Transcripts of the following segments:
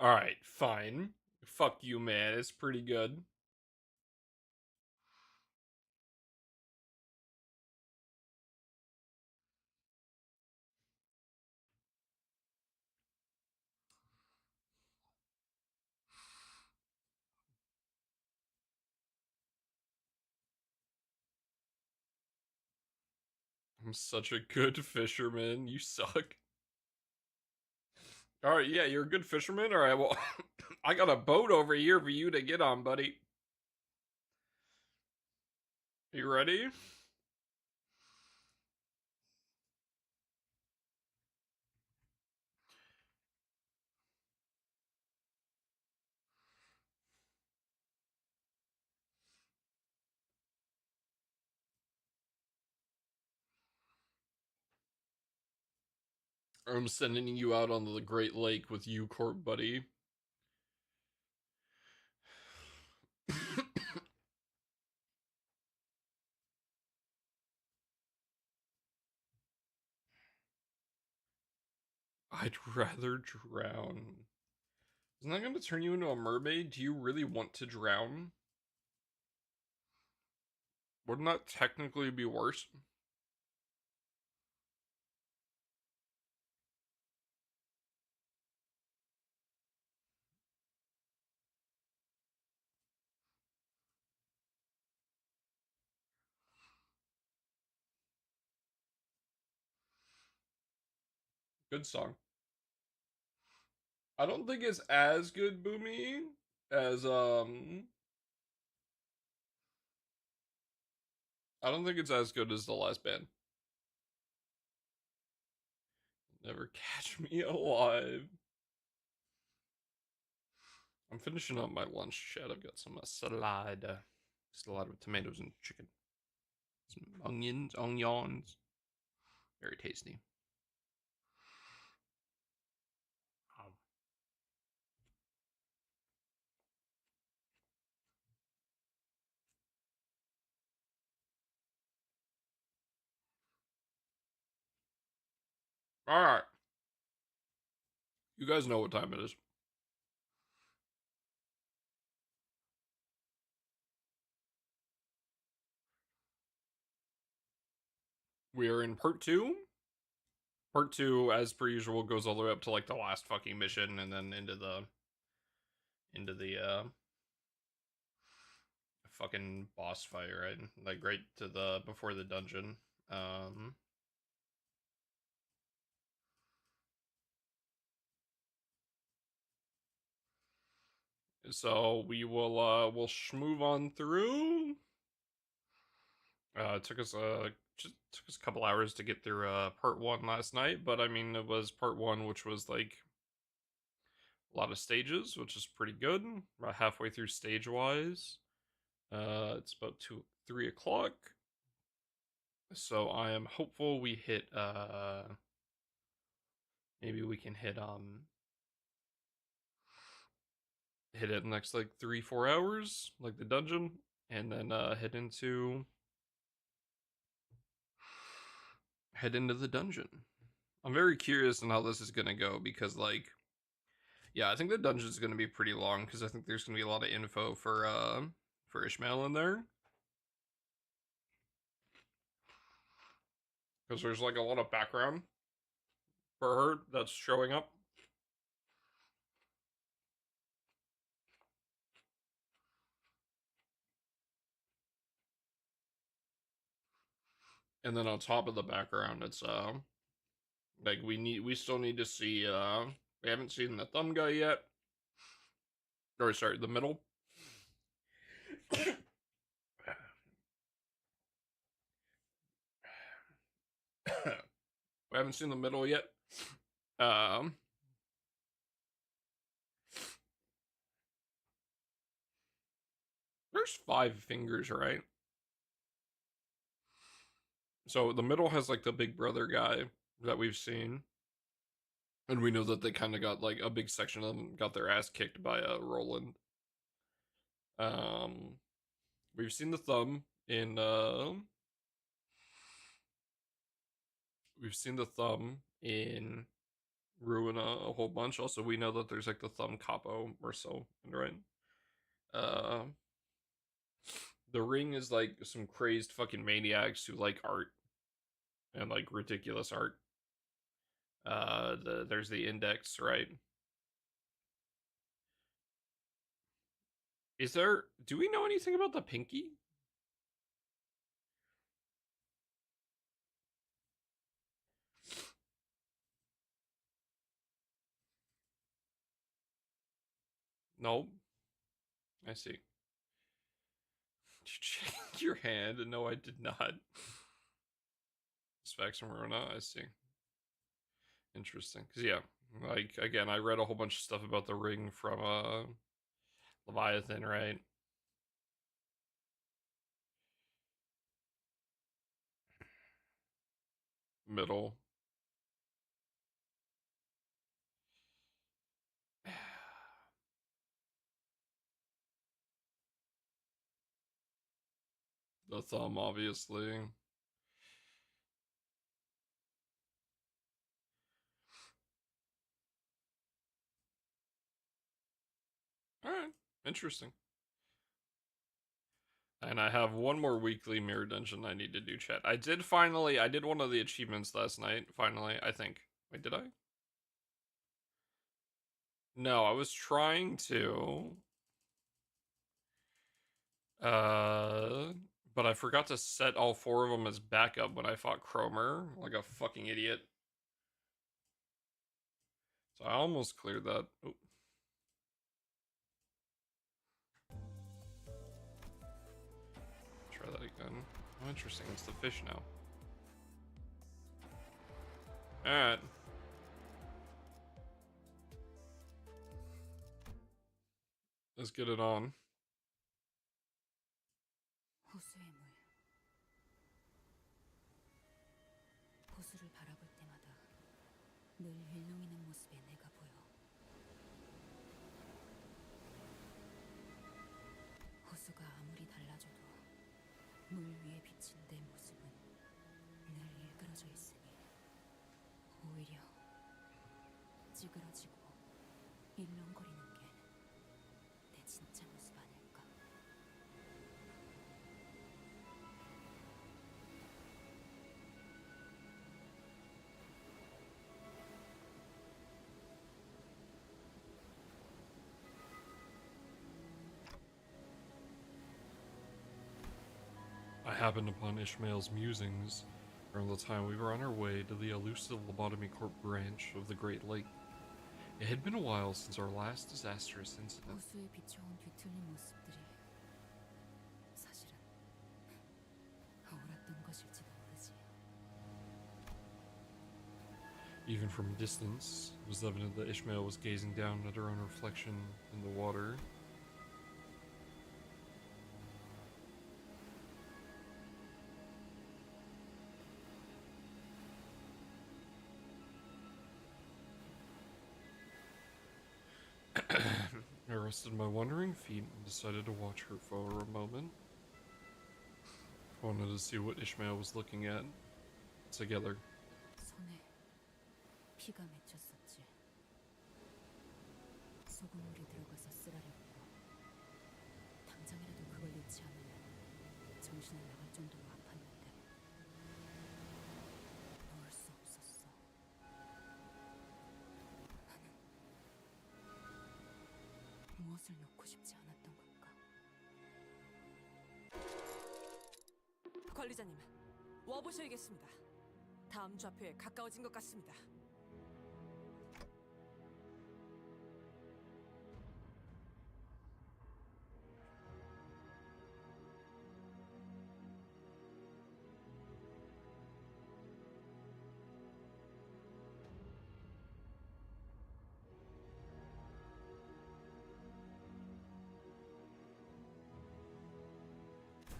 Alright, fine. Fuck you, man. It's pretty good. I'm such a good fisherman. You suck. Alright, yeah, you're a good fisherman? Alright, well, I got a boat over here for you to get on, buddy. You ready? I'm sending you out on the Great Lake with you, Corp, buddy. I'd rather drown. Isn't that going to turn you into a mermaid? Do you really want to drown? Wouldn't that technically be worse? Good song. I don't think it's as good, Boomy, as I don't think it's as good as the last band. Never catch me alive. I'm finishing up my lunch, chat. I've got some salad. Salad with tomatoes and chicken. Some onions. Very tasty. Um, Alright. You guys know what time it is. We are in part two. Part two, as per usual, goes all the way up to like the last fucking mission and then into the fucking boss fight, right? Like right to the before the dungeon. Um so we'll schmoove on through. It took us just took us a couple hours to get through part one last night, but I mean it was part one, which was like a lot of stages, which is pretty good. About halfway through stage wise. It's about 3 o'clock. So I am hopeful we hit maybe we can hit it in the next like 3-4 hours, like the dungeon, and then head into the dungeon. I'm very curious on how this is gonna go because like yeah, I think the dungeon is gonna be pretty long because I think there's gonna be a lot of info for Ishmael in there. Because there's like a lot of background for her that's showing up. And then on top of the background, it's like we still need to see we haven't seen the thumb guy yet. Or sorry, the middle. We haven't seen the middle yet. Um, there's 5 fingers, right? So the middle has like the big brother guy that we've seen, and we know that they kind of got like a big section of them got their ass kicked by Roland. Um, we've seen the thumb in we've seen the thumb in ruin a whole bunch. Also, we know that there's like the thumb capo or so, right? Uh, the ring is like some crazed fucking maniacs who like art and like ridiculous art. There's the index, right? Is there? Do we know anything about the pinky? Nope. I see. Did you check your hand? No, I did not. Specs and Rona, I see. Interesting. Because, yeah, like, again, I read a whole bunch of stuff about the ring from Leviathan, right? Middle. The thumb, obviously. Alright, interesting. And I have one more weekly mirror dungeon I need to do, chat. I did one of the achievements last night, finally, I think. Wait, did I? No, I was trying to. Uh, but I forgot to set all 4 of them as backup when I fought Cromer, like a fucking idiot. So I almost cleared that. Oh. Try that again. Oh, interesting. It's the fish now. Alright. Let's get it on. 호수를 바라볼 때마다 늘 일렁이는 모습의 내가 보여. 호수가 아무리 달라져도 물 위에 비친 내 모습은 늘 일그러져 있으니 오히려 찌그러지고 일렁거리는 게 내 진짜 모습 아닐까? I happened upon Ishmael's musings around the time we were on our way to the elusive Lobotomy Corp branch of the Great Lake. It had been a while since our last disastrous incident. 호수에 비춰온 뒤틀린 모습들이 사실은 옳았던 것일지도 모르지. Even from a distance, it was evident that Ishmael was gazing down at her own reflection in the water. I rested my wandering feet and decided to watch her for a moment. I wanted to see what Ishmael was looking at. Together. 손에 피가 맺혔었지. 소금물이 들어가서 쓰라렸고 당장이라도 그걸 잃지 않으면 정신을 나갈 정도로 아팠는데 놓을 수 없었어. 나는 무엇을 놓고 싶지 않았던 걸까? 관리자님, 와보셔야겠습니다. 다음 좌표에 가까워진 것 같습니다.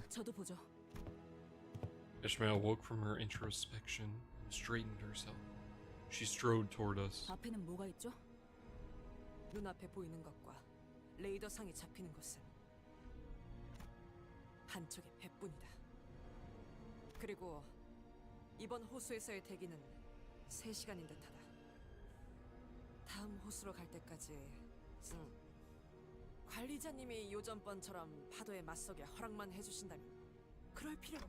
저도 보죠. Ishmael woke from her introspection and straightened herself. She strode toward us. 앞에는 뭐가 있죠? 눈앞에 보이는 것과 레이더상이 잡히는 것은 한쪽의 배뿐이다. 그리고 이번 호수에서의 대기는 3시간인 듯하다. 다음 호수로 갈 때까지. 관리자님이 요전번처럼 파도에 맞서게 허락만 해주신다면 그럴 필요.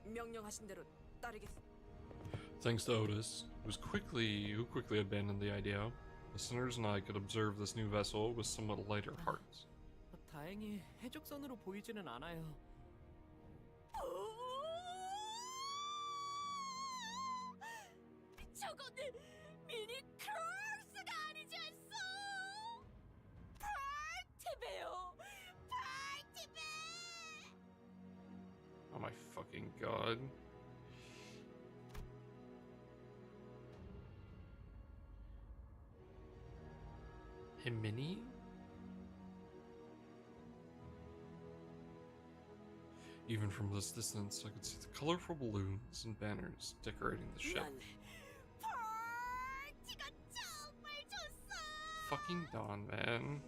명령하신 대로 따르겠. Thanks to Otis, who quickly abandoned the idea, the sinners and I could observe this new vessel with somewhat lighter hearts. 다행히 해적선으로 보이지는 않아요. 저거는 미니 크로스가 아니지 않소? 파티베요, 파티베. Oh my fucking god. Hey, Minnie? Even from this distance, I could see the colorful balloons and banners decorating the ship. 파티가 정말 좋소. Fucking Dawn, man.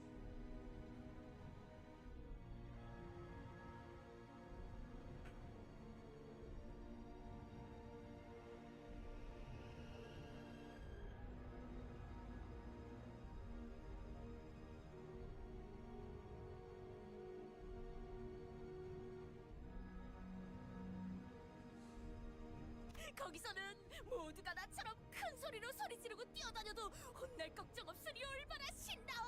거기서는 모두가 나처럼 큰 소리로 소리 지르고 뛰어다녀도 혼날 걱정 없으니 얼마나 신나워.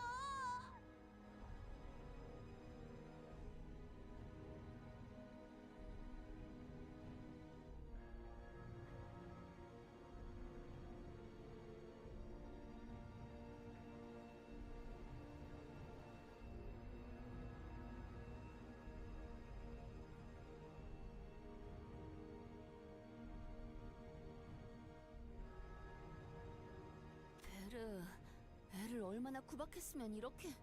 베르, 애를 얼마나 구박했으면 이렇게...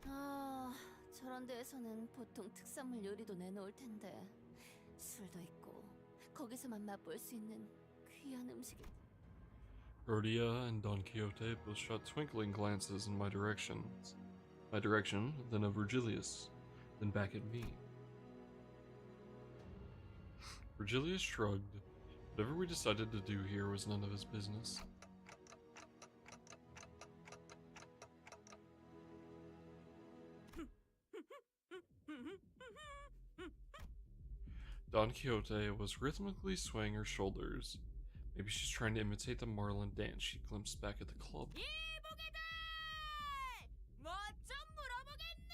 아, 저런 데에서는 보통 특산물 요리도 내놓을 텐데 술도 있고 거기서만 맛볼 수 있는 귀한 음식이... Rhodia and Don Quixote both shot twinkling glances in my direction, then of Virgilius, then back at me. Virgilius shrugged. Whatever we decided to do here was none of his business. Don Quixote was rhythmically swaying her shoulders. Maybe she's trying to imitate the Marlin dance she glimpsed back at the club. 이보게들! 뭐좀 물어보겠네.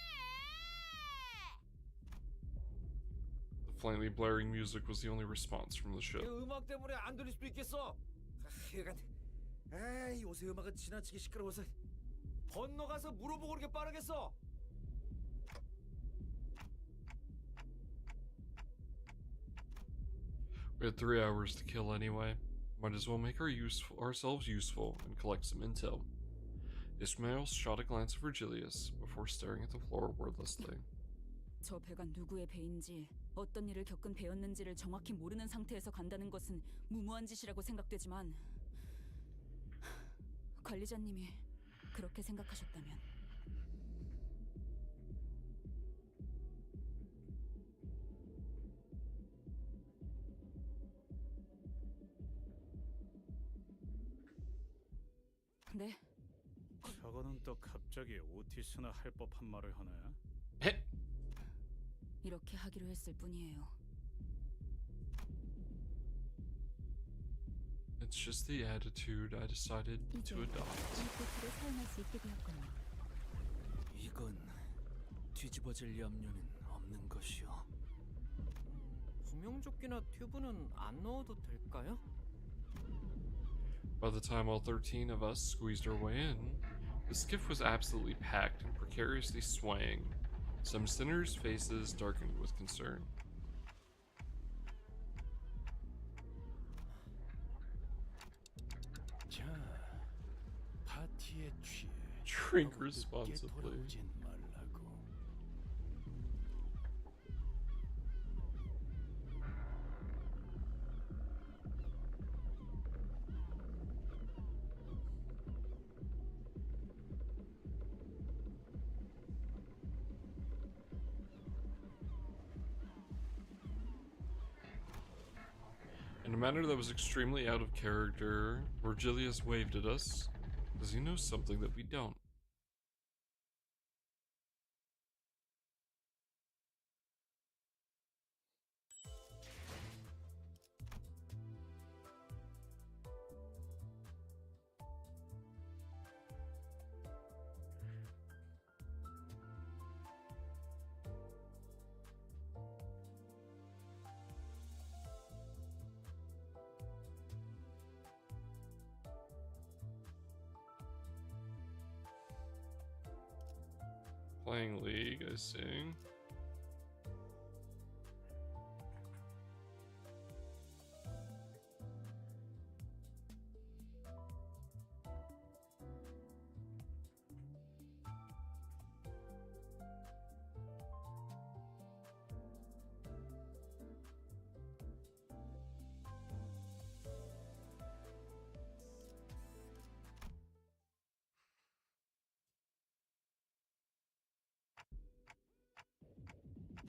The faintly blaring music was the only response from the ship. 음악 때문에 안 들릴 수도 있겠어. 하여간, 요새 음악은 지나치게 시끄러워서 건너가서 물어보고 그렇게 빠르겠어. We had 3 hours to kill anyway. Might as well make ourselves useful and collect some intel. Ismail shot a glance at Virgilius before staring at the floor wordlessly. 저 배가 누구의 배인지 어떤 일을 겪은 배였는지를 정확히 모르는 상태에서 간다는 것은 무모한 짓이라고 생각되지만 관리자님이 그렇게 생각하셨다면 네? 저거는 또 갑자기 오티스나 할 법한 말을 하네. 이렇게 하기로 했을 뿐이에요. It's just the attitude I decided to adopt. 이 보트를 사용할 수 있게 되었군요. 이건 뒤집어질 염려는 없는 것이오. 구명조끼나 튜브는 안 넣어도 될까요? By the time all 13 of us squeezed our way in, the skiff was absolutely packed and precariously swaying. Some sinners' faces darkened with concern. 자, Drink responsibly. In a manner that was extremely out of character, Virgilius waved at us. Does he know something that we don't? Playing League, I see.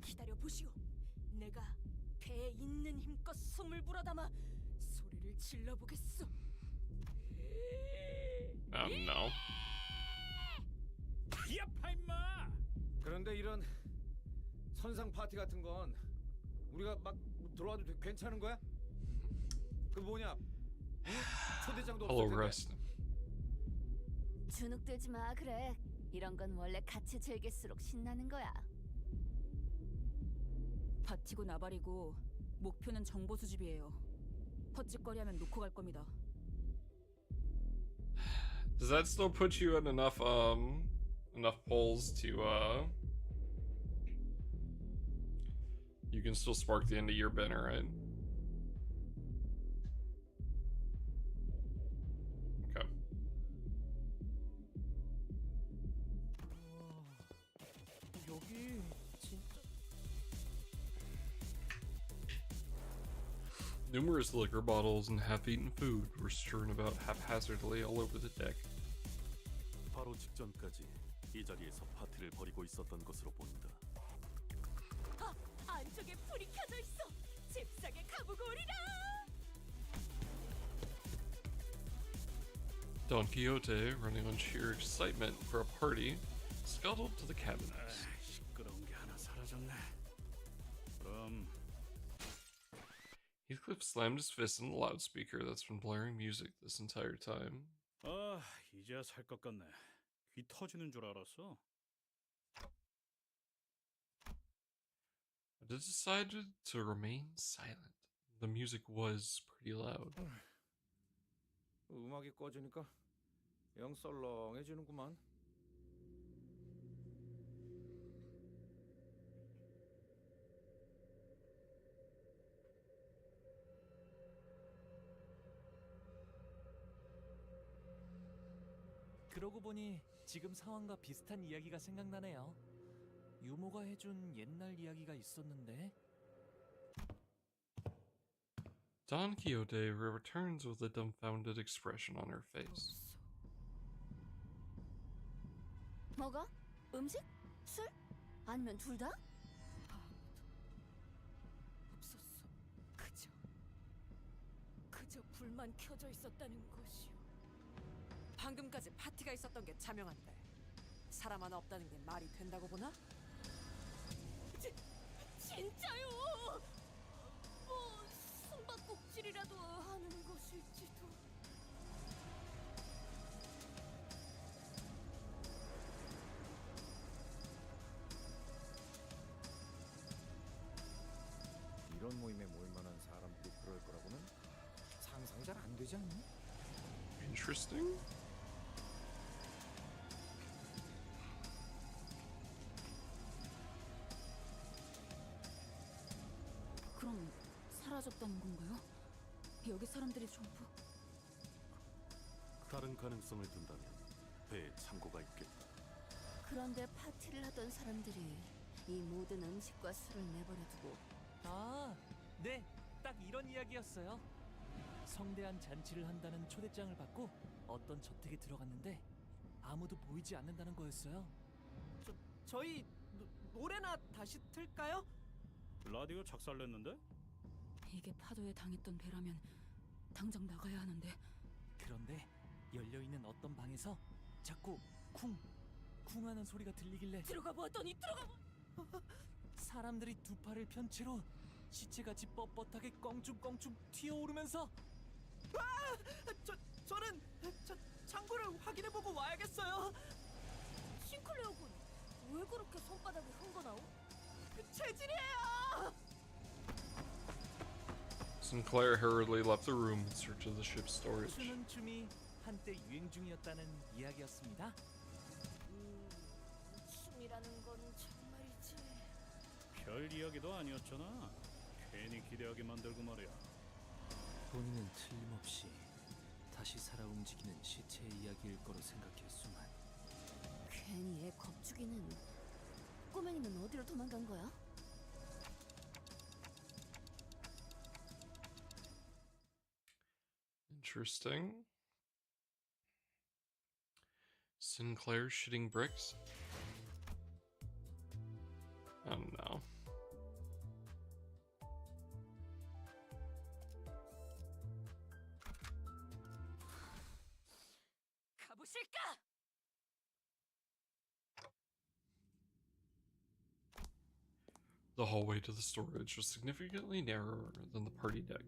기다려 보시오. 내가 배에 있는 힘껏 숨을 불어담아 소리를 질러 보겠소. No. 야 파임마! 그런데 이런 선상 파티 같은 건 우리가 막 들어와도 괜찮은 거야? 그 뭐냐? 초대장도 Hello, 없을 텐데. Rest. 주눅들지 마, 그래. 이런 건 원래 같이 즐길수록 신나는 거야. 버티고 나발이고 목표는 정보 수집이에요. 헛짓거리하면 놓고 갈 겁니다. Does that still put you at enough polls to you can still spark the end of your banner, right? Okay. 여기 진짜 Numerous liquor bottles and half-eaten food were strewn about haphazardly all over the deck. 바로 직전까지 이 자리에서 파티를 벌이고 있었던 것으로 보인다. 안쪽에 불이 켜져 있어. 잽싸게 가보고 오리라. Don Quixote, running on sheer excitement for a party, scuttled to the cabins. 시끄러운 게 하나 사라졌네. 그럼 Heathcliff slammed his fist in the loudspeaker that's been blaring music this entire time. 이제야 살 것 같네. 귀 터지는 줄 알았어. But it decided to remain silent. The music was pretty loud. 음악이 꺼지니까 영 썰렁해지는구만. 그러고 보니 지금 상황과 비슷한 이야기가 생각나네요. 유모가 해준 옛날 이야기가 있었는데. Don Quixote returns with a dumbfounded expression on her face. 먹어? 음식? 술? 아니면 둘 다? 없었어. 그저 불만 켜져 있었다는 것이오. 방금까지 파티가 있었던 게 자명한데 사람 하나 없다는 게 말이 된다고 보나? 진짜요? 뭐 숨바꼭질이라도 하는 것일지도. 이런 모임에 모일 만한 사람들이 그럴 거라고는 상상 잘 안 되지 않니? Interesting. 그럼 사라졌다는 건가요? 여기 사람들이 전부 다른 가능성을 둔다면 뷔페에 창고가 있겠다. 그런데 파티를 하던 사람들이 이 모든 음식과 술을 내버려두고 아, 네, 딱 이런 이야기였어요. 성대한 잔치를 한다는 초대장을 받고 어떤 저택에 들어갔는데 아무도 보이지 않는다는 거였어요. 저희 노래나 다시 틀까요? 라디오 작살냈는데? 이게 파도에 당했던 배라면 당장 나가야 하는데. 그런데 열려있는 어떤 방에서 자꾸 쿵하는 소리가 들리길래 들어가 보았더니 사람들이 두 팔을 편 채로 시체같이 뻣뻣하게 껑충껑충 튀어오르면서 저는 창고를 확인해보고 와야겠어요. 싱클레어 군, 왜 그렇게 손바닥이 흥건하오? 체질이에요. Sinclair hurriedly left the room in search of the ship's storage. 추는 춤이 한때 유행 중이었다는 이야기였습니다. 춤이라는 건 정말이지. 별 이야기도 아니었잖아. 괜히 기대하게 만들고 말이야. 본인은 틀림없이 다시 살아 움직이는 시체의 이야기일 거로 생각했수만 괜히 애 겁주기는. 꼬맹이는 어디로 도망간 거야? Interesting. Sinclair shitting bricks? Oh no. 가보실까? The hallway to the storage was significantly narrower than the party deck.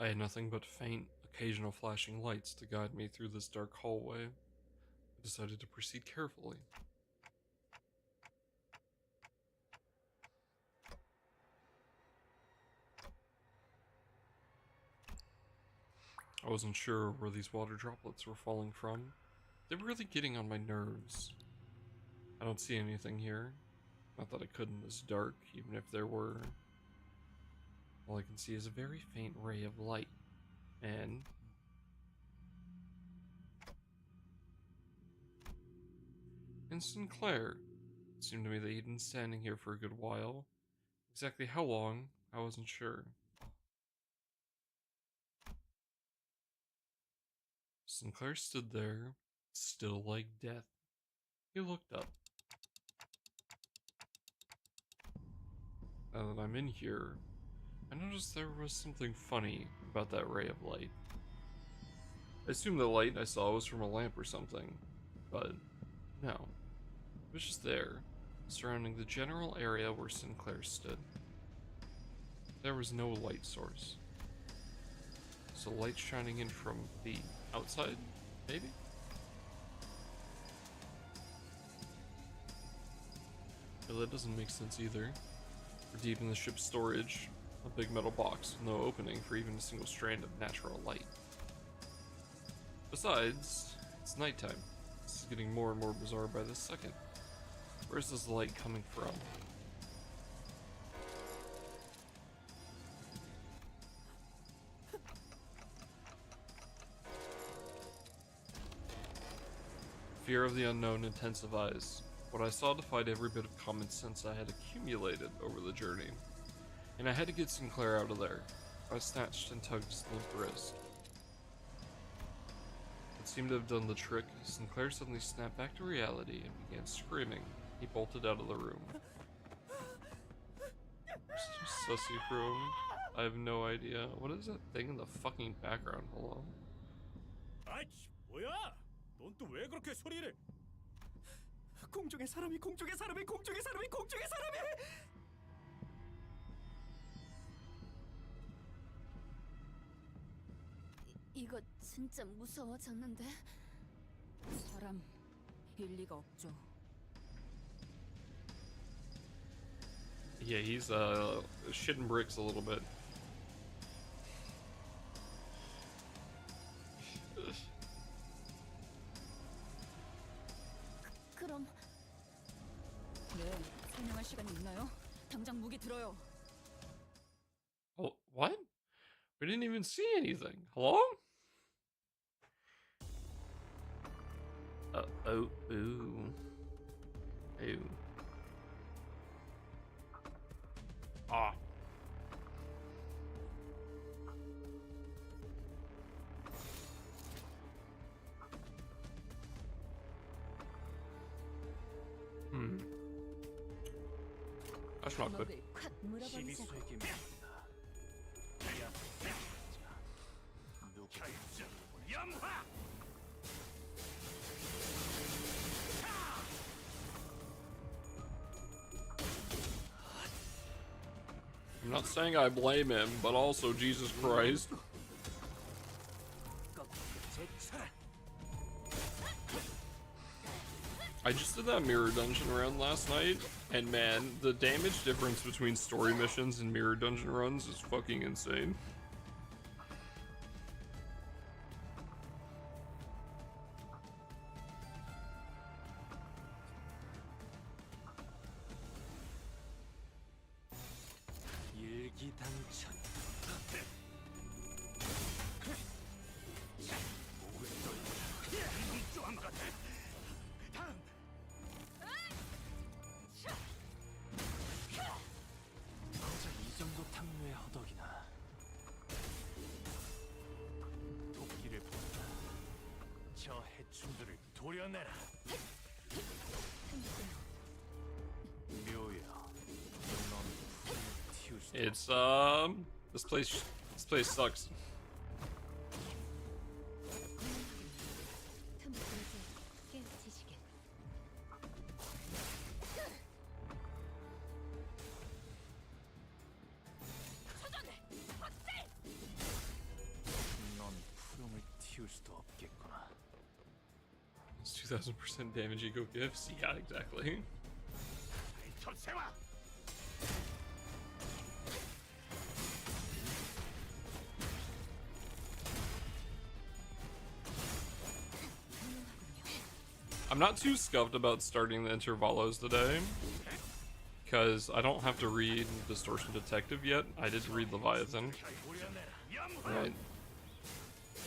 I had nothing but faint, occasional flashing lights to guide me through this dark hallway. I decided to proceed carefully. I wasn't sure where these water droplets were falling from. They were really getting on my nerves. I don't see anything here. Not that I could in this dark, even if there were. All I can see is a very faint ray of light. And Sinclair. It seemed to me that he'd been standing here for a good while. Exactly how long, I wasn't sure. Sinclair stood there, still like death. He looked up. Now that I'm in here, I noticed there was something funny about that ray of light. I assumed the light I saw was from a lamp or something, but no. It was just there, surrounding the general area where Sinclair stood. There was no light source. So light shining in from the outside, maybe? Well, that doesn't make sense either. We're deep in the ship's storage, a big metal box with no opening for even a single strand of natural light. Besides, it's nighttime. This is getting more and more bizarre by the second. Where's this light coming from? Fear of the unknown intensifies. What I saw defied every bit of common sense I had accumulated over the journey, and I had to get Sinclair out of there. I snatched and tugged his limp wrist. It seemed to have done the trick. Sinclair suddenly snapped back to reality and began screaming. He bolted out of the room. Sussy room. I have no idea. What is that thing in the fucking background? Hello? 아이씨, 뭐야? 넌 또 왜 그렇게 소리를? 공중에 사람이 공중에 사람이 공중에 사람이 공중에 사람이. 이거 진짜 무서워졌는데. 사람 일리가 없죠. Yeah, he's shitting bricks a little bit. 그럼 네, 설명할 시간이 있나요? 당장 무기 들어요. Oh, what? We didn't even see anything. Hello? Oh, ooh. Ooh. Ah. That's not good. 먹을 콱 물어버리자고. I'm not saying I blame him, but also Jesus Christ. I just did that mirror dungeon run last night, and man, the damage difference between story missions and mirror dungeon runs is fucking insane. 일기당천. 고작 이 정도 탕류의 허덕이나. 도끼를 본다. 저 해충들을 도려내라. 묘야. 넌 풀을 틔울 수도 It's this place sucks. 넌 푸름을 틔울 수도 없겠구나. It's 2000% damage eco gifts. Yeah, exactly. I'm not too scuffed about starting the intervalos today, because I don't have to read Distortion Detective yet. I did read Leviathan. Right.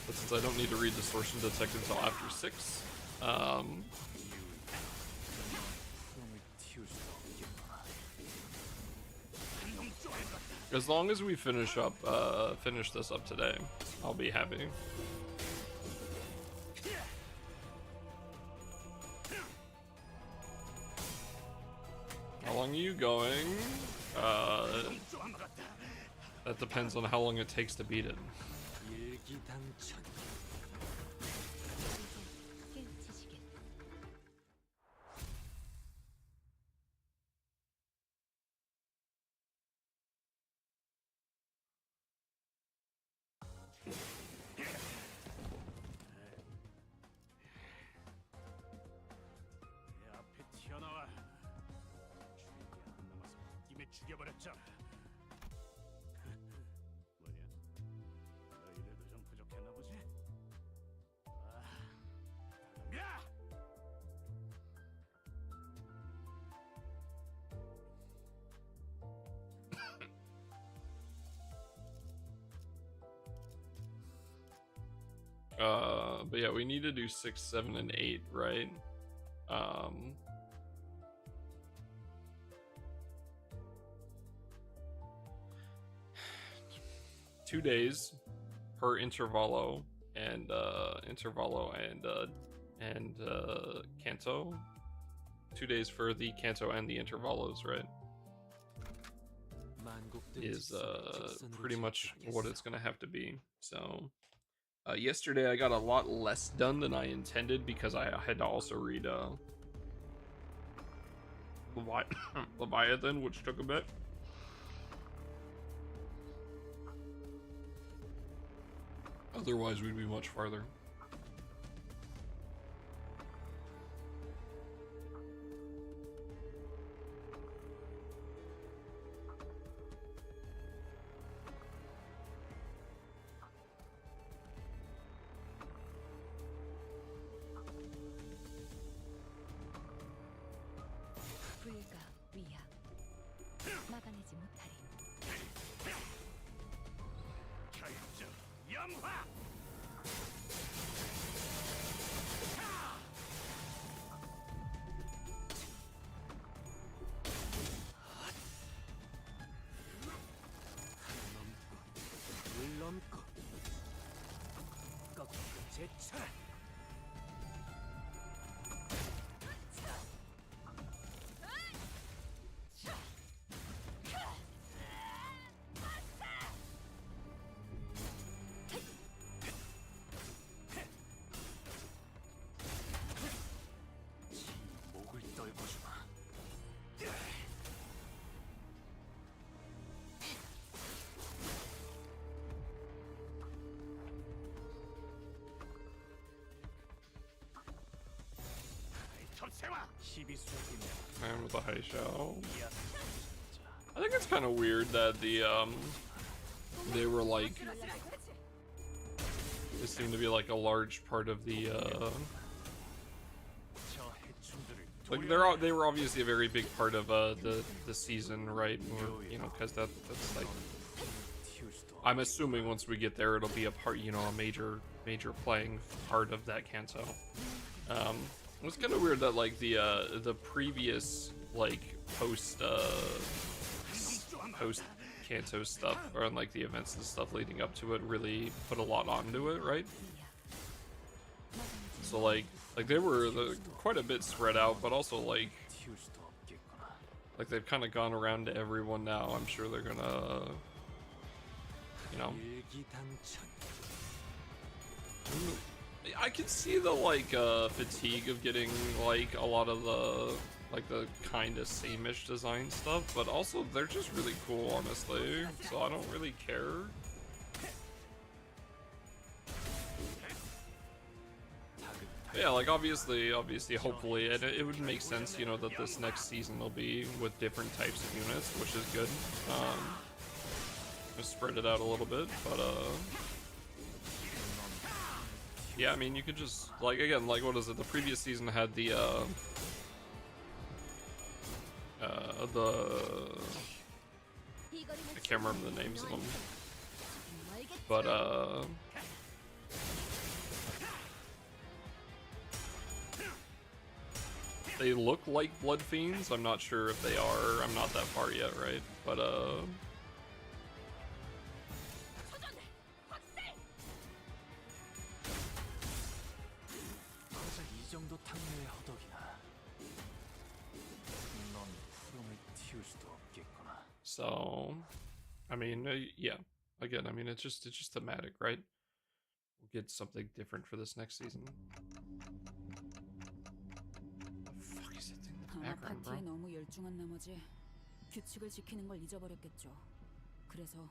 But since I don't need to read Distortion Detective until after 6, 푸름을 틔울 수도 없겠구나. as long as we finish this up today, I'll be happy. How long are you going? That depends on how long it takes to beat it. 일기당천. 내 앞에 튀어나와. 주력이 안 남아서 김에 죽여버렸잖아. 뭐냐? 너희들도 좀 부족했나 보지? 야! But yeah, we need to do 6, 7, and 8, right? Um, 2 days per intervalo and Canto. 2 days for the Canto and the intervalos, right? Is pretty much what it's gonna have to be. So yesterday I got a lot less done than I intended because I had to also read Leviathan, which took a bit. Otherwise, we'd be much farther. 불가 위야 막아내지 못하리. 물 넘고 꺾고 제쳐라. 목을 떨궈주마. And with the high shell. I think it's kind of weird that the they were like, it seemed to be like a large part of the like they were obviously a very big part of the season, right? Or, you know, because that's like, I'm assuming once we get there it'll be a part, you know, a major playing part of that Canto. It's kind of weird that like the previous like post Canto stuff, or like the events and stuff leading up to it, really put a lot onto it, right? So like they were quite a bit spread out, but also like they've kind of gone around to everyone now. I'm sure they're gonna, you know. I can see the like fatigue of getting like a lot of the kind of same-ish design stuff, but also they're just really cool, honestly, so I don't really care. Yeah, like obviously, hopefully, and it would make sense, you know, that this next season will be with different types of units, which is good. Just spread it out a little bit, but yeah, I mean, you could just, like, again, like, what is it? The previous season had the I can't remember the names of them, but they look like blood fiends. I'm not sure if they are. I'm not that far yet, right? But so, I mean, yeah. Again, I mean, it's just thematic, right? We'll get something different for this next season. The fuck is that thing in the background, bro? 파티에 너무 열중한 나머지 규칙을 지키는 걸 잊어버렸겠죠. 그래서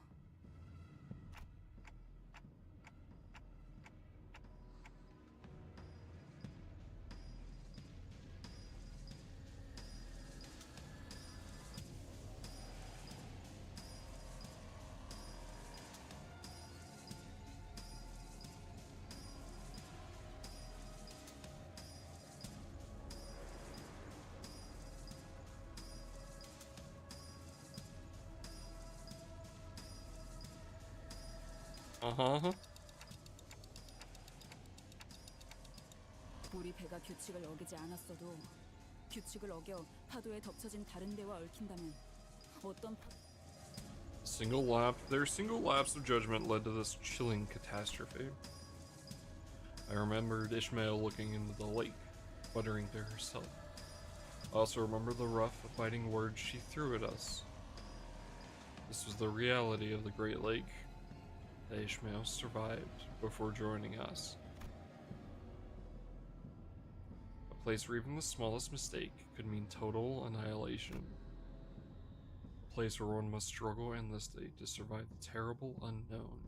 우리 배가 규칙을 어기지 않았어도 규칙을 어겨 파도에 덮쳐진 다른 배와 얽힌다면 어떤 Their single lapse of judgment led to this chilling catastrophe. I remembered Ishmael looking into the lake, muttering to herself. I also remember the rough, biting words she threw at us. This was the reality of the Great Lake. That Ishmael survived before joining us. A place where even the smallest mistake could mean total annihilation. A place where one must struggle endlessly to survive the terrible unknown.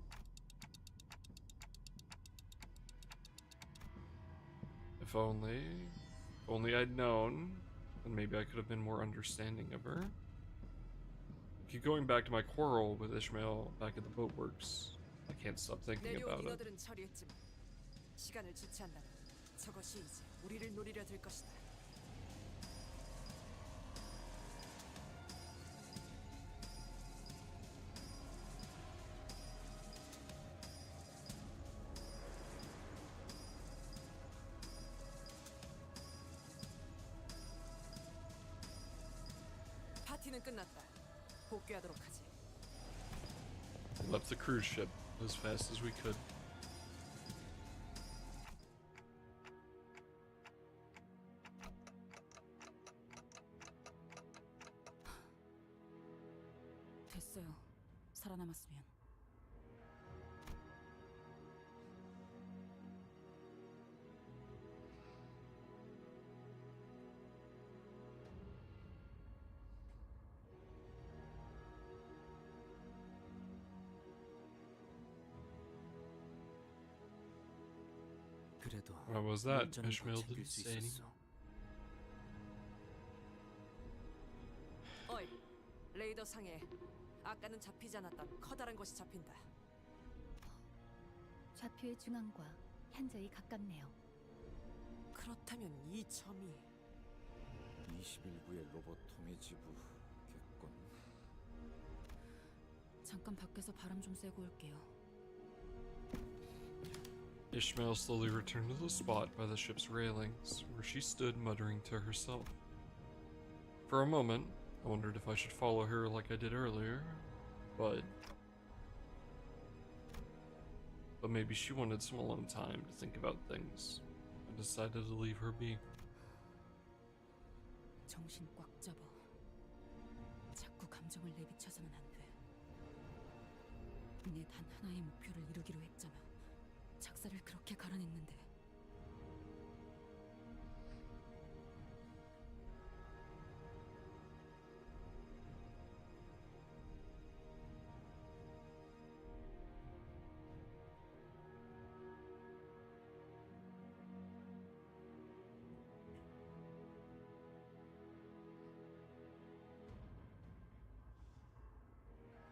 If only I'd known, then maybe I could have been more understanding of her. Keep going back to my quarrel with Ishmael back at the boatworks. I can't stop thinking 내려온 about it. 인어들은 처리했지만 시간을 주체한다면 저것이 이제 우리를 노리려 들 것이다. 파티는 끝났다. 복귀하도록 하지. We left the cruise ship as fast as we could. 됐어요. 살아남았으면. 그래도 What was that? 일전은 더 Ishmael 챙길 didn't 수 say anything. 있었어. 어이, 레이더 상에 아까는 잡히지 않았던 커다란 것이 잡힌다. 좌표의 중앙과 현저히 가깝네요. 그렇다면 이 점이 21구의 로봇 톰의 지부겠군. 잠깐 밖에서 바람 좀 쐬고 올게요. Ishmael slowly returned to the spot by the ship's railings, where she stood muttering to herself. For a moment, I wondered if I should follow her like I did earlier, but maybe she wanted some alone time to think about things. I decided to leave her be. 정신 꽉 잡아. 자꾸 감정을 내비쳐서는 안 돼. 내 단 하나의 목표를 이루기로 했잖아. 작사를 그렇게 갈아냈는데.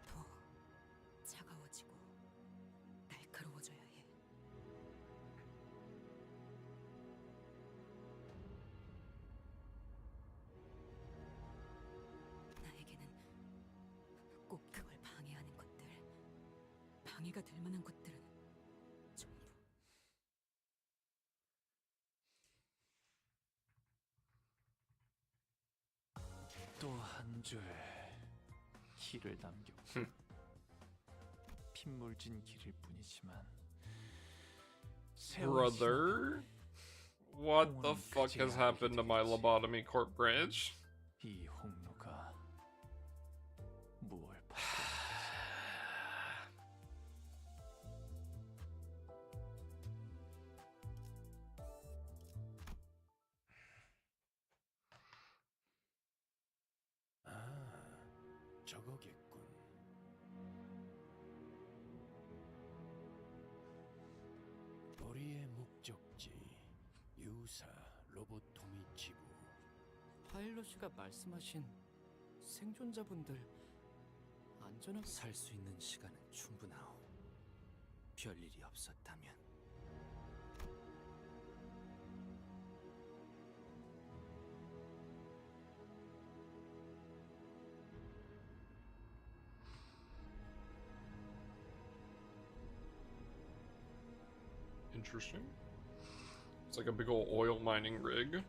더 차가워지고 날카로워져야 해. 나에게는 꼭 그걸 방해하는 것들, 방해가 될 만한 것들은 전부 또 한 줄 길을 남겼고 핏물진 길일 뿐이지만 세월이 Brother? What the fuck has happened to my lobotomy corp branch? 지나고 이 홍로가 무얼 받고 저거겠군. 우리의 목적지 유사 로봇 톰의 지부. 파일럿이가 말씀하신 생존자분들 안전하게 살 수 있는 시간은 충분하오. 별일이 없었다면. Interesting. It's like a big old oil mining rig.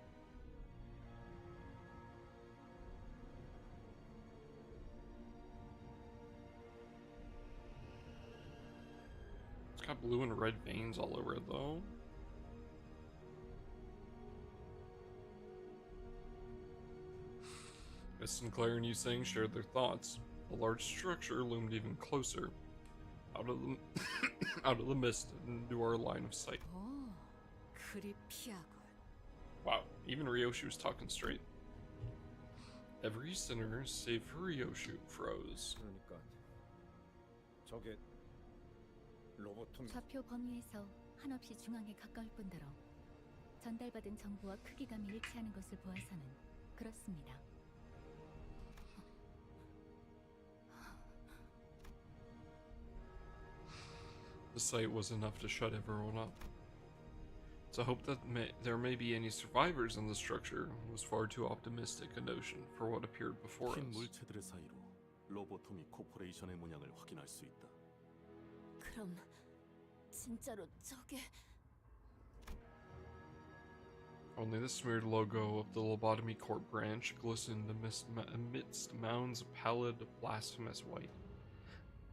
It's got blue and red veins all over it, though. Miss Sinclair and Yu Sang shared their thoughts. A large structure loomed even closer, out of the out of the mist and into our line of sight. 오, 그리 피하군. Wow, even Ryoshu was talking straight. Every sinner save for Ryoshu froze. 그러니까 저게 로봇 톰. 좌표 범위에서 한없이 중앙에 가까울 뿐더러 전달받은 정보와 크기감이 일치하는 것을 보아서는 그렇습니다. The sight was enough to shut everyone up. To hope that there may be any survivors in the structure was far too optimistic a notion for what appeared before 흰 us. 물체들의 사이로 로보토미 코퍼레이션의 문양을 확인할 수 있다. 그럼 진짜로 저게 Only the smeared logo of the Lobotomy Corp branch glistened amidst mounds of pallid, blasphemous white.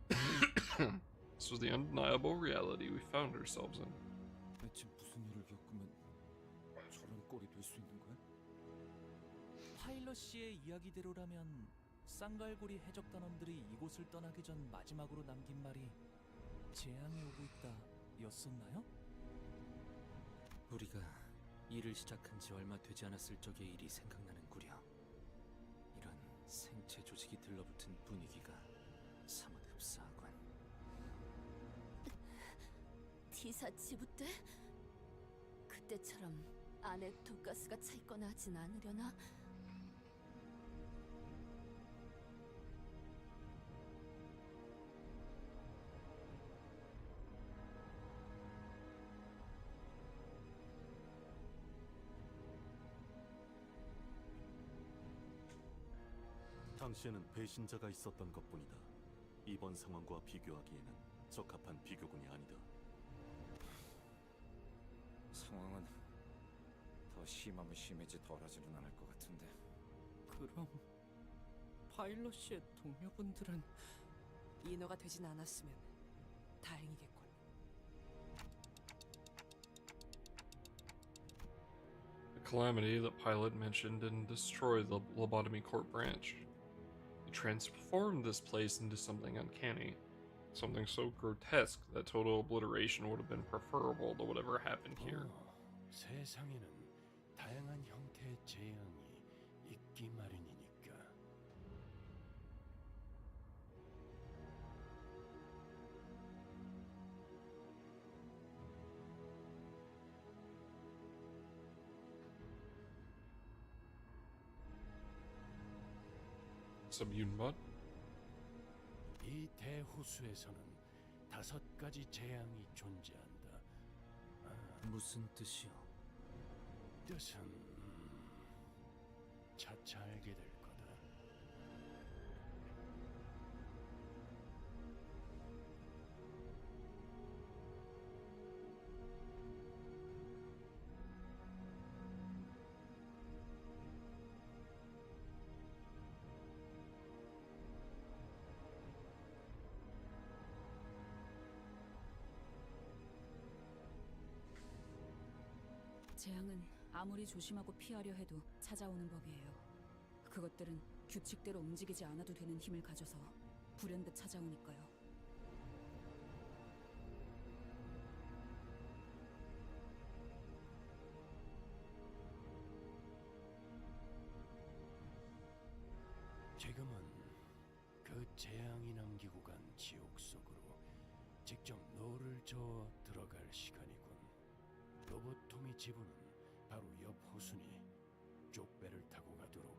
This was the undeniable reality we found ourselves in. 대체 무슨 일을 겪으면 저런 꼴이 될 수 있는 거야? 파일럿 씨의 이야기대로라면 쌍갈고리 해적단원들이 이곳을 떠나기 전 마지막으로 남긴 말이 재앙이 오고 있다 였었나요? 우리가 일을 시작한 지 얼마 되지 않았을 적의 일이 생각나는구려. 이런 생체 조직이 들러붙은 분위기가 사뭇 흡사하군. T사 지부 때? 그때처럼 안에 독가스가 차 있거나 하진 않으려나? 당시에는 배신자가 있었던 것뿐이다. 이번 상황과 비교하기에는 적합한 비교군이 아니다. 상황은 더 심하면 심해지 덜하지는 않을 것 같은데. 그럼 파일럿 씨의 동료분들은 인어가 되진 않았으면 다행이겠군. The calamity that Pilot mentioned didn't destroy the Lobotomy Corp branch. It transformed this place into something uncanny. Something so grotesque that total obliteration would have been preferable to whatever happened here. 세상에는 다양한 형태의 재앙이 있기 마련이니까. Submune mud? 이 대호수에서는 5가지 재앙이 존재한다. 무슨 뜻이요? 뜻은 차차 알게 될 거다. 재앙은 아무리 조심하고 피하려 해도 찾아오는 법이에요. 그것들은 규칙대로 움직이지 않아도 되는 힘을 가져서 불현듯 찾아오니까요. 지금은 그 재앙이 남기고 간 지옥 속으로 직접 너를 저어 들어갈 시간이군. 로보토미 지부는 바로 옆 호수니 쪽배를 타고 가도록.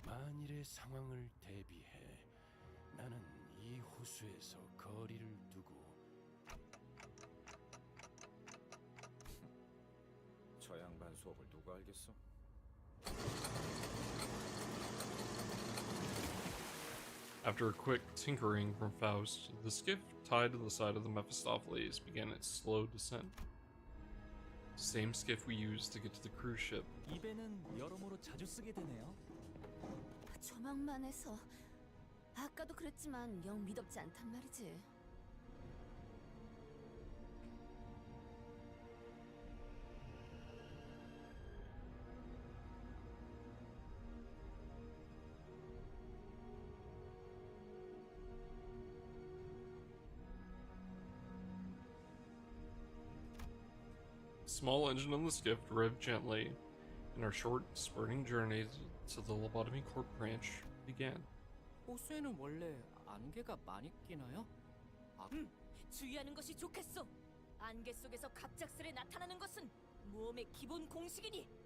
만일의 상황을 대비해 나는 이 호수에서 거리를 두고 저 양반 수업을 누가 알겠어? After a quick tinkering from Faust, the skiff tied to the side of the Mephistopheles began its slow descent. Same skiff we used to get to the cruise ship. 이 배는 여러모로 자주 쓰게 되네요. 조망만 해서 아까도 그랬지만 영 미덥지 않단 말이지. Small engine on the skiff revved gently, and our short, spurting journey to the Lobotomy Corp branch began. 호수에는 원래 안개가 많이 끼나요? 주의하는 것이 좋겠어. 안개 속에서 갑작스레 나타나는 것은 모험의 기본 공식이니.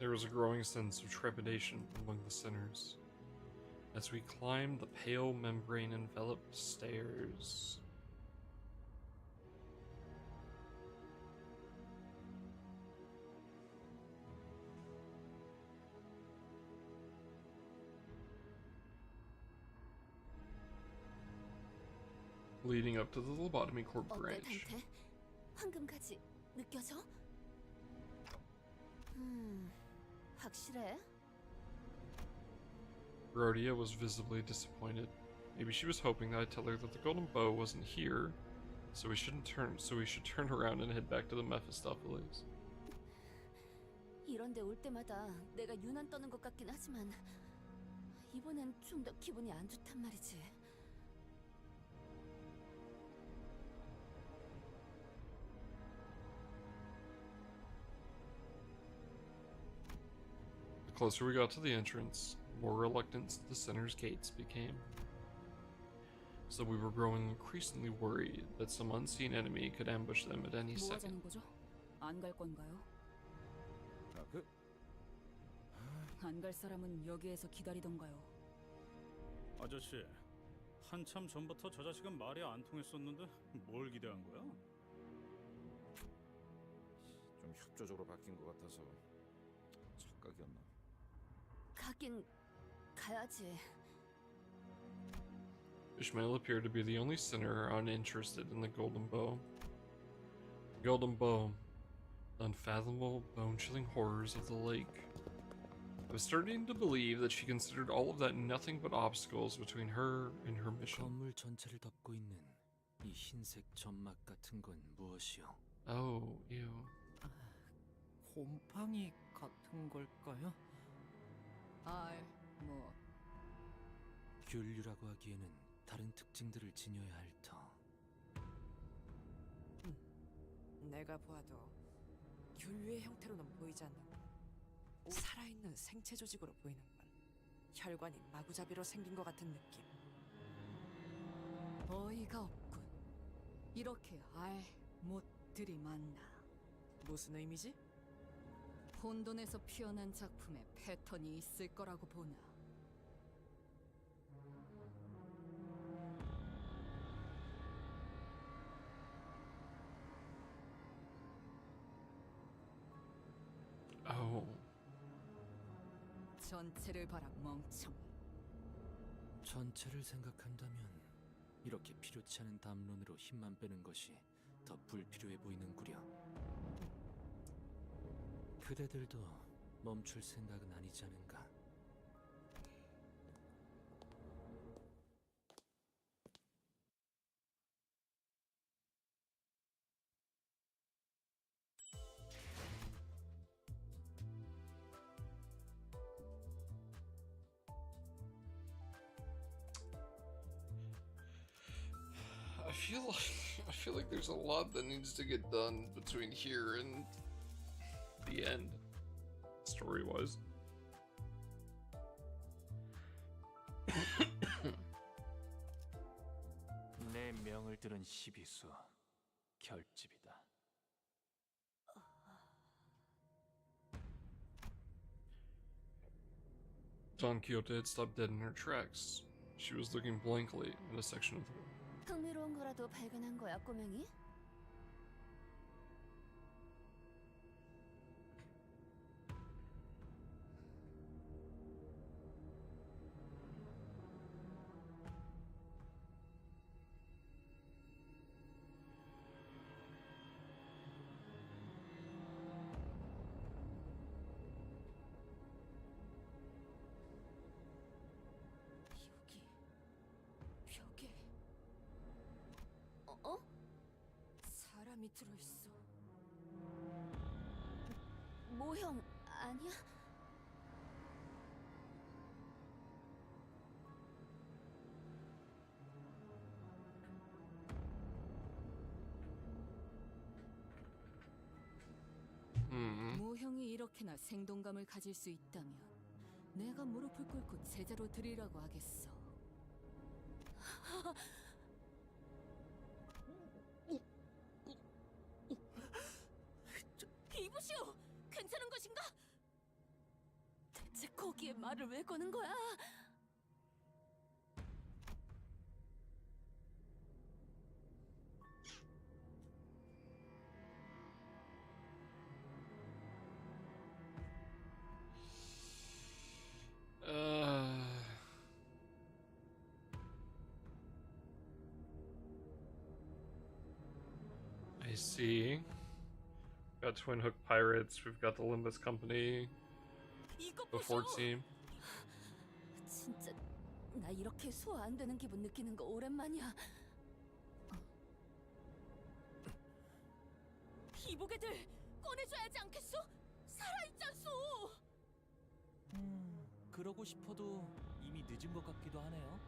There was a growing sense of trepidation among the sinners as we climbed the pale membrane-enveloped stairs. Leading up to the Lobotomy Corp 어때, branch. 단테? 황금가지 느껴져? 확실해? Rhodia was visibly disappointed. Maybe she was hoping that I'd tell her that the golden bow wasn't here, so we should turn around and head back to the Mephistopheles. 이런데 올 때마다 내가 유난 떠는 것 같긴 하지만 이번엔 좀 더 기분이 안 좋단 말이지. The closer we got to the entrance, the more reluctant the sinner's gates became. So we were growing increasingly worried that some unseen enemy could ambush them at any 뭐 second. 하자는 거죠? 안 갈 건가요? 안 갈 사람은 여기에서 기다리던가요. 아저씨, 한참 전부터 저 자식은 말이 안 통했었는데 뭘 기대한 거야? 좀 협조적으로 바뀐 것 같아서 착각이었나? 가긴 가야지. Ishmael appeared to be the only sinner uninterested in the golden bow. The golden bow, the unfathomable, bone-chilling horrors of the lake. I was starting to believe that she considered all of that nothing but obstacles between her and her mission. 건물 전체를 덮고 있는 이 흰색 점막 같은 건 무엇이요? Oh, ew. 곰팡이 같은 걸까요? 뭐 균류라고 하기에는 다른 특징들을 지녀야 할 터. 내가 보아도 균류의 형태로는 보이지 않는 살아있는 생체 조직으로 보이는 건 혈관이 마구잡이로 생긴 것 같은 느낌. 어이가 없군. 이렇게 못들이 많나. 무슨 의미지? 혼돈에서 피어난 작품에 패턴이 있을 거라고 보나. Oh. 전체를 봐라, 멍청. 전체를 생각한다면 이렇게 필요치 않은 담론으로 힘만 빼는 것이 더 불필요해 보이는구려. 그대들도 멈출 생각은 아니지 않은가? I feel like there's a lot that needs to get done between here and the end, story-wise. 내 명을 들은 시비수 결집이다. Don Quixote had stopped dead in her tracks. She was looking blankly at a section of the wall. 흥미로운 거라도 발견한 거야, 꼬맹이? 여기 벽에 사람이 들어있어. 모형 아니야? 모형이 이렇게나 생동감을 가질 수 있다면 내가 무릎을 꿇고 제자로 드리라고 하겠어. 이보시오! 괜찮은 것인가? 대체 거기에 말을 왜 거는 거야? I see. Got Twin Hook Pirates, we've got the Limbus Company, 이것 before 보소! team. 진짜 나 이렇게 소화 안 되는 기분 느끼는 거 오랜만이야. 이보게들 꺼내줘야지 않겠소? 살아있잖소! 그러고 싶어도 이미 늦은 것 같기도 하네요.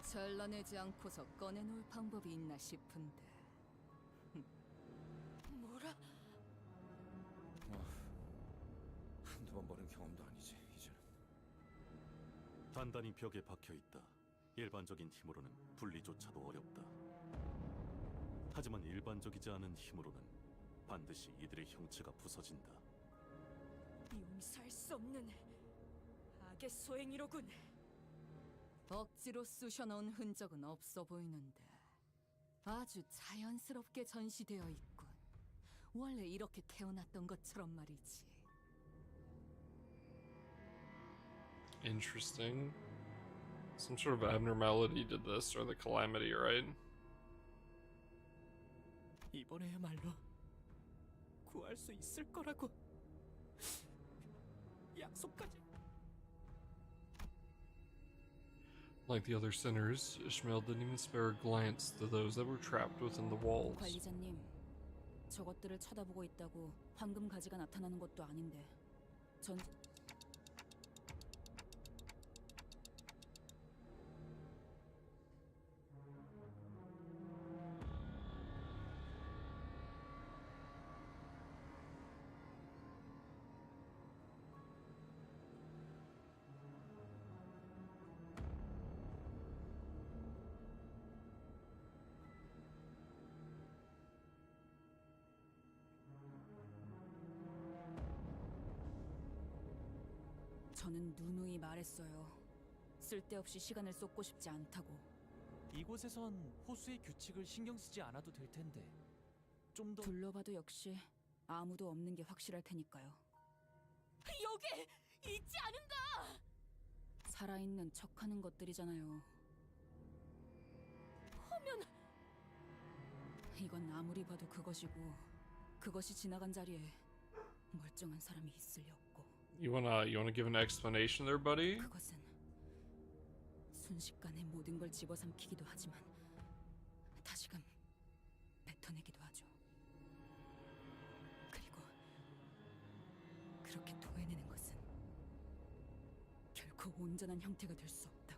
잘라내지 않고서 꺼내놓을 방법이 있나 싶은데. 뭐라? 한두 번 보는 경험도 아니지 이제는. 단단히 벽에 박혀 있다. 일반적인 힘으로는 분리조차도 어렵다. 하지만 일반적이지 않은 힘으로는 반드시 이들의 형체가 부서진다. 용서할 수 없는 악의 소행이로군. 억지로 쑤셔넣은 흔적은 없어 보이는데 아주 자연스럽게 전시되어 있군. 원래 이렇게 태어났던 것처럼 말이지. Interesting. Some sort of abnormality did this, or the calamity, right? 이번에야말로 구할 수 있을 거라고 약속까지. Like the other sinners, Ishmael didn't even spare a glance to those that were trapped within the walls. 관리자님, 저것들을 쳐다보고 있다고 황금 가지가 나타나는 것도 아닌데 전... 저는 누누이 말했어요. 쓸데없이 시간을 쏟고 싶지 않다고. 이곳에선 호수의 규칙을 신경 쓰지 않아도 될 텐데 좀 더. 둘러봐도 역시 아무도 없는 게 확실할 테니까요. 여기 있지 않은가? 살아있는 척하는 것들이잖아요. 하면 이건 아무리 봐도 그것이고 그것이 지나간 자리에 멀쩡한 사람이 있을 리 없고. You wanna give an explanation there, buddy? 그것은 순식간에 모든 걸 집어삼키기도 하지만 다시금 뱉어내기도 하죠. 그리고 그렇게 토해내는 것은 결코 온전한 형태가 될 수 없다고.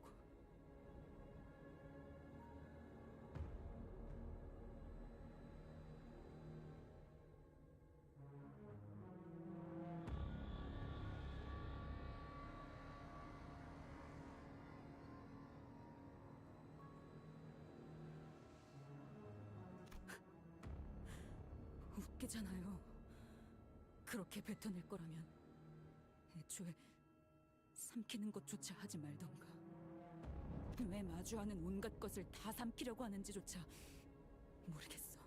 웃기잖아요. 그렇게 뱉어낼 거라면 애초에 삼키는 것조차 하지 말던가. 왜 마주하는 온갖 것을 다 삼키려고 하는지조차 모르겠어.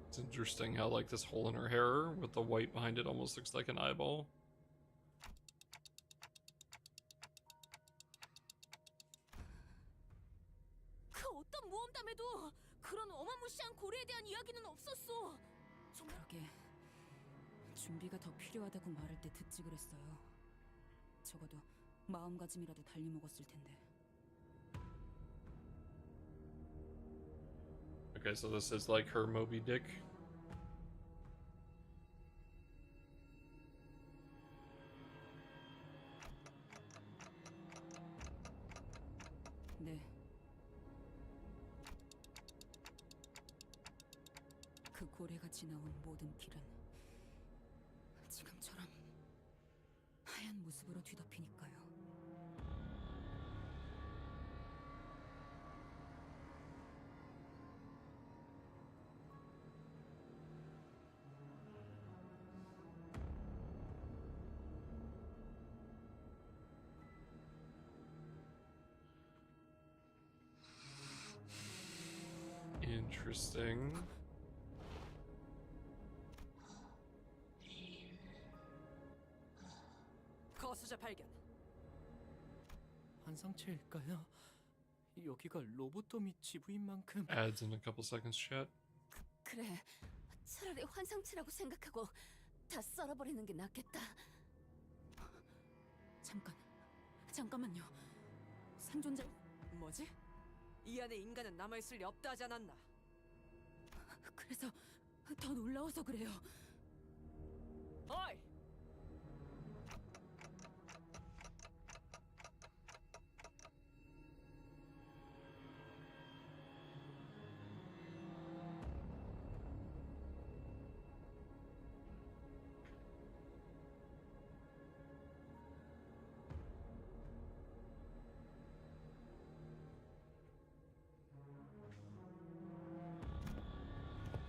It's interesting how like this hole in her hair with the white behind it almost looks like an eyeball. 그 어떤 모험담에도 그런 어마무시한 고래에 대한 이야기는 없었어. 그러게 준비가 더 필요하다고 말할 때 듣지 그랬어요. 적어도 마음가짐이라도 달리 먹었을 텐데. Okay, so this is like her Moby Dick. 네. 그 고래가 지나온 모든 길은 지금처럼 하얀 모습으로 뒤덮이니까요. Interesting. 거수자 발견. 환상체일까요? 여기가 로보토미 지부인 만큼 Adds in a couple seconds, chat. 그래, 차라리 환상체라고 생각하고 다 썰어버리는 게 낫겠다. 잠깐만요. 생존자 뭐지? 이 안에 인간은 남아있을 리 없다 하지 않았나? 그래서 더 놀라워서 그래요. 어이!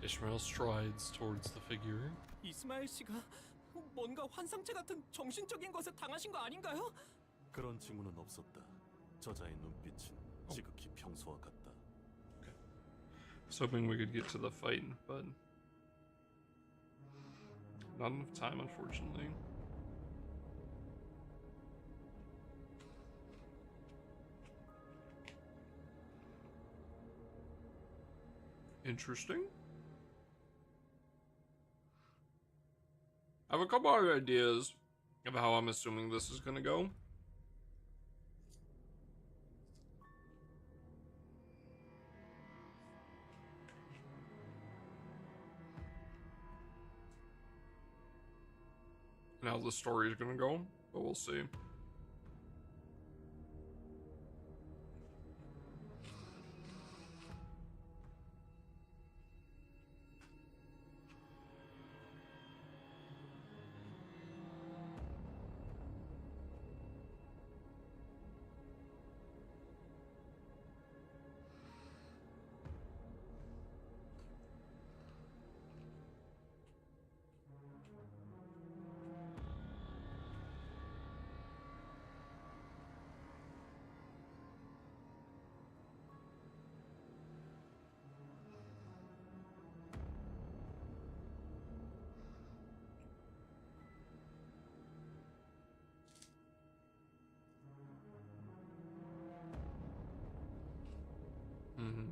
Ishmael strides towards the figure. 이스마엘 씨가 뭔가 환상체 같은 정신적인 것에 당하신 거 아닌가요? 그런 징후는 없었다. 저자의 눈빛은 지극히 평소와 같다. I was hoping we could get to the fight, but not enough time, unfortunately. Interesting. I have a couple other ideas of how I'm assuming this is gonna go. And how the story is gonna go, but we'll see. Mm-hmm.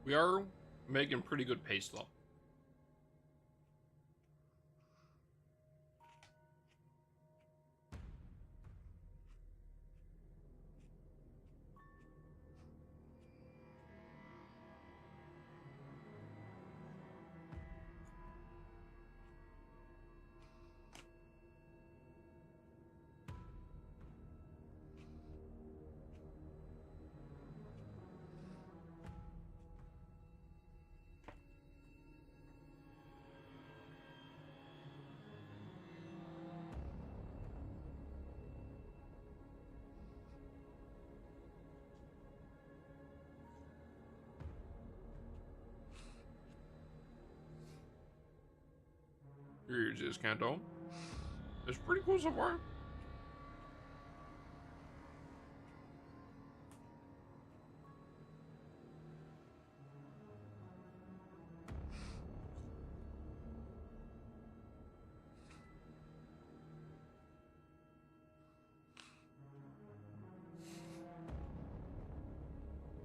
We are making pretty good pace, though. Here it is, Canto. It's pretty cool so far.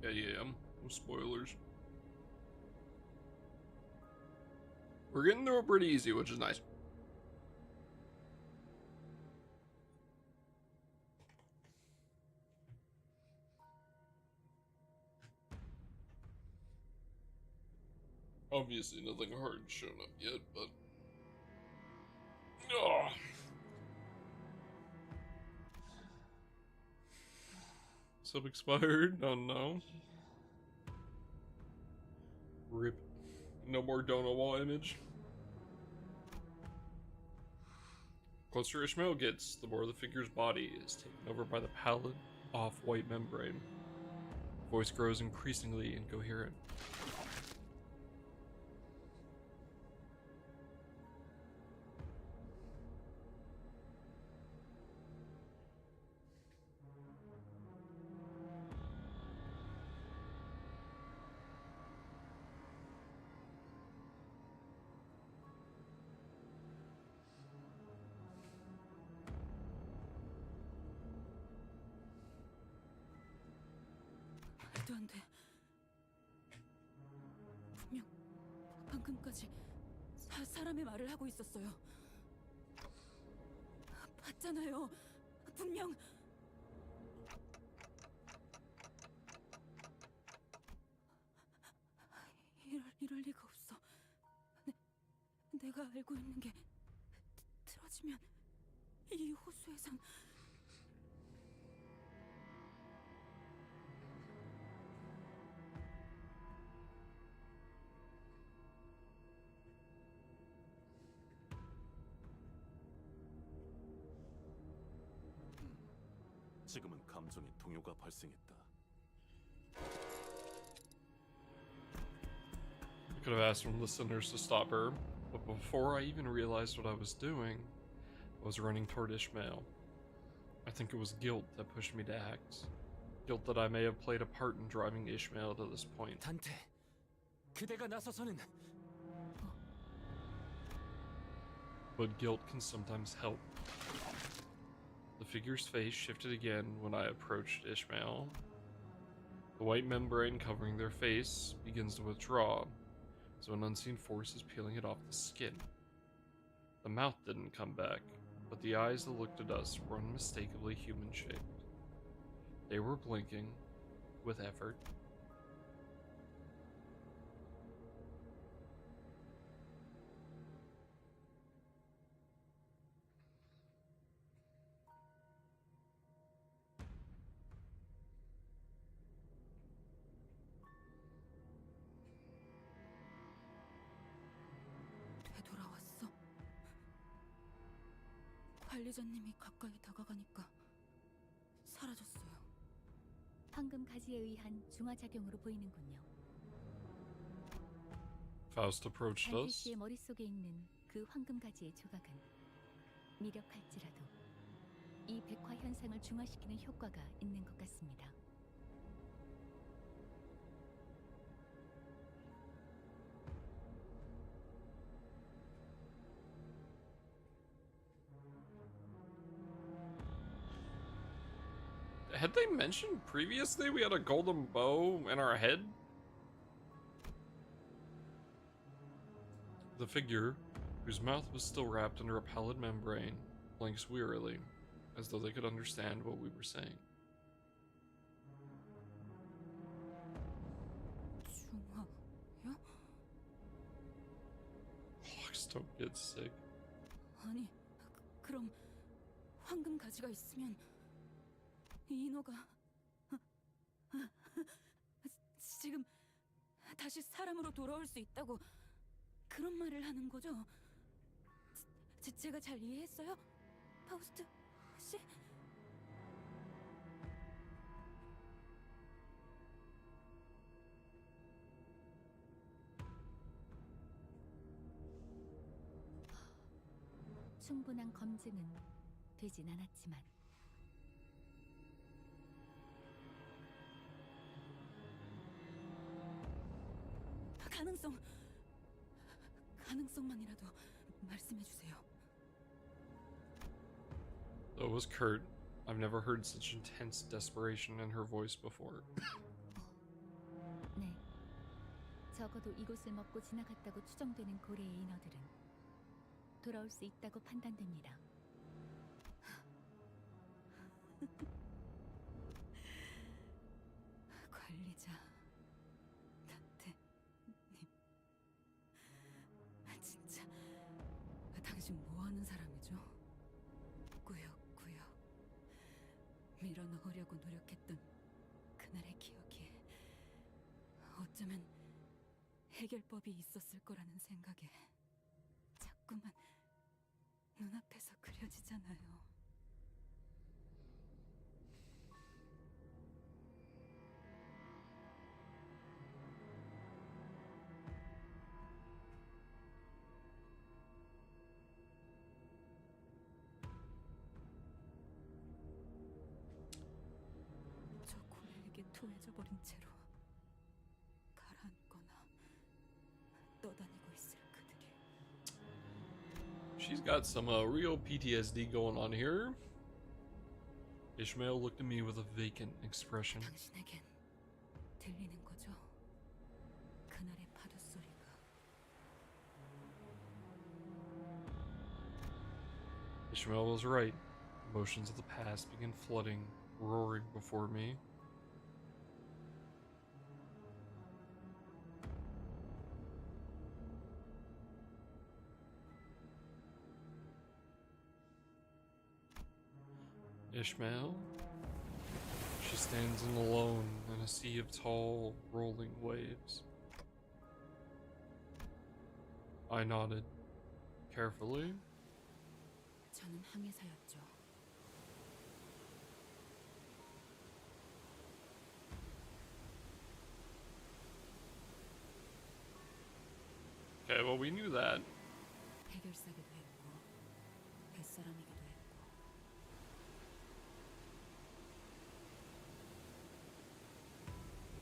Yeah, no spoilers. We're getting through it pretty easy, which is nice. Obviously, nothing hard's shown up yet, but. Oh. Sub expired? Oh no. RIP. No more donut wall image. Closer Ishmael gets, the more the figure's body is taken over by the pallid, off-white membrane. Voice grows increasingly incoherent. 말도 안 돼. 분명 방금까지 사람의 말을 하고 있었어요. 봤잖아요. 분명. 이럴 리가 없어. 내가 알고 있는 게 틀어지면 이 호수에선 지금은 감정의 동요가 발생했다. I could have asked some listeners to stop her, but before I even realized what I was doing, I was running toward Ishmael. I think it was guilt that pushed me to act. Guilt that I may have played a part in driving Ishmael to this point. 단테, 그대가 나서서는 But guilt can sometimes help. The figure's face shifted again when I approached Ishmael. The white membrane covering their face begins to withdraw, so an unseen force is peeling it off the skin. The mouth didn't come back, but the eyes that looked at us were unmistakably human-shaped. They were blinking, with effort. 되돌아왔어. 관리자님이 가까이 다가가니까 사라졌어요. 황금 가지에 의한 중화작용으로 보이는군요. Faust approached 단테 us. 씨의 머릿속에 있는 그 황금 가지의 조각은 미력할지라도 이 백화 현상을 중화시키는 효과가 있는 것 같습니다. Had they mentioned previously we had a golden bow in our head? The figure, whose mouth was still wrapped under a pallid membrane, blinks wearily, as though they could understand what we were saying. 중화요? Please don't get sick. 아니, 그럼 황금 가지가 있으면 이 인어가 지금 다시 사람으로 돌아올 수 있다고 그런 말을 하는 거죠? 제가 잘 이해했어요? 파우스트 씨? 충분한 검증은 되진 않았지만 가능성만이라도 말씀해 주세요. That was curt. I've never heard such intense desperation in her voice before. 네, 적어도 이곳을 먹고 지나갔다고 추정되는 고래의 인어들은 돌아올 수 있다고 판단됩니다. 관리자 단테님 밀어넣으려고 노력했던 그날의 기억이 어쩌면 해결법이 있었을 거라는 생각에 자꾸만 눈앞에서 그려지잖아요. 저 고래에게 토해져 버린 채로 가라앉거나 떠다니고 있을 그들이. She's got some real PTSD going on here. Ishmael looked at me with a vacant expression. 당신에겐 들리는 거죠? 그날의 파도 소리가. Ishmael was right. Emotions of the past began flooding, roaring before me. Ishmael? She stands alone in a sea of tall, rolling waves. I nodded. Carefully. 저는 항해사였죠. Okay, well, we knew that. 해결사기도 했고 뱃사람이기도 했고.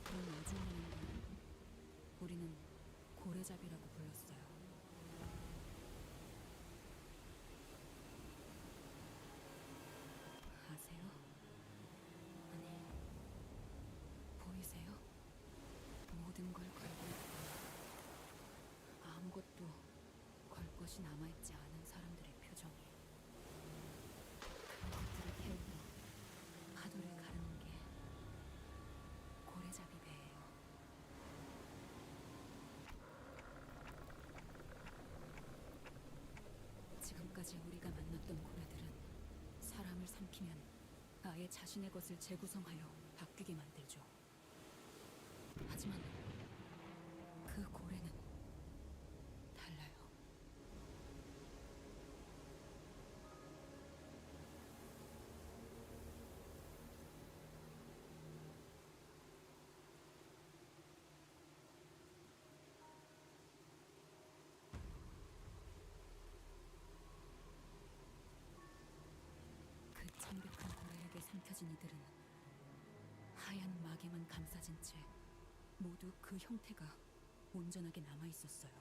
그런 나중에는 우리는 고래잡이라고 불렀어요. 아세요? 아니, 보이세요? 모든 걸 걸고 있고 아무것도 걸 것이 남아있지 않은 사람들의 표정이. 그런 것들을 태우고 파도를 가르는 게 고래잡이 배예요. 지금까지 우리가 만났던 고래들은 사람을 삼키면 아예 자신의 것을 재구성하여 바뀌게 만들죠. 하지만 그 고래는 달라요. 그 창백한 고래에게 삼켜진 이들은 하얀 막에만 감싸진 채 모두 그 형태가 온전하게 남아 있었어요.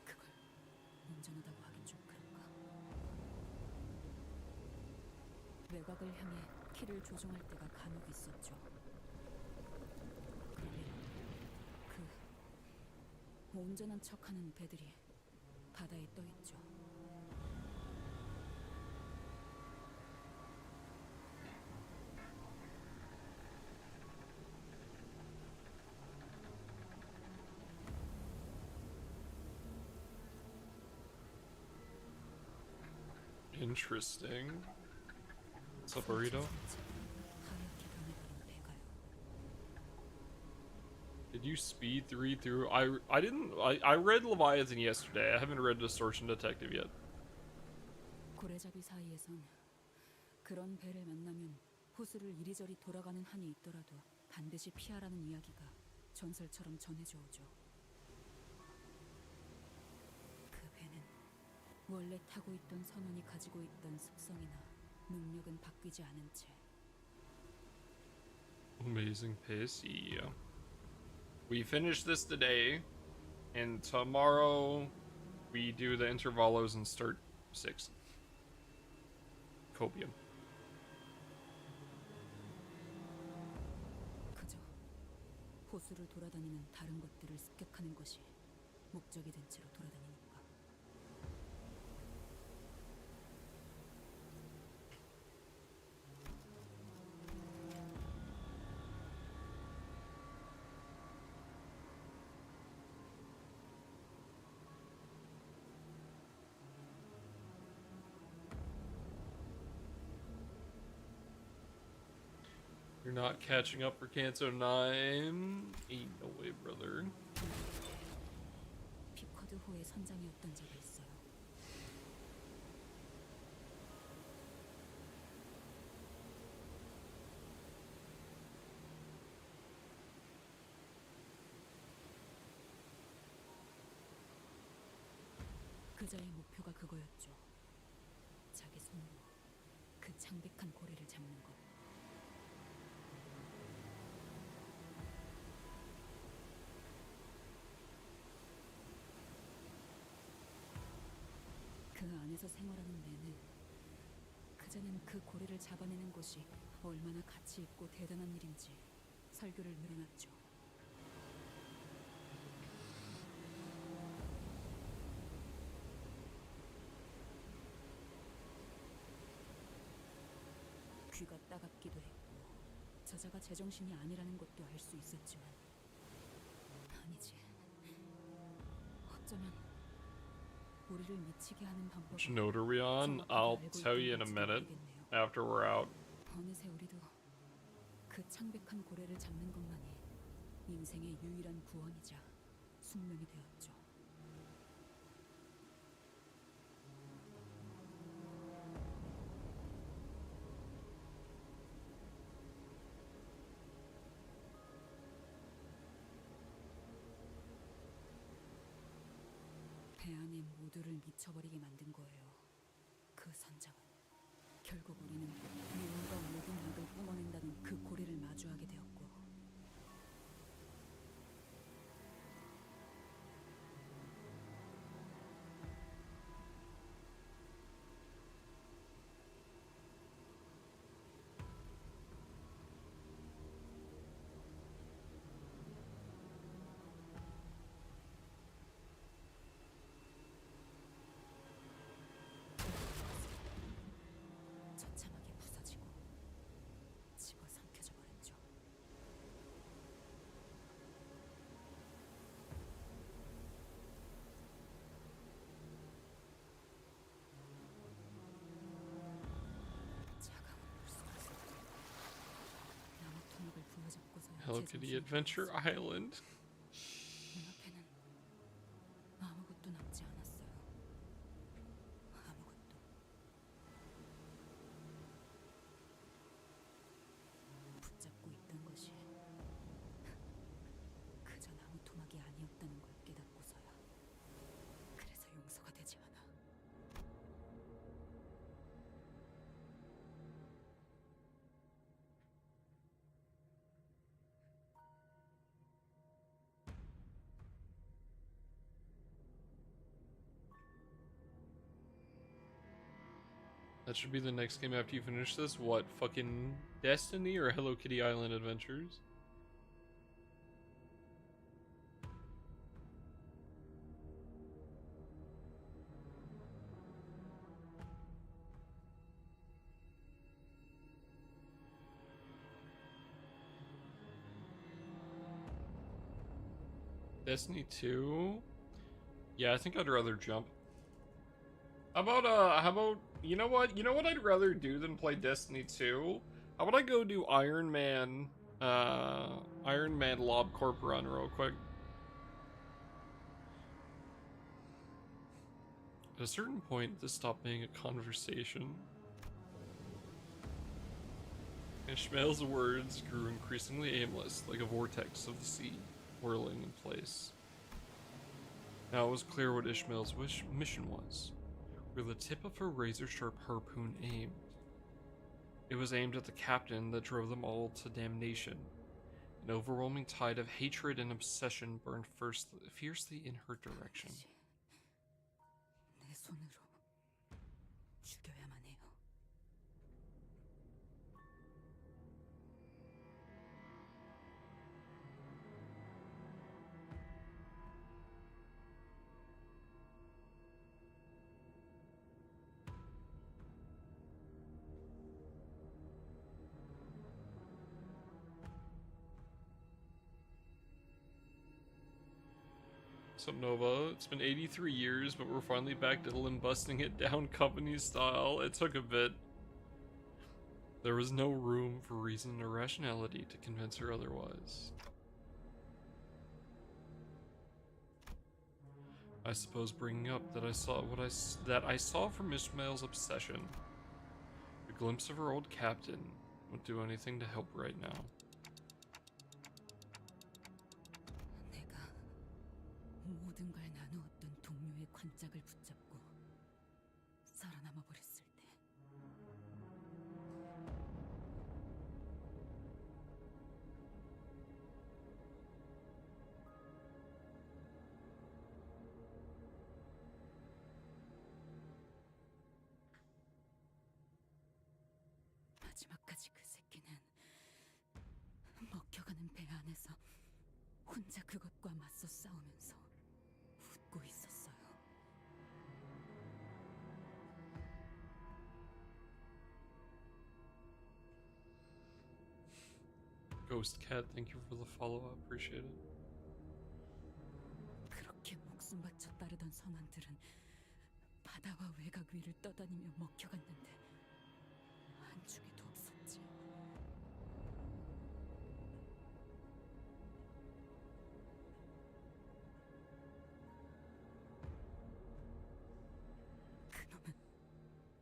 그걸 온전하다고 하긴 좀 그런가? 외곽을 향해 키를 조종할 때가 간혹 있었죠. 그러면 그 온전한 척하는 배들이 바다에 떠 있죠. Interesting. What's up, burrito? 하얗게 변해버린 배가요. Did you speed through? I didn't. I read Leviathan yesterday. I haven't read Distortion Detective yet. 고래잡이 사이에선 그런 배를 만나면 호수를 이리저리 돌아가는 한이 있더라도 반드시 피하라는 이야기가 전설처럼 전해져 오죠. 그 배는 원래 타고 있던 선원이 가지고 있던 습성이나 능력은 바뀌지 않은 채. Amazing pace. Yeah. We finish this today, and tomorrow we do the intervalos and start 6. Copium. 그저 호수를 돌아다니는 다른 것들을 습격하는 것이 목적이 된 채로 돌아다니니까. You're not catching up for Canto 9? Ain't no way, brother. 피커드호의 선장이었던 적이 있어요. 그자의 목표가 그거였죠. 자기 손으로 그 창백한 고래를 잡는 것. 그 안에서 생활하는 내내 그자는 그 고래를 잡아내는 것이 얼마나 가치 있고 대단한 일인지 설교를 늘어놨죠. 귀가 따갑기도 했고 저자가 제정신이 아니라는 것도 알 수 있었지만 아니지. 어쩌면 우리를 미치게 하는 방법을 Which note are we on? I'll tell you in a minute after we're out. 어느새 우리도 그 창백한 고래를 잡는 것만이 인생의 유일한 구원이자 숙명이 되었죠. 배 안의 모두를 미쳐버리게 만든 거예요. 그 선장은. 결국 우리는 미움과 모든 악을 뿜어낸다는 그 고리를 마주하게 되었고 처참하게 부서지고 집어삼켜져 버렸죠. 차가운 물속에서 나무 토막을 부여잡고서야 Hello Kitty Adventure Island. 눈앞에는 아무것도 남지 않았어요. 아무것도. 붙잡고 있던 것이 그저 나무 토막이 아니었다는 걸 깨닫고서야. 그래서 용서가 되지 않아. That should be the next game after you finish this. What, fucking Destiny or Hello Kitty Island Adventures? Destiny 2? Yeah, I think I'd rather jump. How about, you know what? You know what I'd rather do than play Destiny 2? How about I go do Iron Man Lob Corp run real quick? At a certain point, this stopped being a conversation. Ishmael's words grew increasingly aimless, like a vortex of the sea, whirling in place. Now it was clear what Ishmael's mission was. Where the tip of her razor-sharp harpoon aimed. It was aimed at the captain that drove them all to damnation. An overwhelming tide of hatred and obsession burned fiercely in her direction. 내 손으로 죽여야만 해요. So Nova, it's been 83 years, but we're finally back to Lim busting it down company style. It took a bit. There was no room for reason or rationality to convince her otherwise. I suppose bringing up that I saw that I saw from Ishmael's obsession, a glimpse of her old captain would do anything to help right now. 내가 모든 걸 나누었던 동료의 관짝을 붙잡고 살아남아 버렸을 때 마지막까지 그 새끼는 먹혀가는 배 안에서 혼자 그것과 맞서 싸우면서 웃고 있었어요. Ghost Cat, thank you for the follow-up. Appreciate it. 그렇게 목숨 바쳐 따르던 선원들은 바다와 외곽 위를 떠다니며 먹혀갔는데 한중에도 없었지. 그놈은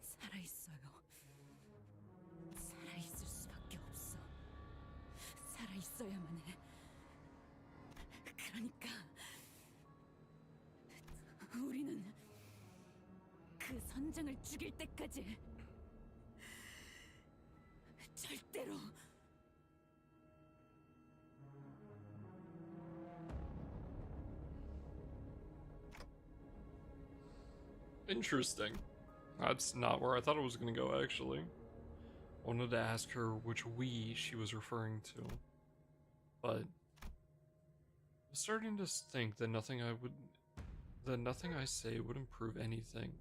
살아있어요. 살아있을 수밖에 없어. 살아있어야만 해. 그러니까 우리는 그 선장을 죽일 때까지 절대로 Interesting. That's not where I thought it was going to go, actually. I wanted to ask her which we she was referring to, but I'm starting to think that nothing I say would improve anything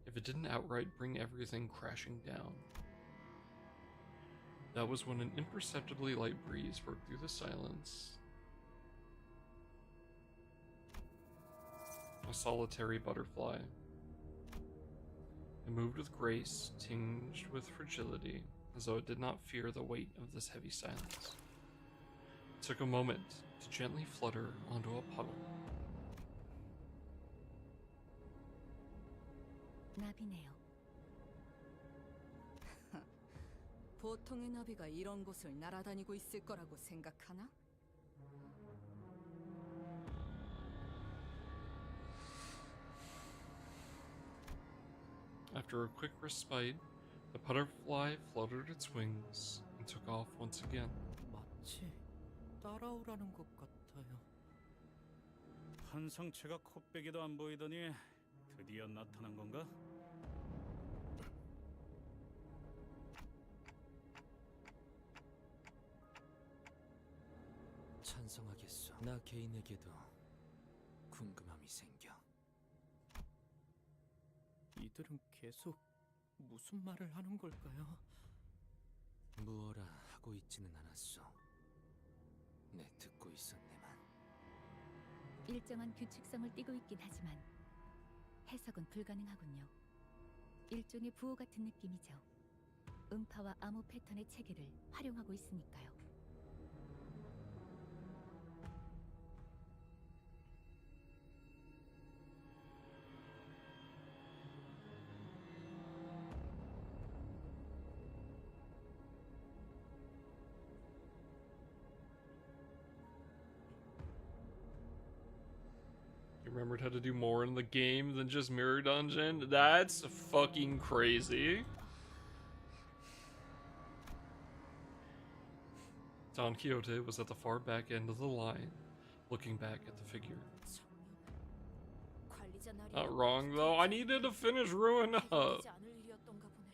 if it didn't outright bring everything crashing down. That was when an imperceptibly light breeze broke through the silence. A solitary butterfly. It moved with grace, tinged with fragility, as though it did not fear the weight of this heavy silence. It took a moment to gently flutter onto a puddle. 나비네요. 보통의 나비가 이런 곳을 날아다니고 있을 거라고 생각하나? After a quick respite, the butterfly fluttered its wings and took off once again. 마치 따라오라는 것 같아요. 한상체가 코빼기도 안 보이더니 드디어 나타난 건가? 찬성하겠소. 나 개인에게도 궁금함이 생겨. 이들은 계속 무슨 말을 하는 걸까요? 무어라 하고 있지는 않았소. 내 듣고 있었네만. 일정한 규칙성을 띠고 있긴 하지만 해석은 불가능하군요. 일종의 부호 같은 느낌이죠. 음파와 암호 패턴의 체계를 활용하고 있으니까요. You remembered how to do more in the game than just Mirror Dungeon? That's fucking crazy. Don Quixote was at the far back end of the line, looking back at the figure. 관리자 날이 Not wrong though, I needed to finish Ruin Up. 되지 않을 일이었던가 보네.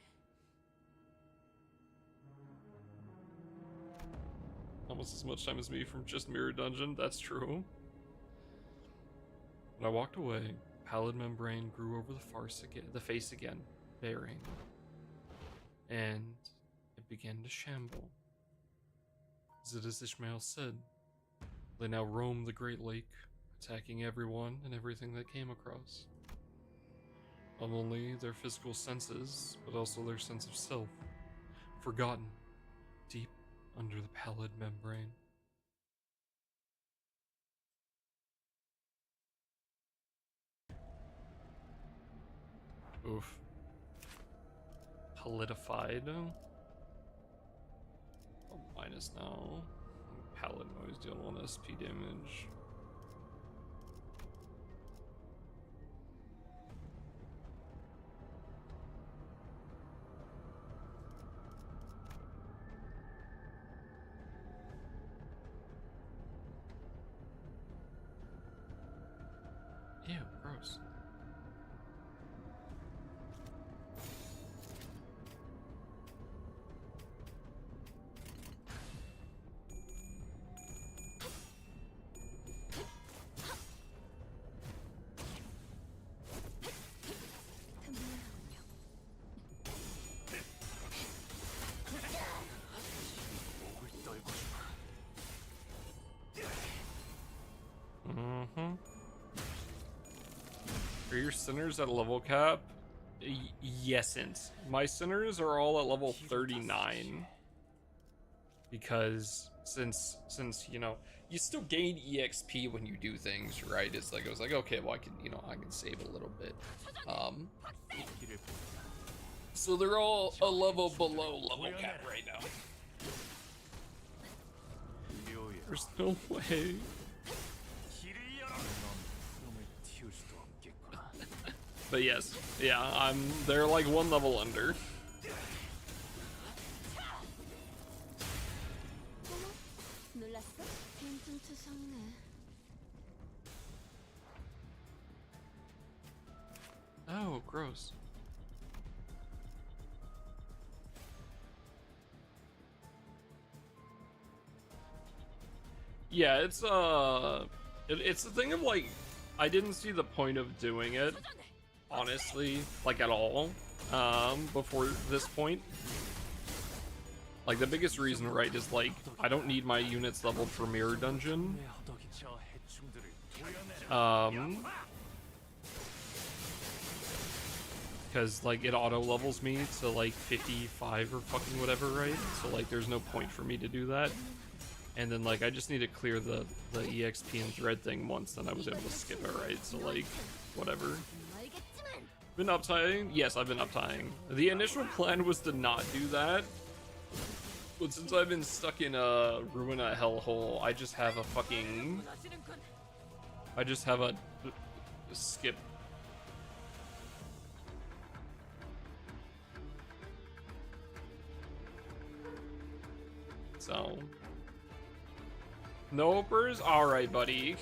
Almost as much time as me from just Mirror Dungeon, that's true. When I walked away, pallid membrane grew over the face again, bearing. And it began to shamble. As it is Ishmael said, they now roam the Great Lake, attacking everyone and everything that came across. Not only their physical senses, but also their sense of self. forgotten deep under the pallid membrane. Oof. Palidified. Oh, minus now. Pallid noise deal 1 SP damage. Ew, gross. Are your sinners at a level cap? Yesn't. My sinners are all at level 39. Because since you know, you still gain EXP when you do things, right? It's like I was like, okay, well I can, you know, I can save a little bit. So they're all a level below level cap right now. There's no way. But yes, yeah, they're like 1 level under. 놀랐어? 좀 투성이네. Oh, gross. Yeah, it's the thing of like, I didn't see the point of doing it, honestly, like at all, before this point. Like the biggest reason, right, is like I don't need my units leveled for Mirror Dungeon. Because like it auto levels me to like 55 or fucking whatever, right? So like there's no point for me to do that. And then like I just need to clear the EXP and thread thing once, then I was able to skip it, right? So like whatever. Been uptying? Yes, I've been uptying. The initial plan was to not do that. But since I've been stuck in a Ruina hellhole, I just have a fucking... I just have a skip. So... No opers? Alright, buddy.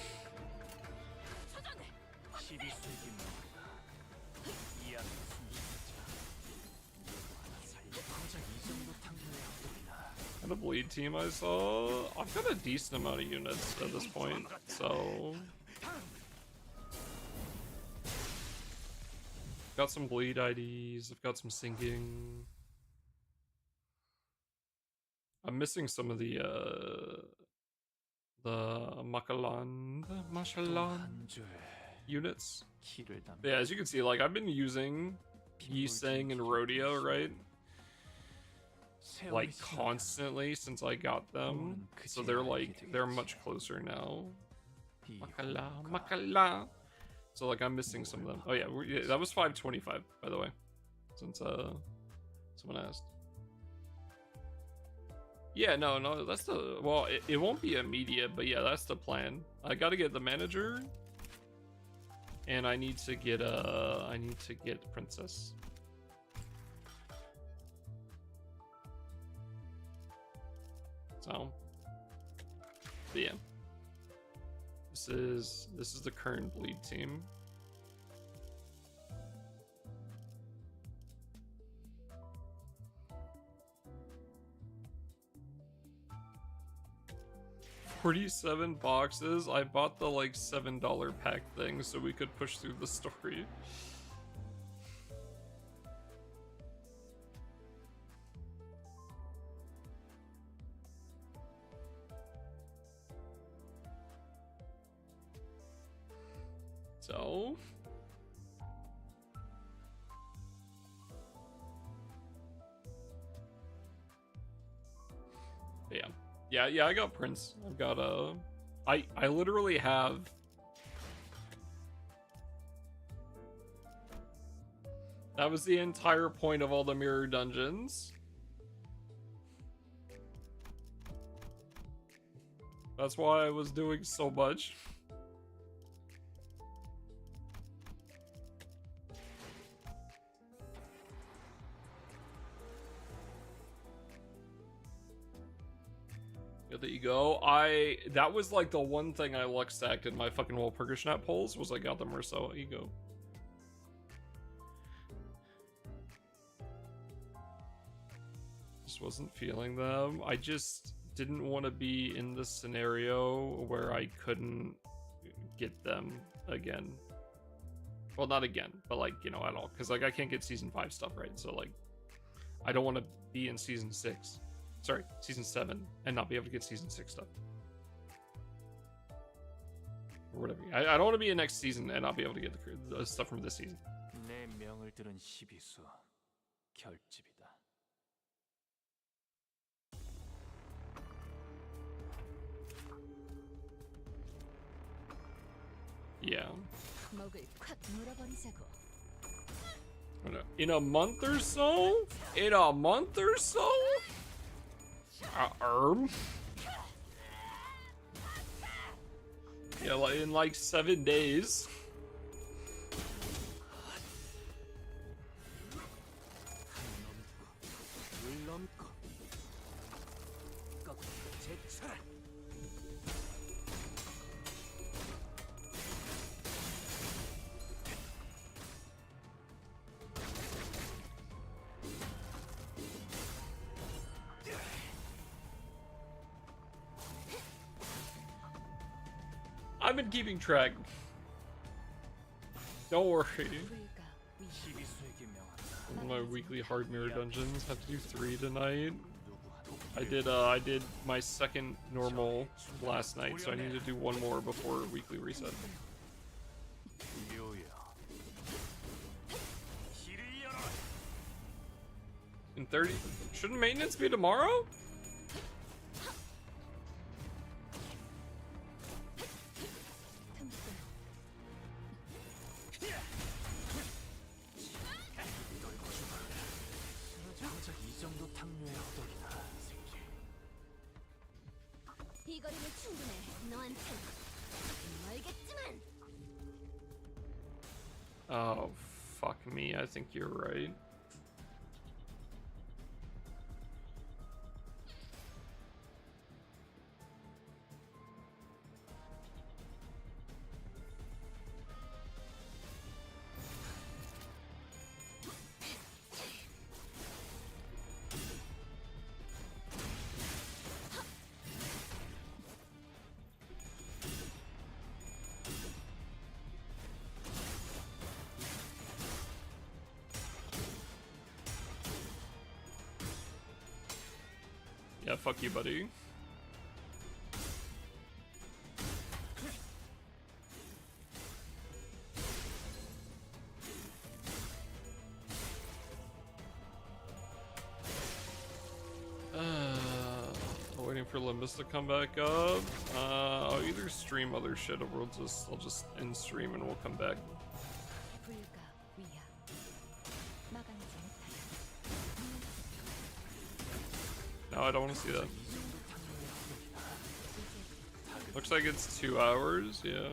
And the bleed team I saw, I've got a decent amount of units at this point, so... Got some bleed IDs, I've got some sinking. I'm missing some of the Mashallah units. But yeah, as you can see, like I've been using Yiseng and Rodeo, right? Like constantly since I got them, so they're much closer now. Makala. So like I'm missing some of them. Oh yeah, that was 525 by the way, since someone asked. Yeah, no, that's the, well, it won't be immediate, but yeah, that's the plan. I gotta get the manager, and I need to get Princess. So, but yeah, this is the current bleed team. $47 boxes. I bought the like $7 pack thing so we could push through the story. So Yeah, I got Prince. I've got I literally have that was the entire point of all the mirror dungeons. That's why I was doing so much. Yeah, there you go. That was like the one thing I luck stacked in my fucking Walpurgisnacht polls was I got the Merceau ego. Just wasn't feeling them. I just didn't want to be in this scenario where I couldn't get them again. Well, not again, but like, you know, at all. Because like I can't get season 5 stuff, right? So like I don't want to be in season 6. Sorry, season 7 and not be able to get season 6 stuff. Or whatever. I don't want to be in next season and not be able to get the stuff from this season. 내 명을 들은 시비수 결집이다. Yeah. 먹을 콱 물어버리자고. In a month or so? In a month or so? Yeah, like in like 7 days. I've been keeping track. Don't worry. My weekly hard mirror dungeons. Have to do 3 tonight. I did my second normal last night, so I need to do 1 more before weekly reset. In 30, shouldn't maintenance be tomorrow? 이 거리는 충분해. 너한텐 멀겠지만. Oh, fuck me. I think you're right. Yeah, fuck you, buddy. Waiting for Limbus to come back up. I'll either stream other shit or I'll just end stream and we'll come back. No, I don't want to see that. Looks like it's 2 hours, yeah.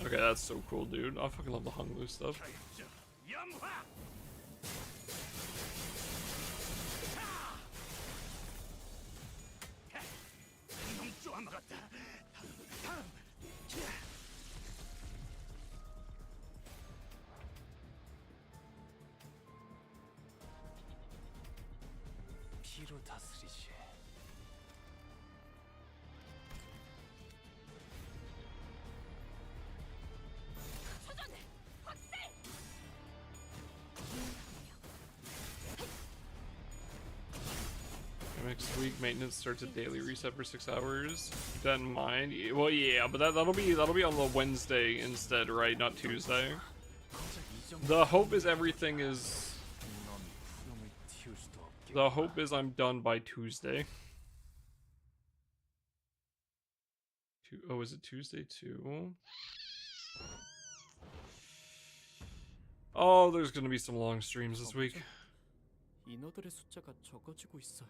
Okay, that's so cool, dude. I fucking love the Hung Loose stuff. 피로 다스리지. next week. Maintenance starts at daily reset for 6 hours. Keep that in mind. Well, yeah, but that'll be on the Wednesday instead, right? Not Tuesday. The hope is everything is. The hope is I'm done by Tuesday. Oh, is it Tuesday too? Oh, there's gonna be some long streams this week. 인어들의 숫자가 적어지고 있어요.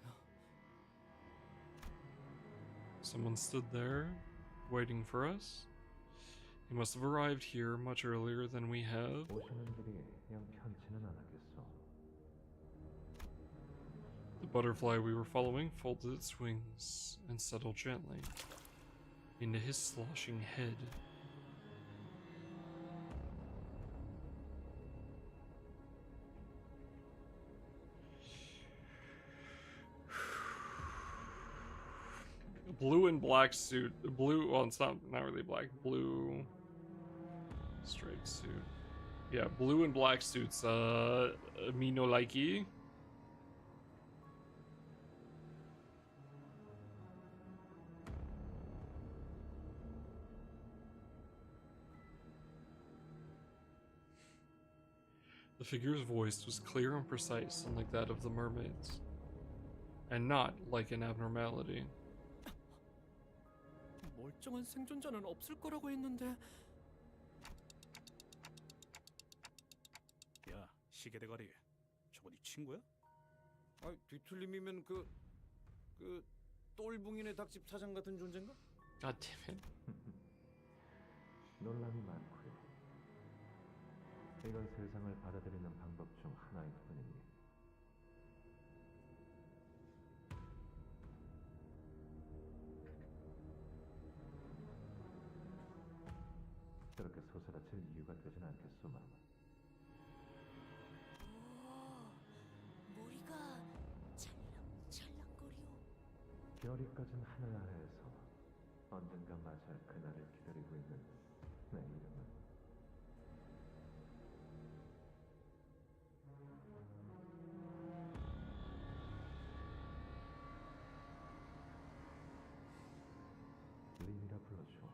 Someone stood there, waiting for us. He must have arrived here much earlier than we have. The butterfly we were following folded its wings and settled gently into his sloshing head. Blue and black suit. Blue, well, it's not really black. Blue striped suit. Yeah, blue and black suits. Me no likey. The figure's voice was clear and precise, unlike that of the mermaids, and not like an abnormality. 멀쩡한 생존자는 없을 거라고 했는데. 야, 시계 대가리. 저거 네 친구야? 아, 뒤틀림이면 그 똘붕이네 닭집 사장 같은 존재인가? God damn it. 논란이 많고요. 이건 세상을 받아들이는 방법 중 하나일 뿐이니. 그렇게 소스라칠 이유가 되진 않겠소만. 머리가 찰랑거려. 별이 꺼진 하늘 아래에서 언젠가 맞이할 그날을 기다리고 있는 내 이름은 린이라 불러줘.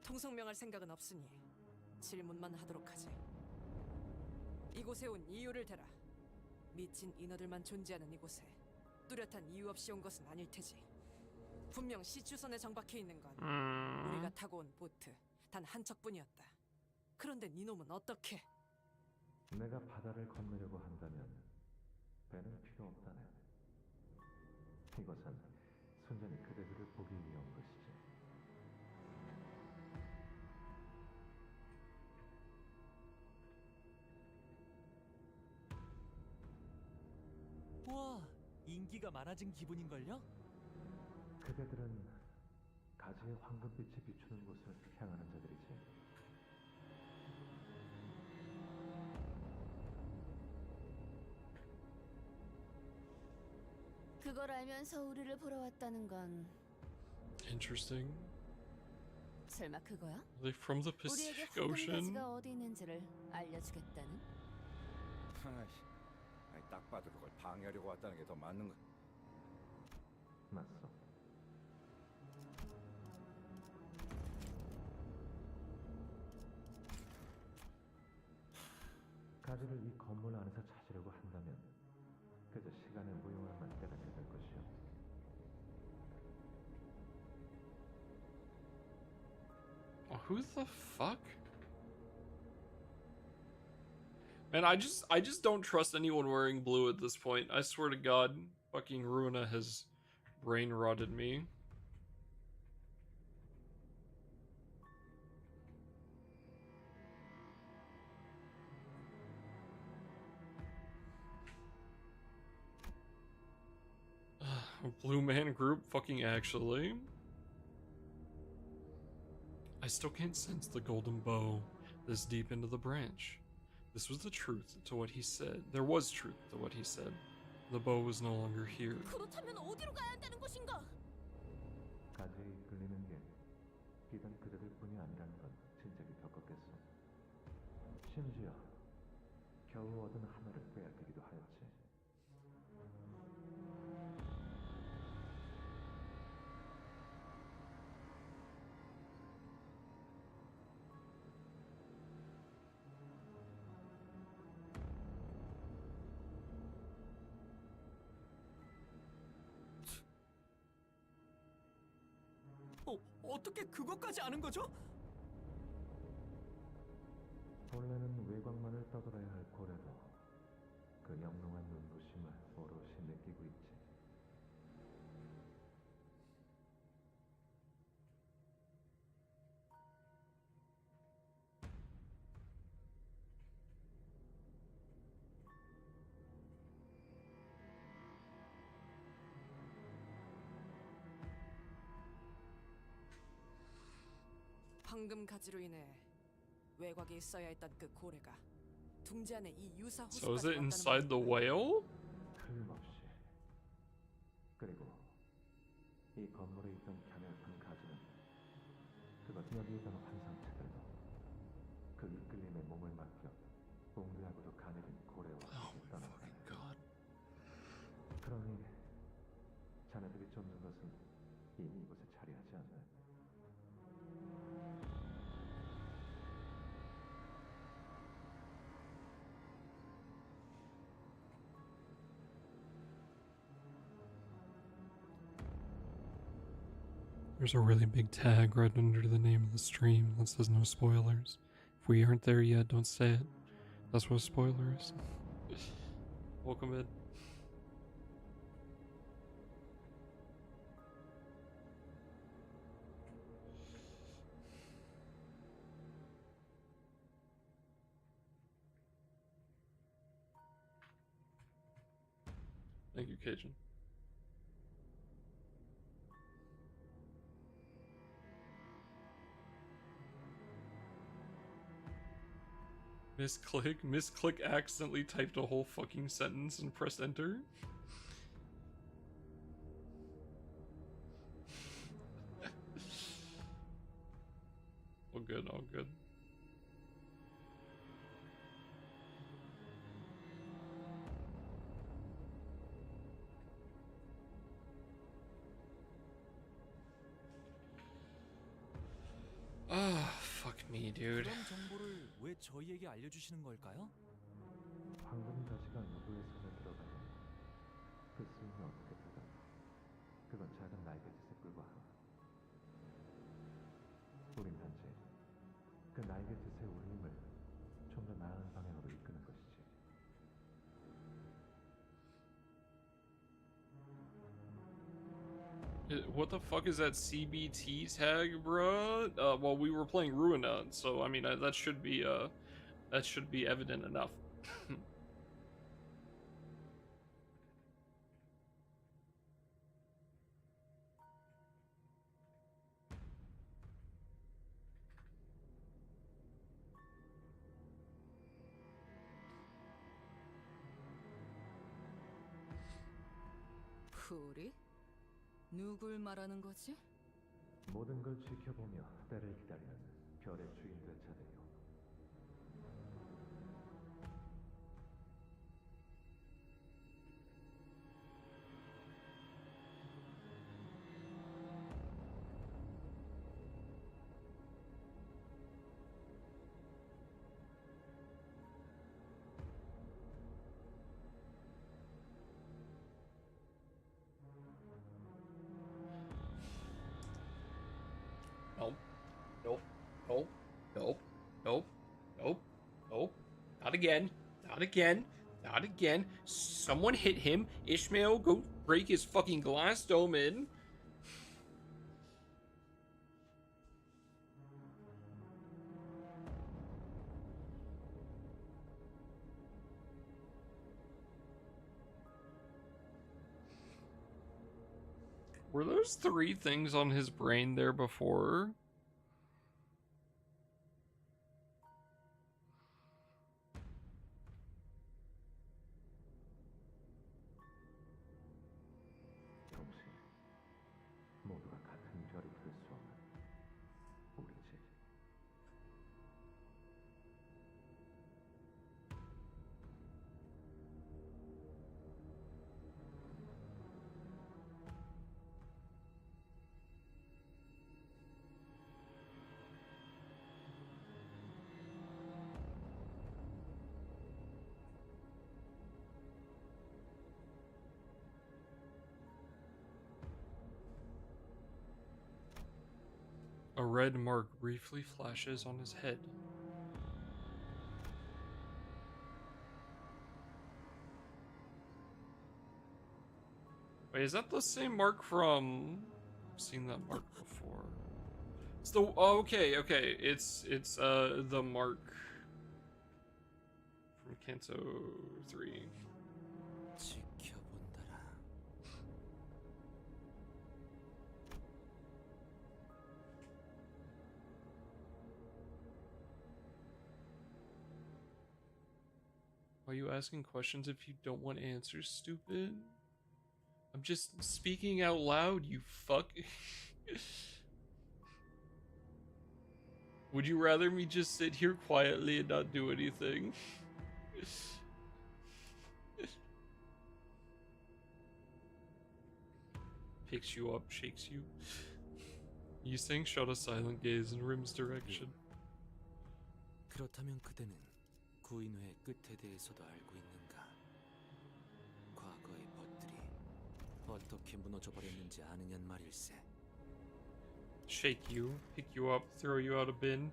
통성명할 생각은 없으니 질문만 하도록 하지. 이곳에 온 이유를 대라. 미친 인어들만 존재하는 이곳에 뚜렷한 이유 없이 온 것은 아닐 테지. 분명 시추선에 정박해 있는 건 우리가 타고 온 보트 단 한 척뿐이었다. 그런데 니놈은 어떻게? 내가 바다를 건너려고 한다면 배는 필요 없다네. 이것은 순전히 그대들을 보기 위한 것이지. 우와, 인기가 많아진 기분인걸요? 그대들은 가지의 황금빛이 비추는 곳을 향하는 자들이지. 그걸 알면서 우리를 보러 왔다는 건 Interesting. 설마 그거야? Are they from the 우리에게 Pacific Ocean? 황금가지가 어디 있는지를 알려주겠다는? 아이, 딱 봐도 그걸 방해하려고 왔다는 게 더 맞는 거. 맞소. 가지를 이 건물 안에서 찾으려고 한다면 그저 시간의 무용함만 깨닫게 될 것이오. Who the fuck? Man, I just don't trust anyone wearing blue at this point. I swear to God, fucking Ruina has brain rotted me. A blue man group, fucking actually. I still can't sense the golden bow this deep into the branch. This was the truth to what he said. There was truth to what he said. The bow was no longer here. 그렇다면 어디로 가야 한다는 것인가? 가지에 이끌리는 게 비단 그대들뿐이 아니란 겨우 얻은 하나를 빼앗기기도 하였지. 어떻게 그것까지 아는 거죠? 본래는 외곽만을 떠돌아야 할 고래도 그 영롱한 눈부심을 오롯이 느끼고 있지. 황금 가지로 인해 외곽에 있어야 했던 그 고래가 둥지 안에 이 유사 So is 호수까지 it 왔다는 inside the 말인가요? whale? 틀림없이. 그리고 이 건물에 있던 갸냘픈 가지는 그것 여기 있던 환상체들도 그 이끌림에 몸을 맡겨 웅대하고도 가늘은 고래와 함께 떠났다네. 그러니 자네들이 쫓는 것은 이미 이곳에 자리하지 않네. There's a really big tag right under the name of the stream that says no spoilers. If we aren't there yet, don't say it. That's what a spoiler is. Welcome in. Thank you, Cajun. Misclick accidentally typed a whole fucking sentence and pressed enter. All good, all good. Ah, fuck me, dude. 그런 정보를 왜 저희에게 알려주시는 걸까요? 황금 가지가 누구의 손에 들어가든 그 스윙이 어떻게 되든 그건 작은 날갯짓에 불과하다. 우린 단지 그 날갯짓의 울림을 좀 더 나은 방향으로 이끄는 것이지. What the fuck is that CBT tag, bruh? Well, we were playing Ruina, so I mean that should be evident enough. 풀이? 누굴 말하는 거지? 모든 걸 지켜보며 때를 기다리는 별의 주인 될 차례요. Nope. Nope. Nope. Nope. Nope. Nope. Nope. Not again. Not again. Not again. Someone hit him. Ishmael, go break his fucking glass dome in. Were those 3 things on his brain there before? 동시에 모두가 같은 별이 될 수 없는 우리지. red mark briefly flashes on his head. Wait, is that the same mark from... I've seen that mark before. It's the... Oh, okay. It's the mark from Canto 3. 지켜본다라. Why are you asking questions if you don't want answers, stupid? I'm just speaking out loud, you fuck. Would you rather me just sit here quietly and not do anything? Picks you up, shakes you. Yuseng shot a silent gaze in Rim's direction. 그렇다면 그대는 구인회의 끝에 대해서도 알고 있는가? 과거의 벗들이 어떻게 무너져 버렸는지 아느냔 말일세. Shake you, pick you up, throw you out a bin.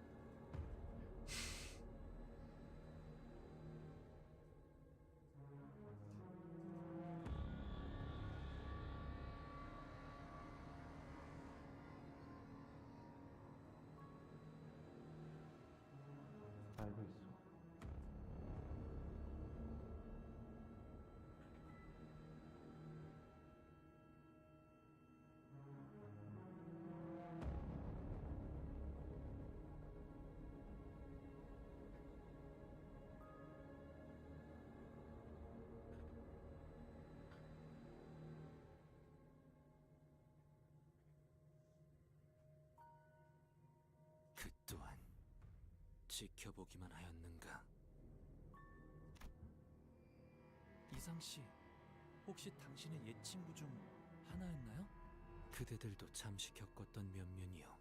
알고 있어. 그 또한 지켜보기만 하였는가? 이상 씨, 혹시 당신의 옛 친구 중 하나였나요? 그대들도 잠시 겪었던 면면이요.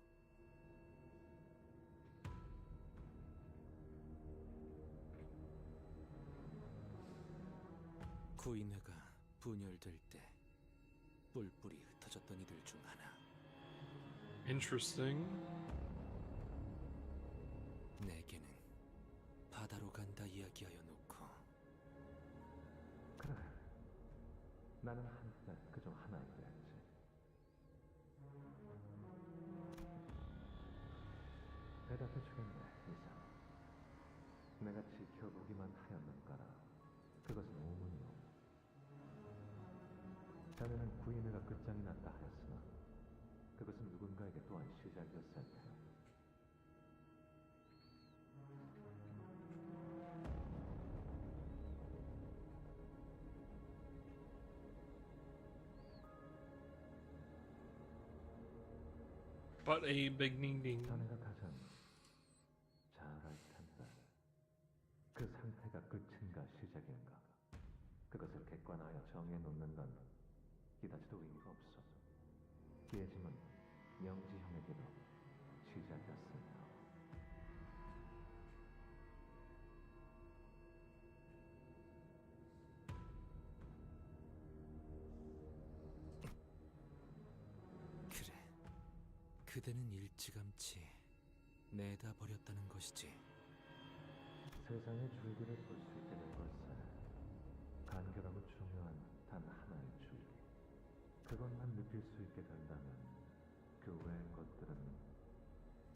구인회가 분열될 때 뿔뿔이 흩어졌던 이들 중 하나. Interesting. 내게는 바다로 간다 이야기하여 놓고 그래. 나는 한때 그중 하나인 거였지. 대답해 주겠네, 이상. 내가 지켜보기만 하였는가라. 그것은 오문이오. 자네는 구인회가 끝장이 났다 하였으나 그것은 누군가에게 또한 시작이었을 테요. But a big ding ding. 자네가 가장 잘 알 텐데 그 상태가 끝인가 시작인가 그것을 객관하여 정해놓는 건 그다지도 의미가 없어. 깨짐은 명지형에게도 시작이었습니다. 그래, 그대는 일찌감치 내다버렸다는 것이지. 세상의 줄기를 볼 수 있게 된 걸세. 간결하고 중요한 단 하나의 줄기. 그것만 느낄 수 있게 된다면 그 외의 것들은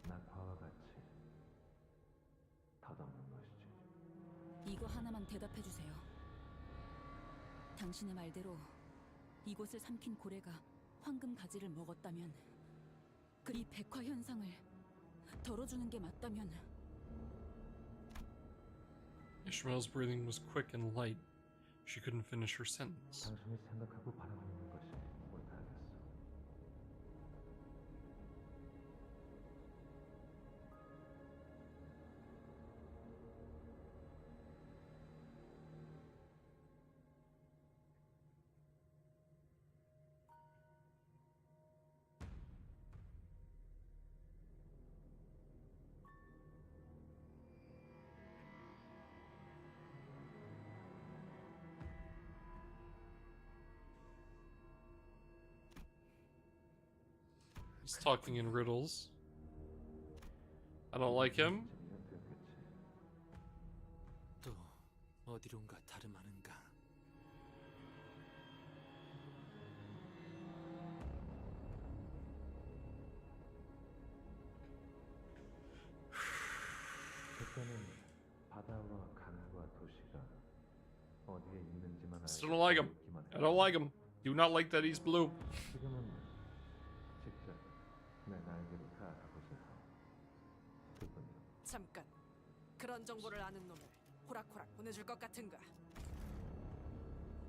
낙화와 같이 덧없는 것이지. 이거 하나만 대답해 주세요. 당신의 말대로 이곳을 삼킨 고래가 황금 가지를 먹었다면, 그 이 백화 현상을 덜어주는 게 맞다면. Ishmael's breathing was quick and light. She couldn't finish her sentence. 당신이 생각하고 바라고 있는 것이 옳다 하겠어. He's talking in riddles. I don't like him. 또 어디론가 다름 아는가. 그때는 바다와 강과 도시가 어디에 있는지만 Still don't like him. I don't like him. Do not like that he's blue. 지금은 직접 내 날개로 다가보세요. 그분요. 잠깐. 그런 정보를 아는 놈을 호락호락 보내줄 것 같은가?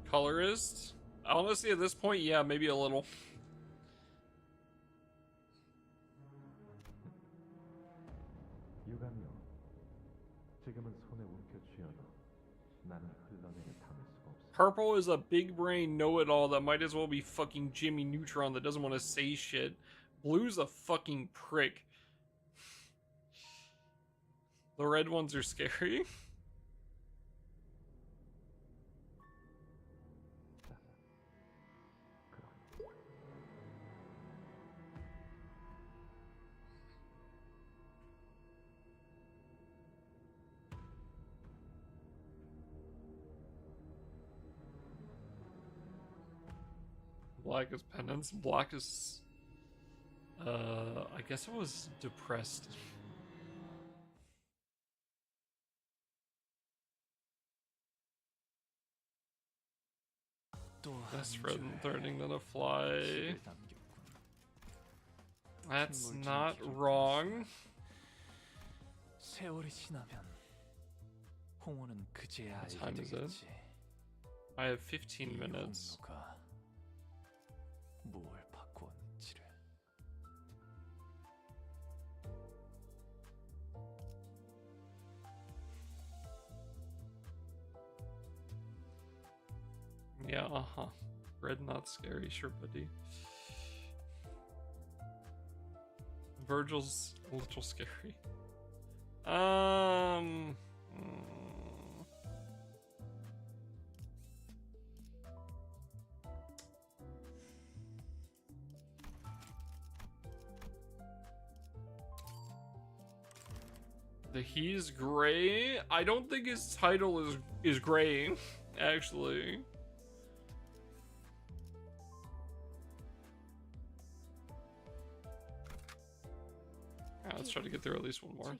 Colorist? Honestly, at this point, yeah, maybe a little. 유감이요. 지금은 손에 움켜쥐어도 나는 흘러내려 담을 수가 없어. Purple is a big brain know-it-all that might as well be fucking Jimmy Neutron that doesn't want to say shit. Blue's a fucking prick. The red ones are scary. Black is penance. Black is... I guess it was depressed. Best friend threatening them to fly. That's not wrong. 세월이 지나면 홍호는 그제야 What 알게 time is it? 되겠지. I have 15 minutes. 홍로가 뭘 바꾸었는지를. Yeah, uh-huh. Red not scary, sure buddy. Virgil's a little scary. mm. He's gray. I don't think his title is gray, actually. Let's try to get through at least one more.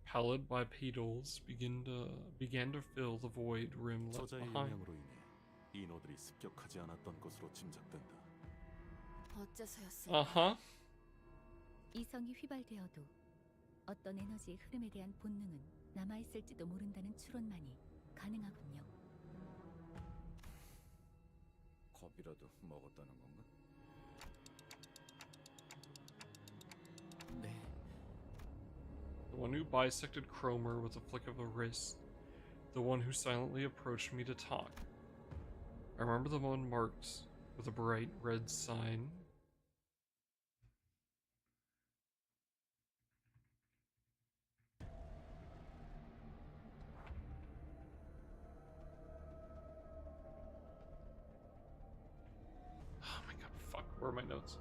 Pallid bipedals began to fill the void rim left 저자의 behind. 영향으로 인해 인어들이 습격하지 않았던 것으로 짐작된다. 어째서였을까? Uh-huh. 이성이 휘발되어도 어떤 에너지의 흐름에 대한 본능은 남아있을지도 모른다는 추론만이 가능하군요. 겁이라도 먹었다는 건가? 네. The one who bisected Cromer with a flick of a wrist. The one who silently approached me to talk. I remember the one marked with a bright red sign. Oh my god, fuck, where are my notes?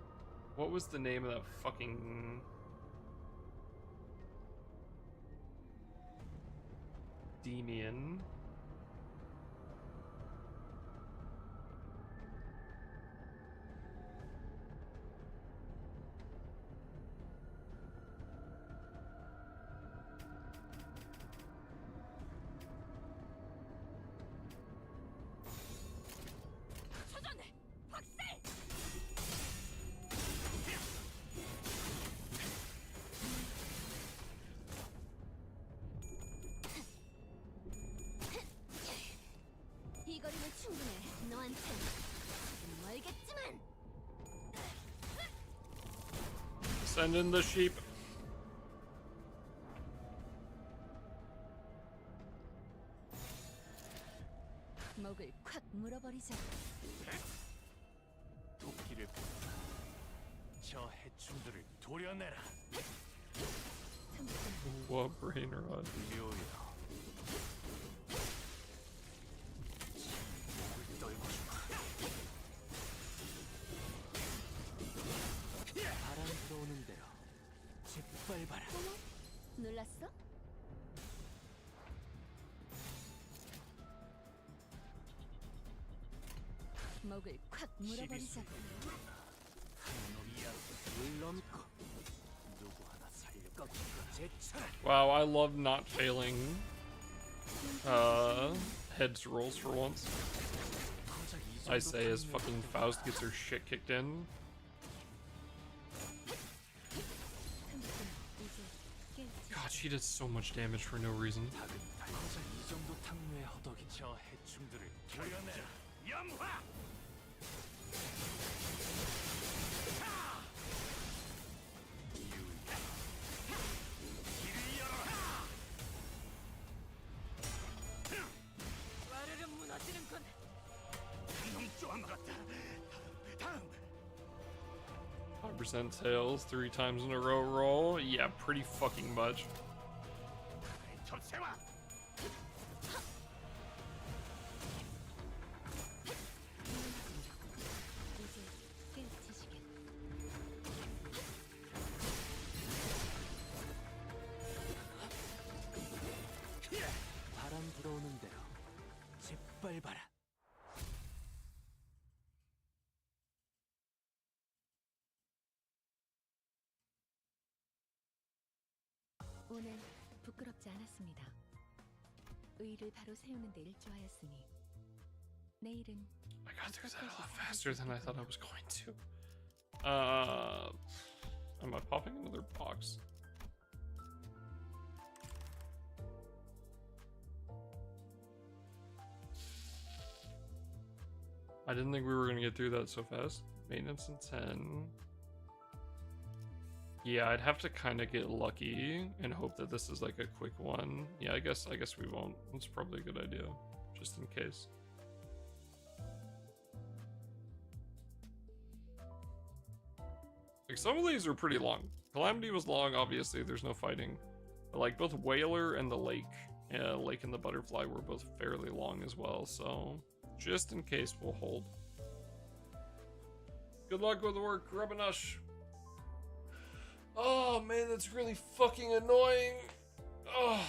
What was the name of that fucking... Demian? 이 거리는 충분해. 너한텐 조금 멀겠지만. Send in the sheep. 목을 콱 물어버리자. 도끼를 뽑다. 저 해충들을 도려내라. What brain rot? 묘야. 목을 떨고 주마. 목을 콱 물어버리자고. Wow, I love not failing heads rolls for once. I say as fucking Faust gets her shit kicked in. God, she did so much damage for no reason. 와르르 무너지는군. 5% tails 3 times in a row roll. Yeah, pretty fucking much. 바람 불어오는 대로 짓밟아라. 오늘 부끄럽지 않았습니다. 의를 바로 세우는 데 일조하였으니 내일은 I got through that a lot faster than I thought I was going to. Am I popping another box? I didn't think we were gonna get through that so fast. Maintenance in 10. Yeah, I'd have to kind of get lucky and hope that this is like a quick one. Yeah, I guess we won't. That's probably a good idea, just in case. Like, some of these are pretty long. Calamity was long, obviously, there's no fighting. But like, both Whaler and the Lake and the Butterfly were both fairly long as well, so just in case, we'll hold. Good luck with the work, Rubbinash. Oh man, that's really fucking annoying. Oh.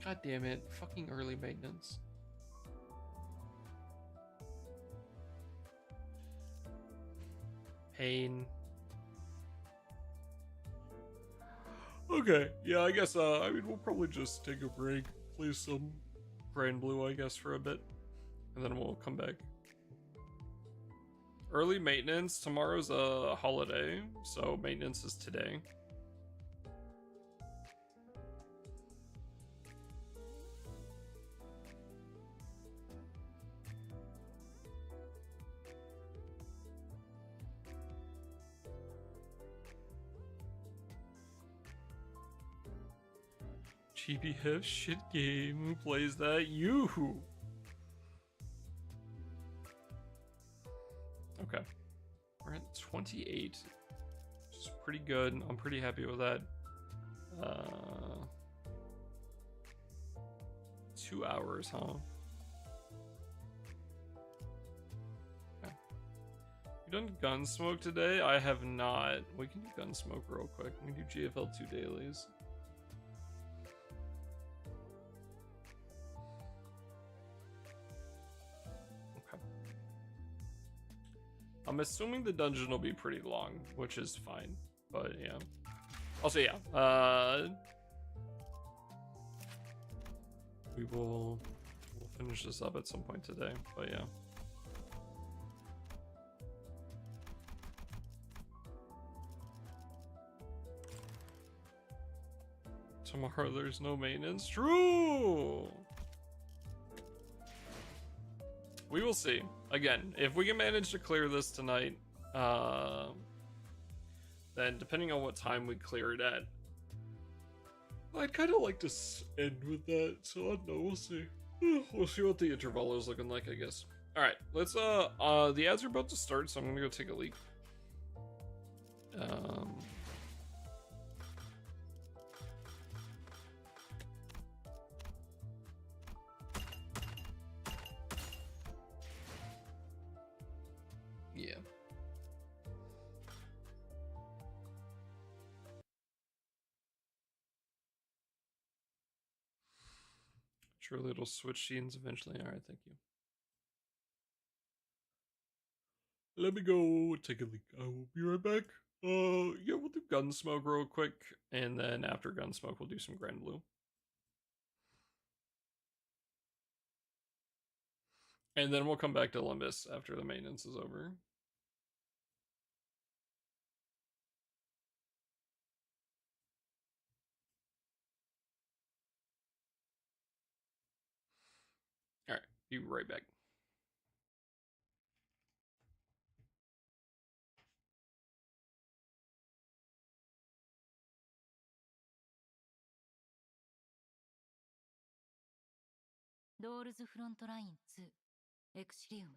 God damn it, fucking early maintenance. Pain. Okay, yeah, I guess, I mean, we'll probably just take a break, play some Grand Blue, I guess, for a bit, and then we'll come back. Early maintenance, tomorrow's a holiday, so maintenance is today. GBF shit game. Who plays that? You. Okay. We're at 28. Which is pretty good. I'm pretty happy with that. 2 hours, huh? Okay. You done Gunsmoke today? I have not. We can do Gunsmoke real quick. We can do GFL 2 dailies. I'm assuming the dungeon will be pretty long, which is fine, but yeah. Also, yeah, we'll finish this up at some point today, but yeah. Tomorrow there's no maintenance. True! We will see. Again, if we can manage to clear this tonight, then depending on what time we clear it at, I'd kind of like to end with that, so I don't know, we'll see. We'll see what the interval is looking like, I guess. Alright, let's, the ads are about to start, so I'm gonna go take a leak. Yeah. Surely it'll switch scenes eventually. Alright, thank you. Let me go take a leak. I will be right back. Yeah, we'll do Gunsmoke real quick, and then after Gunsmoke, we'll do some Grand Blue. And then we'll come back to Olympus after the maintenance is over. Alright, be right back.ロールズフロントライン2エクシリウム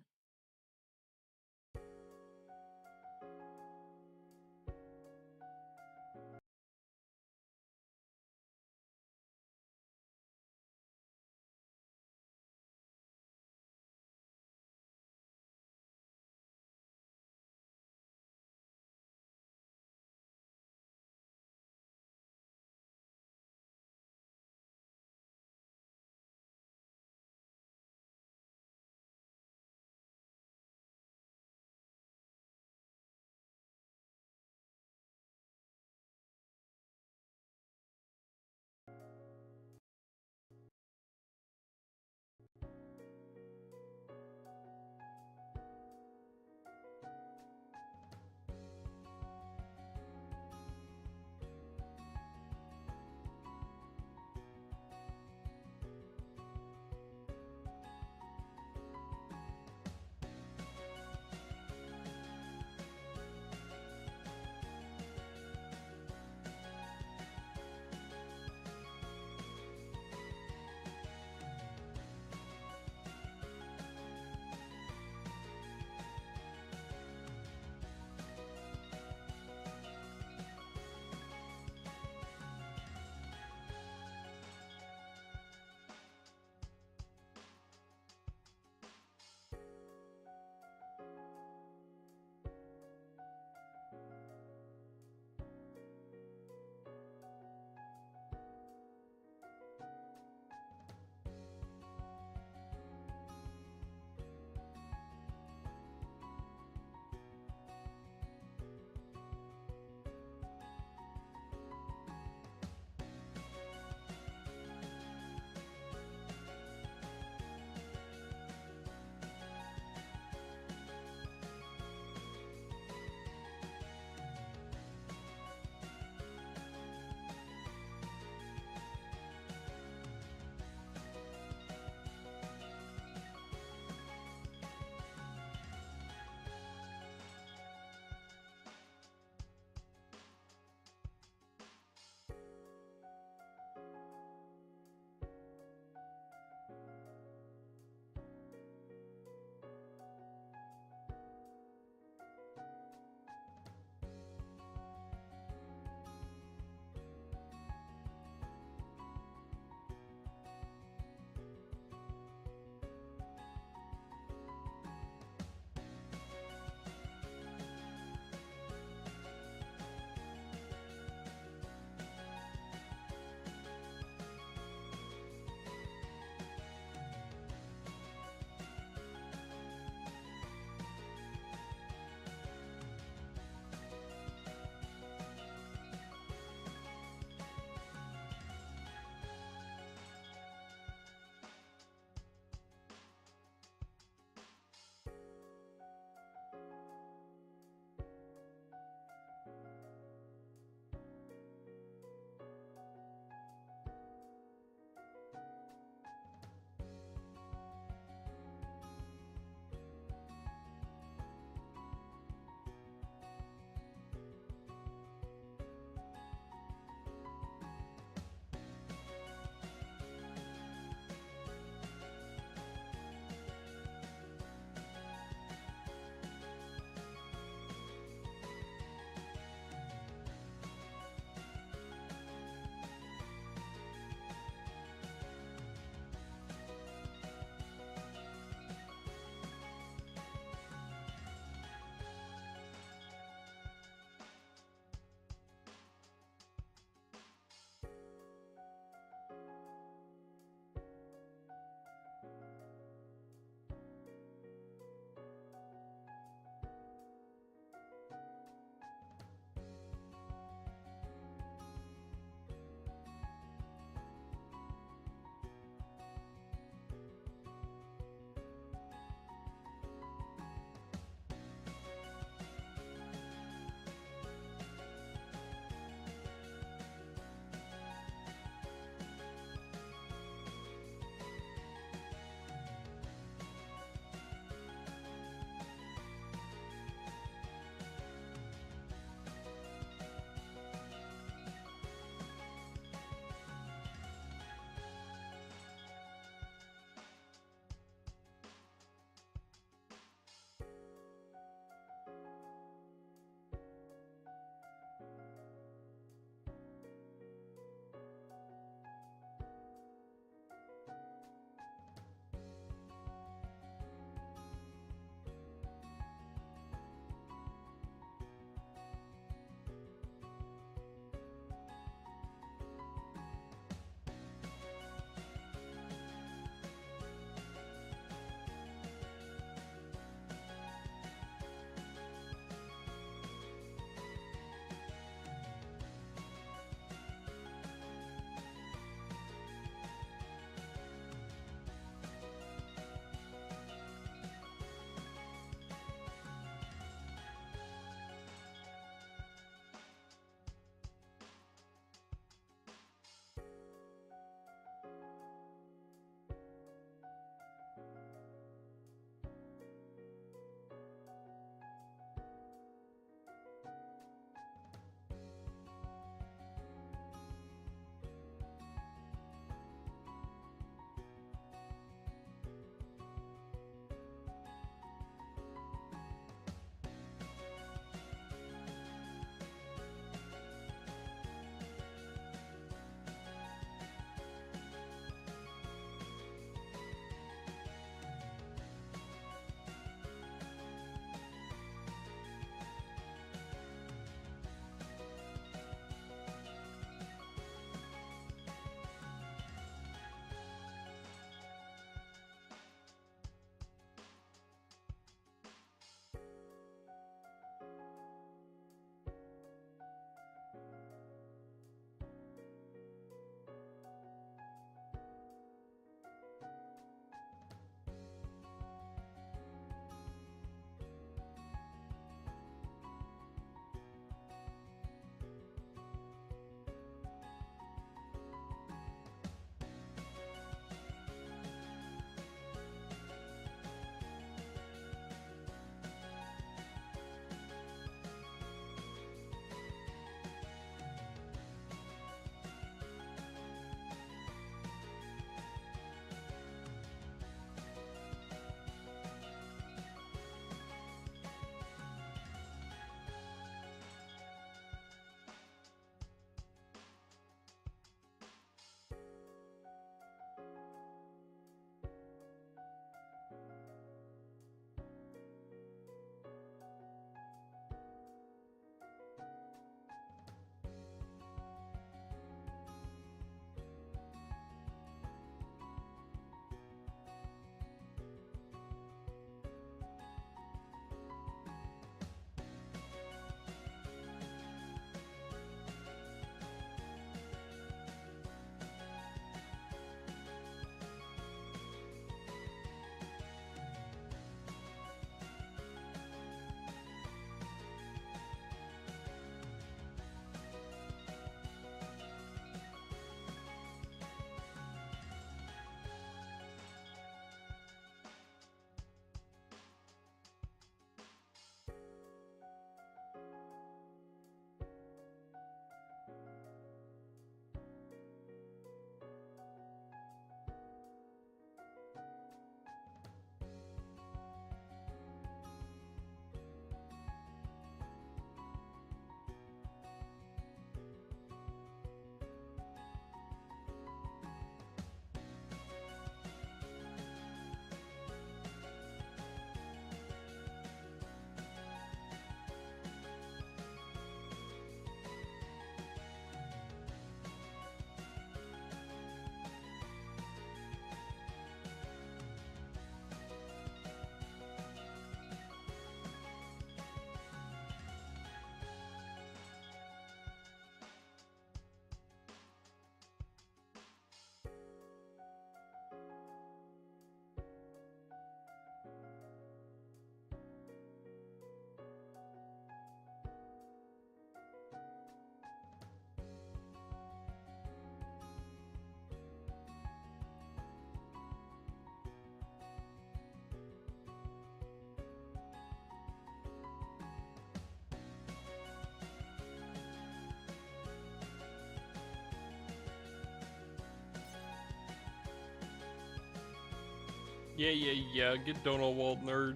Yeah. Get Donald, nerd.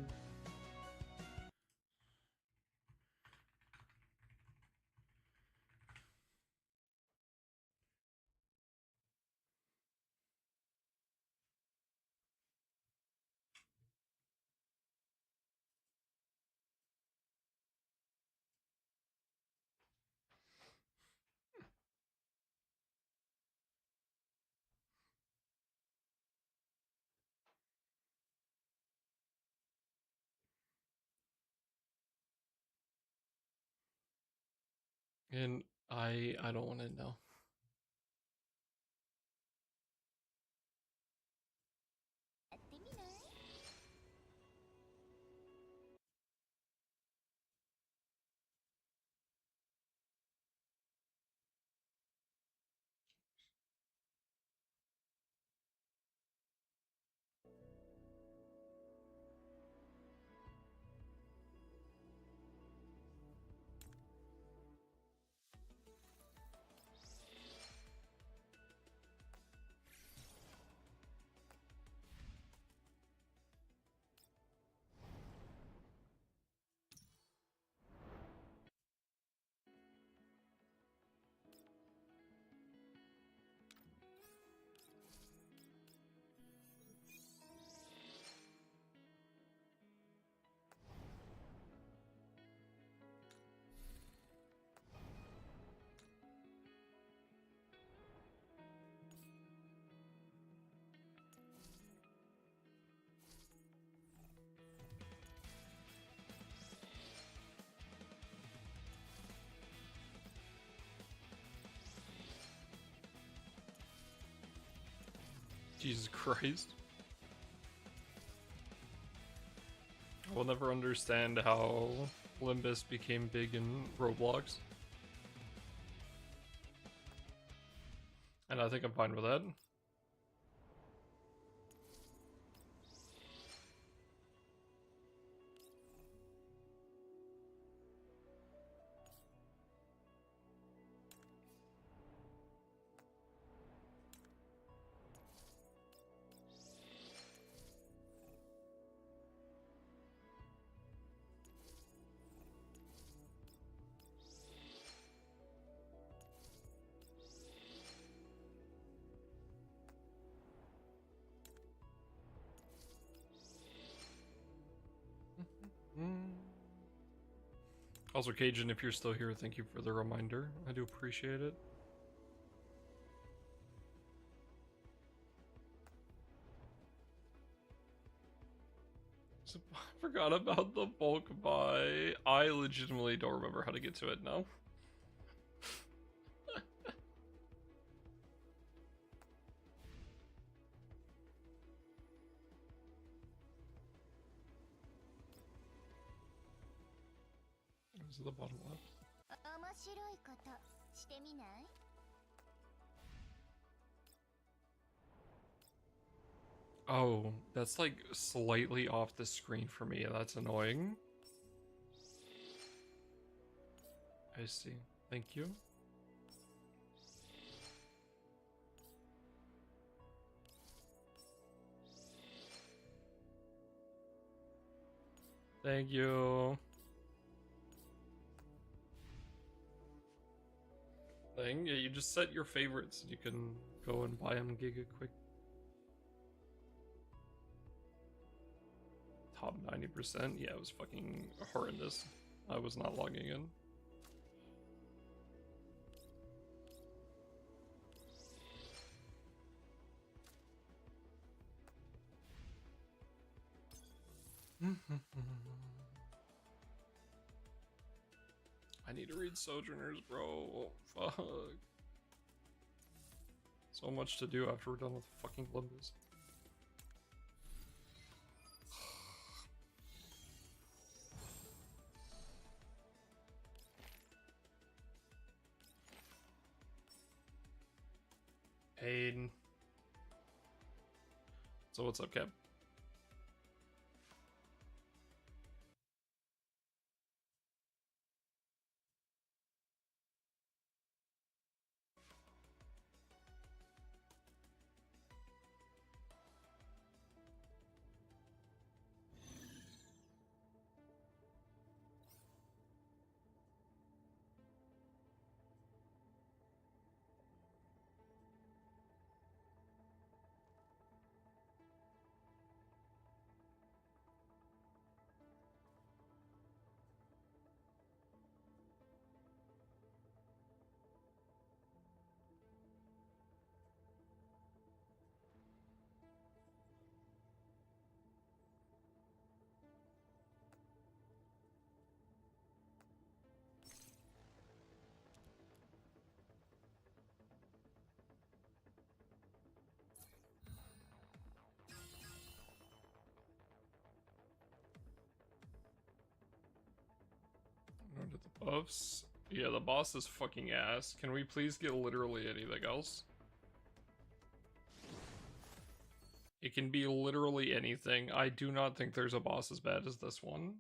And I don't want to know. Jesus Christ. I will never understand how Limbus became big in Roblox. And I think I'm fine with that. Also, Cajun, if you're still here, thank you for the reminder. I do appreciate it. So, I forgot about the bulk buy. I legitimately don't remember how to get to it now. Is it the bottom left? Oh, that's like slightly off the screen for me. That's annoying. I see. Thank you. Thank you. Yeah, you just set your favorites and you can go and buy them giga quick. Top 90%? Yeah, it was fucking horrendous. I was not logging in. I need to read Sojourners, bro. Fuck. So much to do after we're done with fucking Limbus. Aiden. So what's up, Cap? with the buffs. Yeah, the boss is fucking ass. Can we please get literally anything else? It can be literally anything. I do not think there's a boss as bad as this one.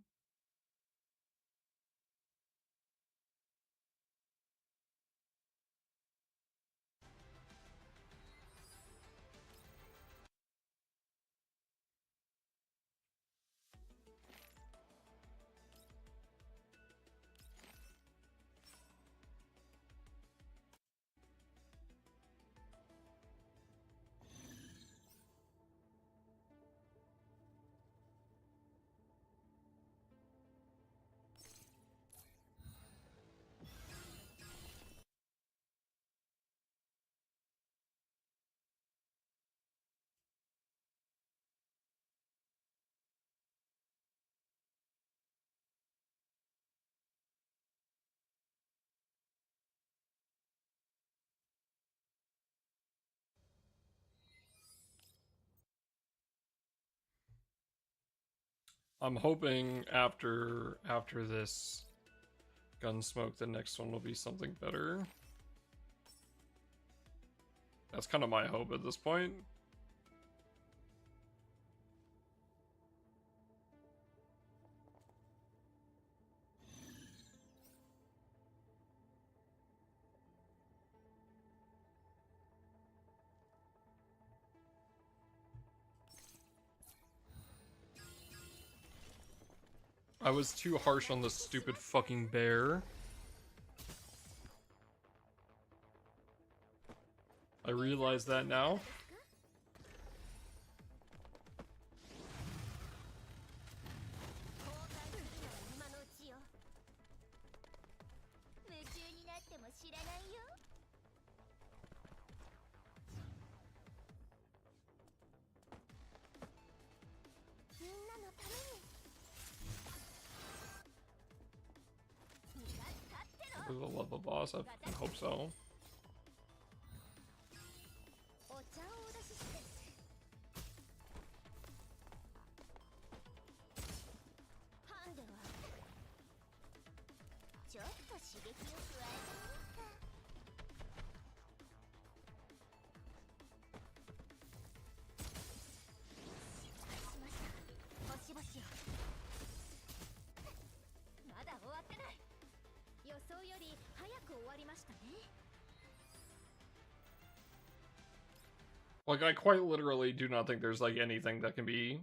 I'm hoping after this Gunsmoke, the next one will be something better. That's kind of my hope at this point. I was too harsh on the stupid fucking bear. I realize that now. For the love of boss, I fucking hope so. Like, I quite literally do not think there's, like, anything that can be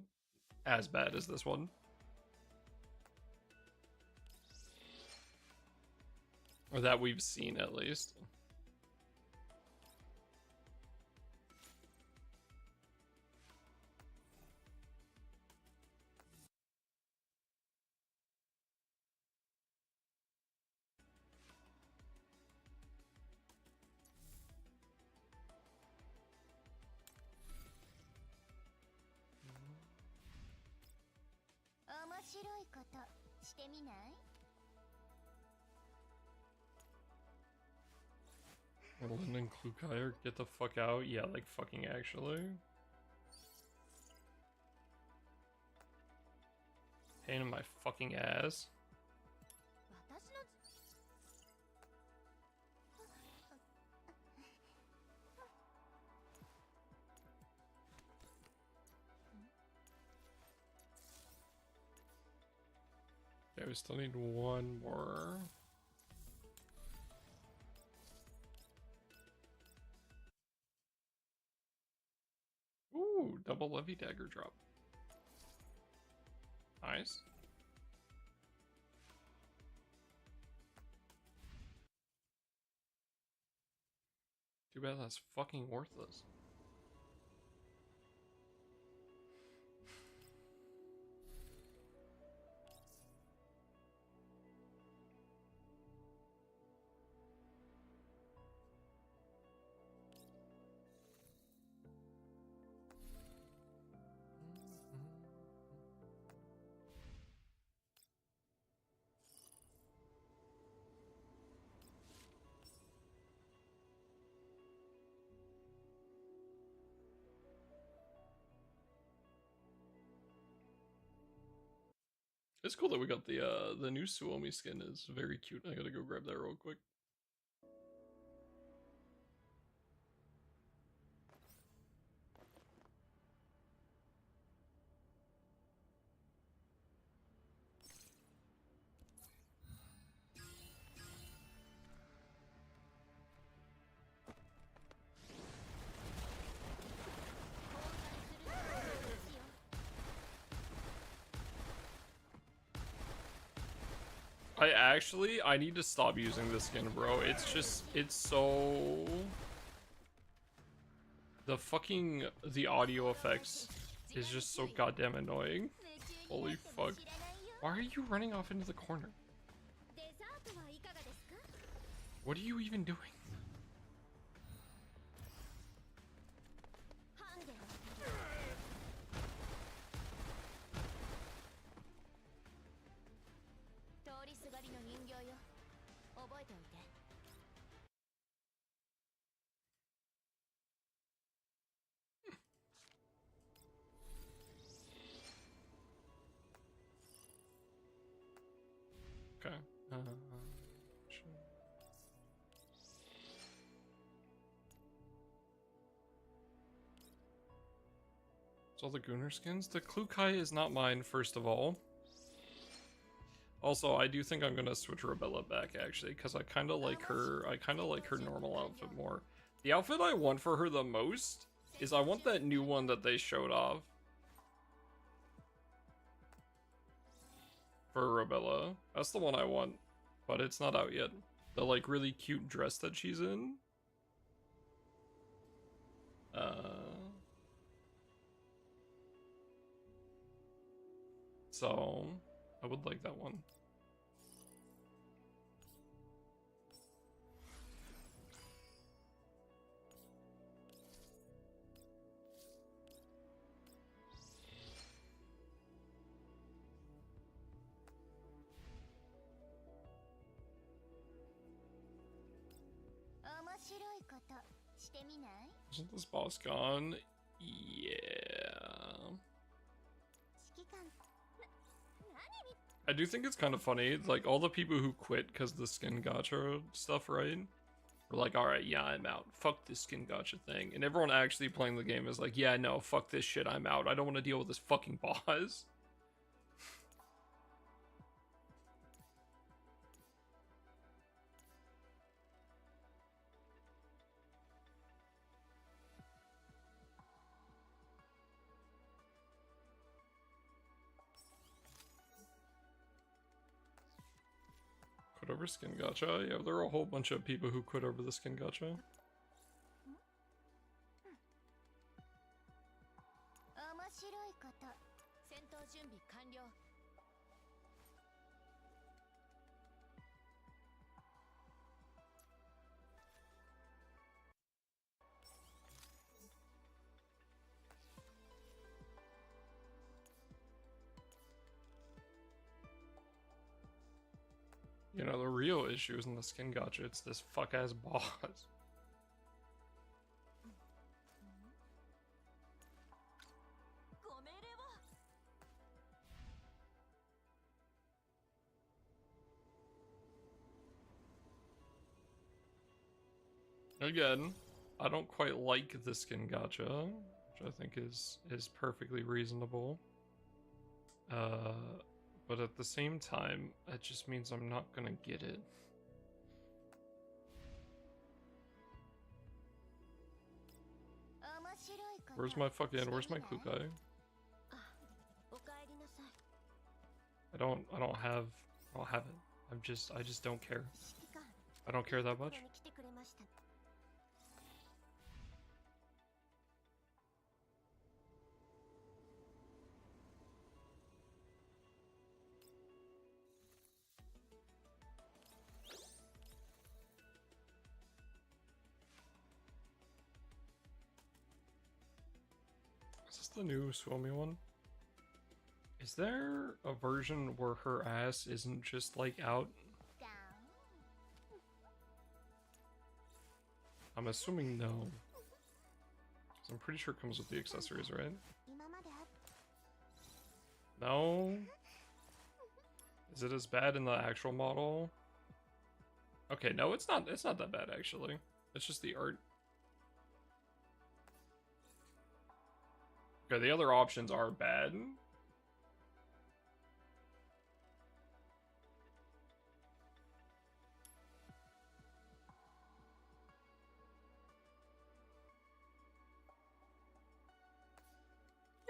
as bad as this one. Or that we've seen, at least. Lin and Klukire, get the fuck out. Yeah, like, fucking actually. Pain in my fucking ass. Yeah, we still need one more. Ooh, double levy dagger drop. Nice. Too bad that's fucking worthless. It's cool that we got the new Suomi skin. Is very cute. I gotta go grab that real quick. I need to stop using this skin, bro. It's so... The audio effects is just so goddamn annoying. Holy fuck. Why are you running off into the corner? What are you even doing? Okay. Sure. So all the Gunnar skins? The Klukai is not mine, first of all. Also, I do think I'm gonna switch Rebella back, actually, because I kind of like her. I kind of like her normal outfit more. The outfit I want for her the most is I want that new one that they showed off for Rebella. That's the one I want, but it's not out yet. The like really cute dress that she's in. So I would like that one. Isn't this boss gone? Yeah. I do think it's kind of funny, like all the people who quit because the skin gacha stuff, right? Were like, alright, yeah, I'm out. Fuck this skin gacha thing. And everyone actually playing the game is like, yeah, no, fuck this shit, I'm out. I don't want to deal with this fucking boss. Quit over skin gacha? Yeah, there are a whole bunch of people who quit over the skin gacha. You know, the real issue isn't the skin gacha, it's this fuck-ass boss. Again, I don't quite like the skin gacha, which I think is perfectly reasonable. But at the same time, that just means I'm not gonna get it. Where's my Klukai? I don't have it. I just don't care. I don't care that much. Is this the new Suomi one? Is there a version where her ass isn't just like out? I'm assuming no. I'm pretty sure it comes with the accessories, right? No? Is it as bad in the actual model? Okay, no, it's not that bad actually. It's just the art. Okay, the other options are bad.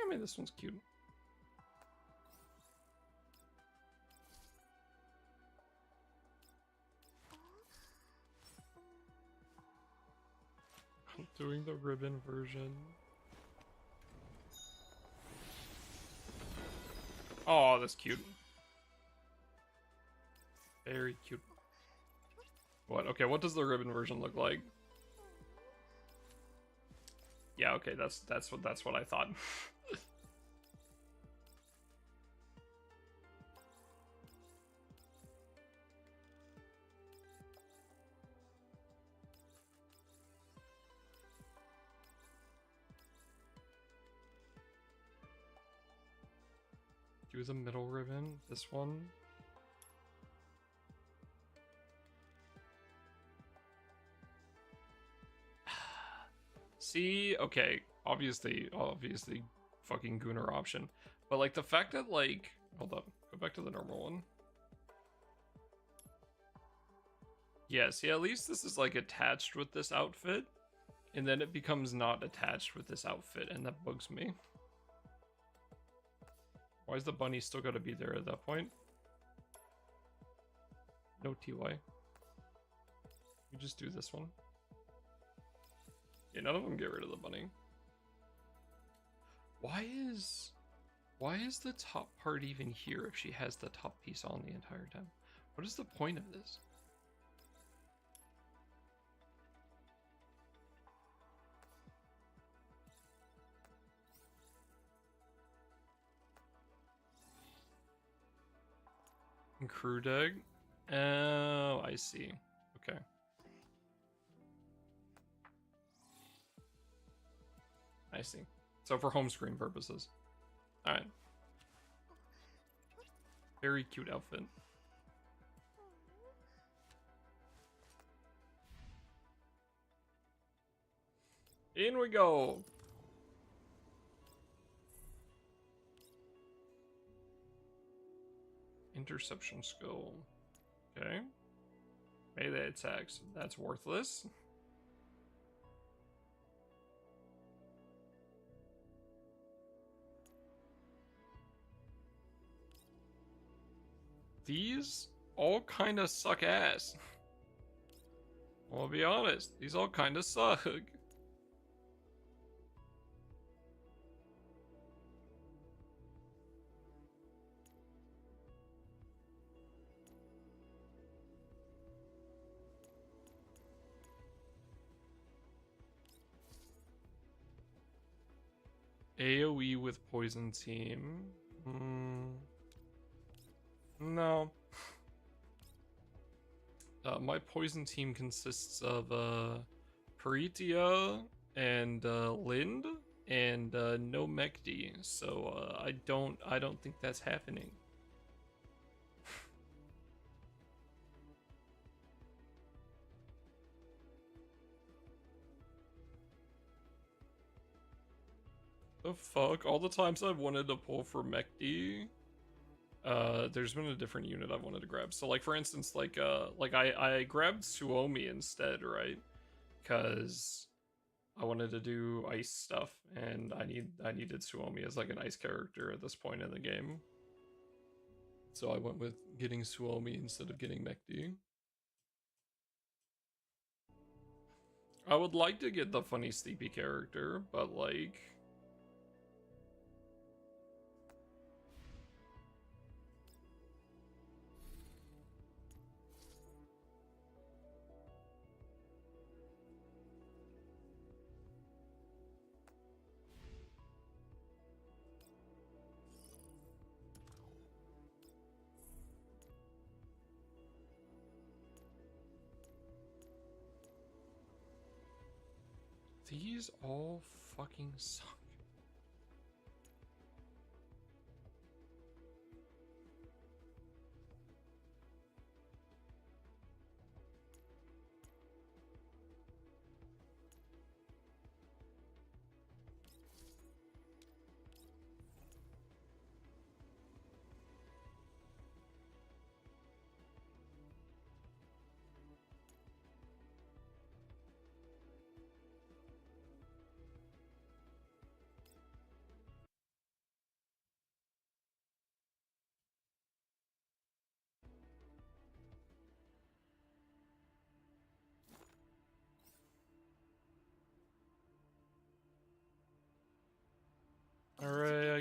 I mean, this one's cute. I'm doing the ribbon version. Oh, that's cute. Very cute. What? Okay, what does the ribbon version look like? Yeah, okay, that's what I thought. Do the middle ribbon, this one. See, okay, obviously, fucking Gunnar option. But like the fact that like, hold up, go back to the normal one. Yeah, see, at least this is like attached with this outfit, and then it becomes not attached with this outfit, and that bugs me. Why is the bunny still gotta be there at that point? No TY. We just do this one. Yeah, none of them get rid of the bunny. Why is the top part even here if she has the top piece on the entire time? What is the point of this? Crew deck? Oh, I see. Okay. I see. So for home screen purposes. Alright. Very cute outfit. In we go! Interception skill. Okay. Melee attacks. That's worthless. These all kind of suck ass. I'll be honest. These all kind of suck. AoE with poison team. No. My poison team consists of Peritia and Lind and no Mekdi, so I don't think that's happening. The fuck? All the times I've wanted to pull for Mekdi, there's been a different unit I wanted to grab. So like for instance, like I grabbed Suomi instead, right? Because I wanted to do ice stuff, and I needed Suomi as like an ice character at this point in the game. So I went with getting Suomi instead of getting Mekdi. I would like to get the funny sleepy character, but like these all fucking suck.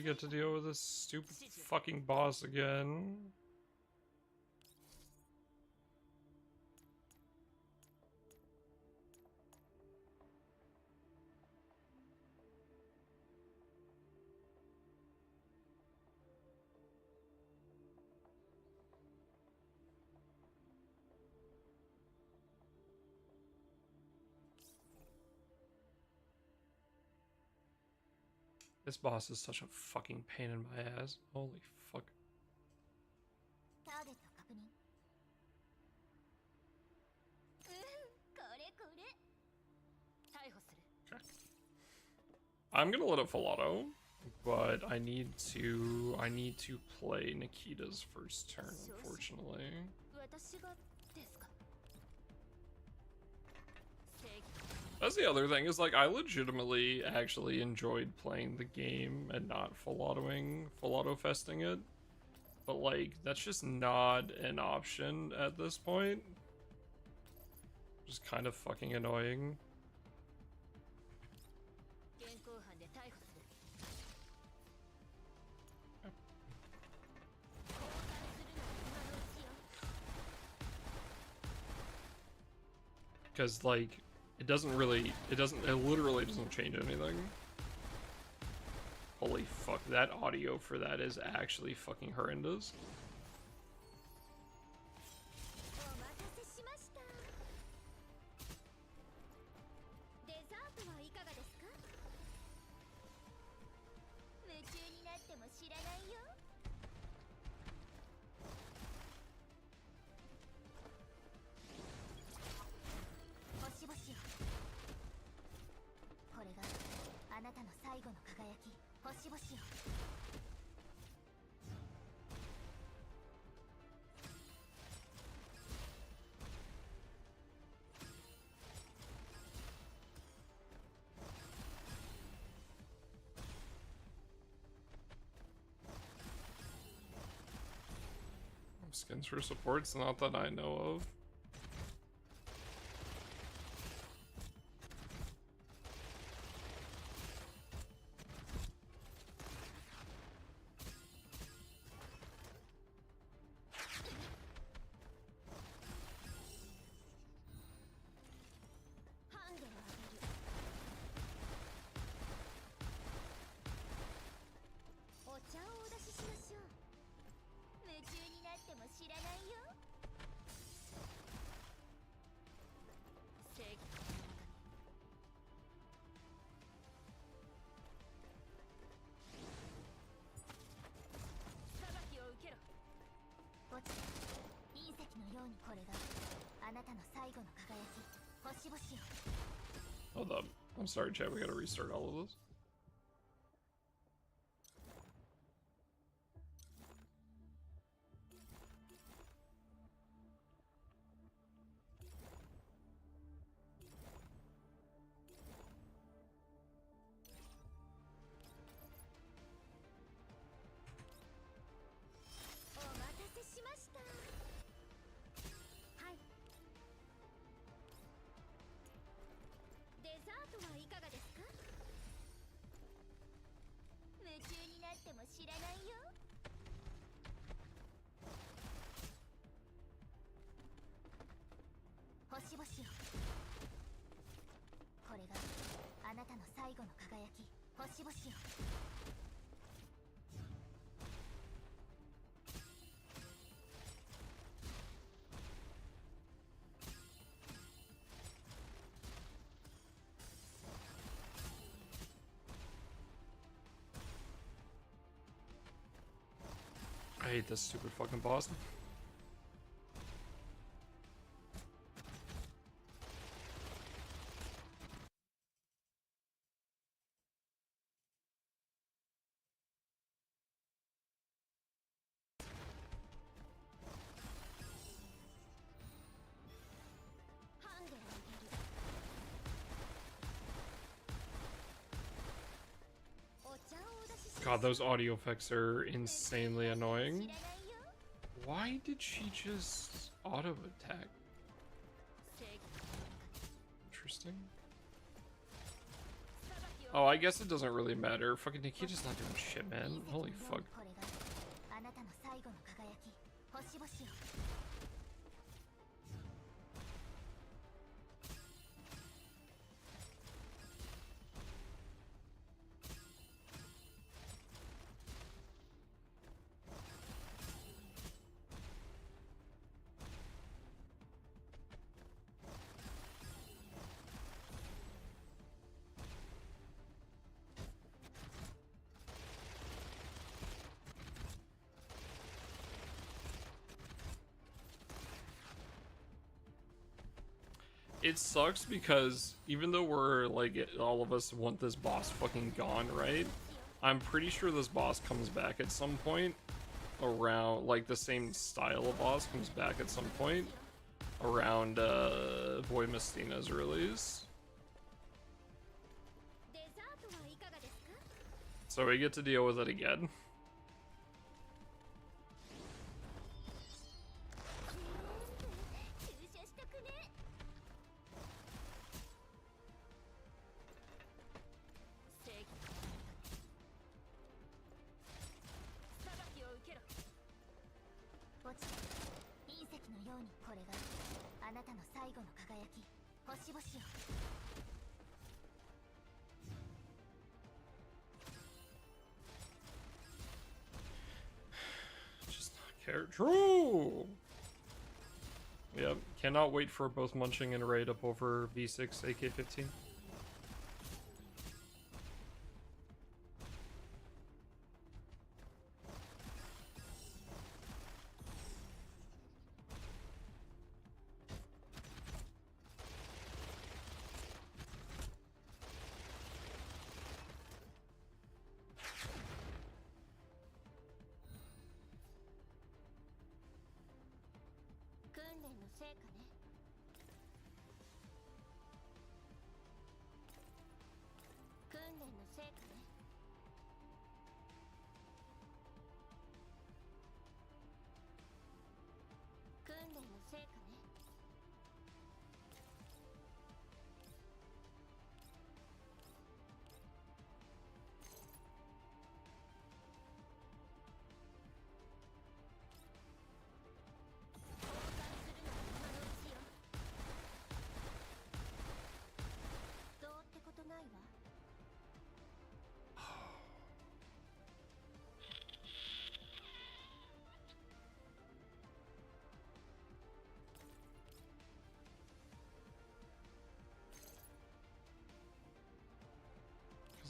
get to deal with this stupid fucking boss again. This boss is such a fucking pain in my ass. Holy fuck. I'm gonna let it full auto, but I need to play Nikita's first turn, unfortunately. That's the other thing, is like I legitimately actually enjoyed playing the game and not full auto festing it. But like that's just not an option at this point. Just kind of fucking annoying. Because like it literally doesn't change anything. Holy fuck, that audio for that is actually fucking horrendous. Skins for supports, not that I know of. Hold up. I'm sorry, chat. We gotta restart all of this. I hate this stupid fucking boss. God, those audio effects are insanely annoying. Why did she just auto attack? Interesting. Oh, I guess it doesn't really matter. Fucking Nikita's not doing shit, man. Holy fuck. これがあなたの最後の輝き星々よ It sucks because even though we're like all of us want this boss fucking gone, right? I'm pretty sure this boss comes back at some point around like the same style of boss comes back at some point around Void Mestina's release. So we get to deal with it again. Just not care. True. Yep. Cannot wait for both Munching and Raid up over V6 AK-15.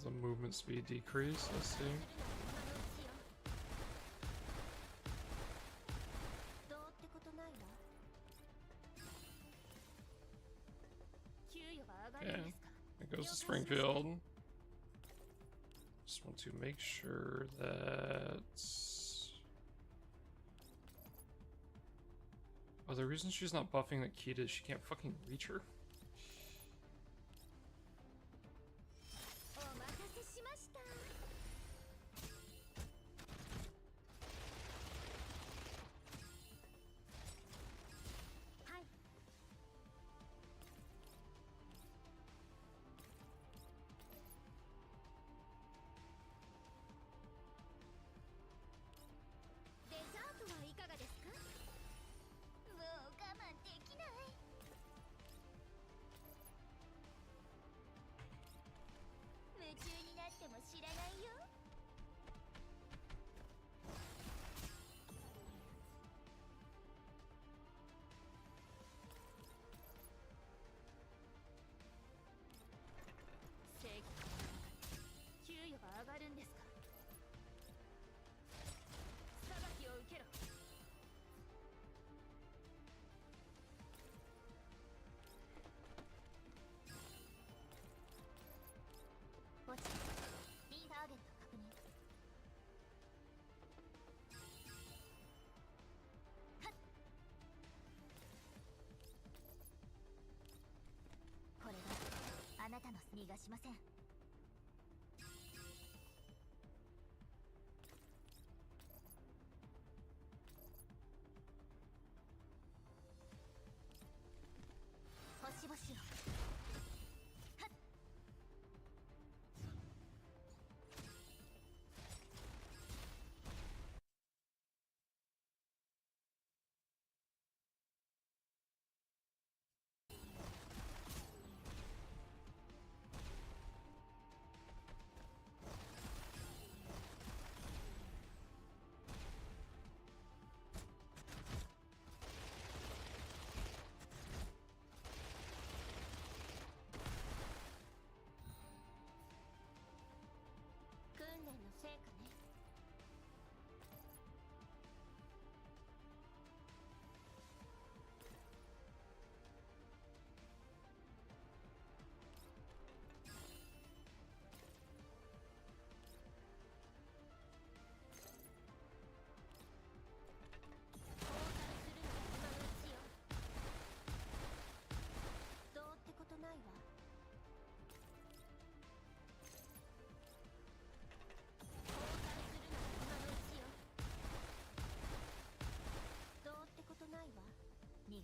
The movement speed decrease, let's see. Okay, there goes to Springfield. Just want to make sure that... Oh, the reason she's not buffing that Kita is she can't fucking reach her?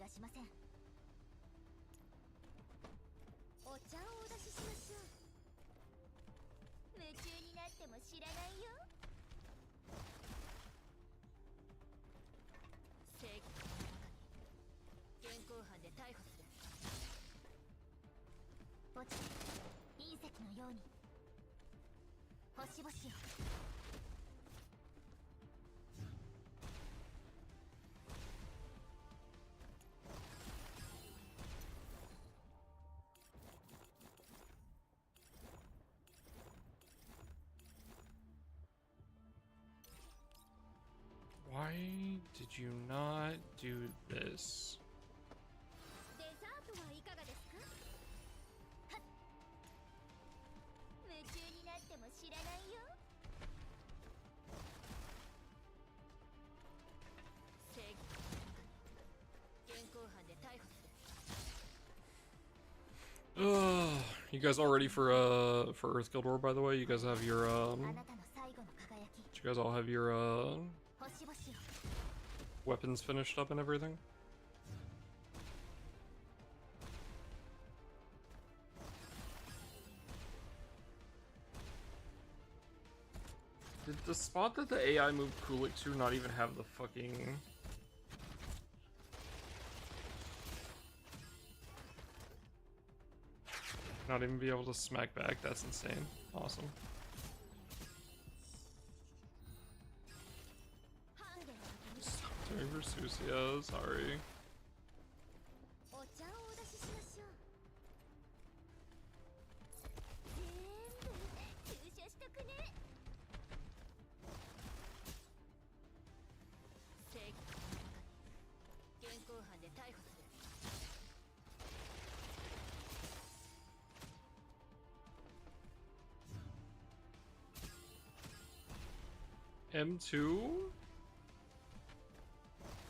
しません。お茶をお出ししましょう。夢中になっても知らないよ。正義の現行犯で逮捕する。墓地隕石のように星々を。Why did you not do this? デザートはいかがですか？はっ。夢中になっても知らないよ。正義現行犯で逮捕する。You guys all ready for Earth Guild War, by the way? You guys have your あなたの最後の輝き。 you guys all have your 星々を。 weapons finished up and everything? Did the spot that the AI moved Kulik to not even have the fucking... Not even be able to smack back? That's insane. Awesome. Stop doing Versusia, sorry. お茶をお出ししましょう。全部注射しとくね。正義現行犯で逮捕する。 M2?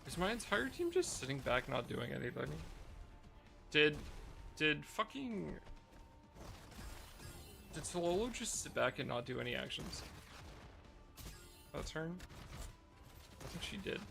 Is my entire team just sitting back not doing anything? Did fucking... Did Sololo just sit back and not do any actions? That turn? I think she did.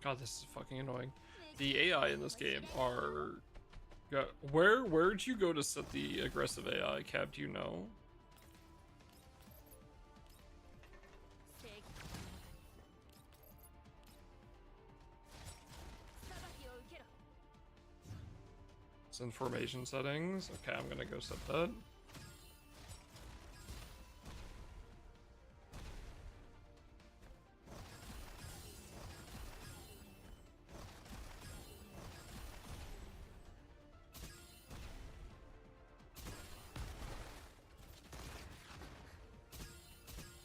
God, this is fucking annoying. The AI in this game are... Where'd you go to set the aggressive AI, Cab? Do you know? It's in formation settings. Okay, I'm gonna go set that.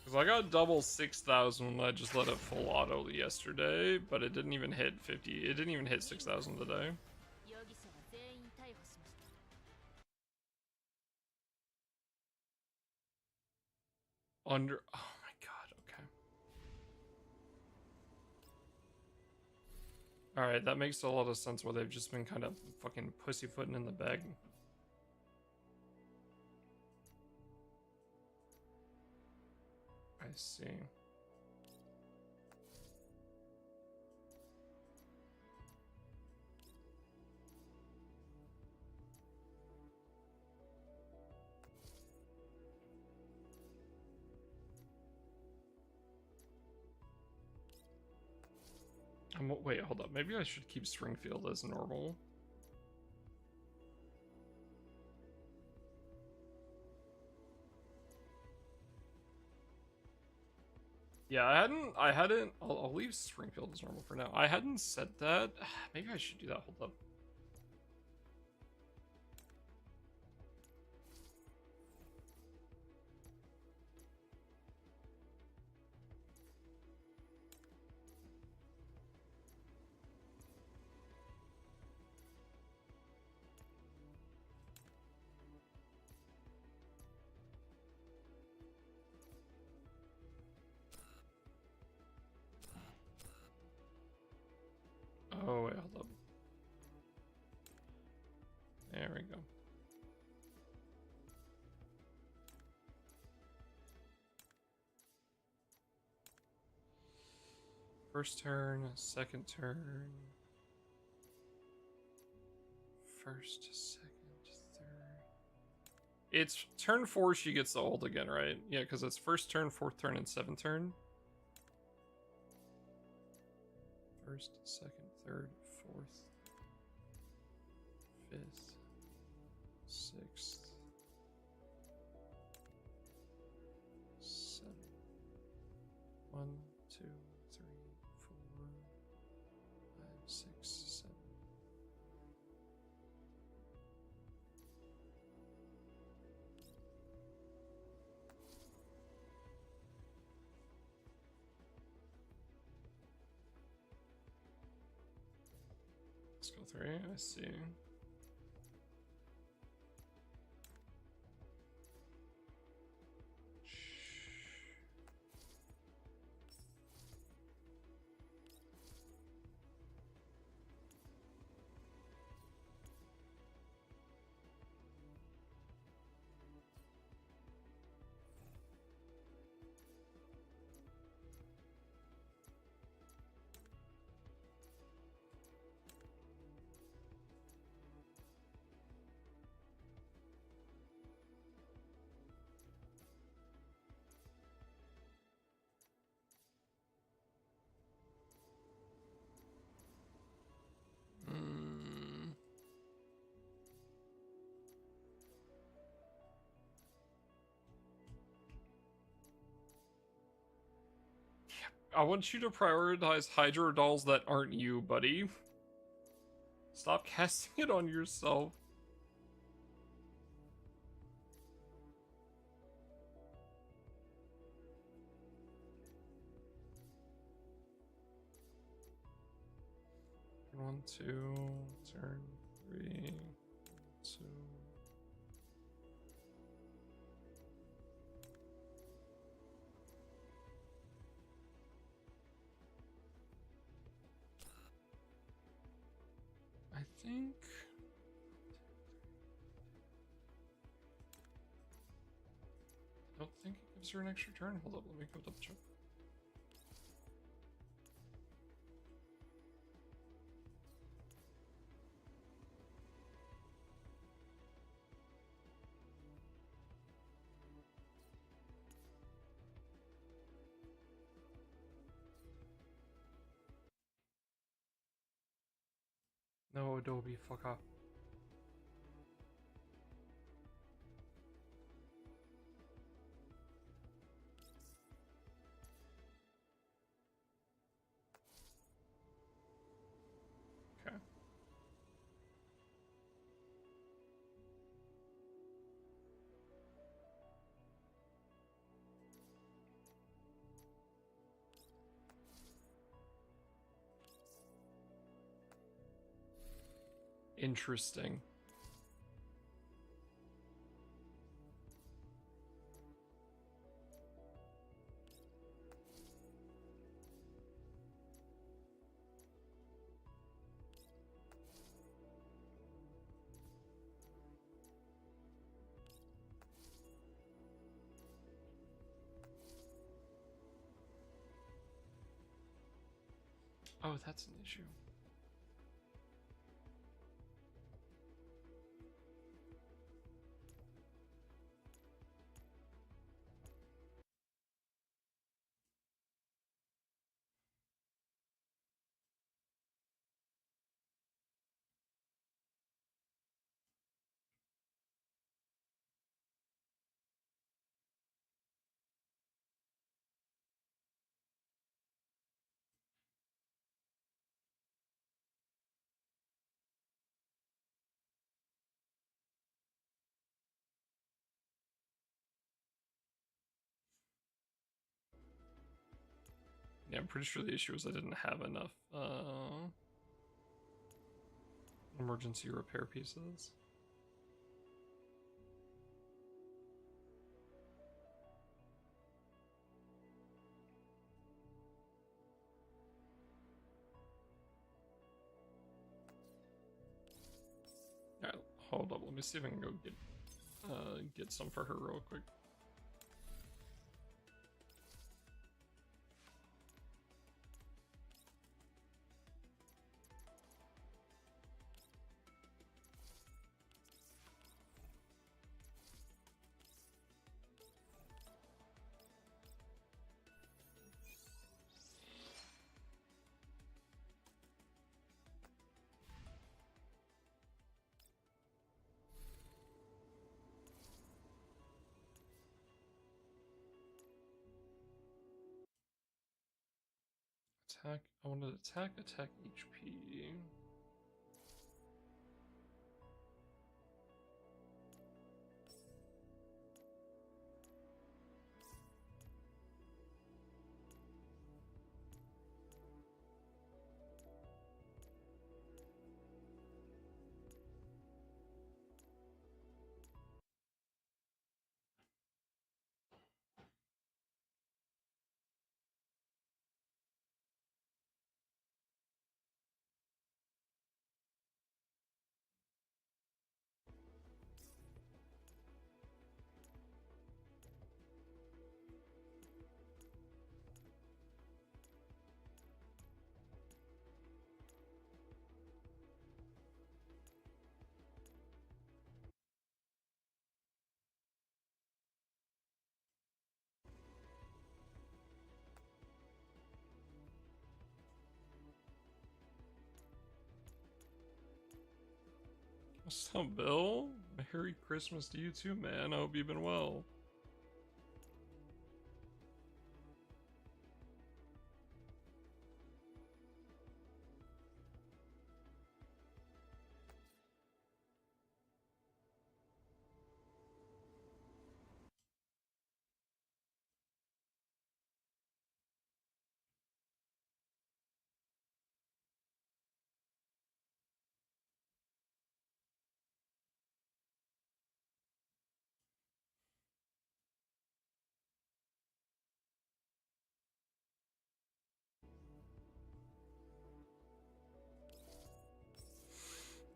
Because I got double 6,000 when I just let it full auto yesterday, but it didn't even hit 50. It didn't even hit 6,000 today. Under... Oh my god, okay. Alright, that makes a lot of sense where they've just been kind of fucking pussyfooting in the bag. I see. Wait, hold up. Maybe I should keep Springfield as normal. Yeah, I'll leave Springfield as normal for now. I hadn't said that. Maybe I should do that. Hold up. Oh, wait, hold up. There we go. First turn, second turn. First, second, third. It's turn 4 she gets the ult again, right? Yeah, because it's first turn, fourth turn, and seventh turn. First, second, third, fourth, fifth, sixth, seven. 1, 2, 3, 4, 5, 6, 7. Let's go 3, I see. I want you to prioritize Hydro dolls that aren't you, buddy. Stop casting it on yourself. Turn 1, 2, turn 3, 2. I think... I don't think it gives her an extra turn. Hold up, let me go double check. No, Adobe, fuck off. Okay. Interesting. Oh, that's an issue. Yeah, I'm pretty sure the issue was I didn't have enough emergency repair pieces. Alright, hold up. Let me see if I can go get some for her real quick. Attack. I wanted attack HP. What's up, Bill? Merry Christmas to you too, man. I hope you've been well.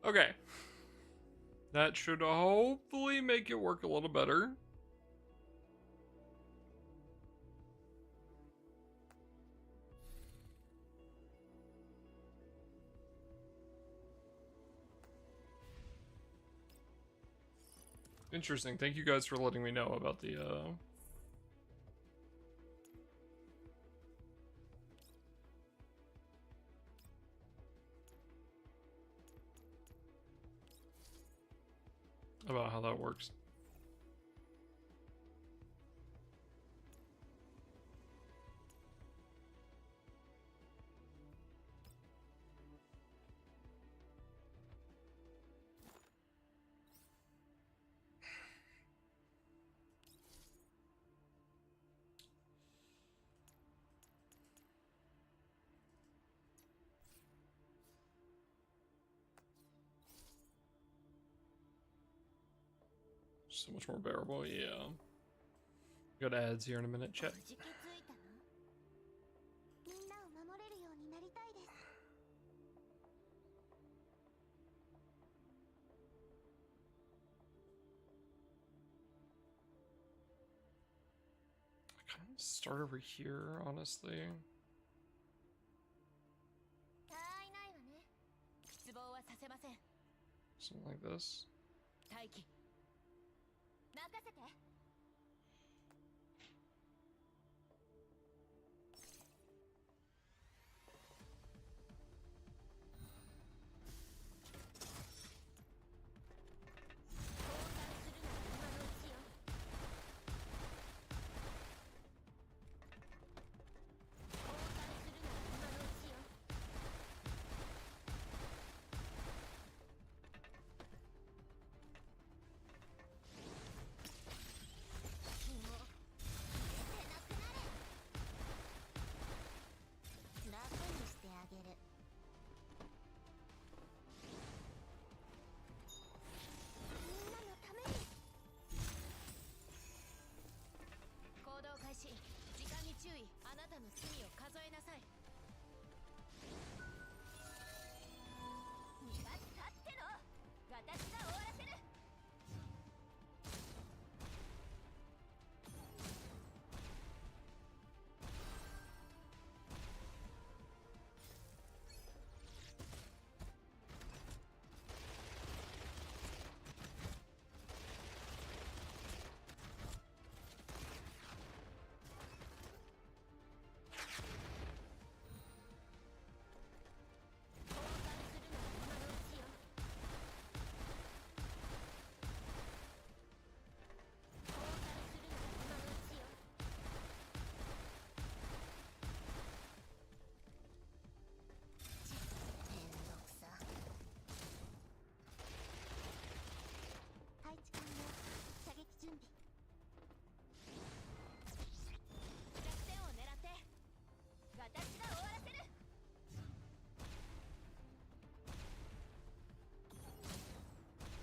Okay. That should hopefully make it work a little better. Interesting. Thank you guys for letting me know about the about how that works. So much more bearable, yeah. Got ads here in a minute, chat. I kind of start over here, honestly. Something like this.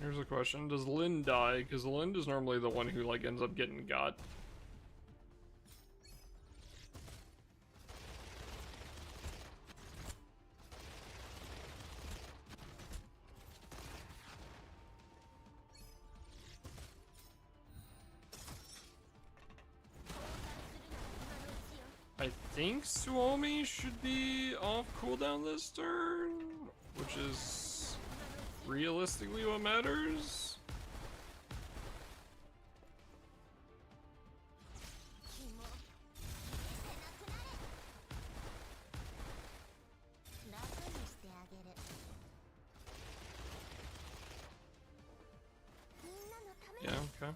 Here's a question: does Lynn die? Because Lynn is normally the one who like ends up getting got. I think Suomi should be off cooldown this turn, which is realistically what matters. Yeah, okay.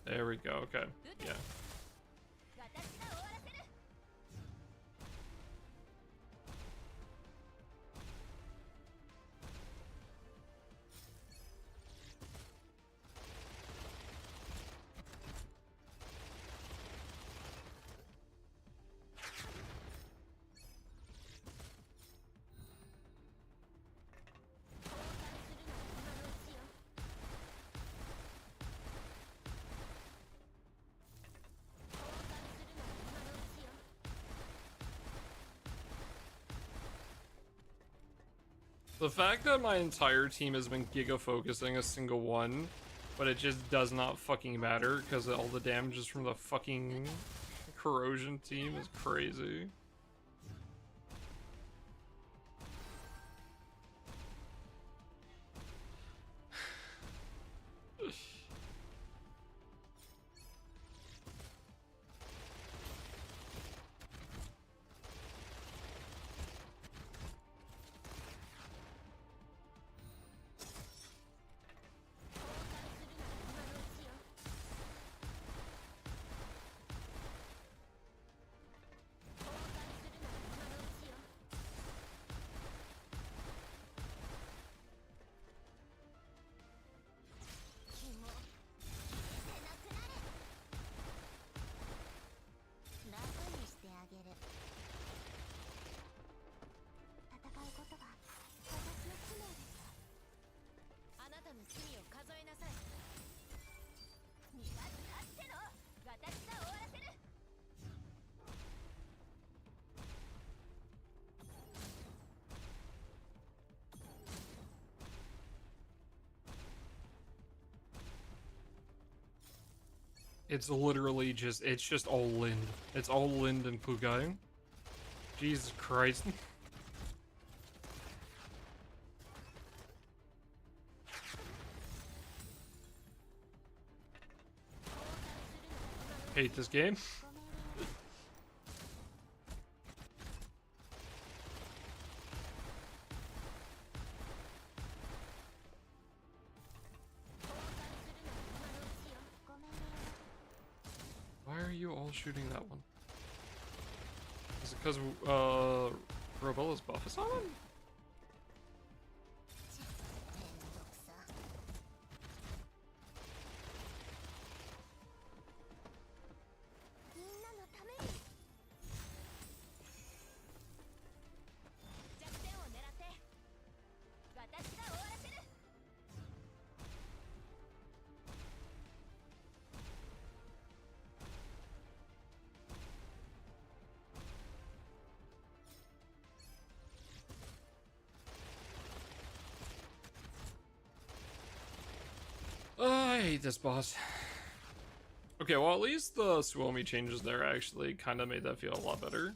There we go, okay. Yeah. The fact that my entire team has been giga focusing a single one, but it just does not fucking matter because all the damage is from the fucking corrosion team is crazy. It's literally just, it's just all Lind. It's all Lind and Kugai. Jesus Christ. Hate this game. Why are you all shooting that one? Is it because Robella's buff is on him? I hate this boss. Okay, well at least the Suomi changes there actually kind of made that feel a lot better.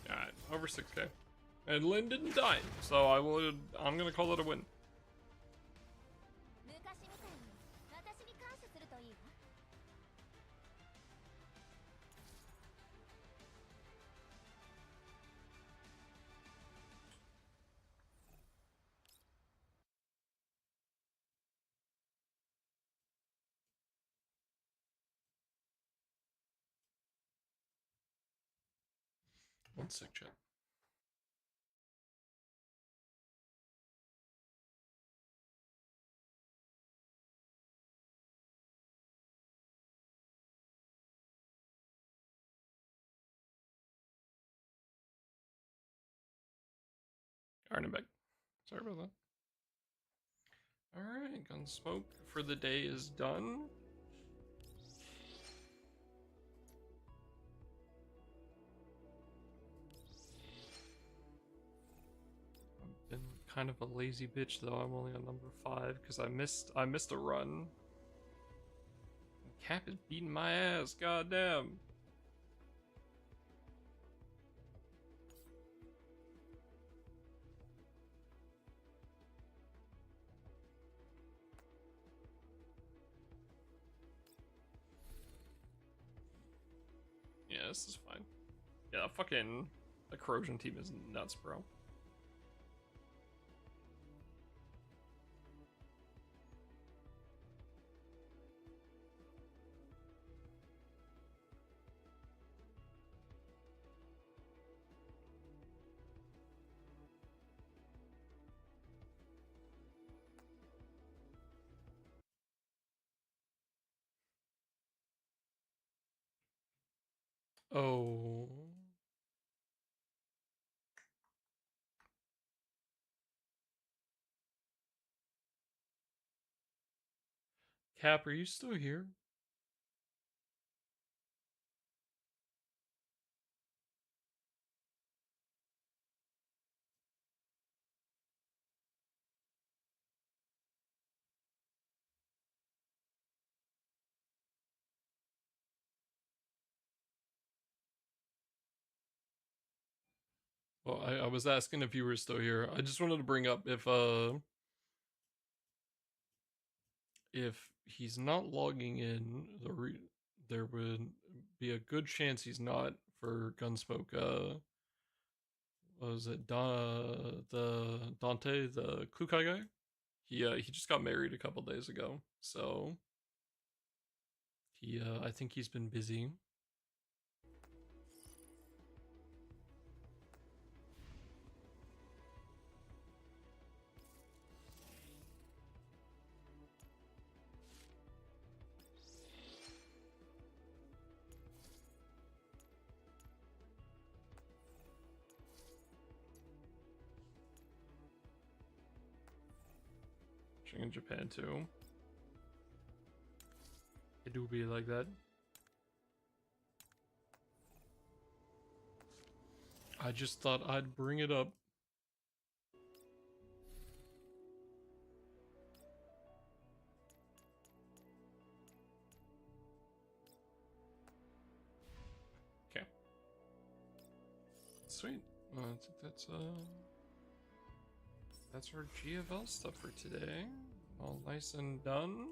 Alright, over 6k. And Lynn didn't die, so I'm gonna call it a win. One sec, chat. Alright, I'm back. Sorry about that. Alright, Gunsmoke for the day is done. I've been kind of a lazy bitch though. I'm only on number 5 because I missed a run. Cap is beating my ass, goddamn. Yeah, this is fine. Yeah, fucking the corrosion team is nuts, bro. Oh. Cap, are you still here? Well, I was asking if you were still here. I just wanted to bring up if he's not logging in, there would be a good chance he's not for Gunsmoke. What was it the Dante, the Kukai guy? He just got married a couple days ago, so I think he's been busy. In Japan too. It do be like that. I just thought I'd bring it up. Okay. Sweet. I think that's our GFL stuff for today. All nice and done.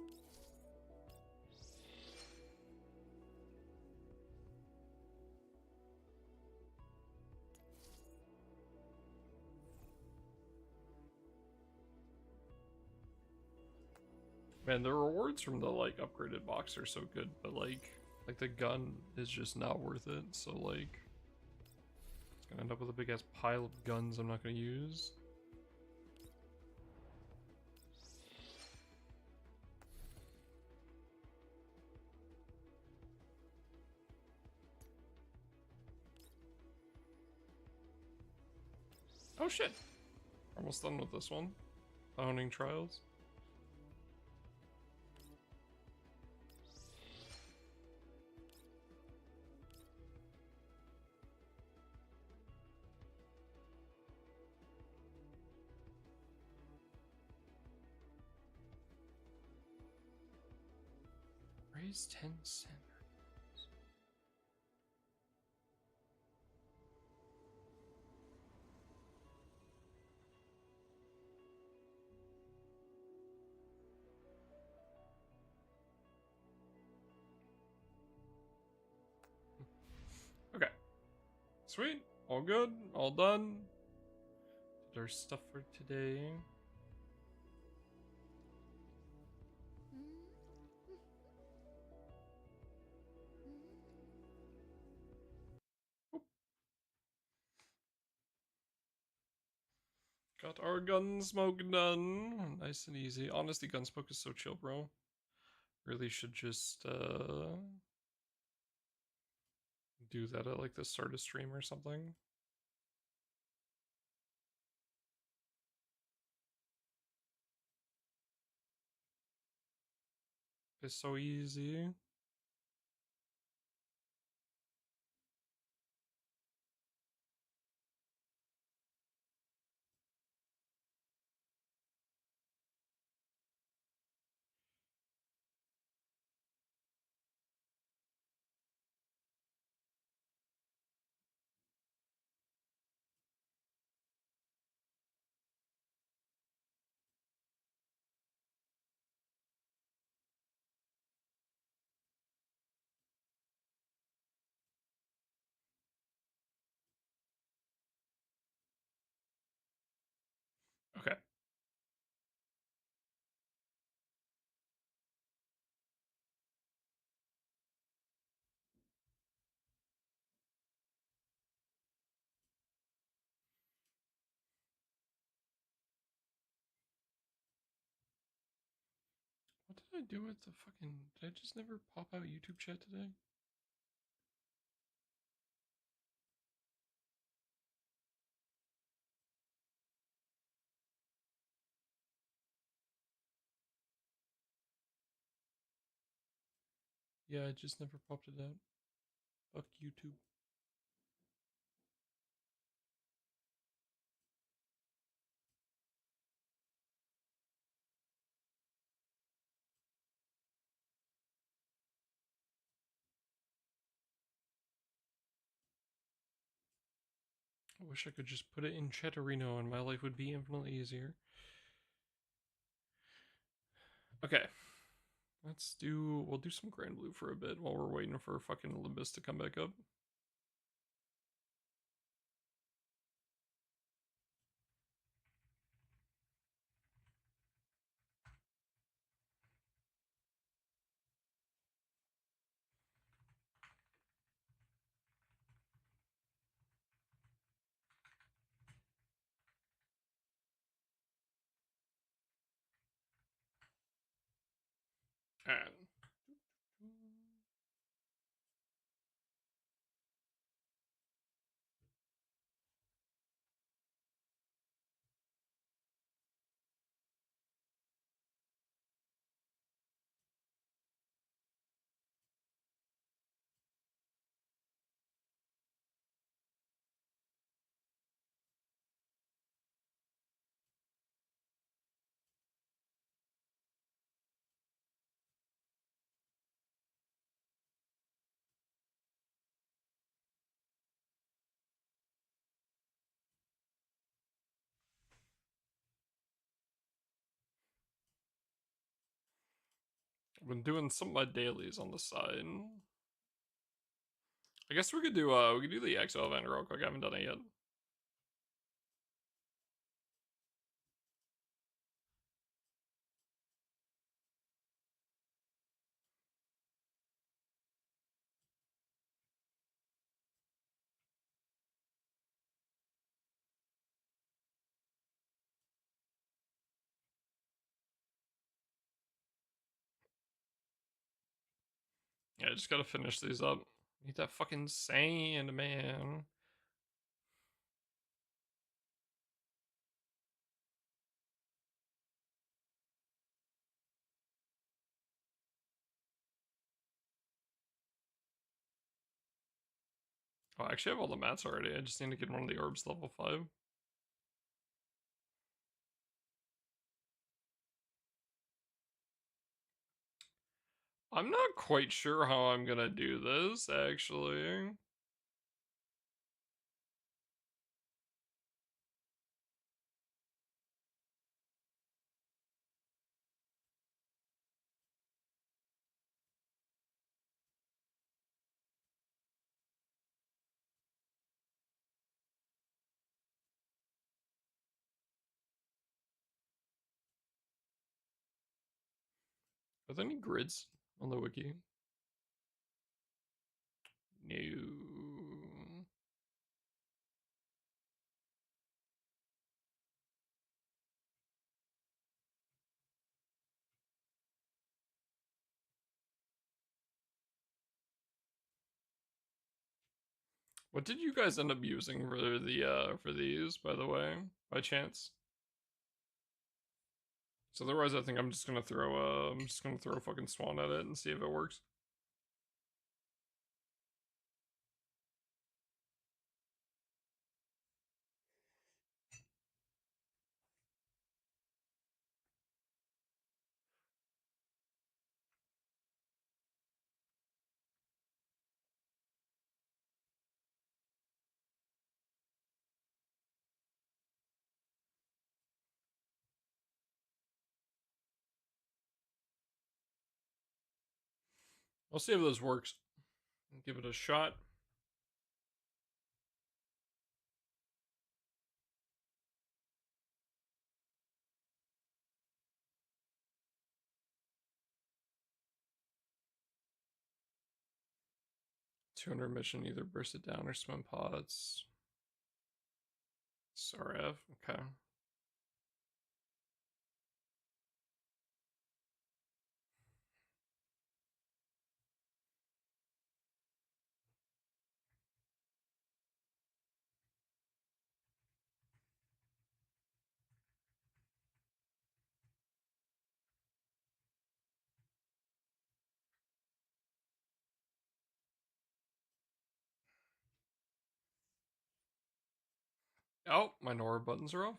Man, the rewards from the like upgraded box are so good, but like the gun is just not worth it. So like, it's gonna end up with a big ass pile of guns I'm not gonna use. Oh shit! Almost done with this one. Owning Trials. Raise 10 cents. Okay. Sweet. All good. All done. Did our stuff for today. Got our Gunsmoke done. Nice and easy. Honestly, Gunsmoke is so chill, bro. Really should just do that at like the start of stream or something. It's so easy. Okay. What did I do with the fucking... Did I just never pop out YouTube chat today? Yeah, I just never popped it out. Fuck YouTube. I wish I could just put it in Chatterino and my life would be infinitely easier. Okay. We'll do some Grand Blue for a bit while we're waiting for fucking Olympus to come back up. Alright. I've been doing some of my dailies on the side. I guess we could do the EXO event real quick. I haven't done it yet. Yeah, I just gotta finish these up. Need that fucking sand, man. Oh, I actually have all the mats already. I just need to get one of the orbs level 5. I'm not quite sure how I'm gonna do this, actually. Are there any grids on the wiki? No. What did you guys end up using for these, by the way, by chance? So otherwise, I think I'm just gonna throw a fucking swan at it and see if it works. I'll see if this works. Give it a shot. $200 mission, either burst it down or swim pods. SRF, okay. Oh, my Nora buttons are off.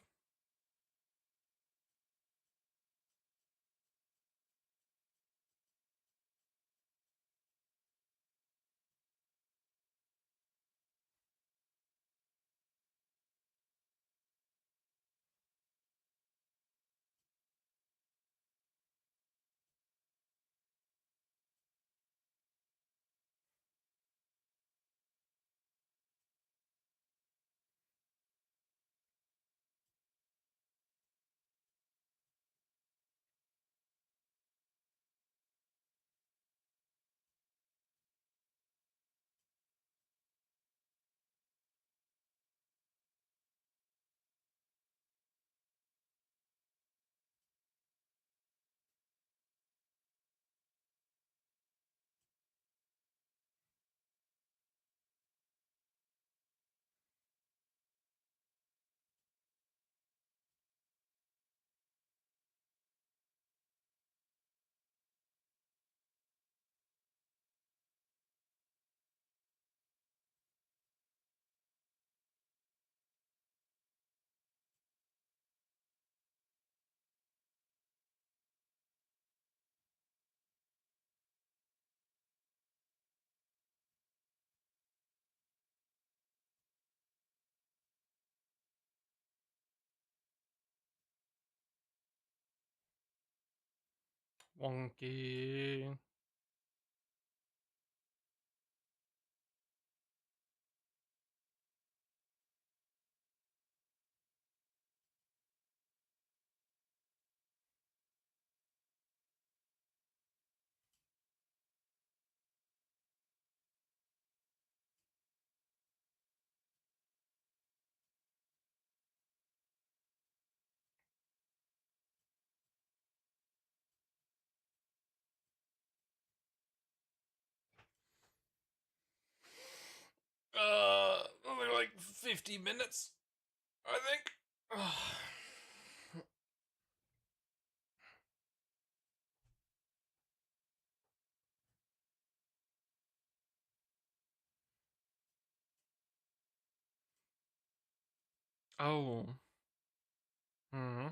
Wonky. Only like 50 minutes, I think. Oh. Hmm.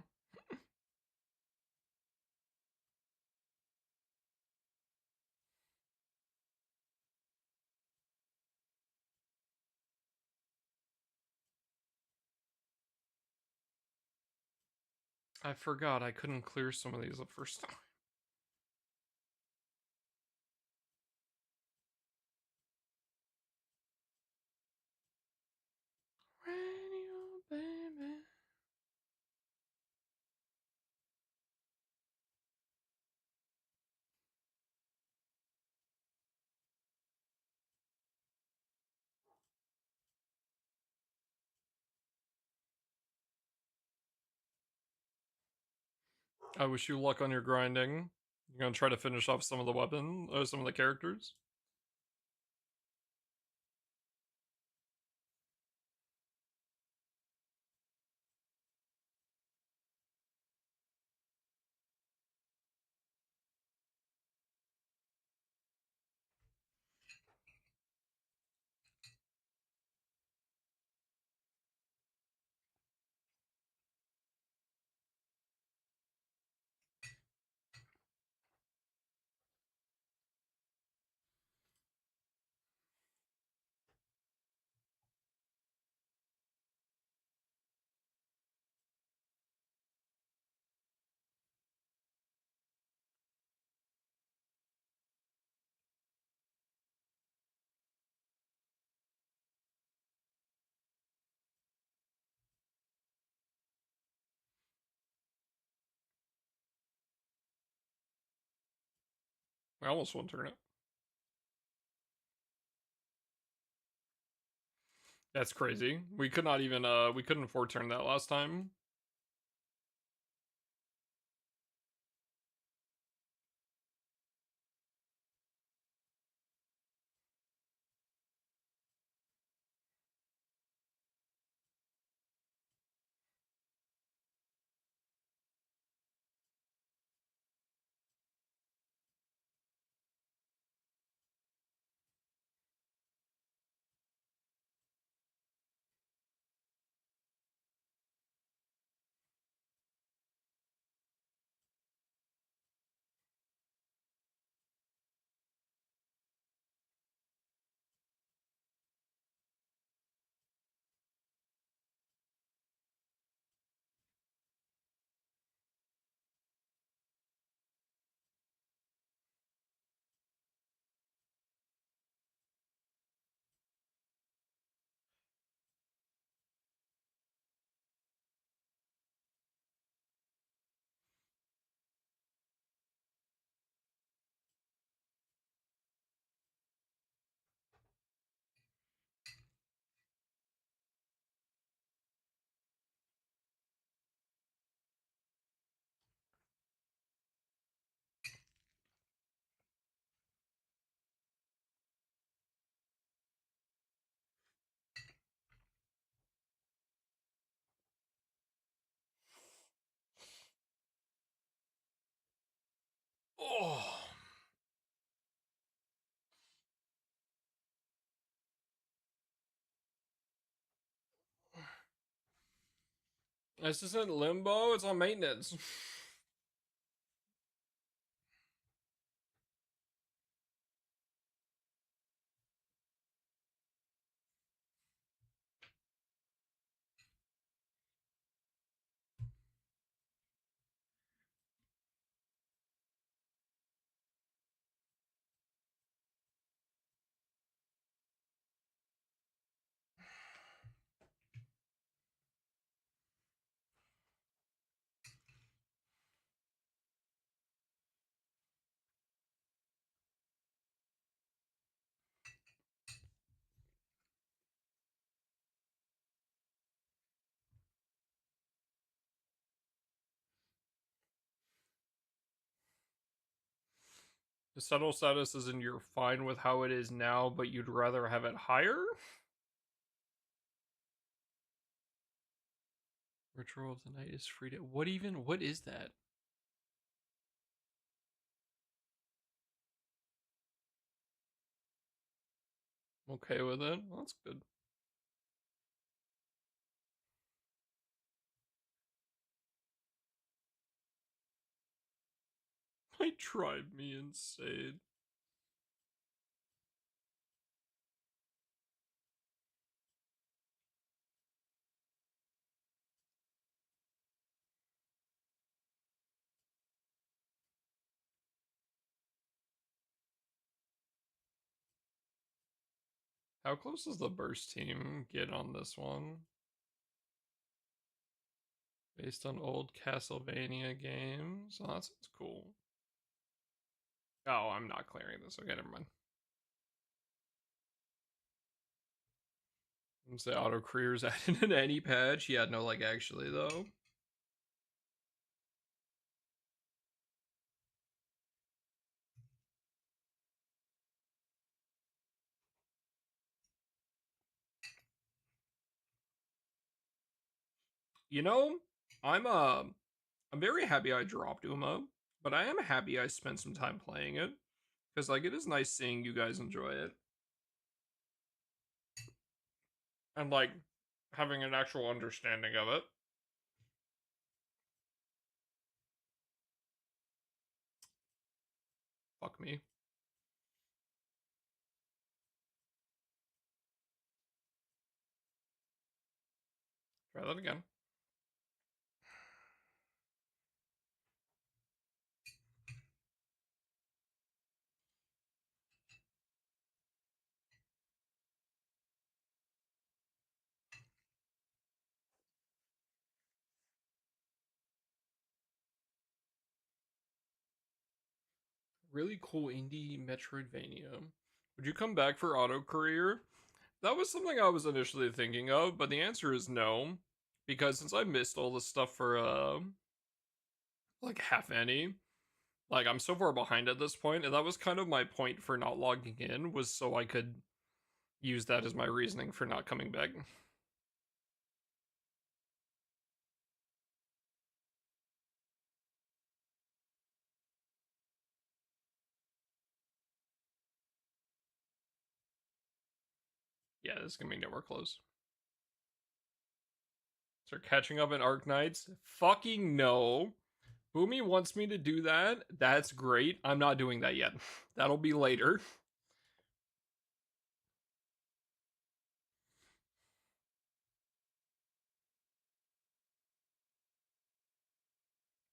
I forgot I couldn't clear some of these the first time. Radio, baby. I wish you luck on your grinding. You're gonna try to finish off some of the weapon, or some of the characters. I almost won't turn it. That's crazy. We could not even we couldn't foreturn that last time. Oh. This isn't limbo, it's on maintenance. The subtle status is in you're fine with how it is now, but you'd rather have it higher? Ritual of the night is free to... What is that? I'm okay with it. Well, that's good. Might drive me insane. How close does the burst team get on this one? Based on old Castlevania games? Oh, that sounds cool. Oh, I'm not clearing this. Okay, never mind. Say auto careers added in any patch. Yeah, no, like actually though. You know, I'm very happy I dropped Uma, but I am happy I spent some time playing it. Because like it is nice seeing you guys enjoy it. And like having an actual understanding of it. Fuck me. Try that again. Really cool indie Metroidvania. Would you come back for Auto Career? That was something I was initially thinking of, but the answer is no. Because since I missed all the stuff for like half any, like I'm so far behind at this point, and that was kind of my point for not logging in, was so I could use that as my reasoning for not coming back. Yeah, this is gonna be nowhere close. Start catching up in Arknights? Fucking no. Boomy wants me to do that. That's great. I'm not doing that yet. That'll be later.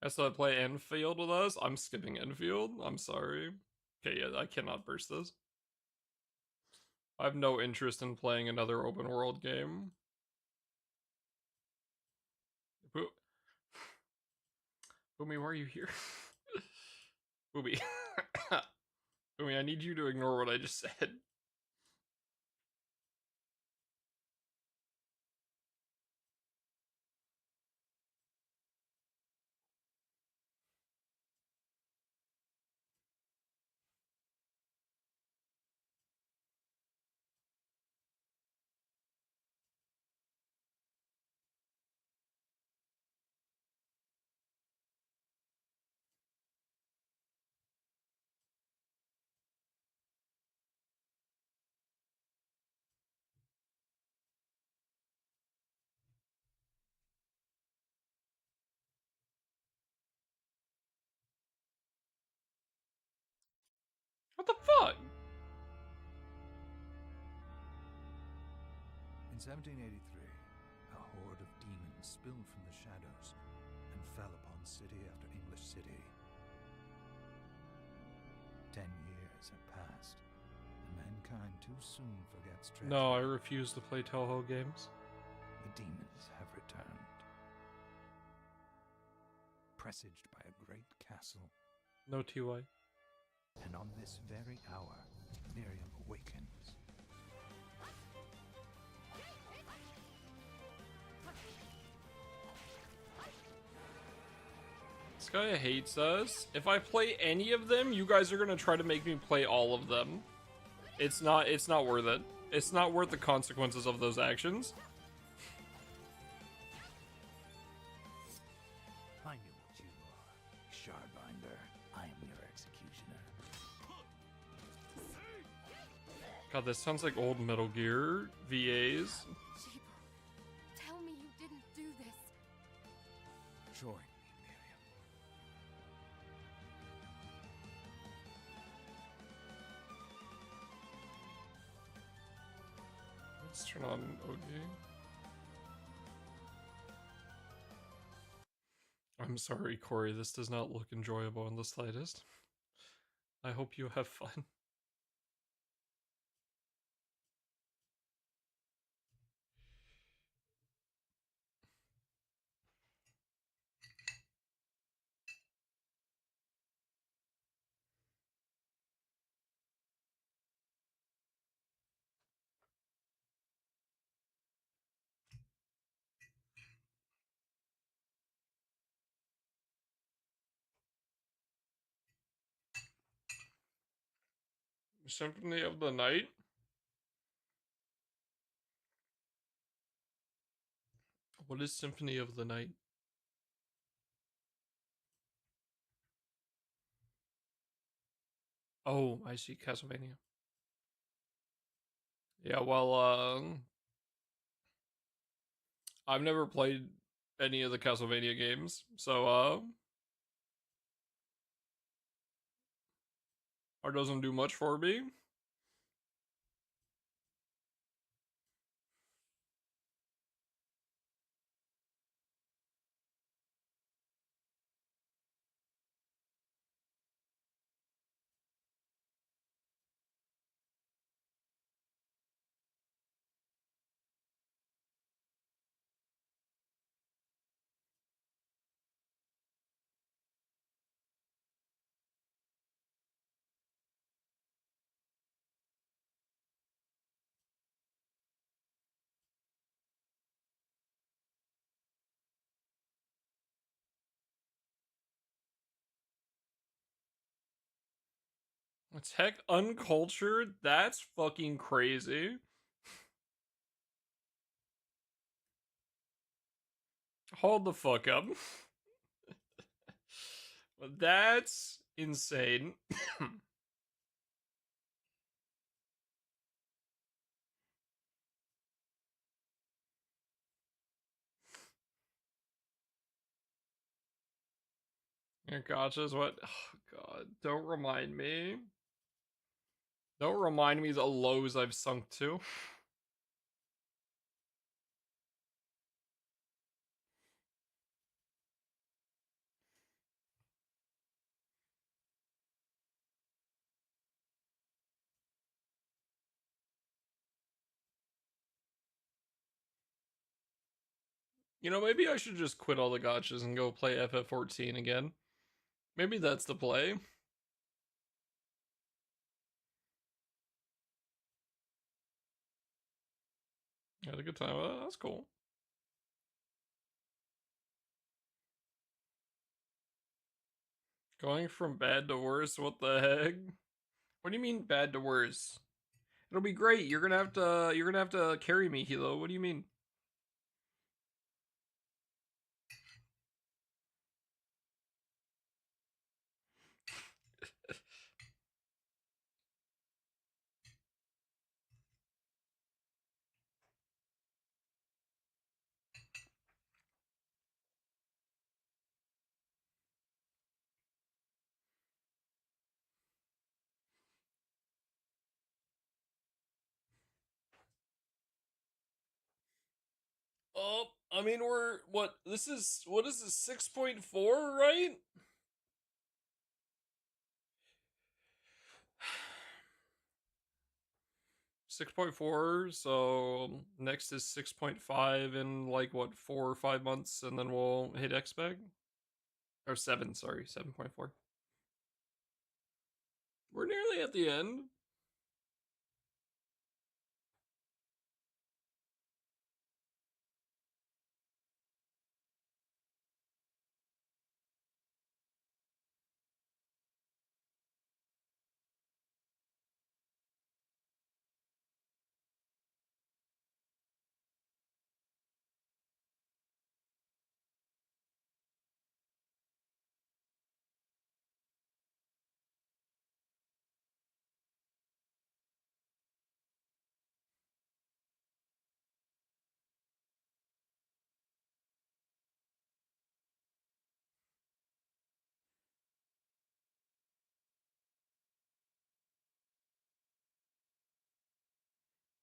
I still play Enfield with us. I'm skipping Enfield. I'm sorry. Okay, yeah, I cannot burst this. I have no interest in playing another open world game. Boomy, why are you here? Boomy. Boomy, I need you to ignore what I just said. What the fuck? In 1783, a horde of demons spilled from the shadows and fell upon city after English city. 10 years have passed, and mankind too soon forgets tragedy. No, I refuse to play Toho games. The demons have returned, presaged by a great castle. No TY. And on this very hour, Miriam awakens. This guy hates us. If I play any of them, you guys are gonna try to make me play all of them. It's not worth it. It's not worth the consequences of those actions. I knew what you are. Shardbinder. I am your executioner. God, this sounds like old Metal Gear VAs. Chibo, tell me you didn't do this. Join me, Miriam. Let's turn on OG. I'm sorry, Corey. This does not look enjoyable in the slightest. I hope you have fun. Symphony of the Night? What is Symphony of the Night? Oh, I see. Castlevania. Yeah, well, I've never played any of the Castlevania games, so, it doesn't do much for me. Tech uncultured? That's fucking crazy. Hold the fuck up. That's insane. Your gotchas, what? Oh, God, don't remind me. Don't remind me the lows I've sunk to. You know, maybe I should just quit all the gotchas and go play FF14 again. Maybe that's the play. Had a good time. That's cool. Going from bad to worse, what the heck? What do you mean bad to worse? It'll be great. You're gonna have to carry me, Hilo. What do you mean? Oh, I mean, what is this, 6.4, right? Six 6.4, so next is 6.5 in like what, 4 or 5 months, and then we'll hit X-Bag? Or 7, sorry, 7.4. We're nearly at the end.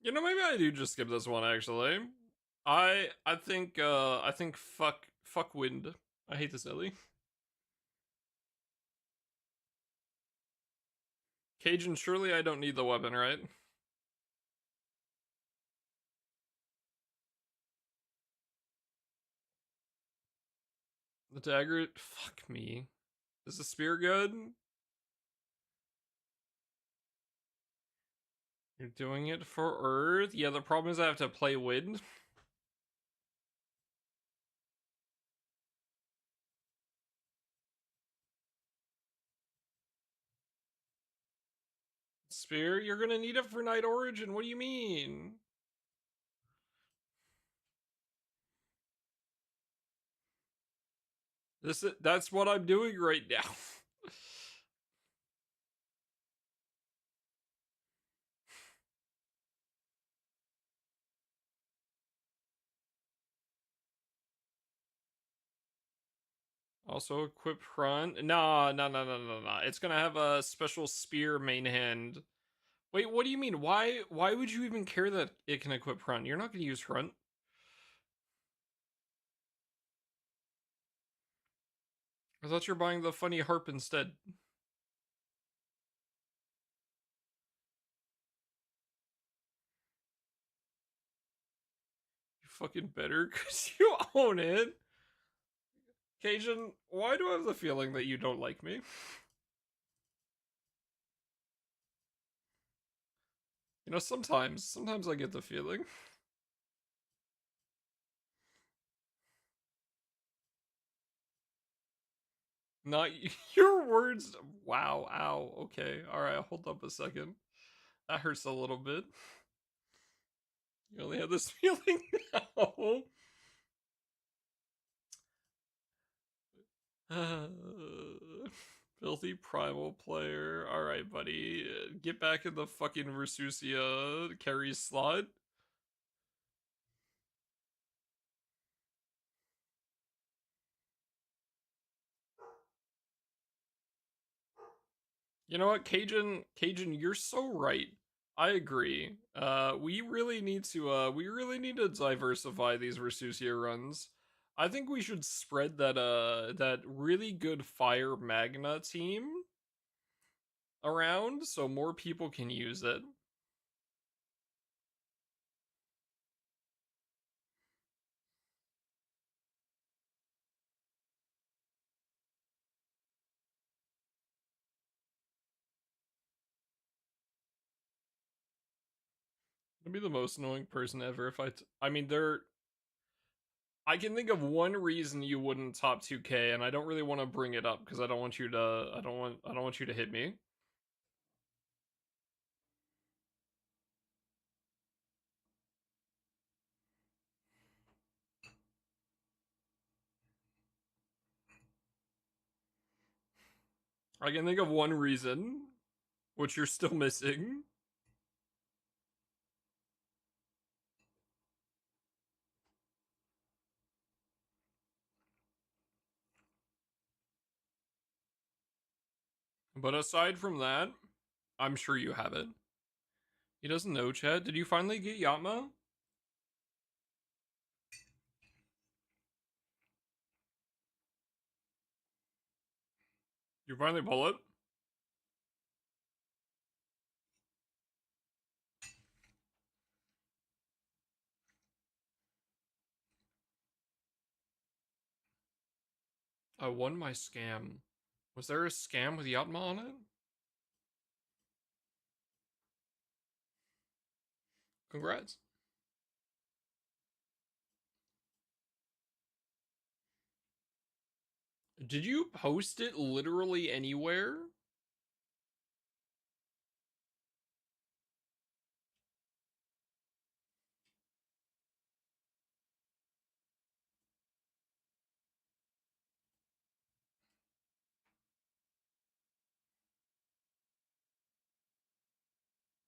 You know, maybe I do just skip this one actually. I think fuck wind. I hate this Ellie. Cajun, surely I don't need the weapon, right? The dagger, fuck me. Is the spear good? You're doing it for Earth? Yeah, the problem is I have to play wind. Spear? You're gonna need it for Night Origin, what do you mean? That's what I'm doing right now. Also equip front. Nah, nah, nah, nah, nah, nah. It's gonna have a special spear main hand. Wait, what do you mean? Why would you even care that it can equip front? You're not gonna use front. I thought you were buying the funny harp instead. You fucking better because you own it. Cajun, why do I have the feeling that you don't like me? You know, sometimes I get the feeling. Not your words. Wow, ow. Okay, alright, hold up a second. That hurts a little bit. You only have this feeling now. Filthy primal player. Alright, buddy. Get back in the fucking Versusia carry slot. You know what, Cajun, you're so right. I agree. We really need to diversify these Versusia runs. I think we should spread that really good Fire Magna team around so more people can use it. I'd be the most annoying person ever if I mean, I can think of one reason you wouldn't top 2K, and I don't really want to bring it up because I don't want you to. I don't want you to hit me. I can think of one reason, which you're still missing. But aside from that, I'm sure you have it. He doesn't know, Chad. Did you finally get Yatma? You finally pull it? I won my scam. Was there a scam with Yatma on it? Congrats. Did you post it literally anywhere?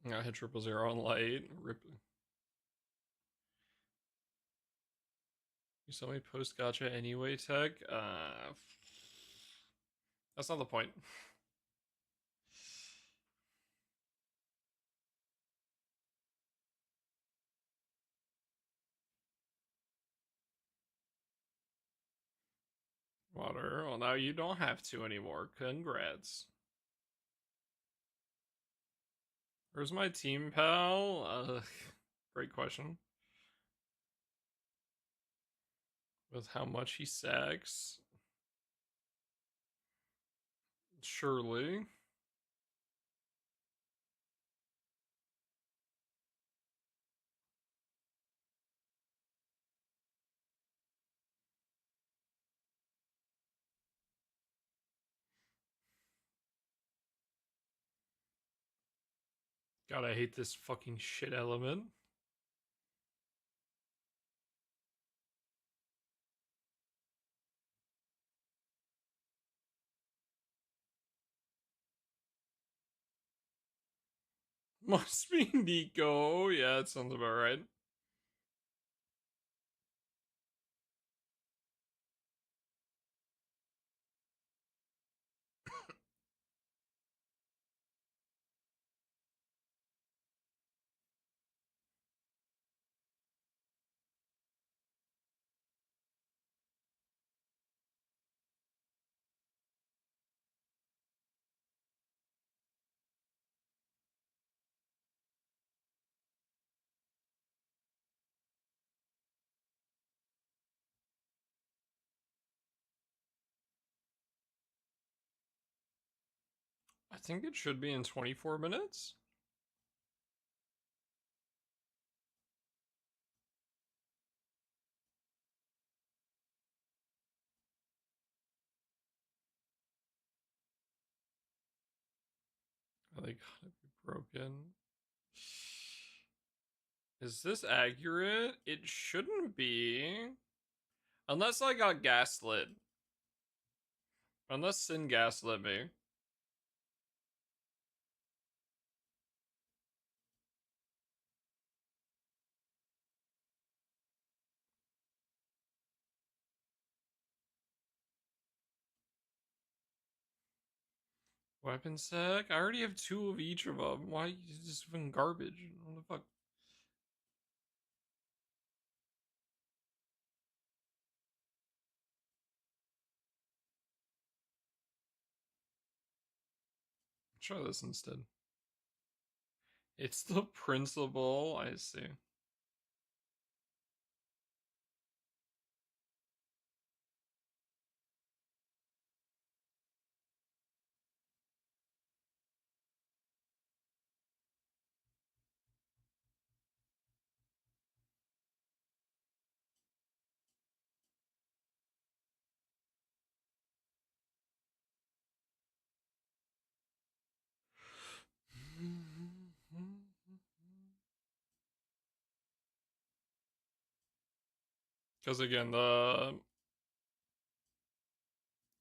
I hit 000 on light. Rip. You saw me post gotcha anyway, Tech? That's not the point. water. Well, now you don't have to anymore. Congrats. Where's my team pal? Great question. With how much he sacks. Surely. God, I hate this fucking shit element. Must be Nico. Yeah, that sounds about right. I think it should be in 24 minutes. Are they gotta be broken? Is this accurate? It shouldn't be. Unless I got gaslit. Unless Sin gaslit me. Weapon sec? I already have 2 of each of them. Why is this even garbage? What the fuck? Try this instead. It's the principle. I see. Because again,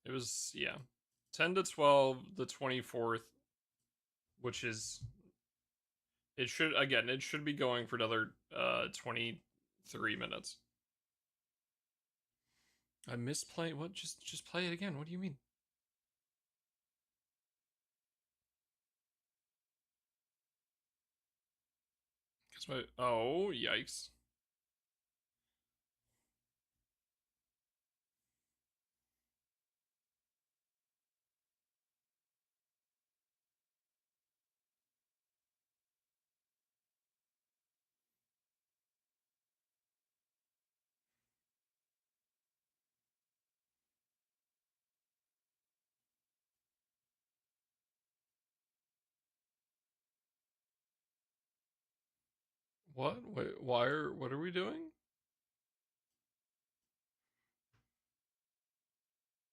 it was, yeah, 10 to 12, the 24th, which is, it should be going for another 23 minutes. I misplayed. What? Just play it again. What do you mean? Cause my, oh, yikes. What? Wait, what are we doing?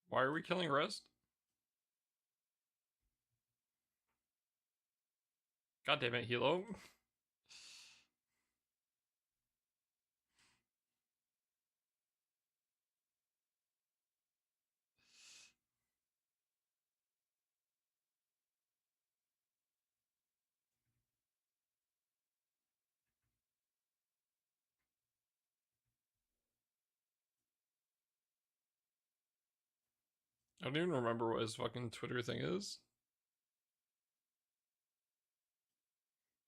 Why are we killing Rest? God damn it, Hilo. I don't even remember what his fucking Twitter thing is.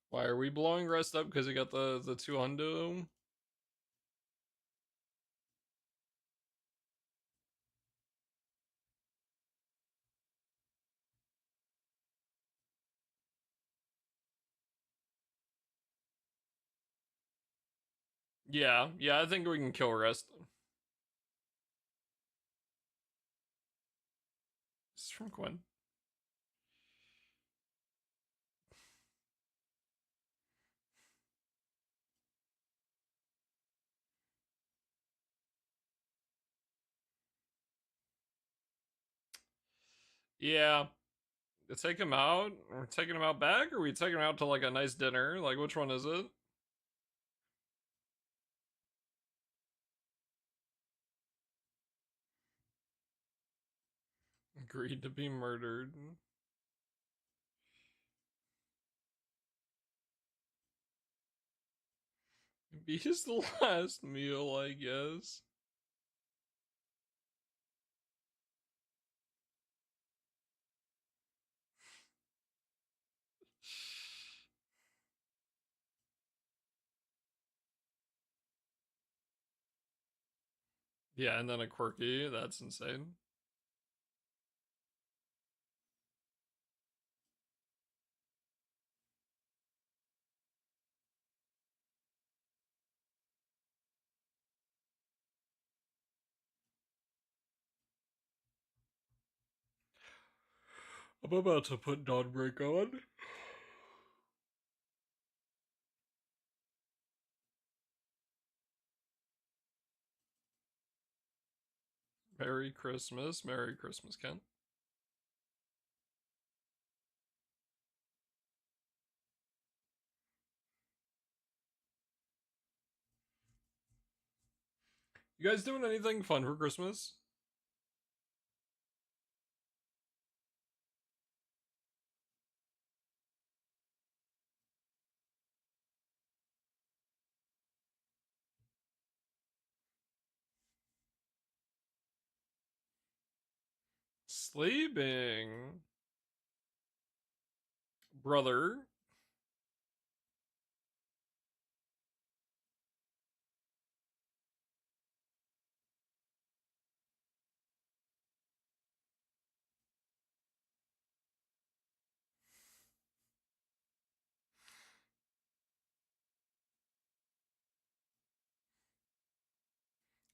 Why are we blowing Rest up? Because he got the 2 hundo? Yeah, I think we can kill rest. This is from Quinn. Yeah. Take him out? Or taking him out back? Or are we taking him out to like a nice dinner? Like, which one is it? Agreed to be murdered. Be his last meal, I guess. Yeah, and then a quirky. That's insane. I'm about to put Dawnbreak on. Merry Christmas. Merry Christmas, Ken. You guys doing anything fun for Christmas? Sleeping. Brother.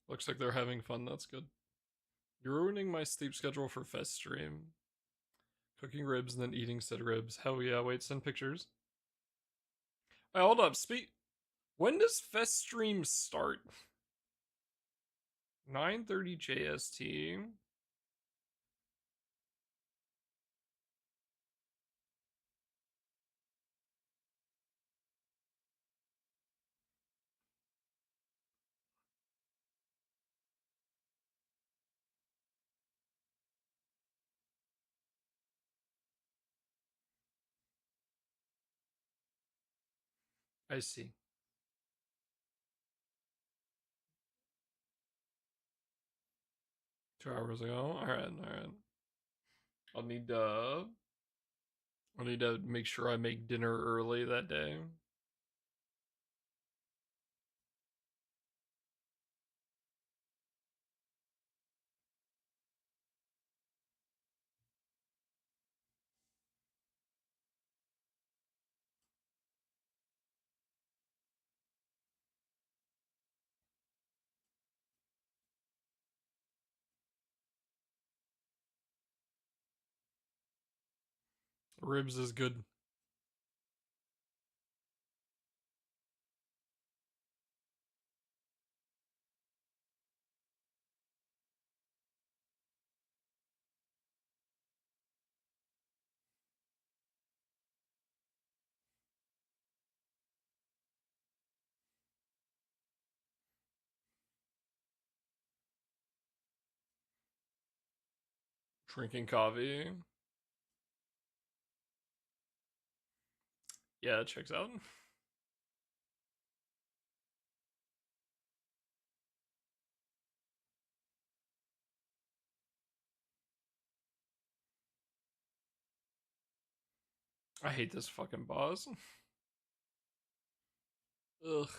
Looks like they're having fun. That's good. You're ruining my sleep schedule for Fest stream. Cooking ribs and then eating said ribs. Hell yeah, wait, send pictures. Hey, hold up, when does Fest stream start? 9:30 JST. I see. 2 hours ago. Alright. I'll need to I need to make sure I make dinner early that day. Ribs is good. Drinking coffee. Yeah, it checks out. I hate this fucking boss. Ugh.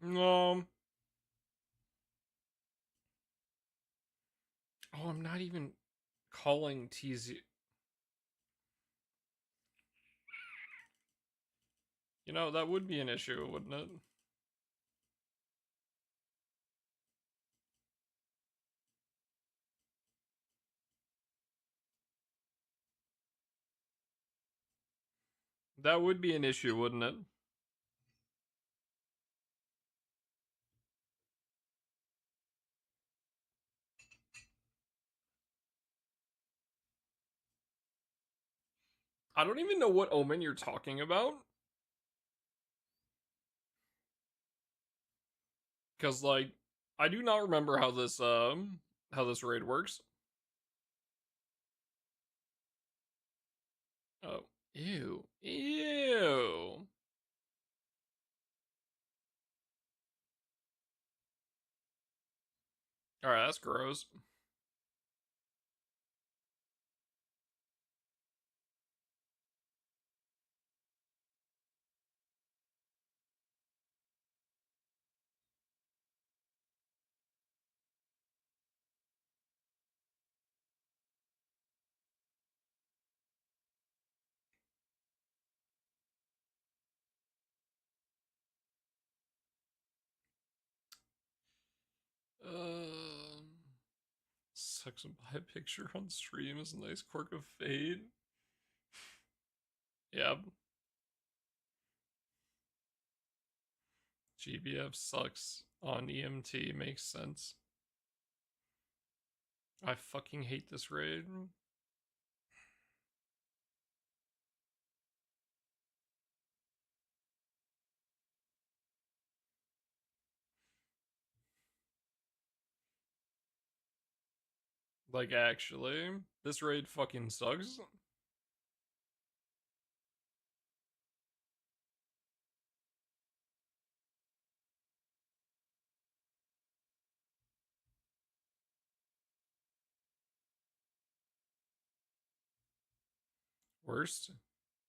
Oh, I'm not even calling TZ. You know, that would be an issue, wouldn't it? That would be an issue, wouldn't it? I don't even know what omen you're talking about. Cause like I do not remember how this raid works. Oh. Ew. Ew. Alright, that's gross. Um Sucks and buy a picture on stream is a nice quirk of fate. Yep. GBF sucks on EMT makes sense. I fucking hate this raid. Like, actually, this raid fucking sucks. Worst?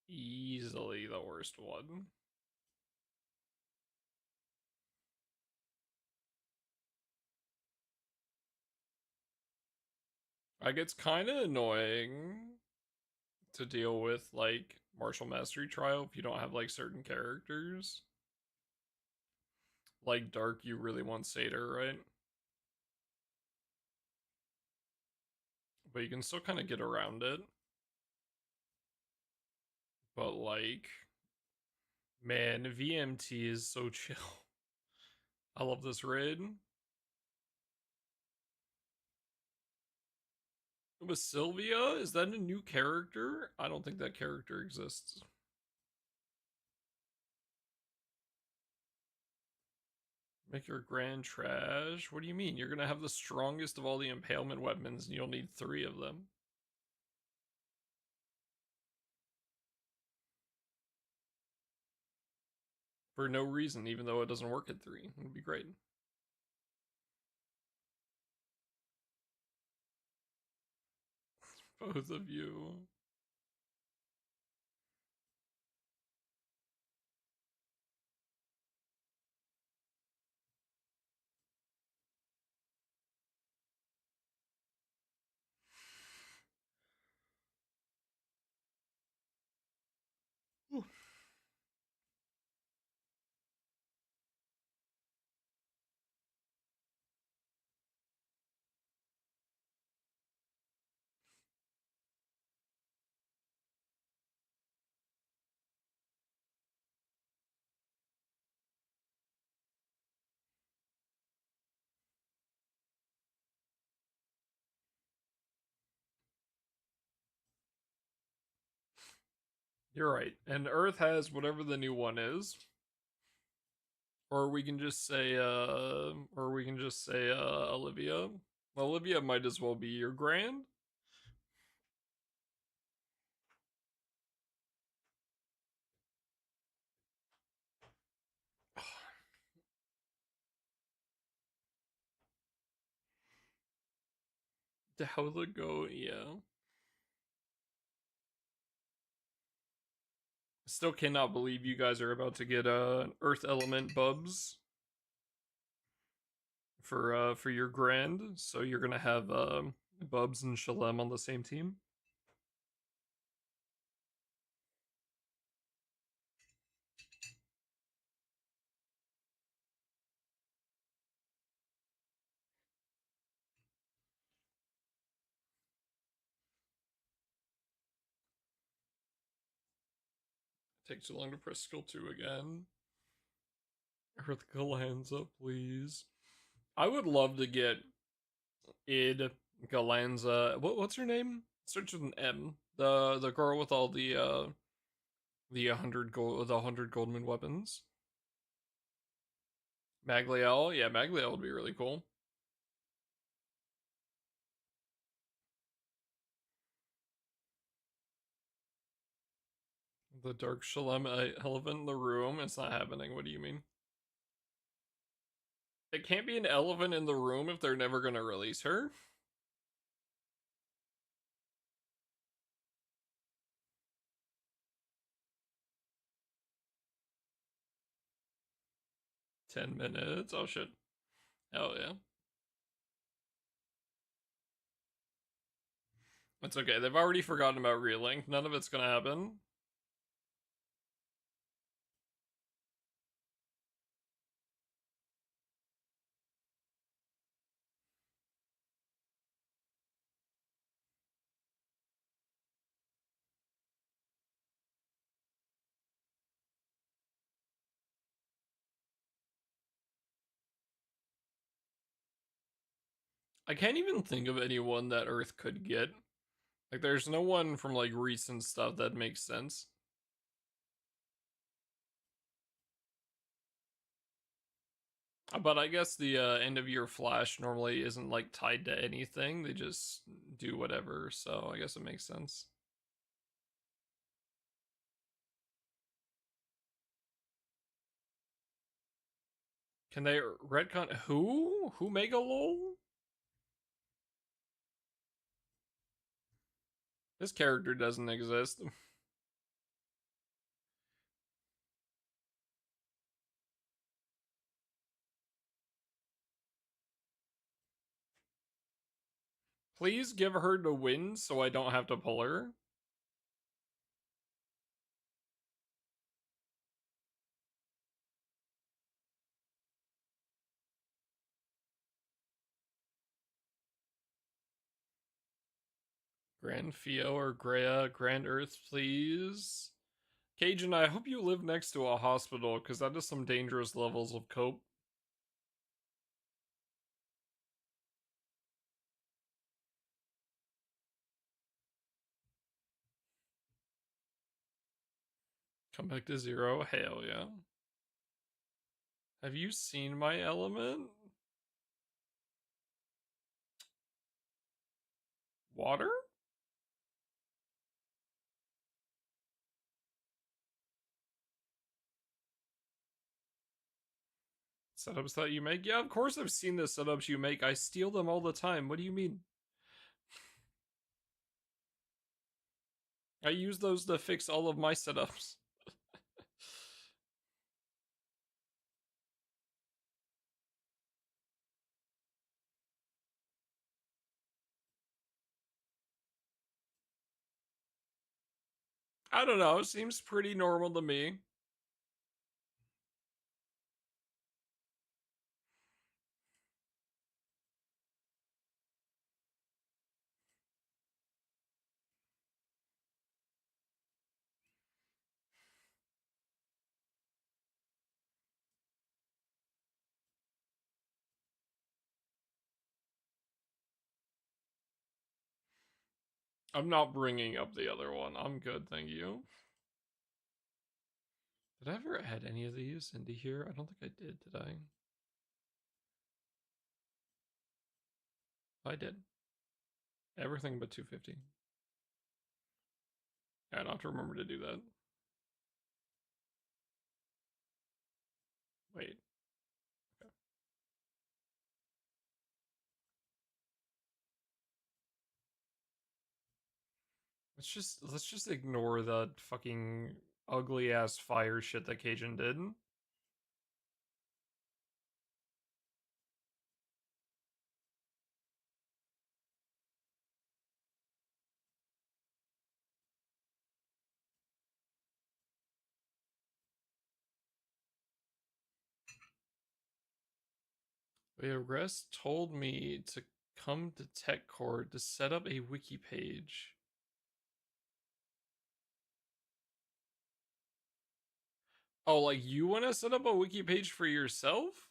Easily the worst one. Like, it's kind of annoying to deal with, like, Martial Mastery Trial if you don't have, like, certain characters. Like, Dark, you really want Satyr, right? But you can still kind of get around it. But, like, man, VMT is so chill. I love this raid. With Sylvia? Is that a new character? I don't think that character exists. Make your grand trash? What do you mean? You're gonna have the strongest of all the impalement weapons and you'll need 3 of them. For no reason, even though it doesn't work at 3. It'd be great. Both of you. You're right. And Earth has whatever the new one is. Or we can just say Olivia. Olivia might as well be your grand. How the go, yeah. Still cannot believe you guys are about to get Earth Element Bubs. for your grand. So you're gonna have Bubs and Shalem on the same team. Takes too long to press skill 2 again. Earth Galanza, please. I would love to get Id Galanza. What's her name? Starts with an M. The girl with all the 100 Goldman weapons. Magliel, yeah, Magliel would be really cool. The Dark Shalem elephant in the room. It's not happening. What do you mean? It can't be an elephant in the room if they're never gonna release her. $10. Oh shit. Hell yeah. It's okay. They've already forgotten about reeling. None of it's gonna happen. I can't even think of anyone that Earth could get. Like, there's no one from, like, recent stuff that makes sense. But I guess the end of year Flash normally isn't, like, tied to anything. They just do whatever, so I guess it makes sense. Can they retcon who? Who Mega Lol? This character doesn't exist. Please give her to win so I don't have to pull her. Grand Fio or Grea, Grand Earth, please. Cajun, I hope you live next to a hospital, because that is some dangerous levels of cope. Come back to 0, hell yeah. Have you seen my element? Water? Setups that you make? Yeah, of course I've seen the setups you make. I steal them all the time. What do you mean? I use those to fix all of my setups. I don't know. It seems pretty normal to me. I'm not bringing up the other one. I'm good, thank you. Did I ever add any of these into here? I don't think I did I? I did. Everything but 250. Yeah, I don't have to remember to do that. Wait. Okay. Let's just ignore the fucking ugly ass fire shit that Cajun did. Rest told me to come to TechCore to set up a wiki page. Oh, like you want to set up a wiki page for yourself?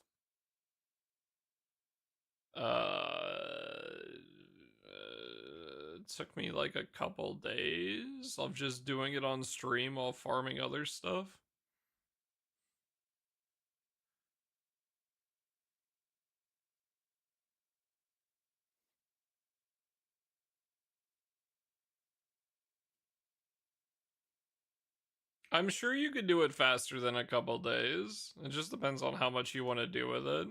It took me like a couple days of just doing it on stream while farming other stuff. I'm sure you could do it faster than a couple days. It just depends on how much you want to do with it.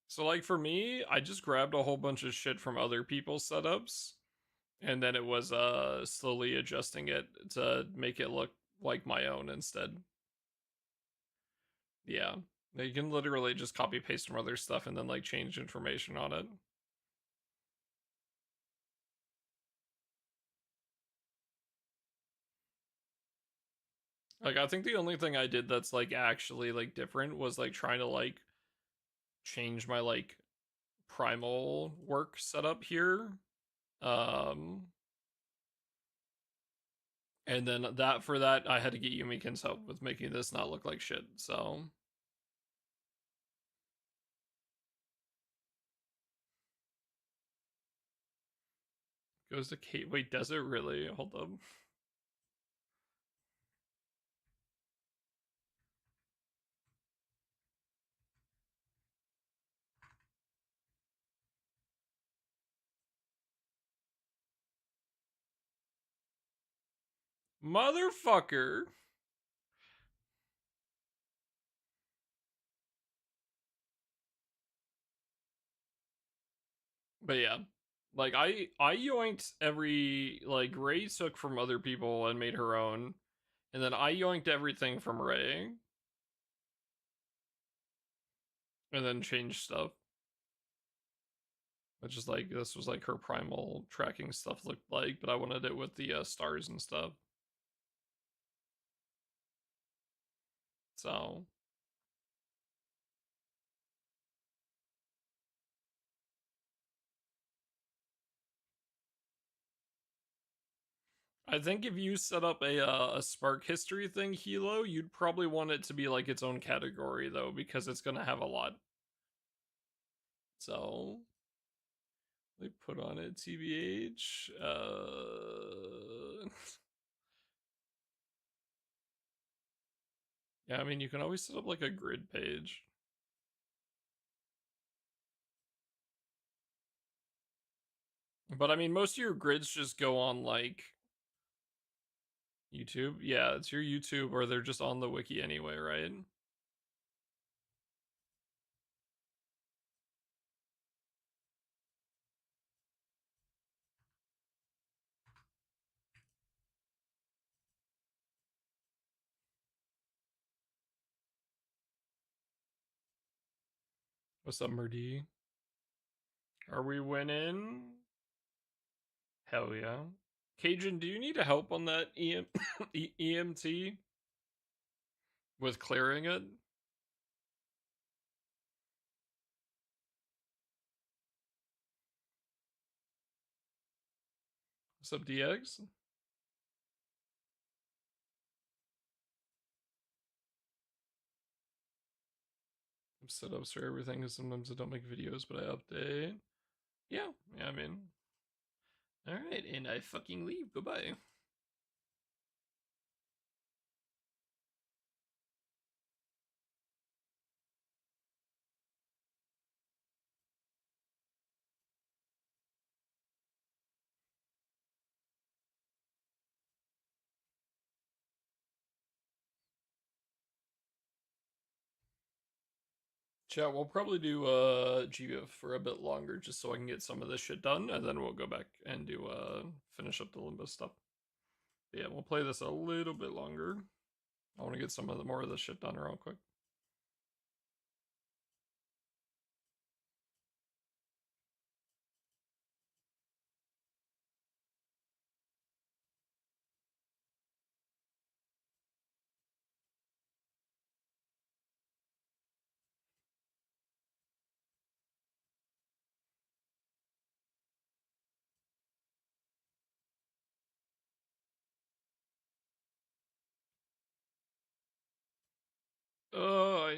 So like for me, I just grabbed a whole bunch of shit from other people's setups, and then it was slowly adjusting it to make it look like my own instead. Yeah. You can literally just copy paste from other stuff and then like change information on it. Like I think the only thing I did that's like actually like different was like trying to like change my like primal work setup here. And then that for that I had to get Yumikin's help with making this not look like shit. So goes to Kate. Wait, does it really? Hold up. Motherfucker. But yeah. Like I yoinked every like Ray took from other people and made her own. And then I yoinked everything from Ray. And then changed stuff. Which is like this was like her primal tracking stuff looked like, but I wanted it with the stars and stuff. So I think if you set up a Spark history thing, Hilo, you'd probably want it to be like its own category though, because it's gonna have a lot. So they put on it, TBH. Yeah, I mean you can always set up like a grid page. But I mean most of your grids just go on like YouTube. Yeah, it's your YouTube or they're just on the wiki anyway, right? What's up, Murdy? Are we winning? Hell yeah. Cajun, do you need help on that EMT with clearing it? What's up, DX? Setups for everything because sometimes I don't make videos, but I update. Yeah, I mean. Alright, and I fucking leave. Goodbye. Chat, we'll probably do GVF for a bit longer just so I can get some of this shit done, and then we'll go back and do finish up the Limbo stuff. But yeah, we'll play this a little bit longer. I want to get some of the more of this shit done real quick.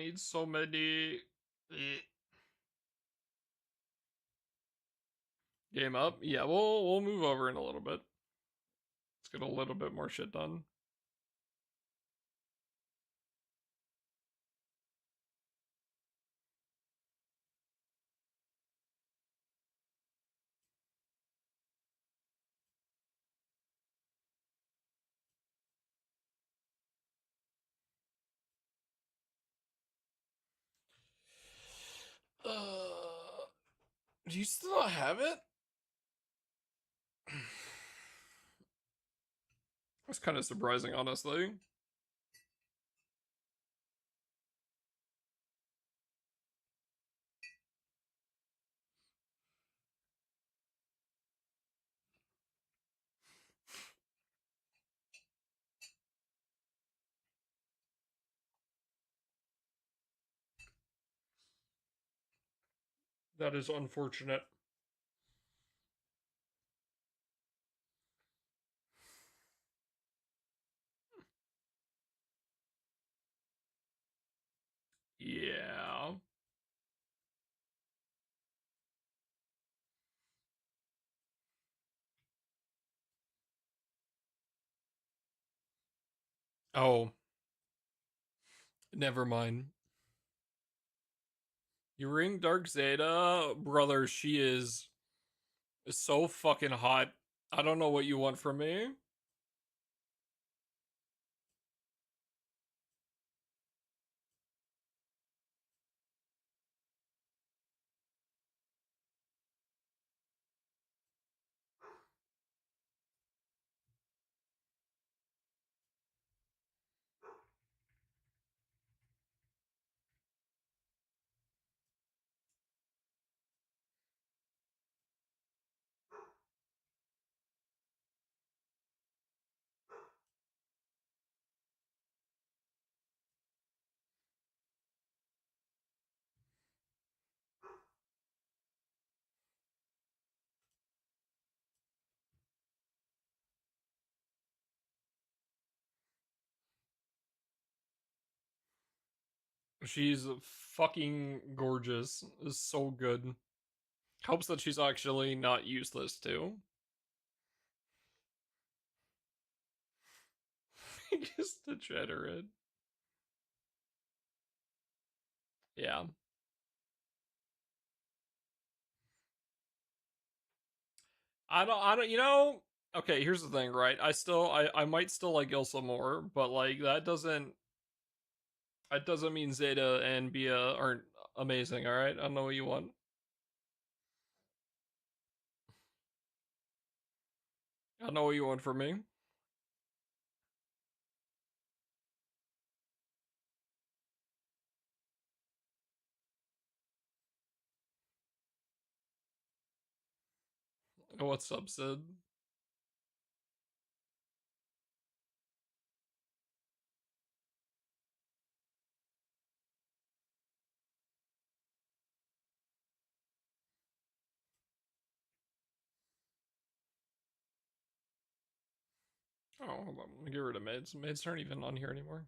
need so many. Game up? Yeah, we'll move over in a little bit. Let's get a little bit more shit done. Do you still not have it? That's kind of surprising, honestly. That is unfortunate. Yeah. Oh, never mind. You ring Dark Zeta, brother. She is so fucking hot. I don't know what you want from me. She's fucking gorgeous. Is so good. Helps that she's actually not useless too. Just degenerate. Yeah. You know, okay, here's the thing, right? I might still like Ilsa more, but like that doesn't mean Zeta and Bia aren't amazing, alright? I don't know what you want. I know what you want from me. What's up, Sid? Oh, hold on. Let me get rid of maids. Maids aren't even on here anymore.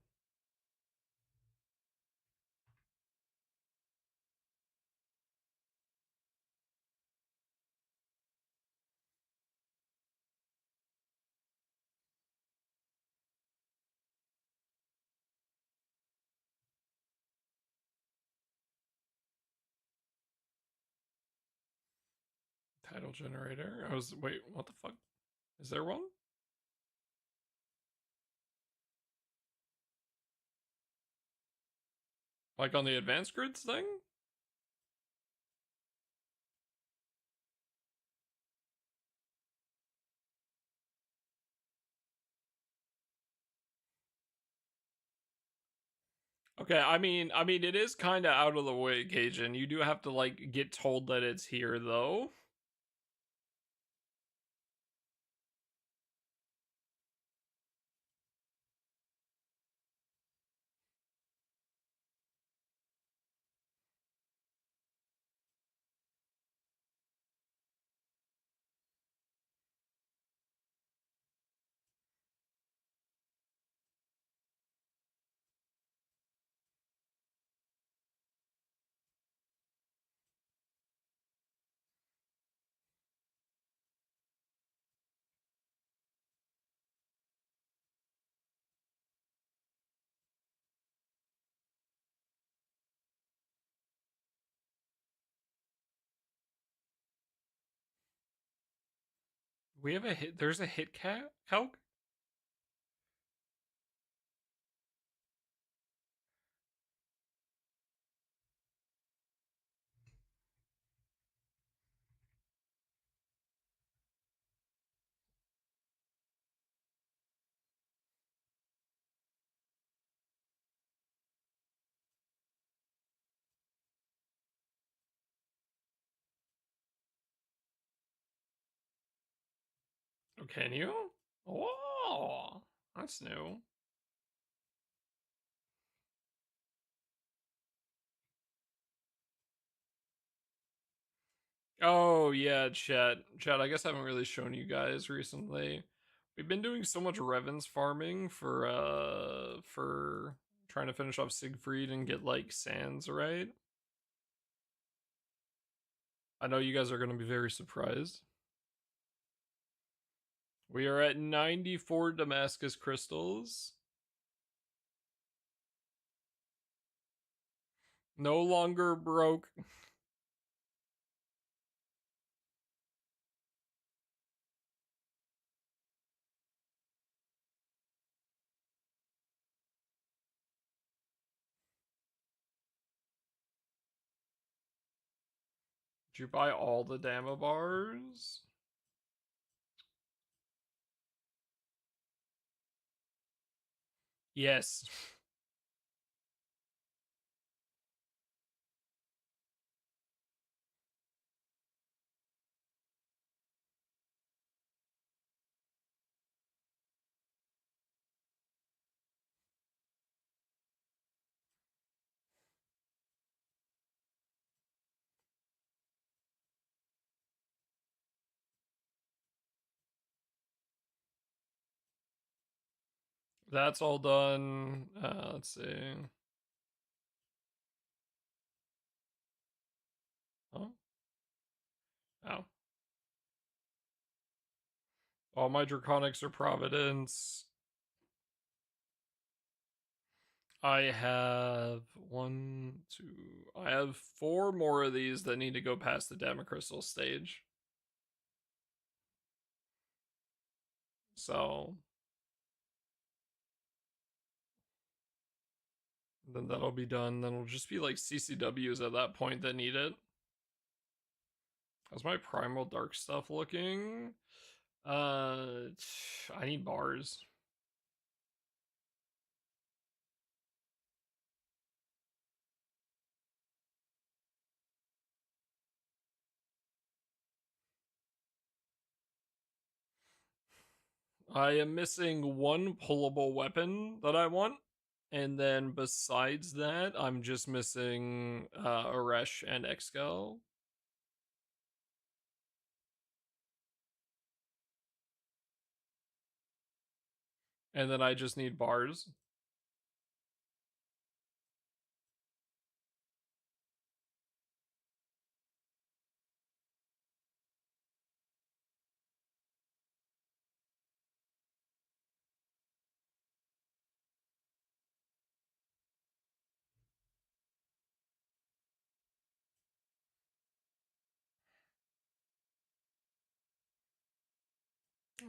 Title generator. Wait, what the fuck? Is there one? Like on the advanced grids thing? Okay, I mean, it is kind of out of the way, Cajun. You do have to like get told that it's here, though. We have a hit. There's a hit calc. Oh, can you? Oh, that's new. Oh yeah, chat. Chat, I guess I haven't really shown you guys recently. We've been doing so much Revens farming for trying to finish off Siegfried and get like sands, right? I know you guys are gonna be very surprised. We are at 94 Damascus crystals. No longer broke. Did you buy all the Dama bars? Yes. That's all done. Let's see. Oh. Oh. All my Draconics are Providence. I have one, two. I have four more of these that need to go past the Damocrystal stage. So then that'll be done. Then it'll just be like CCWs at that point that need it. How's my Primal Dark stuff looking? I need bars. I am missing one pullable weapon that I want. And then besides that, I'm just missing Aresh and Excal. And then I just need bars.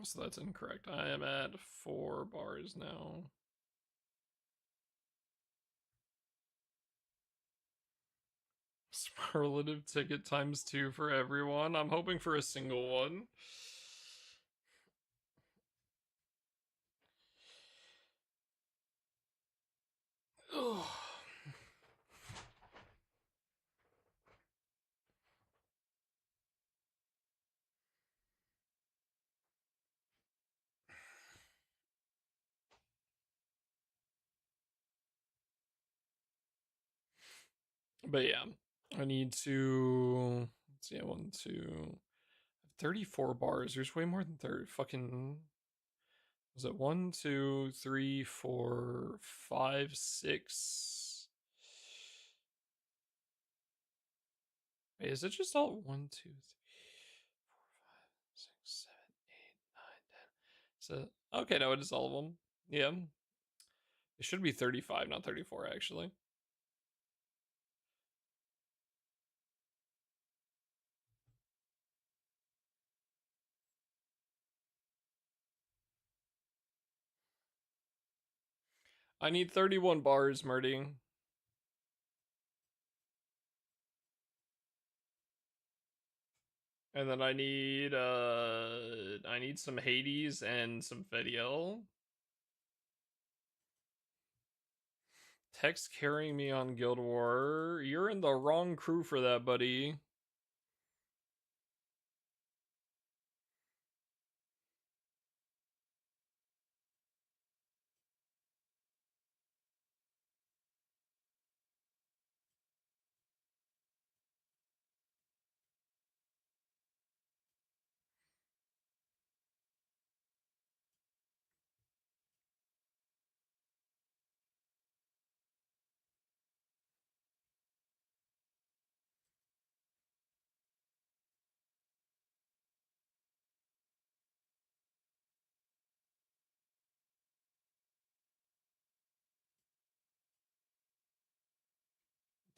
So that's incorrect. I am at 4 bars now. Superlative ticket times 2 for everyone. I'm hoping for a single one. But yeah, I need to. Let's see, 1, 2. 34 bars. There's way more than 30. Fucking. Was it 1, 2, 3, 4, 5, 6? Wait, is it just all 1, 2, 3, 4, 5, 6, 7, 8, 9, 10? So, okay, no, it is all of them. Yeah. It should be 35, not 34, actually. I need 31 bars, Marty. And then I need some Hades and some Fediel. Text carrying me on Guild War. You're in the wrong crew for that, buddy.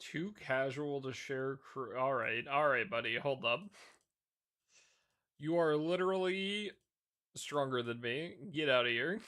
Too casual to share crew. Alright, buddy, hold up. You are literally stronger than me. Get out of here.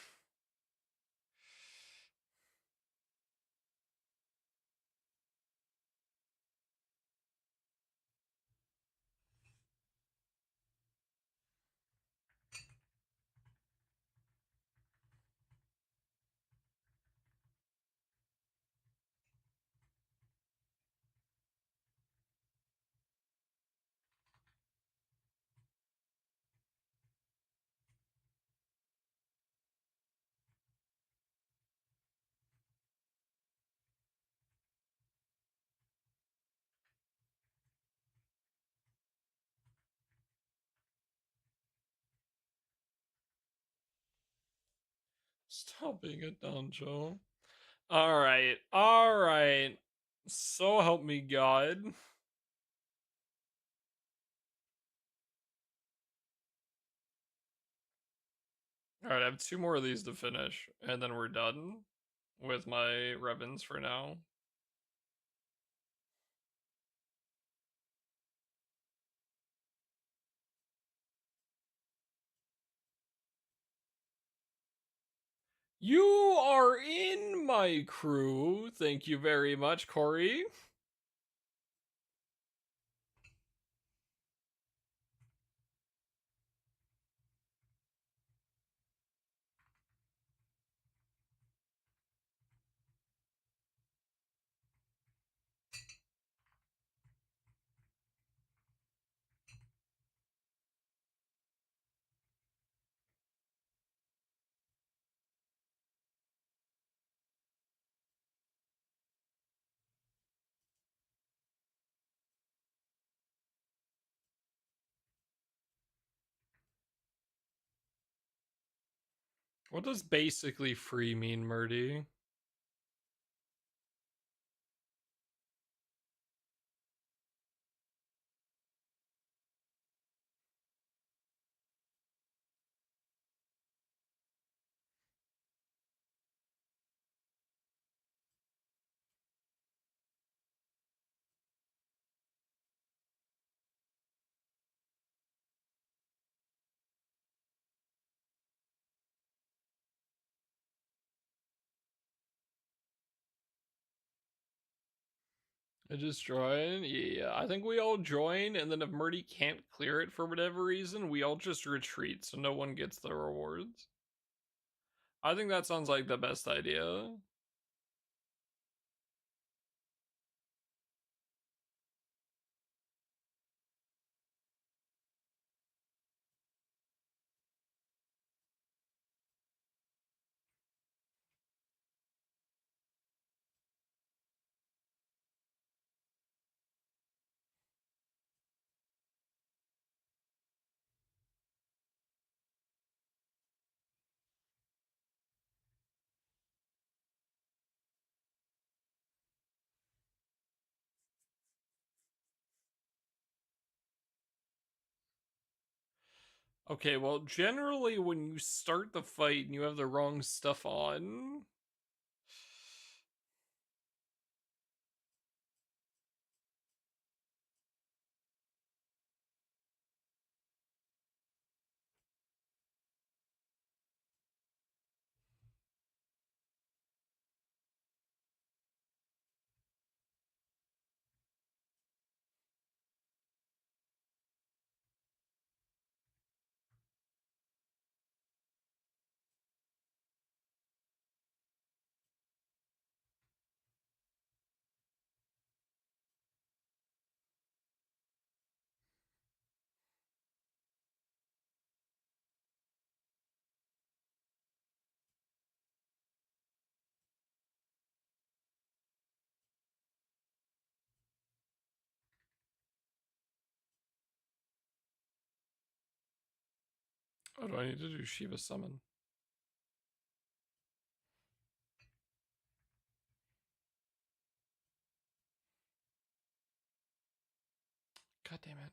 Stop being a donjo. Alright. So help me God. Alright, I have 2 more of these to finish, and then we're done with my Revens for now. You are in my crew. Thank you very much, Corey. What does basically free mean, Murdy? I just join. Yeah, I think we all join, and then if Murdy can't clear it for whatever reason, we all just retreat so no one gets the rewards. I think that sounds like the best idea. Okay, well, generally when you start the fight and you have the wrong stuff on, Oh, do I need to do Shiva summon? God damn it.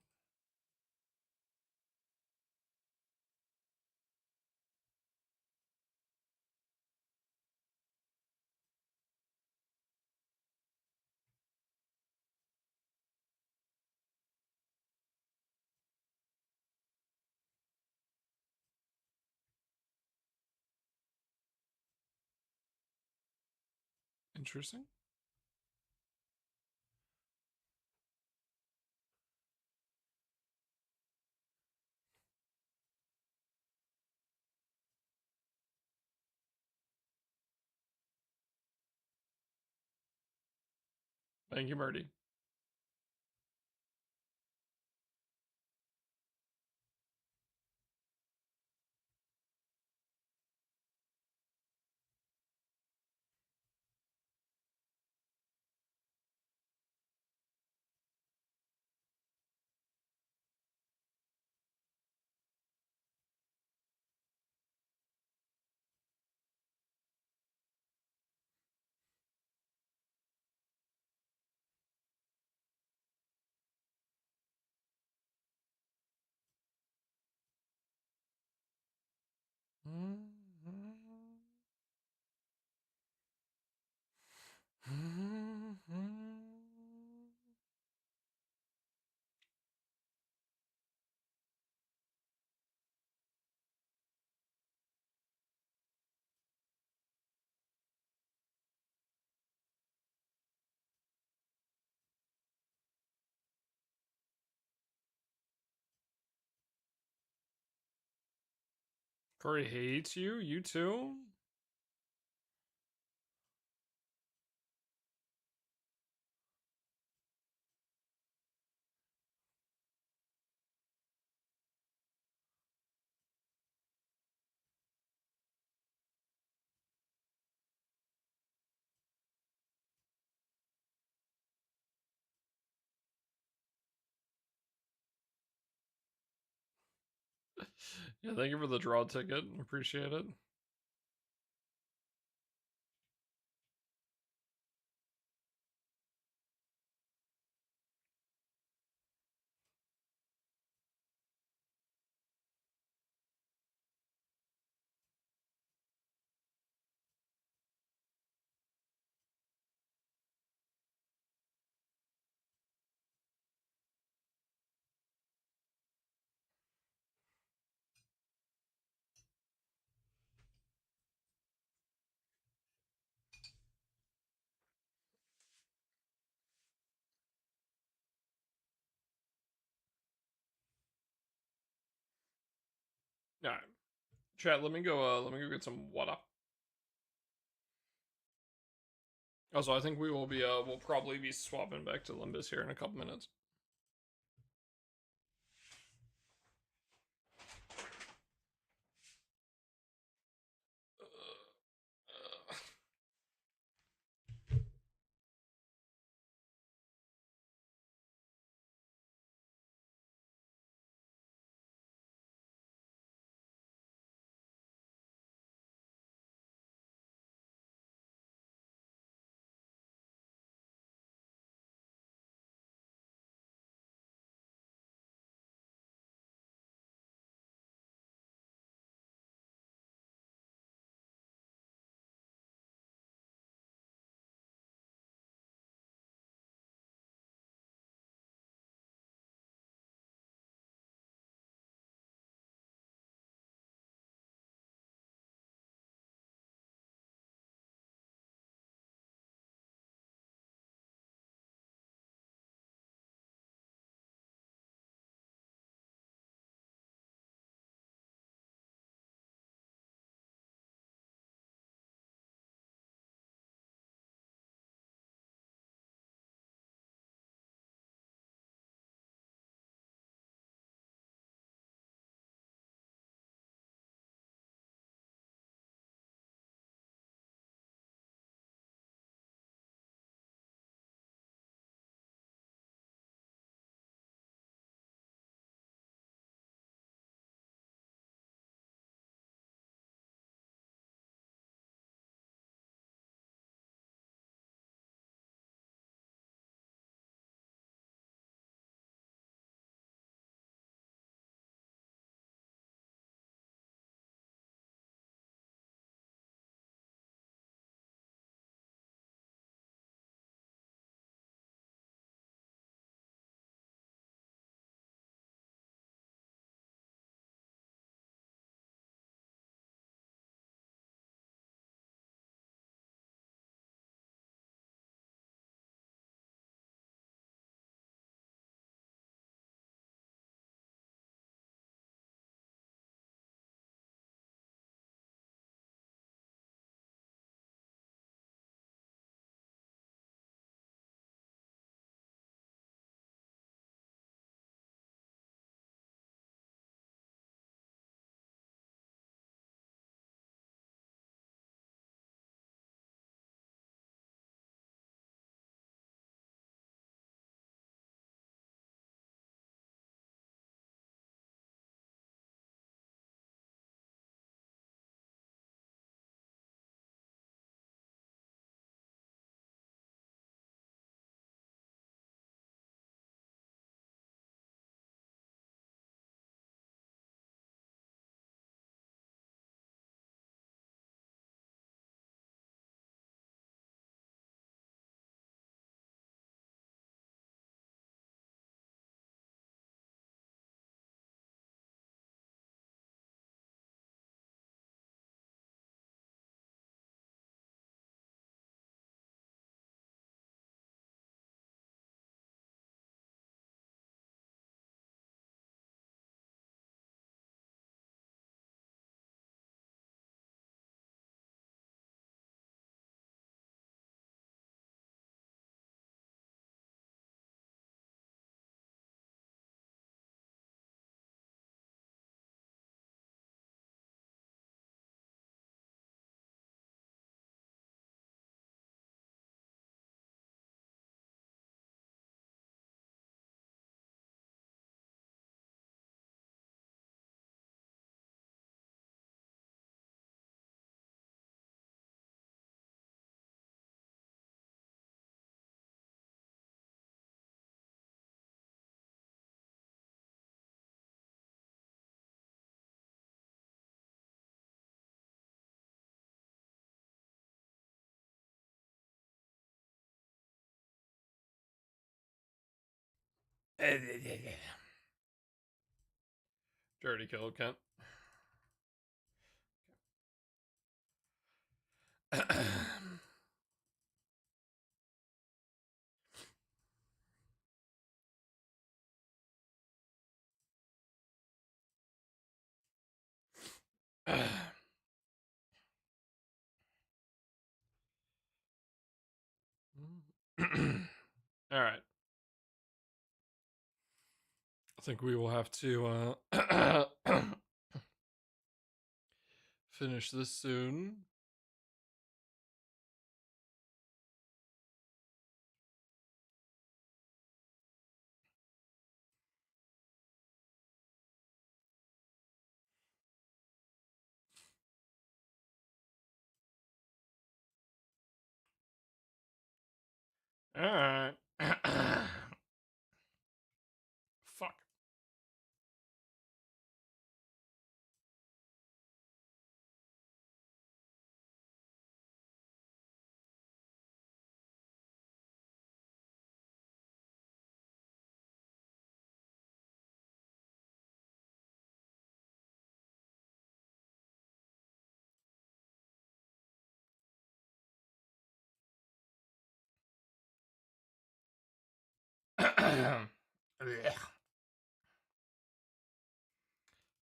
Interesting. Thank you, Murdy. Corey hates you? You too? Yeah, thank you for the draw ticket. Appreciate it. Alright. Chat, let me go get some water. Also, I think we will be we'll probably be swapping back to Limbus here in a couple minutes. Already killed Kent. All right. I think we will have to finish this soon. All right. Fuck.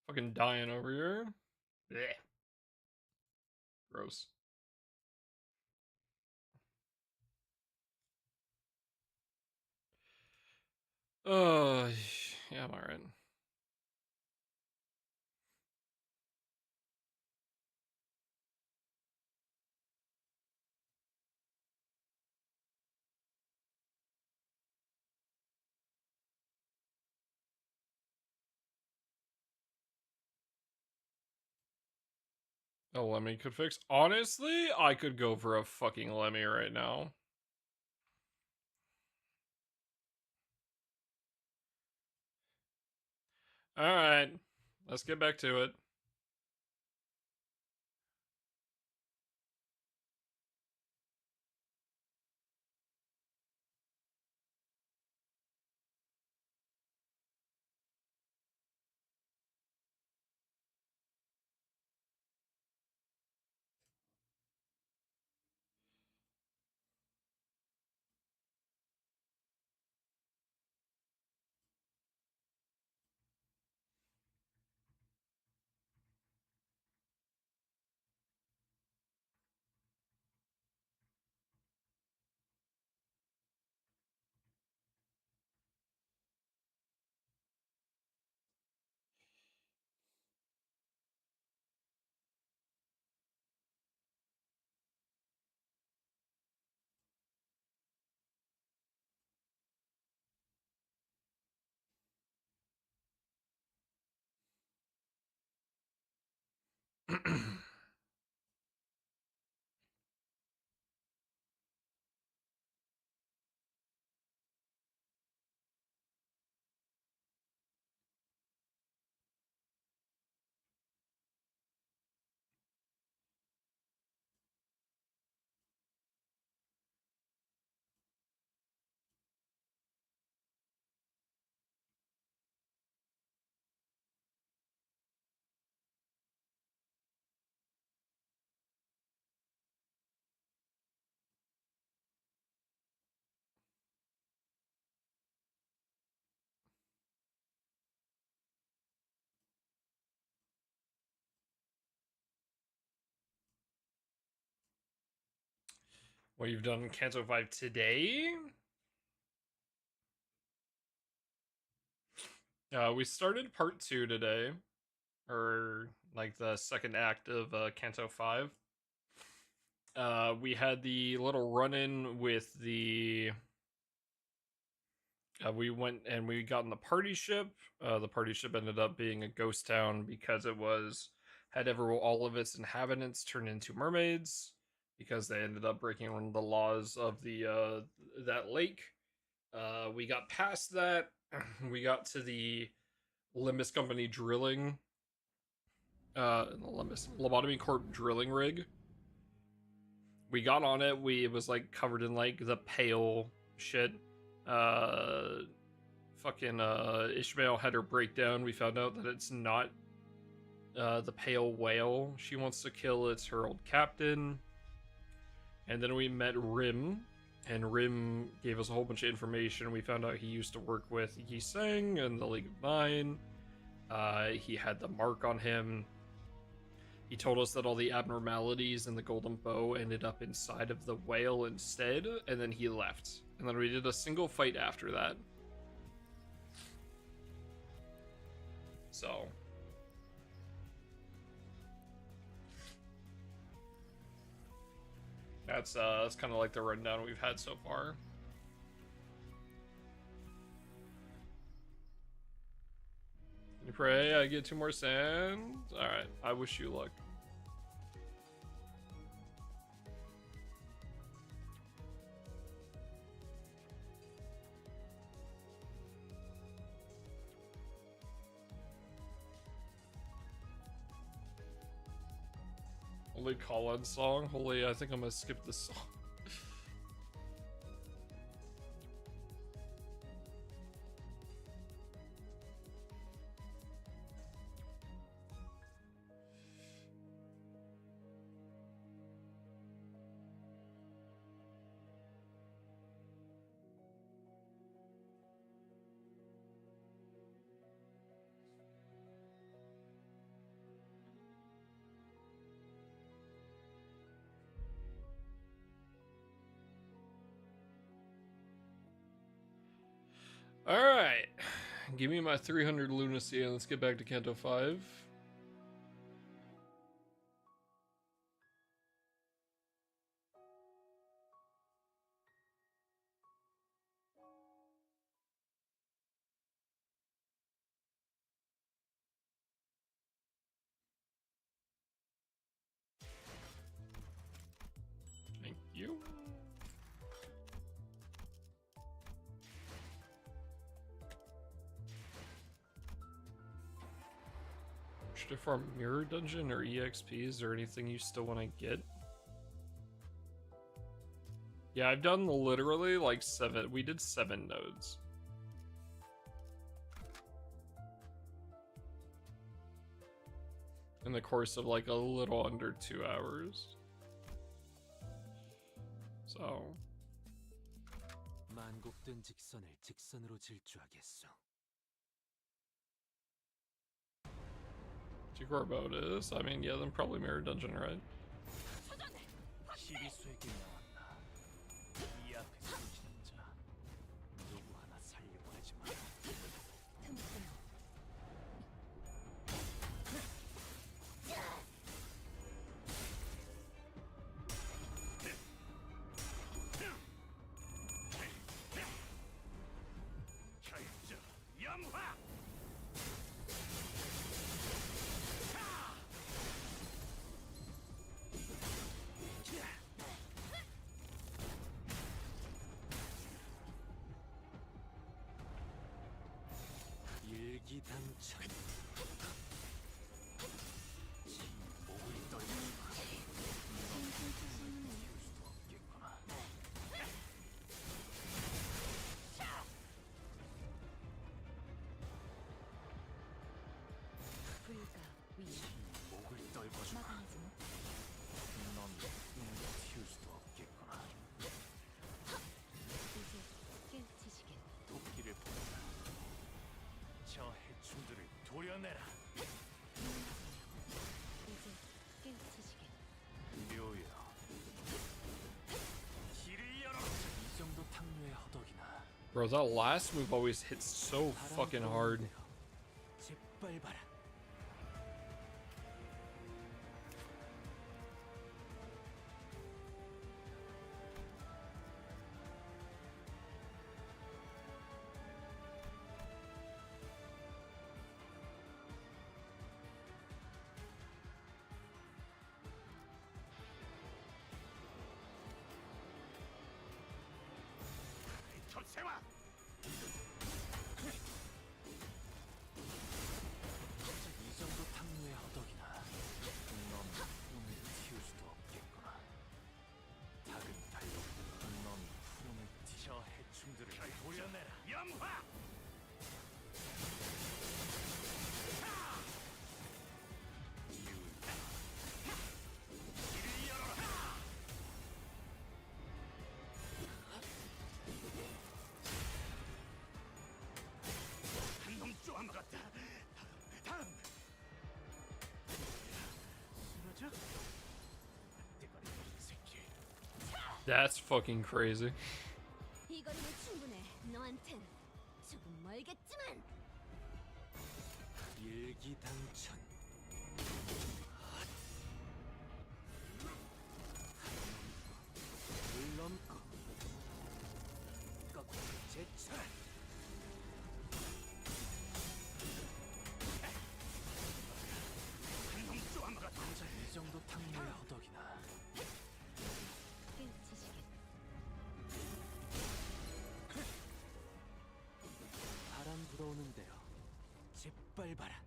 Fucking dying over here. Blech. Gross. Yeah, I'm alright. A Lemmy could fix. Honestly, I could go for a fucking Lemmy right now. Alright. Let's get back to it. What you've done in Canto 5 today? We started part 2 today. Or, like, the second act of Canto 5. We had the little run-in with the... we went and we got in the party ship. The party ship ended up being a ghost town because it was... had all of its inhabitants turned into mermaids. Because they ended up breaking one of the laws of the that lake. We got past that. We got to the Limbus Company drilling. Limbus Lobotomy Corp drilling rig. We got on it. It was like covered in like the pale shit. fucking Ishmael had her breakdown. We found out that it's not the pale whale she wants to kill, it's her old captain. And then we met Rim, and Rim gave us a whole bunch of information. We found out he used to work with Yi Sang and the League of Nine. He had the mark on him. He told us that all the abnormalities in the golden bow ended up inside of the whale instead, and then he left. And then we did a single fight after that. So that's kind of like the rundown we've had so far. You pray I get 2 more sand. All right, I wish you luck. Holy call-in song. Holy, I think I'm gonna skip this song. Alright. Give me my 300 lunacy and let's get back to Canto 5. Thank you. Should I farm Mirror Dungeon or EXP? Is there anything you still want to get? Yeah, I've done literally like 7. We did 7 nodes. In the course of like a little under 2 hours. So. 만곡된 직선을 직선으로 질주하겠소. Gorbotis. I mean, yeah, then probably Mirror Dungeon, right? 시리수에게 나왔나. 이 앞에 숨지는 자. 누구 하나 살려고 하지 마. 일기당천. 목을 떨고 키울 수도 없겠구나. 불가 위 목을 떨궈주마. 막아내지 못. 넌 키울 수도 없겠구나. 이제 깨우치시겠. 도끼를 보내라. 저 해충들을 도려내라. 이제 깨우치시겠. 묘여. 길을 열어. 이 정도 탕류의 허덕이나. Bro, that last move always hits so fucking hard. 재빨봐라. That's fucking crazy. 이 거리면 충분해. 너한텐 조금 멀겠지만. 일기당천. 물 넘고 거꾸로 제철. 한놈 쪼아마가 고작 이 정도 탕물 허덕이나. 바람 불어오는 대로 짓밟아라.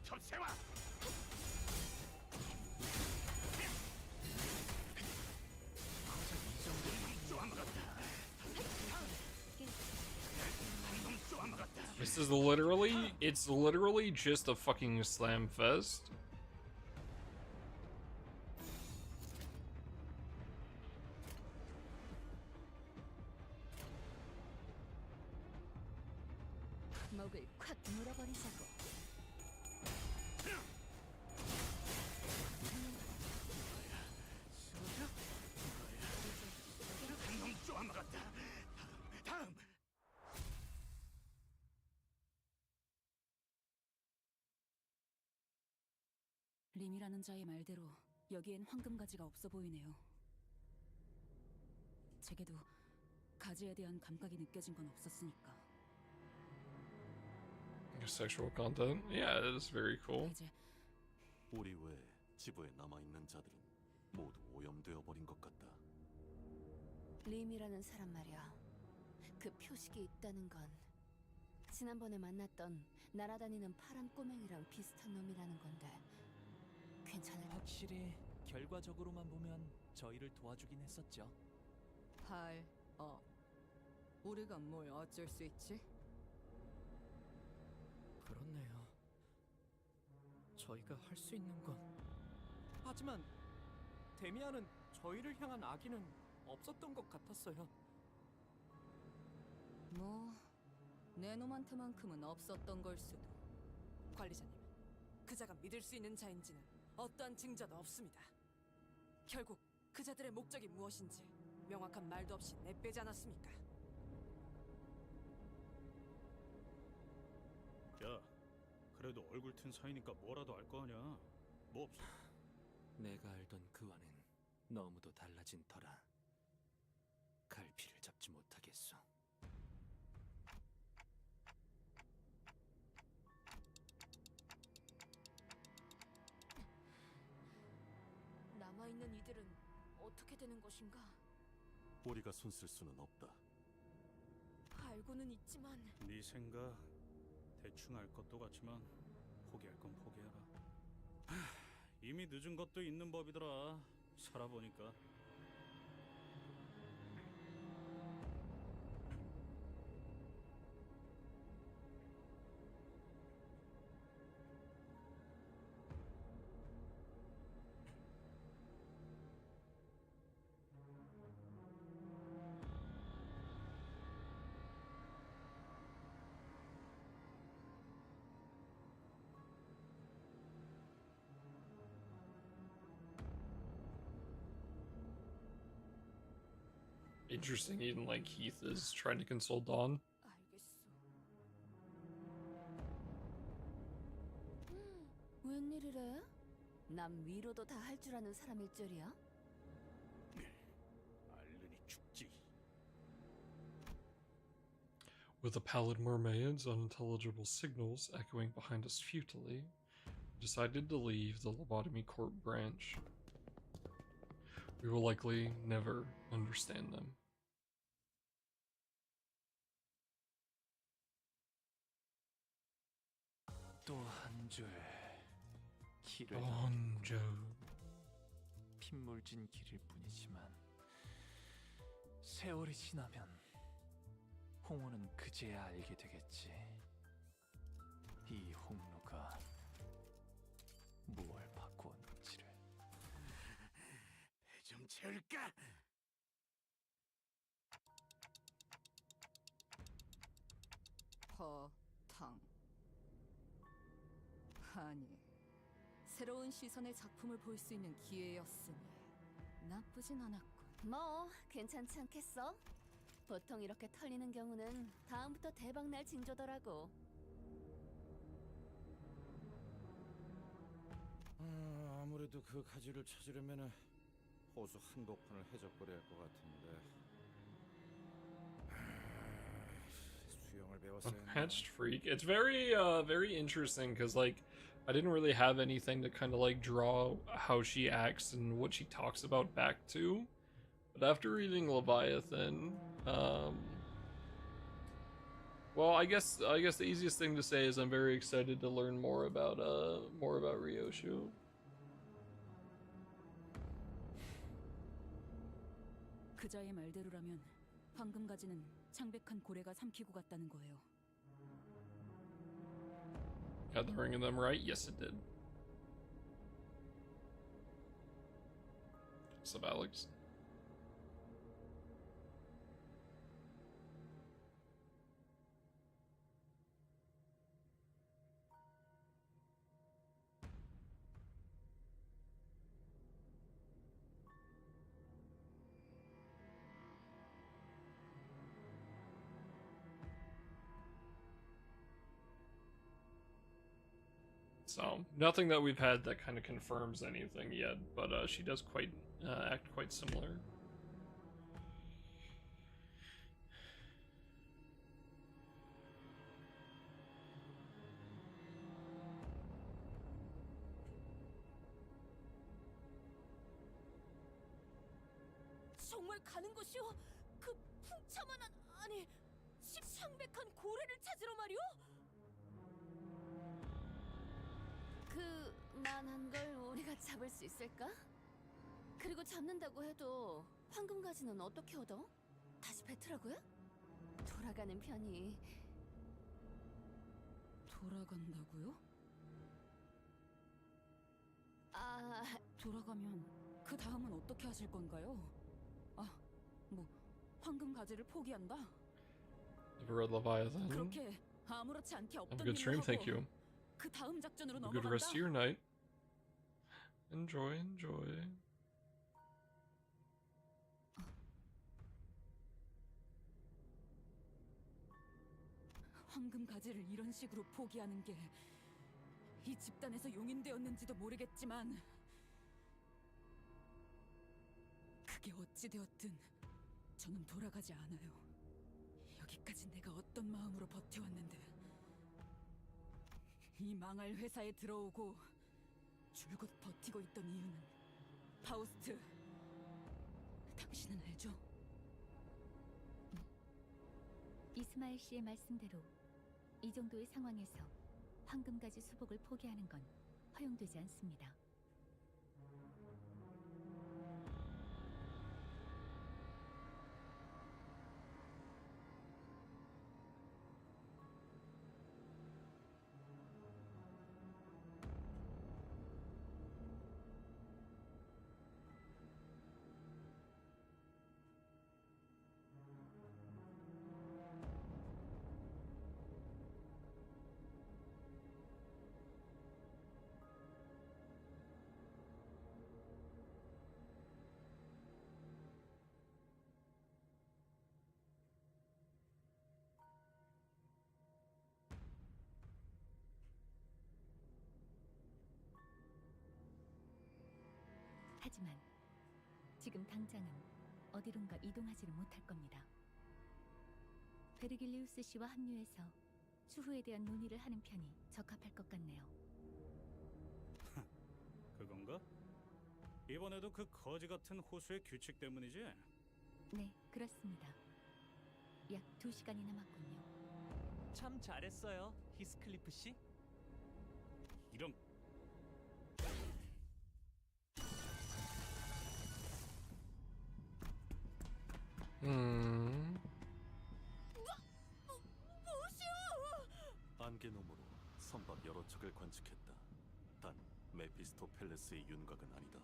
톱세와. 고작 이 정도 쪼아먹었다. 한놈 쪼아먹었다. This is it's literally just a fucking slam fest. 목을 콱 물어버리자고. 한놈 쪼아먹었다. 다음. 림이라는 자의 말대로 여기엔 황금가지가 없어 보이네요. 제게도 가지에 대한 감각이 느껴진 건 없었으니까. Sexual content? Yeah, that is very cool. 이제 우리 외 지부에 남아있는 자들은 모두 오염되어 버린 것 같다. 림이라는 사람 말이야. 그 표식이 있다는 건 지난번에 만났던 날아다니는 파란 꼬맹이랑 비슷한 놈이라는 건데 괜찮을? 확실히 결과적으로만 보면 저희를 도와주긴 했었죠. 우리가 뭘 어쩔 수 있지? 그렇네요. 저희가 할 수 있는 건 하지만 데미안은 저희를 향한 악의는 없었던 것 같았어요. 뭐 내 놈한테만큼은 없었던 걸 수도. 관리자님, 그자가 믿을 수 있는 자인지는 어떠한 증거도 없습니다. 결국 그자들의 목적이 무엇인지 명확한 말도 없이 내빼지 않았습니까? 야, 그래도 얼굴 튼 사이니까 뭐라도 알 거 아냐. 뭐 없어. 내가 알던 그와는 너무도 달라진 터라 갈피를 잡지 못하겠어. 남아있는 이들은 어떻게 되는 것인가? 우리가 손쓸 수는 없다. 알고는 있지만 네 생각 대충 알 것도 같지만 포기할 건 포기해라. 이미 늦은 것도 있는 법이더라. 살아보니까. Interesting, even like Heath is trying to console Dawn. 알겠어. 웬일이래? 남 위로도 다 할 줄 아는 사람일 줄이야? 알르니 죽지. With the pallid mermaid's unintelligible signals echoing behind us futilely, we decided to leave the lobotomy court branch. We will likely never understand them. 또 한 줄 길을 Onjo. 핏물진 길일 뿐이지만 세월이 지나면 홍우는 그제야 알게 되겠지. 이 홍루가 무엇을 바꾸었는지를. 좀 채울까? 허탕. 아니, 새로운 시선의 작품을 볼 수 있는 기회였으니 나쁘진 않았군. 뭐 괜찮지 않겠어? 보통 이렇게 털리는 경우는 다음부터 대박날 징조더라고. 아무래도 그 가지를 찾으려면 호수 한복판을 해적거려야 할 것 같은데. 수영을 배웠어야 했나? Unmatched freak. It's very interesting because like I didn't really have anything to kind of like draw how she acts and what she talks about back to, but after reading Leviathan, well, I guess the easiest thing to say is I'm very excited to learn more about Ryoshu. 그자의 말대로라면 황금 가지는 창백한 고래가 삼키고 갔다는 거예요. Got the ring of them right? Yes, it did. What's up, Alex? So, nothing that we've had that kind of confirms anything yet, but she does act quite similar. 정말 가는 것이오? 그 풍차만한 아니 창백한 고래를 찾으러 말이오? 그 만한 걸 우리가 잡을 수 있을까? 그리고 잡는다고 해도 황금 가지는 어떻게 얻어? 다시 뱉으라고요? 돌아가는 편이. 돌아간다고요? 아, 돌아가면 그 다음은 어떻게 하실 건가요? 아, 뭐 황금 가지를 포기한다? Never read Leviathan. 그렇게 아무렇지 않게 Have a 없던 good stream, 일을 thank 하고 you. 그 다음 작전으로 Have a good rest 넘어간다? of your night. Enjoy, enjoy. 황금 가지를 이런 식으로 포기하는 게 이 집단에서 용인되었는지도 모르겠지만 그게 어찌 되었든 저는 돌아가지 않아요. 여기까지 내가 어떤 마음으로 버텨왔는데 이 망할 회사에 들어오고 줄곧 버티고 있던 이유는 파우스트, 당신은 알죠? 이스마엘 씨의 말씀대로 이 정도의 상황에서 황금가지 수복을 포기하는 건 허용되지 않습니다. 하지만 지금 당장은 어디론가 이동하지를 못할 겁니다. 베르길리우스 씨와 합류해서 추후에 대한 논의를 하는 편이 적합할 것 같네요. 그건가? 이번에도 그 거지 같은 호수의 규칙 때문이지? 네, 그렇습니다. 약 2시간이 남았군요. 참 잘했어요, 히스클리프 씨. 이런 안개놈으로 선박 여러 척을 관측했다. 단 메피스토 팰레스의 윤곽은 아니다.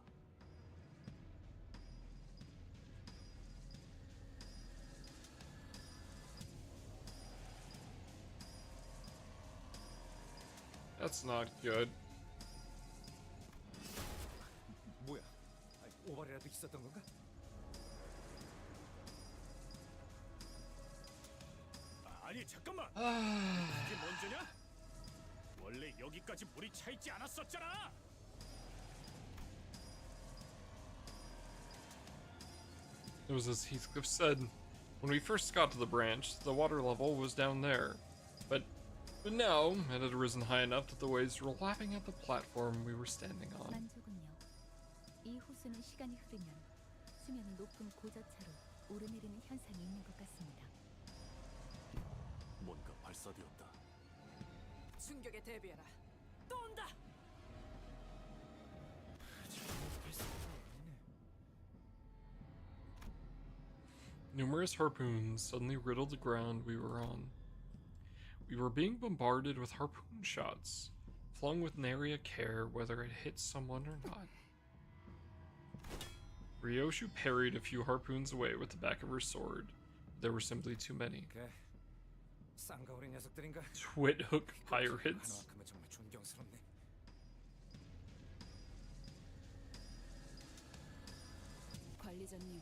That's not good. 덩어리라도 있었던 건가? 아니 잠깐만. 이게 먼저냐? 원래 여기까지 물이 차 있지 않았었잖아. It was as Heathcliff said. When we first got to the branch, the water level was down there. But now, it had risen high enough that the waves were lapping at the platform we were standing on. 만족은요. 이 호수는 시간이 흐르면 수면이 높은 고저차로 오르내리는 현상이 있는 것 같습니다. 뭔가 발사되었다. 충격에 대비해라. 또 온다. Numerous harpoons suddenly riddled the ground we were on. We were being bombarded with harpoon shots, flung with nary a care whether it hit someone or not. Ryoshu parried a few harpoons away with the back of her sword. There were simply too many. 쌍가오리 녀석들인가? Twit hook pirates. 하나만큼은 정말 존경스럽네. 관리자님,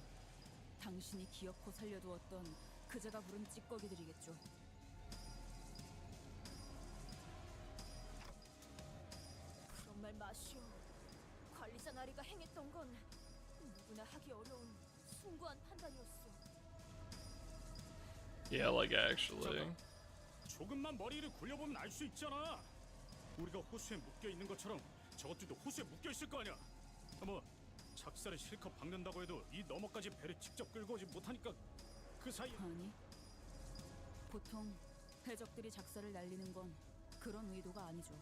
당신이 기어코 살려두었던 그제가 부른 찌꺼기들이겠죠. 그런 말 마시오. 관리자 나리가 행했던 건 누구나 하기 어려운 숭고한 판단이었어. Yeah, like actually. 조금만 머리를 굴려보면 알 수 있잖아. 우리가 호수에 묶여 있는 것처럼 저것들도 호수에 묶여 있을 거 아니야. 뭐 작살을 실컷 박는다고 해도 이 너머까지 배를 직접 끌고 오지 못하니까 그 사이. 아니, 보통 해적들이 작살을 날리는 건 그런 의도가 아니죠.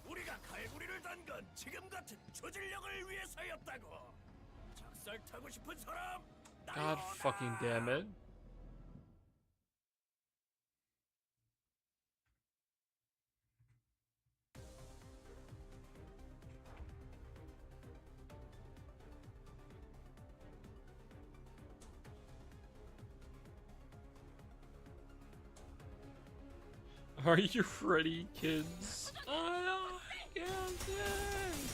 우리가 갈고리를 단 건 지금 같은 조질력을 위해서였다고. 작살 타고 싶은 사람 God fucking damn it. Are you ready, kids? Oh, yes, yes.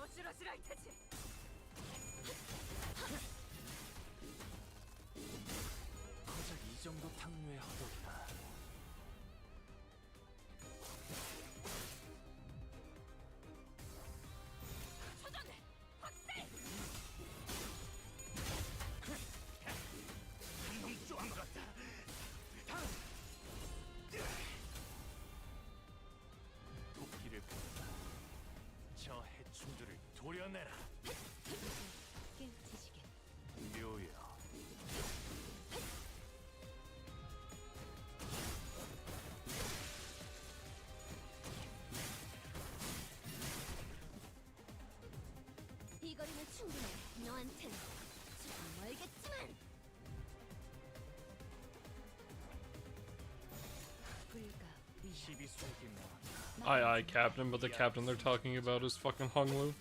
어지러지랄 테지. 고작 이 정도 탕류의 허덕이다. 놈 쪼아먹었다. 도끼를 펴다. 저 해충들을 도려내라. 깨우치시게. 묘여. 이 거리는 충분해. 너한텐 조금 멀겠지만. 불가 위. 12수에게 나왔다. Aye, aye, Captain, but the captain they're talking about is fucking Honglu.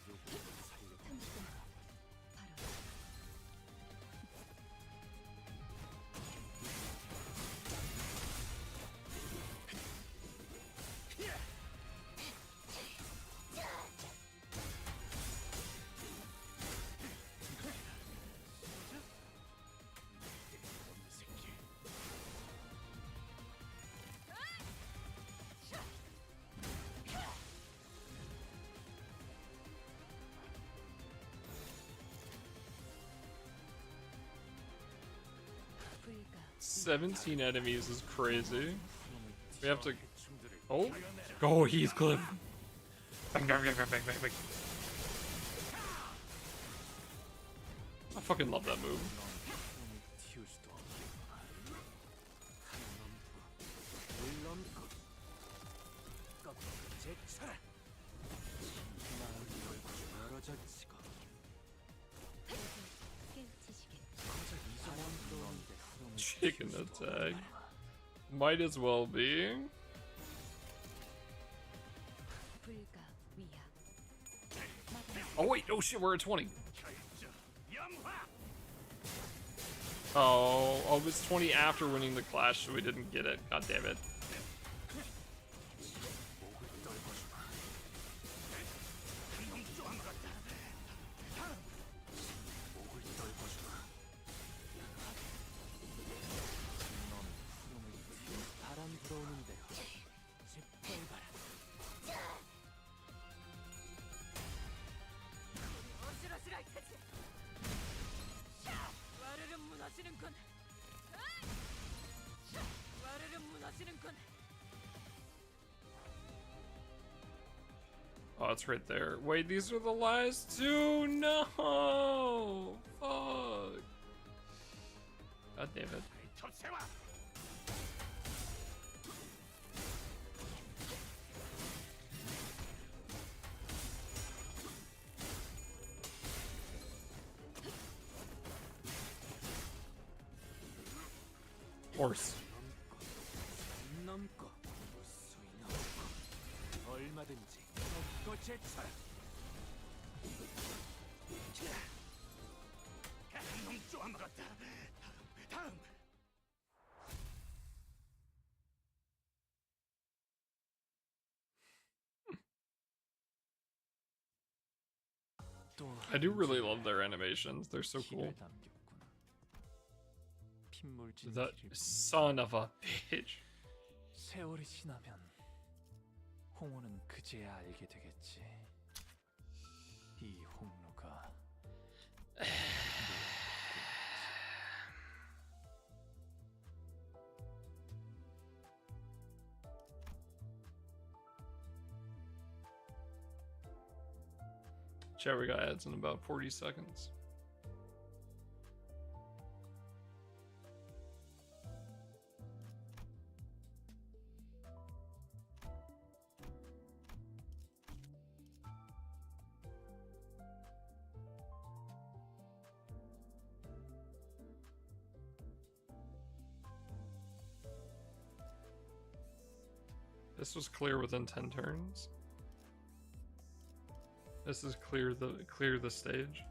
불가. 17 enemies is crazy. We have to. Oh, go Heathcliff. Bang, bang, bang, bang, bang, bang, bang. I fucking love that move. 튀울 수도 없겠구나. 하나 넘고, 물 넘고, 꺾고 제쳐라. 마음이 얼굴 멀어졌지고. 깨우치시게. 고작 이 정도 놈들 흐름을 Chicken attack. Might as well be. 불가 위야. Oh wait, oh shit, we're at 20. Oh, it was 20 after winning the clash, so we didn't get it. God damn it. 바람 불어오는 대로 짓밟아라. 어슬어슬할 테지. 와르르 무너지는군. 와르르 무너지는군. Oh, it's right there. Wait, these are the last two? No! Fuck. God damn it. Horse. 넘고 무수히 넘고 얼마든지 넘고 제쳐라. 놈 같다. 다음. I do really love their animations. They're so cool. 핏물진 That 길을 son of a bitch. 세월이 지나면 홍호는 그제야 알게 되겠지. 이 홍로가 Chat, we got ads in about 40 seconds. This was clear within 10 turns. This is clear the stage.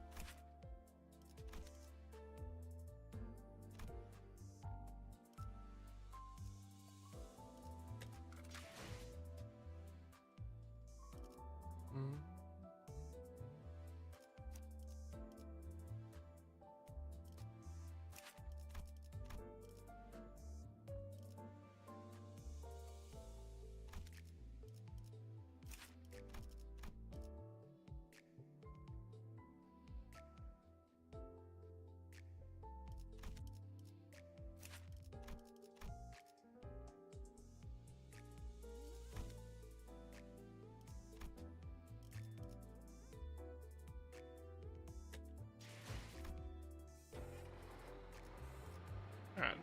Alright.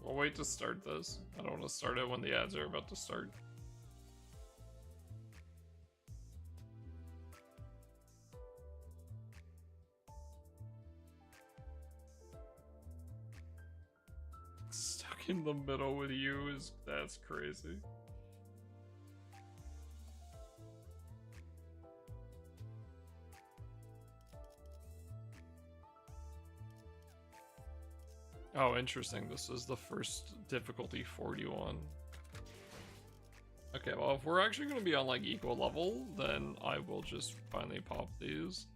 We'll wait to start this. I don't want to start it when the ads are about to start. Stuck in the middle with you that's crazy. Oh, interesting. This is the first difficulty 41. Okay, well, if we're actually going to be on, like, equal level, then I will just finally pop these.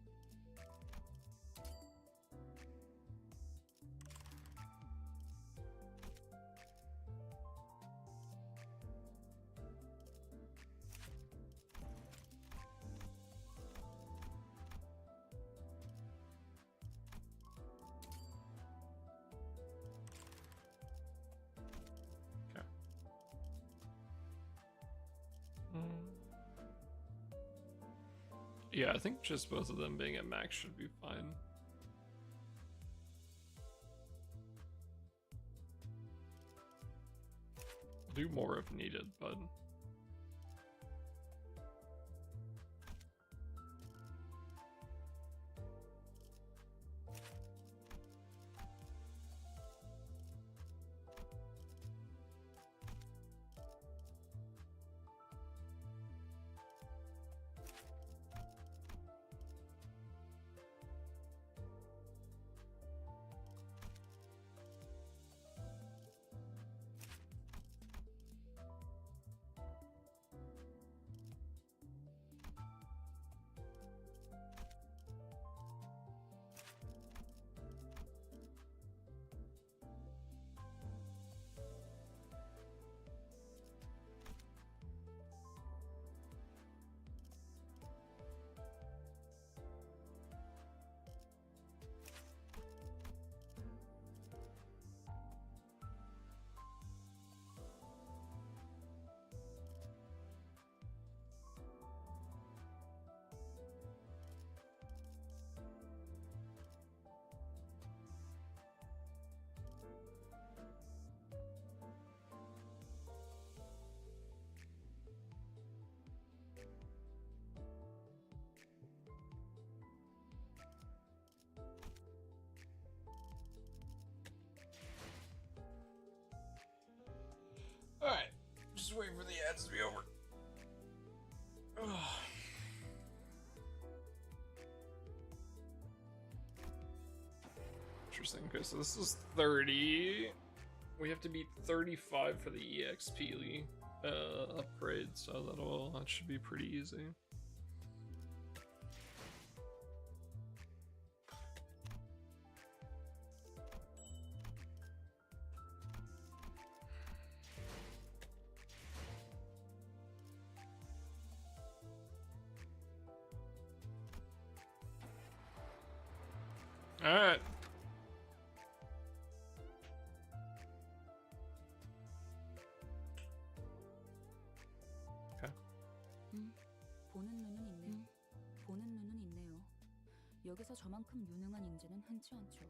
Yeah, I think just both of them being at max should be fine. Do more if needed, but... has to be over. Interesting. Okay, so this is 30. We have to beat 35 for the EXP upgrade, so that should be pretty easy. All right. 보는 눈은 있네요. 보는 눈은 있네요. 여기서 저만큼 유능한 인재는 흔치 않죠.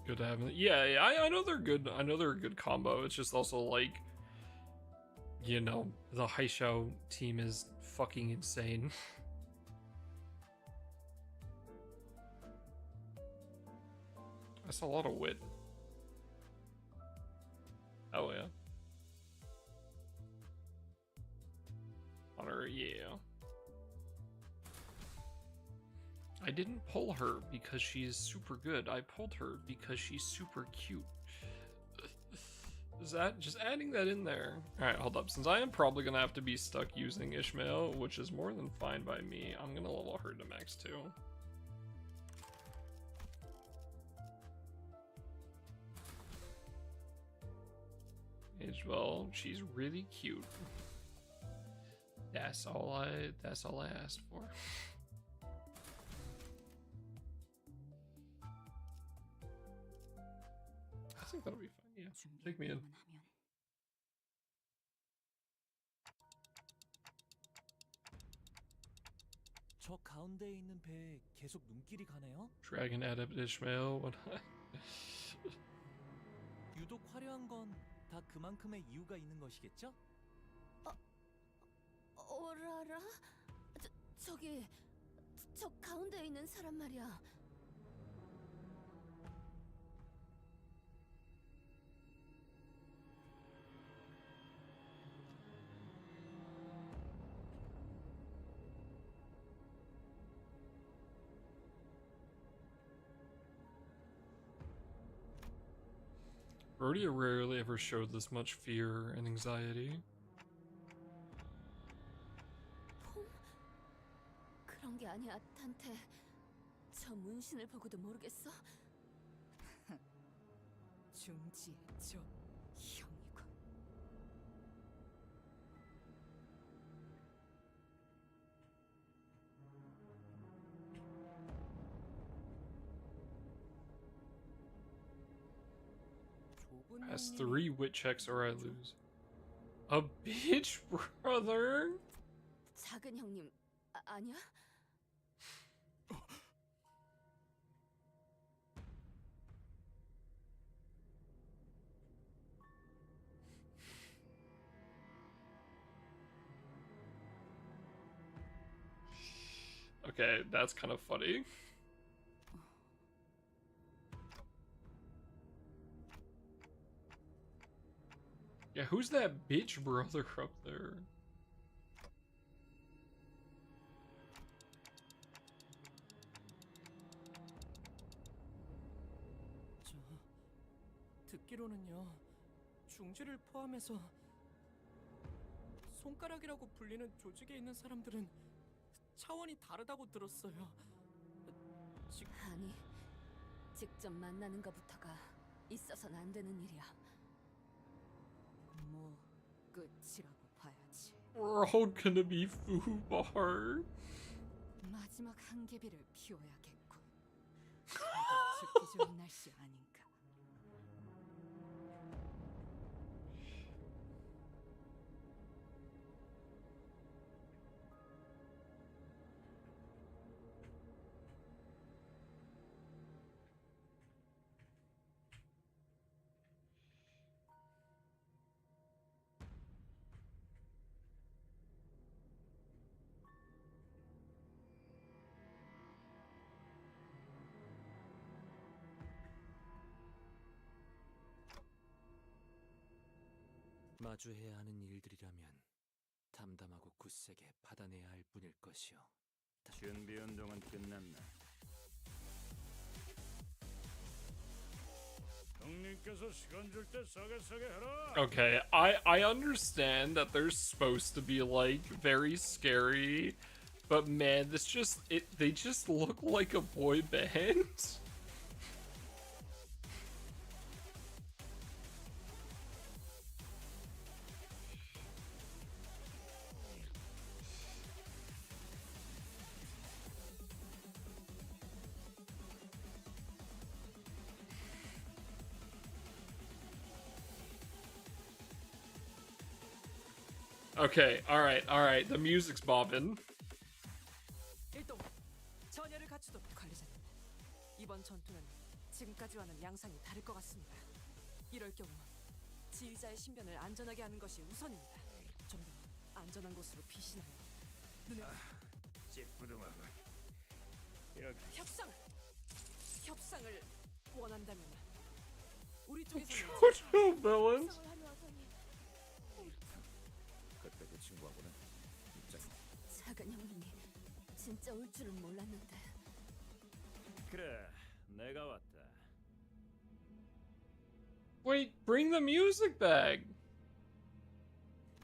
Good to have. Yeah, I know they're good. I know they're a good combo. It's just also like, you know, the Haishao team is fucking insane. That's a lot of wit. Oh yeah. Honor, yeah. I didn't pull her because she's super good. I pulled her because she's super cute. Is that just adding that in there? Alright, hold up. Since I am probably gonna have to be stuck using Ishmael, which is more than fine by me, I'm gonna level her to max 2. As well, she's really cute. That's all I asked for. I think that'll be fun. Yeah, take me in. 저 가운데에 있는 배에 계속 눈길이 가네요. Dragon Adept Ishmael. What? 유독 화려한 건 다 그만큼의 이유가 있는 것이겠죠? 오라라? 저기 저 가운데 있는 사람 말이야. Rhodia rarely ever showed this much fear and anxiety. 폼? 그런 게 아니야, 탄테. 저 문신을 보고도 모르겠어? 중지의 저 형이군. Has 3 wit checks or I lose. A bitch brother? 작은 형님 아니야? Okay, that's kind of funny. Yeah, who's that bitch brother up there? 듣기로는요, 중지를 포함해서 손가락이라고 불리는 조직에 있는 사람들은 차원이 다르다고 들었어요. 아니, 직접 만나는 것부터가 있어서는 안 되는 일이야. 뭐 끝이라고 봐야지. We're all gonna be foobar. 마지막 한계비를 피워야겠군. 죽기 좋은 날씨 아닌가. 마주해야 하는 일들이라면 담담하고 굳세게 받아내야 할 뿐일 것이요. 준비 운동은 끝났나? 형님께서 시간 줄 때 싸게 해라. Okay, I understand that they're supposed to be like very scary, but man, they just look like a boy band. Okay, alright, the music's bobbing. 일동 전열을 갖추도록 관리자님. 이번 전투는 지금까지와는 양상이 다를 것 같습니다. 이럴 경우 지휘자의 신변을 안전하게 하는 것이 우선입니다. 좀 더 안전한 곳으로 피신하여 눈에 찌뿌둥하고 이렇게 협상을 원한다면 우리 쪽에서는 Jojo villains. 그때 그 친구하고는 입장. 작은 형님이 진짜 올 줄은 몰랐는데. 그래, 내가 왔다. Wait, bring the music back.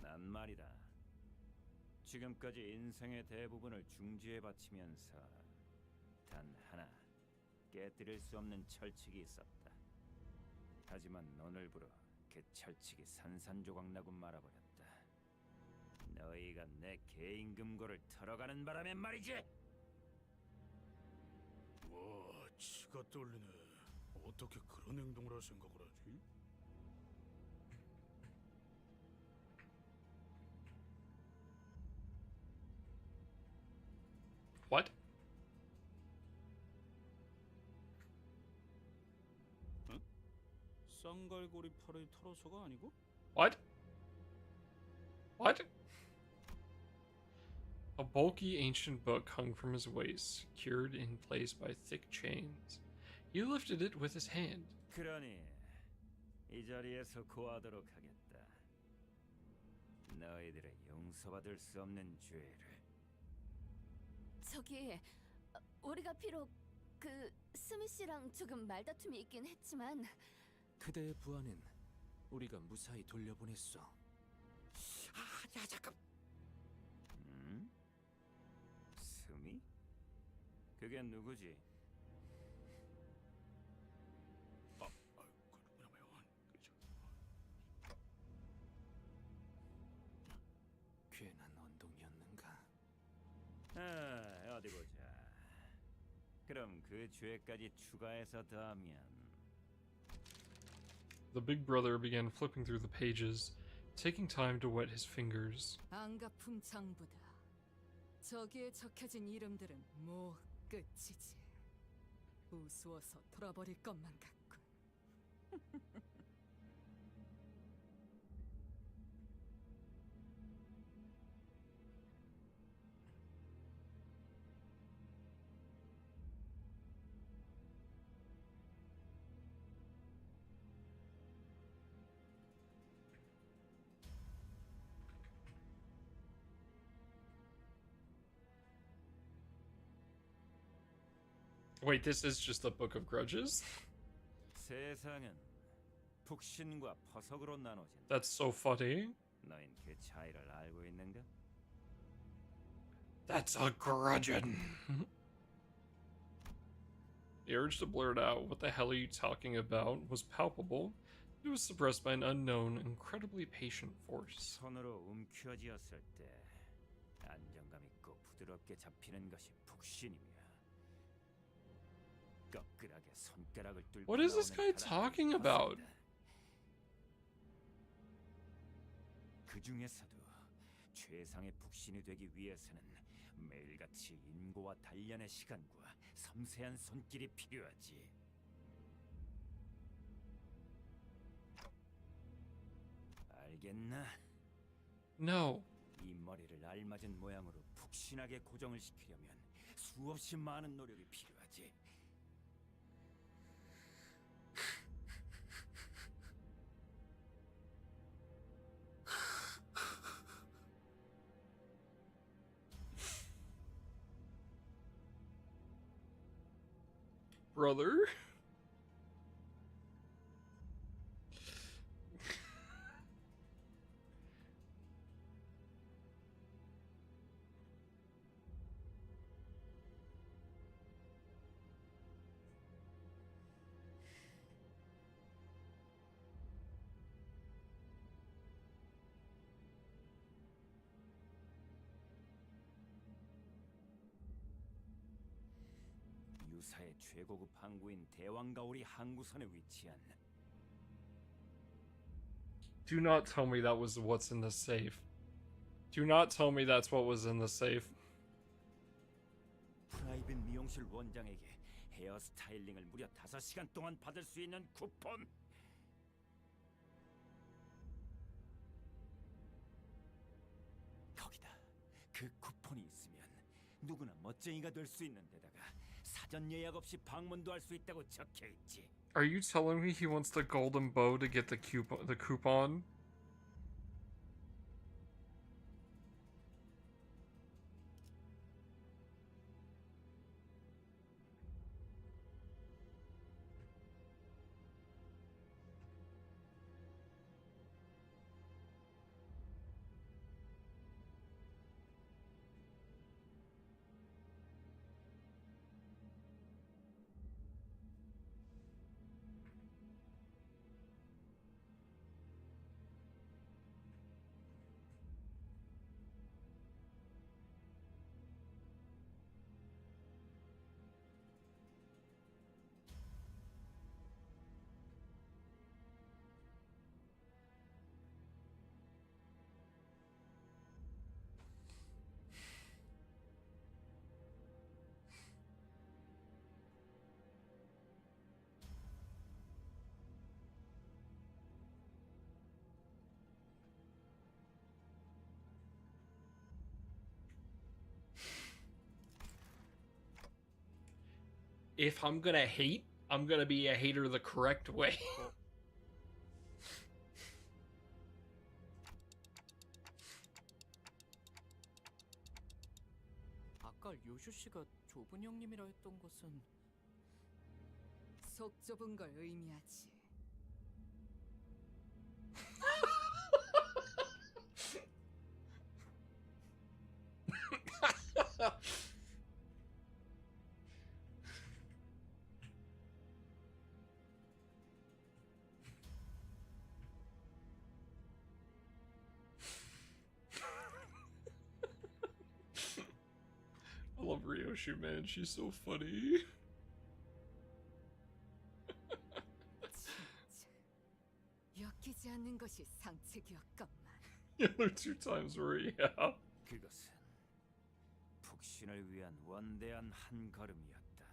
난 말이다. 지금까지 인생의 대부분을 중지에 바치면서 단 하나 깨뜨릴 수 없는 철칙이 있었다. 하지만 오늘부로 그 철칙이 산산조각나고 말아버렸다. 너희가 내 개인 금고를 털어가는 바람에 말이지. 와, 치가 떨리네. 어떻게 그런 행동을 할 생각을 하지? What? 응? 쌍갈고리 팔을 털어서가 아니고? What? What? A bulky ancient book hung from his waist, secured in place by thick chains. He lifted it with his hand. 그러니 이 자리에서 고하도록 하겠다. 너희들의 용서받을 수 없는 죄를. 저기 우리가 비록 그 스미 씨랑 조금 말다툼이 있긴 했지만 그대의 부하는 우리가 무사히 돌려보냈어. 야 잠깐. 스미? 그게 누구지? 괜한 언동이었는가? 어디 보자. 그럼 그 죄까지 추가해서 더하면 The big brother began flipping through the pages, taking time to wet his fingers. 안가품 장부다. 저기에 적혀진 이름들은 뭐 끝이지. 우스워서 돌아버릴 것만 같군. Wait, this is just the Book of Grudges? 세상은 북신과 퍼석으로 나눠진다. That's so funny. 너흰 그 차이를 알고 있는가? That's a grudgeon. The urge to blurt out, "What the hell are you talking about?" was palpable. It was suppressed by an unknown, incredibly patient force. 손으로 움켜쥐었을 때 안정감 있고 부드럽게 잡히는 것이 북신이며 꺾으라게 손가락을 뚫고 What is this 나오는 guy 바람이 talking about? 퍼석이다. 그 중에서도 최상의 북신이 되기 위해서는 매일같이 인고와 단련의 시간과 섬세한 손길이 필요하지. 알겠나? No. 이 머리를 알맞은 모양으로 푹신하게 고정을 시키려면 수없이 많은 노력이 필요하지. brother. 유사의 최고급 항구인 대왕가오리 항구선에 위치한 Do not tell me that was what's in the safe. Do not tell me that's what was in the safe. 프라이빗 미용실 원장에게 헤어 스타일링을 무려 5시간 동안 받을 수 있는 쿠폰. 거기다 그 쿠폰이 있으면 누구나 멋쟁이가 될 수 있는 데다가 사전 예약 없이 방문도 할 수 있다고 적혀 있지. Are you telling me he wants the golden bow to get the coupon? If I'm gonna hate, I'm gonna be a hater the correct way. 아까 요슈 씨가 좁은 형님이라 했던 것은 속 좁은 걸 의미하지. I love Ryoshu, man. She's so funny. 엮이지 않는 것이 상책이었건만. The other 2 times were, yeah. 그것은 북신을 위한 원대한 한 걸음이었다.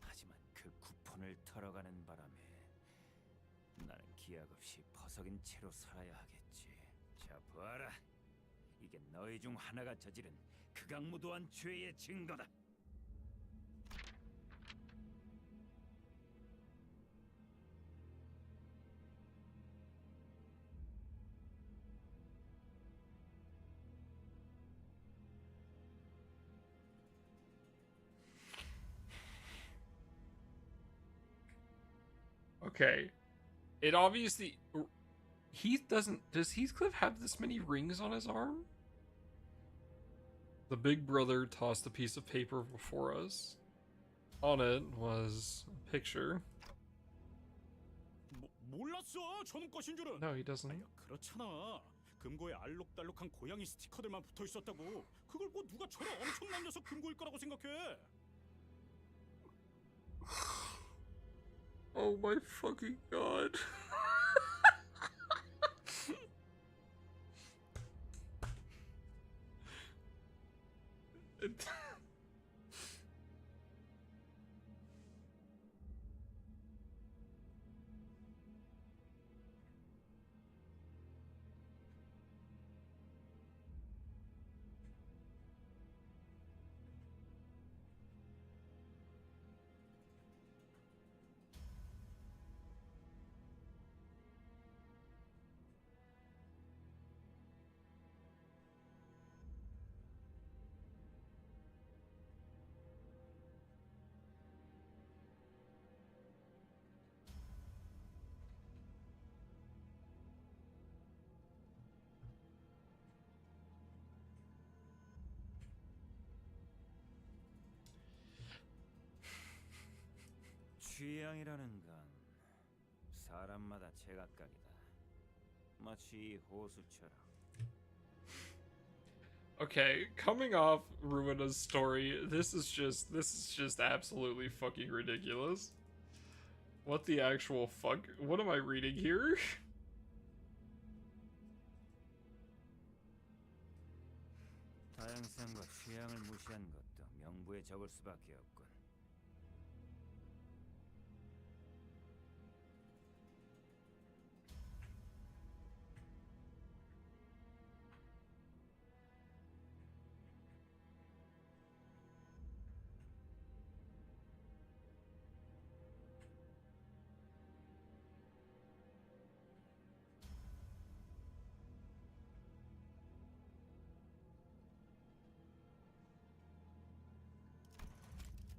하지만 그 쿠폰을 털어가는 바람에 나는 기약 없이 버석인 채로 살아야 하겠지. 자, 봐라. 이게 너희 중 하나가 저지른 극악무도한 죄의 증거다. Okay. It obviously... Heath doesn't... Does Heathcliff have this many rings on his arm? The big brother tossed a piece of paper before us. On it was a picture. 몰랐어. 저놈 것인 줄은. No, he doesn't. 아야, 그렇잖아. 금고에 알록달록한 고양이 스티커들만 붙어 있었다고. 그걸 뭐 누가 저런 엄청난 녀석 금고일 거라고 생각해? Oh my fucking god. 취향이라는 건 사람마다 제각각이다. 마치 이 호수처럼. Okay, coming off Ruina's story, this is just absolutely fucking ridiculous. What the actual fuck? What am I reading here? 다양성과 취향을 무시한 것도 명부에 적을 수밖에 없군.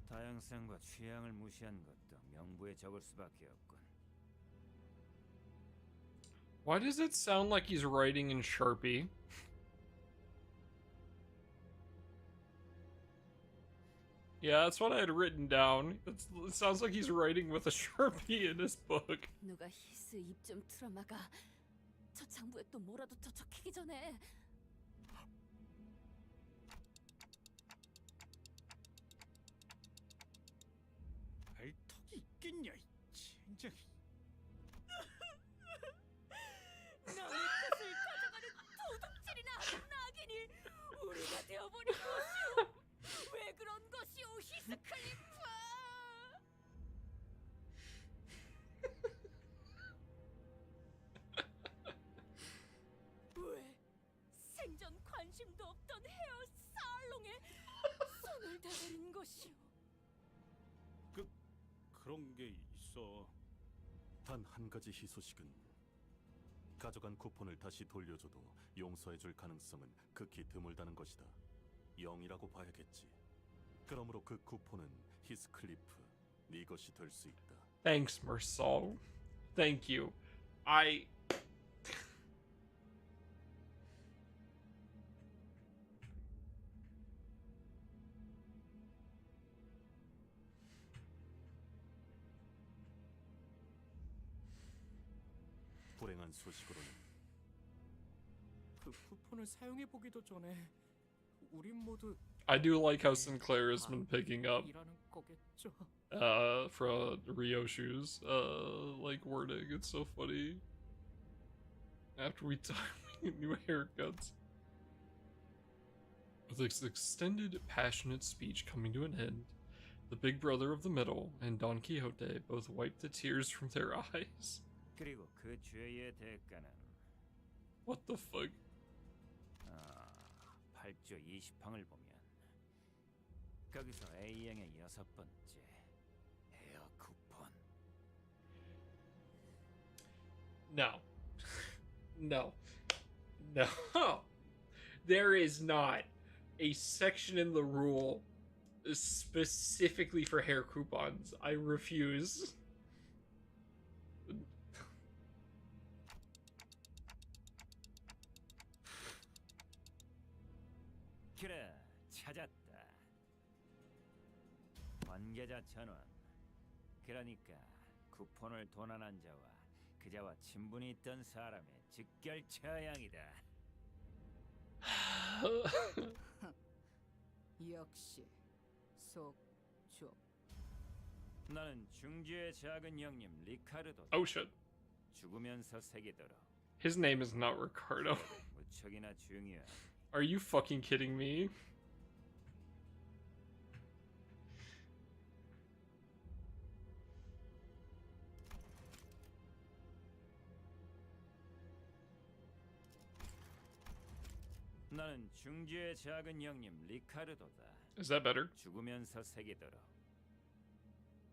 다양성과 취향을 무시한 것도 명부에 적을 수밖에 없군. Why does it sound like he's writing in Sharpie? Yeah, that's what I had written down. It sounds like he's writing with a Sharpie in his book. 누가 히스 입 좀 틀어막아. 저 장부에 또 뭐라도 더 적히기 전에. 알턱이 있겠냐 이 젠장. 남의 뜻을 가져가는 도둑질이나 하는 낙인이 우리가 되어버린 것이오. 왜 그런 것이오, 히스클리프? 왜 생전 관심도 없던 헤어 살롱에 손을 대버린 것이오? 그런 게 있어. 단 한 가지 희소식은 가져간 쿠폰을 다시 돌려줘도 용서해줄 가능성은 극히 드물다는 것이다. 0이라고 봐야겠지. 그러므로 그 쿠폰은 히스클리프, 네 것이 될 수 있다. Thanks, Mersal. Thank you. 불행한 소식으로는 그 쿠폰을 사용해 보기도 전에 우린 모두 I do like how Sinclair has been picking up 이라는 거겠죠. for Ryoshu's like wording. It's so funny. After we get new haircuts. With this extended, passionate speech coming to an end, the big brother of the middle and Don Quixote both wiped the tears from their eyes. 그리고 그 죄의 대가는 What the fuck? 8조 20항을 보면 거기서 A양의 6번째 헤어 쿠폰. No. No. No. There is not a section in the rule specifically for hair coupons. I refuse. 그래, 찾았다. 관계자 전원. 그러니까 쿠폰을 도난한 자와 그자와 친분이 있던 사람의 직결 처형이다. 역시 속좁. 나는 중주의 작은 형님 리카르도. Oh shit. 죽으면서 새기도록. His name is not Ricardo. 무척이나 중요한. Are you fucking kidding me? 나는 중주의 작은 형님 리카르도다. Is that better? 죽으면서 새기도록.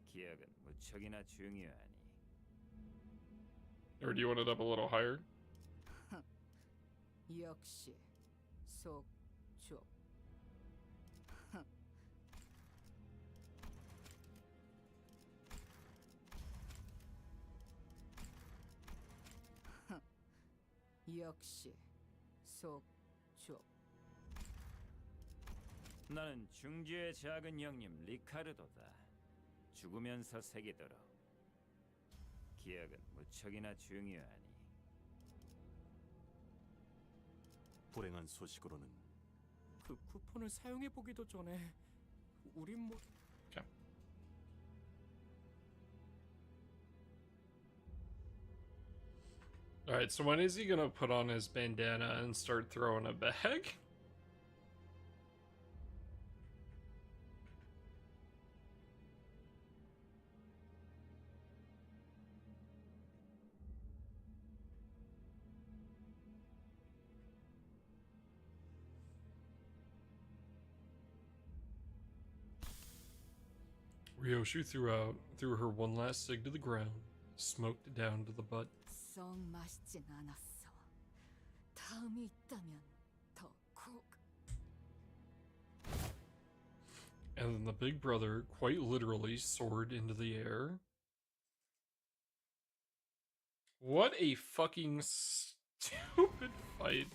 기억은 무척이나 중요하니. Or do you want it up a little higher? 역시 속좁. 역시 속좁. 나는 중주의 작은 형님 리카르도다. 죽으면서 새기도록. 기약은 무척이나 중요하니. 불행한 소식으로는 그 쿠폰을 사용해 보기도 전에 우린 뭐 Okay. Alright, so when is he gonna put on his bandana and start throwing a bag? Ryoshu threw her one last cig to the ground, smoked it down to the butt. 썩 맛있진 않았어. 다음이 있다면 더 콕. And then the big brother quite literally soared into the air. What a fucking stupid fight.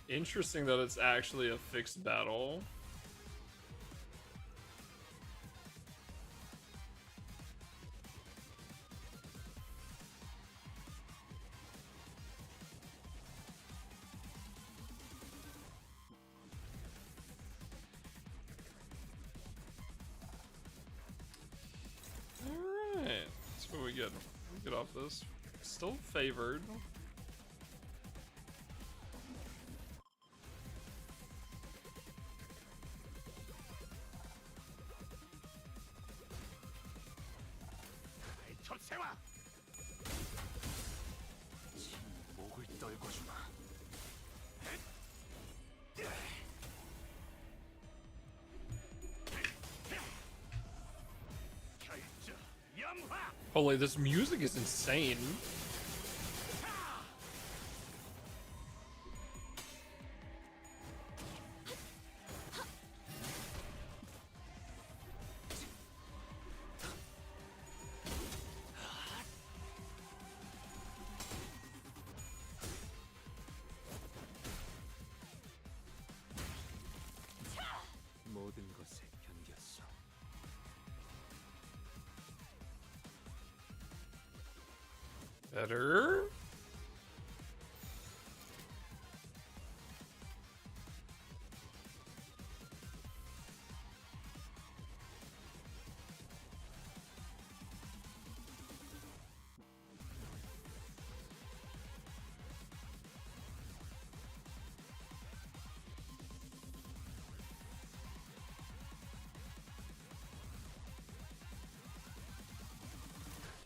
Interesting that it's actually a fixed battle. Alright, that's what we get. We get off this. Still favored. 목을 떨궈주마. Holy, this music is insane. 모든 것에 견뎠어. Better.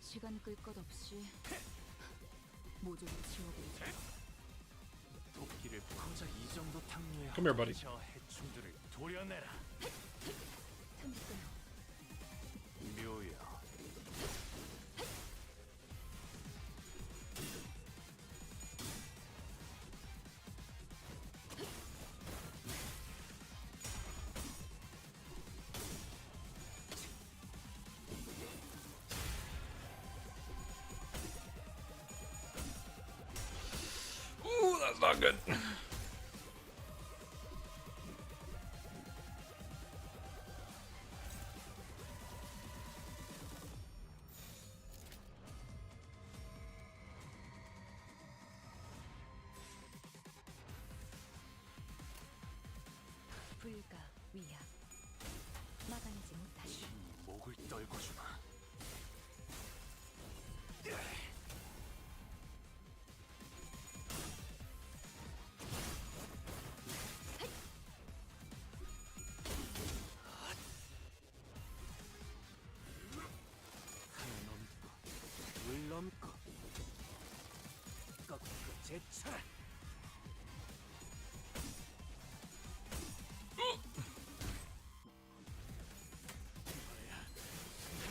시간 끌 것 없이 모조리 지워버리자. 도끼를 고작 이 정도 탕류에 Come here, buddy. 저 해충들을 도려내라. 묘야. Ooh, that's not good. 불가 위압 막아내지 못하시. 목을 떨궈주마. 하나 넘고 둘 넘고 꺾고 제쳐라.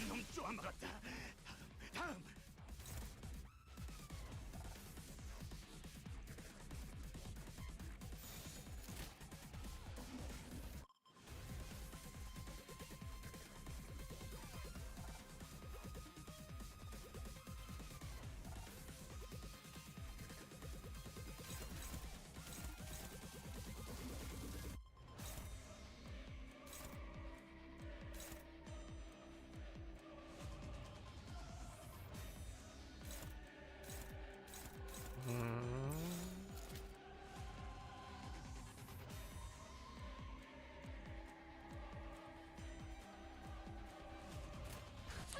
놈 쪼아 먹었다. 다음.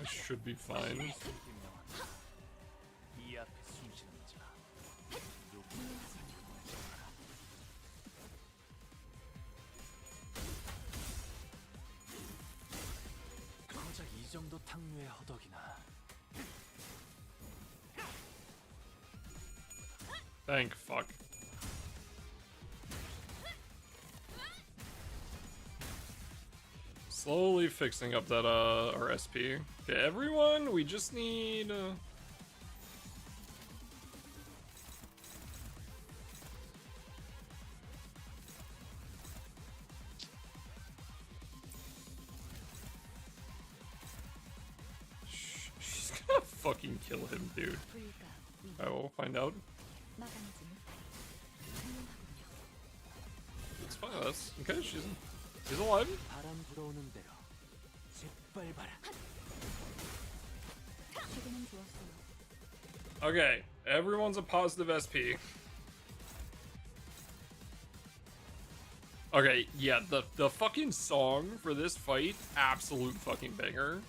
This should be fine. 이 앞에 숨쉬는 자 고작 이 정도 탕류의 허덕이나. Thank fuck. Slowly fixing up that our SP. Okay, everyone, we just need she's gonna fucking kill him, dude. I will find out. It's fine, that's okay, she's alive. 바람 불어오는 대로 짓밟아라. Okay, everyone's a positive SP. Okay, yeah, the fucking song for this fight, absolute fucking banger.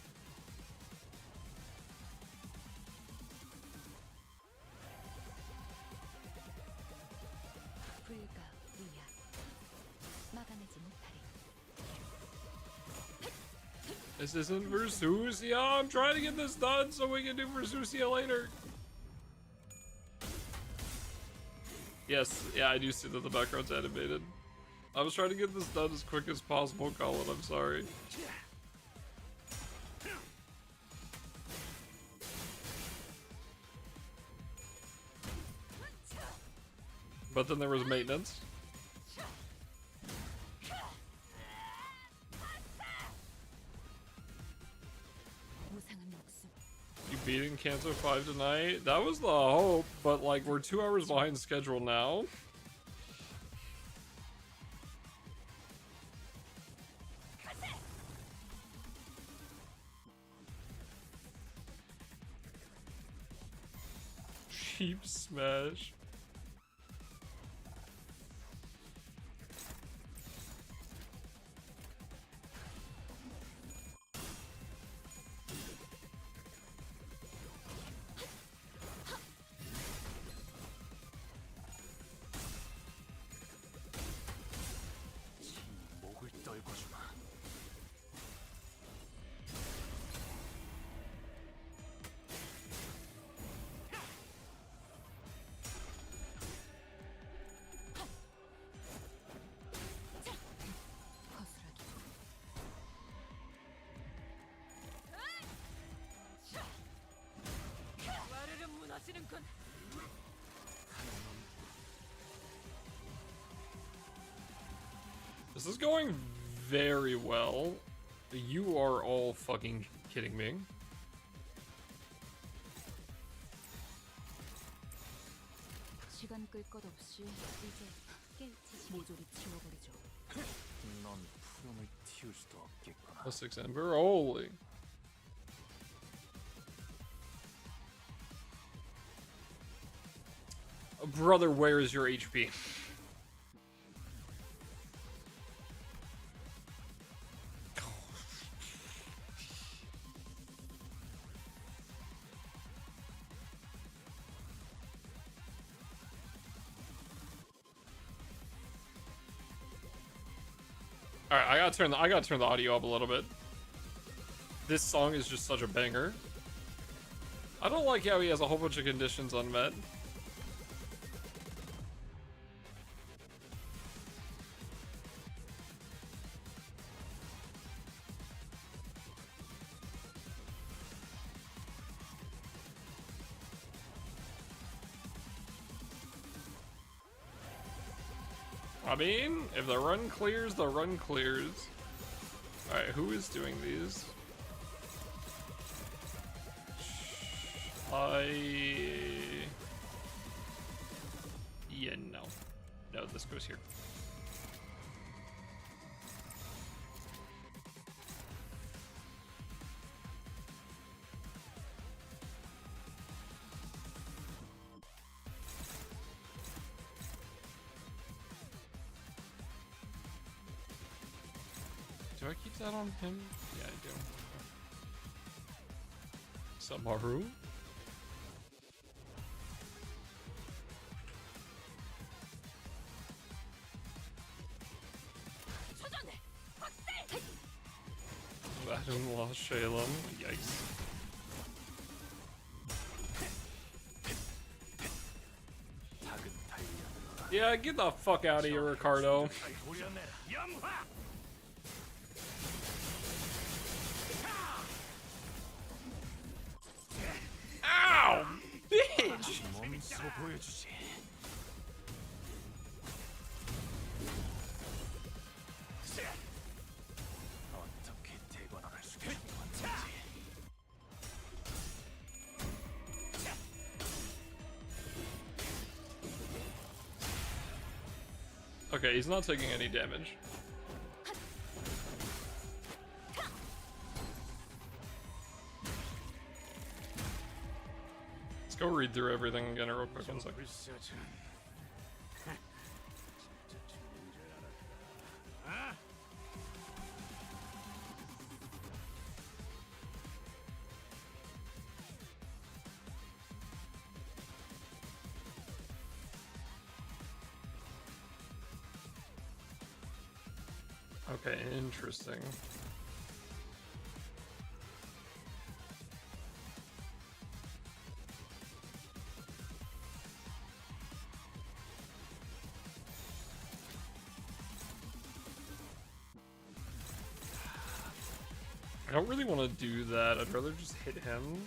This isn't Versusia. I'm trying to get this done so we can do Versusia later. Yes, yeah, I do see that the background's animated. I was trying to get this done as quick as possible, Colin. I'm sorry. But then there was maintenance. You beating Canto 5 tonight? That was the hope, but like we're 2 hours behind schedule now. Cheap smash. 목을 떨궈주마. 와르르 무너지는군. This is going very well. You are all fucking kidding me. 시간 끌 것 없이 이제 깨우치지. 모조리 치워버리죠. 넌 푸름을 틔울 수도 없겠구나. A 6 Ember, holy. Brother, where is your HP? Alright, I gotta turn the audio up a little bit. This song is just such a banger. I don't like how he has a whole bunch of conditions unmet. I mean, if the run clears, the run clears. Alright, who is doing these? Yeah, no. No, this goes here. Do I keep that on him? Yeah, I do. Samaru? That in Lost Shalem. Yikes. Yeah, get the fuck out of here, Ricardo. Ow! Bitch! Okay, he's not taking any damage. Let's go read through everything again real quick, 1 second. Okay, interesting. I don't really want to do that. I'd rather just hit him.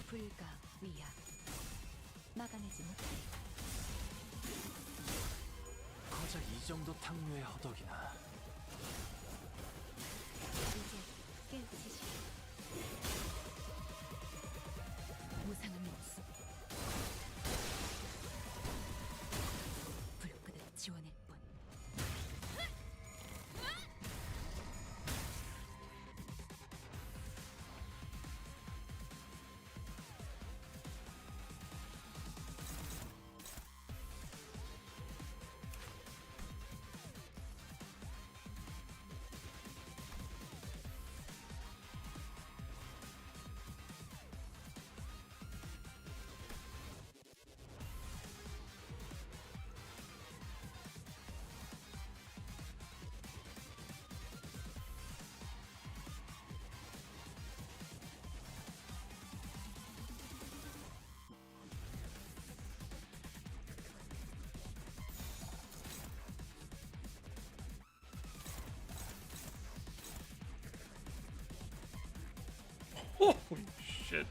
불가 위약 막아내지 못해. 고작 이 정도 탕류의 허덕이나. 이제 깨우치시. 무상은 없어. 불끄듯 지원할 뿐. Holy shit.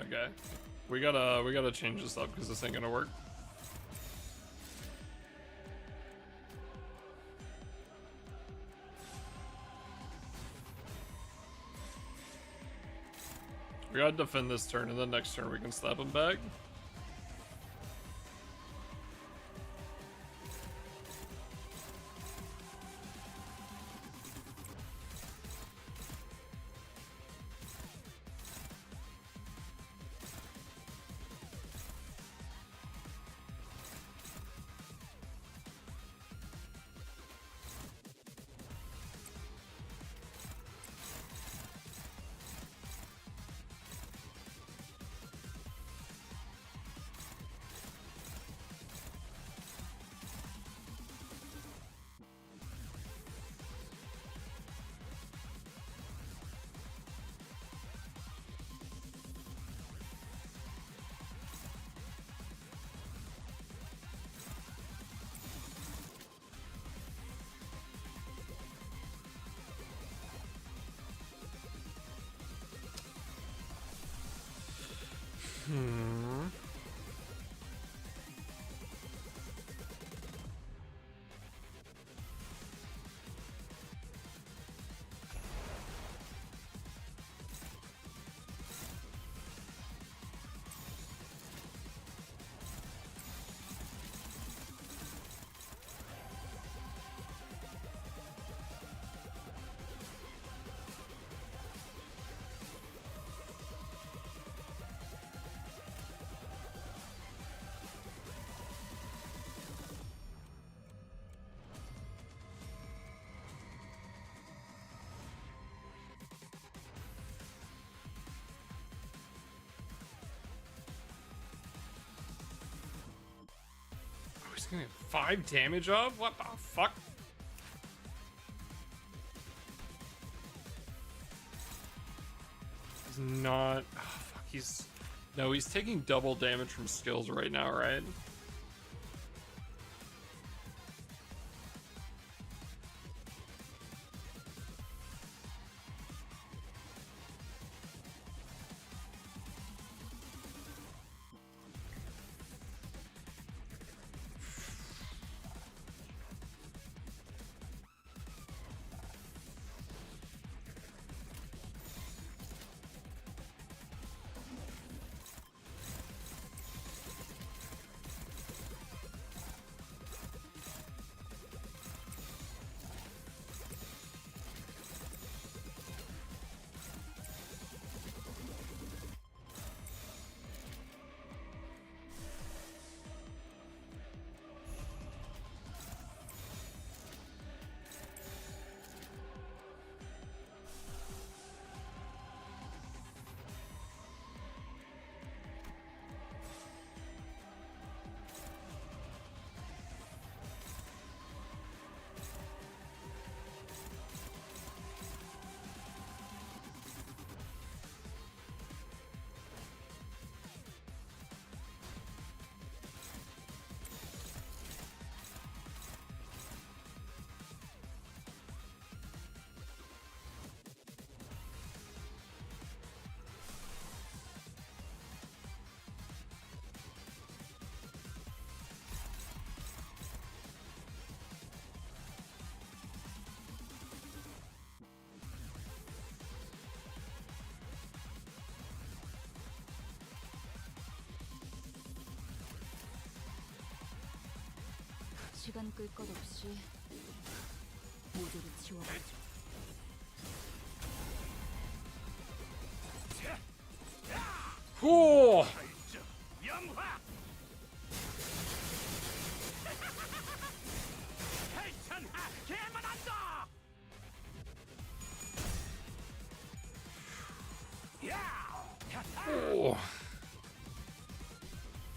Okay. We gotta change this up because this ain't gonna work. We gotta defend this turn, and then next turn we can slap him back. Hmm. Oh, he's gonna get 5 damage off? What the fuck? He's not. Oh, fuck. He's. No, he's taking double damage from skills right now, right? 시간 끌 것 없이 모조리 지워버리죠. 후! Oh.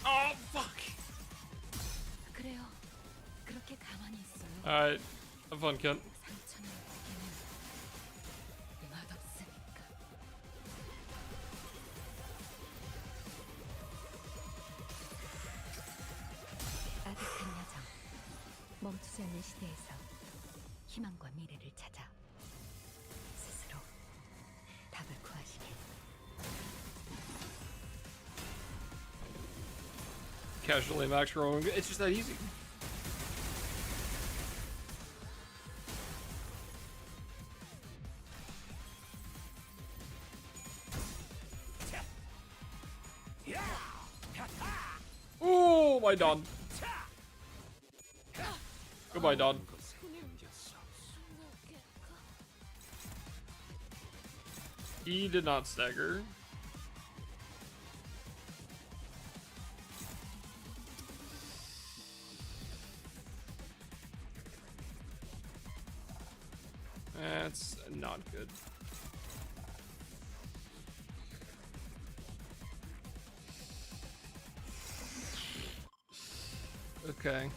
Oh, fuck. 그래요. 그렇게 가만히 있어요. Alright. Have fun, Kent. 상처는 내게는 맛없으니까. 아득한 여정, 멈추지 않는 시대에서 희망과 미래를 찾아 스스로 답을 구하시길. Casually max rolling. It's just that easy. Oh, my Don. Goodbye, Don. He did not stagger. That's not good. Okay.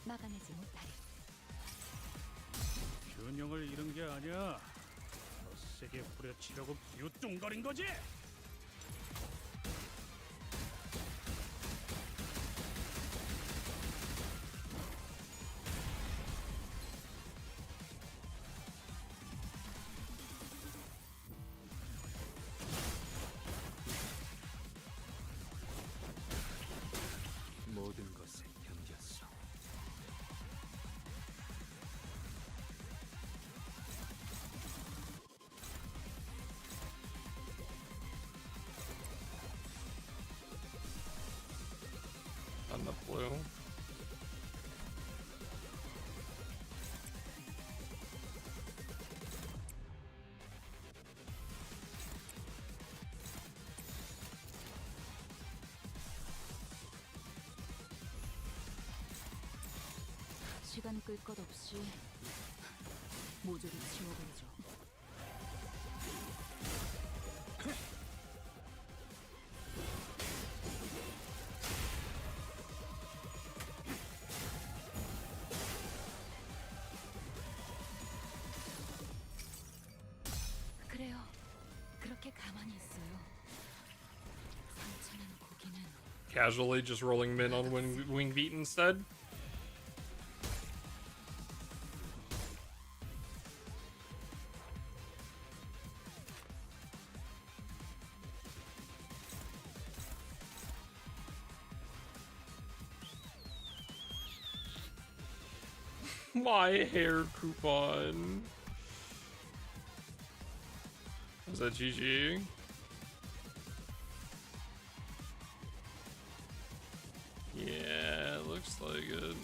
막아내지 못하리. 균형을 잃은 게 아니야. 더 세게 후려치려고 기우뚱거린 거지. 모든 것을 견뎠어. On the blue. 시간 끌 것 없이 모조리 치워버리죠. 그래요. 그렇게 가만히 있어요. 상처난 고기는 Casually just rolling min on wing beat instead. My hair coupon. Is that GG? Yeah, it looks like it.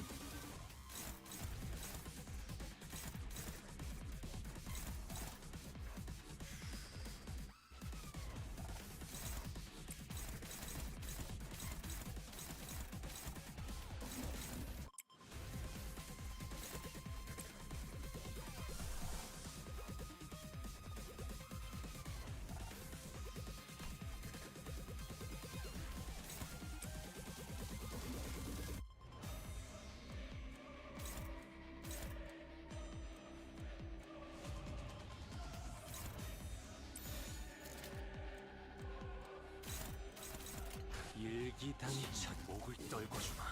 일기당천 목을 떨궈주마.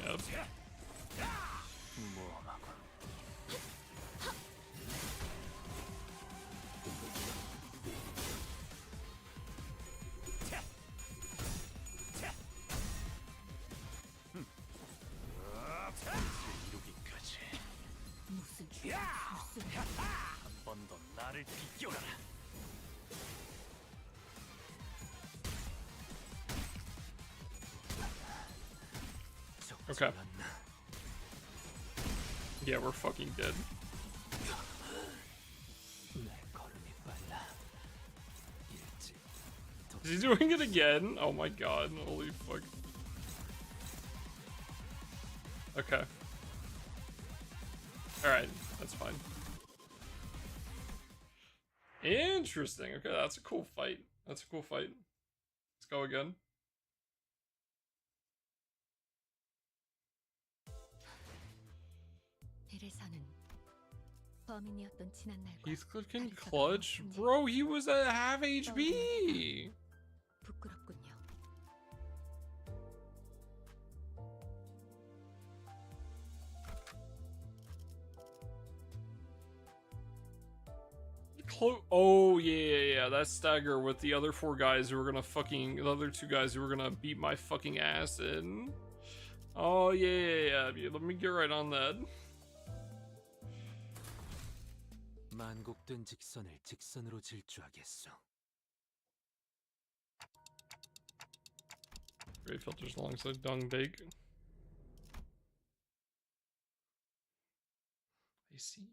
Yep. 모험하고 이루기까지 무슨 한 번 더 나를 비껴라. Okay. Yeah, we're fucking dead. 내 걸음이 빨라. 일찍 Is he doing it again? Oh my god, holy fuck. Okay. Alright, that's fine. Interesting. Okay, that's a cool fight. That's a cool fight. Let's go again. 이래서는 범인이었던 지난 날과 He's clicking 다를 바가 clutch? 없군요. Bro, he was at half HP! 부끄럽군요. Oh, yeah. That stagger with the other four guys who were gonna fucking... The other two guys who were gonna beat my fucking ass in. Oh, yeah. Let me get right on that. 만곡된 직선을 직선으로 질주하겠소. Great filters alongside dung bake. I see.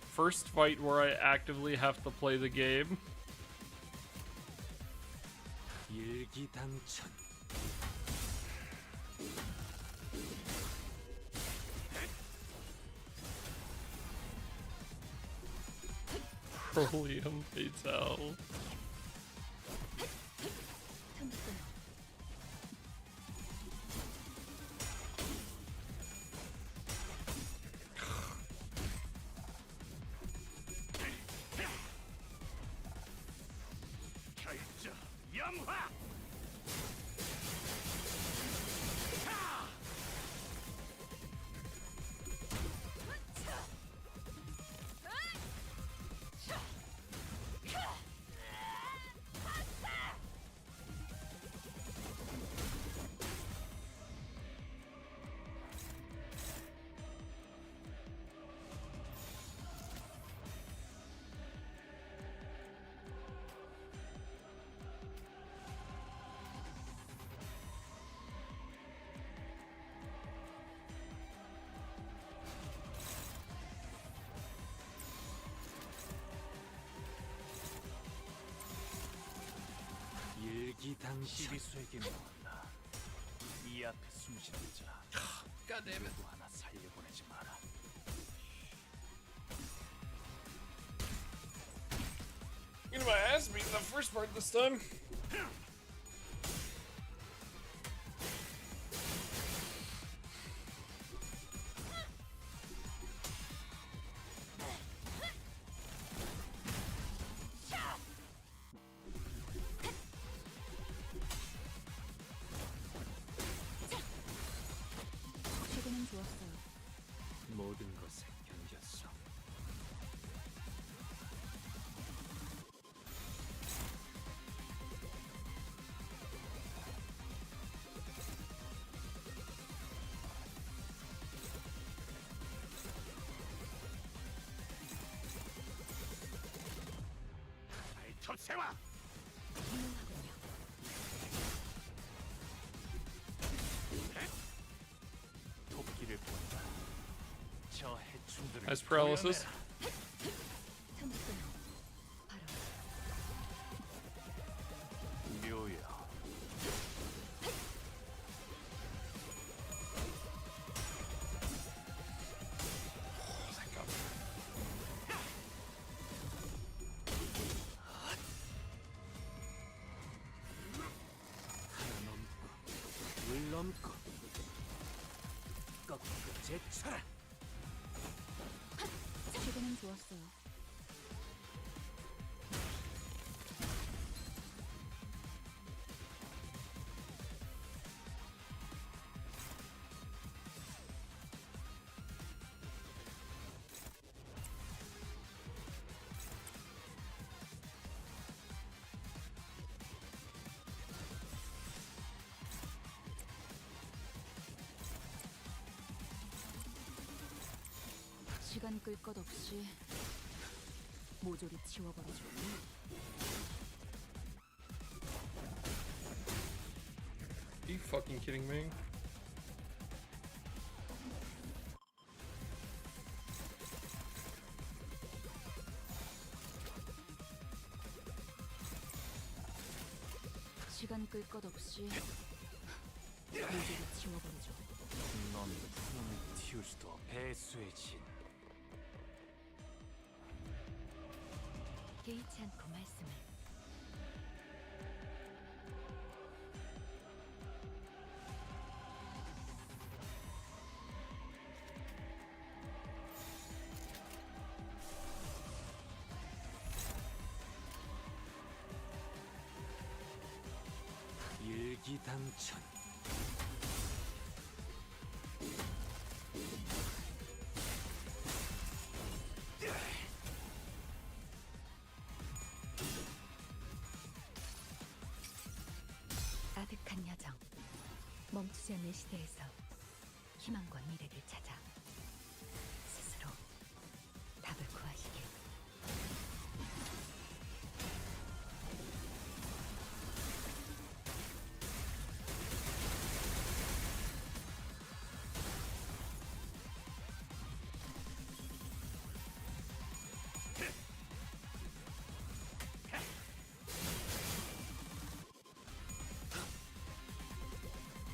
First fight where I actively have to play the game. 일기당천 Petroleum Fatal. 결정 영화. 일기당시리수에게 모았다. 이 앞에 숨지는 자 누구 하나 살려보내지 마라. Get my ass beat in the first part this time. 최근엔 좋았어요. 모든 것에 견뎠어. 톱세와. 토끼를 본다. 저 해충들을 Nice paralysis. 묘야. Thank God. 하나 넘고 둘 넘고 꺾고 제쳐라. 최근엔 좋았어요. 시간 끌 것 없이 모조리 치워버리죠. Are you fucking kidding me? 시간 끌 것 없이 모조리 치워버리죠. 넌 프로메티우스도 배수의 진. 개의치 않고 말씀을. 일기당천. 아득한 여정. 멈추지 않는 시대에서 희망과 미래를 찾아 스스로 답을 구하시길.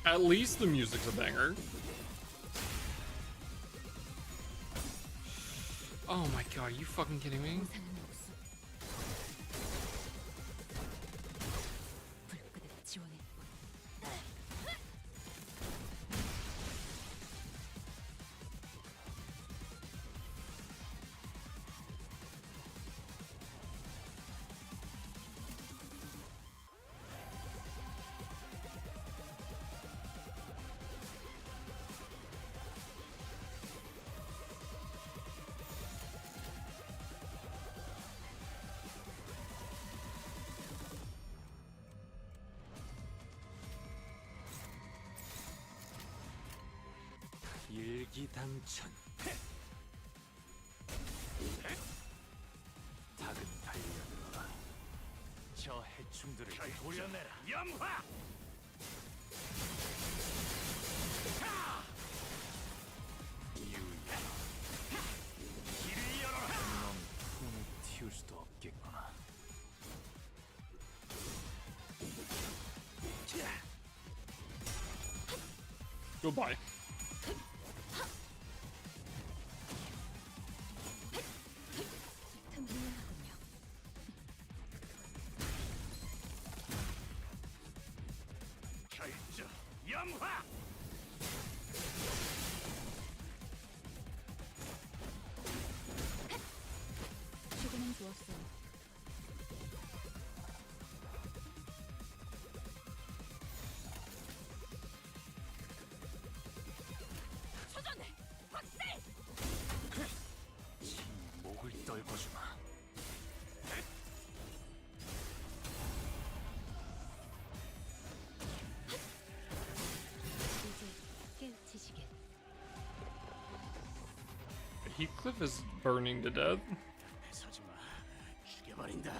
At least the music's a banger. Oh my god, are you fucking kidding me? 보상은 목숨. 위기당천. 닭은 달려들어라. 저 해충들을 도려내라. 염화! 유야. 길을 열어라! 넌 손을 틔울 수도 없겠구나. Goodbye. 틈틈이하군요. 결정! 염화! 시간은 좋았어요. 목을 떨궈주마. 이제 깨우치시길. Heathcliff is burning to death. 서지마. 죽여버린다.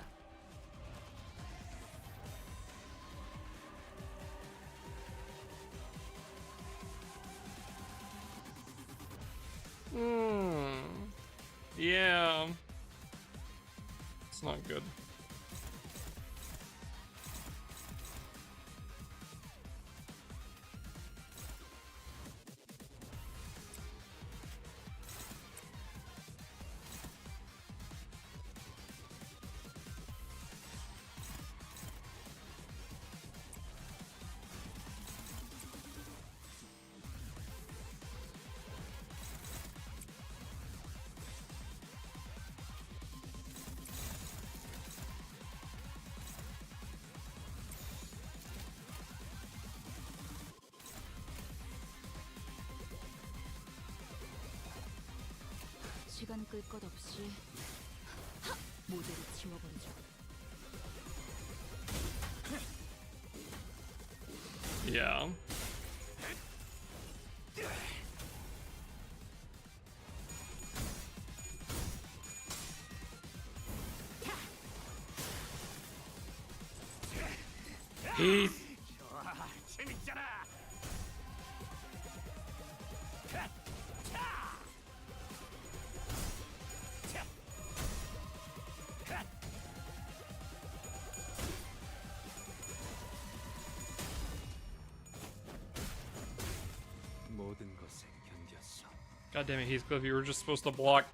Yeah. It's not good. 시간 끌 것 없이 모조리 지워버리죠. Yeah. Heath. 좋아, 재밌잖아. 모든 것에 견뎠어. God damn it, Heathcliff, you were just supposed to block.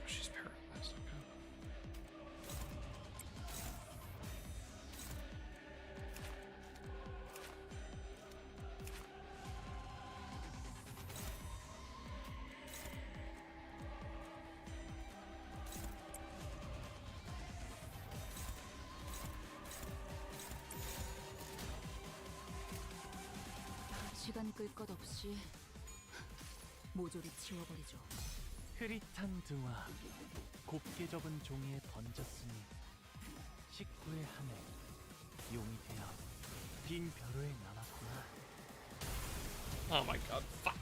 She's paralyzed, okay. 시간 끌 것 없이 모조리 지워버리죠. 흐릿한 등화, 곱게 접은 종이에 번졌으니 식구의 하늘, 용이 되어 빈 벼로에 남았구나. Oh my god, fuck.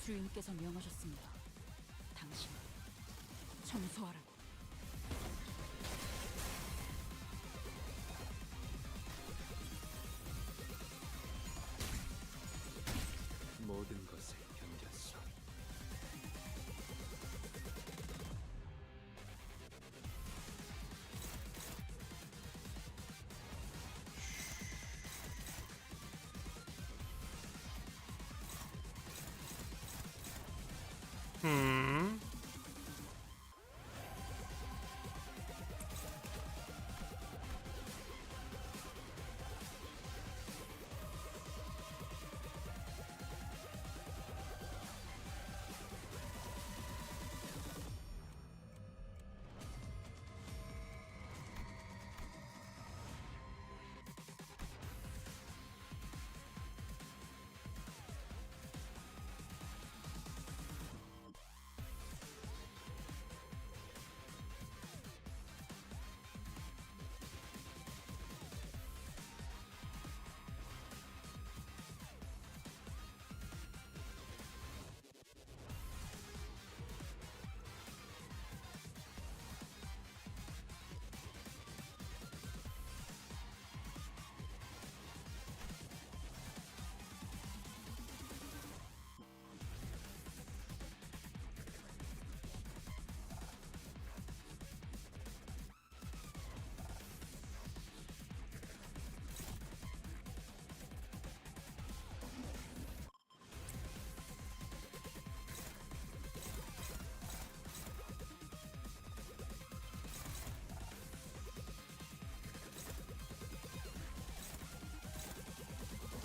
주인께서 명하셨습니다. 당신 청소하라고. 모든 것을 견뎠어.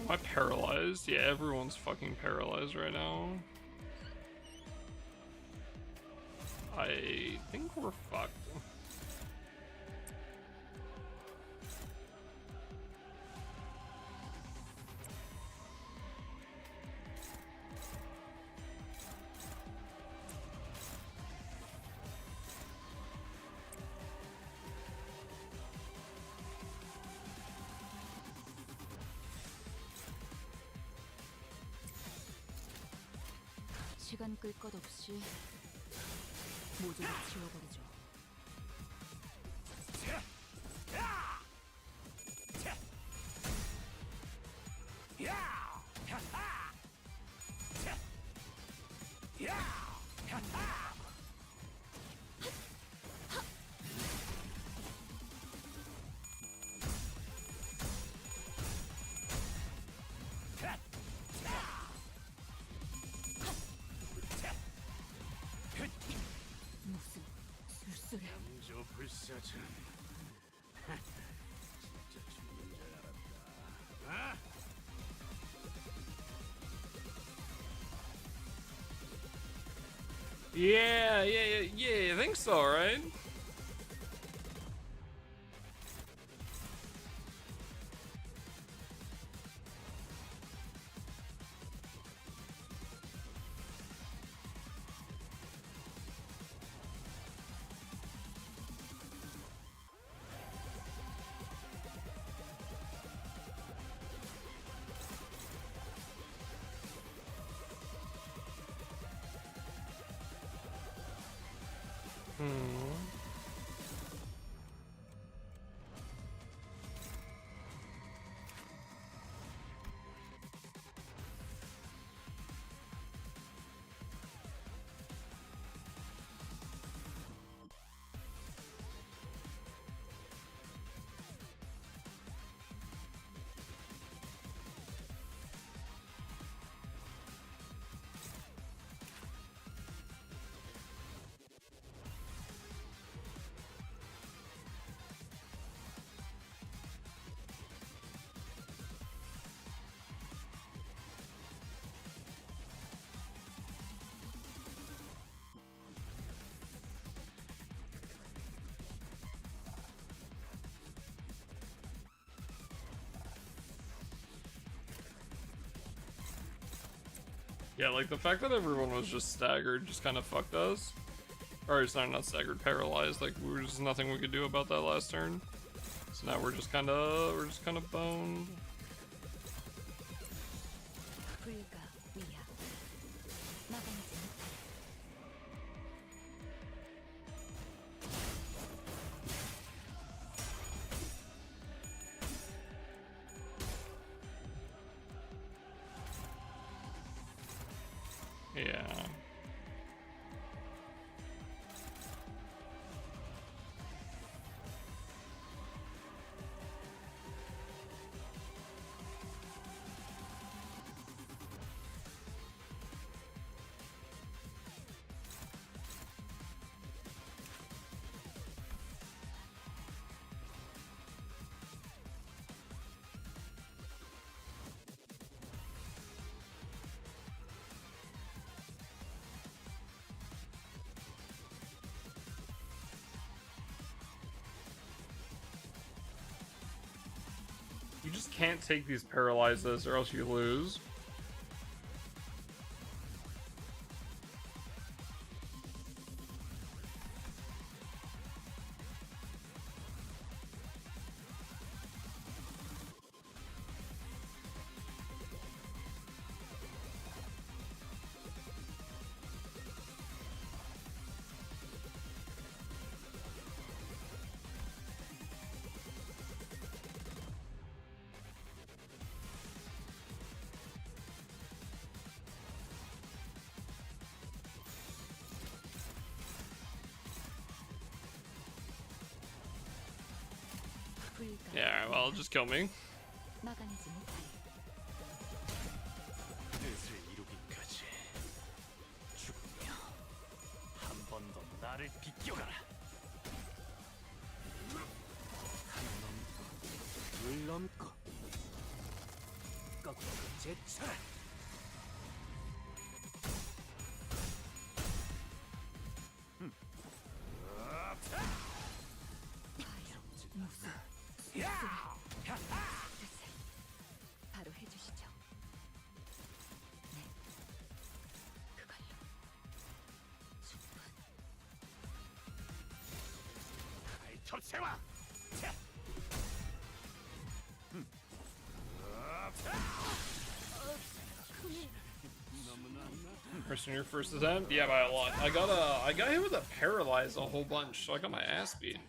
Am I paralyzed? Yeah, everyone's fucking paralyzed right now. I think we're fucked. 시간 끌 것 없이 모조리 지워버리죠. 무슨 술술해. 저 불사전. 진짜 죽는 줄 알았다. 아? Yeah, I think so, right? Yeah, like the fact that everyone was just staggered just kind of fucked us. Or it's not staggered, paralyzed. Like there's nothing we could do about that last turn. So now we're just kind of boned. 불가 위야 막아내지 못하리. Yeah. You just can't take these paralyzes or else you lose. Yeah, well, just kill me. 막아내지 못하리. 뜻을 이루기까지 죽으며 한 번 더 나를 비껴가라. 한 넘고 둘 넘고 거꾸로 제쳐라. 바로 해주시죠. 네, 그걸로 충분. 첩세와 First in your first attempt? Yeah, by a lot. I got hit with a paralyze a whole bunch, so I got my ass beat.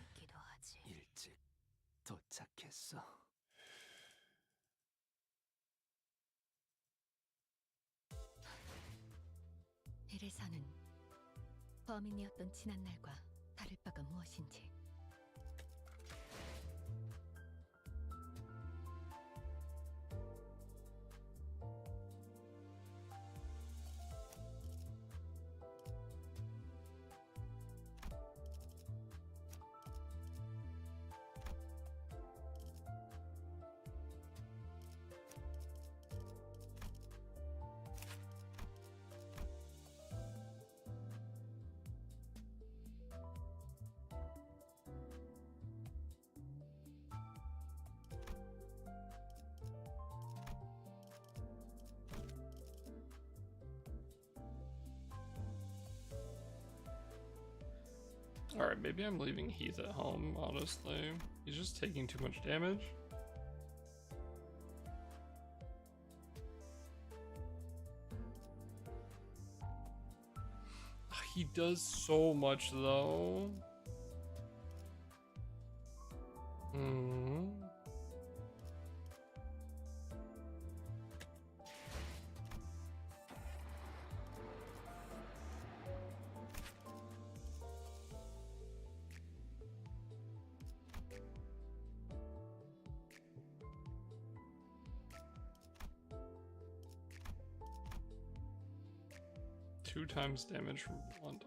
일찍 도착했어. 이래서는 범인이었던 지난날과 다를 바가 무엇인지. Alright, maybe I'm leaving Heath at home, honestly. He's just taking too much damage. He does so much, though. Hmm. Two times damage from one.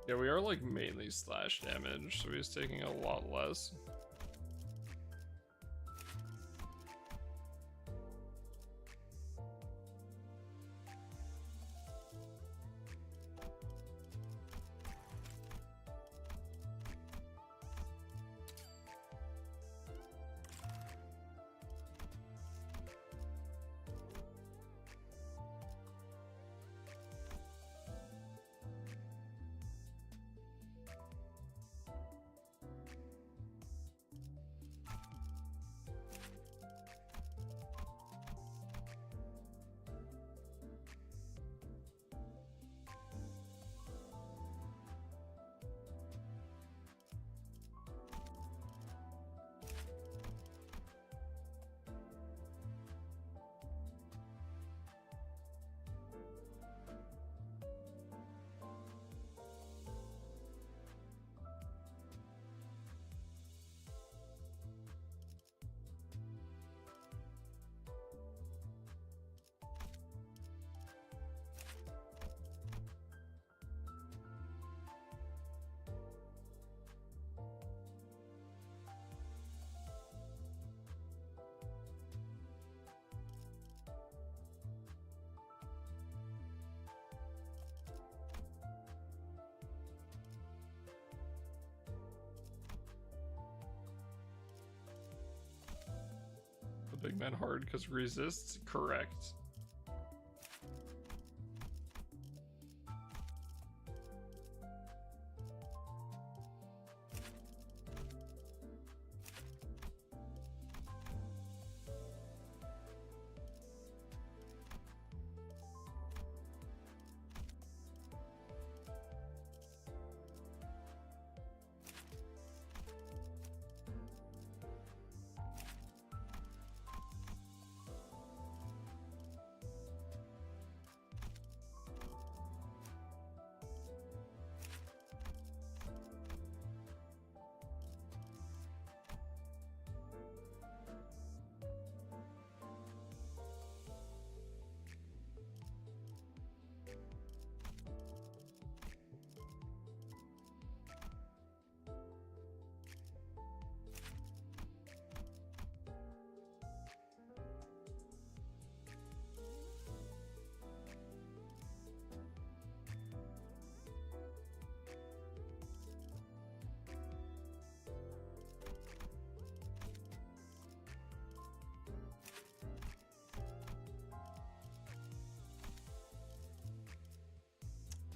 Yeah, we are like mainly slash damage, so he's taking a lot less. man hard because resists? Correct.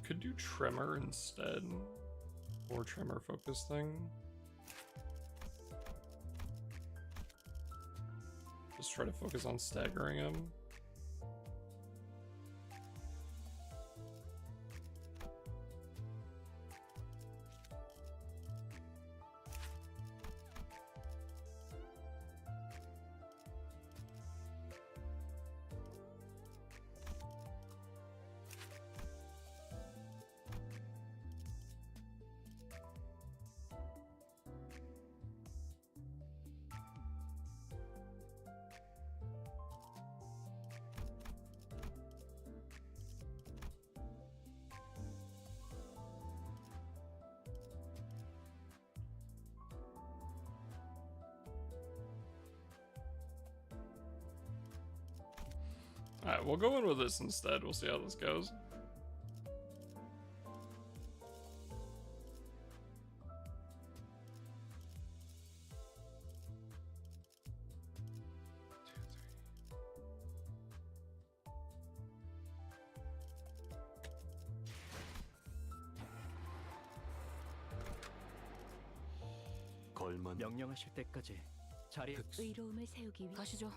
Could do Tremor instead. Or Tremor focus thing. Just try to focus on staggering him. Alright, we'll go in with this instead. We'll see how this goes. 걸만 명령하실 때까지 자리에 의로움을 세우기 위해 가시죠.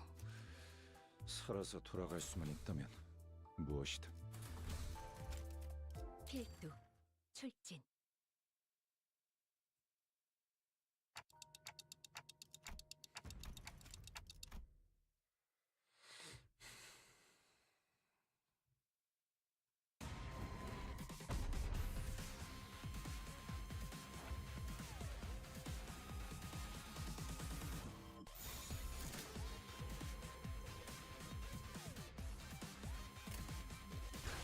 살아서 돌아갈 수만 있다면 무엇이든. 필두 출진.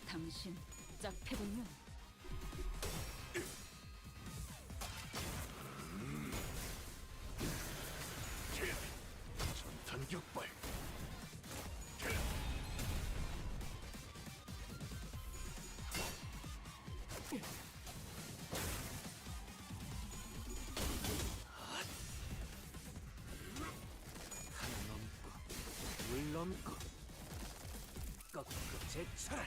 당신 짝패군요. 전탄격발. 하나 넘고 둘 넘고 꺾고 제쳐라.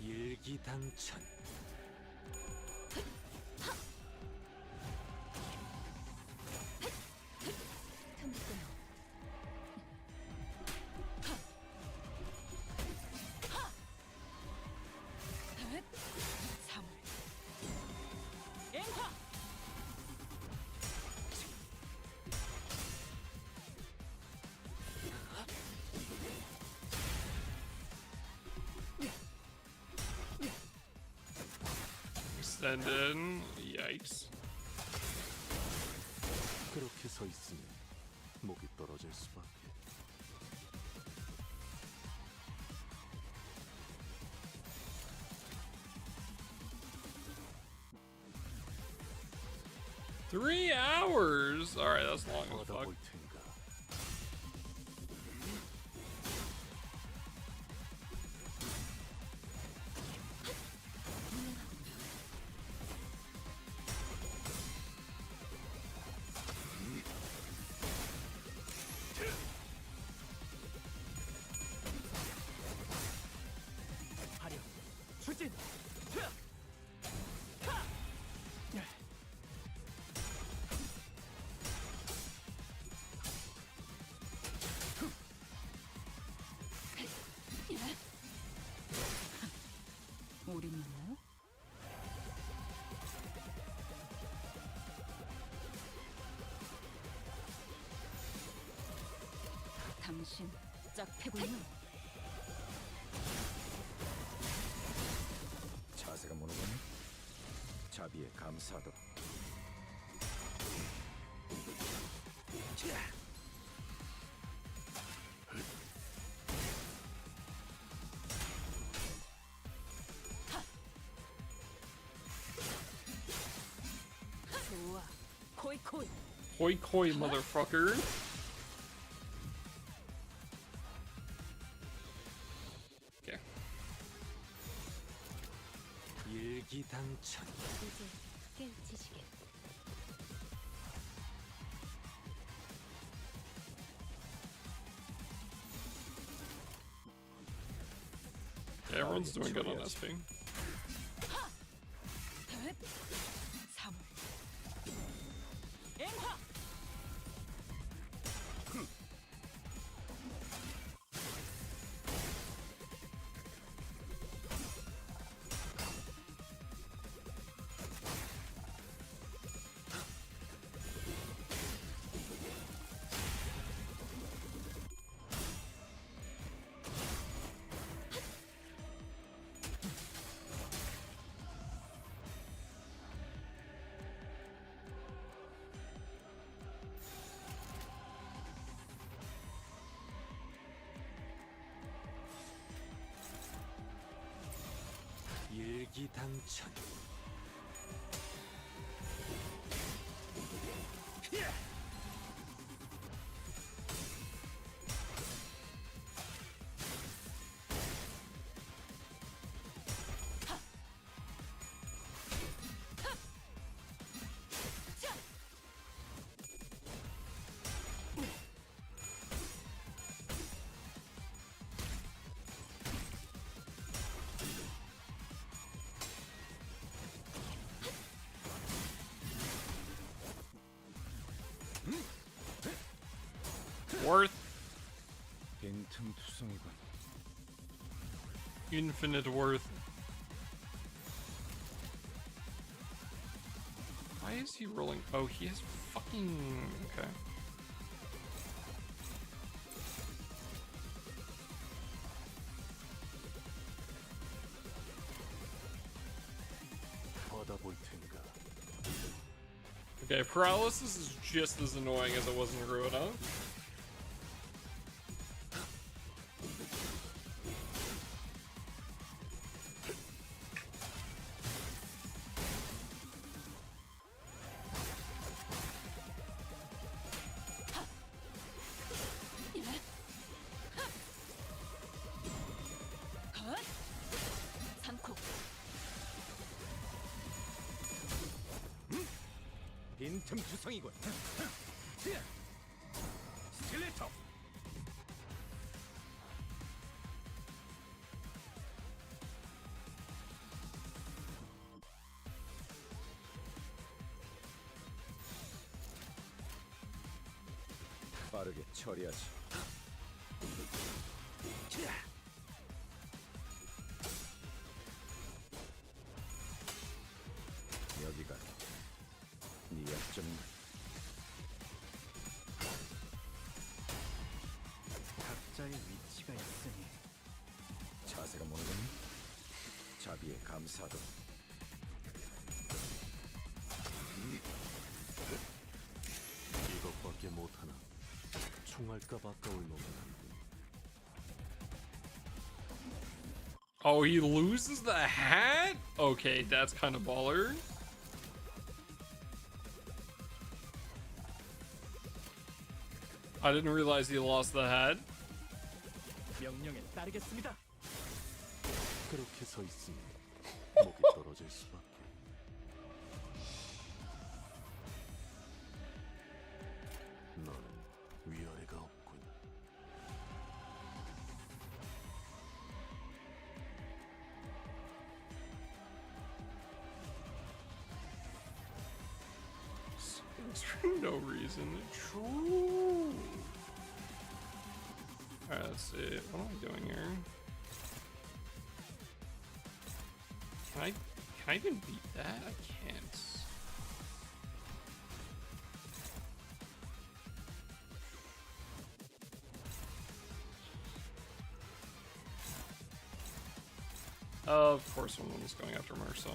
일기당천. Extend in. Yikes. 그렇게 서 있으면 목이 떨어질 수밖에. 3 hours? Alright, that's long as fuck. 받아볼 텐가. 하려 출진. 우리 만나요? 당신 짝패군요. 자세가 뭐는 거니? 자비에 감사도. 좋아. 코이코이. Koi koi, motherfucker. Okay. 일기당천. 이제 깨우치시게. Yeah, everyone's doing good on SP. 사물. 앵화. 일기당천. Worth. 빈틈투성이군. Infinite worth. Why is he rolling? Oh, he has fucking. Okay. 받아볼 텐가. Okay, paralysis is just as annoying as it was in Ruina. 삼코. 빈틈투성이군. 스틸레터. 빠르게 처리하지. 여기가 네 약점. 각자의 위치가 있으니 자세가 뭐는 거니? 자비에 감사도. 이것밖에 못하나. 총알값 아까울 놈은. Oh, he loses the hat? Okay, that's kind of baller. I didn't realize he lost the hat. 명령에 따르겠습니다. 그렇게 서 있으니 목이 떨어질 수밖에. 너는 위아래가 없군. For no reason. True. Alright, let's see. What am I doing here? Can I even beat that? I can't. Of course, someone was going after Marcel.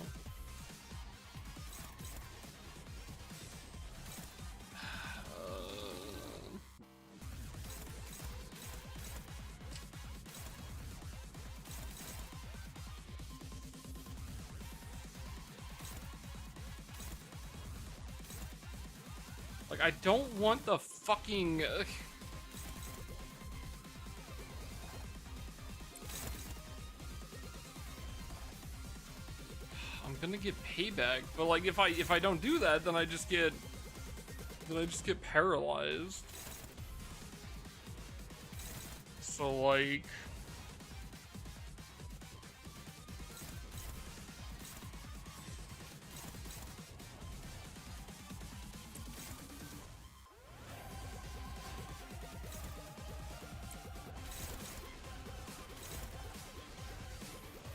Like, I don't want the fucking... I'm gonna get payback, but like if I don't do that, then I just get paralyzed. So like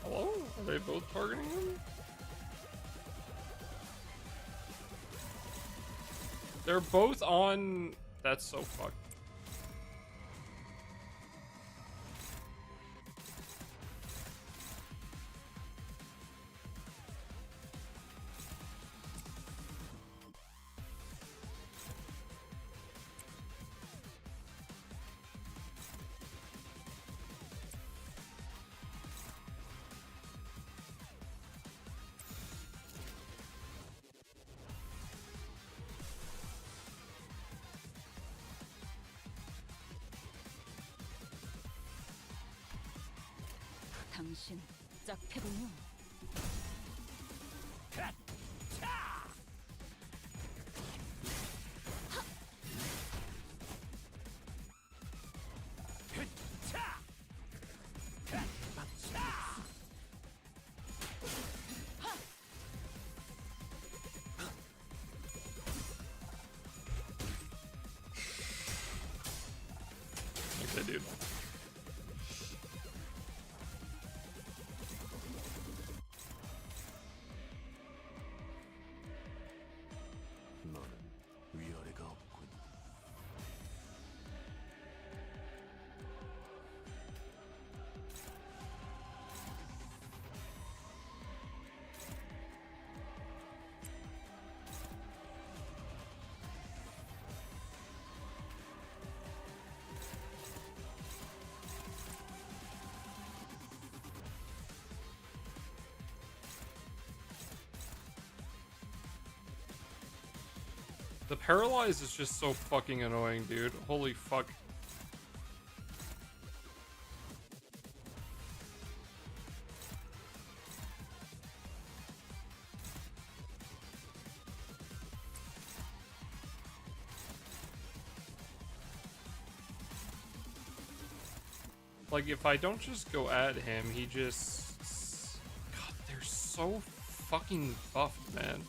hello? Are they both targeting him? They're both on... That's so fucked. 당신 짝패군요. Okay, dude. 너는 위아래가 없군. The paralyze is just so fucking annoying, dude. Holy fuck. Like, if I don't just go at him, he just... God, they're so fucking buffed, man.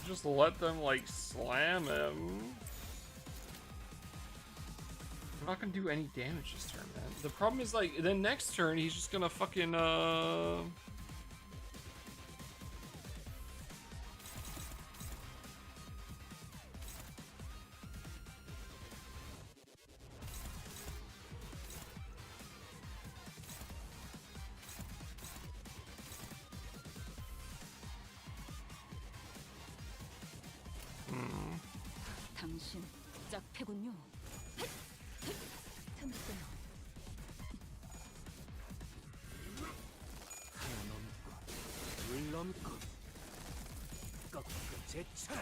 Just let them, like, slam him. I'm not gonna do any damage this turn, man. The problem is, like, the next turn, he's just gonna fucking, 당신 짝패군요. 틈새. 하나 넘고 둘 넘고 꺾고 제쳐라.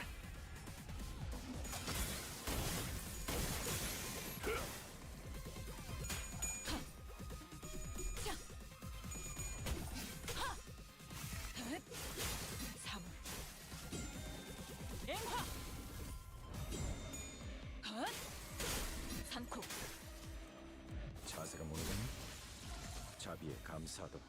사물. 앵화. 산콕. 자세가 모르겠네. 자비에 감사하도록.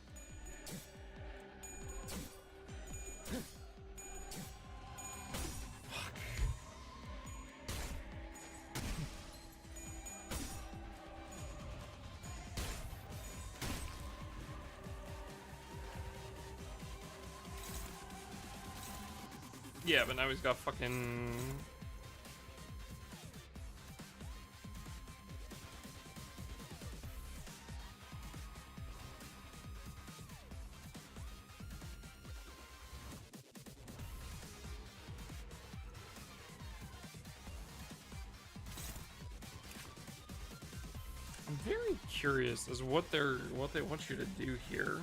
yeah, but now he's got fucking... I'm very curious as what they want you to do here.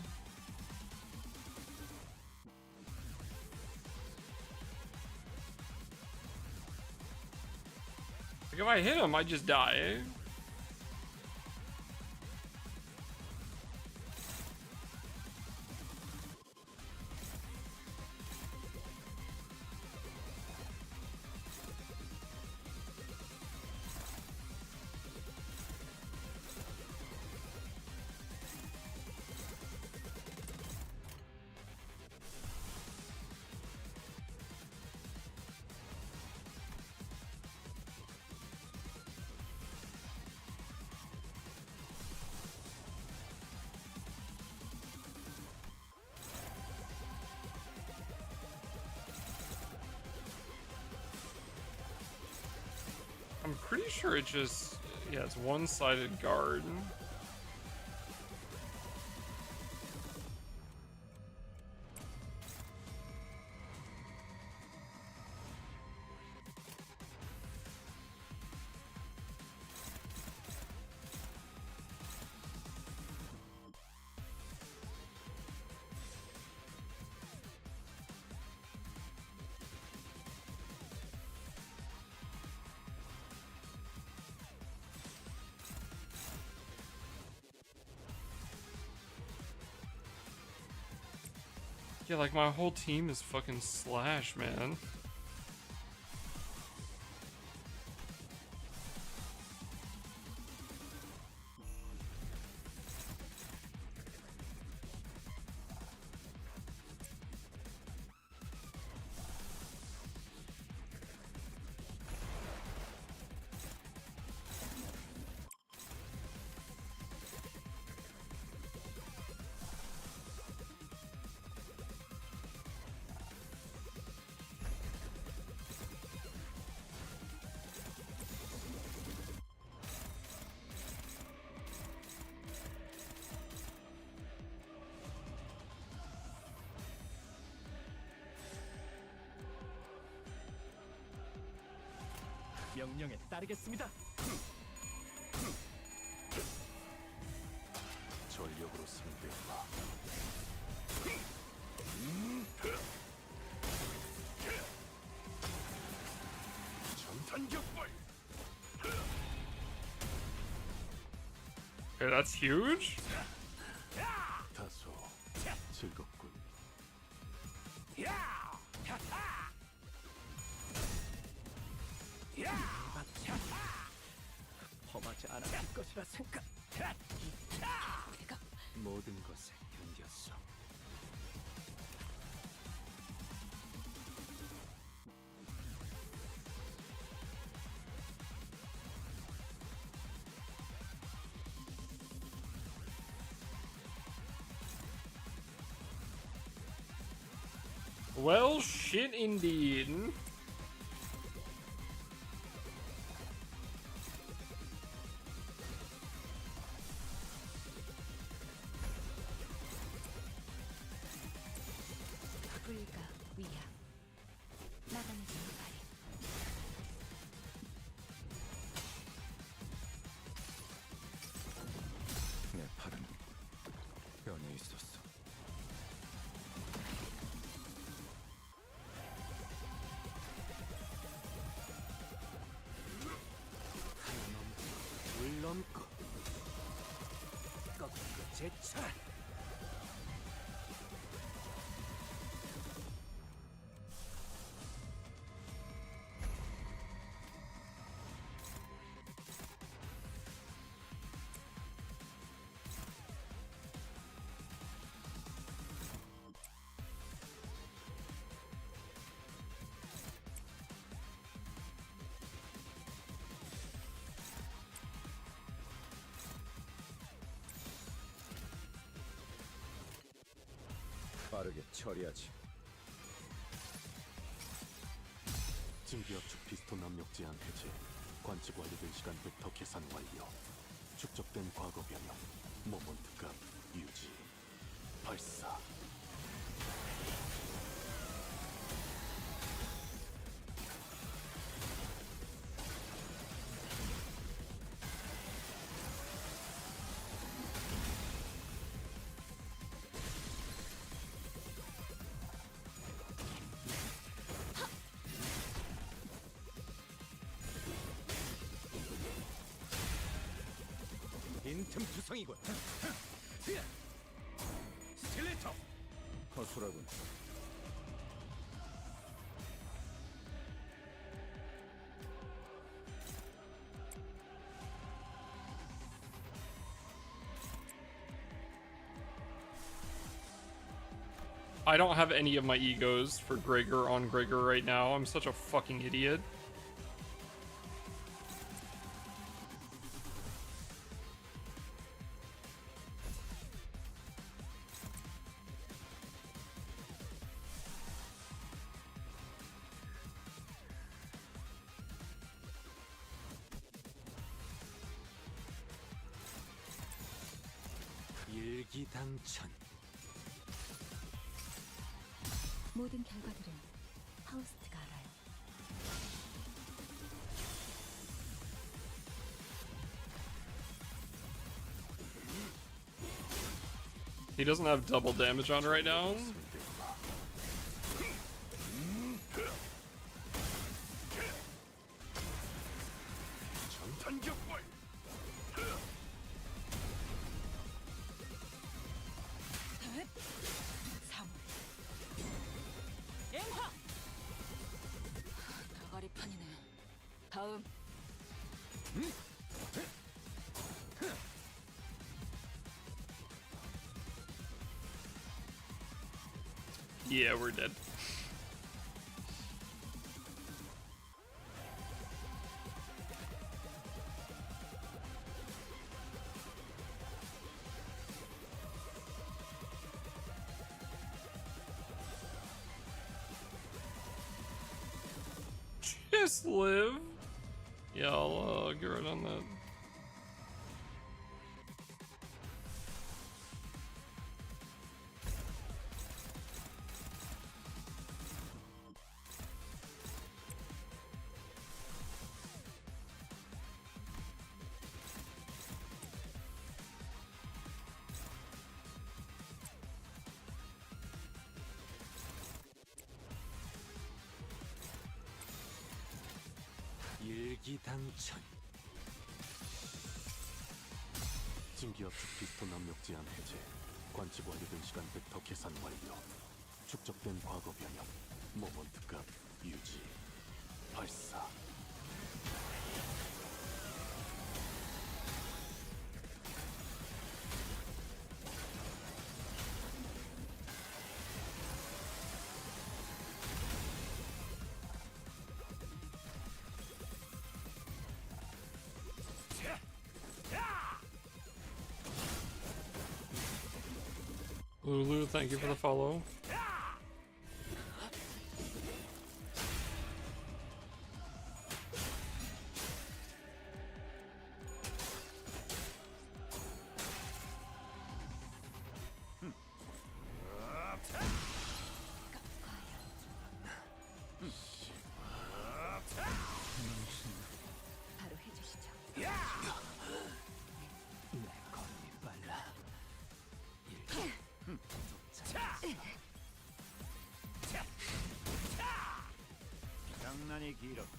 Like if I hit him, I just die. I'm pretty sure it just, yeah, it's one-sided guard. Yeah, like my whole team is fucking Slash, man. 명령에 따르겠습니다. 전력으로 상대해봐. 전탄격발. Okay, that's huge. 다소 즐겁군. 험하지 않았을 것이라 생각. 내가 모든 것에 견뎠어. Well, shit indeed. 불가 위야 나가는 바람 내 팔은 변해 있었어. 물 넘고 꺾고 제쳐라. 빠르게 처리하지. 증기압축 피스톤 압력 제한 해제. 관측 완료된 시간 벡터 계산 완료. 축적된 과거 변형. 모먼트 값 유지. 발사. 빈틈투성이군. 스틸레터. 허술하군. I don't have any of my egos for Gregor on Gregor right now. I'm such a fucking idiot. 일기당천. 모든 결과들은 파우스트가 알아요. He doesn't have double damage on right now. 다가리판이네. 다음. Yeah, we're dead. Just live. Yeah, I'll get right on that. 일기당천. 증기압축 피스톤 압력 제한 해제. 관측 완료된 시간 벡터 계산 완료. 축적된 과거 변형. 모먼트 값 유지. 발사. Lulu, thank you for the follow. 시간이 길었고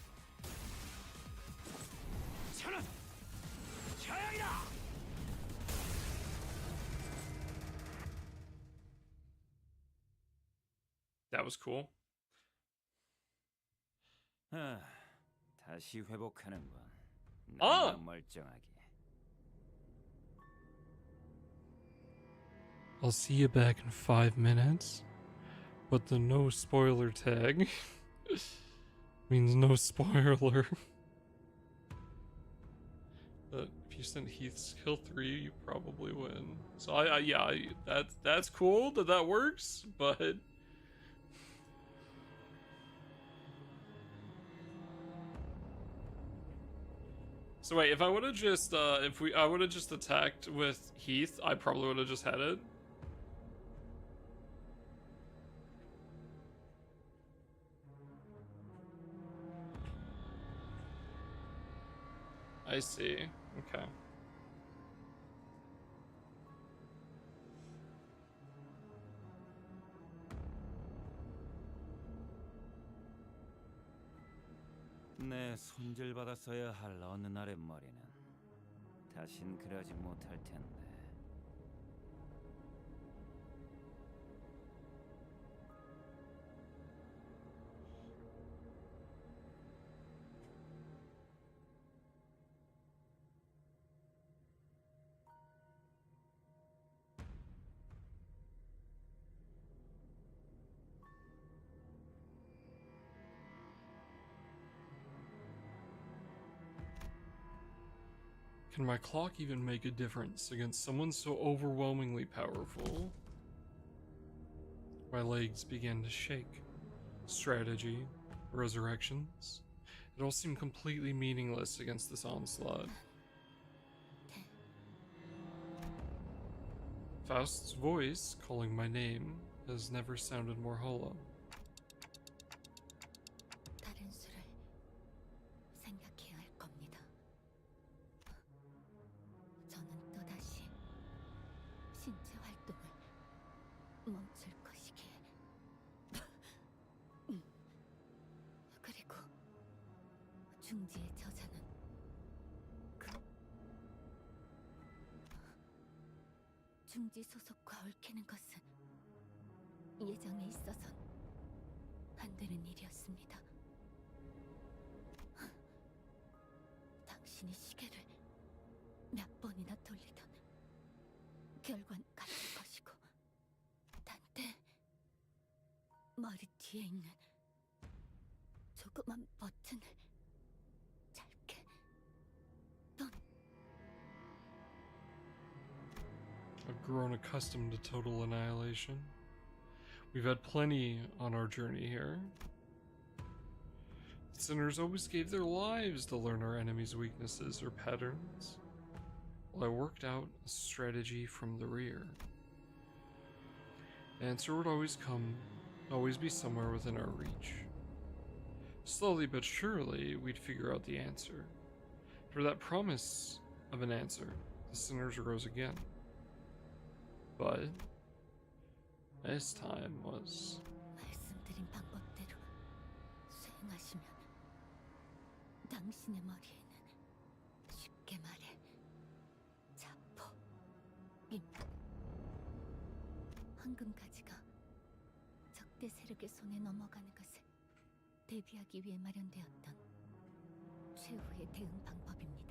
천원 저양이다. That was cool. 아, 다시 회복하는군. 아! 너무나 멀쩡하게. I'll see you back in 5 minutes. But the no spoiler tag means no spoiler. If you send Heath's kill 3, you probably win. So that's cool that works, but so wait, if I would have just I would have just attacked with Heath, I probably would have just had it. I see. Okay. 내 손질받았어야 할 어느 날의 머리는 다신 그러지 못할 텐데. Can my clock even make a difference against someone so overwhelmingly powerful? My legs began to shake. Strategy, resurrections, it all seemed completely meaningless against this onslaught. Faust's voice, calling my name, has never sounded more hollow. 다른 수를 생각해야 할 겁니다. 저는 또다시 신체 활동을 멈출 것이기에. 그리고 중지의 저자는 중지 소속과 얽히는 것은 예정에 있어선 안 되는 일이었습니다. 당신이 시계를 몇 번이나 돌리던 결과는 같을 것이고, 단테 머리 뒤에 있는 조그만 버튼을 짧게 I've grown accustomed to total annihilation. We've had plenty on our journey here. The sinners always gave their lives to learn our enemies' weaknesses or patterns, while I worked out a strategy from the rear. The answer would always come, always be somewhere within our reach. Slowly but surely, we'd figure out the answer. For that promise of an answer, the sinners rose again. But this time was 말씀드린 방법대로 수행하시면 당신의 머리에는 쉽게 말해 자포입니다. 황금가지가 적대 세력의 손에 넘어가는 것을 대비하기 위해 마련되었던 최후의 대응 방법입니다.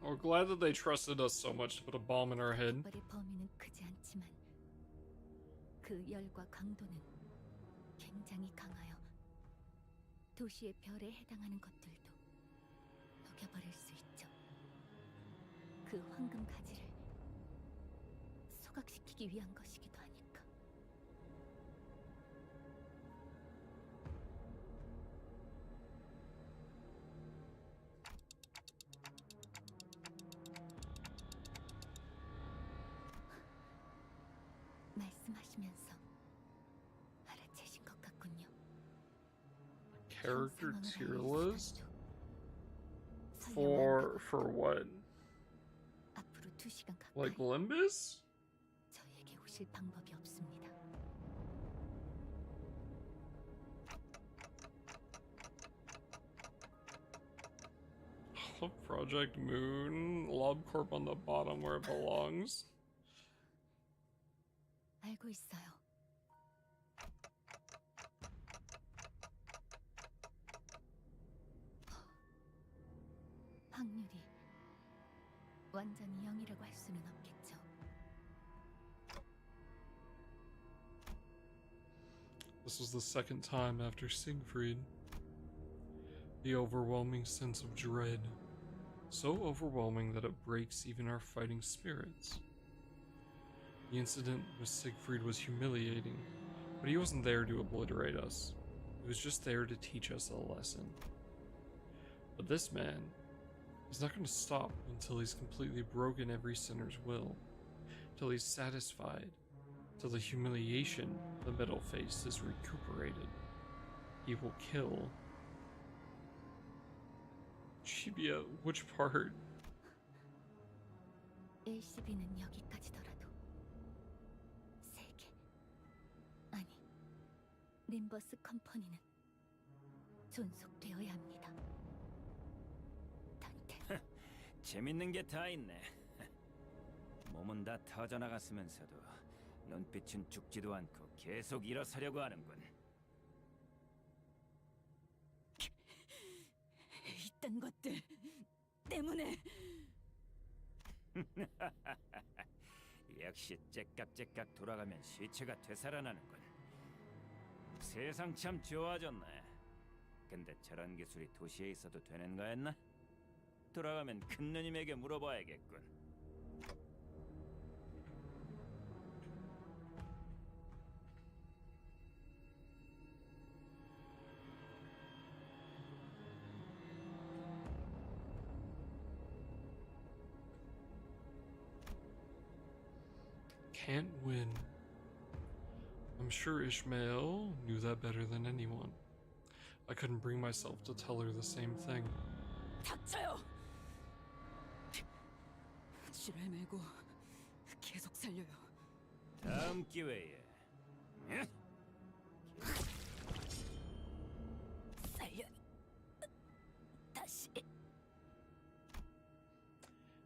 We're glad that they trusted us so much to put a bomb in our head. 의 범위는 크지 않지만 그 열과 강도는 굉장히 강하여 도시의 별에 해당하는 것들도 녹여버릴 수 있죠. 그 황금 가지를 소각시키기 위한 것이기도 하니까. 말씀하시면서 알아채신 것 같군요. Character 형 tier 상황을 list? 알릴 수단도 For what? 앞으로 2시간 가까이 Like Limbus? 저희에게 오실 방법이 없습니다. Project Moon, LobCorp on the bottom where it belongs. 알고 있어요. 확률이 완전히 0이라고 할 수는 없겠죠. This was the second time after Siegfried. The overwhelming sense of dread. So overwhelming that it breaks even our fighting spirits. The incident with Siegfried was humiliating, but he wasn't there to obliterate us. He was just there to teach us a lesson. But this man, he's not going to stop until he's completely broken every sinner's will, till he's satisfied, till the humiliation of the middle face is recuperated. He will kill. Shibuya, which part? LCB는 여기까지더라도 3개 아니 림버스 컴퍼니는 존속되어야 합니다. 단테 재밌는 게 다 있네. 몸은 다 터져나갔으면서도 눈빛은 죽지도 않고 계속 일어서려고 하는군. 이딴 것들 때문에 역시 째깍째깍 돌아가면 시체가 되살아나는군. 세상 참 좋아졌네. 근데 저런 기술이 도시에 있어도 되는 거였나? 돌아가면 큰 누님에게 물어봐야겠군. Can't win. I'm sure Ishmael knew that better than anyone. I couldn't bring myself to tell her the same thing. 닥쳐요. 지랄 말고 계속 살려요. 다음 기회에. 살려. 다시.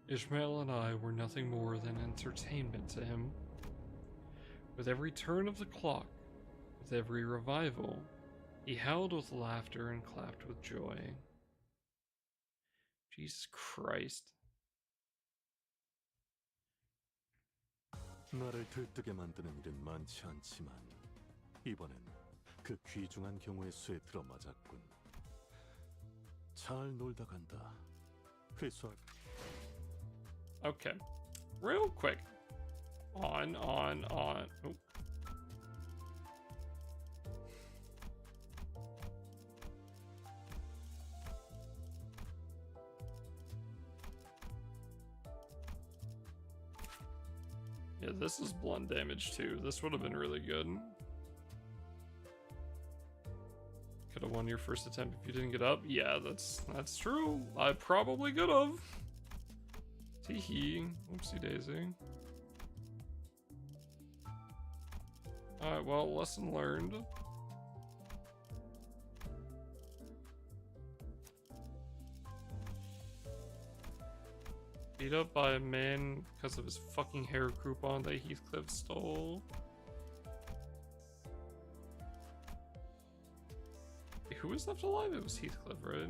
Ishmael and I were nothing more than entertainment to him. With every turn of the clock, with every revival, he howled with laughter and clapped with joy. Jesus Christ. 나를 들뜨게 만드는 일은 많지 않지만 이번엔 그 귀중한 경우의 수에 들어맞았군. 잘 놀다 간다. 회수할. Okay. Real quick. On. Oh. Yeah, this is blunt damage too. This would have been really good. Could have won your first attempt if you didn't get up. Yeah, that's true. I probably could have. Teehee. Oopsie daisy. Alright, well, lesson learned. Beat up by a man because of his fucking hair coupon that Heathcliff stole. Wait, who was left alive? It was Heathcliff, right?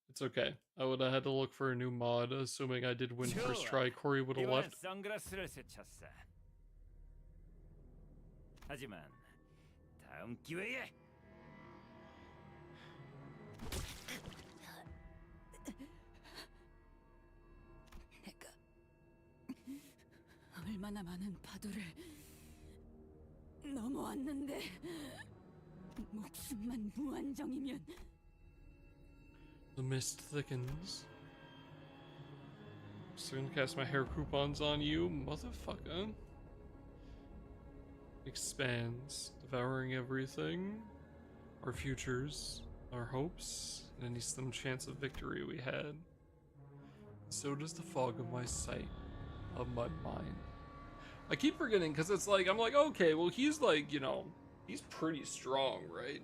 It's okay. I would have had to look for a new mod, assuming I did win first try. Corey would have 이번엔 left. 선글라스를 세쳤어. 하지만 다음 기회에. 얼마나 많은 파도를 넘어왔는데 목숨만 무한정이면. The mist thickens. Still gonna cast my hair coupons on you, motherfucker. Expands, devouring everything. Our futures, our hopes, and any slim chance of victory we had. So does the fog of my sight, of my mind. I keep forgetting because it's like, I'm like, okay, well, he's like, you know, he's pretty strong, right?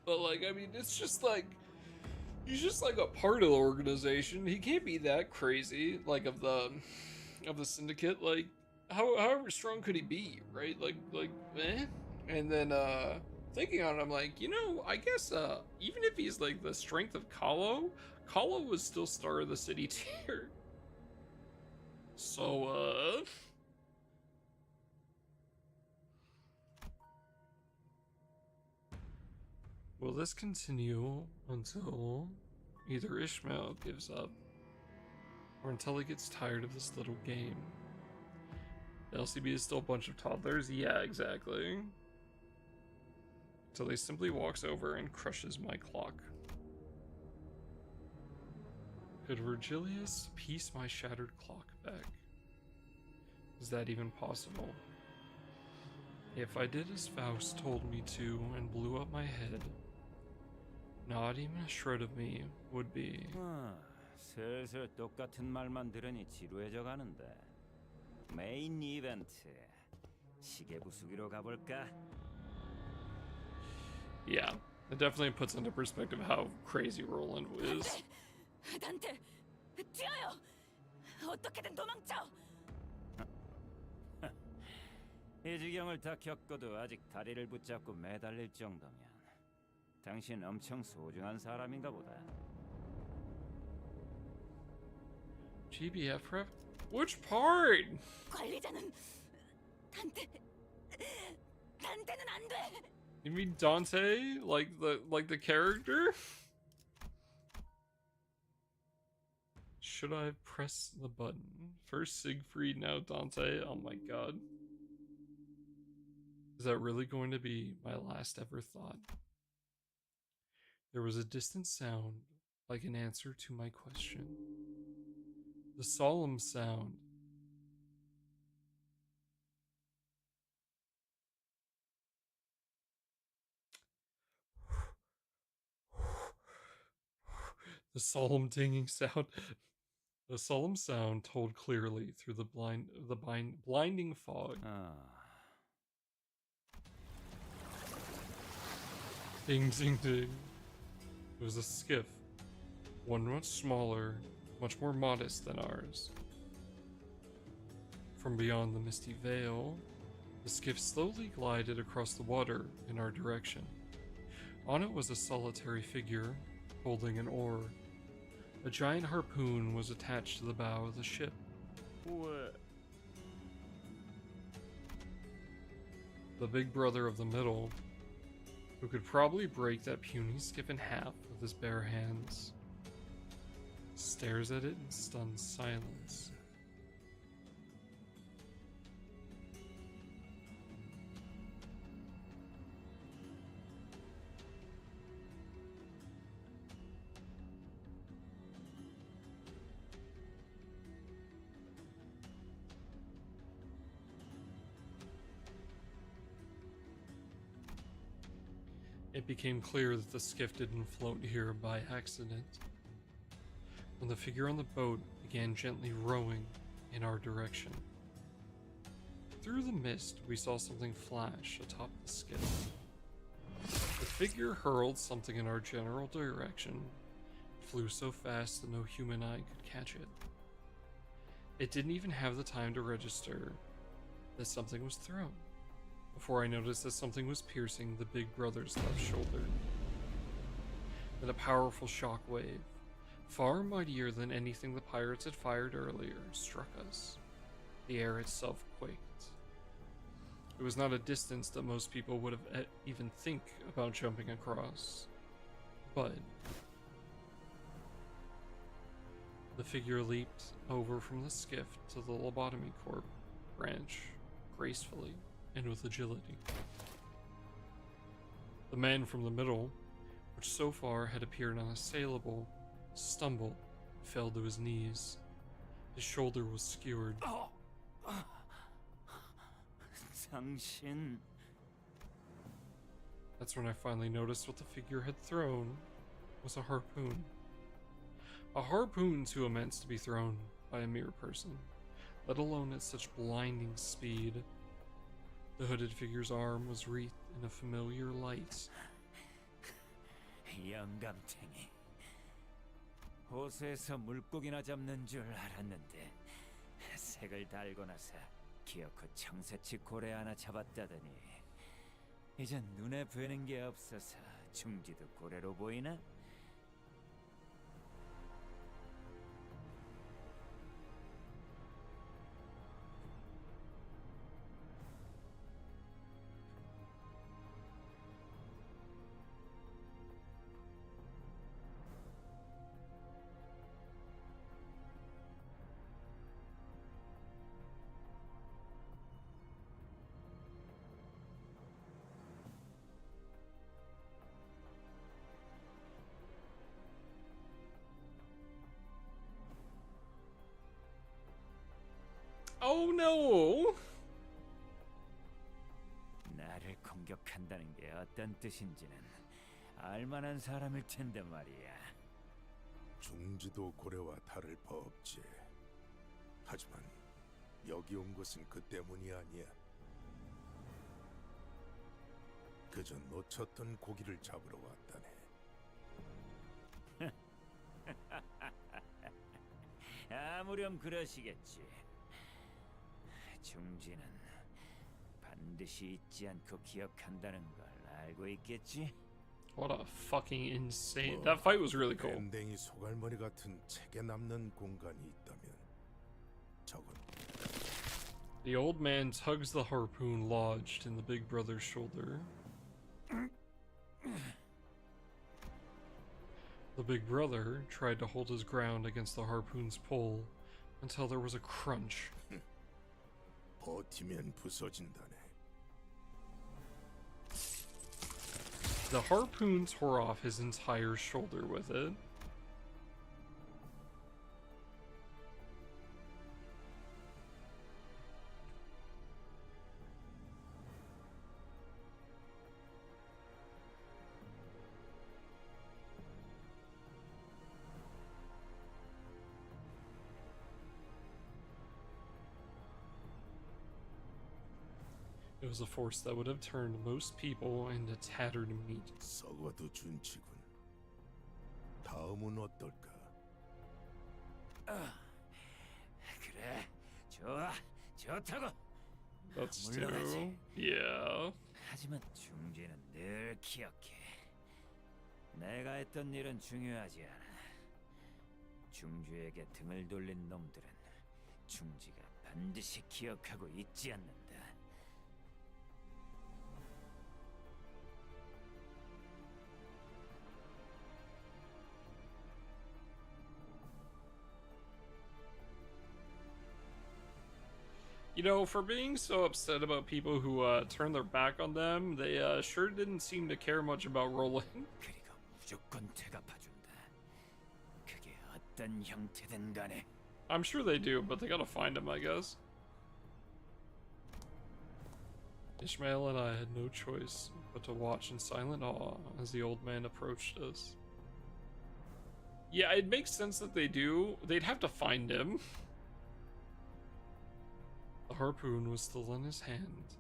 But like, I mean, it's just like, he's just like a part of the organization. He can't be that crazy, like of the syndicate. Like, however strong could he be, right? Like, eh? And then thinking on it, I'm like, you know, I guess even if he's like the strength of Kahlo was still star of the city tier. So will this continue until either Ishmael gives up or until he gets tired of this little game? The LCB is still a bunch of toddlers? Yeah, exactly. Until he simply walks over and crushes my clock. Could Virgilius piece my shattered clock back? Is that even possible? If I did as Faust told me to and blew up my head, not even a shred of me would be. 슬슬 똑같은 말만 들으니 지루해져 가는데. 메인 이벤트 시계 부수기로 가볼까? Yeah, it definitely puts into perspective how crazy Roland is. 단테, 뛰어요! 어떻게든 도망쳐! 이 지경을 다 겪어도 아직 다리를 붙잡고 매달릴 정도면 당신 엄청 소중한 사람인가 보다. GBF rep? Which part? 관리자는 단테는 안 돼. You mean Dante? Like the character? Should I press the button? First Siegfried, now Dante. Oh my god. Is that really going to be my last ever thought? There was a distant sound, like an answer to my question. The solemn sound. The solemn dinging sound. The solemn sound told clearly through the blinding fog. Ding, ding, ding. It was a skiff, one much smaller, much more modest than ours. From beyond the misty veil, the skiff slowly glided across the water in our direction. On it was a solitary figure, holding an oar. A giant harpoon was attached to the bow of the ship. What? The big brother of the middle, who could probably break that puny skiff in half with his bare hands, stares at it in stunned silence. It became clear that the skiff didn't float here by accident. When the figure on the boat began gently rowing in our direction. Through the mist, we saw something flash atop the skiff. The figure hurled something in our general direction. It flew so fast that no human eye could catch it. It didn't even have the time to register that something was thrown, before I noticed that something was piercing the big brother's left shoulder. Then a powerful shockwave, far mightier than anything the pirates had fired earlier, struck us. The air itself quaked. It was not a distance that most people would have even think about jumping across, but the figure leaped over from the skiff to the lobotomy corp branch, gracefully and with agility. The man from the middle, which so far had appeared unassailable, stumbled and fell to his knees. His shoulder was skewered. 당신 That's when I finally noticed what the figure had thrown was a harpoon. A harpoon too immense to be thrown by a mere person, let alone at such blinding speed. The hooded figure's arm was wreathed in a familiar light. 영감탱이. 호수에서 물고기나 잡는 줄 알았는데 색을 달고 나서 기어코 청새치 고래 하나 잡았다더니 이젠 눈에 뵈는 게 없어서 중지도 고래로 보이나? Oh no! 나를 공격한다는 게 어떤 뜻인지는 알만한 사람일 텐데 말이야. 중지도 고래와 다를 바 없지. 하지만 여기 온 것은 그 때문이 아니야. 그저 놓쳤던 고기를 잡으러 왔다네. 아무렴 그러시겠지. 중지는 반드시 잊지 않고 기억한다는 걸 알고 있겠지? What a fucking insane. That fight was really cool. 밴댕이 소갈머리 같은 책에 남는 공간이 있다면 저건. The old man tugs the harpoon lodged in the big brother's shoulder. The big brother tried to hold his ground against the harpoon's pole until there was a crunch. 버티면 부서진다네. The harpoon tore off his entire shoulder with it. It was a force that would have turned most people into tattered meat. 썩어도 준치군. 다음은 어떨까? 그래, 좋아, 좋다고. That's 물러가지. true. Yeah. 하지만 중지는 늘 기억해. 내가 했던 일은 중요하지 않아. 중주에게 등을 돌린 놈들은 중지가 반드시 기억하고 잊지 않는다. You know, for being so upset about people who turn their back on them, they sure didn't seem to care much about rolling. 그리고 무조건 대갚아준다. 그게 어떤 형태든 간에. I'm sure they do, but they gotta find him, I guess. Ishmael and I had no choice but to watch in silent awe as the old man approached us. Yeah, it makes sense that they do. They'd have to find him. The harpoon was still in his hand,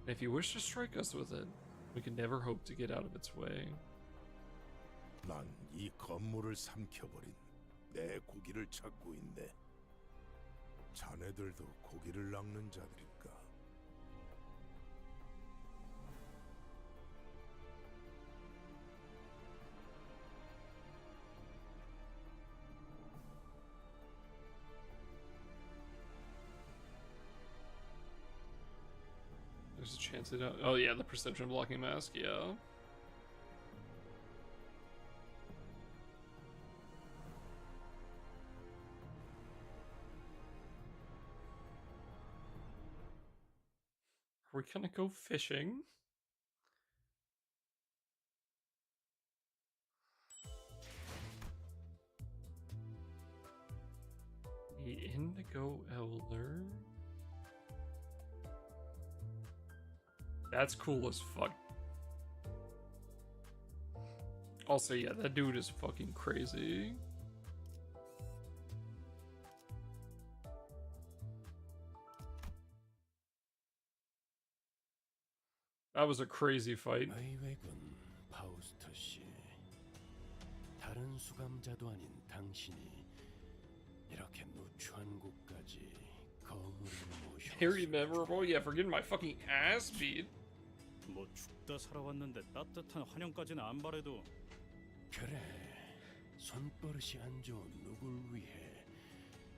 and if he wished to strike us with it, we could never hope to get out of its way. 난 이 건물을 삼켜버린 내 고기를 찾고 있네. 자네들도 고기를 낚는 자들일까? There's a chance they don't. Oh yeah, the perception blocking mask. Yeah. we gonna go fishing? The Indigo Elder. That's cool as fuck. Also, yeah, that dude is fucking crazy. That was a crazy fight. 의외군 파우스터 씨. 다른 수감자도 아닌 당신이 이렇게 누추한 곳까지 거물을 모셔. Very memorable. Yeah, for getting my fucking ass beat. 뭐 죽다 살아왔는데 따뜻한 환영까지는 안 바래도. 그래, 손버릇이 안 좋은 누굴 위해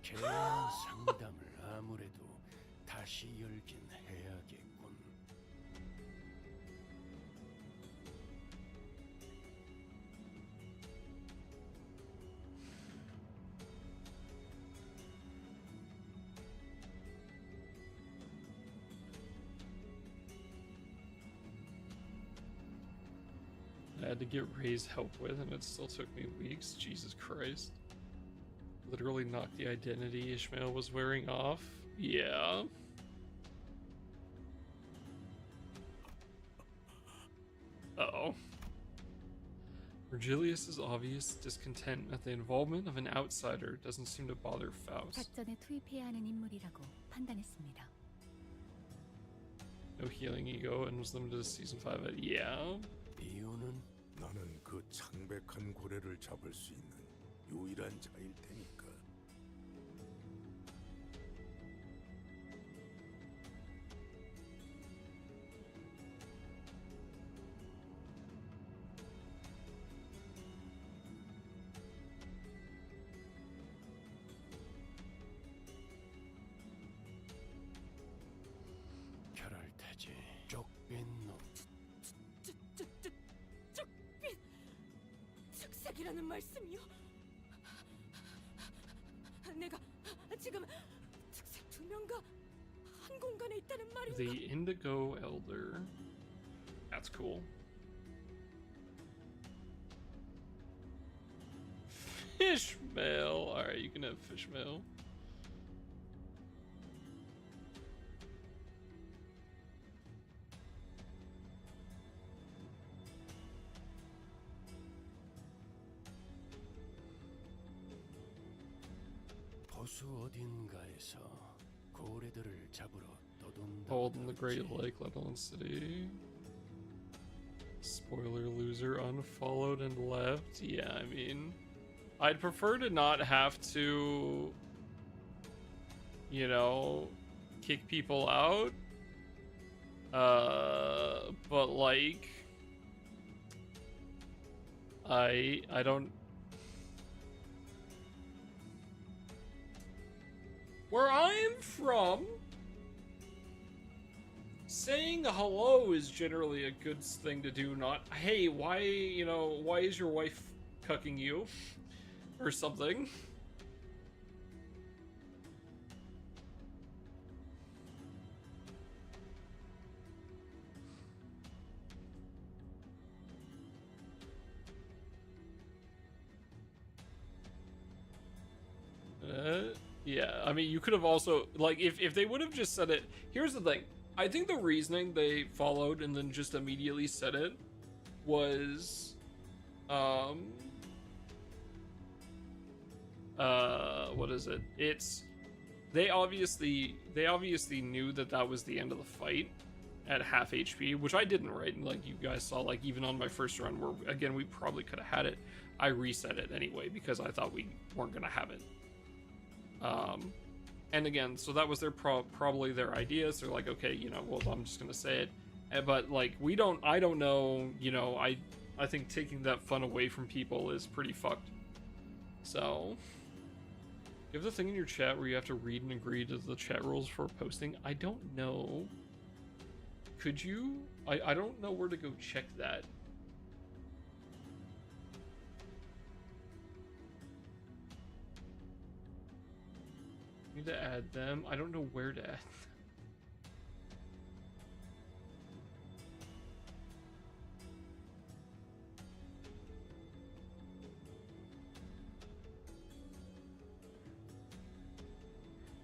개인 상담을 아무래도 다시 열긴 해야겠군. I had to get Ray's help with, and it still took me weeks. Jesus Christ. Literally knocked the identity Ishmael was wearing off. Yeah. Uh-oh. Virgilius's obvious discontent at the involvement of an outsider doesn't seem to bother Faust. 작전에 투입해야 하는 인물이라고 판단했습니다. No healing ego and was limited to season 5. Yeah. 이유는 나는 그 창백한 고래를 잡을 수 있는 유일한 자일 테니까. 결할 테지. 쪽빈 놈. 쪽빛 즉색이라는 말씀이요? 내가 지금 즉색 두 명과 한 공간에 있다는 말인가? The Indigo Elder. That's cool. Fishmail. Alright, you can have fishmail. 호수 어딘가에서 고래들을 잡으러 떠돈다. Hold in the Great Lake, Lebanon City. Spoiler loser unfollowed and left. Yeah, I mean, I'd prefer to not have to, you know, kick people out. But like, I don't. Where I'm from, saying hello is generally a good thing to do, not, hey, why, you know, why is your wife cucking you? Or something. Yeah, I mean, you could have also, like, if they would have just said it, here's the thing. I think the reasoning they followed and then just immediately said it was, what is it? It's, they obviously knew that that was the end of the fight at half HP, which I didn't, right? And like you guys saw, like even on my first run where, again, we probably could have had it, I reset it anyway because I thought we weren't going to have it. And again, so that was their probably their idea. So they're like, okay, you know, well, I'm just gonna say it. But like, I don't know, you know, I think taking that fun away from people is pretty fucked. So, you have the thing in your chat where you have to read and agree to the chat rules for posting. I don't know. Could you? I don't know where to go check that. Need to add them. I don't know where to add them.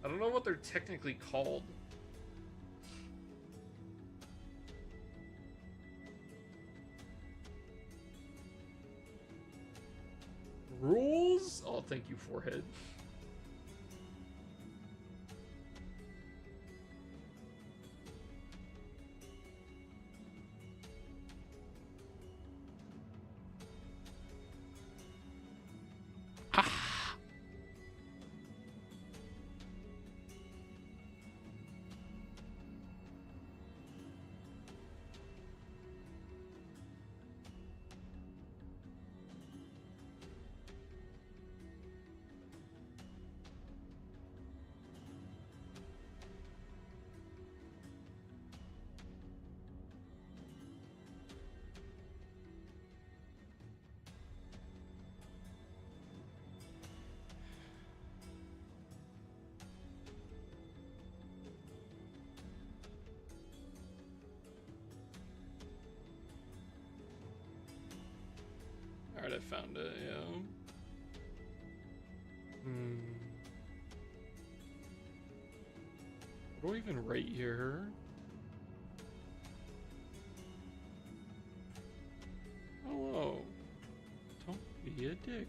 I don't know what they're technically called. Rules? Oh, thank you, forehead. Alright, I found it, yeah. What do I even write here? Hello. Don't be a dick.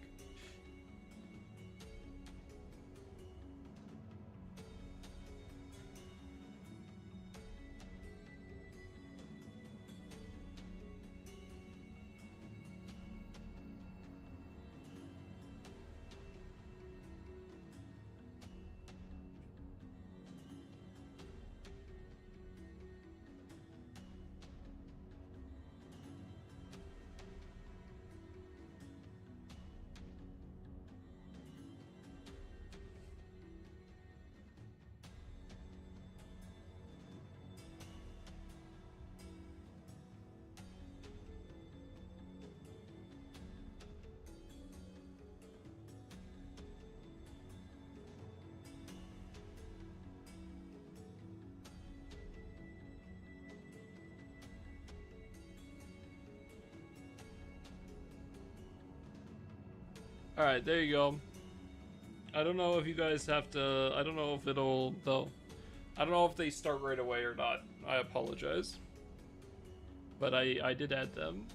Alright, there you go. I don't know if you guys have to... I don't know if it'll... though. I don't know if they start right away or not. I apologize. But I did add them.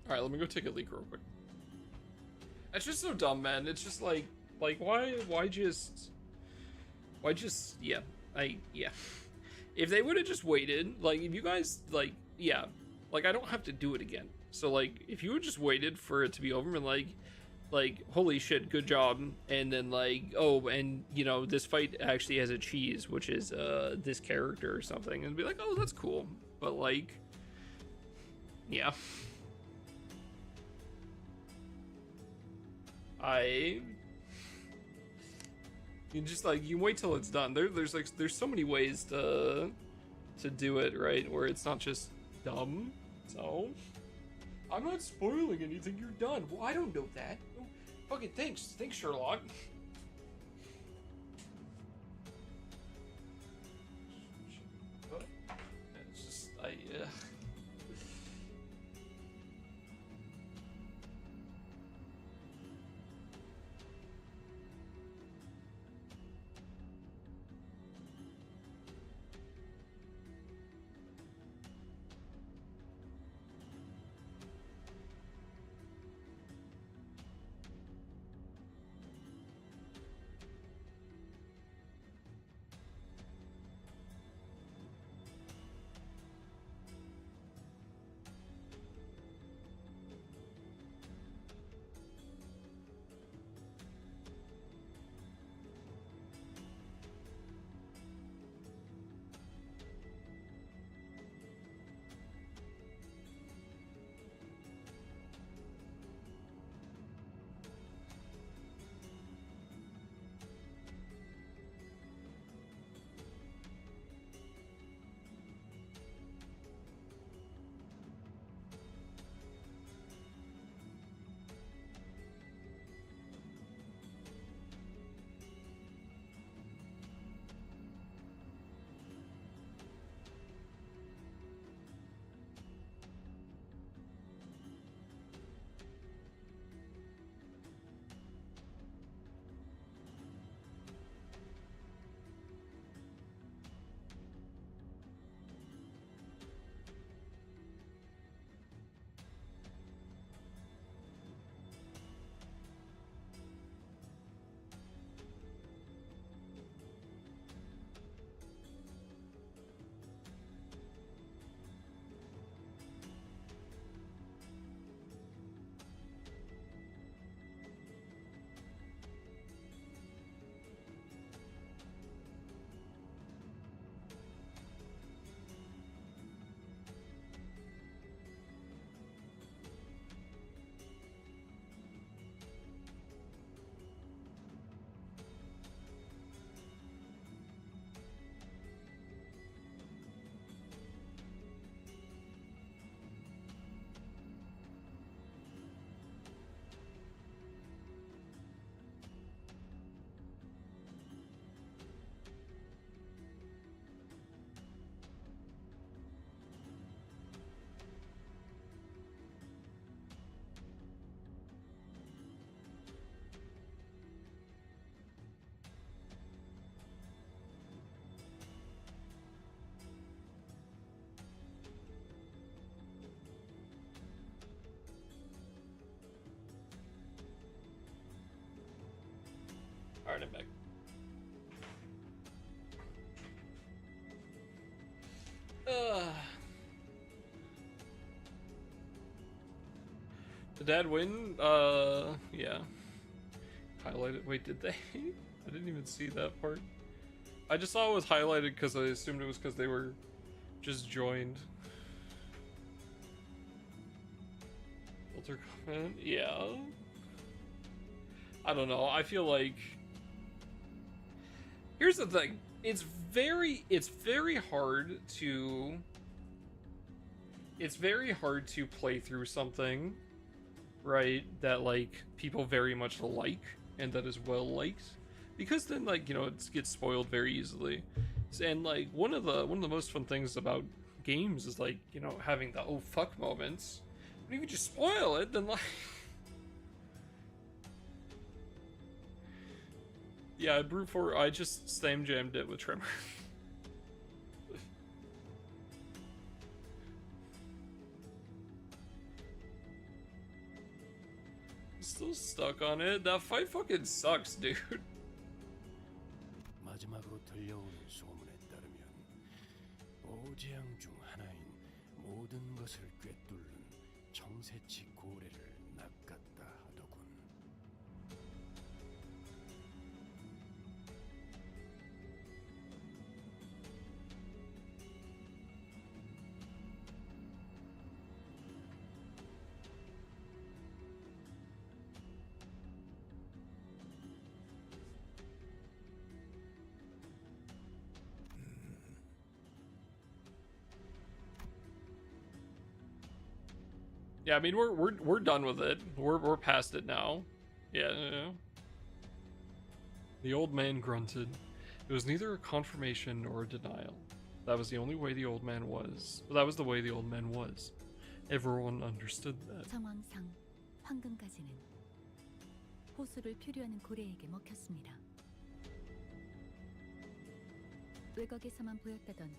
Alright, let me go take a leak real quick. It's just so dumb, man. It's just like why just, yeah, yeah. If they would have just waited, like, if you guys, like, yeah, like, I don't have to do it again. So, like, if you had just waited for it to be over and, like, holy shit, good job, and then, like, oh, and, you know, this fight actually has a cheese, which is, this character or something, and be like, oh, that's cool, but, like, yeah. You just, like, you wait till it's done. There's so many ways to do it, right? Where it's not just dumb. So I'm not spoiling anything. You're done. Well, I don't know that. Oh, fucking thanks, Sherlock. It's just Alright, I'm back. Did Dad win? Yeah. Highlighted. Wait, did they? I didn't even see that part. I just saw it was highlighted because I assumed it was because they were just joined. Filter comment? Yeah. I don't know. I feel like... Here's the thing. It's very hard to... It's very hard to play through something, right, that, like, people very much like, and that is well liked. Because then, like, you know, it gets spoiled very easily. And, like, one of the most fun things about games is, like, you know, having the oh fuck moments. But if you just spoil it, then, like... Yeah, Brute Force, I just slam jammed it with Tremor. Still stuck on it. That fight fucking sucks, dude. 마지막으로 들려오는 소문에 따르면 오재앙 중 하나인 모든 것을 꿰뚫는 정세치 고래를 낚았다 하더군. Yeah, I mean we're done with it. We're past it now. Yeah. The old man grunted. It was neither a confirmation nor a denial. That was the only way the old man was. That was the way the old man was. Everyone understood that. 상황상 황금가지는 호수를 표류하는 고래에게 먹혔습니다. 외곽에서만 보였다던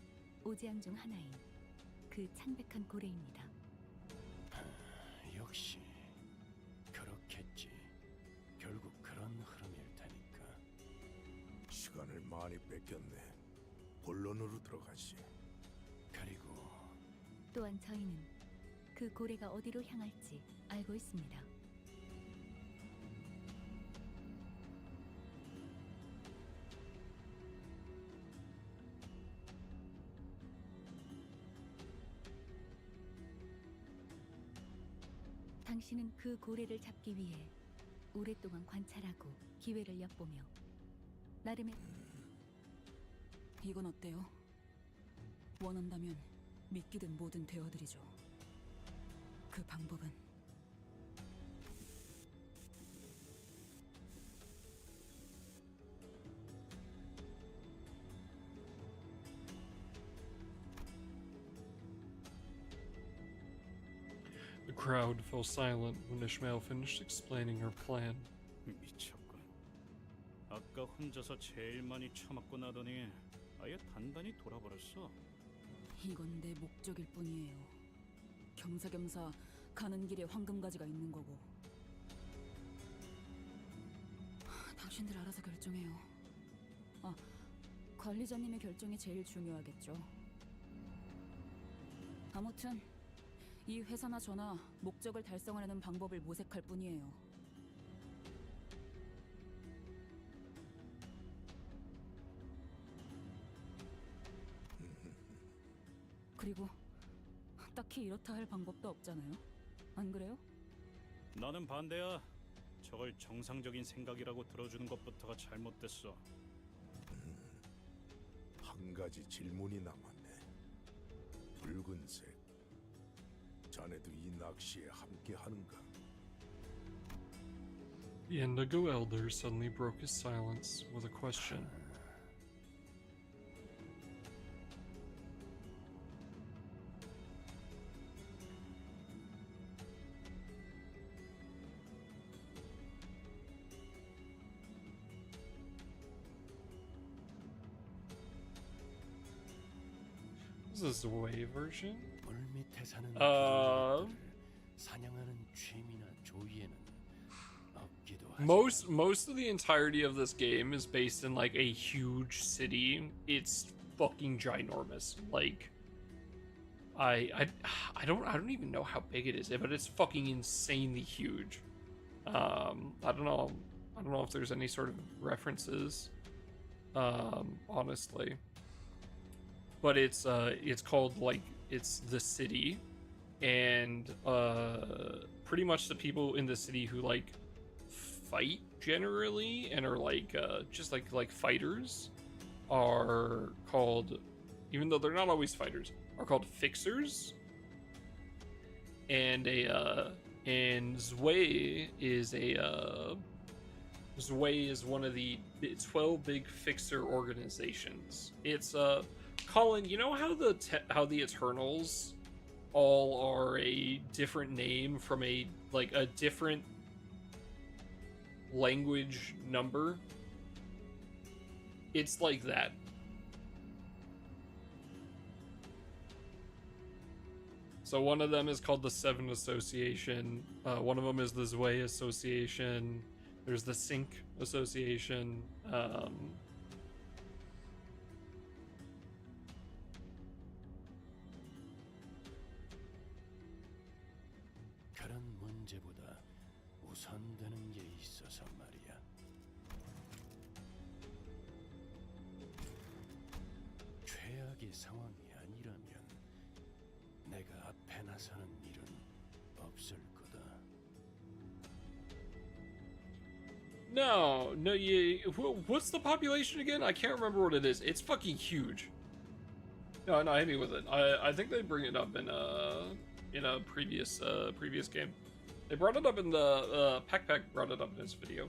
오재앙 중 하나인 그 창백한 고래입니다. 역시 그렇겠지. 결국 그런 흐름일 테니까. 시간을 많이 뺏겼네. 본론으로 들어가시. 그리고 또한 저희는 그 고래가 어디로 향할지 알고 있습니다. 당신은 그 고래를 잡기 위해 오랫동안 관찰하고 기회를 엿보며 나름의 이건 어때요? 원한다면 믿기든 뭐든 되어드리죠. 그 방법은 The crowd fell silent when Ishmael finished explaining her plan. 미쳤군. 아까 혼자서 제일 많이 처맞고 나더니 아예 단단히 돌아버렸어. 이건 내 목적일 뿐이에요. 겸사겸사 가는 길에 황금가지가 있는 거고. 당신들 알아서 결정해요. 아, 관리자님의 결정이 제일 중요하겠죠. 아무튼 이 회사나 저나 목적을 달성하려는 방법을 모색할 뿐이에요. 그리고 딱히 이렇다 할 방법도 없잖아요. 안 그래요? 나는 반대야. 저걸 정상적인 생각이라고 들어주는 것부터가 잘못됐어. 한 가지 질문이 남았네. 붉은색. 자네도 이 낚시에 함께 하는가? The Indigo Elder suddenly broke his silence with a question. Is this the way version? 물 밑에 사는 것들을 사냥하는 취미나 조이에는 없기도 most of the entirety of this game is based in like a huge city. It's fucking ginormous. Like I don't even know how big it is, but it's fucking insanely huge. I don't know if there's any sort of references, honestly. But it's called like it's the city, and pretty much the people in the city who like fight generally and are like just like fighters are called, even though they're not always fighters, are called fixers. And Zwei is one of the 12 big fixer organizations. It's Colin, you know how the Eternals all are a different name from a different language number? It's like that. So one of them is called the Seven Association. One of them is the Zwei Association. There's the Sync Association. 그런 문제보다 우선되는 게 있어서 말이야. 최악의 상황이 아니라면 내가 앞에 나서는 일은 없을 거다. No, what's the population again? I can't remember what it is. It's fucking huge. No, hit me with it. I think they bring it up in a previous game. They brought it up in the Pack brought it up in his video.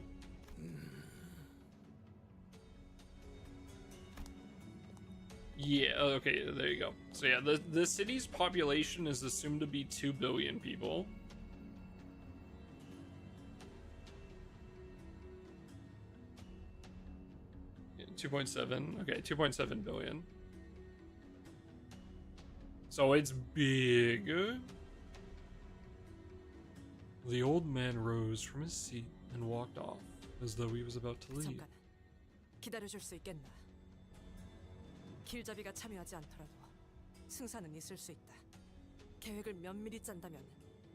Yeah, okay, there you go. So yeah, the city's population is assumed to be 2 billion people. Yeah, 2.7, okay, 2.7 billion. So it's big. The old man rose from his seat and walked off, as though he was about to leave. 잠깐, 기다려줄 수 있겠나? 길잡이가 참여하지 않더라도 승산은 있을 수 있다. 계획을 면밀히 짠다면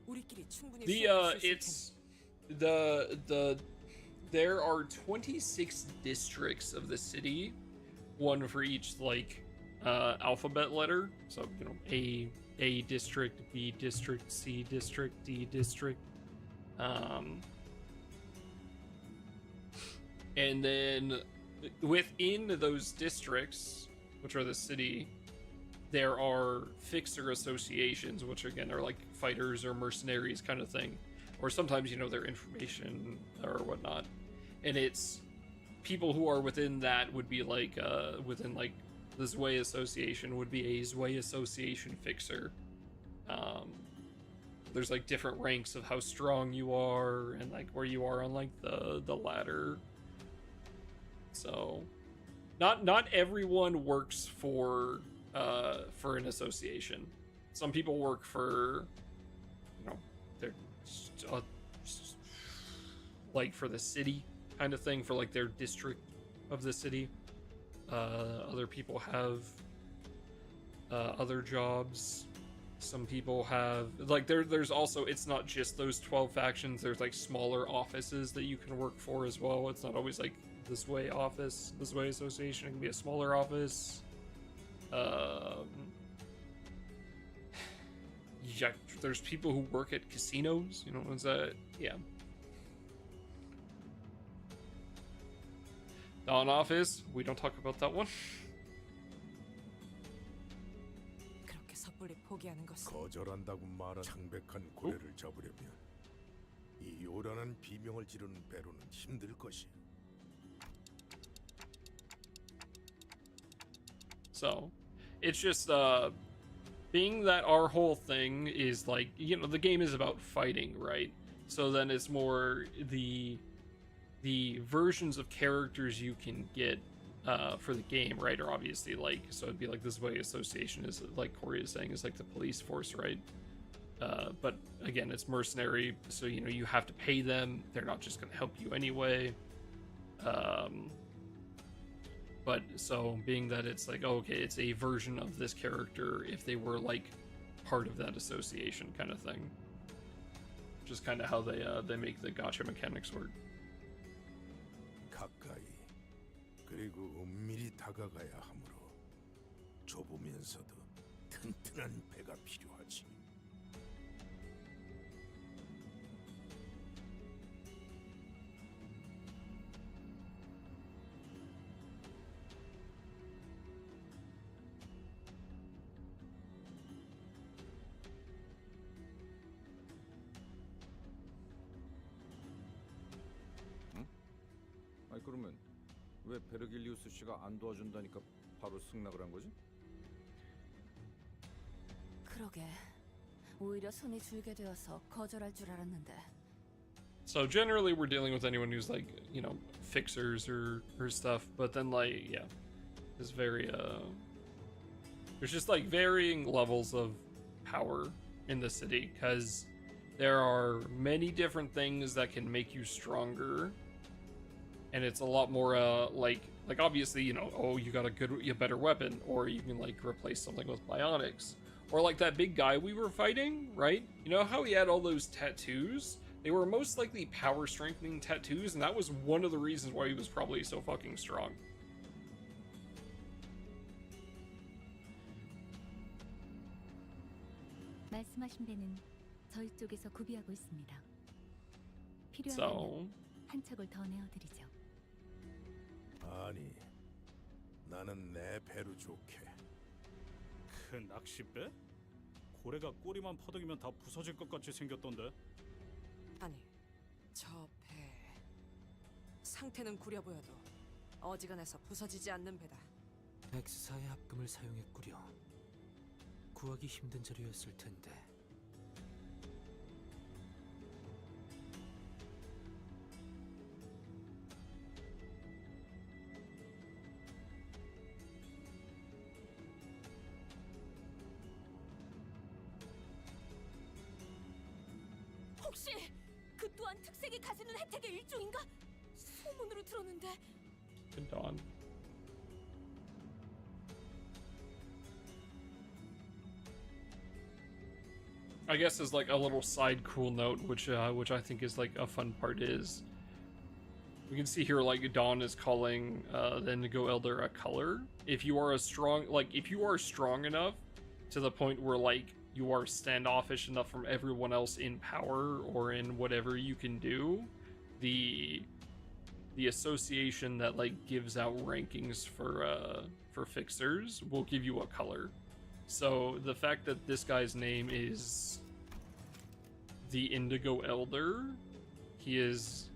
우리끼리 충분히 수행할 수 있을 테니. There are 26 districts of the city, one for each like alphabet letter. So you know, A district, B district, C district, D district. And then within those districts, which are the city, there are fixer associations, which again are like fighters or mercenaries kind of thing, or sometimes, you know, they're information or whatnot. And it's people who are within that would be like within like the Zwei Association would be a Zwei Association fixer. There's like different ranks of how strong you are and like where you are on like the ladder. So not everyone works for an association. Some people work for, you know, they're like for the city kind of thing, for like their district of the city. Other people have other jobs. Some people have like there's also, it's not just those 12 factions. There's like smaller offices that you can work for as well. It's not always like this way office, this way association. It can be a smaller office. Yeah, there's people who work at casinos, you know, is that, yeah. Dawn office, we don't talk about that one. 그렇게 섣불리 포기하는 것은 거절한다고 말한 창백한 고래를 잡으려면 이 요란한 비명을 지르는 배로는 힘들 것이야. So, it's just, being that our whole thing is like, you know, the game is about fighting, right? So then it's more the versions of characters you can get for the game, right, are obviously like, so it'd be like this Way Association is, like Corey is saying, is like the police force, right? But again, it's mercenary, so you know you have to pay them. They're not just going to help you anyway. But so being that it's like, oh, okay, it's a version of this character if they were like part of that association kind of thing. Just kind of how they make the gacha mechanics work. 가까이 그리고 은밀히 다가가야 하므로 좁으면서도 튼튼한 배가 필요하지. 아니 그러면 왜 베르길리우스 씨가 안 도와준다니까 바로 승낙을 한 거지? 그러게. 오히려 손이 줄게 되어서 거절할 줄 알았는데. So generally we're dealing with anyone who's like, you know, fixers or stuff, but then like, yeah, it's very there's just like varying levels of power in the city because there are many different things that can make you stronger, and it's a lot more like obviously, you know, oh, you got a better weapon, or you can like replace something with bionics, or like that big guy we were fighting, right? You know how he had all those tattoos? They were most likely power strengthening tattoos, and that was one of the reasons why he was probably so fucking strong. 말씀하신 배는 저희 쪽에서 구비하고 있습니다. 필요하다면 So 한 척을 더 내어드리죠. 아니, 나는 내 배로 좋게. 그 낚싯배? 고래가 꼬리만 퍼덕이면 다 부서질 것 같이 생겼던데. 아니, 저 배 상태는 구려 보여도 어지간해서 부서지지 않는 배다. 엑스사의 합금을 사용했구려. 구하기 힘든 자료였을 텐데. 혹시 그 또한 특색이 가지는 혜택의 일종인가? 소문으로 들었는데. Good dawn. I guess as like a little side cool note, which I think is like a fun part is we can see here like Dawn is calling the Indigo Elder a color. If you are if you are strong enough to the point where like you are standoffish enough from everyone else in power or in whatever you can do, the association that like gives out rankings for fixers will give you a color. So the fact that this guy's name is the Indigo Elder, he is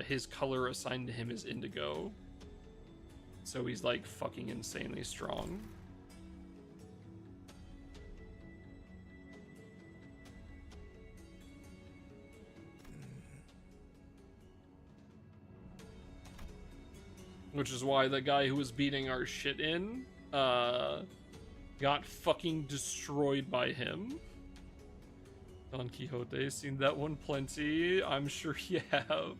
his color assigned to him is indigo. So he's like fucking insanely strong. Which is why the guy who was beating our shit in got fucking destroyed by him. Don Quixote, seen that one plenty. I'm sure you have.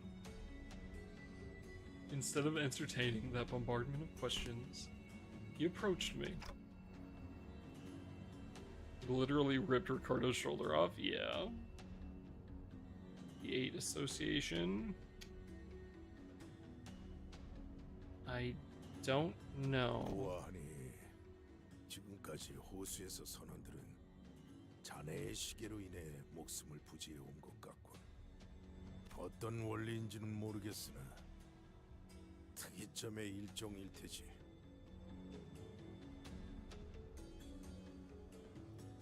Instead of entertaining that bombardment of questions, he approached me. Literally ripped Ricardo's shoulder off, yeah. The 8 Association. I don't know. 보아하니 지금까지 호수에서 선원들은 자네의 시계로 인해 목숨을 부지해 온 것 같군. 어떤 원리인지는 모르겠으나 특이점의 일종일 테지.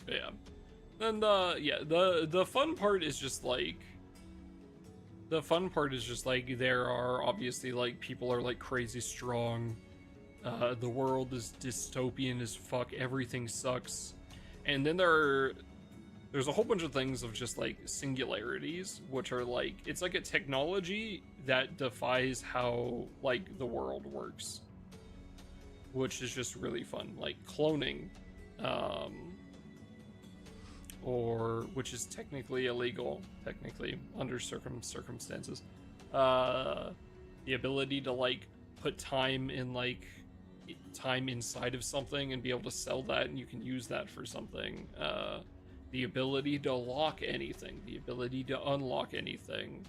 Yeah. And the fun part is just like there are obviously like people are like crazy strong. The world is dystopian as fuck. Everything sucks. And then there's a whole bunch of things of just like singularities, which are like it's like a technology that defies how like the world works, which is just really fun. Like cloning. or which is technically illegal, technically under circumstances. The ability to like put time in like time inside of something and be able to sell that, and you can use that for something. The ability to lock anything, the ability to unlock anything.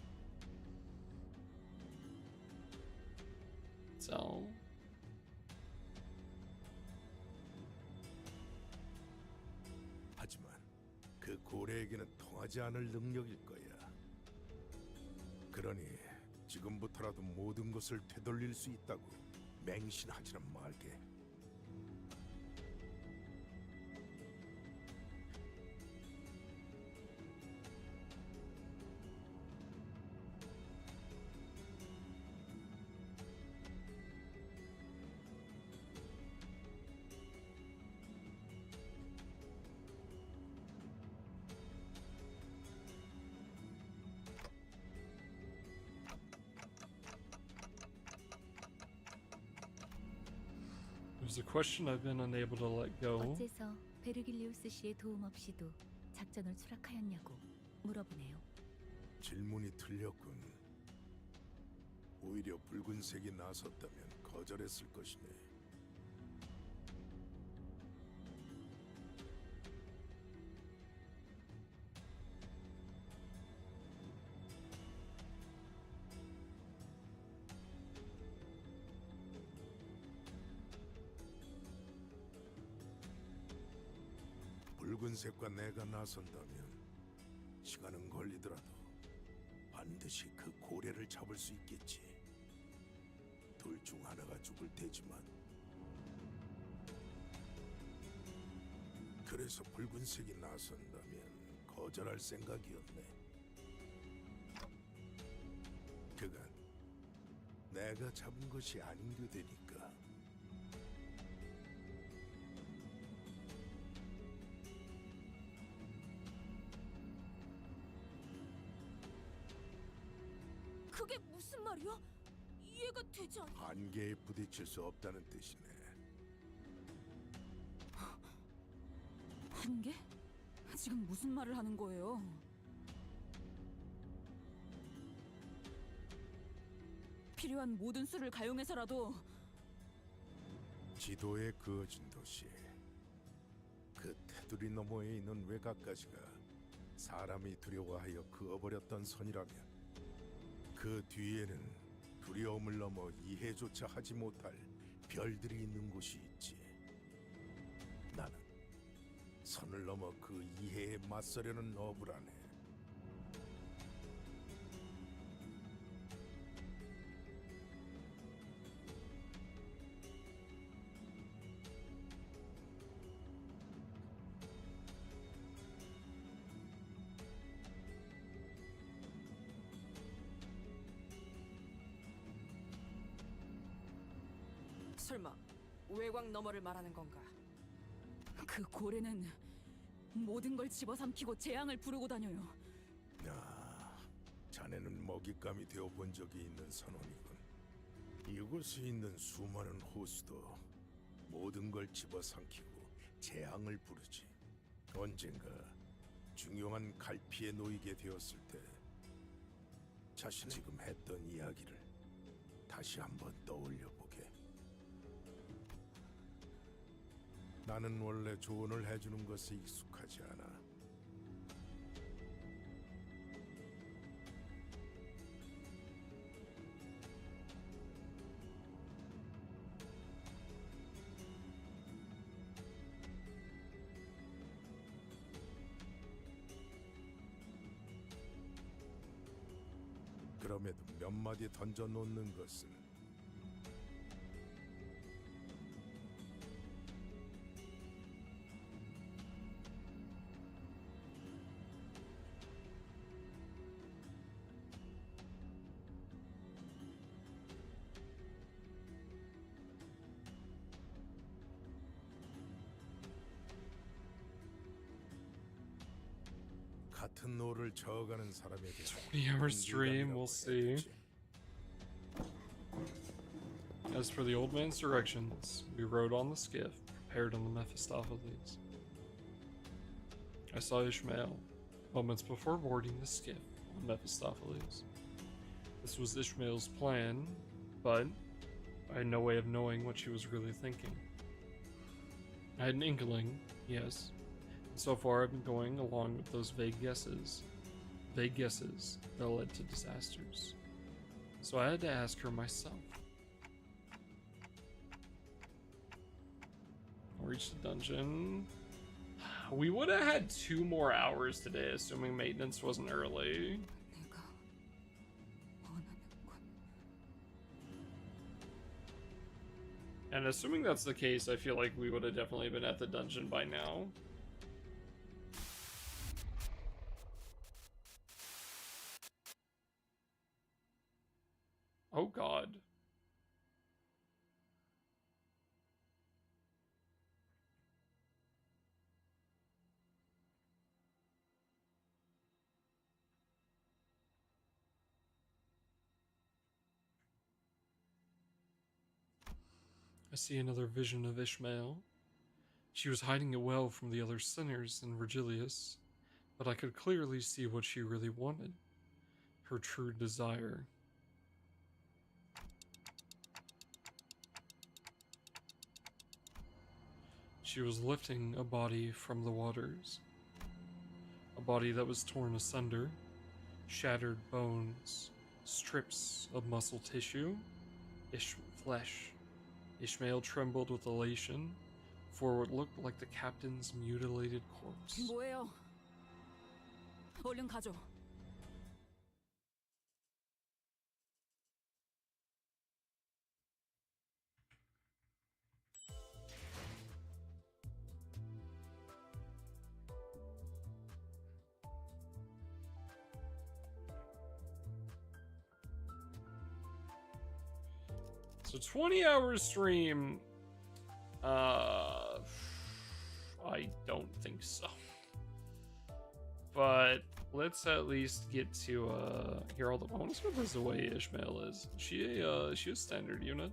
So 하지만 그 고래에게는 통하지 않을 능력일 거야. 그러니 지금부터라도 모든 것을 되돌릴 수 있다고 맹신하지는 말게. there's a question I've been unable to let go. 어째서 베르길리우스 씨의 도움 없이도 작전을 수락하였냐고 물어보네요. 질문이 틀렸군. 오히려 붉은색이 나섰다면 거절했을 것이네. 붉은색과 내가 나선다면 시간은 걸리더라도 반드시 그 고래를 잡을 수 있겠지. 둘 중 하나가 죽을 테지만. 그래서 붉은색이 나선다면 거절할 생각이었네. 그간 내가 잡은 것이 아닌 게 되니까. 그게 무슨 말이야? 이해가 되지 않아. 한계에 부딪힐 수 없다는 뜻이네. 한계? 지금 무슨 말을 하는 거예요? 필요한 모든 수를 가용해서라도 지도에 그어진 도시, 그 테두리 너머에 있는 외곽까지가 사람이 두려워하여 그어버렸던 선이라면 그 뒤에는 두려움을 넘어 이해조차 하지 못할 별들이 있는 곳이 있지. 나는 선을 넘어 그 이해에 맞서려는 어불하네. 설마 외곽 너머를 말하는 건가? 그 고래는 모든 걸 집어삼키고 재앙을 부르고 다녀요. 자네는 먹잇감이 되어본 적이 있는 선원이군. 이곳에 있는 수많은 호수도 모든 걸 집어삼키고 재앙을 부르지. 언젠가 중요한 갈피에 놓이게 되었을 때 자신이 지금 했던 이야기를 다시 한번 떠올려보게. 나는 원래 조언을 해주는 것에 익숙하지 않아. 그럼에도 몇 마디 던져놓는 것은 같은 노를 저어가는 사람에게 20-hour stream, we'll see. As for the old man's directions, we rode on the skiff, prepared on the Mephistopheles. I saw Ishmael moments before boarding the skiff on Mephistopheles. This was Ishmael's plan, but I had no way of knowing what she was really thinking. I had an inkling, yes. And so far I've been going along with those vague guesses that led to disasters. So I had to ask her myself. I reached the dungeon. We would have had 2 more hours today, assuming maintenance wasn't early. And assuming that's the case, I feel like we would have definitely been at the dungeon by now. Oh god. I see another vision of Ishmael. She was hiding it well from the other sinners in Virgilius, but I could clearly see what she really wanted. Her true desire. She was lifting a body from the waters. A body that was torn asunder, shattered bones, strips of muscle tissue, flesh. Ishmael trembled with elation for what looked like the captain's mutilated corpse. 뭐예요? 얼른 가죠. So 20-hour stream. I don't think so. But let's at least get to here. Hold up. I want to see what this the way Ishmael is. She a standard unit.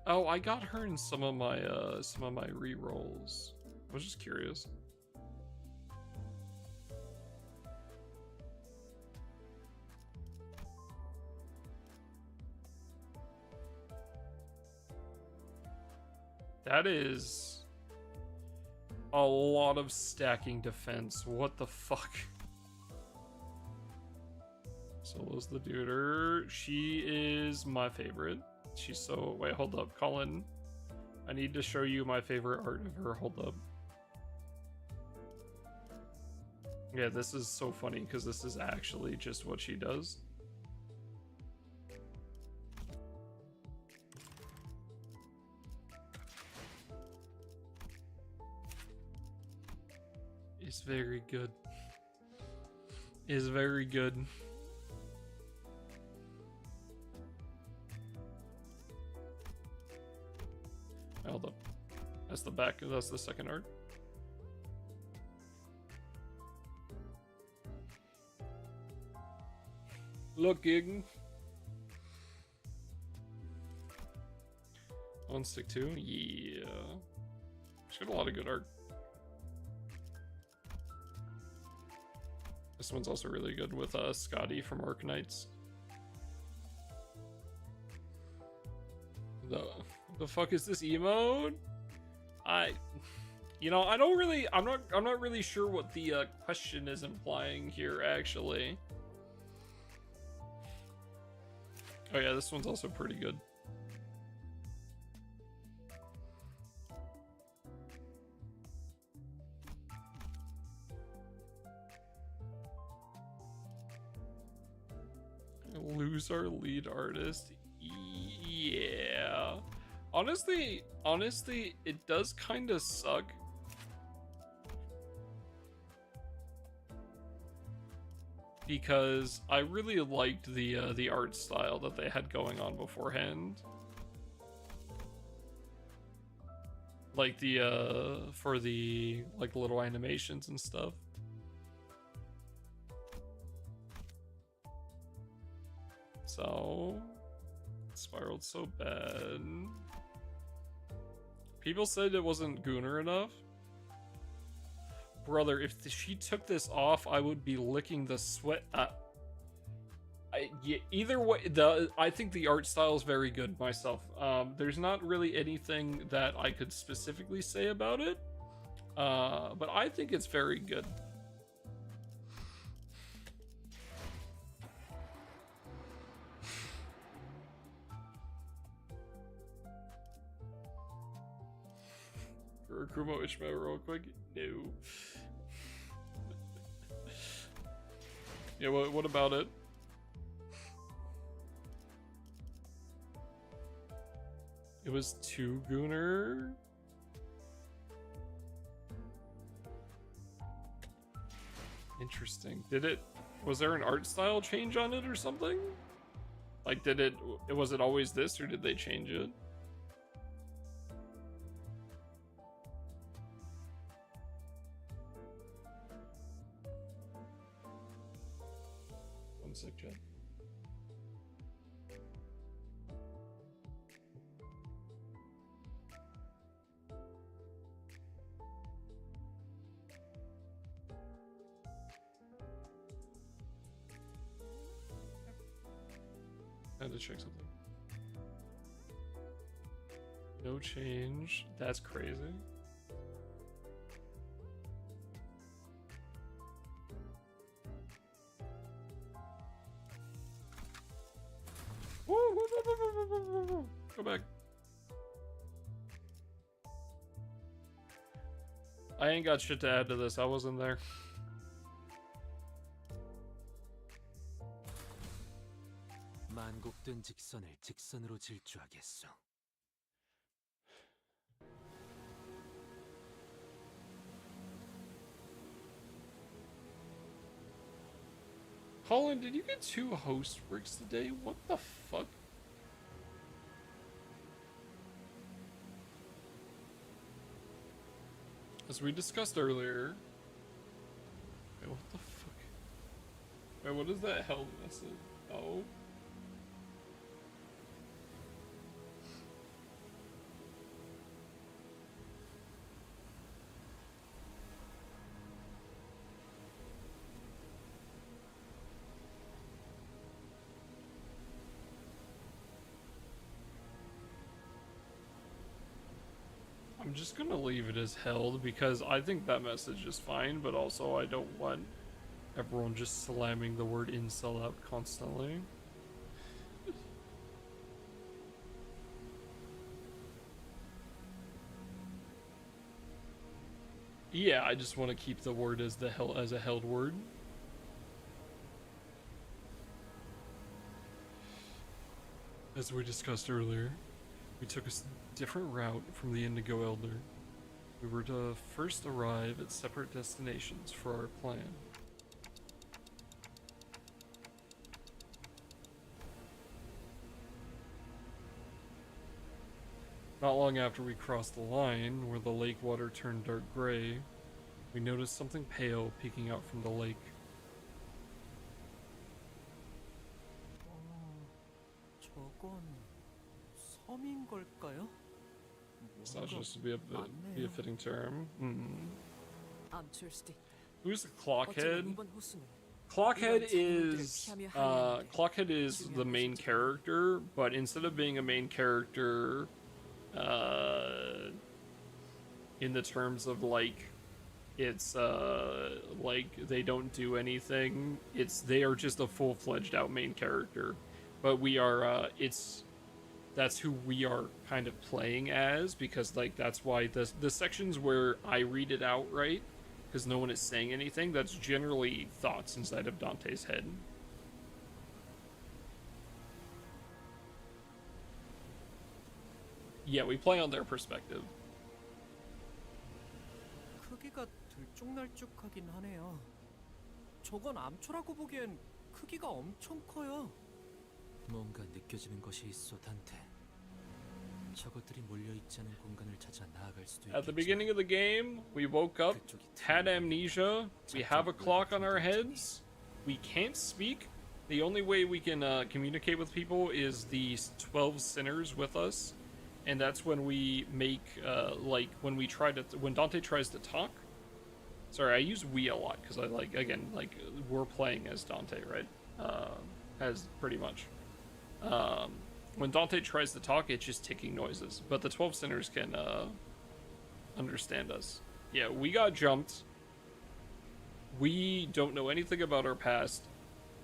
Oh, I got her in some of my re-rolls. I was just curious. That is a lot of stacking defense. What the fuck? Solo's the duder. She is my favorite. She's so... Wait, hold up, Colin. I need to show you my favorite art of her. Hold up. Yeah, this is so funny because this is actually just what she does. It's very good. It's very good. Hold up. That's the back. That's the second art. Looking. On stick 2? Yeah. She's got a lot of good art. This one's also really good with Scotty from Arknights. The fuck is this emote? You know, I don't really, I'm not really sure what the question is implying here, actually. Oh yeah, this one's also pretty good. Lose our lead artist. Yeah. Honestly, it does kind of suck. Because I really liked the art style that they had going on beforehand. Like for the like little animations and stuff. So it spiraled so bad. People said it wasn't Gooner enough. Brother, if she took this off, I would be licking the sweat. Yeah, either way, I think the art style is very good myself. There's not really anything that I could specifically say about it, but I think it's very good. For Kumo Ishmael real quick? No. Yeah, what about it? It was 2 Gooner. Interesting. Was there an art style change on it or something? Like, was it always this, or did they change it? One sec, chat. I had to check something. No change. That's crazy. Woo, woo, woo, woo, woo, woo, woo, woo. Go back. I ain't got shit to add to this. I wasn't there. 만곡된 직선을 직선으로 질주하겠소. Colin, did you get 2 host bricks today? What the fuck? As we discussed earlier. Wait, what the fuck? Wait, what is that hell message? Oh. I'm just gonna leave it as held because I think that message is fine, but also I don't want everyone just slamming the word incel out constantly. Yeah, I just want to keep the word as a held word. As we discussed earlier, we took a different route from the Indigo Elder. We were to first arrive at separate destinations for our plan. Not long after we crossed the line, where the lake water turned dark gray, we noticed something pale peeking out from the lake. 저건 섬인 걸까요? It's not supposed to be a fitting term. Who's the Clockhead? Clockhead is the main character, but instead of being a main character, in the terms of like, it's like they don't do anything. They are just a full-fledged out main character, but we are that's who we are kind of playing as, because like that's why the sections where I read it out, right, because no one is saying anything, that's generally thoughts inside of Dante's head. Yeah, we play on their perspective. 크기가 들쭉날쭉하긴 하네요. 저건 암초라고 보기엔 크기가 엄청 커요. 뭔가 느껴지는 것이 있어, 단테. 저것들이 몰려 있지 않은 공간을 찾아 나아갈 수도 있겠지. At the beginning of the game, we woke up, had amnesia, we have a clock on our heads, we can't speak, The only way we can communicate with people is the 12 sinners with us, and that's when we make like when Dante tries to talk. Sorry, I use we a lot because I like we're playing as Dante, right? As pretty much. When Dante tries to talk, it's just ticking noises, but the 12 sinners can understand us. Yeah, we got jumped. We don't know anything about our past,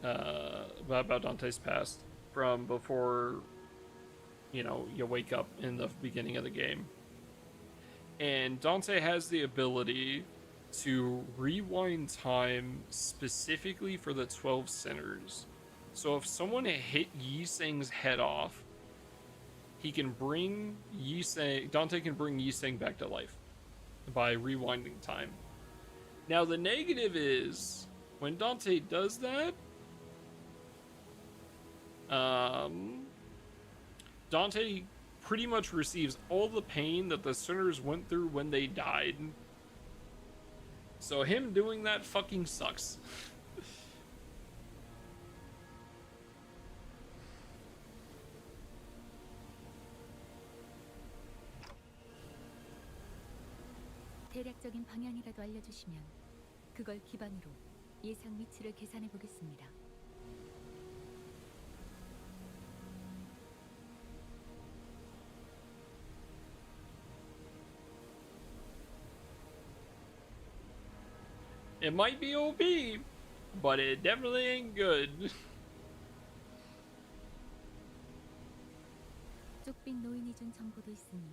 about Dante's past from before, you wake up in the beginning of the game. And Dante has the ability to rewind time specifically for the 12 sinners. So if someone hit Yi Seng's head off, he can bring Dante can bring Yi Seng back to life by rewinding time. Now the negative is when Dante does that, Dante pretty much receives all the pain that the sinners went through when they died. So him doing that fucking sucks. 대략적인 방향이라도 알려주시면 그걸 기반으로 예상 위치를 계산해 보겠습니다. It might be OP, but it definitely ain't good. 쪽빈 노인이 준 정보도 있으니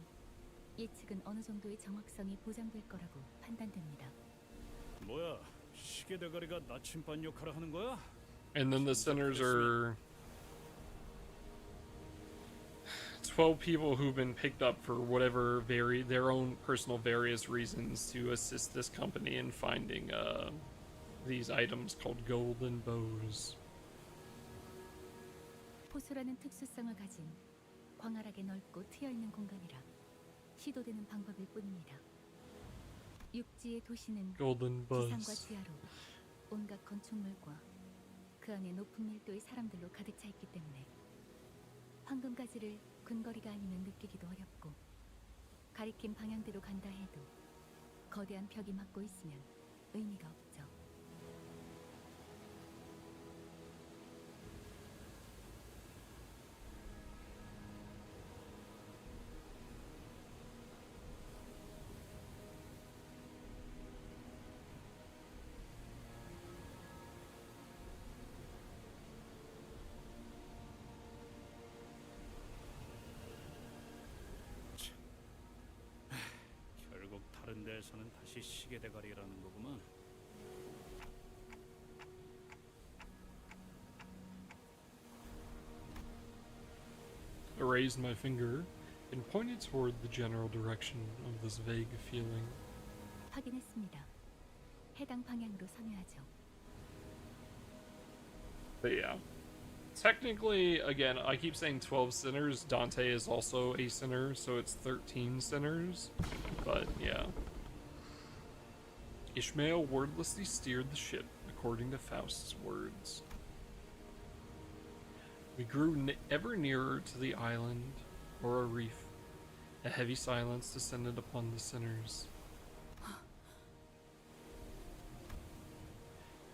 예측은 어느 정도의 정확성이 보장될 거라고 판단됩니다. 뭐야, 시계 대가리가 나침반 역할을 하는 거야? And then the sinners are 12 people who've been picked up for whatever their own personal various reasons to assist this company in finding these items called golden bows. 포수라는 특수성을 가진 광활하게 넓고 트여 있는 공간이라 시도되는 방법일 뿐입니다. 육지의 도시는 golden 지상과 bows. 지하로 온갖 건축물과 그 안에 높은 밀도의 사람들로 가득 차 있기 때문에 황금가지를 근거리가 아니면 느끼기도 어렵고 가리킨 방향대로 간다 해도 거대한 벽이 막고 있으면 의미가 없죠. 결국 다른 데에서는 다시 시계 대가리라는 거구만. I raised my finger and pointed toward the general direction of this vague feeling. 확인했습니다. 해당 방향으로 선회하죠. But yeah. Technically, again, I keep saying 12 sinners. Dante is also a sinner, so it's 13 sinners. But yeah. Ishmael wordlessly steered the ship, according to Faust's words. We grew ever nearer to the island, or a reef. A heavy silence descended upon the sinners.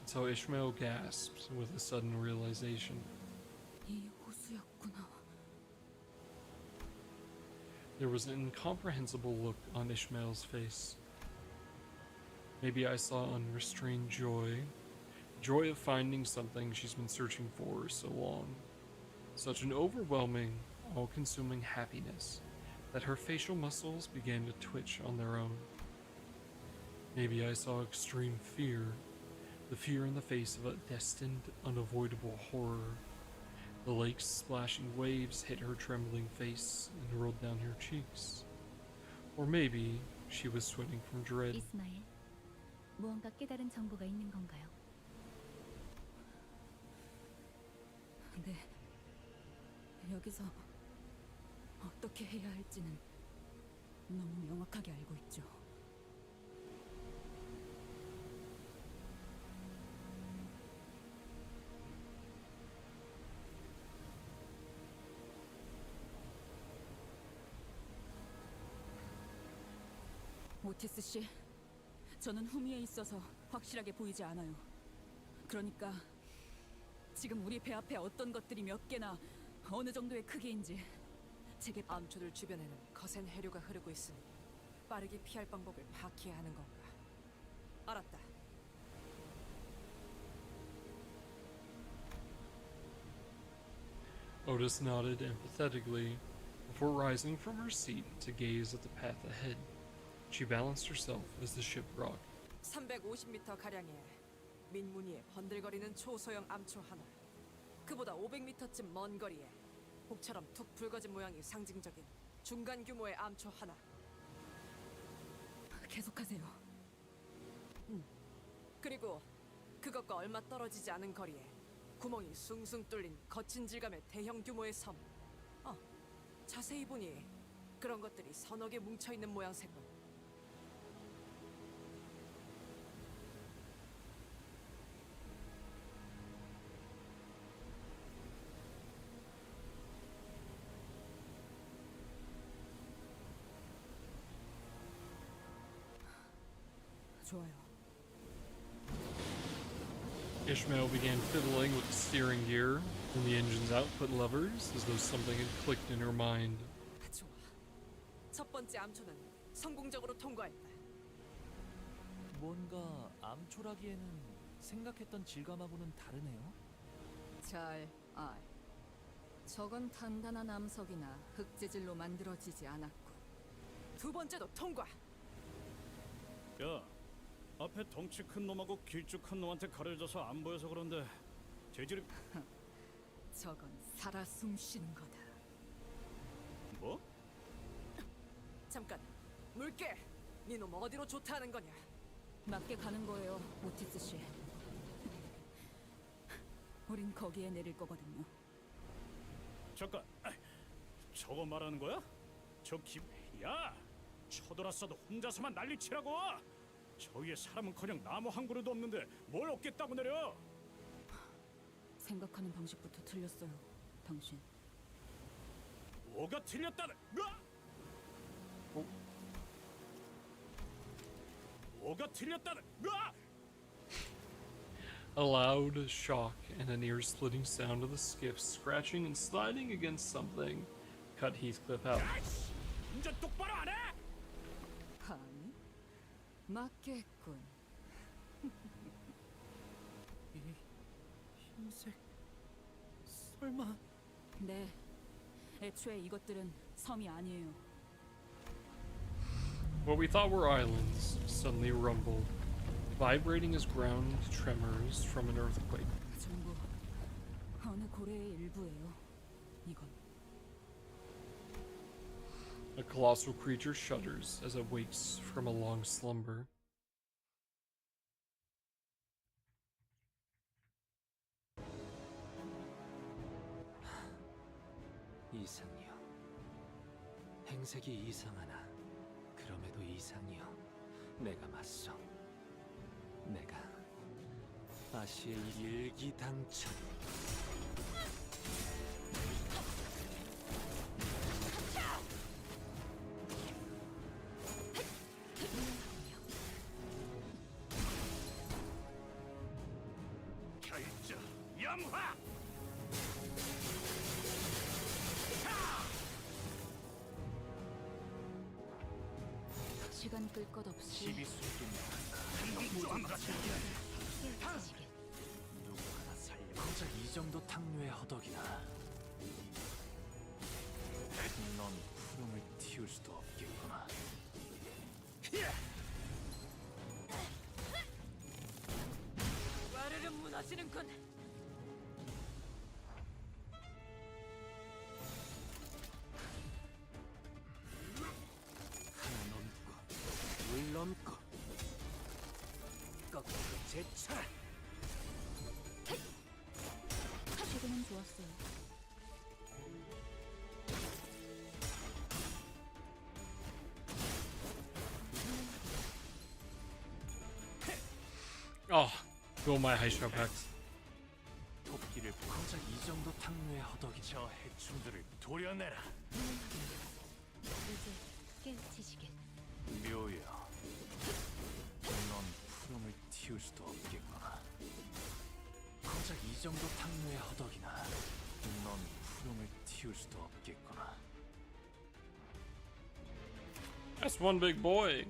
So Ishmael gasped with a sudden realization. 이 호수였구나. There was an incomprehensible look on Ishmael's face. Maybe I saw unrestrained joy of finding something she's been searching for so long. Such an overwhelming, all-consuming happiness that her facial muscles began to twitch on their own. Maybe I saw extreme fear, the fear in the face of a destined, unavoidable horror. The lake's splashing waves hit her trembling face and rolled down her cheeks. Or maybe she was sweating from dread. 이스마엘, 무언가 깨달은 정보가 있는 건가요? 네. 여기서 어떻게 해야 할지는 너무 명확하게 알고 있죠. 오티스 씨, 저는 후미에 있어서 확실하게 보이지 않아요. 그러니까 지금 우리 배 앞에 어떤 것들이 몇 개나 어느 정도의 크기인지 제게 암초들 주변에는 거센 해류가 흐르고 있으니 빠르게 피할 방법을 파악해야 하는 건가. 알았다. Otis nodded empathetically before rising from her seat to gaze at the path ahead. She balanced herself as the ship rocked. 350m 가량의 민무늬에 번들거리는 초소형 암초 하나. 그보다 500m쯤 먼 거리에 혹처럼 툭 붉어진 모양이 상징적인 중간 규모의 암초 하나. 계속하세요. 그리고 그것과 얼마 떨어지지 않은 거리에 구멍이 숭숭 뚫린 거친 질감의 대형 규모의 섬. 자세히 보니 그런 것들이 서너 개 뭉쳐있는 모양새군. 좋아요. Ishmael began fiddling with the steering gear and the engine's output levers as though something had clicked in her mind. 좋아. 첫 번째 암초는 성공적으로 통과했다. 뭔가 암초라기에는 생각했던 질감하고는 다르네요. 잘 알. 저건 단단한 암석이나 흙재질로 만들어지지 않았고. 두 번째도 통과. 야, 앞에 덩치 큰 놈하고 길쭉한 놈한테 가려져서 안 보여서 그런데 재질이 저건 살아 숨쉬는 거다. 뭐? 잠깐. 물개. 니놈 어디로 좋다는 거냐? 맞게 가는 거예요, 오티스 씨. 우린 거기에 내릴 거거든요. 잠깐, 저거 말하는 거야? 야, 쳐들었어도 혼자서만 난리치라고. 저 위에 사람은커녕 나무 한 그루도 없는데 뭘 얻겠다고 내려? 생각하는 방식부터 틀렸어요, 당신. 뭐가 틀렸다는? 뭐가 틀렸다는? A loud shock and an ear-splitting sound of the skiff scratching and sliding against something cut Heathcliff out. 운전 똑바로 안 해? 아니, 맞겠군. 이 흰색 설마? 네, 애초에 이것들은 섬이 아니에요. What we thought were islands suddenly rumbled, vibrating as ground tremors from an earthquake. 전부 어느 고래의 일부예요. 이건. A colossal creature shudders as it wakes from a long slumber. 이상이요. 행색이 이상하나 그럼에도 이상이요. 내가 맞서. 내가 아시의 일기당천. 결정, 영화! 시간 끌 것 없이 한놈 누구 하나 살려. 고작 이 정도 탕류의 허덕이나. 넌 푸름을 틔울 수도 없겠구나. 와르르 무너지는군. 하나 넘고 둘 넘고 거꾸로 제쳐라. 시도는 좋았어요. Oh, go my high sharp axe. 토끼를 고작 이 정도 탕류의 허덕이. 저 해충들을 도려내라. 이제 깨우치시게. 묘여. 이 정도 탕류의 허덕이나 넌 푸름을 틔울 수도 없겠구나. That's one big boy.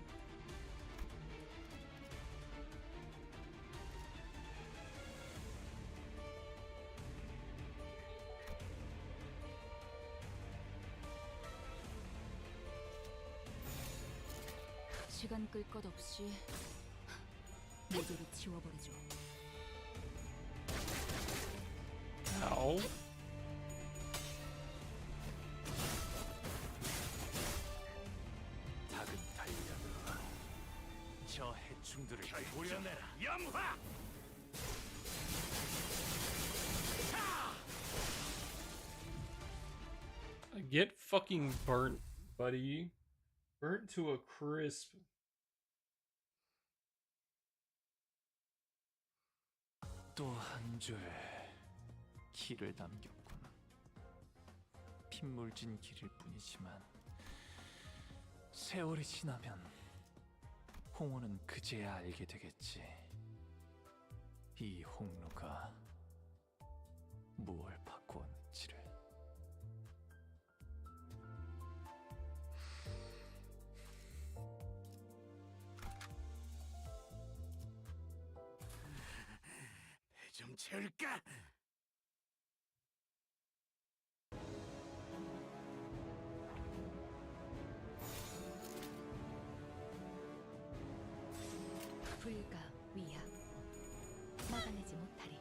시간 끌 것 없이 모조리 지워버리죠. Ow. 작은 달려들어라. 저 해충들을 도려내라. 염화! Get fucking burnt, buddy. Burnt to a crisp. 또 한 줄 길을 남겼군. 핏물진 길일 뿐이지만 세월이 지나면 홍어는 그제야 알게 되겠지. 이 홍루가 무얼 바꾸었는지를. 배 좀 채울까? 불가 위야 막아내지 못하리.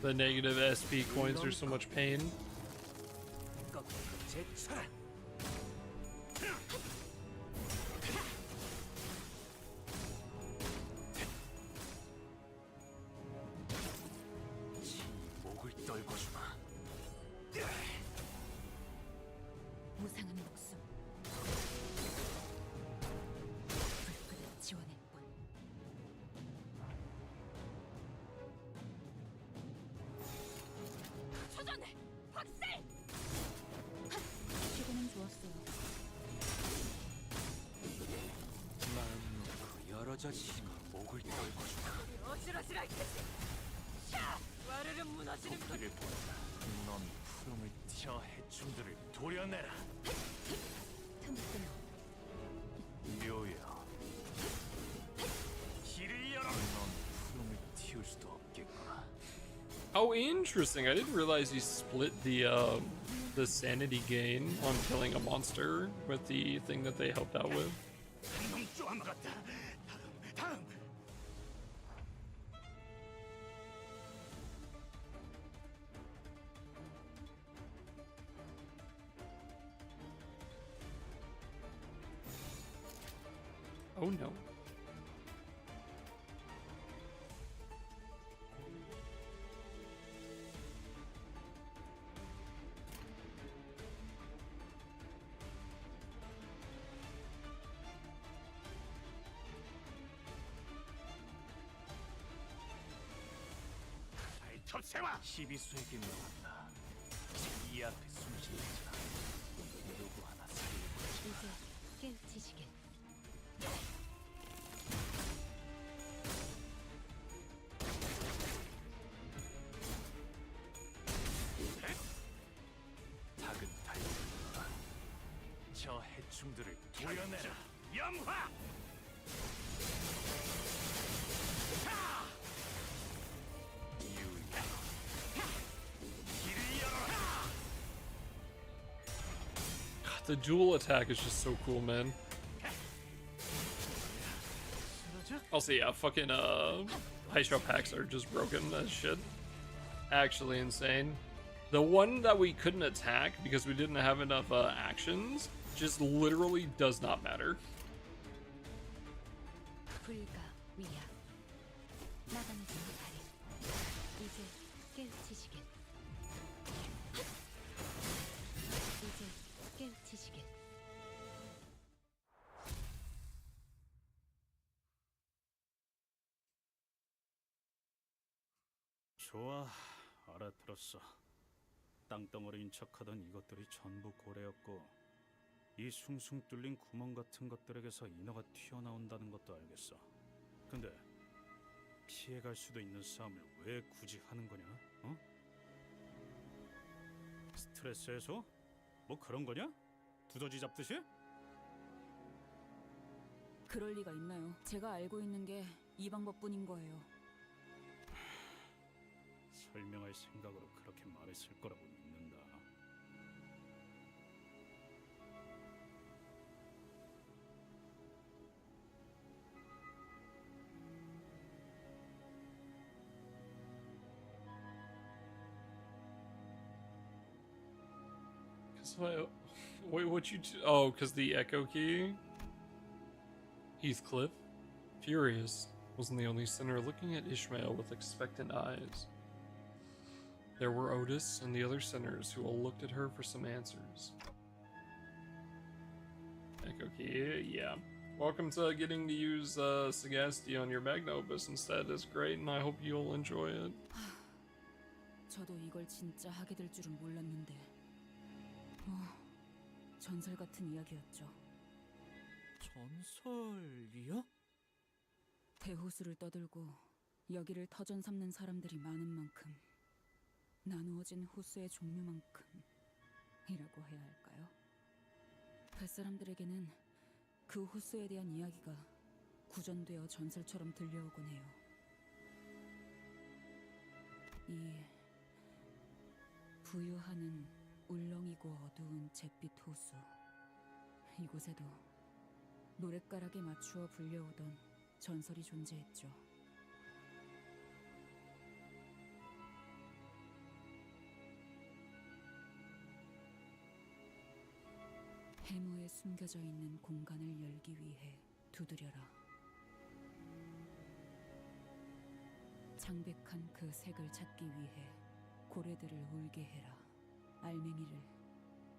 The negative SP coins are so much pain. 목을 떨궈주마. 무상한 목숨 불끈을 지워낼 뿐. 초전해! 박살! 최고는 좋았어요. 마음 놓고 열어젖히고 목을 떨궈주마. 어지러지랄 테지! 샤! 와르르 무너지는 것! 토끼를 본다. 넌 푸름을 저 해충들을 도려내라. 틈틈 묘여. 길을 열어. 넌 푸름을 틔울 수도 없겠구나. Oh, interesting. I didn't realize he split the sanity gain on killing a monster with the thing that they helped out with. 한놈 쪼아먹었다. 다음. Oh no. 톱새와 시비수에게 물어본다. 이 앞에 숨진 자라 누구 하나 살리고 이제 깨우치시길. 작은 달려들어라. 저 해충들을 도려내라. 염화! 유야. 길을 열어라! God, the dual attack is just so cool, man. Also, yeah, fucking Hydro packs are just broken as shit. Actually insane. The one that we couldn't attack because we didn't have enough actions just literally does not matter. 불가 위야 막아내지 못하리. 이제 깨우치시길. 이제 깨우치시길. 좋아, 알아들었어. 땅덩어리인 척하던 이것들이 전부 고래였고 이 숭숭 뚫린 구멍 같은 것들에게서 인어가 튀어나온다는 것도 알겠어. 근데 피해갈 수도 있는 싸움을 왜 굳이 하는 거냐? 어? 스트레스 해소? 뭐 그런 거냐? 두더지 잡듯이? 그럴 리가 있나요? 제가 알고 있는 게 이 방법뿐인 거예요. 설명할 생각으로 그렇게 말했을 거라고 믿는다. Cause wait, what you? Oh, cause the echo key. Heathcliff, furious, wasn't the only sinner looking at Ishmael with expectant eyes. There were Otis and the other sinners who all looked at her for some answers. Echo key, yeah. Welcome to getting to use Sagacity on your Magna Opus instead. It's great, and I hope you'll enjoy it. 저도 이걸 진짜 하게 될 줄은 몰랐는데. 전설 같은 이야기였죠. 전설이요? 대호수를 떠들고 여기를 터전 삼는 사람들이 많은 만큼 나누어진 호수의 종류만큼이라고 해야 할까요? 뱃사람들에게는 그 호수에 대한 이야기가 구전되어 전설처럼 들려오곤 해요. 이 부유하는 울렁이고 어두운 잿빛 호수, 이곳에도 노랫가락에 맞추어 불려오던 전설이 존재했죠. 해무에 숨겨져 있는 공간을 열기 위해 두드려라. 창백한 그 색을 찾기 위해 고래들을 울게 해라. 알맹이를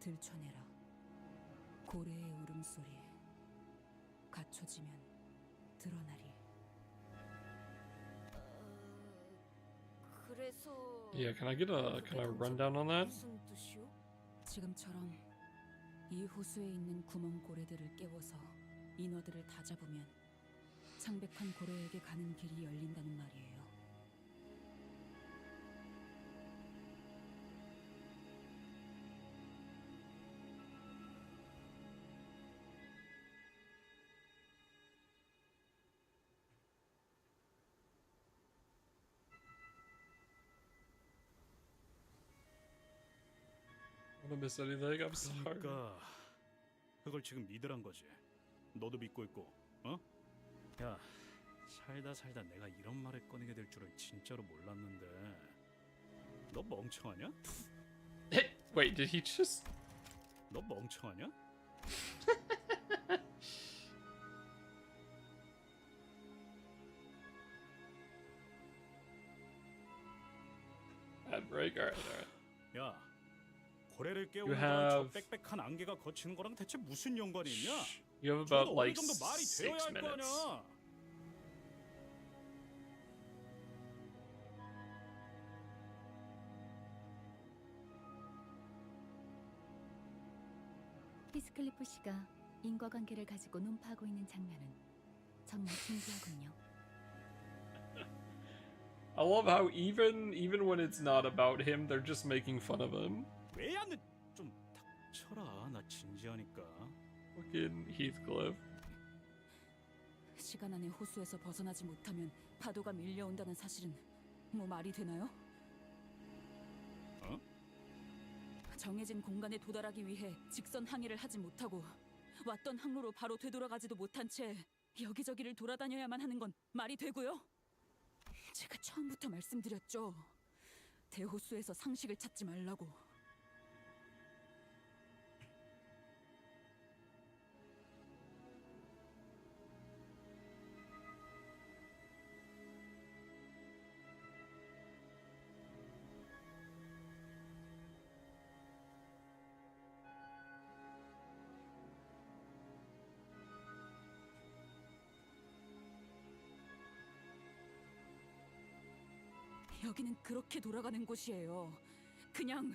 들춰내라. 고래의 울음소리 갖춰지면 드러나리. 그래서 Yeah, can I get a rundown on that? 무슨 뜻이요? 지금처럼 이 호수에 있는 구멍 고래들을 깨워서 인어들을 다 잡으면 창백한 고래에게 가는 길이 열린다는 말이에요. I don't miss anything. I'm sorry. 그러니까 그걸 지금 믿으란 거지. 너도 믿고 있고, 어? 야, 살다 내가 이런 말을 꺼내게 될 줄은 진짜로 몰랐는데. 너 멍청하냐? Wait, did he just? 너 멍청하냐? Ad break. All right. 야, 고래를 깨우는 저 have- 빽빽한 안개가 거치는 거랑 대체 무슨 연관이 있냐? You have 저도 about 어느 like 정도 말이 되어야 6 할 거 minutes. 아니야. 히스클리프 씨가 인과관계를 가지고 논파하고 있는 장면은 정말 신기하군요. I love how even when it's not about him, they're just making fun of him. 왜 안? 좀 닥쳐라. 나 진지하니까. Fucking Heathcliff. 시간 안에 호수에서 벗어나지 못하면 파도가 밀려온다는 사실은 뭐 말이 되나요? 어? 정해진 공간에 도달하기 위해 직선 항해를 하지 못하고 왔던 항로로 바로 되돌아가지도 못한 채 여기저기를 돌아다녀야만 하는 건 말이 되고요? 제가 처음부터 말씀드렸죠. 대호수에서 상식을 찾지 말라고. 여기는 그렇게 돌아가는 곳이에요. 그냥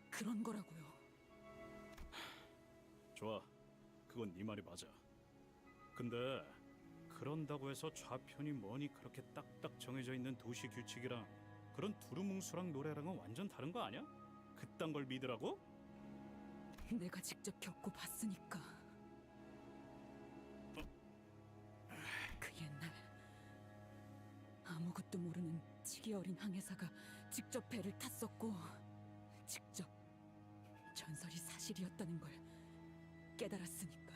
그런 거라고요. 좋아, 그건 네 말이 맞아. 근데 그런다고 해서 좌편이 뭐니 그렇게 딱딱 정해져 있는 도시 규칙이랑 그런 두루뭉술한 노래랑은 완전 다른 거 아니야? 그딴 걸 믿으라고? 내가 직접 겪고 봤으니까. 그 옛날 아무것도 모르는 치기 어린 항해사가 직접 배를 탔었고 직접 전설이 사실이었다는 걸 깨달았으니까.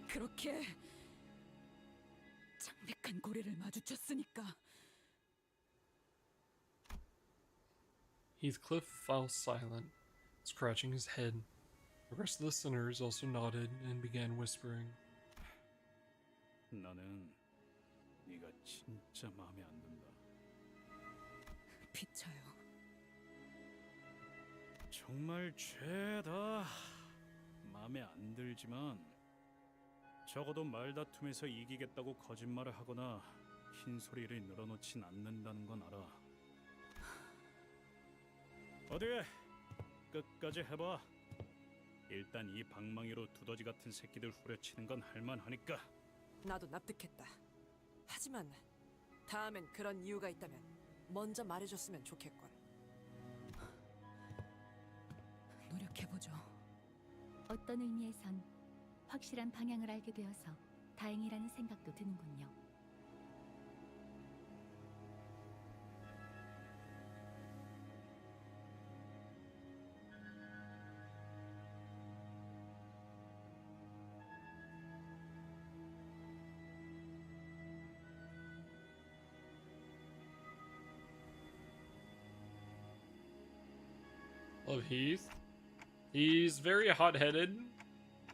그렇게 창백한 고래를 마주쳤으니까. Heathcliff fell silent, scratching his head. The rest of the sinners also nodded and began whispering. 나는 네가 진짜 마음에 안 든다. 피차요. 정말 죄다. 마음에 안 들지만 적어도 말다툼에서 이기겠다고 거짓말을 하거나 흰소리를 늘어놓진 않는다는 건 알아. 어디 끝까지 해봐. 일단 이 방망이로 두더지 같은 새끼들 후려치는 건 할만하니까. 나도 납득했다. 하지만 다음엔 그런 이유가 있다면 먼저 말해줬으면 좋겠군. 노력해보죠. 어떤 의미에선 확실한 방향을 알게 되어서 다행이라는 생각도 드는군요. Love Heath. He's very hot-headed,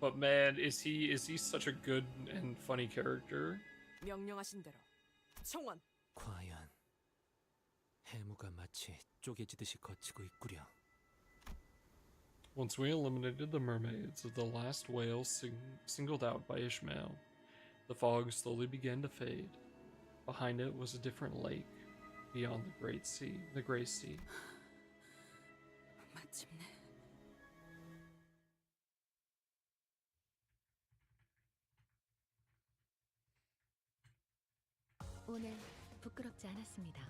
but man, is he such a good and funny character. 명령하신 대로 청원. 과연 해무가 마치 쪼개지듯이 걷히고 있구려. Once we eliminated the mermaids of the last whale singled out by Ishmael, the fog slowly began to fade. Behind it was a different lake, beyond the Great Sea, the Gray Sea. 마침내. 오늘 부끄럽지 않았습니다.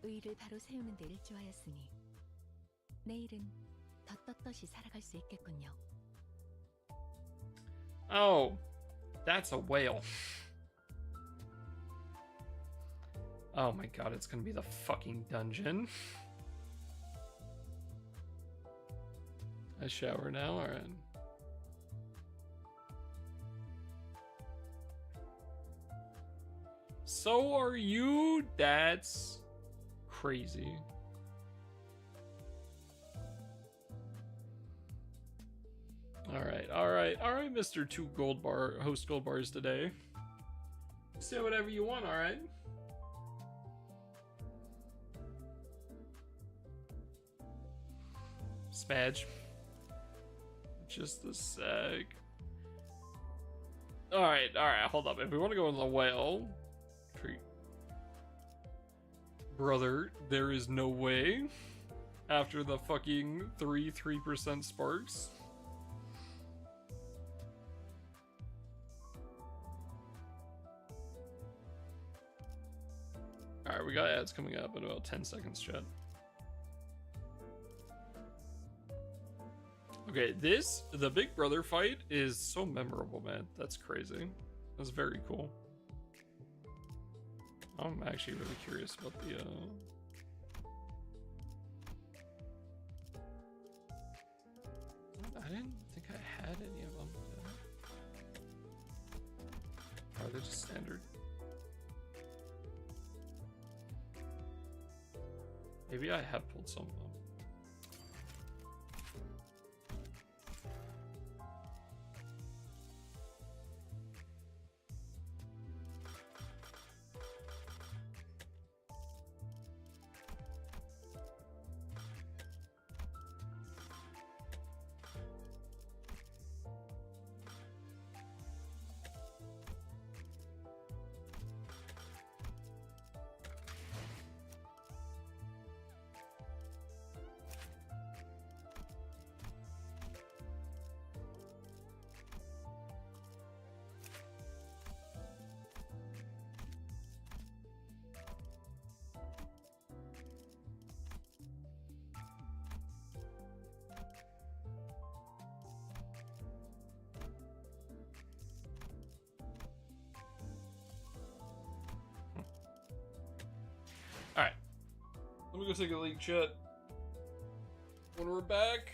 의의를 바로 세우는 데 일조하였으니 내일은 더 떳떳이 살아갈 수 있겠군요. Oh, that's a whale. Oh my god, it's gonna be the fucking dungeon. I shower now, alright. So are you? That's crazy. Alright, Mr. Two Gold Bar, host Gold Bars today. Say whatever you want, alright? Smadge. Just a sec. Alright, hold up. If we want to go in the whale tree. Brother, there is no way. After the fucking 3% sparks. Alright, we got ads coming up in about 10 seconds, chat. Okay, the Big Brother fight is so memorable, man. That's crazy. That's very cool. I'm actually really curious about the, I didn't think I had any of them. Are they just standard? Maybe I have pulled some of them. I'm gonna go take a leak, chat. When we're back,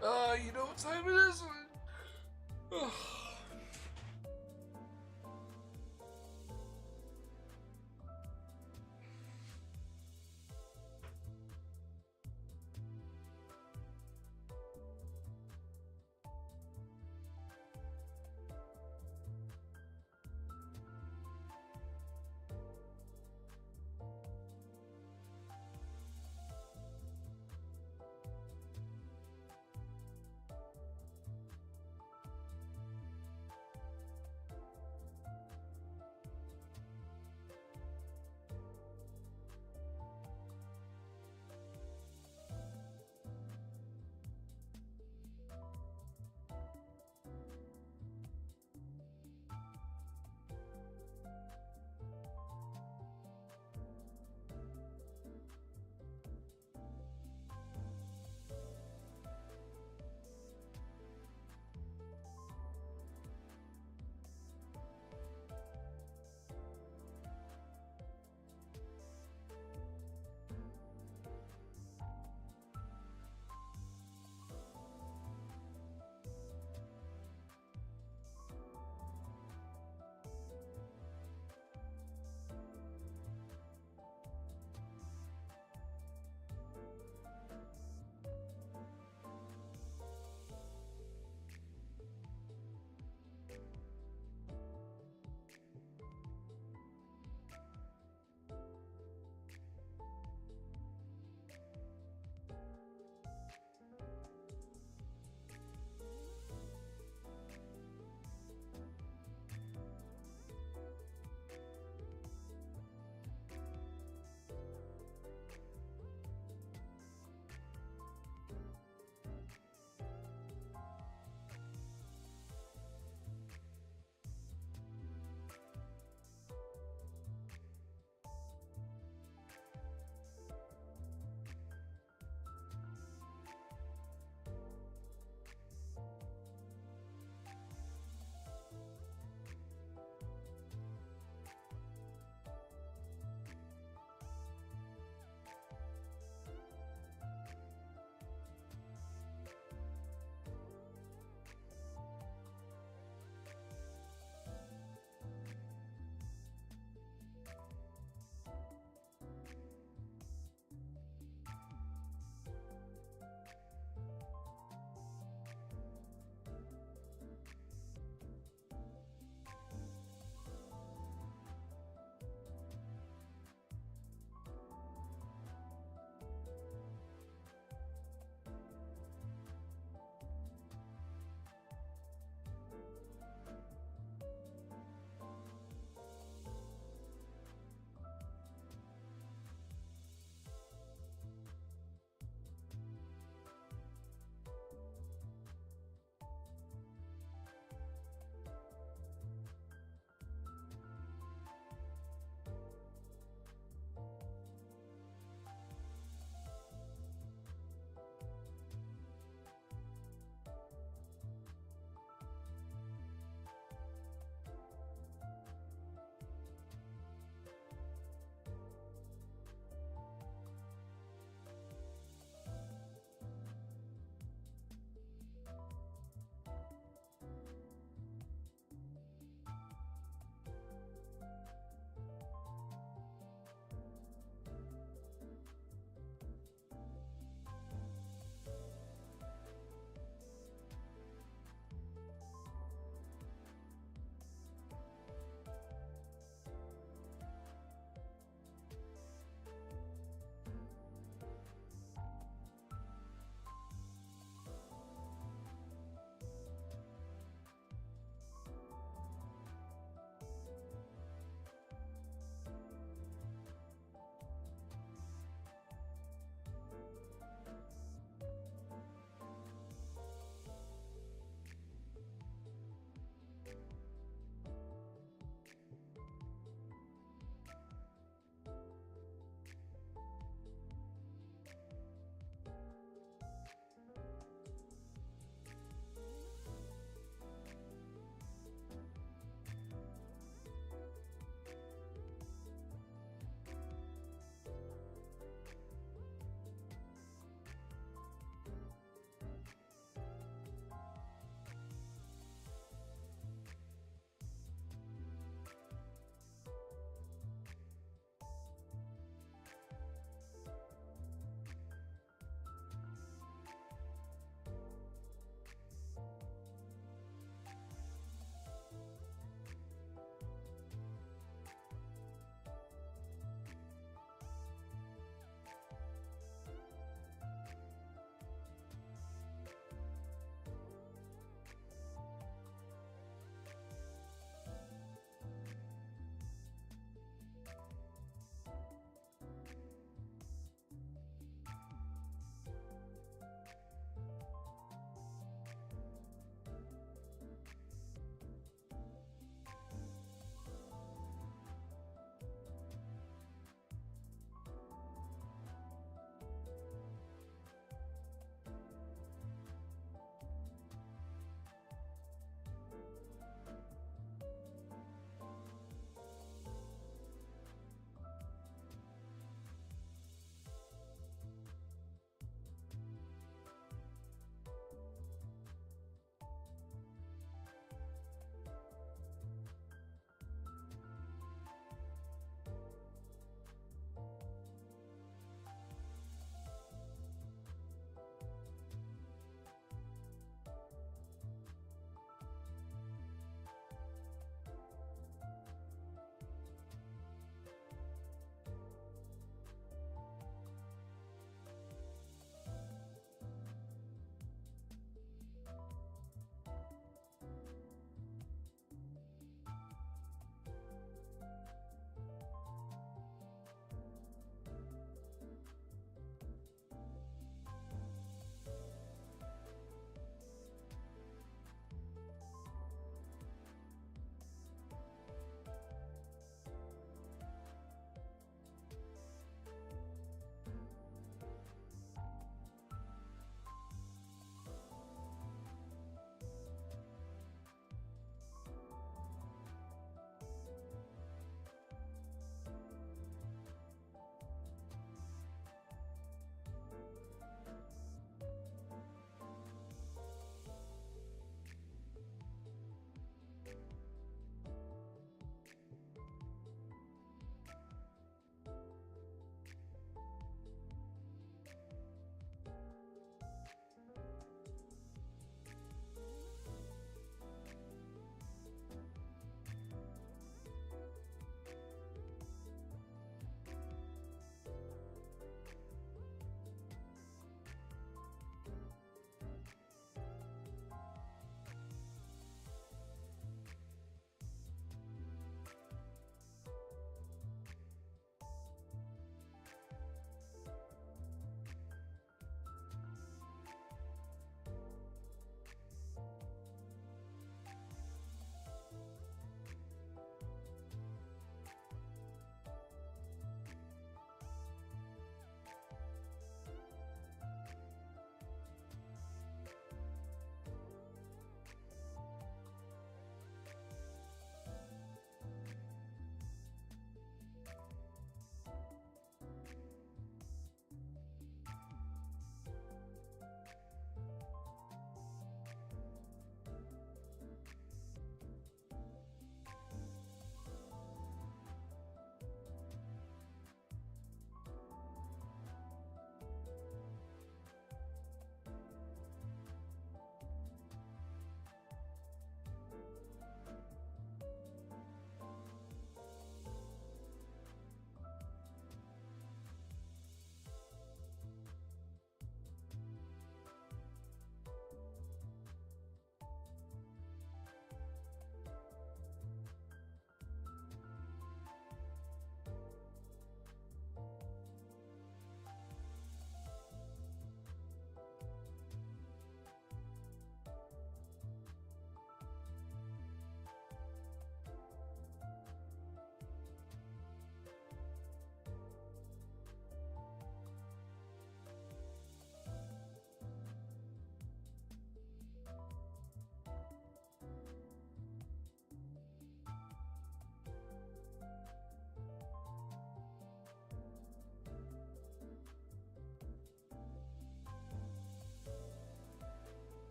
you know what time it is?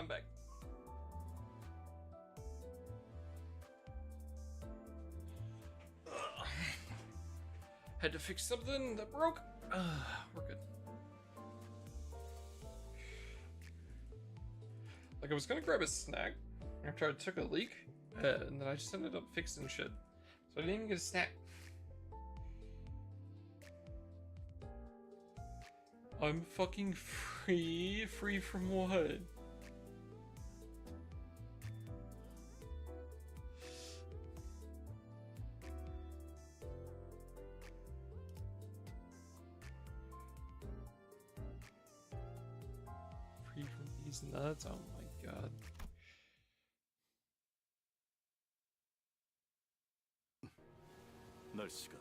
I'm back. Had to fix something that broke. We're good. Like, I was gonna grab a snack after I took a leak, and then I just ended up fixing shit. So I didn't even get a snack. I'm fucking free? Free from what? Free from these nuts? Oh my god. 날씨가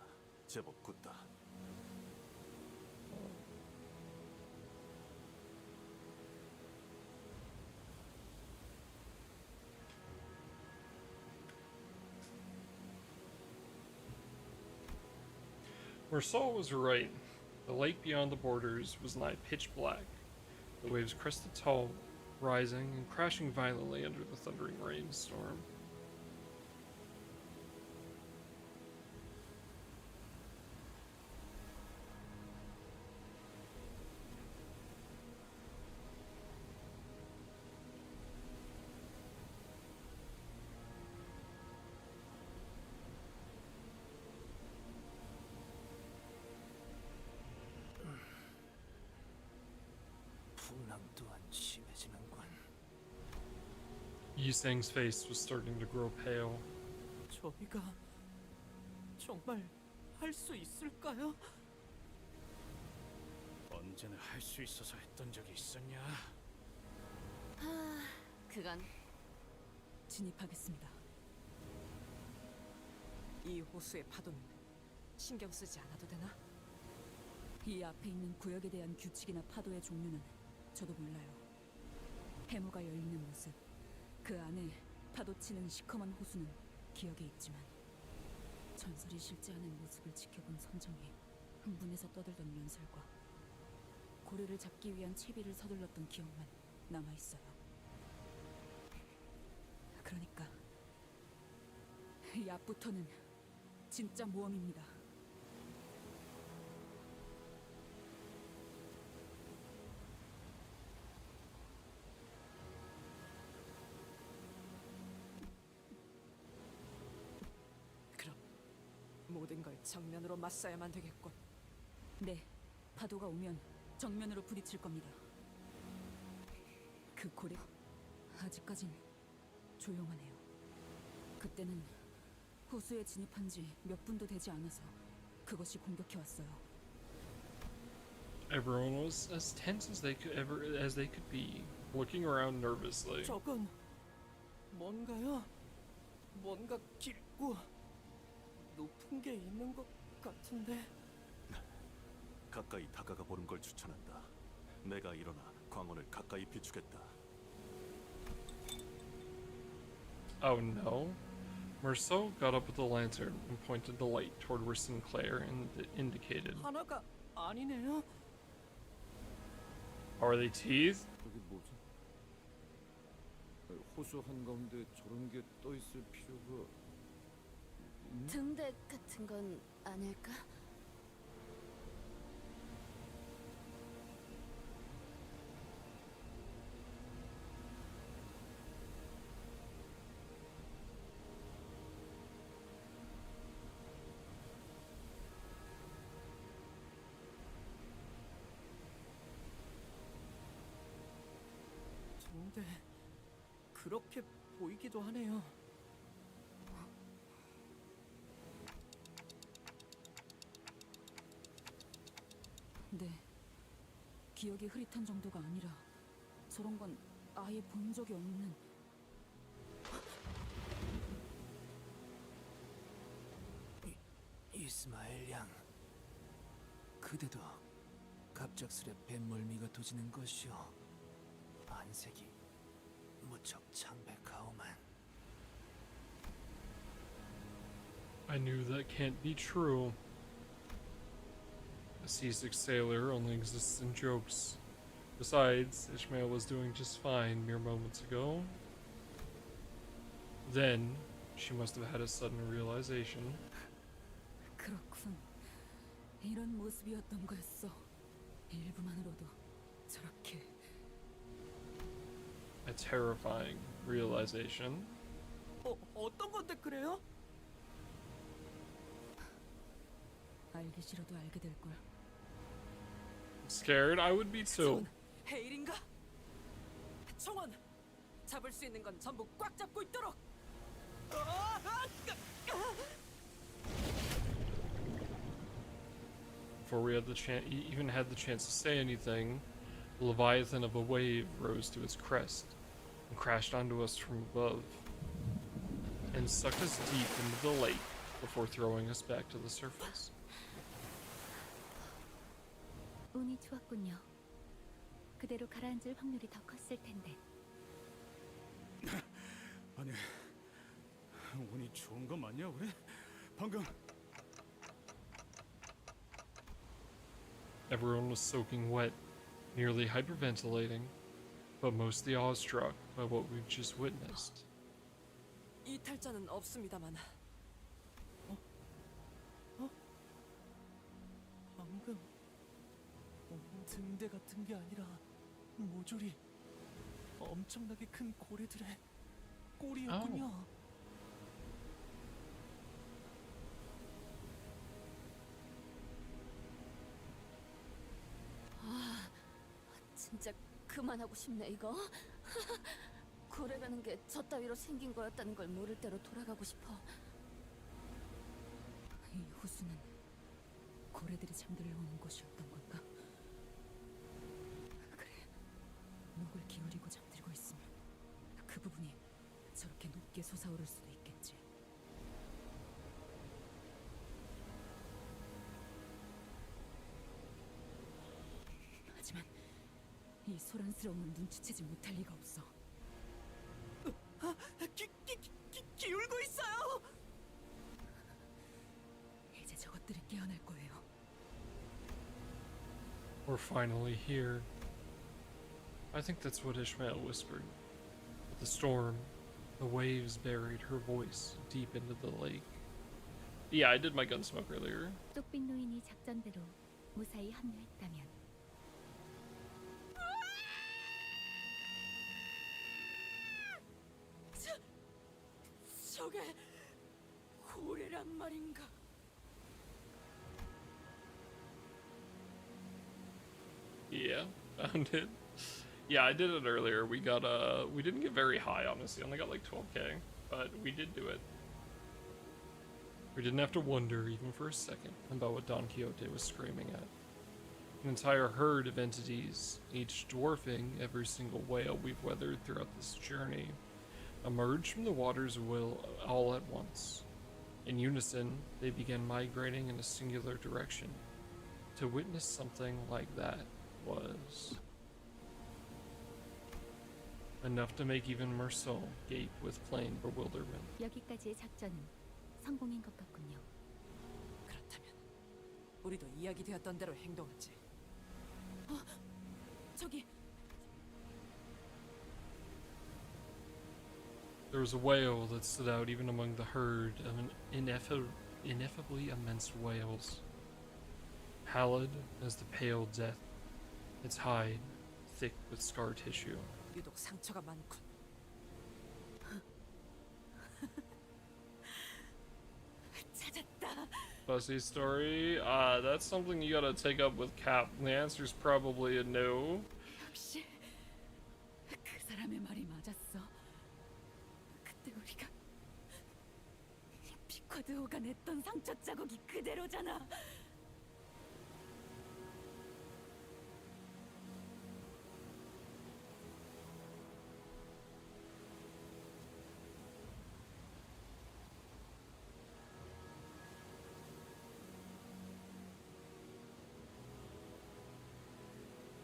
제법 굳다. Marceau was right. The lake beyond the borders was nigh pitch black. The waves crested tall, rising and crashing violently under the thundering rainstorm. 풍랑 또한 심해지는군. Yisang's face was starting to grow pale. 저희가 정말 할 수 있을까요? 언제나 할 수 있어서 했던 적이 있었냐? 그건 진입하겠습니다. 이 호수의 파도는 신경 쓰지 않아도 되나? 이 앞에 있는 구역에 대한 규칙이나 파도의 종류는 저도 몰라요. 해무가 열리는 모습, 그 안에 파도치는 시커먼 호수는 기억에 있지만 전설이 실제하는 모습을 지켜본 선정이 흥분해서 떠들던 연설과 고래를 잡기 위한 채비를 서둘렀던 기억만 남아있어요. 그러니까 이 앞부터는 진짜 모험입니다. 그럼 모든 걸 정면으로 맞서야만 되겠군. 네, 파도가 오면 정면으로 부딪힐 겁니다. 그 고래 아직까진 조용하네요. 그때는 호수에 진입한 지 몇 분도 되지 않아서 그것이 공격해왔어요. Everyone was as tense as they could be, looking around nervously. 저건 뭔가요? 뭔가 깊고 높은 게 있는 것 같은데. 가까이 다가가 보는 걸 추천한다. 내가 일어나 광원을 가까이 비추겠다. Oh no. Marceau got up with the lantern and pointed the light toward where Sinclair indicated. 하나가 아니네요. Are they teeth? 저기 뭐지? 호수 한가운데 저런 게 떠 있을 필요가 등대 같은 건 아닐까? 근데 그렇게 보이기도 하네요. 네, 기억이 흐릿한 정도가 아니라 저런 건 아예 본 적이 없는. 이스마엘 양, 그대도 갑작스레 뱃멀미가 도지는 것이오. 안색이 무척 창백하오만. I knew that can't be true. A seasick sailor only exists in jokes. Besides, Ishmael was doing just fine mere moments ago. Then, she must have had a sudden realization. 그렇군. 이런 모습이었던 거였어. 일부만으로도 저렇게. A terrifying realization. 어떤 건데 그래요? 알기 싫어도 알게 될 걸. Scared? I would be too. 헤일인가? 총원! 잡을 수 있는 건 전부 꽉 잡고 있도록! Before we had the chance, even had the chance to say anything, the leviathan of a wave rose to its crest and crashed onto us from above, and sucked us deep into the lake before throwing us back to the surface. 운이 좋았군요. 그대로 가라앉을 확률이 더 컸을 텐데. 아니, 운이 좋은 거 맞냐 우리? 방금 Everyone was soaking wet, nearly hyperventilating, but mostly awestruck by what we've just witnessed. 이탈자는 없습니다만 방금 등대 같은 게 아니라 모조리 엄청나게 큰 고래들의 꼬리였군요. 진짜 그만하고 싶네 이거. 고래라는 게 저 따위로 생긴 거였다는 걸 모를 대로 돌아가고 싶어. 이 호수는 고래들이 잠들러 오는 곳이었던 건가? 그래, 목을 기울이고 잠들고 있으면 그 부분이 저렇게 높게 솟아오를 수도 있겠지. 하지만 이 소란스러움을 눈치채지 못할 리가 없어. 기울고 있어요. 이제 저것들이 깨어날 거예요. We're finally here. I think that's what Ishmael whispered. But the storm, the waves buried her voice deep into the lake. Yeah, I did my gunsmoke earlier. 쪽빛 노인이 작전대로 무사히 합류했다면 저게 고래란 말인가? Yeah, found it. Yeah, I did it earlier. We didn't get very high, honestly. Only got like 12k, but we did do it. We didn't have to wonder even for a second about what Don Quixote was screaming at. An entire herd of entities, each dwarfing every single whale we've weathered throughout this journey, emerged from the water's will all at once. In unison, they began migrating in a singular direction. To witness something like that was enough to make even Merceau gape with plain bewilderment. 여기까지의 작전은 성공인 것 같군요. 그렇다면 우리도 이야기되었던 대로 행동하지. 저기 There was a whale that stood out even among the herd of ineffably immense whales. Pallid as the pale death, its hide thick with scar tissue. 유독 상처가 많군. 찾았다. Fuzzy story? That's something you gotta take up with Cap. The answer's probably a no. 역시 그 사람의 말이 맞았어. 그때 우리가 피커드호가 냈던 상처 자국이 그대로잖아.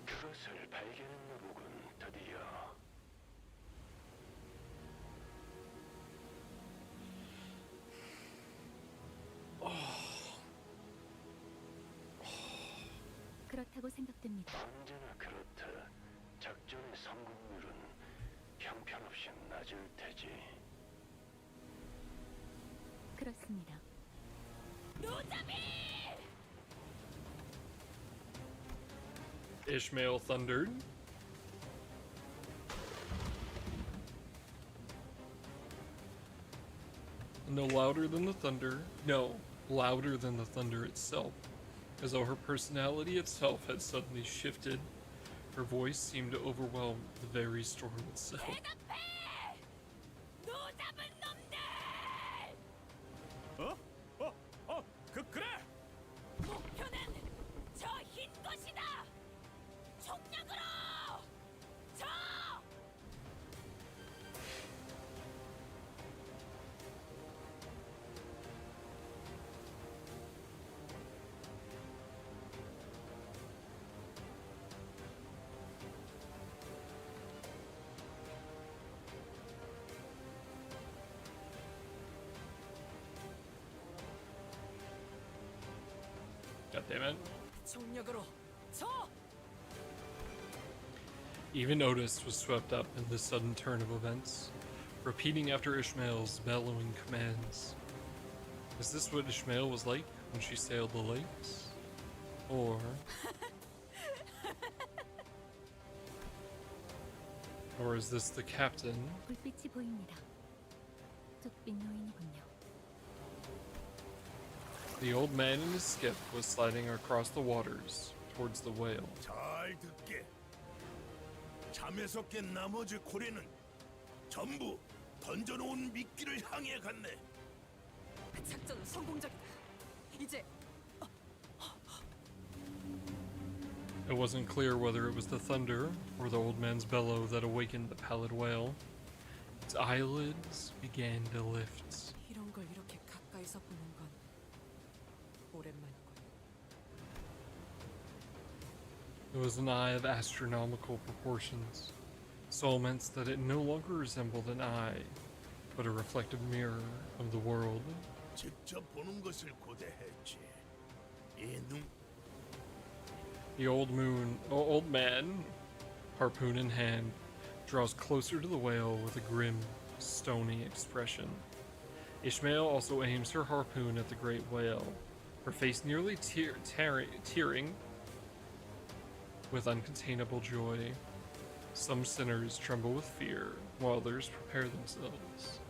그것을 발견했나보군, 드디어. 그렇다고 생각됩니다. 언제나 그렇다. 형편없이 낮을 테지. 그렇습니다. Ishmael thundered. No louder than the thunder. No, louder than the thunder itself. As though her personality itself had suddenly shifted. Her voice seemed to overwhelm the very storm itself. 그래. 목표는 저 흰 것이다. 총력으로. 저. God damn it. 총력으로 저. Even Otis was swept up in this sudden turn of events, repeating after Ishmael's bellowing commands. Is this what Ishmael was like when she sailed the lakes? Or is this the captain? 불빛이 보입니다. 뚝빛 노인이군요. The old man in his skiff was sliding across the waters towards the whale. 잘 듣게. 잠에서 깬 나머지 고래는 전부 던져놓은 미끼를 향해 갔네. 작전은 성공적이다. 이제 It wasn't clear whether it was the thunder or the old man's bellow that awakened the pallid whale. Its eyelids began to lift. 이런 걸 이렇게 가까이서 보는 건 오랜만이군. It was an eye of astronomical proportions, so immense that it no longer resembled an eye, but a reflective mirror of the world. 직접 보는 것을 고대했지. 이 눈. The old man, harpoon in hand, draws closer to the whale with a grim, stony expression. Ishmael also aims her harpoon at the great whale, her face nearly tearing with uncontainable joy. Some sinners tremble with fear, while others prepare themselves.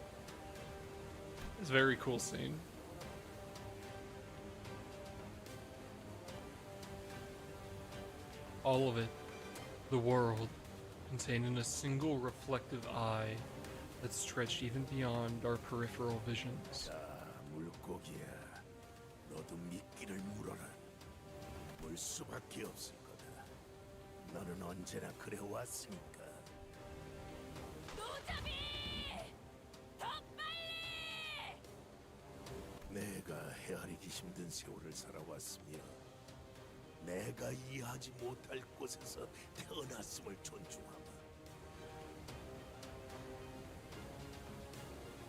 It's a very cool scene. All of it, the world, contained in a single reflective eye that stretched even beyond our peripheral visions. 자, 물고기야. 너도 미끼를 물어라. 물 수밖에 없을 거다. 너는 언제나 그래 왔으니까. 노자비! 더 빨리! 내가 헤아리기 힘든 세월을 살아왔으며 내가 이해하지 못할 곳에서 태어났음을 존중하마.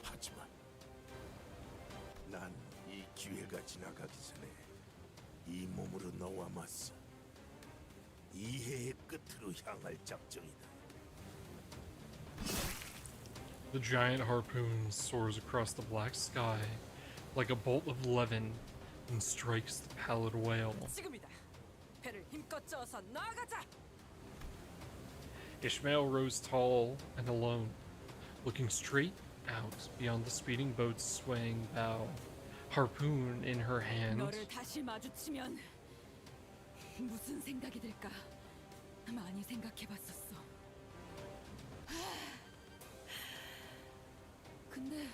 하지만 난 이 기회가 지나가기 전에 이 몸으로 너와 맞서 이해의 끝으로 향할 작정이다. The giant harpoon soars across the black sky like a bolt of levin and strikes the pallid whale. 지금이다. 배를 힘껏 저어서 나아가자. Ishmael rose tall and alone, looking straight out beyond the speeding boat's swaying bow, harpoon in her hand. 너를 다시 마주치면 무슨 생각이 들까? 많이 생각해봤었어. 근데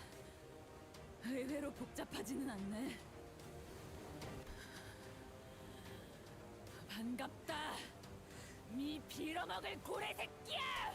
의외로 복잡하지는 않네. 반갑다, 미 빌어먹을 고래 새끼야!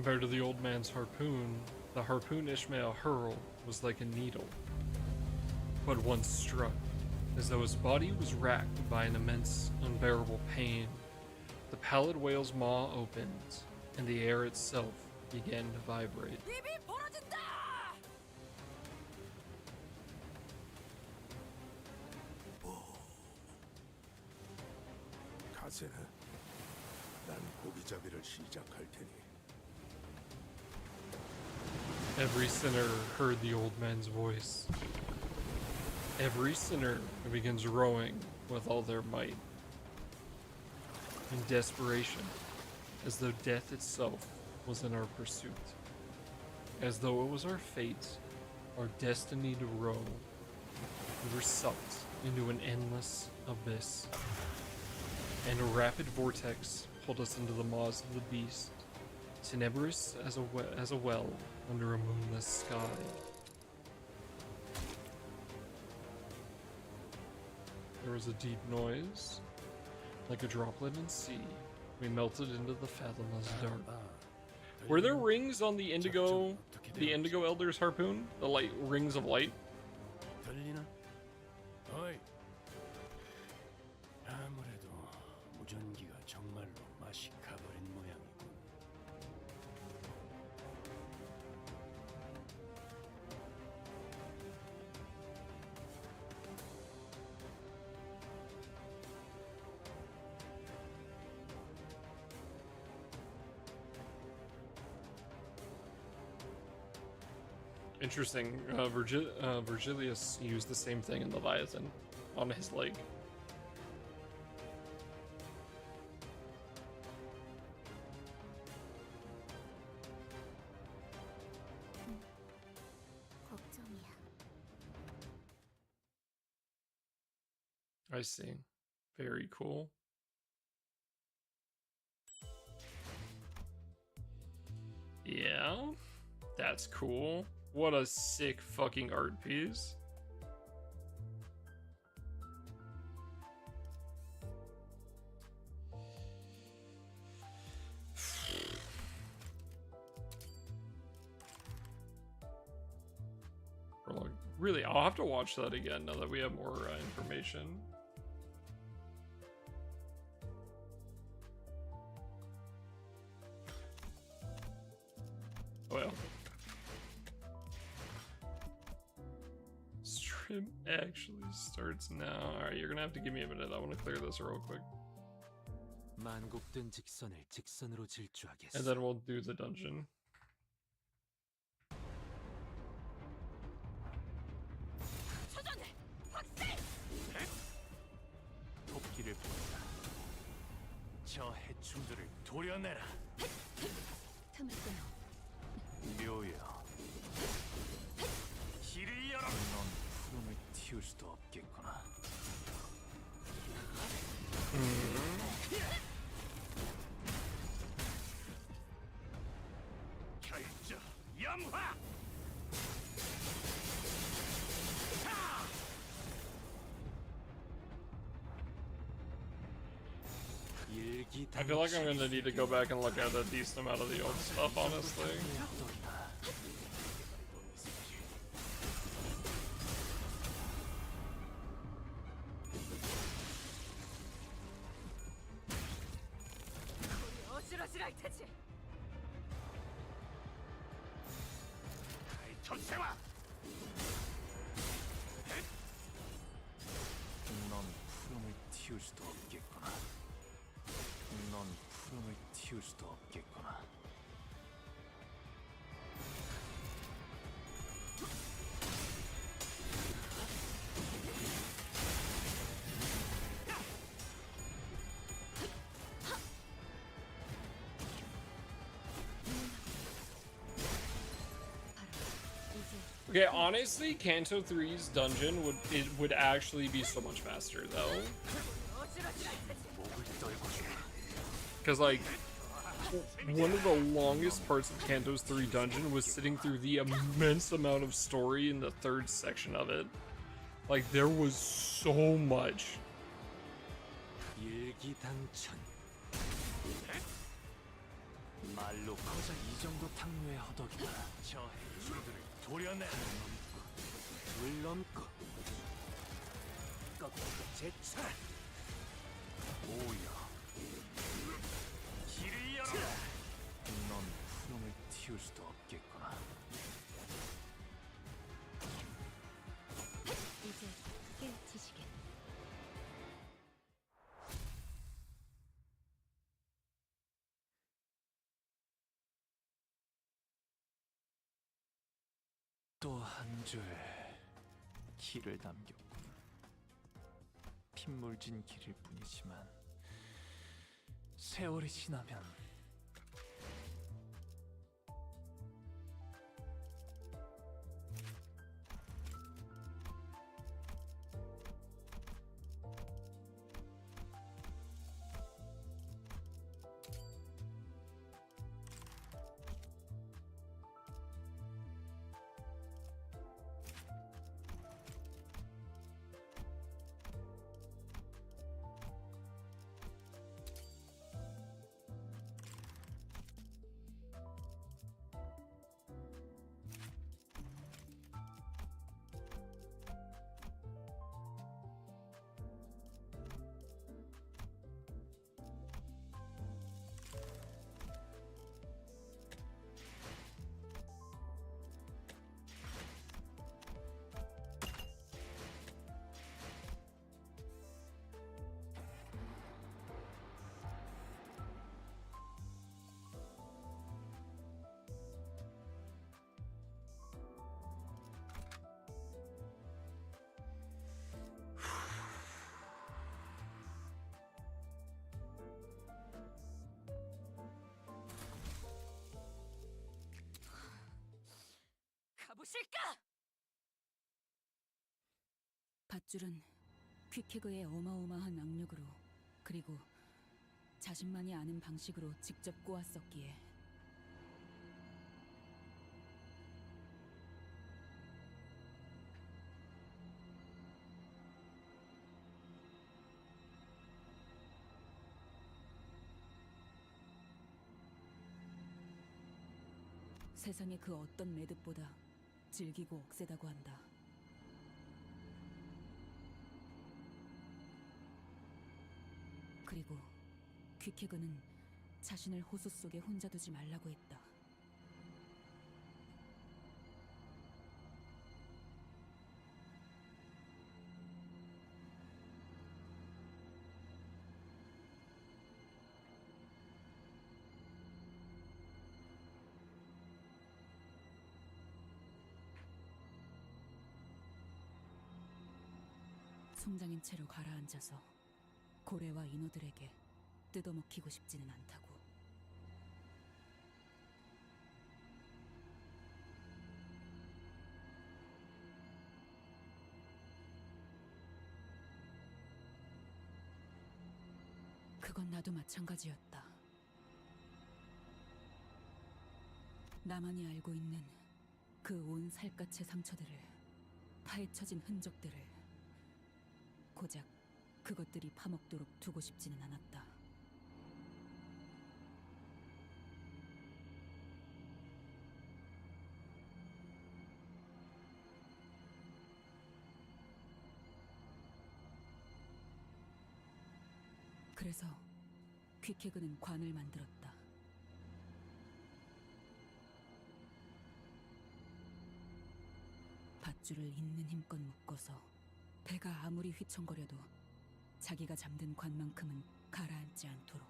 Compared to the old man's harpoon, the harpoon Ishmael hurled was like a needle, but once struck, as though his body was racked by an immense, unbearable pain. The pallid whale's maw opened, and the air itself began to vibrate. 입이 벌어진다! 가세는 난 고기잡이를 시작할 테니 Every sinner heard the old man's voice. Every sinner begins rowing with all their might. In desperation, as though death itself was in our pursuit. As though it was our fate, our destiny to row. We were sucked into an endless abyss. And a rapid vortex pulled us into the maws of the beast, tenebrous as a well under a moonless sky. There was a deep noise, like a droplet in sea. We melted into the fathomless dark. Were there rings on the Indigo Elder's harpoon? The light rings of light? 들리나? 어이. 아무래도 무전기가 정말로 맛이 가버린 모양이군. Interesting. Virgilius used the same thing in Leviathan on his leg. 걱정이야. I see. Very cool. Yeah, that's cool. What a sick fucking art piece. Really, I'll have to watch that again now that we have more information. Well. Stream actually starts now. Alright, you're gonna have to give me a minute. I want to clear this real quick. 만곡된 직선을 직선으로 질주하겠어. And then we'll do the dungeon. 토끼를 본다. 저 해충들을 도려내라. 틈을 끊어. 묘여. 길을 열어. 넌 푸름을 틔울 수도 없겠구나. 결정 염화. I feel like I'm gonna need to go back and look at a decent amount of the old stuff, honestly. 어지러지랄 테지. 전세와. 넌 푸름을 틔울 수도 없겠구나. 넌 푸름을 틔울 수도 없겠구나. Okay, honestly, Canto 3's dungeon would actually be so much faster though. Because like one of the longest parts of Canto's 3 dungeon was sitting through the immense amount of story in the third section of it. Like there was so much. 말로 고작 이 정도 탕류의 허덕이다. 저 해충들을 도려내. 물론고 꺾고 제쳐라. 오여 길을 열어. 넌 푸름을 틔울 수도 없겠구나. 이제 깨우치시게. 또 한 줄 길을 남겼군. 핏물진 길일 뿐이지만 세월이 지나면 가보실까? 밧줄은 퀴케그의 어마어마한 악력으로 그리고 자신만이 아는 방식으로 직접 꼬았었기에 세상의 그 어떤 매듭보다 질기고 억세다고 한다. 그리고 퀴케그는 자신을 호수 속에 혼자 두지 말라고 했다. 송장인 채로 가라앉아서 고래와 인어들에게 뜯어먹히고 싶지는 않다고. 그건 나도 마찬가지였다. 나만이 알고 있는 그 온 살갗의 상처들을, 파헤쳐진 흔적들을 고작 그것들이 파먹도록 두고 싶지는 않았다. 그래서 퀴케그는 관을 만들었다. 밧줄을 있는 힘껏 묶어서 배가 아무리 휘청거려도 자기가 잠든 관만큼은 가라앉지 않도록.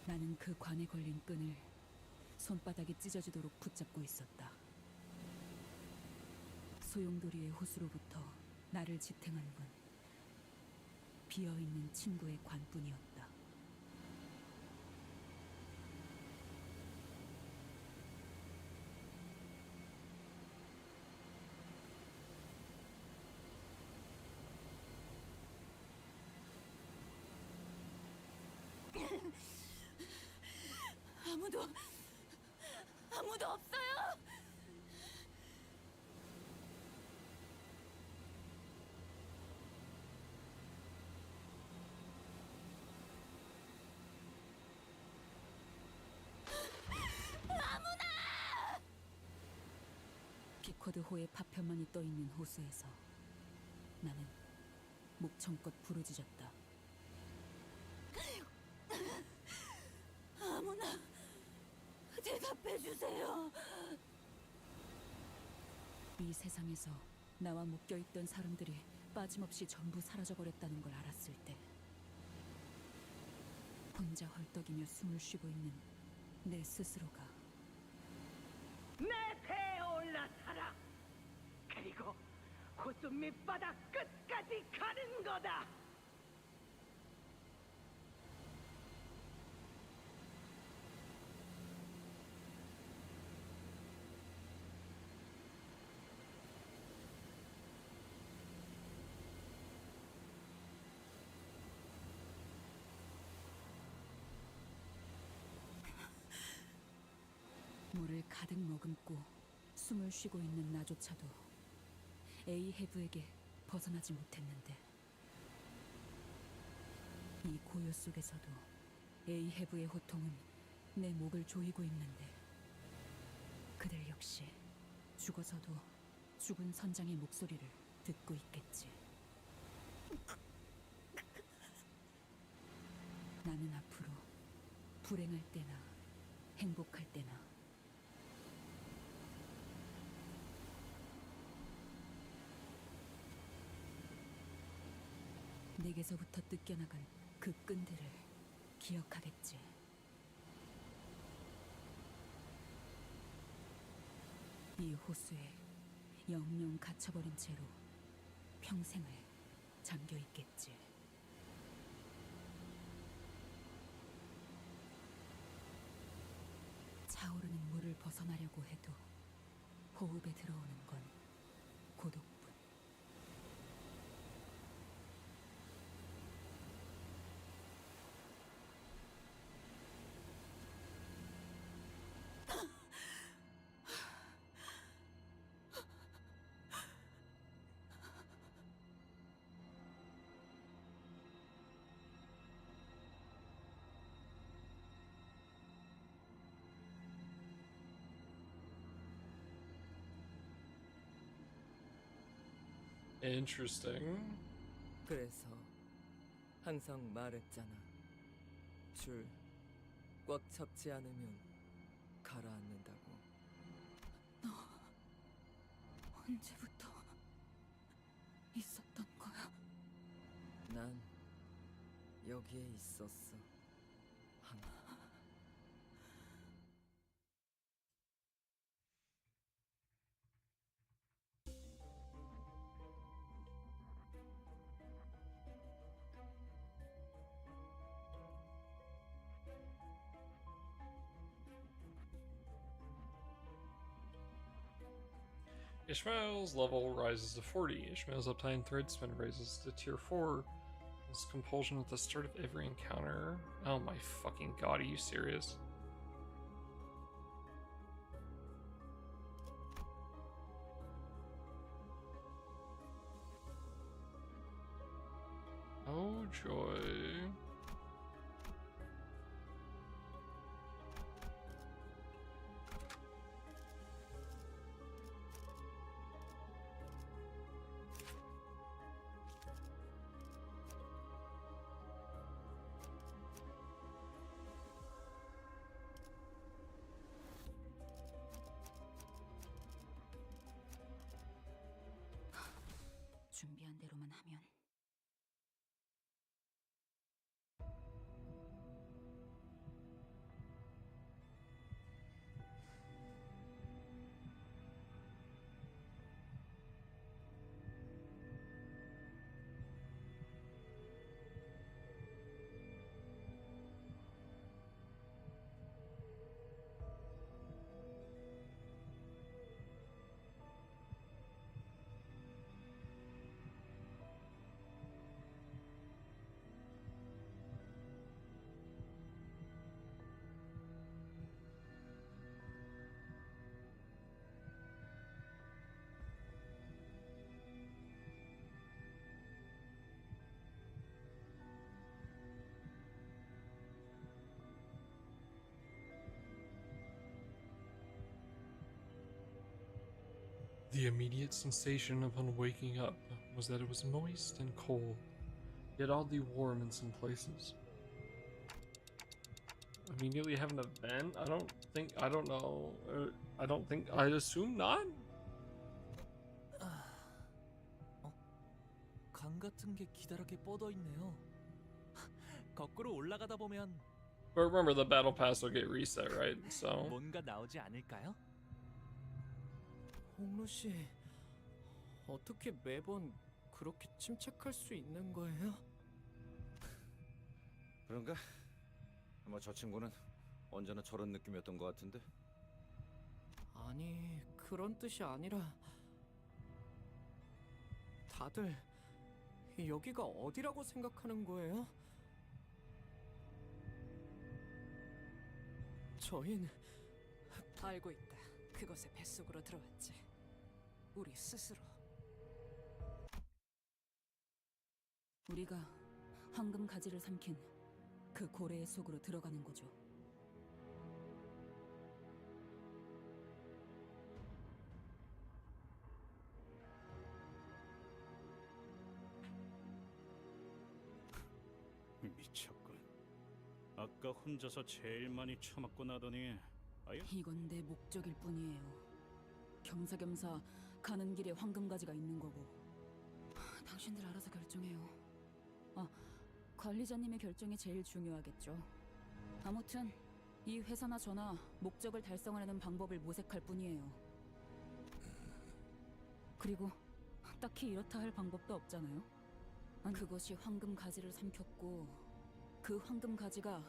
나는 그 관에 걸린 끈을 손바닥이 찢어지도록 붙잡고 있었다. 소용돌이의 호수로부터 나를 지탱한 건 비어있는 친구의 관뿐이었다. 아무도 없어요. 비코드호의 파편만이 떠있는 호수에서 나는 목청껏 부르짖었다. 아무나 대답해 주세요. 이 세상에서 나와 묶여있던 사람들이 빠짐없이 전부 사라져버렸다는 걸 알았을 때 혼자 헐떡이며 숨을 쉬고 있는 내 스스로가 내 배에 올라타라. 그리고 호수 밑바닥 끝까지 가는 거다. 물을 가득 머금고 숨을 쉬고 있는 나조차도 에이헤브에게 벗어나지 못했는데 이 고요 속에서도 에이헤브의 호통은 내 목을 조이고 있는데 그들 역시 죽어서도 죽은 선장의 목소리를 듣고 있겠지. 나는 앞으로 불행할 때나 행복할 때나 내게서부터 뜯겨나간 그 끈들을 기억하겠지. 이 호수에 영영 갇혀버린 채로 평생을 잠겨 있겠지. 차오르는 물을 벗어나려고 해도 호흡에 들어오는 건 고독뿐. Interesting. 그래서 항상 말했잖아. 줄 꽉 잡지 않으면 가라앉는다고. 너 언제부터 있었던 거야? 난 여기에 있었어. 하나. Ishmael's level rises to 40. Ishmael's uptime threadspin raises to tier 4. This compulsion at the start of every encounter. Oh my fucking god, are you serious? Oh joy. 준비한 대로만 하면 The immediate sensation upon waking up was that it was moist and cold, yet oddly warm in some places. Immediately have an event? I don't know. I'd assume not? 강 같은 게 기다랗게 뻗어 있네요. 거꾸로 올라가다 보면 But remember, the battle pass will get reset, right? So 뭔가 나오지 않을까요? 홍루 씨, 어떻게 매번 그렇게 침착할 수 있는 거예요? 그런가? 아마 저 친구는 언제나 저런 느낌이었던 것 같은데. 아니, 그런 뜻이 아니라 다들 여기가 어디라고 생각하는 거예요? 저흰 알고 있다. 그것의 뱃속으로 들어왔지. 우리 스스로. 우리가 황금 가지를 삼킨 그 고래의 속으로 들어가는 거죠. 미쳤군. 아까 혼자서 제일 많이 처맞고 나더니 아예 이건 내 목적일 뿐이에요. 겸사겸사 가는 길에 황금 가지가 있는 거고. 당신들 알아서 결정해요. 관리자님의 결정이 제일 중요하겠죠. 아무튼 이 회사나 저나 목적을 달성하려는 방법을 모색할 뿐이에요. 그리고 딱히 이렇다 할 방법도 없잖아요. 그것이 황금 가지를 삼켰고 그 황금 가지가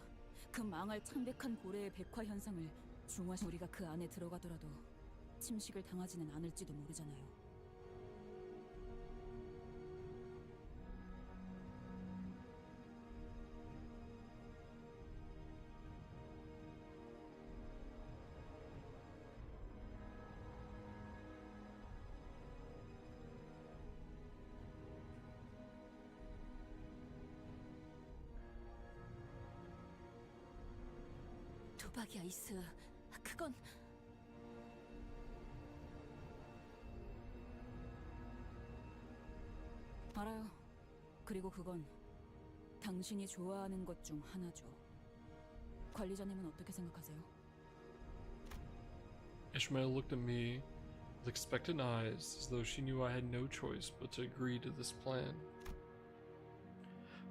그 망할 창백한 고래의 백화 현상을 중화시 우리가 그 안에 들어가더라도 침식을 당하지는 않을지도 모르잖아요. 도박이 아이스. 그건 알아요. 그리고 그건 당신이 좋아하는 것 중 하나죠. 관리자님은 어떻게 생각하세요? Ishmael looked at me with expectant eyes, as though she knew I had no choice but to agree to this plan.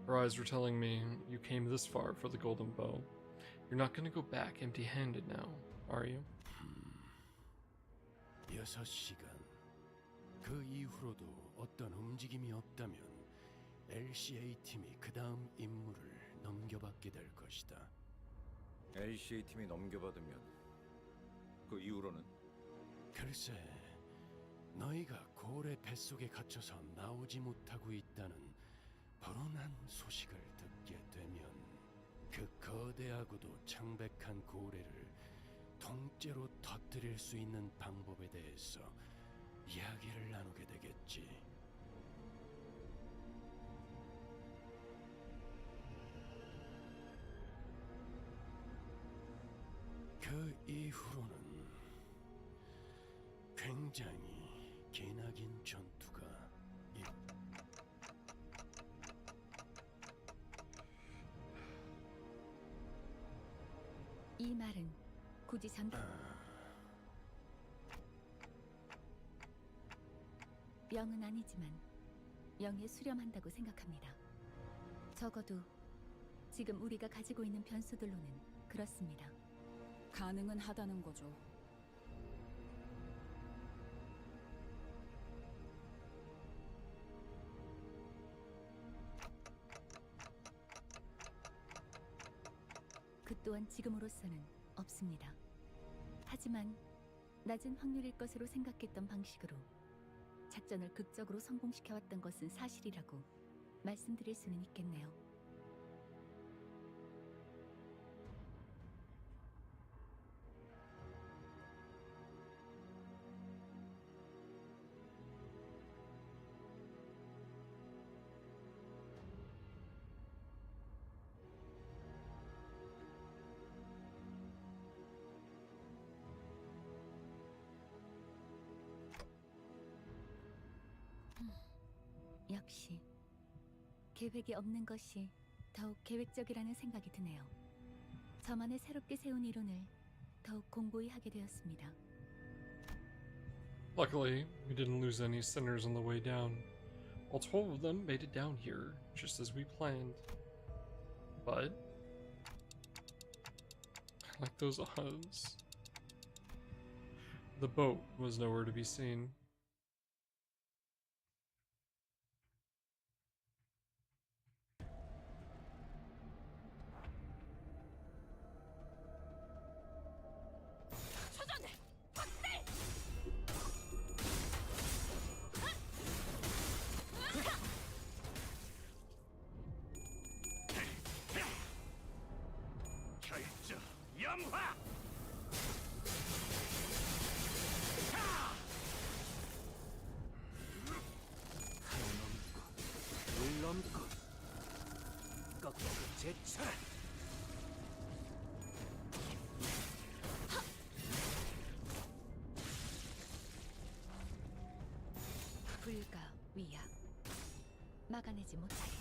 Her eyes were telling me, "You came this far for the golden bow. You're not going to go back empty-handed now, are you?" 6시간. 그 이후로도 어떤 움직임이 없다면 LCA 팀이 그 다음 임무를 넘겨받게 될 것이다. LCA 팀이 넘겨받으면 그 이후로는? 글쎄, 너희가 고래 뱃속에 갇혀서 나오지 못하고 있다는 불운한 소식을 듣게 되면 그 거대하고도 창백한 고래를 통째로 터뜨릴 수 있는 방법에 대해서 이야기를 나누게 되겠지. 그 이후로는 굉장히 기나긴 전투가 이 말은 굳이 영은 아니지만 영에 수렴한다고 생각합니다. 적어도 지금 우리가 가지고 있는 변수들로는 그렇습니다. 가능은 하다는 거죠. 그 또한 지금으로서는 없습니다. 하지만 낮은 확률일 것으로 생각했던 방식으로 작전을 극적으로 성공시켜왔던 것은 사실이라고 말씀드릴 수는 있겠네요. 없이 계획이 없는 것이 더욱 계획적이라는 생각이 드네요. 저만의 새롭게 세운 이론을 더욱 공고히 하게 되었습니다. Luckily, we didn't lose any sinners on the way down. All 12 of them made it down here, just as we planned. But like those odds, the boat was nowhere to be seen. 결정 염화. 물 넘고 꺾고 제철. 불가 위약 막아내지 못하게.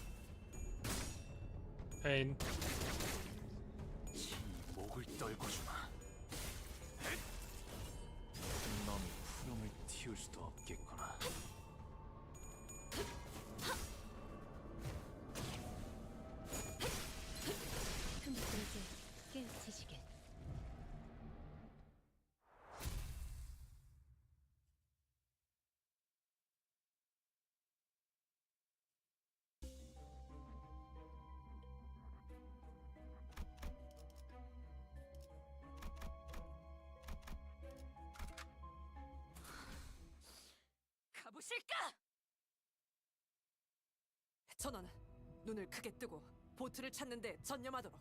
Pain. 지 목을 떨궈주마. 놈이 푸름을 틔울 수도 없겠구나. 흠불이제 깨우치시길. 가보실까? 전원, 눈을 크게 뜨고 보트를 찾는데 전념하도록.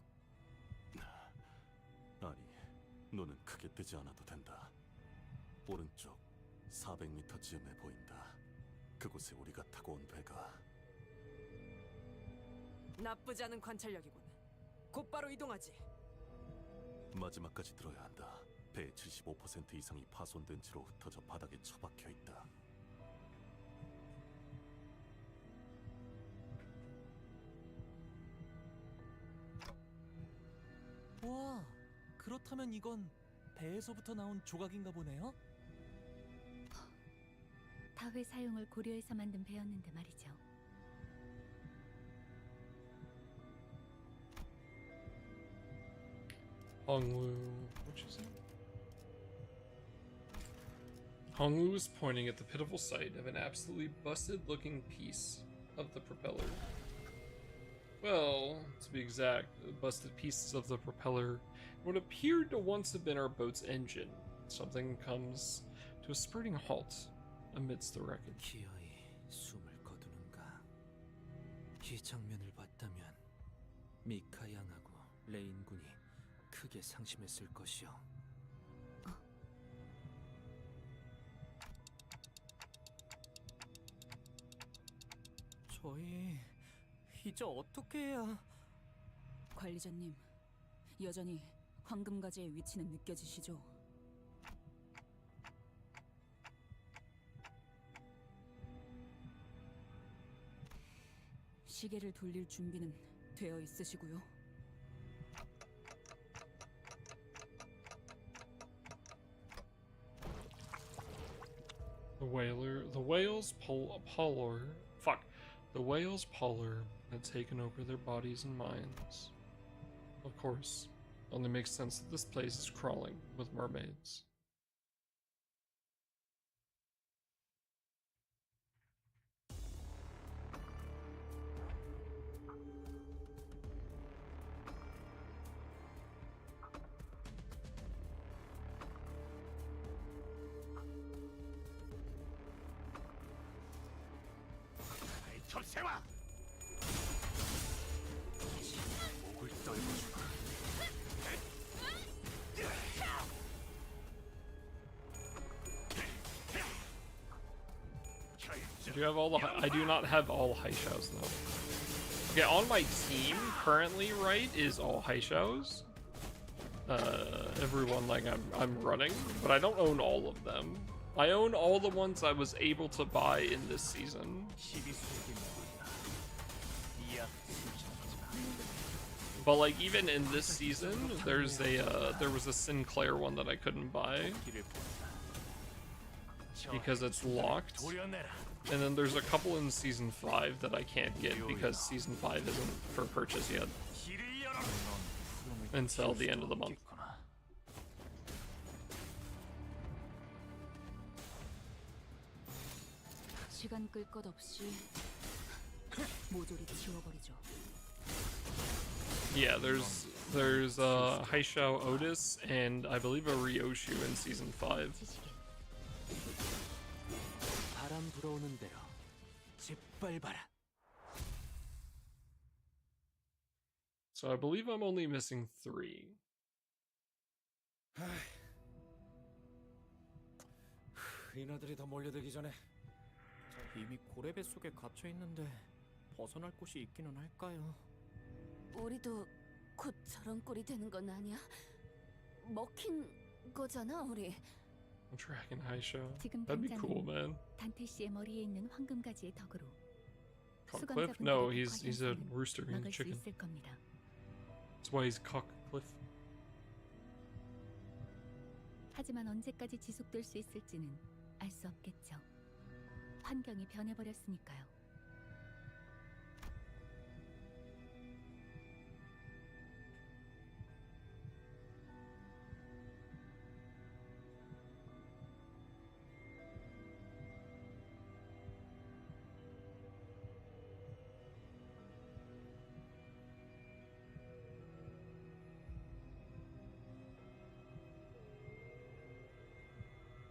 아니, 눈은 크게 뜨지 않아도 된다. 오른쪽 400m쯤에 보인다. 그곳에 우리가 타고 온 배가. 나쁘지 않은 관찰력이군. 곧바로 이동하지. 마지막까지 들어야 한다. 배의 75% 이상이 파손된 채로 흩어져 바닥에 처박혀 있다. 와, 그렇다면 이건 배에서부터 나온 조각인가 보네요? 다회 사용을 고려해서 만든 배였는데 말이죠. Honglu, what'd you say? Honglu was pointing at the pitiful sight of an absolutely busted-looking piece of the propeller. Well, to be exact, busted pieces of the propeller, what appeared to once have been our boat's engine. Something comes to a spurting halt amidst the wreckage. 기어이 숨을 거두는가. 이 장면을 봤다면 미카 양하고 레인 군이 크게 상심했을 것이요. 저희 이제 어떻게 해야... 관리자님, 여전히 황금가지의 위치는 느껴지시죠? 시계를 돌릴 준비는 되어 있으시고요. The whale's pallor had taken over their bodies and minds. Of course, only makes sense that this place is crawling with mermaids. 접세와. 목을 떨궈주마. Do you have all the? I do not have all Haishaos though. Okay, on my team currently, right, is all Haishaos. Everyone like I'm running, but I don't own all of them. I own all the ones I was able to buy in this season. But like even in this season, there was a Sinclair one that I couldn't buy because it's locked. And then there's a couple in season 5 that I can't get because season 5 isn't for purchase yet until the end of the month. 시간 끌 것 없이 모조리 지워버리죠. Yeah, there's Haishao Otis and I believe a Ryoshu in season 5. 바람 불어오는 대로 짓밟아라. So I believe I'm only missing 3. 인어들이 더 몰려들기 전에 이미 고래 뱃속에 갇혀 있는데 벗어날 곳이 있기는 할까요? 우리도 곧 저런 꼴이 되는 건 아니야? 먹힌 거잖아, 우리. Dragon Haishao. 지금 That'd be cool, 당장은 man. 단테 씨의 머리에 있는 황금가지의 덕으로 Cockcliff? No, 수감자분들의 he's a 과잉성은 rooster eating 막을 수 chicken. 있을 겁니다. That's why he's Cockcliff. 하지만 언제까지 지속될 수 있을지는 알 수 없겠죠. 환경이 변해버렸으니까요.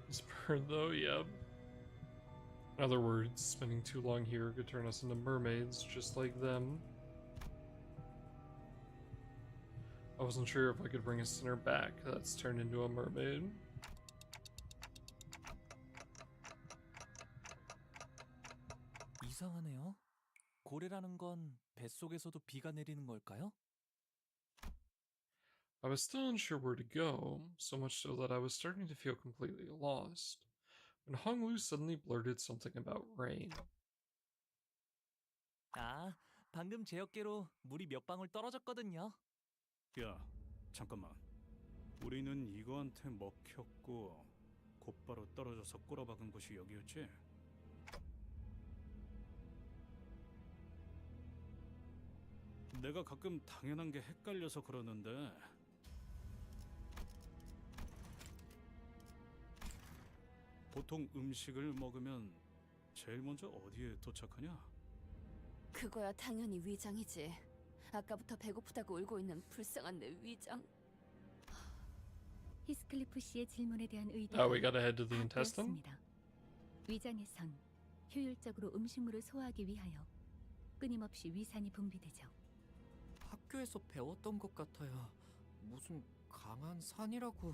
This bird, though, yeah. In other words, spending too long here could turn us into mermaids, just like them. I wasn't sure if I could bring a sinner back that's turned into a mermaid. 이상하네요. 고래라는 건 뱃속에서도 비가 내리는 걸까요? I was still unsure where to go, so much so that I was starting to feel completely lost, when Hong Lu suddenly blurted something about rain. 아, 방금 제 어깨로 물이 몇 방울 떨어졌거든요. 야, 잠깐만. 우리는 이거한테 먹혔고 곧바로 떨어져서 꼬라박은 곳이 여기였지? 내가 가끔 당연한 게 헷갈려서 그러는데 보통 음식을 먹으면 제일 먼저 어디에 도착하냐? 그거야 당연히 위장이지. 아까부터 배고프다고 울고 있는 불쌍한 내 위장. 히스클리프 씨의 질문에 대한 의견이 Oh, we gotta head to the intestine? 위장에선 효율적으로 음식물을 소화하기 위하여 끊임없이 위산이 분비되죠. 학교에서 배웠던 것 같아요. 무슨 강한 산이라고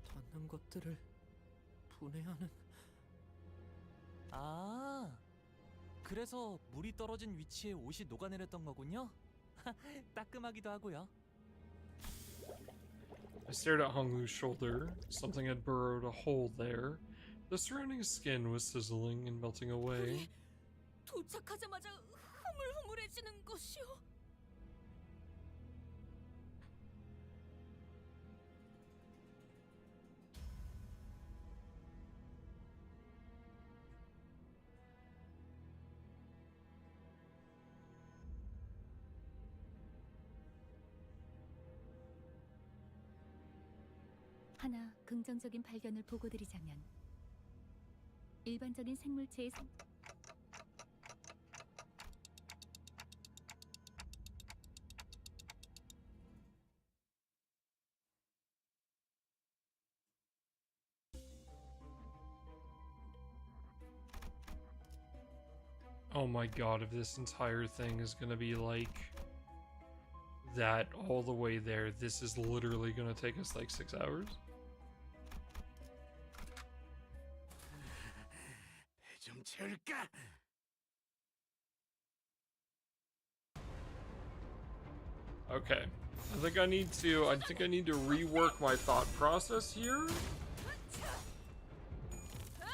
닿는 것들을 분해하는. 아, 그래서 물이 떨어진 위치에 옷이 녹아내렸던 거군요. 따끔하기도 하고요. I stared at Hong Lu's shoulder. Something had burrowed a hole there. The surrounding skin was sizzling and melting away. 도착하자마자 흐물흐물해지는 것이요. 하나 긍정적인 발견을 보고드리자면 일반적인 생물체의 Oh my god, if this entire thing is gonna be like that all the way there, this is literally gonna take us like 6 hours. 좀 채울까? Okay. I think I need to rework my thought process here.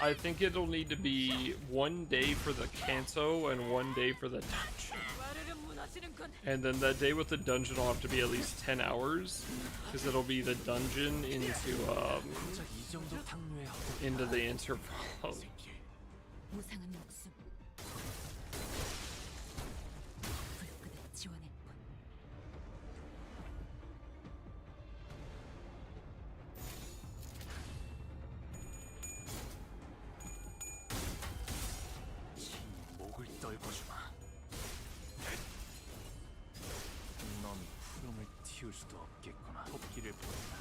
I think it'll need to be 1 day for the Canto and 1 day for the dungeon. And then that day with the dungeon will have to be at least 10 hours, because it'll be the dungeon into the interval. 무상한 목숨. 불끈을 지원할 뿐. 목을 떨궈주마. 넌 푸름을 틔울 수도 없겠구나. 토끼를 보내라.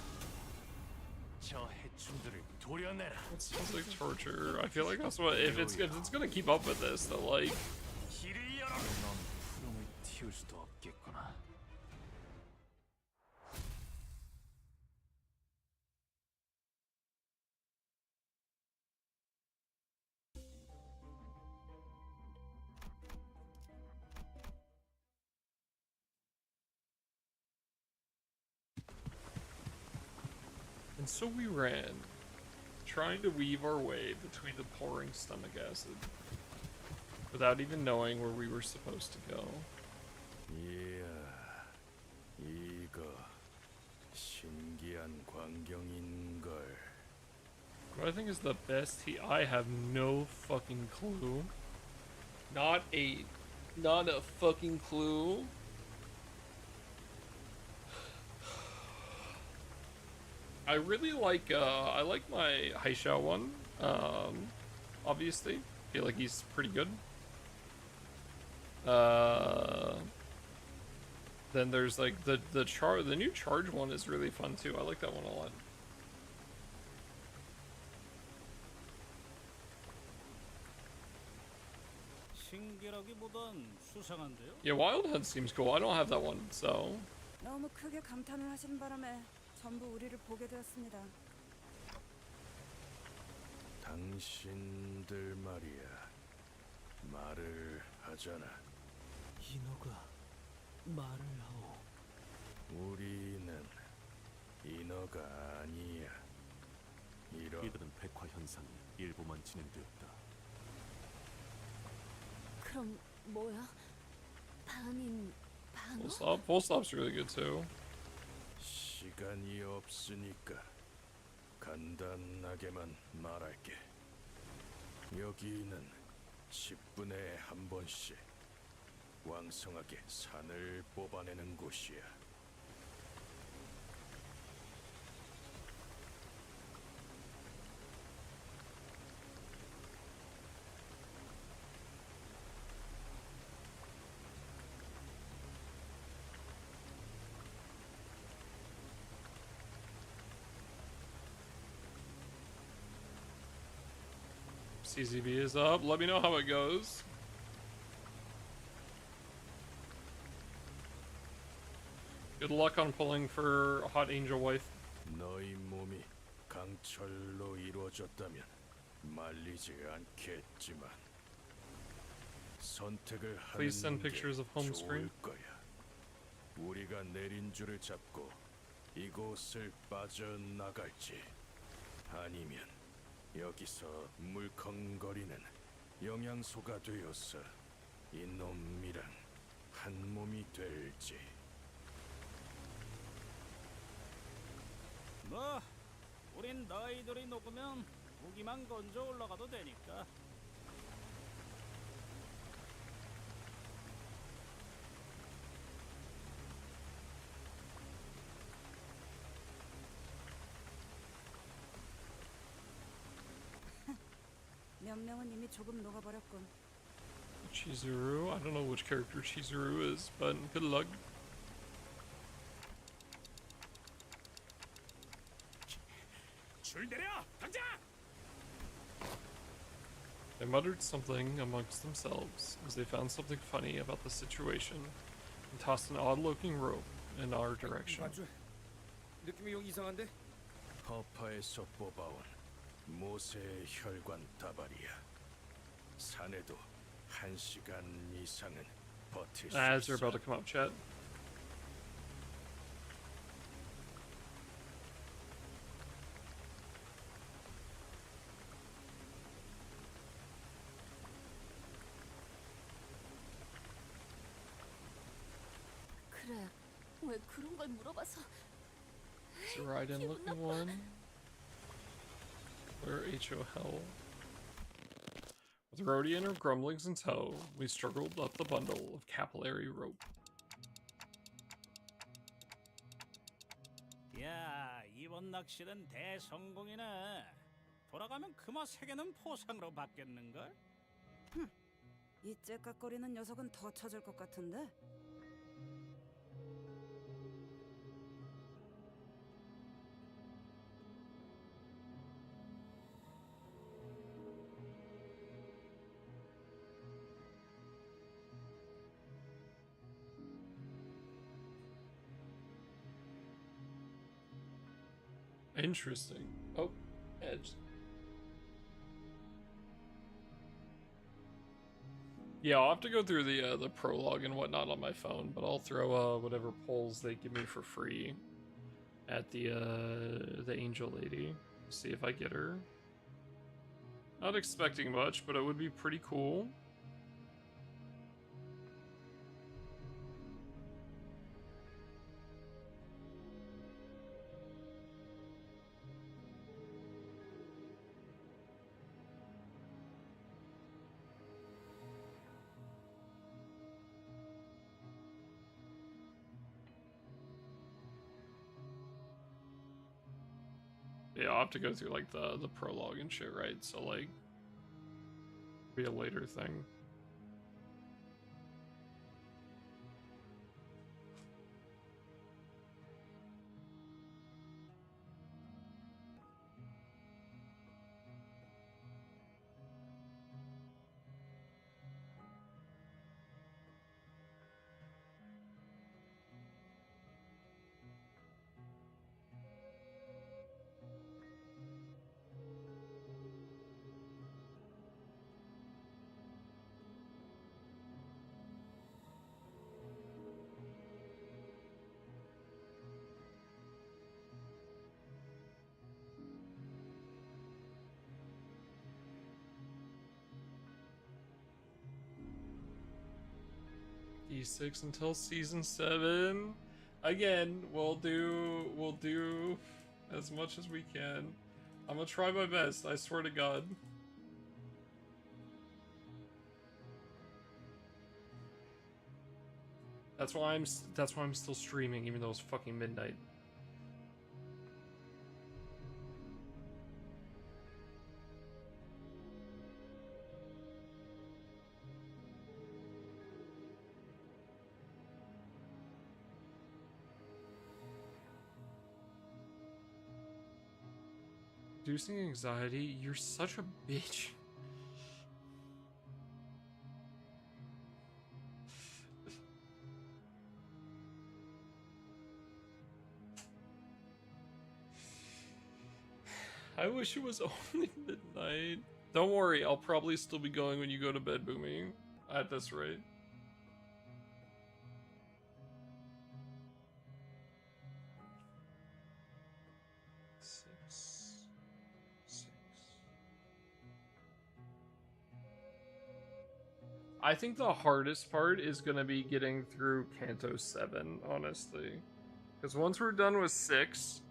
저 해충들을 도려내라. It sounds like torture. I feel like that's what if it's gonna keep up with this, then like. 길을 열어. 넌 푸름을 틔울 수도 없겠구나. And so we ran, trying to weave our way between the pouring stomach acid, without even knowing where we were supposed to go. 이야, 이거 신기한 광경인걸. What I think is the best I have no fucking clue. Not a fucking clue. I really like I like my Haishao one. Obviously, feel like he's pretty good. Then there's like the new charge one is really fun too. I like that one a lot. 신기라기보단 수상한데요? Yeah, Wild Hunt seems cool. I don't have that one, so. 너무 크게 감탄을 하시는 바람에 전부 우리를 보게 되었습니다. 당신들 말이야. 말을 하잖아. 인어가 말을 하오. 우리는 인어가 아니야. 이런 이들은 백화 현상이 일부만 진행되었다. 그럼 뭐야? 반인 반어? Full stop's really good too. 시간이 없으니까 간단하게만 말할게. 여기는 10분에 한 번씩 왕성하게 산을 뽑아내는 곳이야. CZB is up. Let me know how it goes. Good luck on pulling for a hot angel wife. 너희 몸이 강철로 이루어졌다면 말리지 않겠지만 선택을 Please send 하는 게 pictures of home 좋을 screen. 거야. 우리가 내린 줄을 잡고 이곳을 빠져나갈지 아니면 여기서 물컹거리는 영양소가 되어서 이놈이랑 한 몸이 될지. 뭐, 우린 너희들이 녹으면 무기만 건져 올라가도 되니까. 몇 명은 이미 조금 녹아버렸군. Chizuru. I don't know which character Chizuru is, but good luck. 줄 내려, 당장! They muttered something amongst themselves as they found something funny about the situation and tossed an odd-looking rope in our direction. 느낌이 영 이상한데? 허파에서 뽑아온 모세의 혈관 다발이야. 산에도 1시간 이상은 버틸 수 Ads are 있어. about to come up, chat. 왜 그런 걸 물어봐서. It's a ride-in looking one. Where HO hell. With Rhodian or grumblings in tow, we struggled up the bundle of capillary rope. 야, 이번 낚시는 대성공이네. 돌아가면 금화 3개는 포상으로 받겠는걸? 이 째깍거리는 녀석은 더 찾을 것 같은데? Interesting. Oh, edge. Yeah, I'll have to go through the prologue and whatnot on my phone, but I'll throw whatever polls they give me for free at the angel lady. See if I get her. Not expecting much, but it would be pretty cool. Yeah, I'll have to go through like the prologue and shit, right? So like, be a later thing. D6 until season 7. Again, we'll do as much as we can. I'm gonna try my best, I swear to God. That's why I'm still streaming even though it's fucking midnight. Reducing anxiety, you're such a bitch. I wish it was only midnight. Don't worry, I'll probably still be going when you go to bed, Boomy. At this rate. I think the hardest part is going to be getting through Canto 7, honestly. Because once we're done with 6,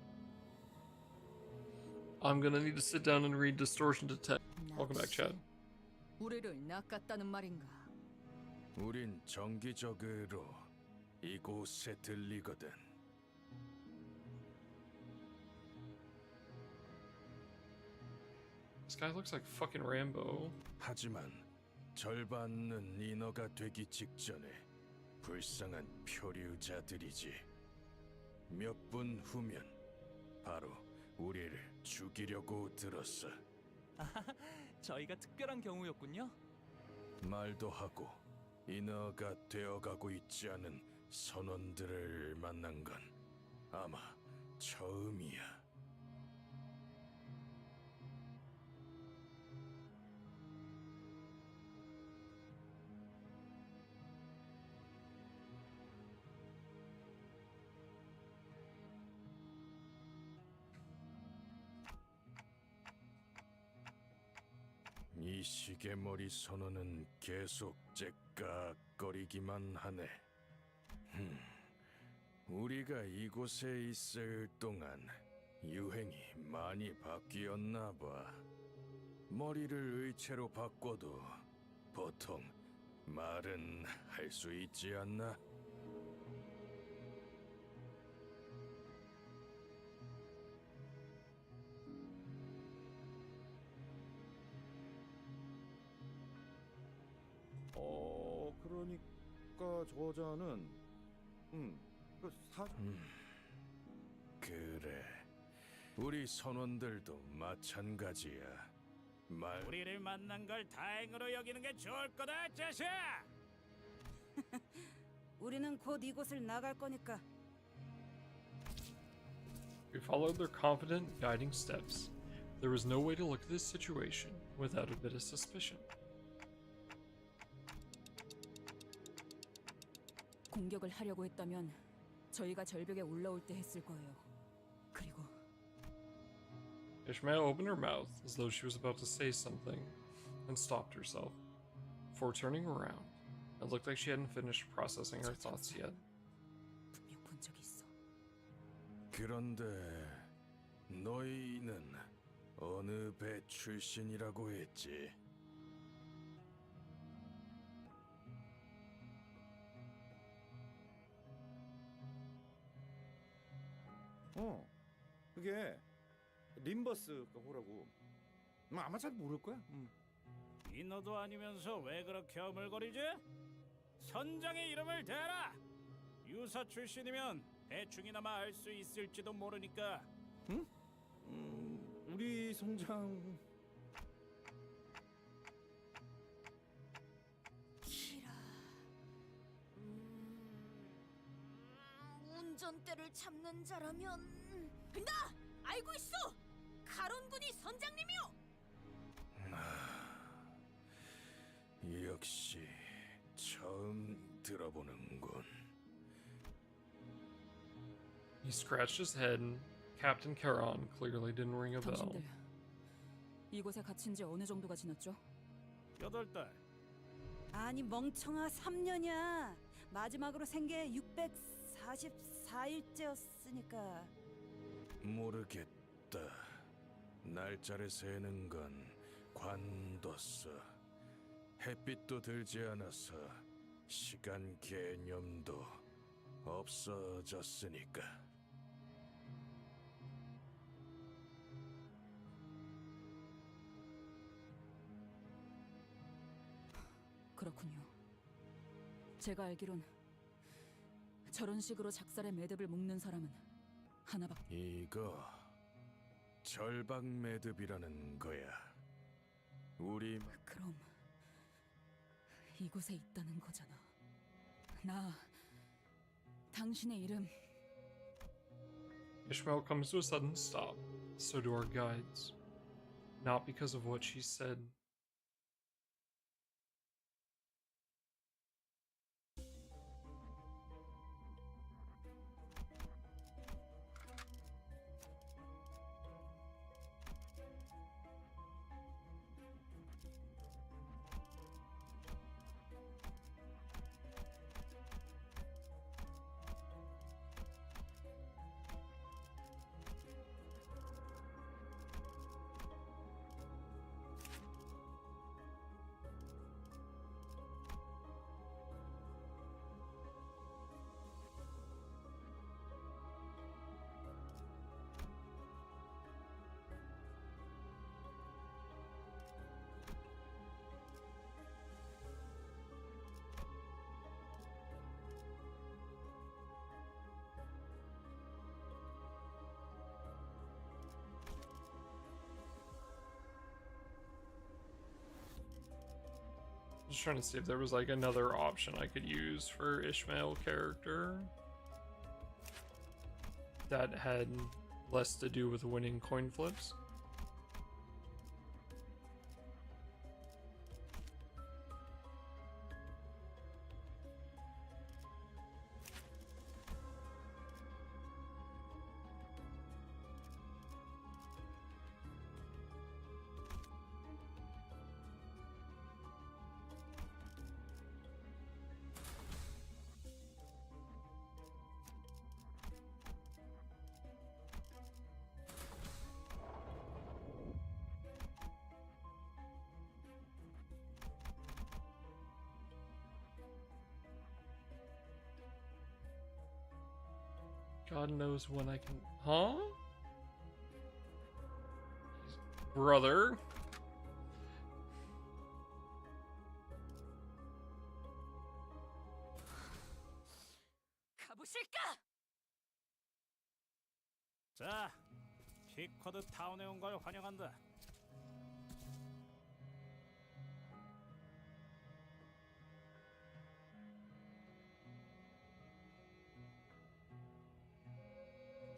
I'm going to need to sit down and read Distortion to Text. Welcome back, Chad. 우리를 낚았다는 말인가? 우린 정기적으로 이곳에 들리거든. This guy looks like fucking Rambo. 하지만 절반은 인어가 되기 직전에 불쌍한 표류자들이지. 몇 분 후면 바로 우리를 죽이려고 들었어. 저희가 특별한 경우였군요. 말도 하고 인어가 되어가고 있지 않은 선원들을 만난 건 아마 처음이야. 이 시계머리 선원은 계속 째깍거리기만 하네. 우리가 이곳에 있을 동안 유행이 많이 바뀌었나 봐. 머리를 의체로 바꿔도 보통 말은 할 수 있지 않나? 그러니까 저자는 그래. 우리 선원들도 마찬가지야. 우리를 만난 걸 다행으로 여기는 게 좋을 거다, 자샤. 우리는 곧 이곳을 나갈 거니까. We followed their confident, guiding steps. There was no way to look at this situation without a bit of suspicion. 공격을 하려고 했다면 저희가 절벽에 올라올 때 했을 거예요. 그리고 Ishmael opened her mouth as though she was about to say something and stopped herself. Before turning around, it looked like she hadn't finished processing her thoughts yet. 분명 본 적이 있어. 그런데 너희는 어느 배 출신이라고 했지? 그게 림버스가 호라고. 아마 잘 모를 거야. 인어도 아니면서 왜 그렇게 어물거리지? 선장의 이름을 대라. 유사 출신이면 대충이나마 알 수 있을지도 모르니까. 응? 우리 선장 키라. 운전대를 잡는 자라면 나 알고 있어. 가론군이 선장님이요. 역시 처음 들어보는군. He scratched his head, and Captain Charon clearly didn't ring a bell. 당신들 이곳에 gathin 지 어느 정도가 지났죠? 8달. 아니 멍청아 3년이야. 마지막으로 생게 644일째였으니까. 모르겠다. 날짜를 세는 건 관뒀어. 햇빛도 들지 않아서 시간 개념도 없어졌으니까. 그렇군요. 제가 알기론 저런 식으로 작살의 매듭을 묶는 사람은 하나밖에. 이거 절박 매듭이라는 거야. 우리 그럼 이곳에 있다는 거잖아. 나 당신의 이름. Ishmael comes to a sudden stop. So do our guides. Not because of what she said. Just trying to see if there was like another option I could use for Ishmael character that had less to do with winning coin flips. God knows when I can. Huh? Brother. 가보실까? 자, 피쿼드 타운에 온 걸 환영한다.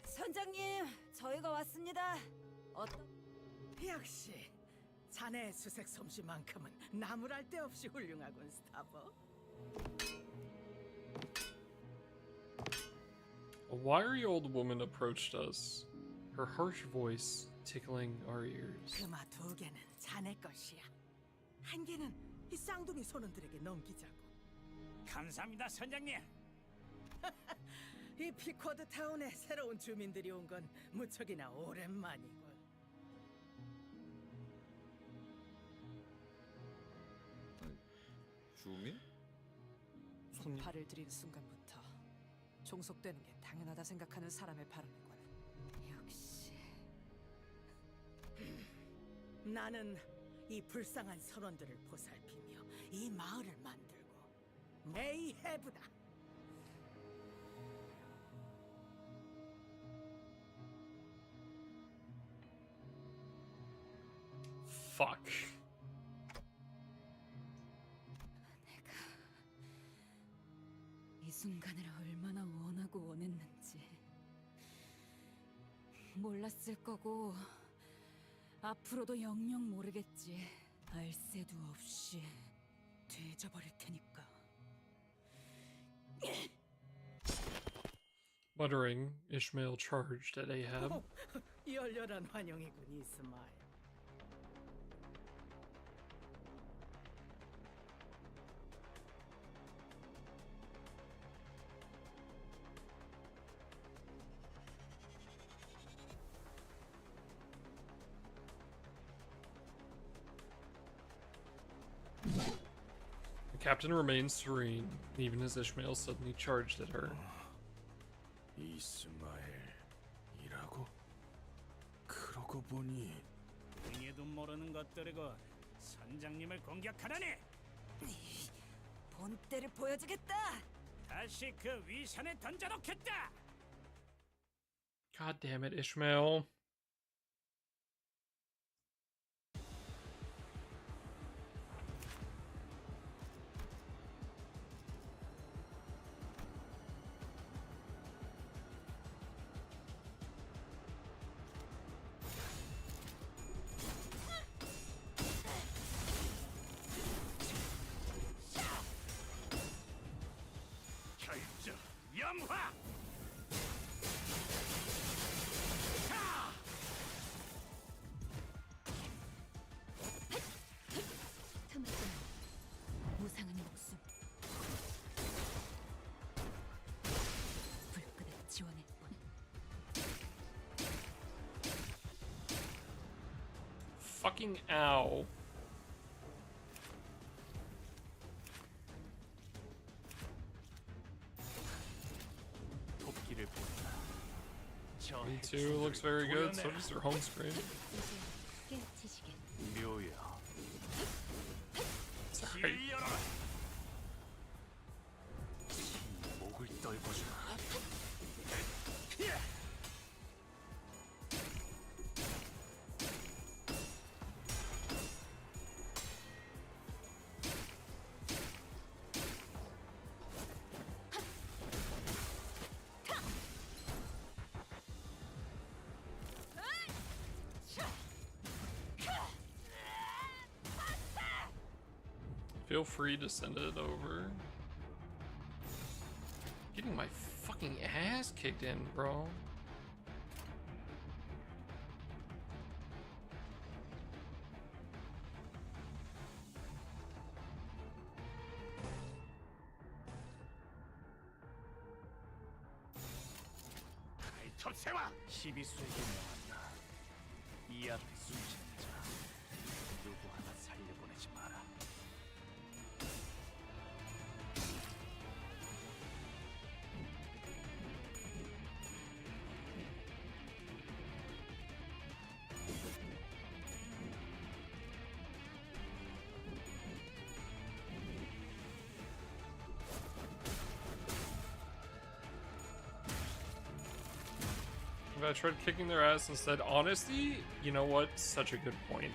선장님, 저희가 왔습니다. 역시 자네의 수색 솜씨만큼은 나무랄 데 없이 훌륭하군, 스타버. A wiry old woman approached us, her harsh voice tickling our ears. 금화 2개는 자네 것이야. 1개는 이 쌍둥이 손원들에게 넘기자고. 감사합니다, 선장님. 이 피쿼드 타운에 새로운 주민들이 온 건 무척이나 오랜만이군. 주민? 손팔을 들인 순간부터 종속되는 게 당연하다 생각하는 사람의 발언이군. 역시 나는 이 불쌍한 선원들을 보살피며 이 마을을 만들고 메이헤브다. Fuck. 이 순간을 얼마나 원하고 원했는지 몰랐을 거고 앞으로도 영영 모르겠지. 알 새도 없이 뒤져버릴 테니까. Muttering, Ishmael charged at Ahab. 열렬한 환영이군, 이스마엘. The captain remained serene, even as Ishmael suddenly charged at her. 이스마엘이라고? 그러고 보니 등에도 모르는 것들이고 선장님을 공격하다니! 본때를 보여주겠다. 다시 그 위산에 던져놓겠다! God damn it, Ishmael. 결정 염화! 틈을 무상한 목숨. 불끈을 지원할 뿐. Fucking ow. 토끼를 본다. Me too, looks very good, so does their home screen. 깨치시게. 묘야. Sorry. 목을 떨궈주마. Feel free to send it over. Getting my fucking ass kicked in, bro. 톱세와 12수에게 명한다. 이 앞에 숨지는 자 누구 하나 살려보내지 마라. If I tried kicking their ass instead, honesty, you know what? Such a good point.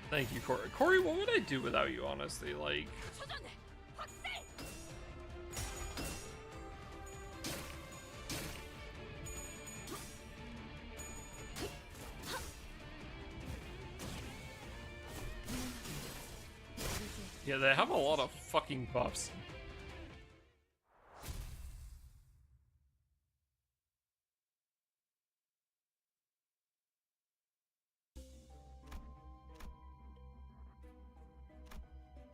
Thank you, Corey. Corey, what would I do without you, honestly? Like... Yeah, they have a lot of fucking buffs.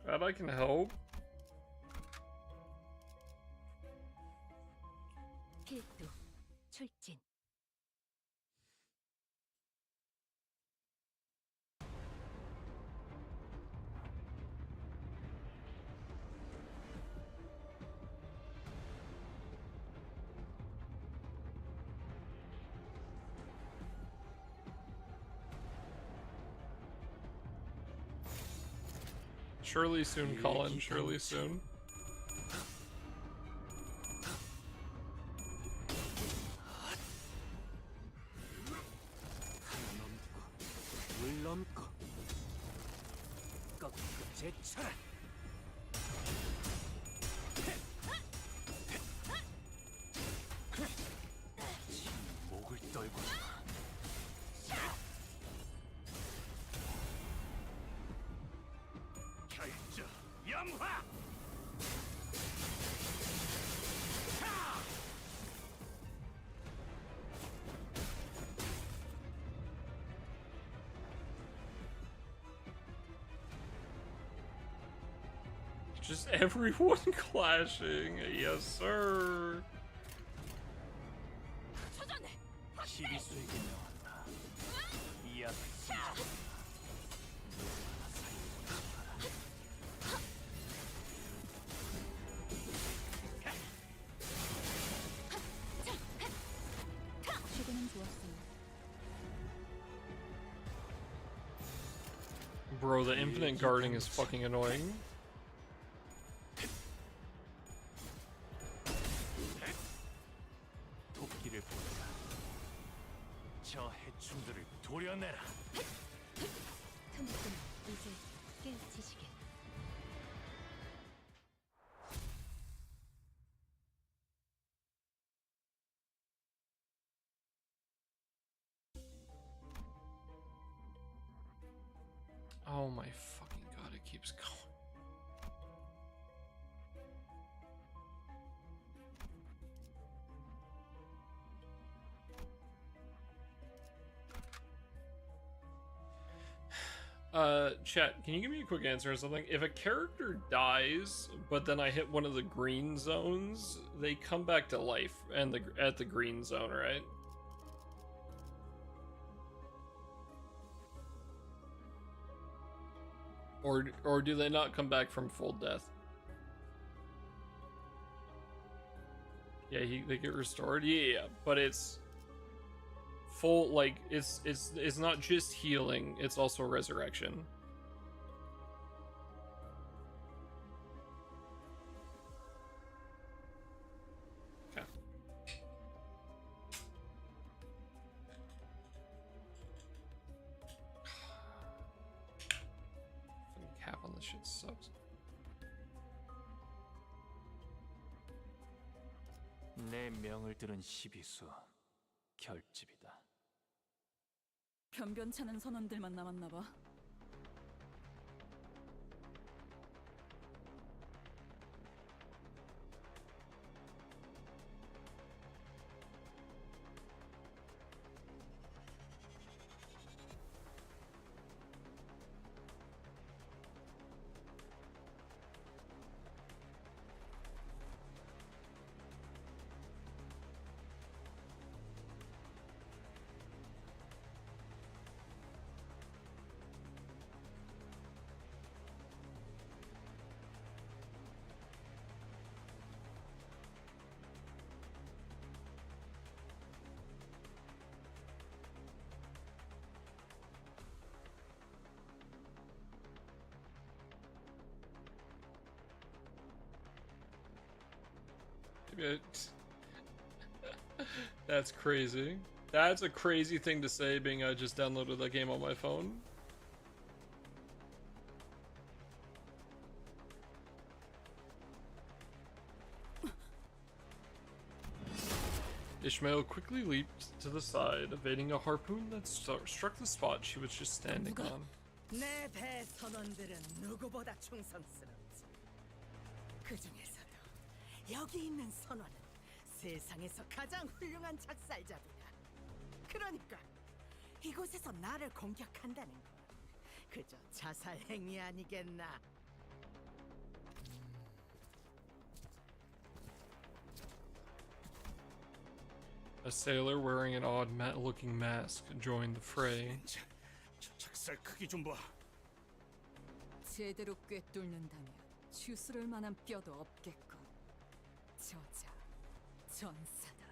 Glad I can help. 필두, 출진. Surely soon, Colin. Surely soon. 물 넘고 꺾고 제쳐라. 목을 떨고 결정 영화. Just everyone clashing. Yes, sir. 시비수에게 나왔다. 이 앞을 숨겨. 시도는 좋았어요. Bro, the infinite guarding is fucking annoying. 도끼를 보내라. 저 해충들을 도려내라. 틈틈 이제 깨우치시게. Oh my fucking god, it keeps going. Chat, can you give me a quick answer or something? If a character dies, but then I hit one of the green zones, they come back to life and at the green zone, right? Or do they not come back from full death? Yeah, they get restored. Yeah, but it's full, like it's not just healing, it's also resurrection. Okay. Fucking cap on this shit sucks. 내 명을 들은 시비수 결집이다. 변변찮은 선원들만 남았나 봐. That's crazy. That's a crazy thing to say, being I just downloaded that game on my phone. Ishmael quickly leaped to the side, evading a harpoon that struck the spot she was just standing on. 내 배 선원들은 누구보다 충성스럽지. 그 중에서도 여기 있는 선원은 세상에서 가장 훌륭한 작살잡이야. 그러니까 이곳에서 나를 공격한다는 건 그저 자살 행위 아니겠나? A sailor wearing an odd-looking mask joined the fray. 작살 크기 좀 봐. 제대로 꿰뚫는다면 추스를 만한 뼈도 없겠군. 저자, 전사다.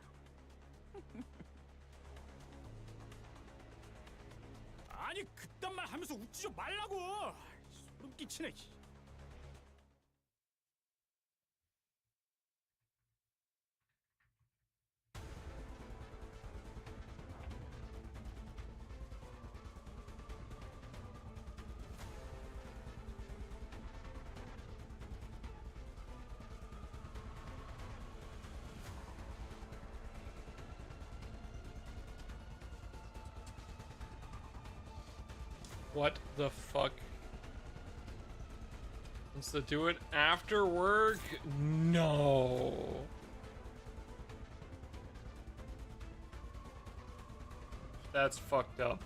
아니 그딴 말 하면서 웃지 좀 말라고. 소름 끼치네. What the fuck? Wants to do it after work? No. That's fucked up.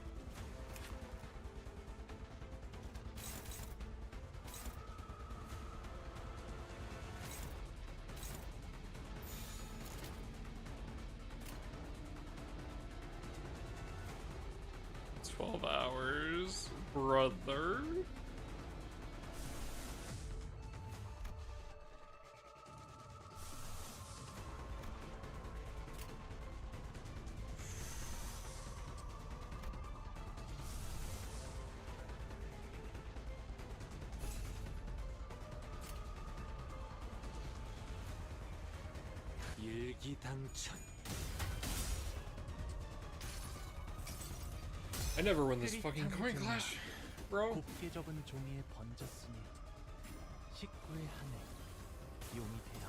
It's 12 hours, brother. 일기당천. I never win this fucking coin clash, bro. 곱게 접은 종이에 번졌으니 식구의 한해 용이 되어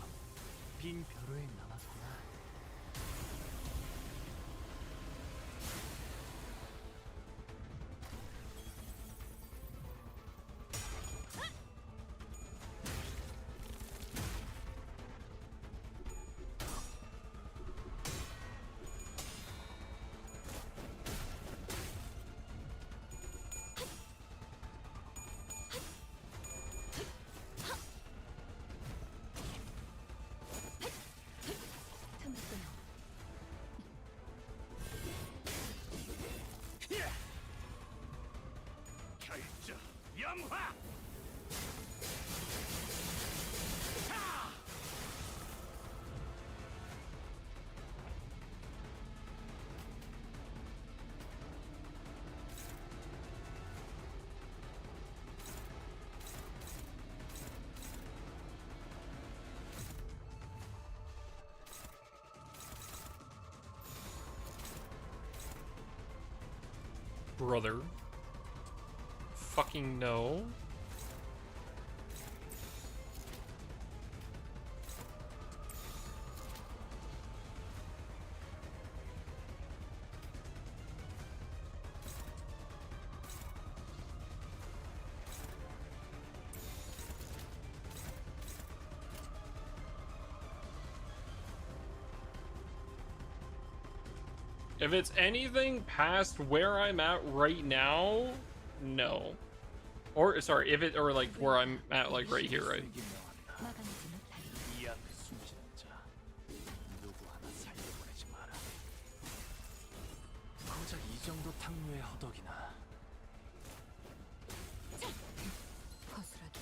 빈 벼로에 남았구나. 결정 영화. Brother. Fucking no. If it's anything past where I'm at right now, no. Or sorry, if it or like where I'm at like right here, right? 이 앞에 숨지는 자 누구 하나 살려보내지 마라. 고작 이 정도 탕류의 허덕이나. 거스라도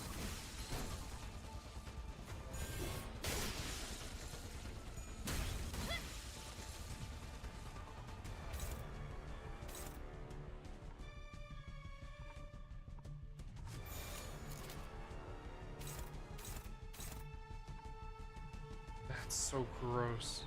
That's so gross.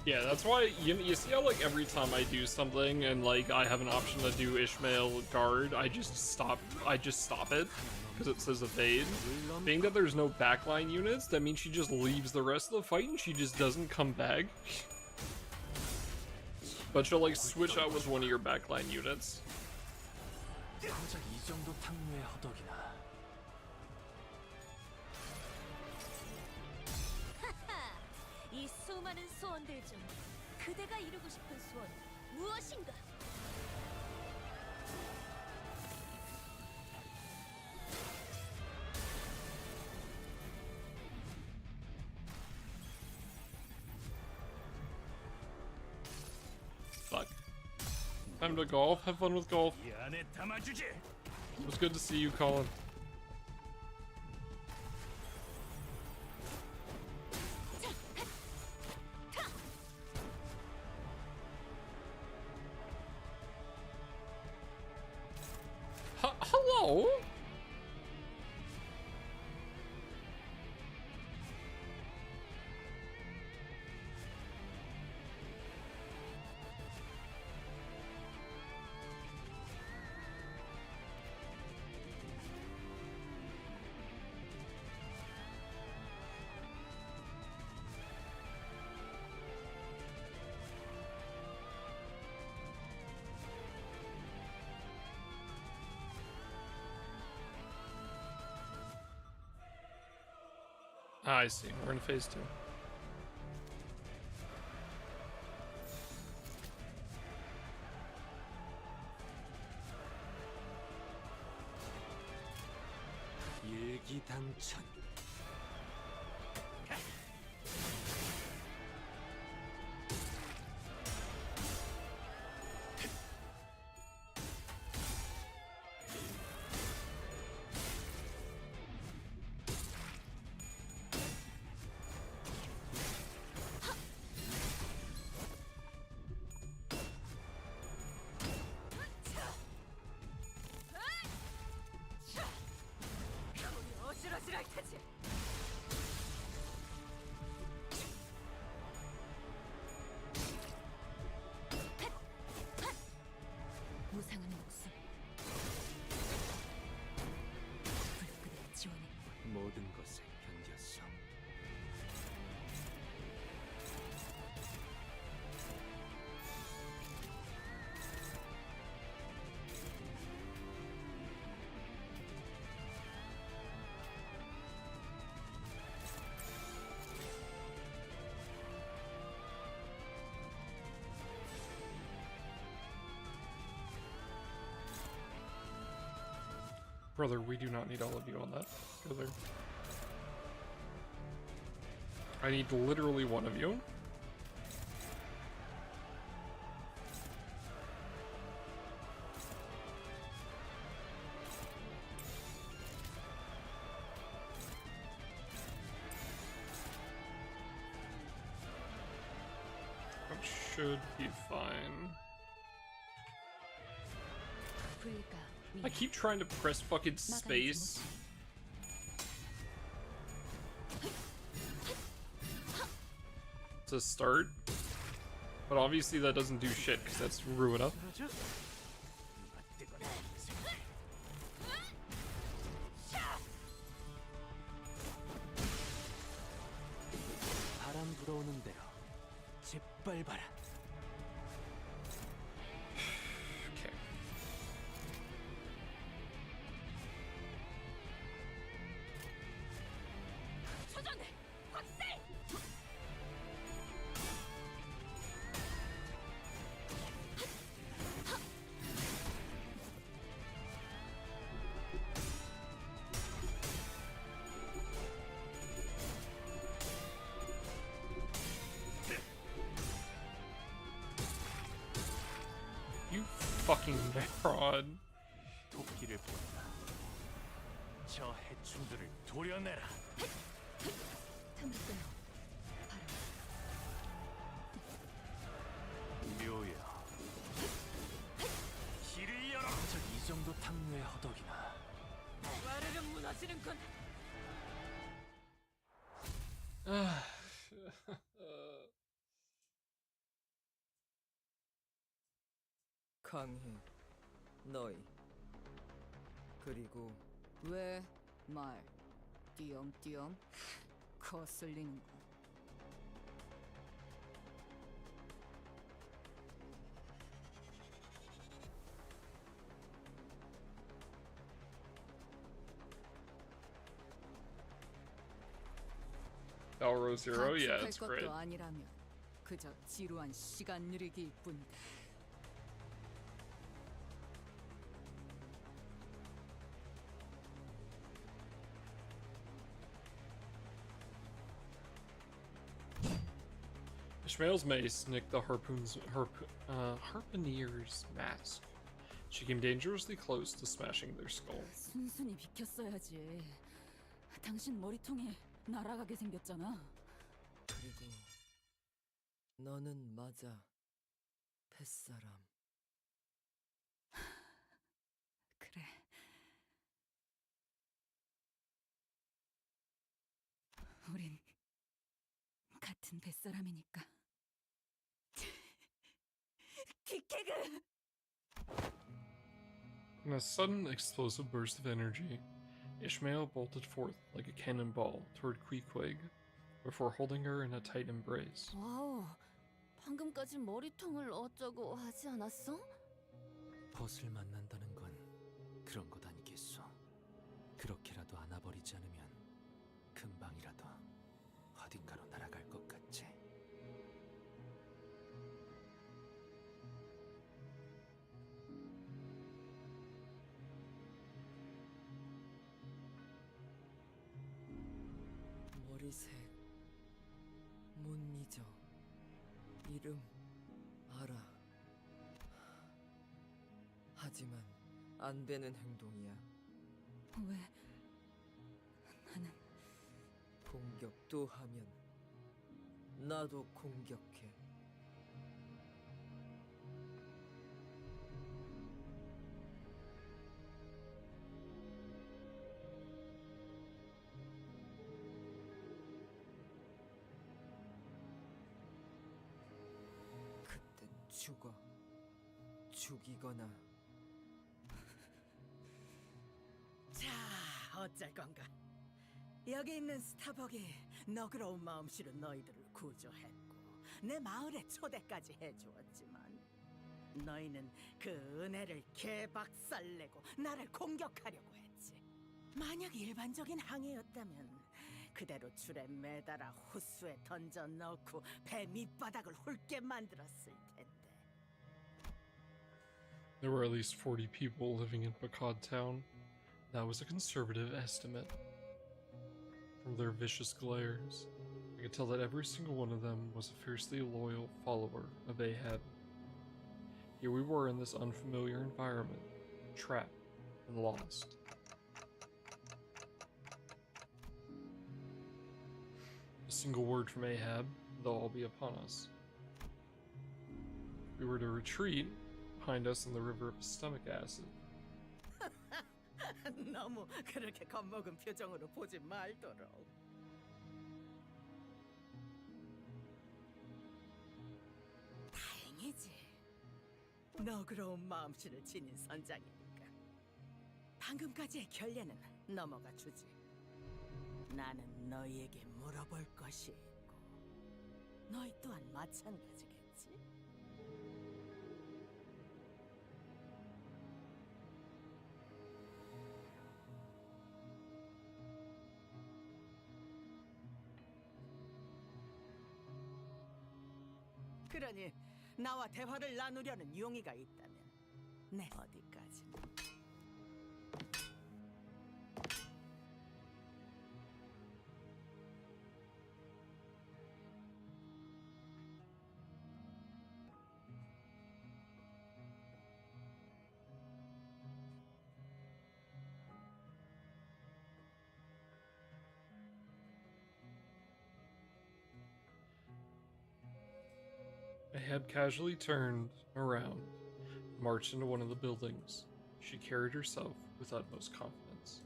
Yeah, that's why you see how like every time I do something and like I have an option to do Ishmael guard, I just stop it because it says evade. Being that there's no backline units, that means she just leaves the rest of the fight and she just doesn't come back. But she'll like switch out with one of your backline units. 고작 이 정도 탕류의 허덕이나. 이 수많은 소원들 중 그대가 이루고 싶은 소원 무엇인가? Fuck. Time to golf. Have fun with golf. 이 안에 담아주지. It was good to see you, Colin. Hello? Ah, I see. We're in phase 2. 일기당천. 어지러지할 테지. 무상한 목숨. 불끈을 지원해. 모든 것을 견뎠어. Brother, we do not need all of you on that. Go there. I need literally one of you. That should be fine. I keep trying to press fucking space. To start. But obviously that doesn't do shit because that's Ruina. 바람 불어오는 대로 짓밟아라. You fucking fraud. 도끼를 본다. 저 해충들을 도려내라. 묘야. 길을 열어. 고작 이 정도 탕류의 허덕이나. 와르르 무너지는군. 강해. 너희. 그리고 왜 말 띄엄띄엄 거슬리는군. Belrose Zero, yeah, 가축할 it's great. 것도 아니라면 그저 지루한 시간 누리기일 뿐이다. Ishmael's mace nicked the harpooner's mask. She came dangerously close to smashing their skull. 순순히 비켰어야지. 당신 머리통이 날아가게 생겼잖아. 그리고 너는 맞아. 뱃사람. 그래. 우린 같은 뱃사람이니까. 기케그! In a sudden explosive burst of energy, Ishmael bolted forth like a cannonball toward Queequeg before holding her in a tight embrace. 와우, 방금까지 머리통을 어쩌고 하지 않았어? 벗을 만난다는 건 그런 것 아니겠소. 그렇게라도 안아버리지 않으면 금방이라도 어딘가로 날아갈 것 같지. 머리색 못 잊어. 이름 알아. 하지만 안 되는 행동이야. 왜? 나는 공격도 하면 나도 공격해. 그땐 죽어. 죽이거나. 자, 어쩔 건가? 여기 있는 스타벅이 너그러운 마음씨로 너희들을 구조했고 내 마을에 초대까지 해주었지만 너희는 그 은혜를 개박살내고 나를 공격하려고 했지. 만약 일반적인 항해였다면 그대로 줄에 매달아 호수에 던져 넣고 배 밑바닥을 훑게 만들었을 텐데. There were at least 40 people living in Bakad Town. That was a conservative estimate. From their vicious glares, I could tell that every single one of them was a fiercely loyal follower of Ahab. Here we were in this unfamiliar environment, trapped and lost. A single word from Ahab, they'll all be upon us. If we were to retreat, behind us in the river of stomach acid. 너무 그렇게 겁먹은 표정으로 보지 말도록. 다행이지. 너그러운 마음씨를 지닌 선장이니까. 방금까지의 결례는 넘어가 주지. 나는 너희에게 물어볼 것이 있고 너희 또한 마찬가지겠지? 그러니 나와 대화를 나누려는 용의가 있다면 내 어디까지? Ahab casually turned around, marched into one of the buildings. She carried herself with utmost confidence.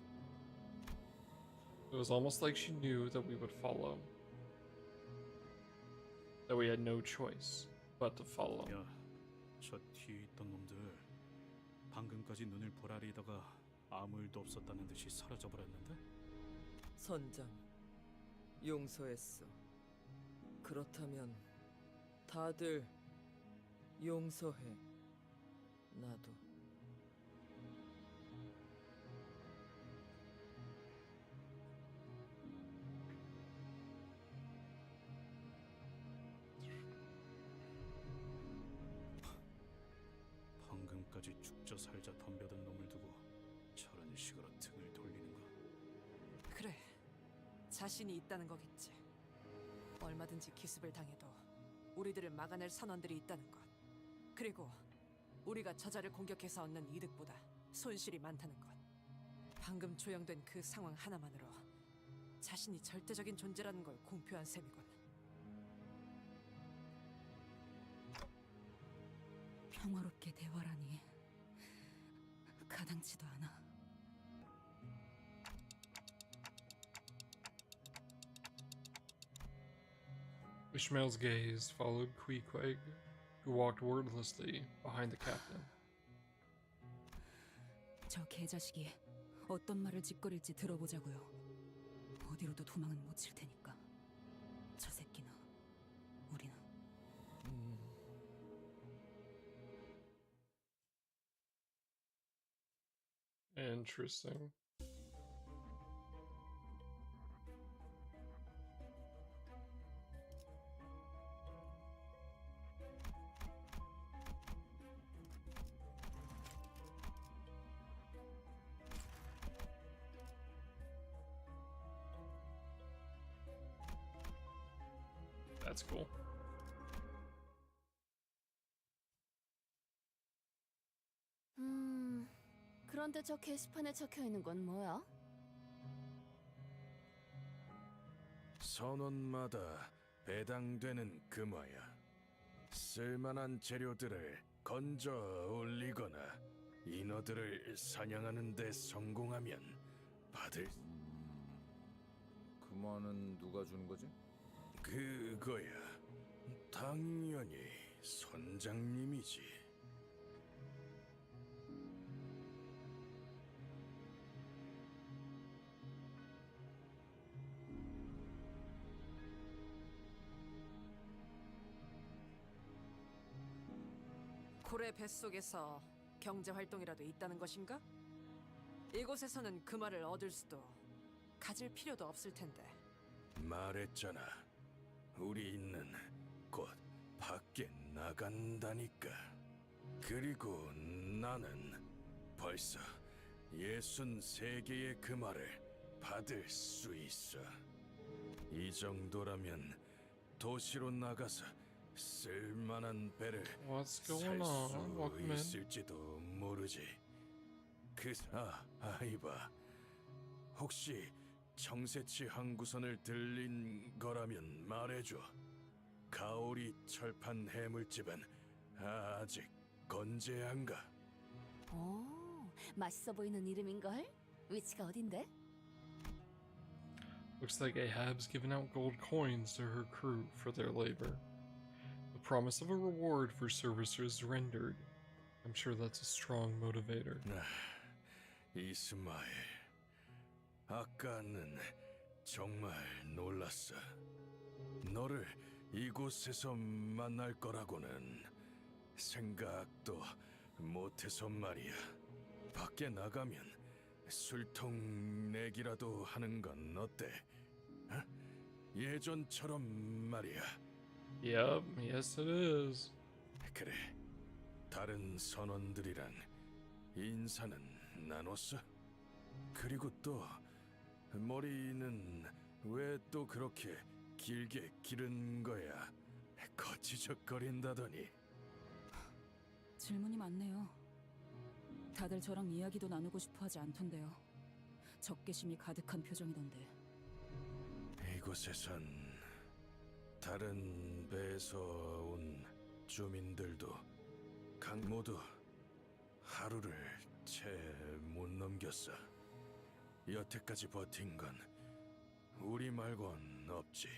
It was almost like she knew that we would follow. That we had no choice but to follow. 야, 저 뒤에 있던 놈들 지금까지 눈을 보라리다가 아무 일도 없었다는 듯이 사라져버렸는데? 선장, 용서했어. 그렇다면 다들 용서해. 나도. 방금까지 죽자 살자 덤벼든 놈을 두고 저런 식으로 등을 돌리는가? 그래, 자신이 있다는 거겠지. 얼마든지 기습을 당해도 우리들을 막아낼 선원들이 있다는 것. 그리고 우리가 저자를 공격해서 얻는 이득보다 손실이 많다는 것. 방금 조형된 그 상황 하나만으로 자신이 절대적인 존재라는 걸 공표한 셈이군. 평화롭게 대화라니 가당치도 않아. Ishmael's gaze followed Queequeg, who walked wordlessly behind the captain. 저 개자식이 어떤 말을 짓거릴지 들어보자고요. 어디로도 도망은 못 칠 테니까. 저 새끼나 우리는. Interesting. That's cool. 그런데 저 게시판에 적혀 있는 건 뭐야? 선원마다 배당되는 금화야. 쓸만한 재료들을 건져 올리거나 인어들을 사냥하는 데 성공하면 받을. 금화는 누가 주는 거지? 그거야. 당연히 선장님이지. 고래 뱃속에서 경제 활동이라도 있다는 것인가? 이곳에서는 그 말을 얻을 수도 가질 필요도 없을 텐데. 말했잖아. 우리 있는 곧 밖에 나간다니까. 그리고 나는 벌써 63개의 금화를 받을 수 있어. 이 정도라면 도시로 나가서 쓸만한 배를 What's 살 going on? 수 Welcome in. 있을지도 모르지. 아이바. 혹시 청새치 항구선을 들린 거라면 말해줘. 가오리 철판 해물집은 아직 건재한가? 오, 맛있어 보이는 이름인걸? 위치가 어딘데? Looks like Ahab's given out gold coins to her crew for their labor. The promise of a reward for services rendered. I'm sure that's a strong motivator. 이스마엘, 아까는 정말 놀랐어. 너를 이곳에서 만날 거라고는 생각도 못해서 말이야. 밖에 나가면 술통 내기라도 하는 건 어때? 어? 예전처럼 말이야. Yep, yes it is. 그래, 다른 선원들이랑 인사는 나눴어? 그리고 또 머리는 왜 또 그렇게 길게 기른 거야? 거치적거린다더니. 질문이 많네요. 다들 저랑 이야기도 나누고 싶어 하지 않던데요. 적개심이 가득한 표정이던데. 이곳에선 다른 배에서 온 주민들도 각 모두 하루를 채 못 넘겼어. 여태까지 버틴 건 우리 말곤 없지.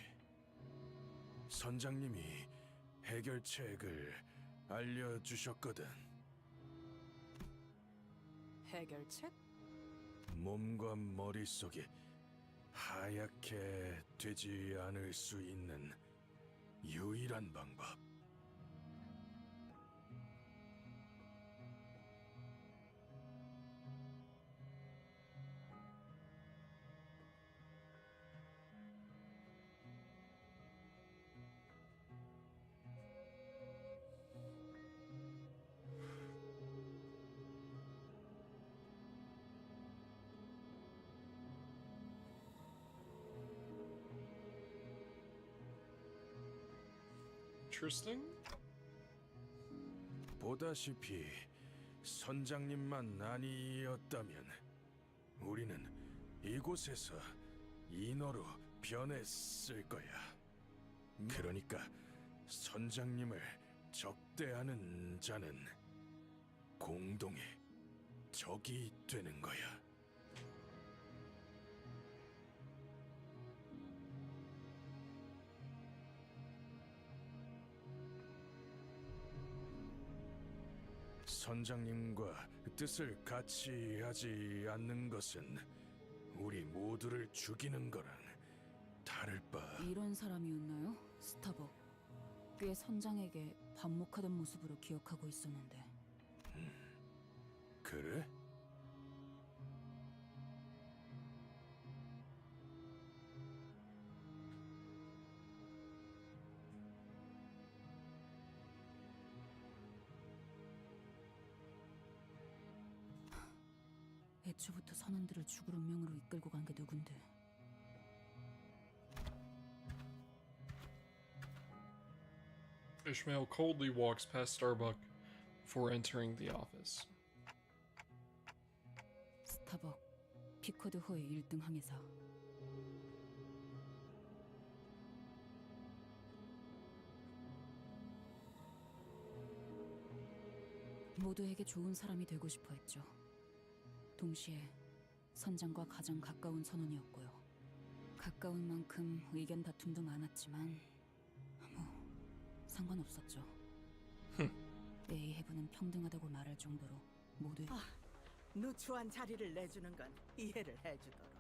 선장님이 해결책을 알려주셨거든. 해결책? 몸과 머릿속이 하얗게 되지 않을 수 있는 유일한 방법. Interesting. 보다시피 선장님만 아니었다면 우리는 이곳에서 인어로 변했을 거야. 그러니까 선장님을 적대하는 자는 공동의 적이 되는 거야. 선장님과 뜻을 같이 하지 않는 것은 우리 모두를 죽이는 거랑 다를 바. 이런 사람이었나요? 스타벅. 꽤 선장에게 반목하던 모습으로 기억하고 있었는데. 그래? 애초부터 선원들을 죽을 운명으로 이끌고 간 게 누군데? Ishmael coldly walks past Starbuck before entering the office. 스타벅, 피쿼드 호의 1등 항해사. 모두에게 좋은 사람이 되고 싶어 했죠. 동시에 선장과 가장 가까운 선원이었고요. 가까운 만큼 의견 다툼도 많았지만 상관없었죠. A 해부는 평등하다고 말할 정도로 모두 누추한 자리를 내주는 건 이해를 해주도록.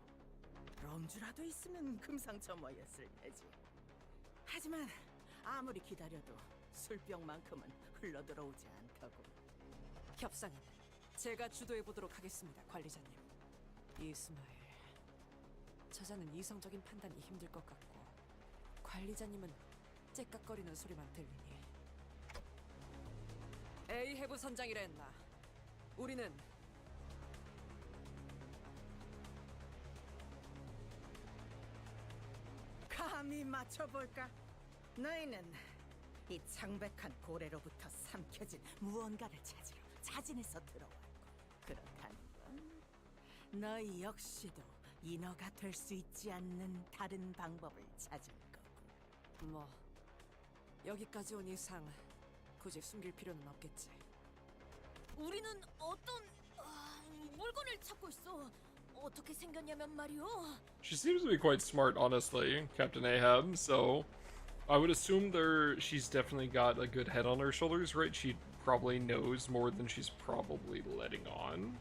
럼주라도 있으면 금상첨화였을 테지. 하지만 아무리 기다려도 술병만큼은 흘러들어오지 않다고. 협상은 제가 주도해보도록 하겠습니다, 관리자님. 이스마일, 저자는 이성적인 판단이 힘들 것 같고 관리자님은 째깍거리는 소리만 들리니. A 해부 선장이라 했나? 우리는 감히 맞춰볼까? 너희는 이 창백한 고래로부터 삼켜진 무언가를 찾으러 자진해서 들어왔고, 그렇다는 건 너희 역시도 인어가 될 수 있지 않는 다른 방법을 찾을 거고. 뭐 여기까지 온 이상 굳이 숨길 필요는 없겠지. 우리는 어떤 물건을 찾고 있어. 어떻게 생겼냐면 말이오. She seems to be quite smart, honestly, Captain Ahab, so I would assume she's definitely got a good head on her shoulders, right? She probably knows more than she's probably letting on.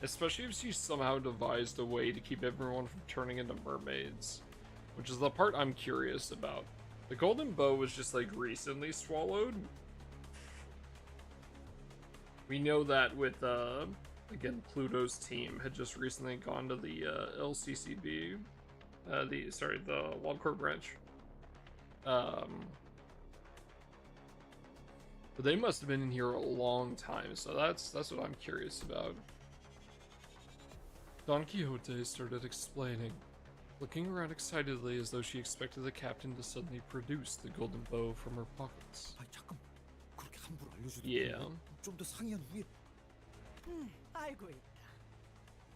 Especially if she's somehow devised a way to keep everyone from turning into mermaids. Which is the part I'm curious about. The golden bow was just like recently swallowed. We know that with again, Pluto's team had just recently gone to the LCCB, the Wildcore branch. But they must have been in here a long time, so that's what I'm curious about. Don Quixote started explaining, looking around excitedly as though she expected the captain to suddenly produce the golden bow from her pockets. 그렇게 함부로 알려주는 Yeah. 좀더 상의한 후에. 알고 있다.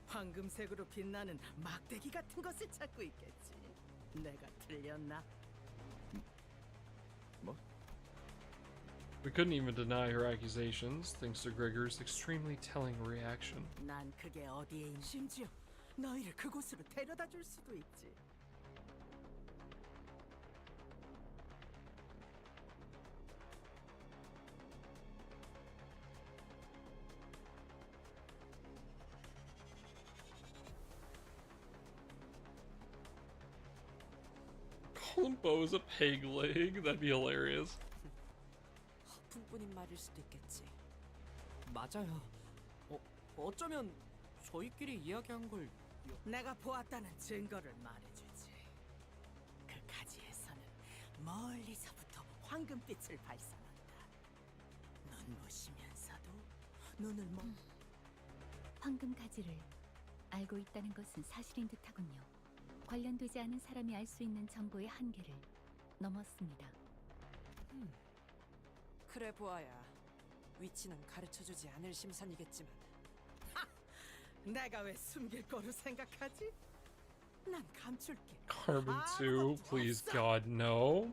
황금색으로 빛나는 막대기 같은 것을 찾고 있겠지. 내가 틀렸나? We couldn't even deny her accusations, thanks to Gregor's extremely telling reaction. 난 그게 어디에 있는, 심지어 너희를 그곳으로 데려다 줄 수도 있지. calling Bose a peg leg? That'd be hilarious. 허풍뿐인 말일 수도 있겠지. 맞아요. 어쩌면 저희끼리 이야기한 걸 내가 보았다는 증거를 말해주지. 그 가지에서는 멀리서부터 황금빛을 발산한다. 눈부시면서도 눈을 황금 가지를 알고 있다는 것은 사실인 듯하군요. 관련되지 않은 사람이 알 수 있는 정보의 한계를 넘었습니다. 그래 보아야 위치는 가르쳐주지 않을 심산이겠지만 내가 왜 숨길 거로 생각하지? 난 감출게. Carbon 2, please God, no.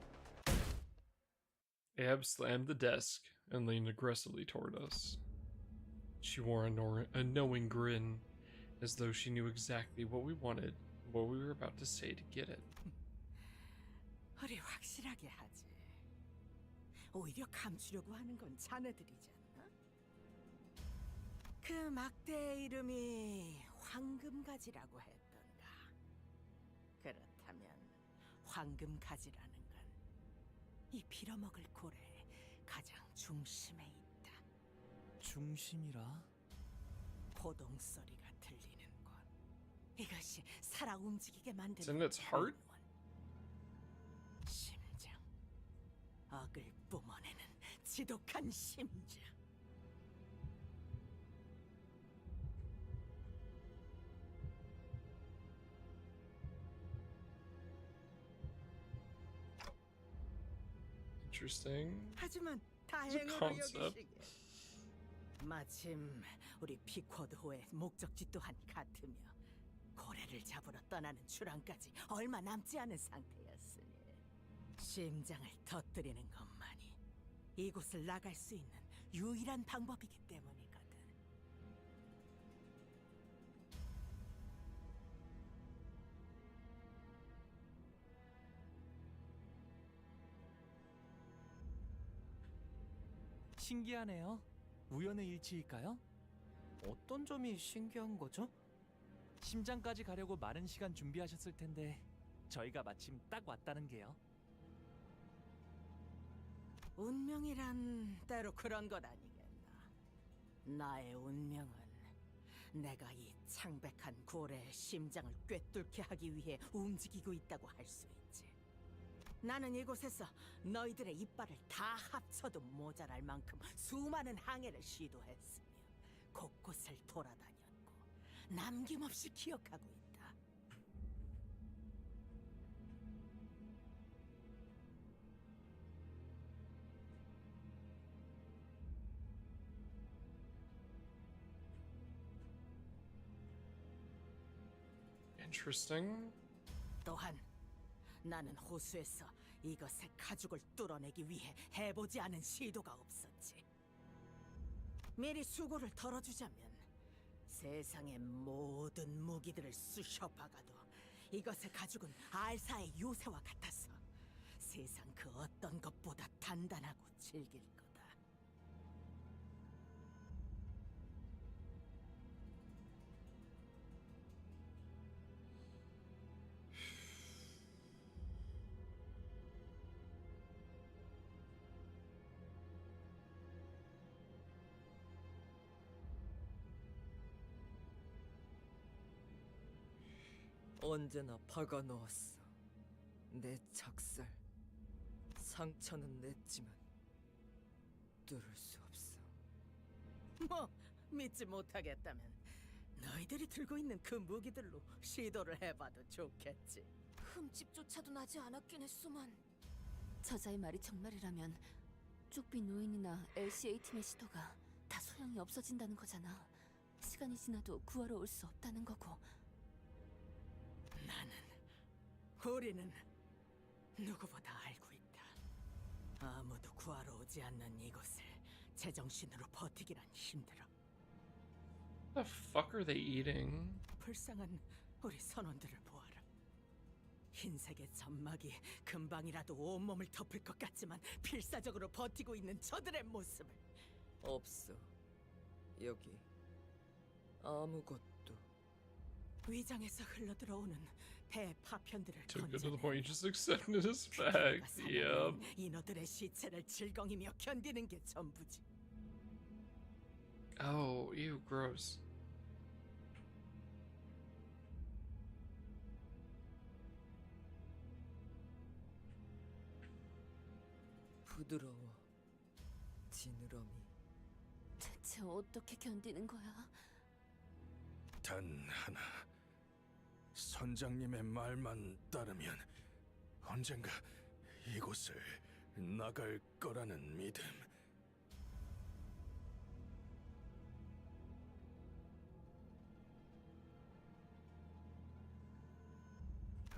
Ab slammed the desk and leaned aggressively toward us. She wore a knowing grin, as though she knew exactly what we wanted, what we were about to say to get it. 우리 확실하게 하지. 오히려 감추려고 하는 건 자네들이지 않나? 그 막대의 이름이 황금가지라고 했던가. 그렇다면 황금가지라는 건 이 빌어먹을 고래의 가장 중심에 있다. 중심이라? 고동 소리가 들리는 곳. 이것이 살아 움직이게 It's 만드는 in its heart? 심장. 악을 뿜어내는 지독한 심장. Interesting. 하지만 It's a 다행으로 concept. 여기시게. 마침 우리 피쿼드호의 목적지 또한 같으며 고래를 잡으러 떠나는 출항까지 얼마 남지 않은 상태였으니 심장을 터뜨리는 것만이 이곳을 나갈 수 있는 유일한 방법이기 때문이거든. 신기하네요. 우연의 일치일까요? 어떤 점이 신기한 거죠? 심장까지 가려고 많은 시간 준비하셨을 텐데 저희가 마침 딱 왔다는 게요. 운명이란 때로 그런 것 아니겠나. 나의 운명은 내가 이 창백한 고래의 심장을 꿰뚫게 하기 위해 움직이고 있다고 할 수 있지. 나는 이곳에서 너희들의 이빨을 다 합쳐도 모자랄 만큼 수많은 항해를 시도했으며 곳곳을 돌아다녔고 남김없이 기억하고 있다. Interesting. 또한 나는 호수에서 이것의 가죽을 뚫어내기 위해 해보지 않은 시도가 없었지. 미리 수고를 덜어주자면 세상의 모든 무기들을 쑤셔박아도 이것의 가죽은 알사의 요새와 같아서 세상 그 어떤 것보다 단단하고 질길 거다. 언제나 박아놓았어. 내 작살. 상처는 냈지만 뚫을 수 없어. 뭐 믿지 못하겠다면 너희들이 들고 있는 그 무기들로 시도를 해봐도 좋겠지. 흠집조차도 나지 않았긴 했소만. 저자의 말이 정말이라면 쪽비 노인이나 LCA 팀의 시도가 다 소용이 없어진다는 거잖아. 시간이 지나도 구하러 올 수 없다는 거고. 우리는 누구보다 알고 있다. 아무도 구하러 오지 않는 이곳을 제정신으로 버티기란 힘들어. What the fuck are they eating? 불쌍한 우리 선원들을 보아라. 흰색의 점막이 금방이라도 온몸을 덮을 것 같지만 필사적으로 버티고 있는 저들의 모습을. 없어. 여기 아무것도. 위장에서 흘러들어오는 배 파편들을 Took it to the 건져내 point you just accepted his 그대가 fact. Yep. 살아남은 인어들의 시체를 질겅이며 견디는 게 전부지. Oh, ew, gross. 부드러워. 지느러미. 대체 어떻게 견디는 거야? 단 하나. 선장님의 말만 따르면 언젠가 이곳을 나갈 거라는 믿음.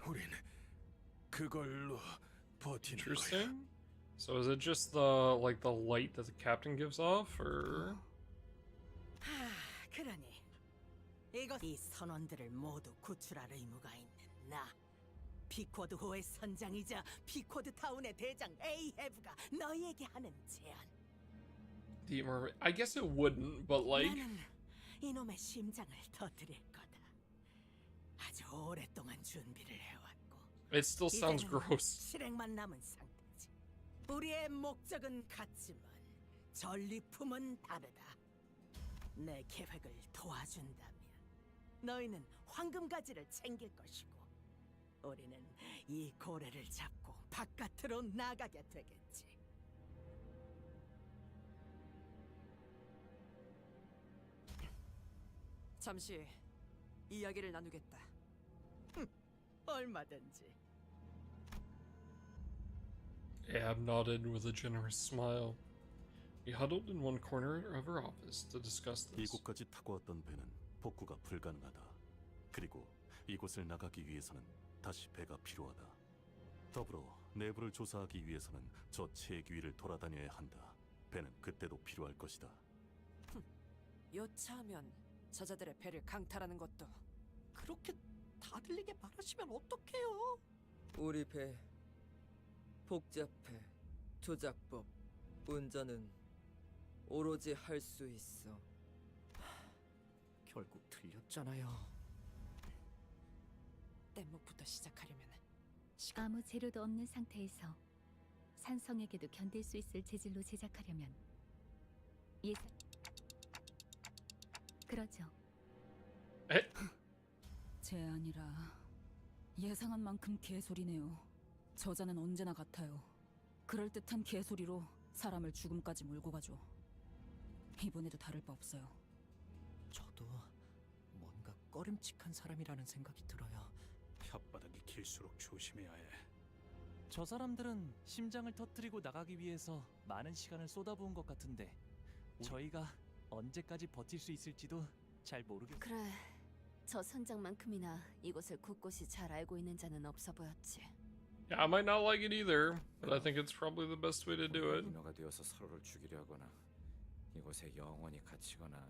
우린 그걸로 버티는 거야. Interesting. So is it just the light that the captain gives off, or? 그러니 이 선원들을 모두 구출할 의무가 있는 나, 피코드호의 선장이자 피코드 타운의 대장 에이헤브가 너희에게 하는 제안. The mermaid. I guess it wouldn't, but like. 나는 이놈의 심장을 터뜨릴 거다. 아주 오랫동안 준비를 해왔고. It still sounds 이제는 gross. 실행만 남은 상태지. 우리의 목적은 같지만 전리품은 다르다. 내 계획을 도와준다면 너희는 황금가지를 챙길 것이고 우리는 이 고래를 잡고 바깥으로 나가게 되겠지. 잠시 이야기를 나누겠다. 얼마든지. Ab nodded with a generous smile. He huddled in one corner of her office to discuss this. 이곳까지 타고 왔던 배는 복구가 불가능하다. 그리고 이곳을 나가기 위해서는 다시 배가 필요하다. 더불어 내부를 조사하기 위해서는 저 체액 위를 돌아다녀야 한다. 배는 그때도 필요할 것이다. 여차하면 저자들의 배를 강탈하는 것도. 그렇게 다 들리게 말하시면 어떡해요? 우리 배 복잡해. 조작법, 운전은 오로지 할 수 있어. 결국 들렸잖아요. 뗏목부터 시작하려면 아무 재료도 없는 상태에서 산성에게도 견딜 수 있을 재질로 제작하려면 예산 그러죠. 제안이라 예상한 만큼 개소리네요. 저자는 언제나 같아요. 그럴듯한 개소리로 사람을 죽음까지 몰고 가죠. 이번에도 다를 바 없어요. 저도 뭔가 꺼림칙한 사람이라는 생각이 들어요. 혓바닥이 길수록 조심해야 해. 저 사람들은 심장을 터뜨리고 나가기 위해서 많은 시간을 쏟아부은 것 같은데 저희가 언제까지 버틸 수 있을지도 잘 모르겠어요. 그래, 저 선장만큼이나 이곳을 곳곳이 잘 알고 있는 자는 없어 보였지. Yeah, I might not like it either, but I think it's probably the best way to do it. 인어가 되어서 서로를 죽이려 하거나 이곳에 영원히 갇히거나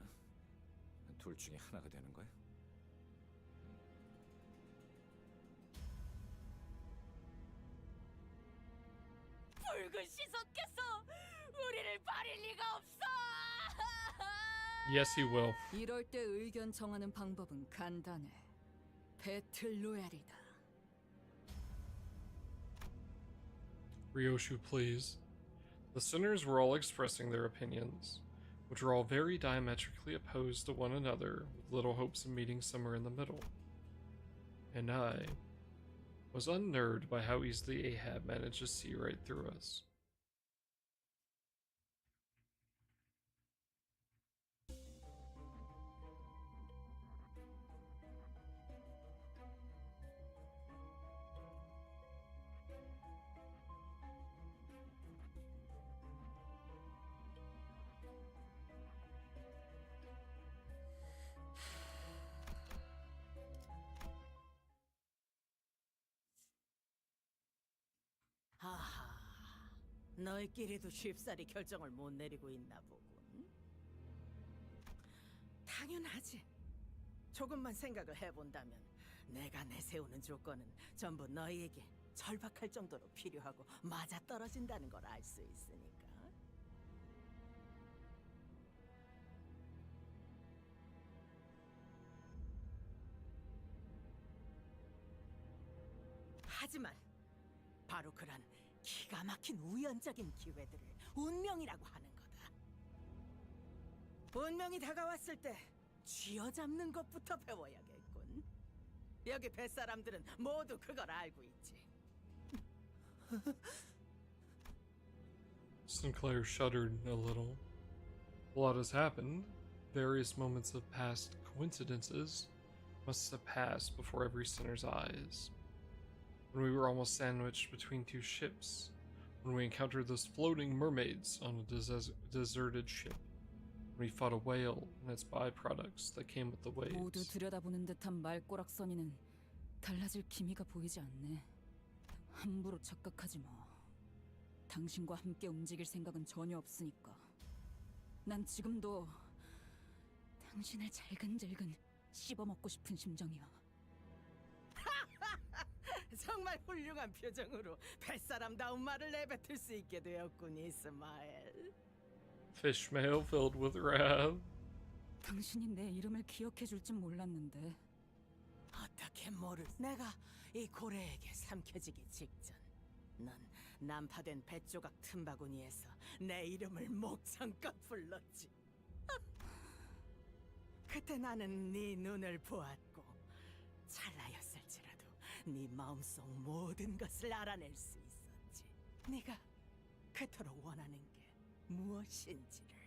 둘 중에 하나가 되는 거야? 붉은 시선께서 우리를 버릴 리가 없어. Yes, he will. 이럴 때 의견 정하는 방법은 간단해. 배틀 로얄이다. Ryoshu, please. The sinners were all expressing their opinions, which were all very diametrically opposed to one another, with little hopes of meeting somewhere in the middle. And I was unnerved by how easily Ahab managed to see right through us. 아하, 너희끼리도 쉽사리 결정을 못 내리고 있나 보군. 당연하지. 조금만 생각을 해본다면 내가 내세우는 조건은 전부 너희에게 절박할 정도로 필요하고 맞아떨어진다는 걸 알 수 있으니까. 하지만 바로 그런 기가 막힌 우연적인 기회들을 운명이라고 하는 거다. 운명이 다가왔을 때 쥐어잡는 것부터 배워야겠군. 여기 뱃사람들은 모두 그걸 알고 있지. Sinclair shuddered a little. A lot has happened. Various moments of past coincidences must have passed before every sinner's eyes. When we were almost sandwiched between two ships, when we encountered those floating mermaids on a deserted ship, when we fought a whale and its byproducts that came with the 모두 waves. 들여다보는 듯한 말꼬락서니는 달라질 기미가 보이지 않네. 함부로 착각하지 마. 당신과 함께 움직일 생각은 전혀 없으니까. 난 지금도 당신을 잘근잘근 씹어먹고 싶은 심정이야. 정말 훌륭한 표정으로 뱃사람다운 말을 내뱉을 수 있게 되었군, 이스마엘. Fishmail filled with wrath. 당신이 내 이름을 기억해 줄 줄 몰랐는데. 어떻게 모를? 내가 이 고래에게 삼켜지기 직전, 넌 난파된 뱃조각 틈바구니에서 내 이름을 목청껏 불렀지. 그때 나는 네 눈을 보았고 찰나였을지라도 네 마음속 모든 것을 알아낼 수 있었지. 네가 그토록 원하는 게 무엇인지를.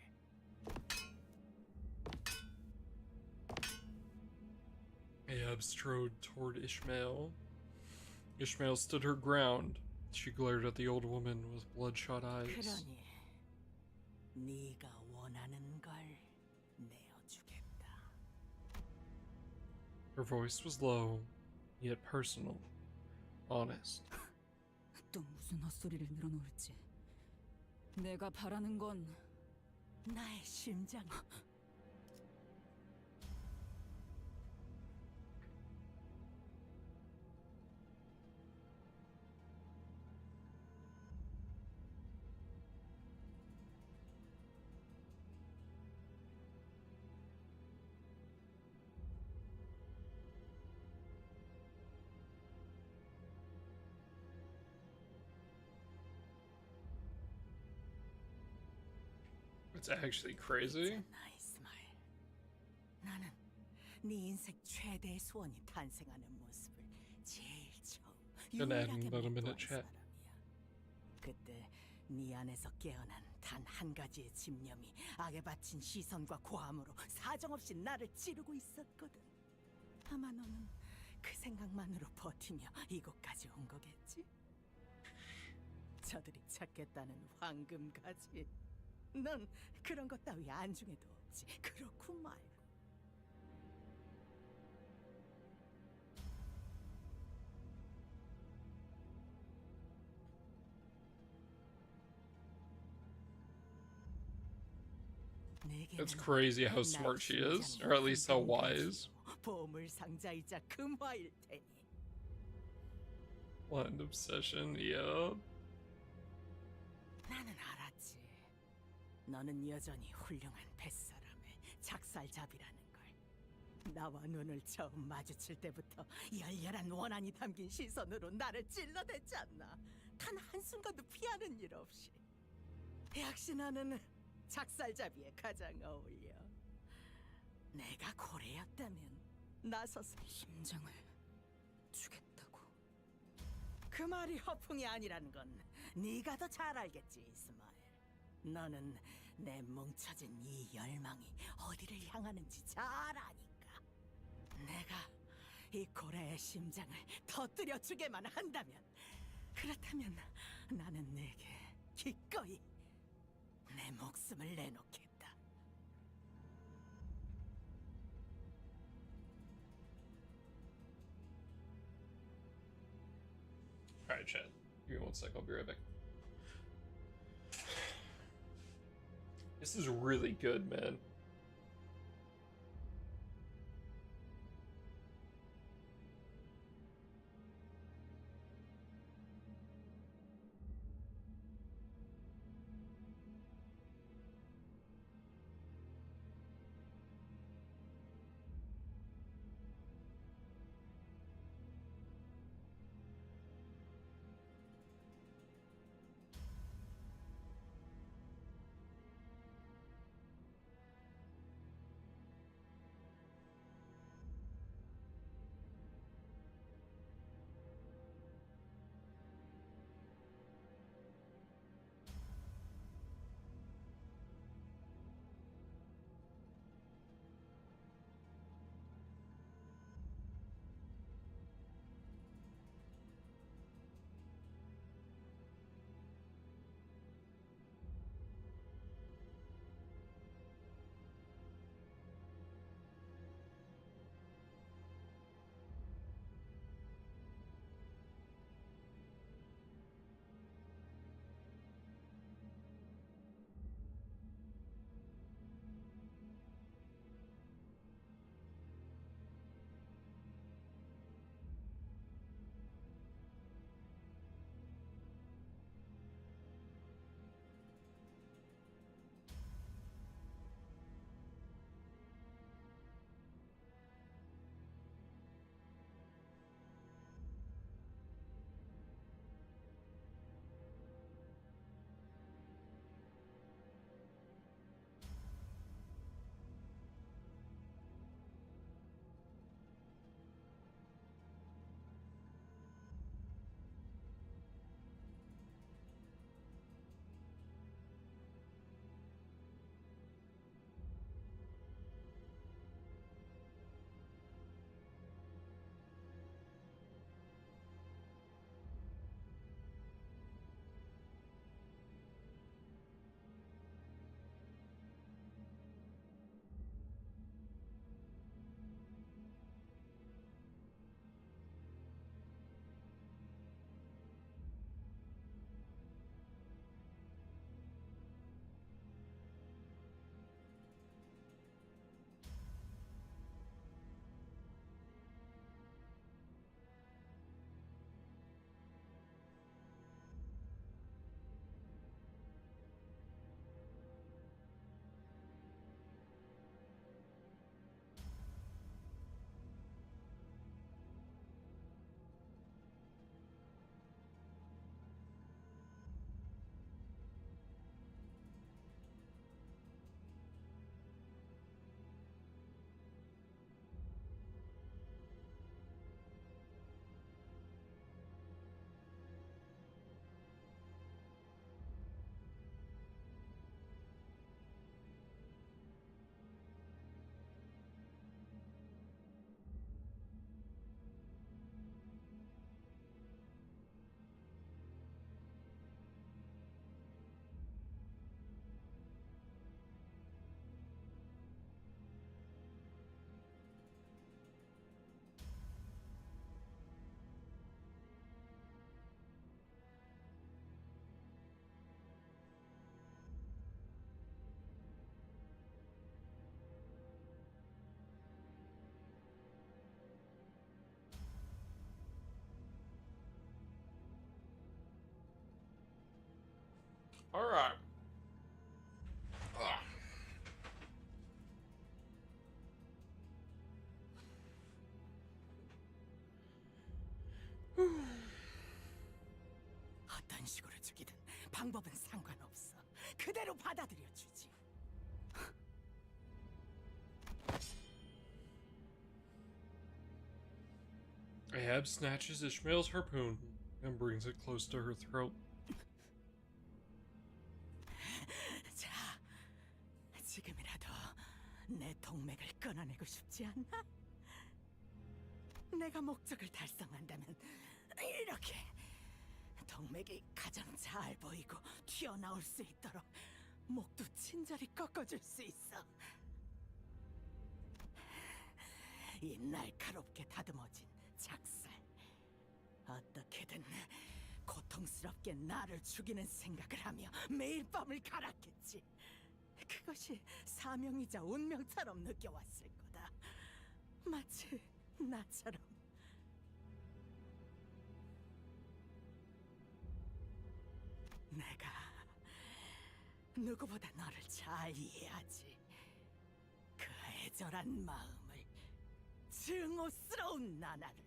Ahab strode toward Ishmael. Ishmael stood her ground. She glared at the old woman with bloodshot eyes. 그러니 네가 원하는 걸 내어주겠다. Her voice was low, yet personal, honest. 또 무슨 헛소리를 늘어놓을지. 내가 바라는 건 나의 심장. It's actually crazy. 이스마엘. 나는 네 인생 최대의 소원이 탄생하는 모습을 제일 처음 Gonna add 유일하게 about a minute 목도한 chat. 사람이야. 그때 네 안에서 깨어난 단 한 가지의 집념이 악에 바친 시선과 고함으로 사정없이 나를 찌르고 있었거든. 아마 너는 그 생각만으로 버티며 이곳까지 온 거겠지? 저들이 찾겠다는 황금가지. 넌 그런 것 따위 안중에도 없지. 그렇고 말고. It's crazy how smart she is, or at least how wise. 보물 상자이자 금화일 테니. Blind obsession, yeah. 나는 알았지. 너는 여전히 훌륭한 뱃사람의 작살잡이라는 걸. 나와 눈을 처음 마주칠 때부터 열렬한 원한이 담긴 시선으로 나를 찔러댔지 않나. 단 한순간도 피하는 일 없이. 역시 너는 작살잡이에 가장 어울려. 내가 고래였다면 나서서 심장을 주겠다고. 그 말이 허풍이 아니라는 건 네가 더 잘 알겠지, 이스마엘. 너는 내 뭉쳐진 이 열망이 어디를 향하는지 잘 아니까. 내가 이 고래의 심장을 터뜨려 주게만 한다면, 그렇다면 나는 내게 기꺼이 내 목숨을 내놓겠다. Alright, Chad. Give me one sec, I'll be right back. This is really good, man. All right. 어떤 식으로 죽이든 방법은 상관없어. 그대로 받아들여 주지. Ahab snatches Ishmael's harpoon and brings it close to her throat. 자, 지금이라도 내 동맥을 끊어내고 싶지 않나? 내가 목적을 달성한다면 이렇게 동맥이 가장 잘 보이고 튀어나올 수 있도록 목도 친절히 꺾어줄 수 있어. 이 날카롭게 다듬어진 작살, 어떻게든 고통스럽게 나를 죽이는 생각을 하며 매일 밤을 갈았겠지. 그것이 사명이자 운명처럼 느껴왔을 거다. 마치 나처럼. 내가 누구보다 너를 잘 이해하지. 그 애절한 마음을, 증오스러운 나날을.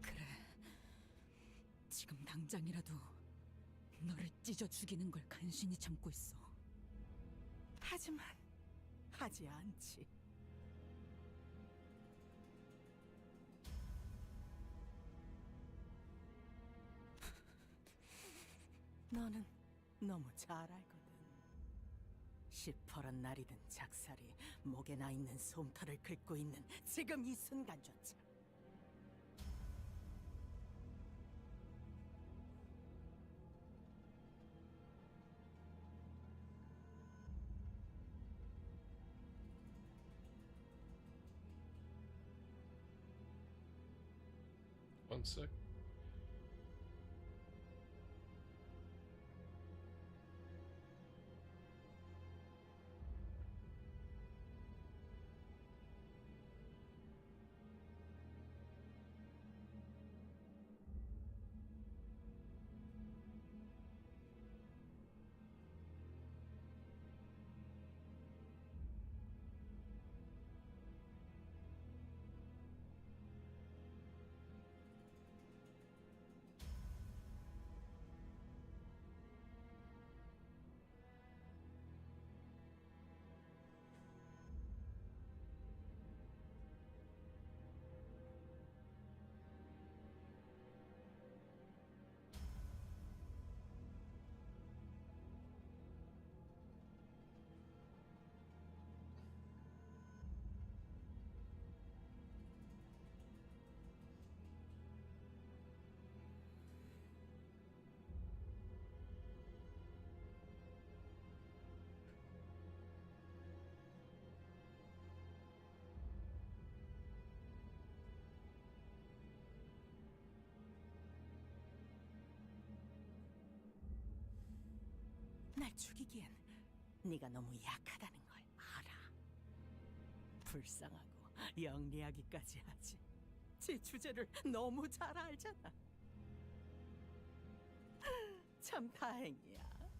그래, 지금 당장이라도 너를 찢어 죽이는 걸 간신히 참고 있어. 하지만 하지 않지. 너는 너무 잘 알거든. 시퍼런 날이 든 작살이 목에 나 있는 솜털을 긁고 있는 지금 이 순간조차. One sec. 날 죽이기엔 네가 너무 약하다는 걸 알아. 불쌍하고 영리하기까지 하지. 제 주제를 너무 잘 알잖아. 참 다행이야.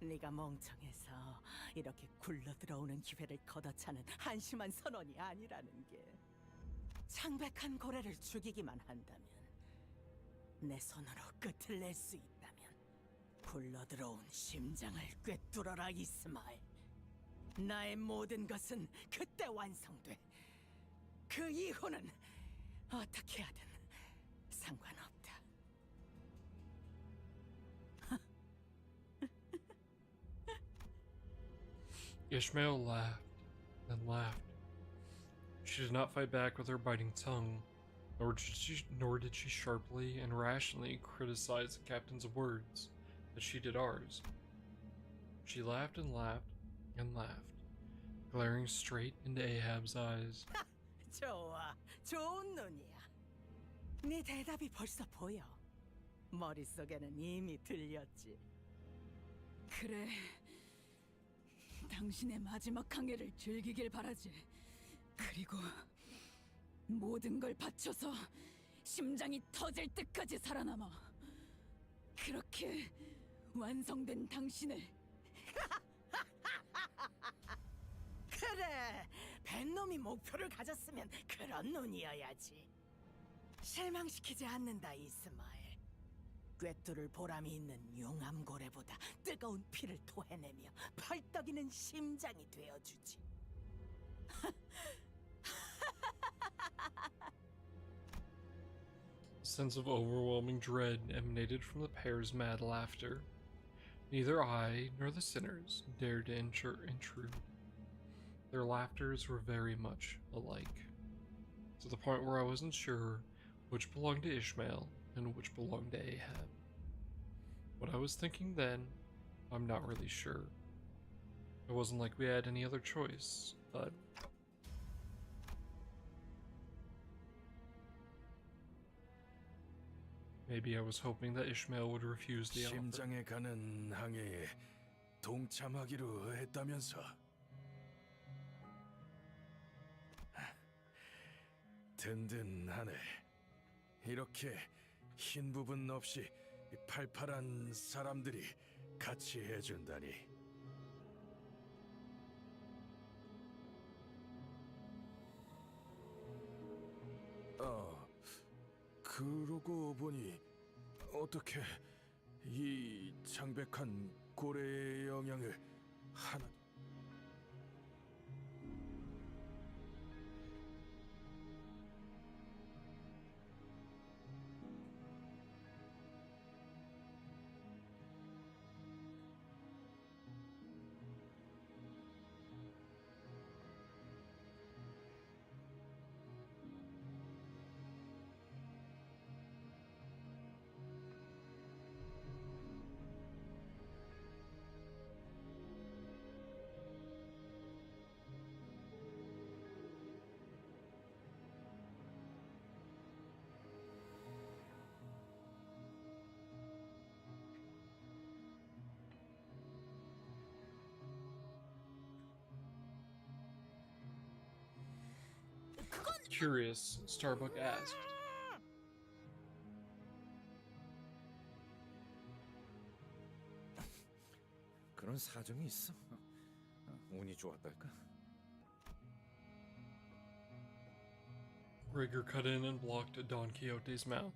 네가 멍청해서 이렇게 굴러 들어오는 기회를 걷어차는 한심한 선원이 아니라는 게. 창백한 고래를 죽이기만 한다면, 내 손으로 끝을 낼 수 있다면, 굴러 들어온 심장을 꿰뚫어라 이스마엘. 나의 모든 것은 그때 완성돼. 그 이후는 어떻게 하든 상관없다. Ishmael laughed and laughed. She did not fight back with her biting tongue, nor did she sharply and rationally criticize the captain's words, as she did ours. She laughed and laughed and laughed, glaring straight into Ahab's eyes. 좋아, 좋은 눈이야. 네 대답이 벌써 보여. 머릿속에는 이미 들렸지. 그래, 당신의 마지막 항해를 즐기길 바라지. 그리고 모든 걸 바쳐서 심장이 터질 때까지 살아남아. 그렇게 완성된 당신을 그래, 벤놈이 목표를 가졌으면 그런 눈이어야지. 실망시키지 않는다, 이스마엘. 꿰뚫을 보람이 있는 용암고래보다 뜨거운 피를 토해내며 펄떡이는 심장이 되어주지. A sense of overwhelming dread emanated from the pair's mad laughter. Neither I nor the sinners dared to intrude. Their laughters were very much alike, to the point where I wasn't sure which belonged to Ishmael and which belonged to Ahab. What I was thinking then, I'm not really sure. It wasn't like we had any other choice, but maybe I was hoping that Ishmael would refuse the offer. 심장에 가는 항해에 동참하기로 했다면서. 든든하네. 이렇게 흰 부분 없이 팔팔한 사람들이 같이 해준다니. 그러고 보니 어떻게 이 창백한 고래의 영향을 하나 Curious, Starbuck asked. 그런 사정이 있어. 운이 좋았달까? Rigger cut in and blocked Don Quixote's mouth.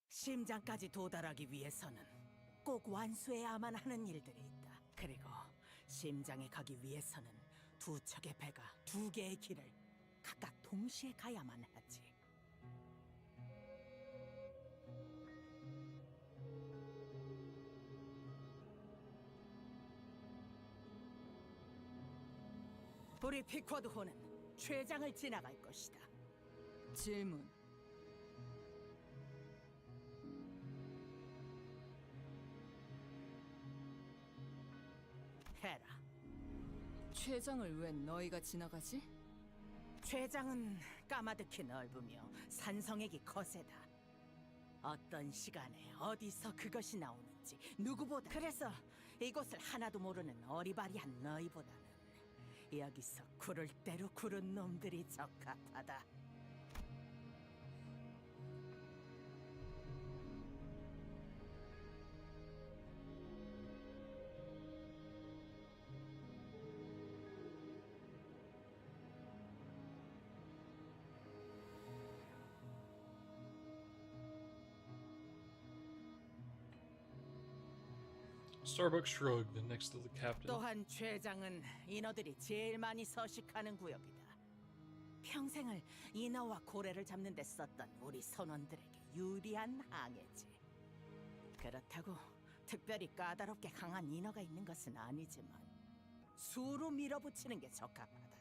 심장까지 도달하기 위해서는 꼭 완수해야만 하는 일들이 있다. 그리고 심장에 가기 위해서는 두 척의 배가 두 개의 길을 각각 동시에 가야만 하지. 우리 피쿼드호는 최장을 지나갈 것이다. 질문. 해라. 최장을 왜 너희가 지나가지? 최장은 까마득히 넓으며 산성액이 거세다. 어떤 시간에 어디서 그것이 나오는지 누구보다. 그래서 이곳을 하나도 모르는 어리바리한 너희보다는 여기서 구를 대로 구른 놈들이 적합하다. Starbuck shrugged next to the captain. 또한 최장은 인어들이 제일 많이 서식하는 구역이다. 평생을 인어와 고래를 잡는 데 썼던 우리 선원들에게 유리한 항해지. 그렇다고 특별히 까다롭게 강한 인어가 있는 것은 아니지만 수로 밀어붙이는 게 적합하다.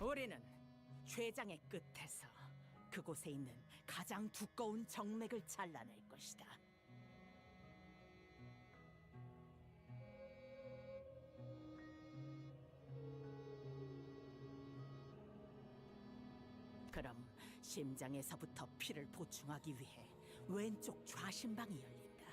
우리는 최장의 끝에서 그곳에 있는 가장 두꺼운 정맥을 잘라낼 것이다. 그럼 심장에서부터 피를 보충하기 위해 왼쪽 좌심방이 열린다.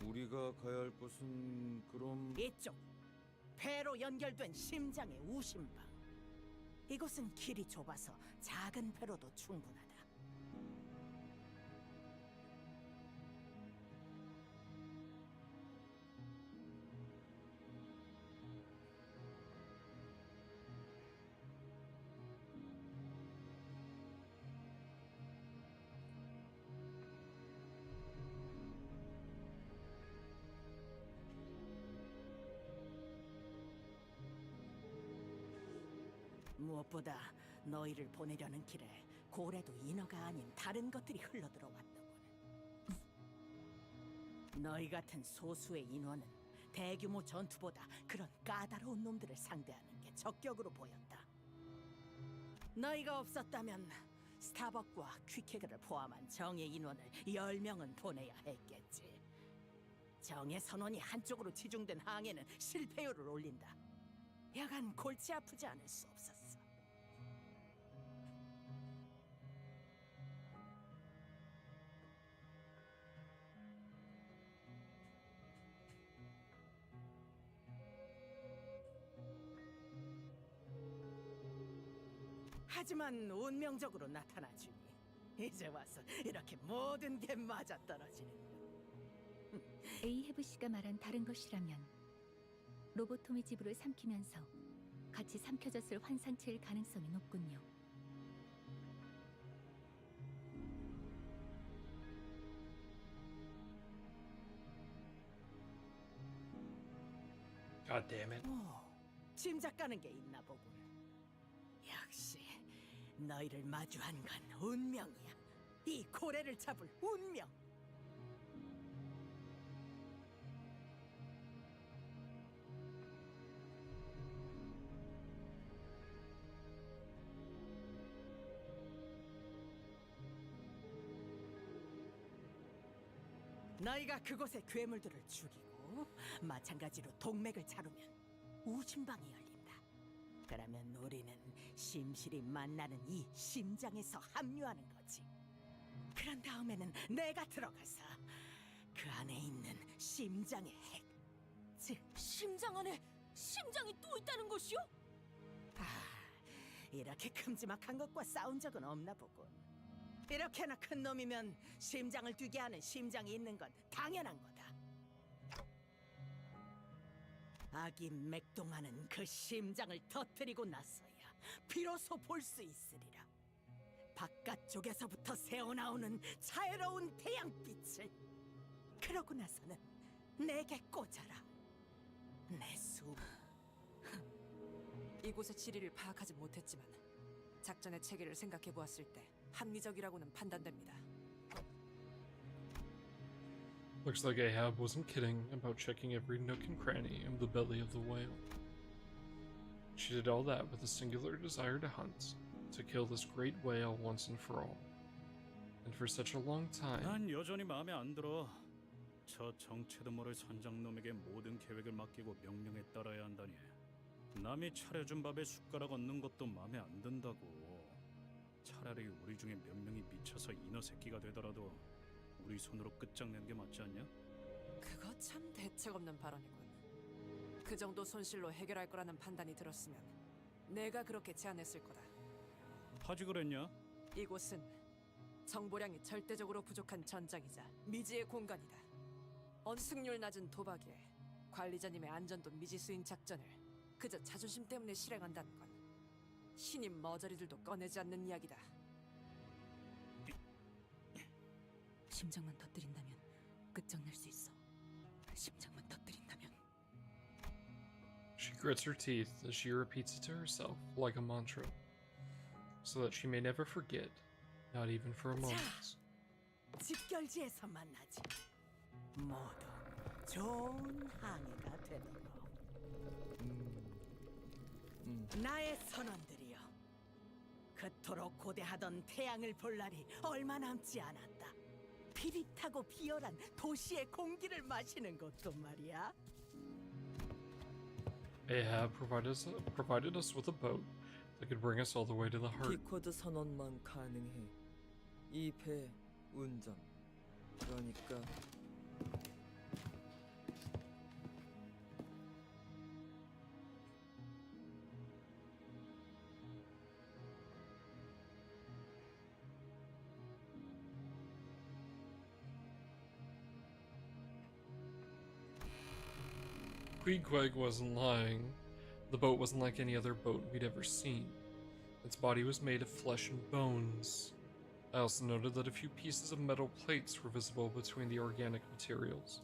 우리가 가야 할 곳은 그럼 이쪽 배로 연결된 심장의 우심방. 이곳은 길이 좁아서 작은 배로도 충분하다. 무엇보다 너희를 보내려는 길에 고래도 인어가 아닌 다른 것들이 흘러들어왔더군. 너희 같은 소수의 인원은 대규모 전투보다 그런 까다로운 놈들을 상대하는 게 적격으로 보였다. 너희가 없었다면 스타벅과 퀵해그를 포함한 정예 인원을 10명은 보내야 했겠지. 정예 선원이 한쪽으로 치중된 항해는 실패율을 올린다. 여간 골치 아프지 않을 수 없었어. 하지만 운명적으로 나타나주니 이제 와서 이렇게 모든 게 맞아떨어지는. 에이헤브 씨가 말한 다른 것이라면 로보톰의 집으로 삼키면서 같이 삼켜졌을 환상체일 가능성이 높군요. God damn it. 짐작 가는 게 있나 보군. 역시 너희를 마주한 건 운명이야. 이 고래를 잡을 운명. 너희가 그곳의 괴물들을 죽이고 마찬가지로 동맥을 자르면 우심방이 열린다. 그러면 우리는 심실히 만나는 이 심장에서 합류하는 거지. 그런 다음에는 내가 들어가서 그 안에 있는 심장의 핵, 즉 심장 안에 심장이 또 있다는 것이요? 이렇게 큼지막한 것과 싸운 적은 없나 보군. 이렇게나 큰 놈이면 심장을 뛰게 하는 심장이 있는 건 당연한 거다. 아기 맥동하는 그 심장을 터뜨리고 나서야 비로소 볼 수 있으리라. 바깥쪽에서부터 새어나오는 자유로운 태양빛을. 그러고 나서는 내게 꽂아라. 내 수. 이곳의 지리를 파악하지 못했지만 작전의 체계를 생각해 보았을 때 합리적이라고는 판단됩니다. Looks like Ahab wasn't kidding about checking every nook and cranny of the belly of the whale. She did all that with a singular desire to hunt, to kill this great whale once and for all. And for such a long time. 난 여전히 마음에 안 들어. 저 정체도 모를 선장놈에게 모든 계획을 맡기고 명령에 따라야 한다니. 남이 차려준 밥에 숟가락 얹는 것도 마음에 안 든다고. 차라리 우리 중에 몇 명이 미쳐서 인어 새끼가 되더라도 우리 손으로 끝장내는 게 맞지 않냐? 그거 참 대책 없는 발언이군. 그 정도 손실로 해결할 거라는 판단이 들었으면 내가 그렇게 제안했을 거다. 하지 그랬냐? 이곳은 정보량이 절대적으로 부족한 전장이자 미지의 공간이다. 승률 낮은 도박에 관리자님의 안전도 미지수인 작전을 그저 자존심 때문에 실행한다는 건 신임 머저리들도 꺼내지 않는 이야기다. 심장만 터뜨린다면 끝장날 수 있어. 심장만 터뜨린다면. She grits her teeth as she repeats it to herself like a mantra, so that she may never forget, not even for a moment. 집결지에서 만나지. 모두 좋은 항해가 되도록. 나의 선원들이여, 그토록 고대하던 태양을 볼 날이 얼마 남지 않았다. 비릿하고 비열한 도시의 공기를 마시는 것도 말이야. Ahab provided us with a boat That could bring us all the way to the heart. 디코드 선언만 가능해. 이 배 운전. 그러니까 Queequeg wasn't lying. The boat wasn't like any other boat we'd ever seen. Its body was made of flesh and bones. I also noted that a few pieces of metal plates were visible between the organic materials.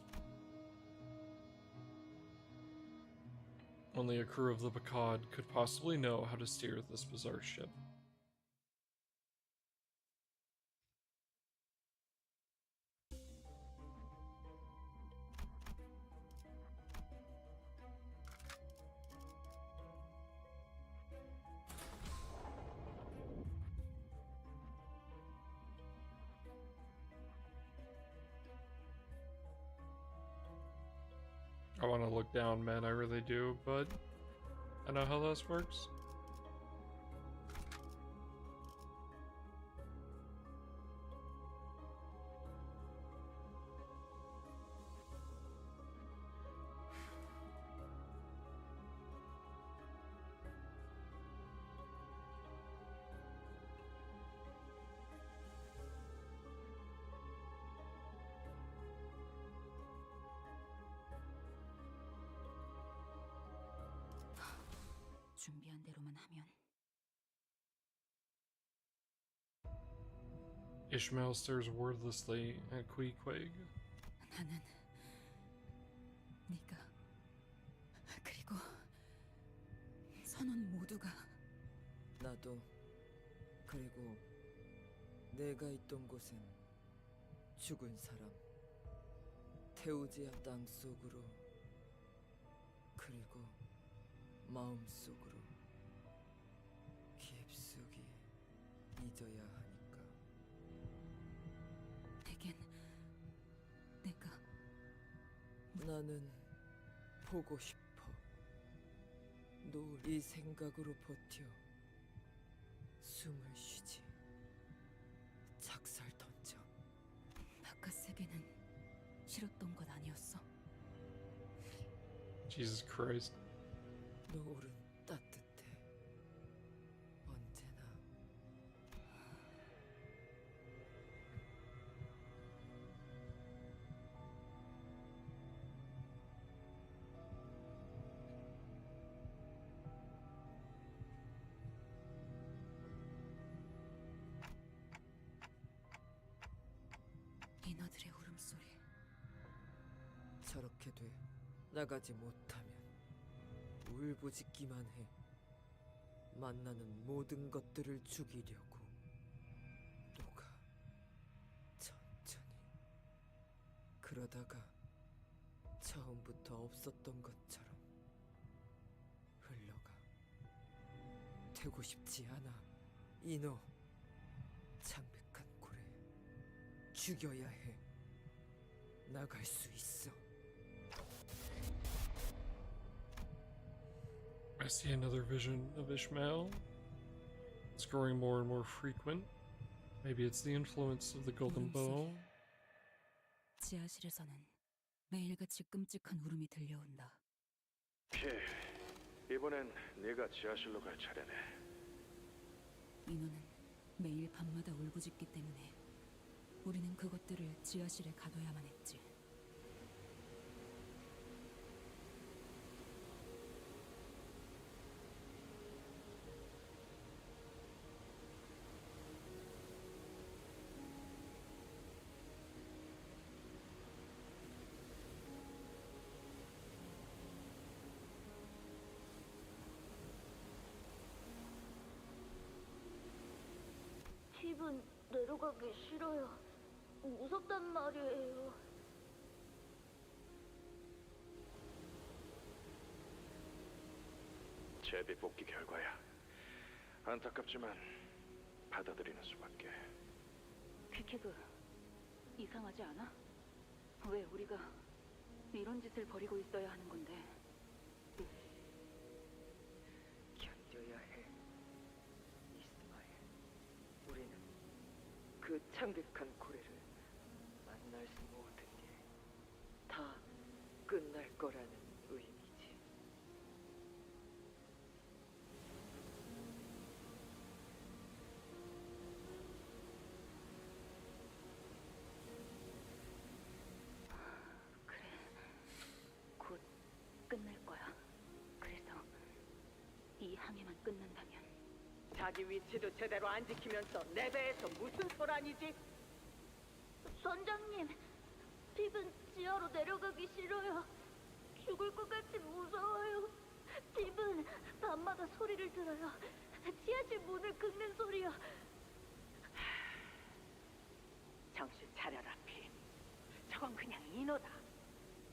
Only a crew of the Bacad could possibly know how to steer this bizarre ship. I want to look down, man, I really do, but I know how this works. 준비한 대로만 하면 Ishmael stares wordlessly at Queequeg. 나는 네가 그리고 선원 모두가 나도 그리고 내가 있던 곳엔 죽은 사람 테우지아 땅 속으로 그리고 마음속으로 깊숙이 잊어야 하니까. 내겐 내가 나는 보고 싶어. 너 이 생각으로 버텨. 숨을 쉬지. 작살 던져. 바깥 세계는 싫었던 것 아니었어? Jesus Christ. 노을은 따뜻해. 언제나. 인어들의 울음소리. 저렇게 돼. 나가지 못하면 울부짖기만 해. 만나는 모든 것들을 죽이려고 녹아 천천히. 그러다가 처음부터 없었던 것처럼 흘러가. 되고 싶지 않아. 인어 창백한 고래 죽여야 해. 나갈 수 있어. I see another vision of Ishmael. It's growing more and more frequent. Maybe it's the influence of the golden bow. 지하실에서는 매일같이 끔찍한 울음이 들려온다. 이번엔 네가 지하실로 갈 차례네. 인어는 매일 밤마다 울부짖기 때문에 우리는 그것들을 지하실에 가둬야만 했지. 집은 내려가기 싫어요. 무섭단 말이에요. 제비 뽑기 결과야. 안타깝지만 받아들이는 수밖에. 퀴키그, 이상하지 않아? 왜 우리가 이런 짓을 벌이고 있어야 하는 건데? 견뎌야 해. 그 창백한 고래를 만날 수 모든 게 다 끝날 거라는 의미지. 그래, 곧 끝날 거야. 그래서 이 항해만 끝난다면 자기 위치도 제대로 안 지키면서 내 배에서 무슨 소란이지? 선장님, 핍은 지하로 내려가기 싫어요. 죽을 것 같이 무서워요. 핍은 밤마다 소리를 들어요. 지하실 문을 긁는 소리요. 정신 차려라, 피. 저건 그냥 인어다.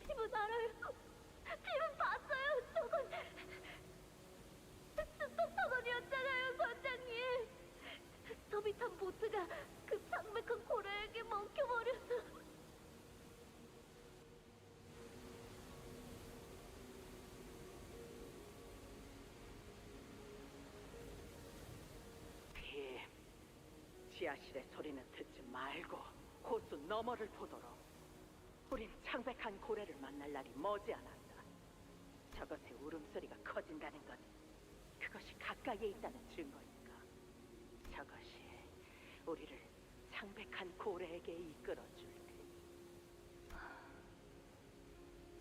핍은 알아요. 핍은 봤어요. 저건 스톱터널이었잖아요, 선장님. 서비탄 보트가 그 창백한 고래에게 먹혀버렸어. 피, 지하실의 소리는 듣지 말고 호수 너머를 보도록. 우린 창백한 고래를 만날 날이 머지않았다. 저것의 울음소리가 커진다는 건 그것이 가까이에 있다는 증거니까. 저것이 우리를 창백한 고래에게 이끌어줄 테니.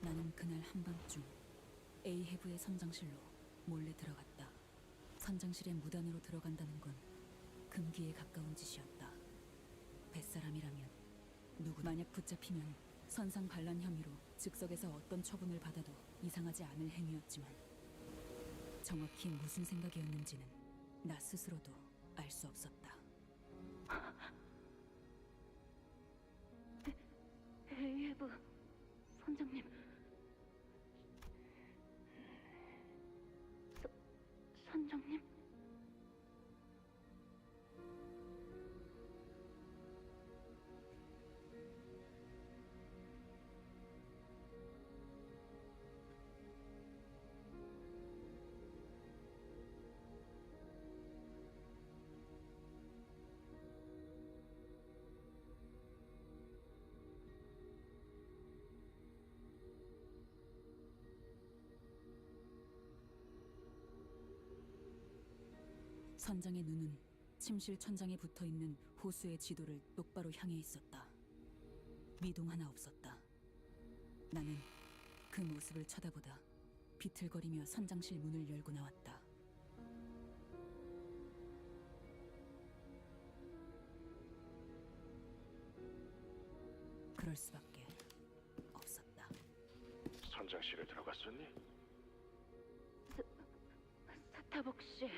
나는 그날 한밤중 에이헤브의 선장실로 몰래 들어갔다. 선장실에 무단으로 들어간다는 건 금기에 가까운 짓이었다. 뱃사람이라면 누구 만약 붙잡히면 선상 반란 혐의로 즉석에서 어떤 처분을 받아도 이상하지 않을 행위였지만 정확히 무슨 생각이었는지는 나 스스로도 알 수 없었다. 에이헤브 선장님. 선장님? 선장의 눈은 침실 천장에 붙어있는 호수의 지도를 똑바로 향해 있었다. 미동 하나 없었다. 나는 그 모습을 쳐다보다 비틀거리며 선장실 문을 열고 나왔다. 그럴 수밖에 없었다. 선장실에 들어갔었니? 스타벅 씨.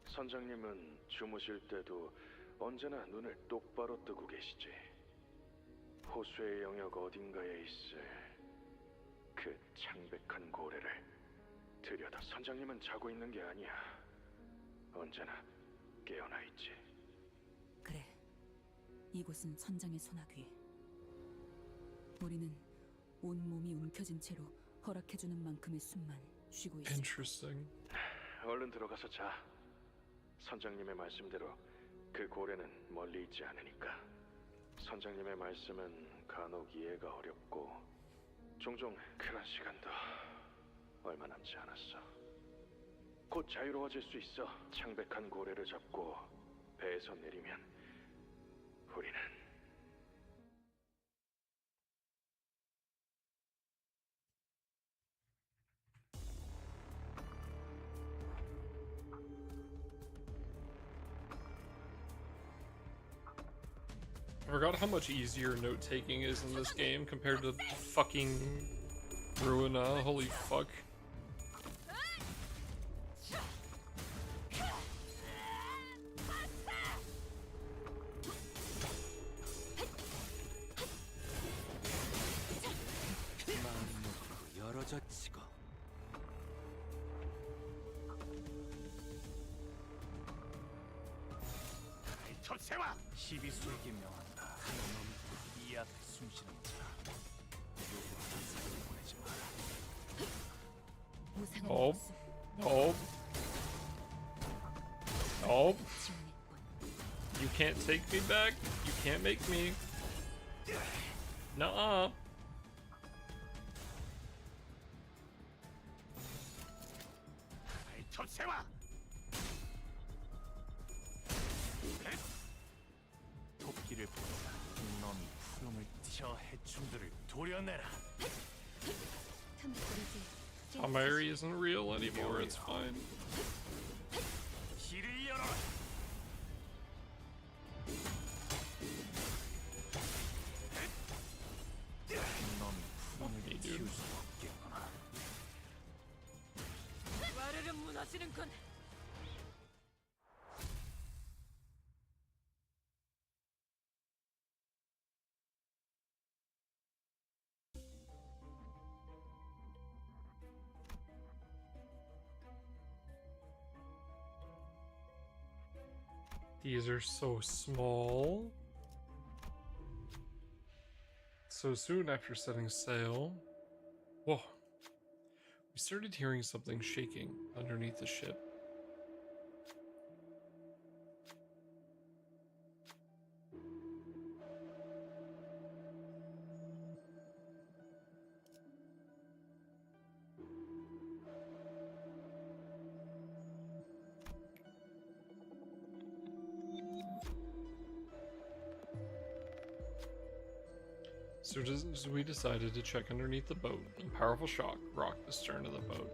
선장님은 주무실 때도 언제나 눈을 똑바로 뜨고 계시지. 호수의 영역 어딘가에 있을 그 창백한 고래를 들여다 선장님은 자고 있는 게 아니야. 언제나 깨어나 있지. 그래, 이곳은 선장의 소나귀. 우리는 온 몸이 움켜진 채로 허락해주는 만큼의 숨만 쉬고 있었다. Interesting. 얼른 들어가서 자. 선장님의 말씀대로 그 고래는 멀리 있지 않으니까. 선장님의 말씀은 간혹 이해가 어렵고 종종 그런 시간도 얼마 남지 않았어. 곧 자유로워질 수 있어. 창백한 고래를 잡고 배에서 내리면 우리는 I forgot how much easier note-taking is in this game compared to fucking Ruina. Holy fuck. 열어젖히고 첩세와 시비수에게 명한다. 한놈 이 앞에 숨쉬는 자 누구 하나 살려 보내지 마라. Nope. Nope. Nope. You can't can't take me back. You can't make me. Nuh-uh. 토끼를 보자. 놈이 푸름을 저 해충들을 도려내라. Tom Mary isn't real anymore, it's fine. 길을 열어라. 놈이 푸름을 틔울 수 없겠구나. 와르르 무너지는군. These are so small. So soon after setting sail, whoa, we started hearing something shaking underneath the ship. So we decided to check underneath the boat, and a powerful shock rocked the stern of the boat.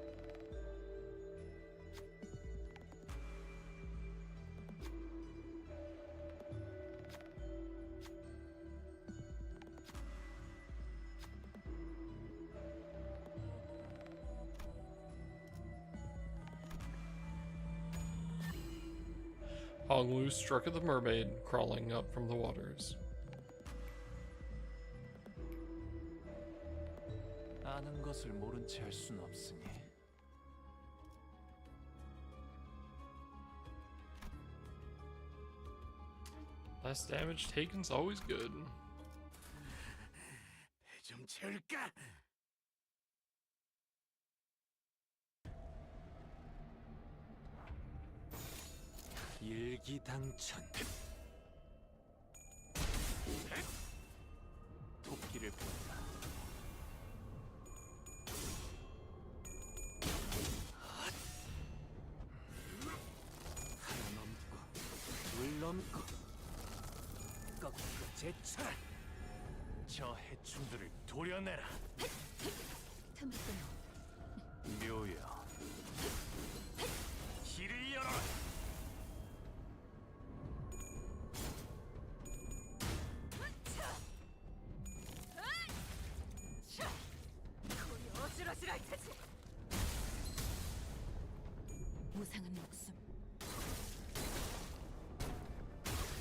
Honglu struck at the mermaid crawling up from the waters. 아는 것을 모른 채 할 수는 없으니. Less damage taken's always good. 좀 채울까? 일기당천. 토끼를 본다. 하나 넘고 둘 넘고 꺾고 제쳐라. 저 해충들을 도려내라. 묘여 길을 열어라. 거리 어지러지랄 테지. 무상한 목숨.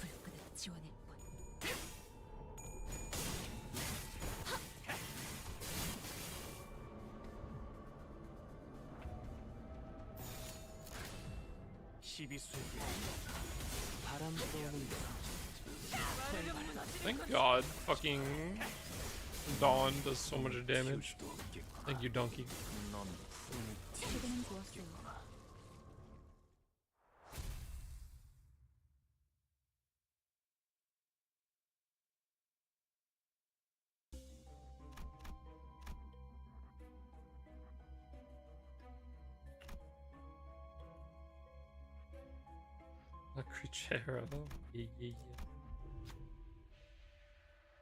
불끈을 지원할 뿐. 시비수에게 바람 불어오는 Thank God, fucking Dawn does so much damage. Thank you, Donkey. 시간은 좋았어요. La Creatura. Yeah.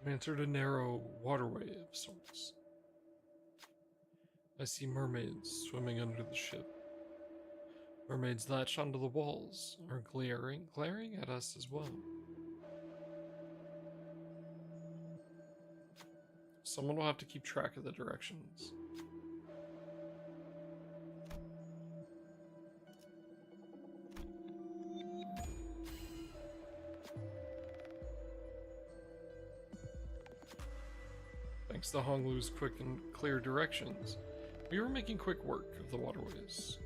We entered a narrow waterway of sorts. I see mermaids swimming under the ship. Mermaids latched onto the walls, are glaring at us as well. Someone will have to keep track of the directions. Thanks to Honglu's quick and clear directions, we were making quick work of the waterways.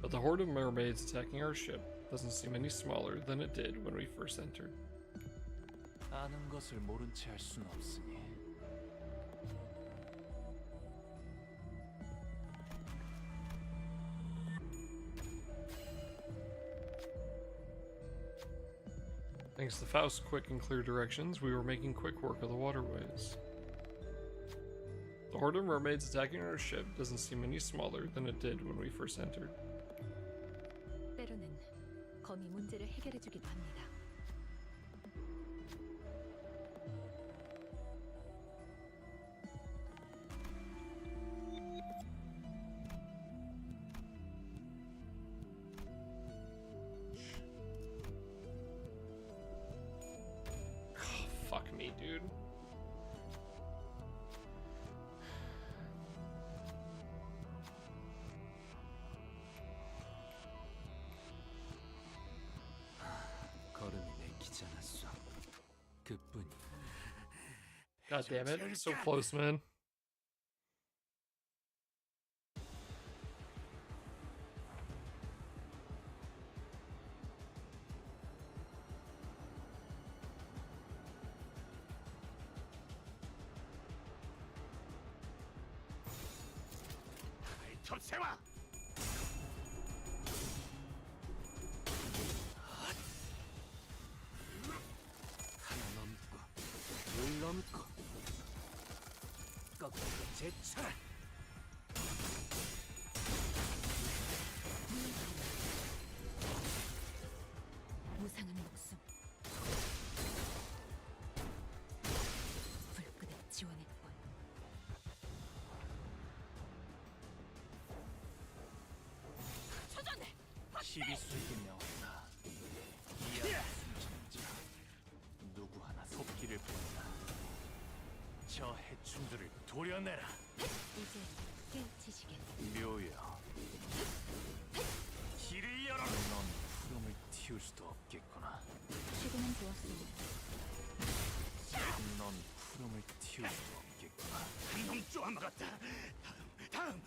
But the horde of mermaids attacking our ship doesn't seem any smaller than it did when we first entered. 아는 것을 모른 채 할 수는 없으니. Thanks to Faust's quick and clear directions, we were making quick work of the waterways. The horde of mermaids attacking our ship doesn't seem any smaller than it did when we first entered. 때로는 검이 문제를 해결해주기도 합니다. Fuck me, dude. 걸음이 내키지 않았어. 그뿐이. God damn it, so close, man. 접세와 하나 넘고 둘 넘고 거꾸로 제쳐라. 무상한 목숨. 불끈한 지원의 본. 초전해! 시비 수익이 명한다. 이야 숨지는 자 누구 하나 속기를 본다. 저 해충들을 도려내라. 이제 깨우치시게. 묘여 길을 열어. 넌 푸름을 틔울 수도 없겠구나. 최근은 좋았어요. 넌 푸름을 틔울 수도 없겠구나. 한놈 쪼아먹었다. 다음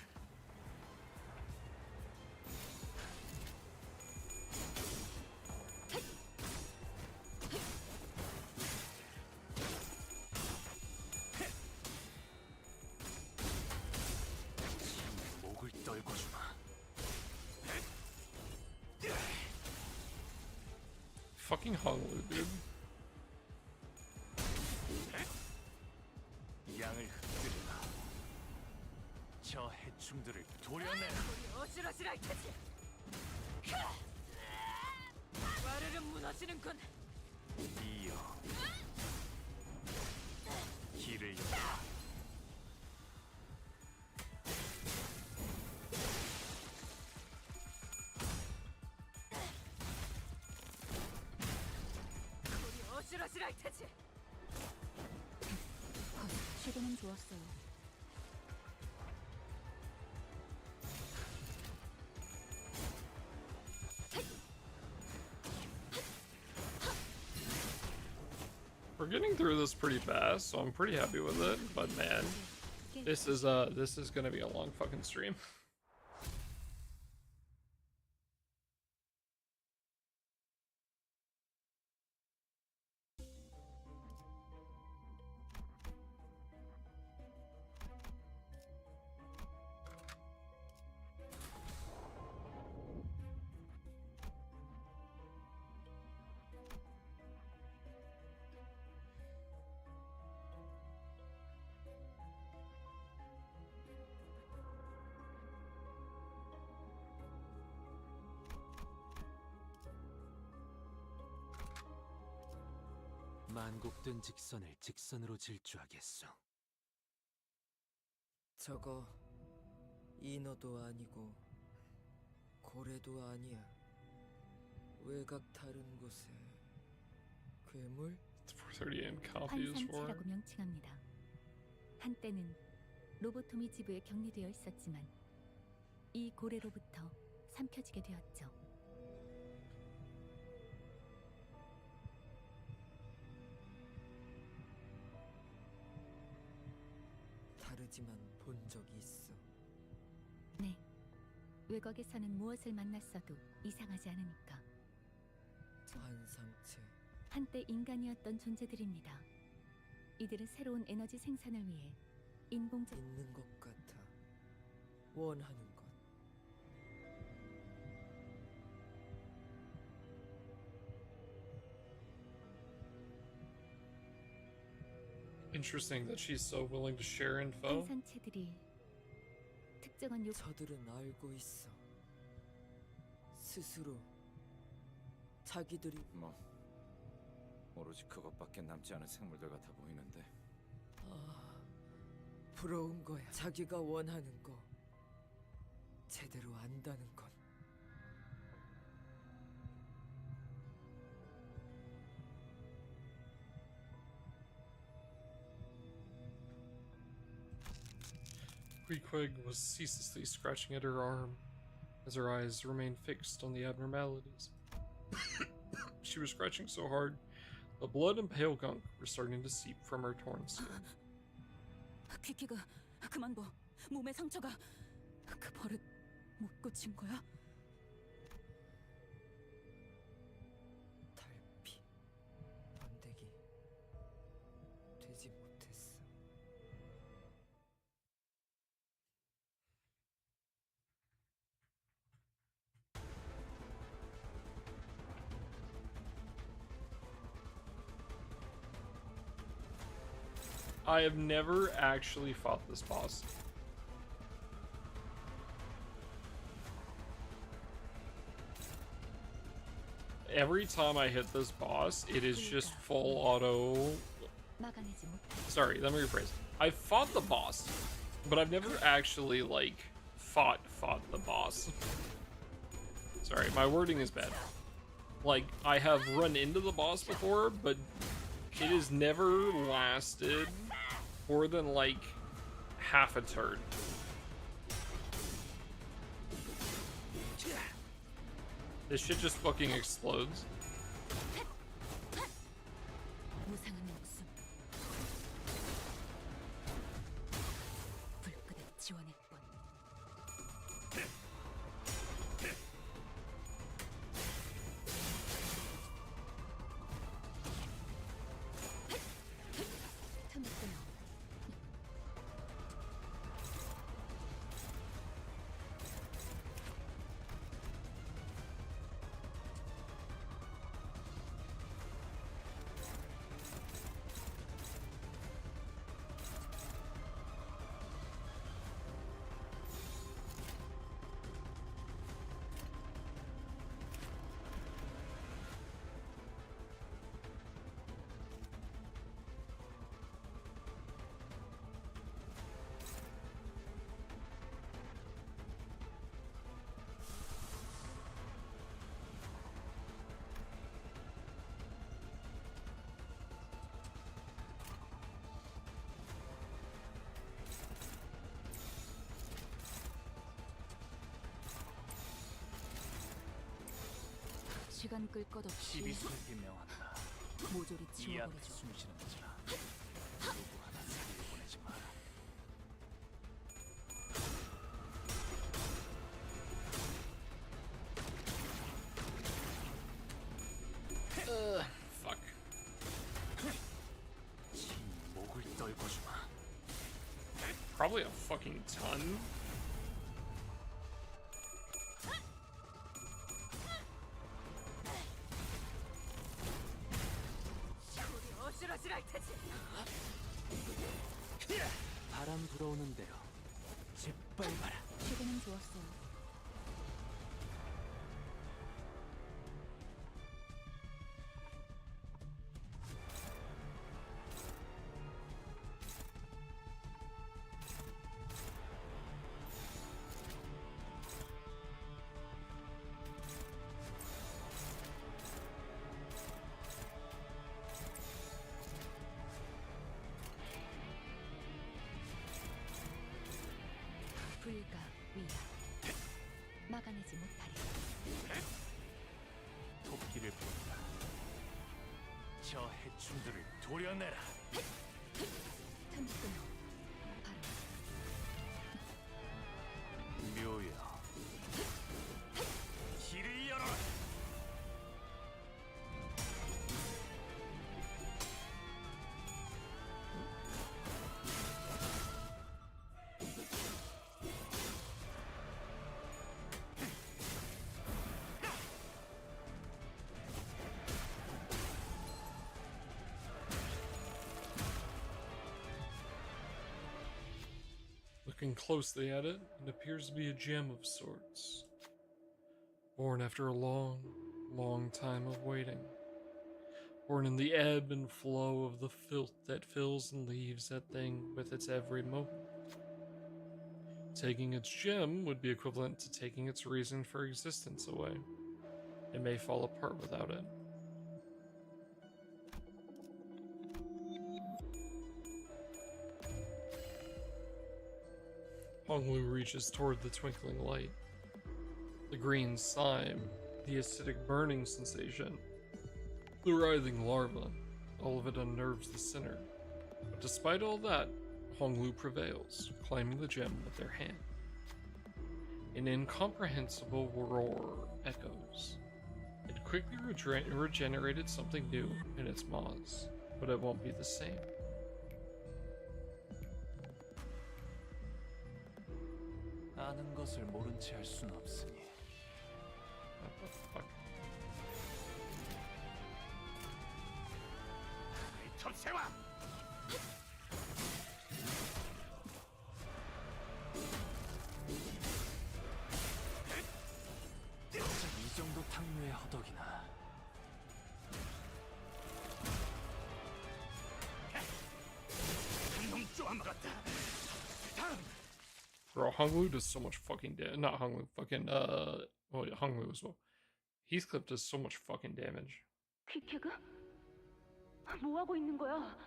목을 떨궈주마. Fucking Honolulu, dude. 양을 흩뜨리라. 저 해충들을 도려내라. 우리 어지러지랄 테지. 와르르 무너지는군. 이어 길을 열라. 우리 어지러지랄 테지. 최근은 좋았어요. We're getting through this pretty fast, so I'm pretty happy with it. But man, this is gonna be a long fucking stream. 만곡된 직선을 직선으로 질주하겠소. 저거 인어도 아니고 고래도 아니야. 외곽 다른 곳에 괴물? 4:30 and coffee is for. 환상체라고 명칭합니다. 한때는 로보토미 지부에 격리되어 있었지만 이 고래로부터 삼켜지게 되었죠. 다르지만 본 적이 있어. 네. 외곽에서는 무엇을 만났어도 이상하지 않으니까. 환상체. 한때 인간이었던 존재들입니다. 이들은 새로운 에너지 생산을 위해 인공적 있는 것 같아. 원하는 것. Interesting that she's so willing to share info. 생산체들이 특정한 요 저들은 알고 있어. 스스로 자기들이 뭐 오로지 그것밖에 남지 않은 생물들 같아 보이는데. 부러운 거야. 자기가 원하는 거 제대로 안다는 건. Queequeg was ceaselessly scratching at her arm, as her eyes remained fixed on the abnormalities. She was scratching so hard, the blood and pale gunk were starting to seep from her torn skin. 키키가 그만 둬. 몸에 상처가 그 버릇 못 고친 거야? 달피 번데기 되지 못했어. I have never actually fought this boss. Every time I hit this boss, it is just full auto. 막아내지 못. Sorry, let me rephrase. I fought the boss, but I've never actually like fought the boss. Sorry, my wording is bad. Like, I have run into the boss before, but it has never lasted more than like half a turn. This shit just fucking explodes. 무상한 목숨. 불끈한 지원의 뻔. 시간 끌 것 없이 시비스럽게 명한다. 모조리 이 앞에 지워버리죠. 숨쉬는 자 누구 하나 살려 보내지 마라. Fuck. 목을 떨궈주마. Probably a fucking ton. 어지러지랄 테지. 바람 불어오는 대로 짓밟아라. 시간은 좋았어요. 불가 위야. 막아내지 못하리. 토끼를 본다. 저 해충들을 도려내라. 틈끊어. 묘여. 길을 열어라. Looking closely at it, it appears to be a gem of sorts. Born after a long, long time of waiting. Born in the ebb and flow of the filth that fills and leaves that thing with its every moment. Taking its gem would be equivalent to taking its reason for existence away. It may fall apart without it. Honglu reaches toward the twinkling light. The green slime, the acidic burning sensation, the writhing larva, all of it unnerves the sinner. But despite all that, Honglu prevails, claiming the gem with their hand. An incomprehensible roar echoes. It quickly regenerated something new in its maws, but it won't be the same. 아는 것을 모른 채 할 수는 없으니. What the fuck? 톱세와! 이 정도 탕류의 허덕이나. 한놈 쪼아먹었다. 다음! Bro, Honglu does so much fucking damage. Not Honglu, fucking, well, yeah, Honglu as well. Heathcliff does so much fucking damage. 퀴케그? 뭐 하고 있는 거야?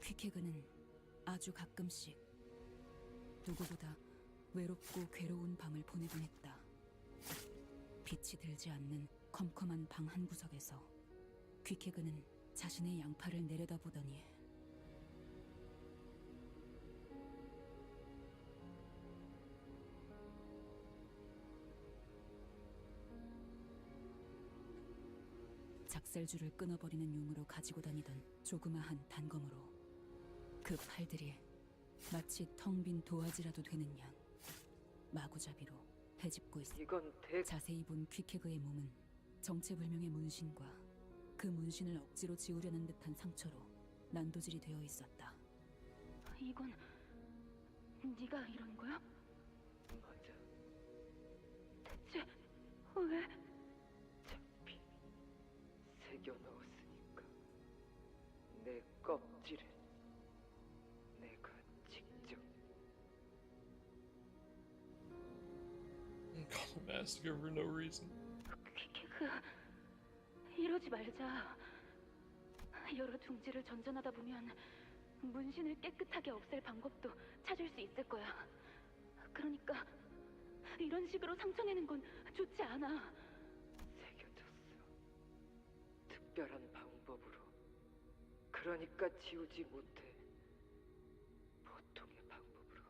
퀴케그는 아주 가끔씩 누구보다 외롭고 괴로운 밤을 보내곤 했다. 빛이 들지 않는 컴컴한 방 한 구석에서 퀴케그는 자신의 양팔을 내려다보더니 작살줄을 끊어버리는 용으로 가지고 다니던 조그마한 단검으로 그 팔들이 마치 텅 빈 도화지라도 되는 양 마구잡이로 헤집고 있었다. 자세히 본 퀴케그의 몸은 정체불명의 문신과 그 문신을 억지로 지우려는 듯한 상처로 난도질이 되어 있었다. 이건 네가 이런 거야? 맞아. 대체 왜? 잡히 새겨 넣었으니까 내 껍질을 내가 직접. Call him massacre for no reason. 퀴케그, 이러지 말자. 여러 둥지를 전전하다 보면 문신을 깨끗하게 없앨 방법도 찾을 수 있을 거야. 그러니까 이런 식으로 상처내는 건 좋지 않아. 새겨졌어. 특별한 방법으로. 그러니까 지우지 못해. 보통의 방법으로.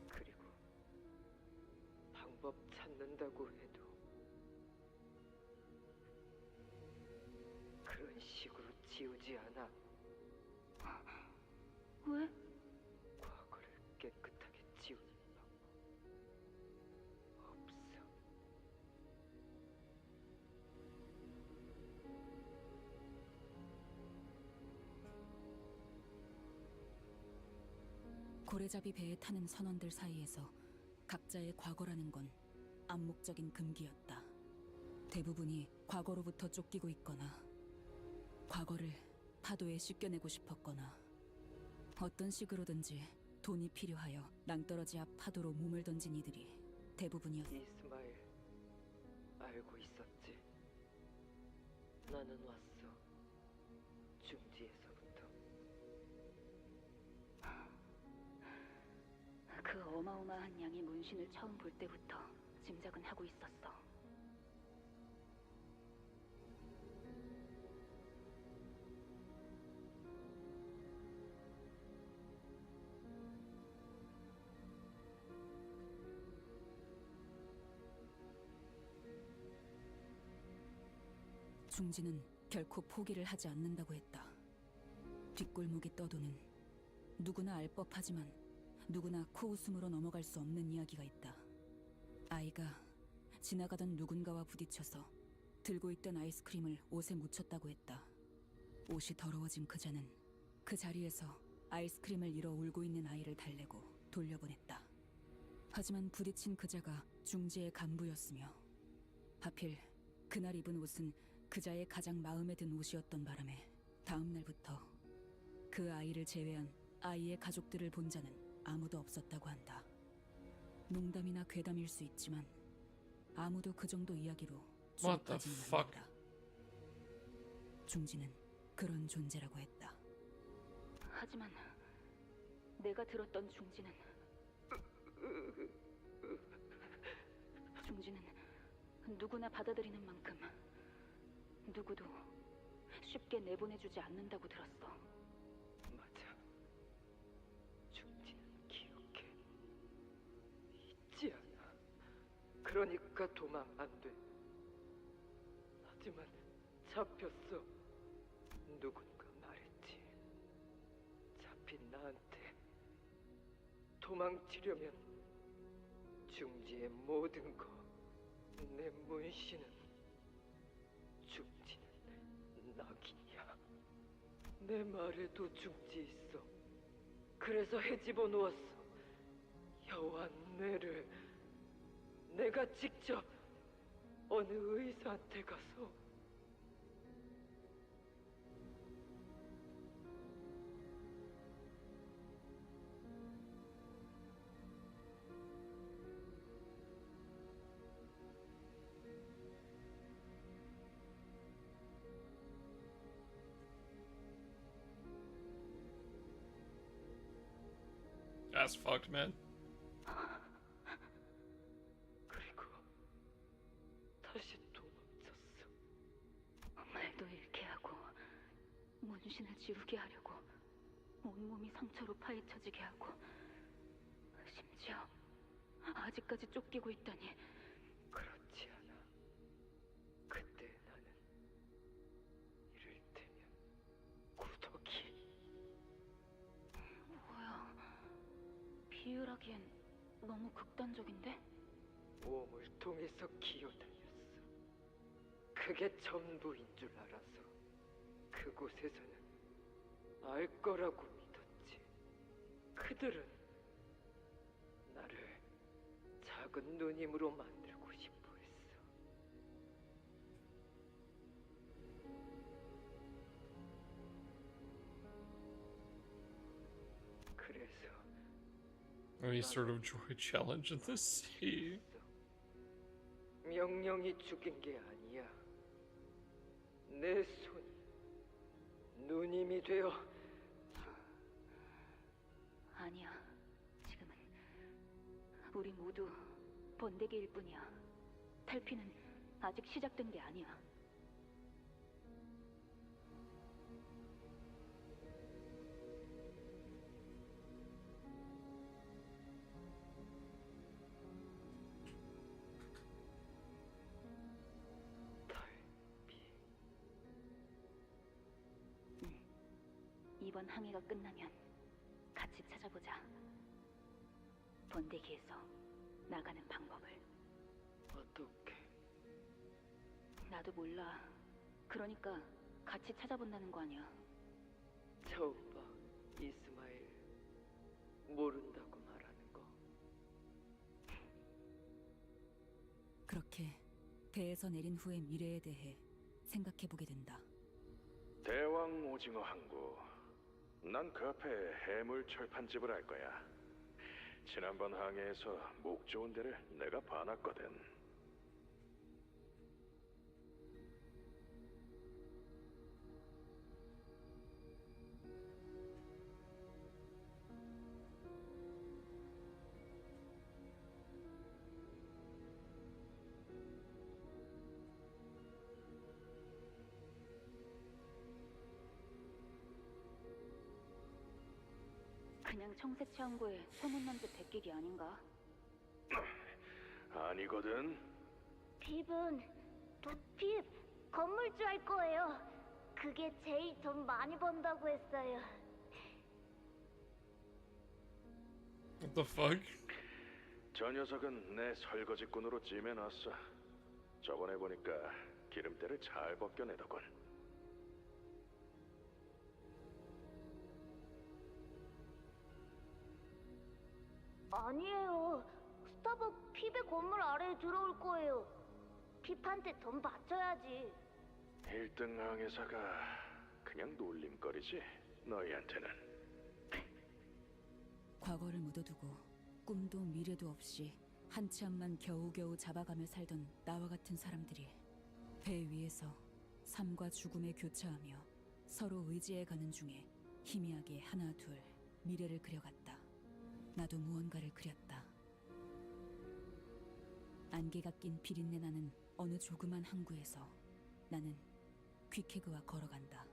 그리고 방법 찾는다고 해도 그런 식으로 지우지 않아. 왜? 과거를 깨끗하게 지우는 방법 없어. 고래잡이 배에 타는 선원들 사이에서 각자의 과거라는 건 암묵적인 금기였다. 대부분이 과거로부터 쫓기고 있거나 과거를 파도에 씻겨내고 싶었거나 어떤 식으로든지 돈이 필요하여 낭떠러지 앞 파도로 몸을 던진 이들이 대부분이었다. 이스마일 알고 있었지? 나는 왔어. 중지에서부터. 그 어마어마한 양의 문신을 처음 볼 때부터 짐작은 하고 있었어. 중지는 결코 포기를 하지 않는다고 했다. 뒷골목에 떠도는 누구나 알 법하지만 누구나 코웃음으로 넘어갈 수 없는 이야기가 있다. 아이가 지나가던 누군가와 부딪혀서 들고 있던 아이스크림을 옷에 묻혔다고 했다. 옷이 더러워진 그자는 그 자리에서 아이스크림을 잃어 울고 있는 아이를 달래고 돌려보냈다. 하지만 부딪힌 그자가 중지의 간부였으며 하필 그날 입은 옷은 그자의 가장 마음에 든 옷이었던 바람에 다음 날부터 그 아이를 제외한 아이의 가족들을 본 자는 아무도 없었다고 한다. 농담이나 괴담일 수 있지만 아무도 그 정도 이야기로 추격하지는 않는다. 중지는 그런 존재라고 했다. 하지만 내가 들었던 중지는 누구나 받아들이는 만큼 누구도 쉽게 내보내주지 않는다고 들었어. 맞아. 중지는 기억해. 잊지 않아. 그러니까 도망 안 돼. 하지만 잡혔어. 누군가 말했지. 잡힌 나한테 도망치려면 중지의 모든 거, 내 문신은 중지는 낙인이야. 내 말에도 중지 있어. 그래서 헤집어 놓았어. 여호와 뇌를 내가 직접 어느 의사한테 가서 That's fucked, man. 그리고 다시 도망쳤어. 말도 잃게 하고 문신을 지우게 하려고 온몸이 상처로 파헤쳐지게 하고 심지어 아직까지 쫓기고 있다니. 그렇지 않아. 그때 나는 이를테면 구더기. 뭐야, 비유라기엔 너무 극단적인데? 몸을 통해서 기어다녔어. 그게 전부인 줄 알아서 그곳에서는 알 거라고 믿었지. 그들은 나를 작은 누님으로 만들고 싶어 했어. 그래서 Any sort of joy challenge in this sea? 명령이 죽인 게 아니야. 내 손이 누님이 되어. 아니야. 지금은 우리 모두 번데기일 뿐이야. 탈피는 아직 시작된 게 아니야. 이번 항해가 끝나면 같이 찾아보자. 번데기에서 나가는 방법을. 어떻게? 나도 몰라. 그러니까 같이 찾아본다는 거 아니야. 처음 봐, 이스마일. 모른다고 말하는 거. 그렇게 배에서 내린 후의 미래에 대해 생각해보게 된다. 대왕 오징어 항구. 난 그 앞에 해물 철판집을 알 거야. 지난번 항해에서 목 좋은 데를 내가 봐놨거든. 그냥 청새치 항구에 소문난 듯 베끼기 아닌가? 아니거든. 핍은 핍 건물주 할 거예요. 그게 제일 돈 많이 번다고 했어요. What the fuck? 저 녀석은 내 설거지꾼으로 찜해놨어. 저번에 보니까 기름때를 잘 벗겨내더군. 아니에요. 스타벅 핍의 건물 아래에 들어올 거예요. 핍한테 돈 바쳐야지. 1등 항해사가 그냥 놀림거리지, 너희한테는. 과거를 묻어두고 꿈도 미래도 없이 한 치 앞만 겨우겨우 잡아가며 살던 나와 같은 사람들이 배 위에서 삶과 죽음에 교차하며 서로 의지해가는 중에 희미하게 하나 둘 미래를 그려갔다. 나도 무언가를 그렸다. 안개가 낀 비린내 나는 어느 조그만 항구에서 나는 귀케그와 걸어간다.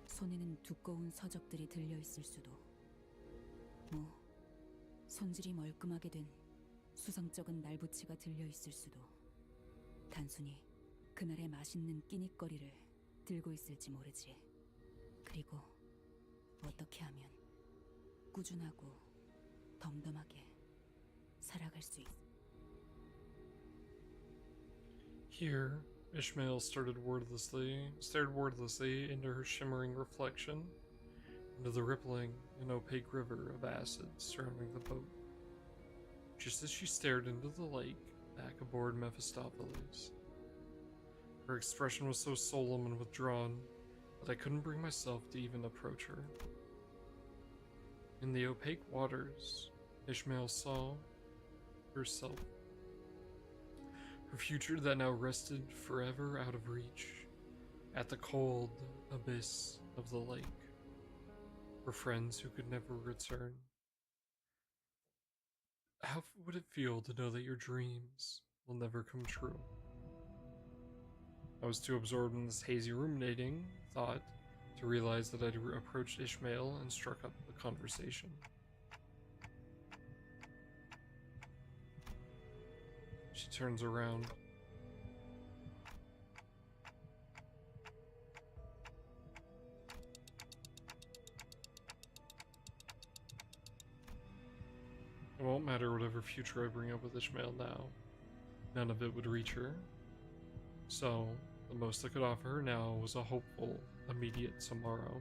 손에는 두꺼운 서적들이 들려있을 수도, 손질이 멀끔하게 된 수성쩍은 날부치가 들려있을 수도, 단순히 그날의 맛있는 끼니거리를 들고 있을지 모르지. 그리고 어떻게 하면 꾸준하고 덤덤하게 살아갈 수 있. Here, Ishmael stared wordlessly into her shimmering reflection, into the rippling and opaque river of acid surrounding the boat. Just as she stared into the lake back aboard Mephistopheles, her expression was so solemn and withdrawn that I couldn't bring myself to even approach her. In the opaque waters, Ishmael saw herself. Her future that now rested forever out of reach, at the cold abyss of the lake. Her friends who could never return. How would it feel to know that your dreams will never come true? I was too absorbed in this hazy ruminating thought to realize that I'd approached Ishmael and struck up a conversation. She turns around. It won't matter whatever future I bring up with Ishmael now. None of it would reach her. So, the most I could offer her now was a hopeful, immediate tomorrow.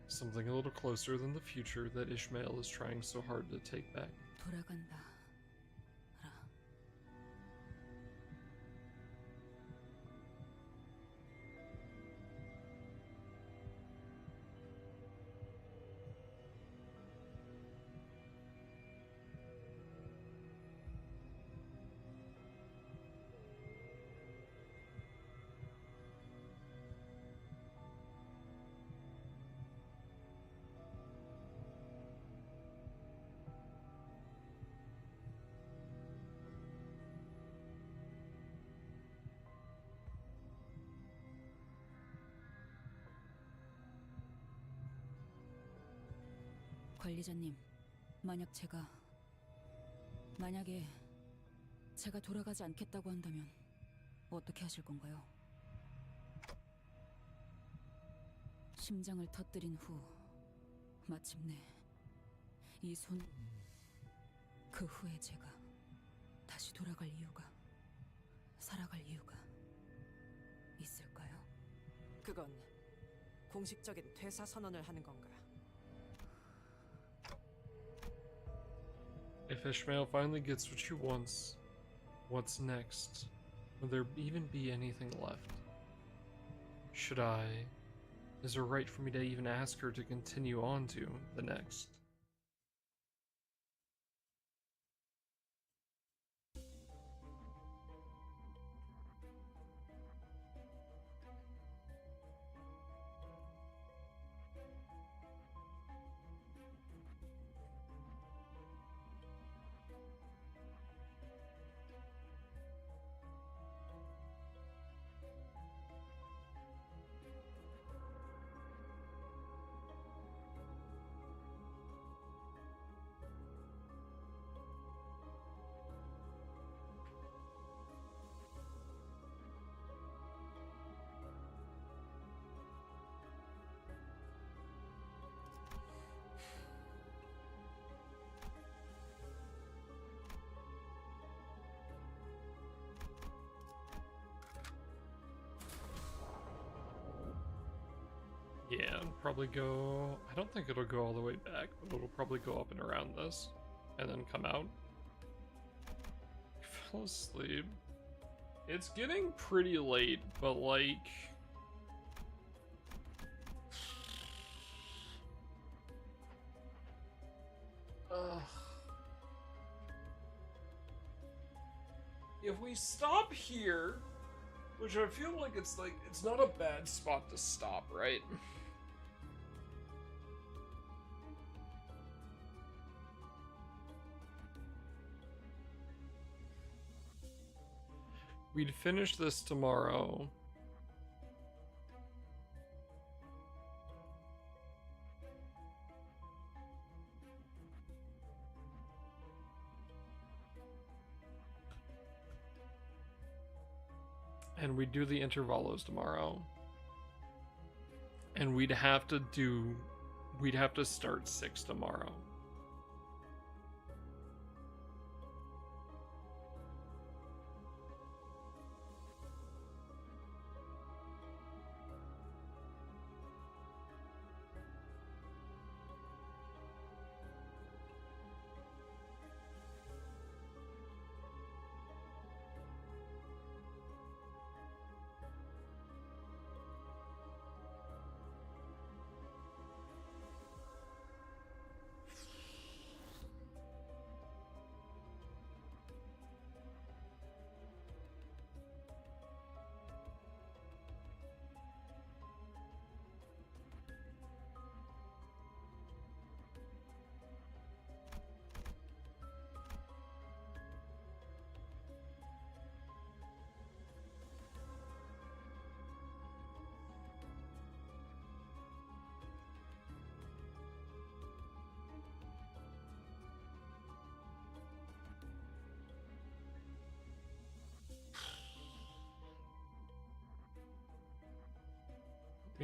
Something a little closer than the future that Ishmael is trying so hard to take back. 돌아간다. 관리자님, 만약에 제가 돌아가지 않겠다고 한다면 어떻게 하실 건가요? 심장을 터뜨린 후 마침내 그 후에 제가 다시 돌아갈 이유가, 살아갈 이유가 있을까요? 그건 공식적인 퇴사 선언을 하는 건가? If Ishmael finally gets what she wants, what's next? Will there even be anything left? Is there right for me to even ask her to continue on to the next? Yeah, it'll probably go... I don't think it'll go all the way back, but it'll probably go up and around this. And then come out. I fell asleep. It's getting pretty late, but like... If we stop here, which I feel like it's not a bad spot to stop, right? We'd finish this tomorrow. And we'd do the intervalos tomorrow. And we'd have to start 6 tomorrow.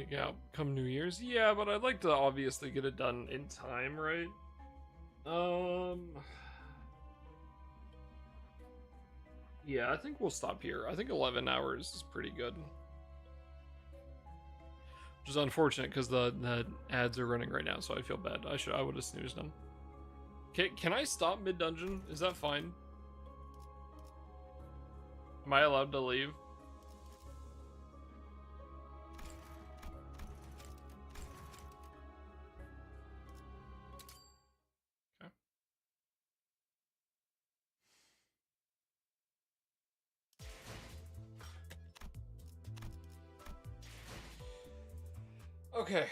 Yeah, come New Year's. Yeah, but I'd like to obviously get it done in time, right? Yeah, I think we'll stop here. I think 11 hours is pretty good. Which is unfortunate because the ads are running right now, so I feel bad. I would have snoozed them. Can I stop mid-dungeon? Is that fine? Am I allowed to leave? Okay.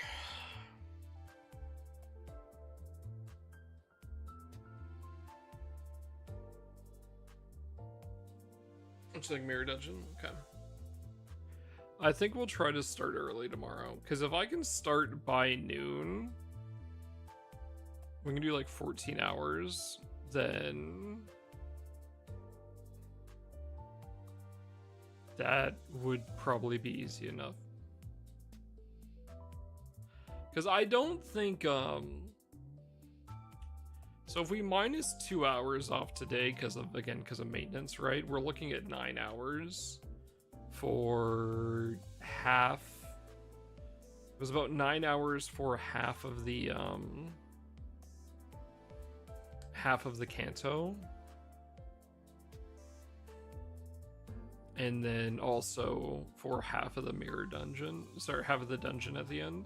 It's like Mirror Dungeon? Okay. I think we'll try to start early tomorrow, because if I can start by noon, we can do like 14 hours, then that would probably be easy enough. Because I don't think, so if we minus 2 hours off today, because of maintenance, right? We're looking at 9 hours for half. It was about 9 hours for half of the Canto. And then also for half of the mirror dungeon. Sorry, half of the dungeon at the end.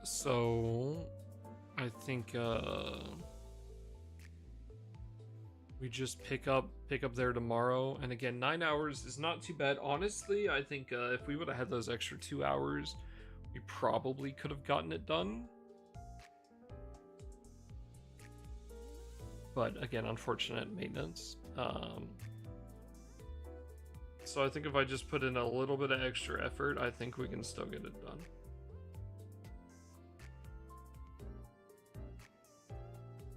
So I think we just pick up there tomorrow, and again 9 hours is not too bad. Honestly, I think if we would have had those extra 2 hours, we probably could have gotten it done. But again, unfortunate maintenance. So I think if I just put in a little bit of extra effort, I think we can still get it done.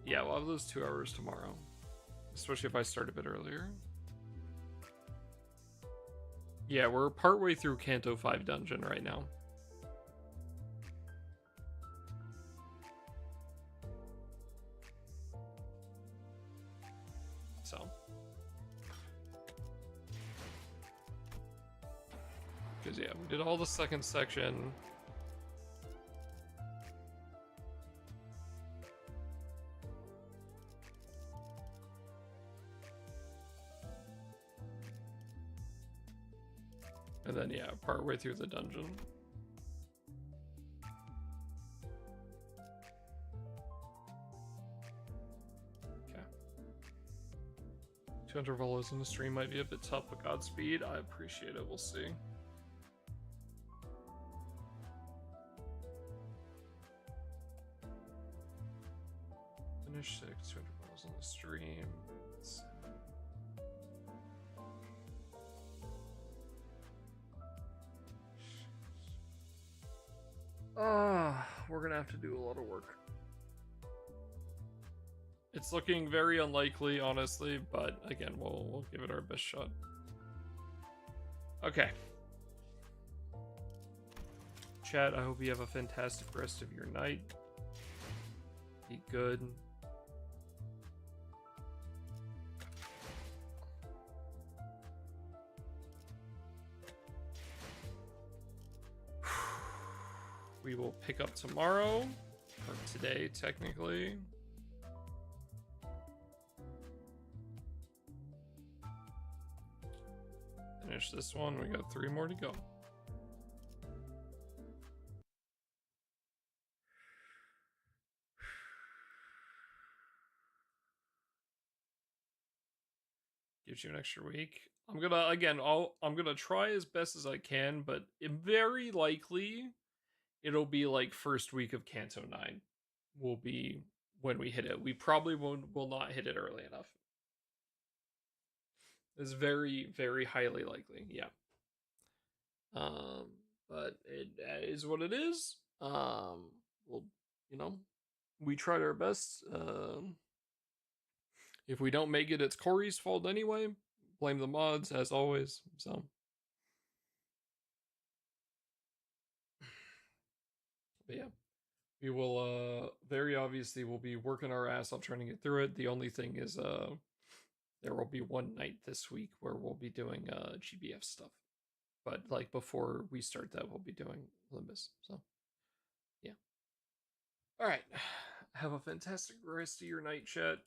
Yeah, we'll have those 2 hours tomorrow. Especially if I start a bit earlier. Yeah, we're partway through Canto 5 dungeon right now. Because, yeah, we did all the second section. And then, yeah, partway through the dungeon. Okay. 200 follows in the stream might be a bit tough, but Godspeed. I appreciate it. We'll see. Finish 6, 200 follows on the stream. We're gonna have to do a lot of work. It's looking very unlikely, honestly, but again, we'll give it our best shot. Okay. Chat, I hope you have a fantastic rest of your night. Be good. We will pick up tomorrow, or today, technically. Finish this one. We got 3 more to go. Gives you an extra week. I'm gonna try as best as I can, but very likely it'll be like first week of Canto 9 will be when we hit it. We probably will not hit it early enough. It's very, very highly likely, yeah. But it is what it is. Well, you know, we tried our best. If we don't make it, it's Corey's fault anyway. Blame the mods, as always. So, but yeah, we will. Very obviously, we'll be working our ass off trying to get through it. The only thing is, there will be one night this week where we'll be doing GBF stuff. But like before we start that, we'll be doing Limbus. So, yeah. All right. Have a fantastic rest of your night, chat.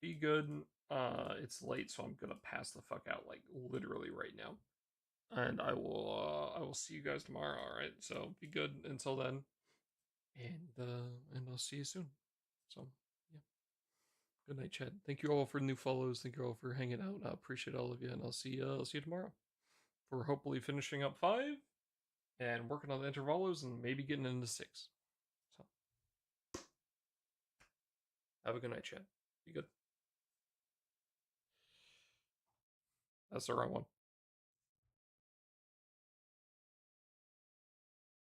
Be good. It's late, so I'm gonna pass the fuck out like literally right now. And I will see you guys tomorrow. All right. So be good until then, and I'll see you soon. So yeah. Good night, chat. Thank you all for new follows. Thank you all for hanging out. I appreciate all of you, and I'll see you tomorrow. For hopefully finishing up 5 and working on the intervalos and maybe getting into 6. So have a good night, chat. Be good. That's the wrong one.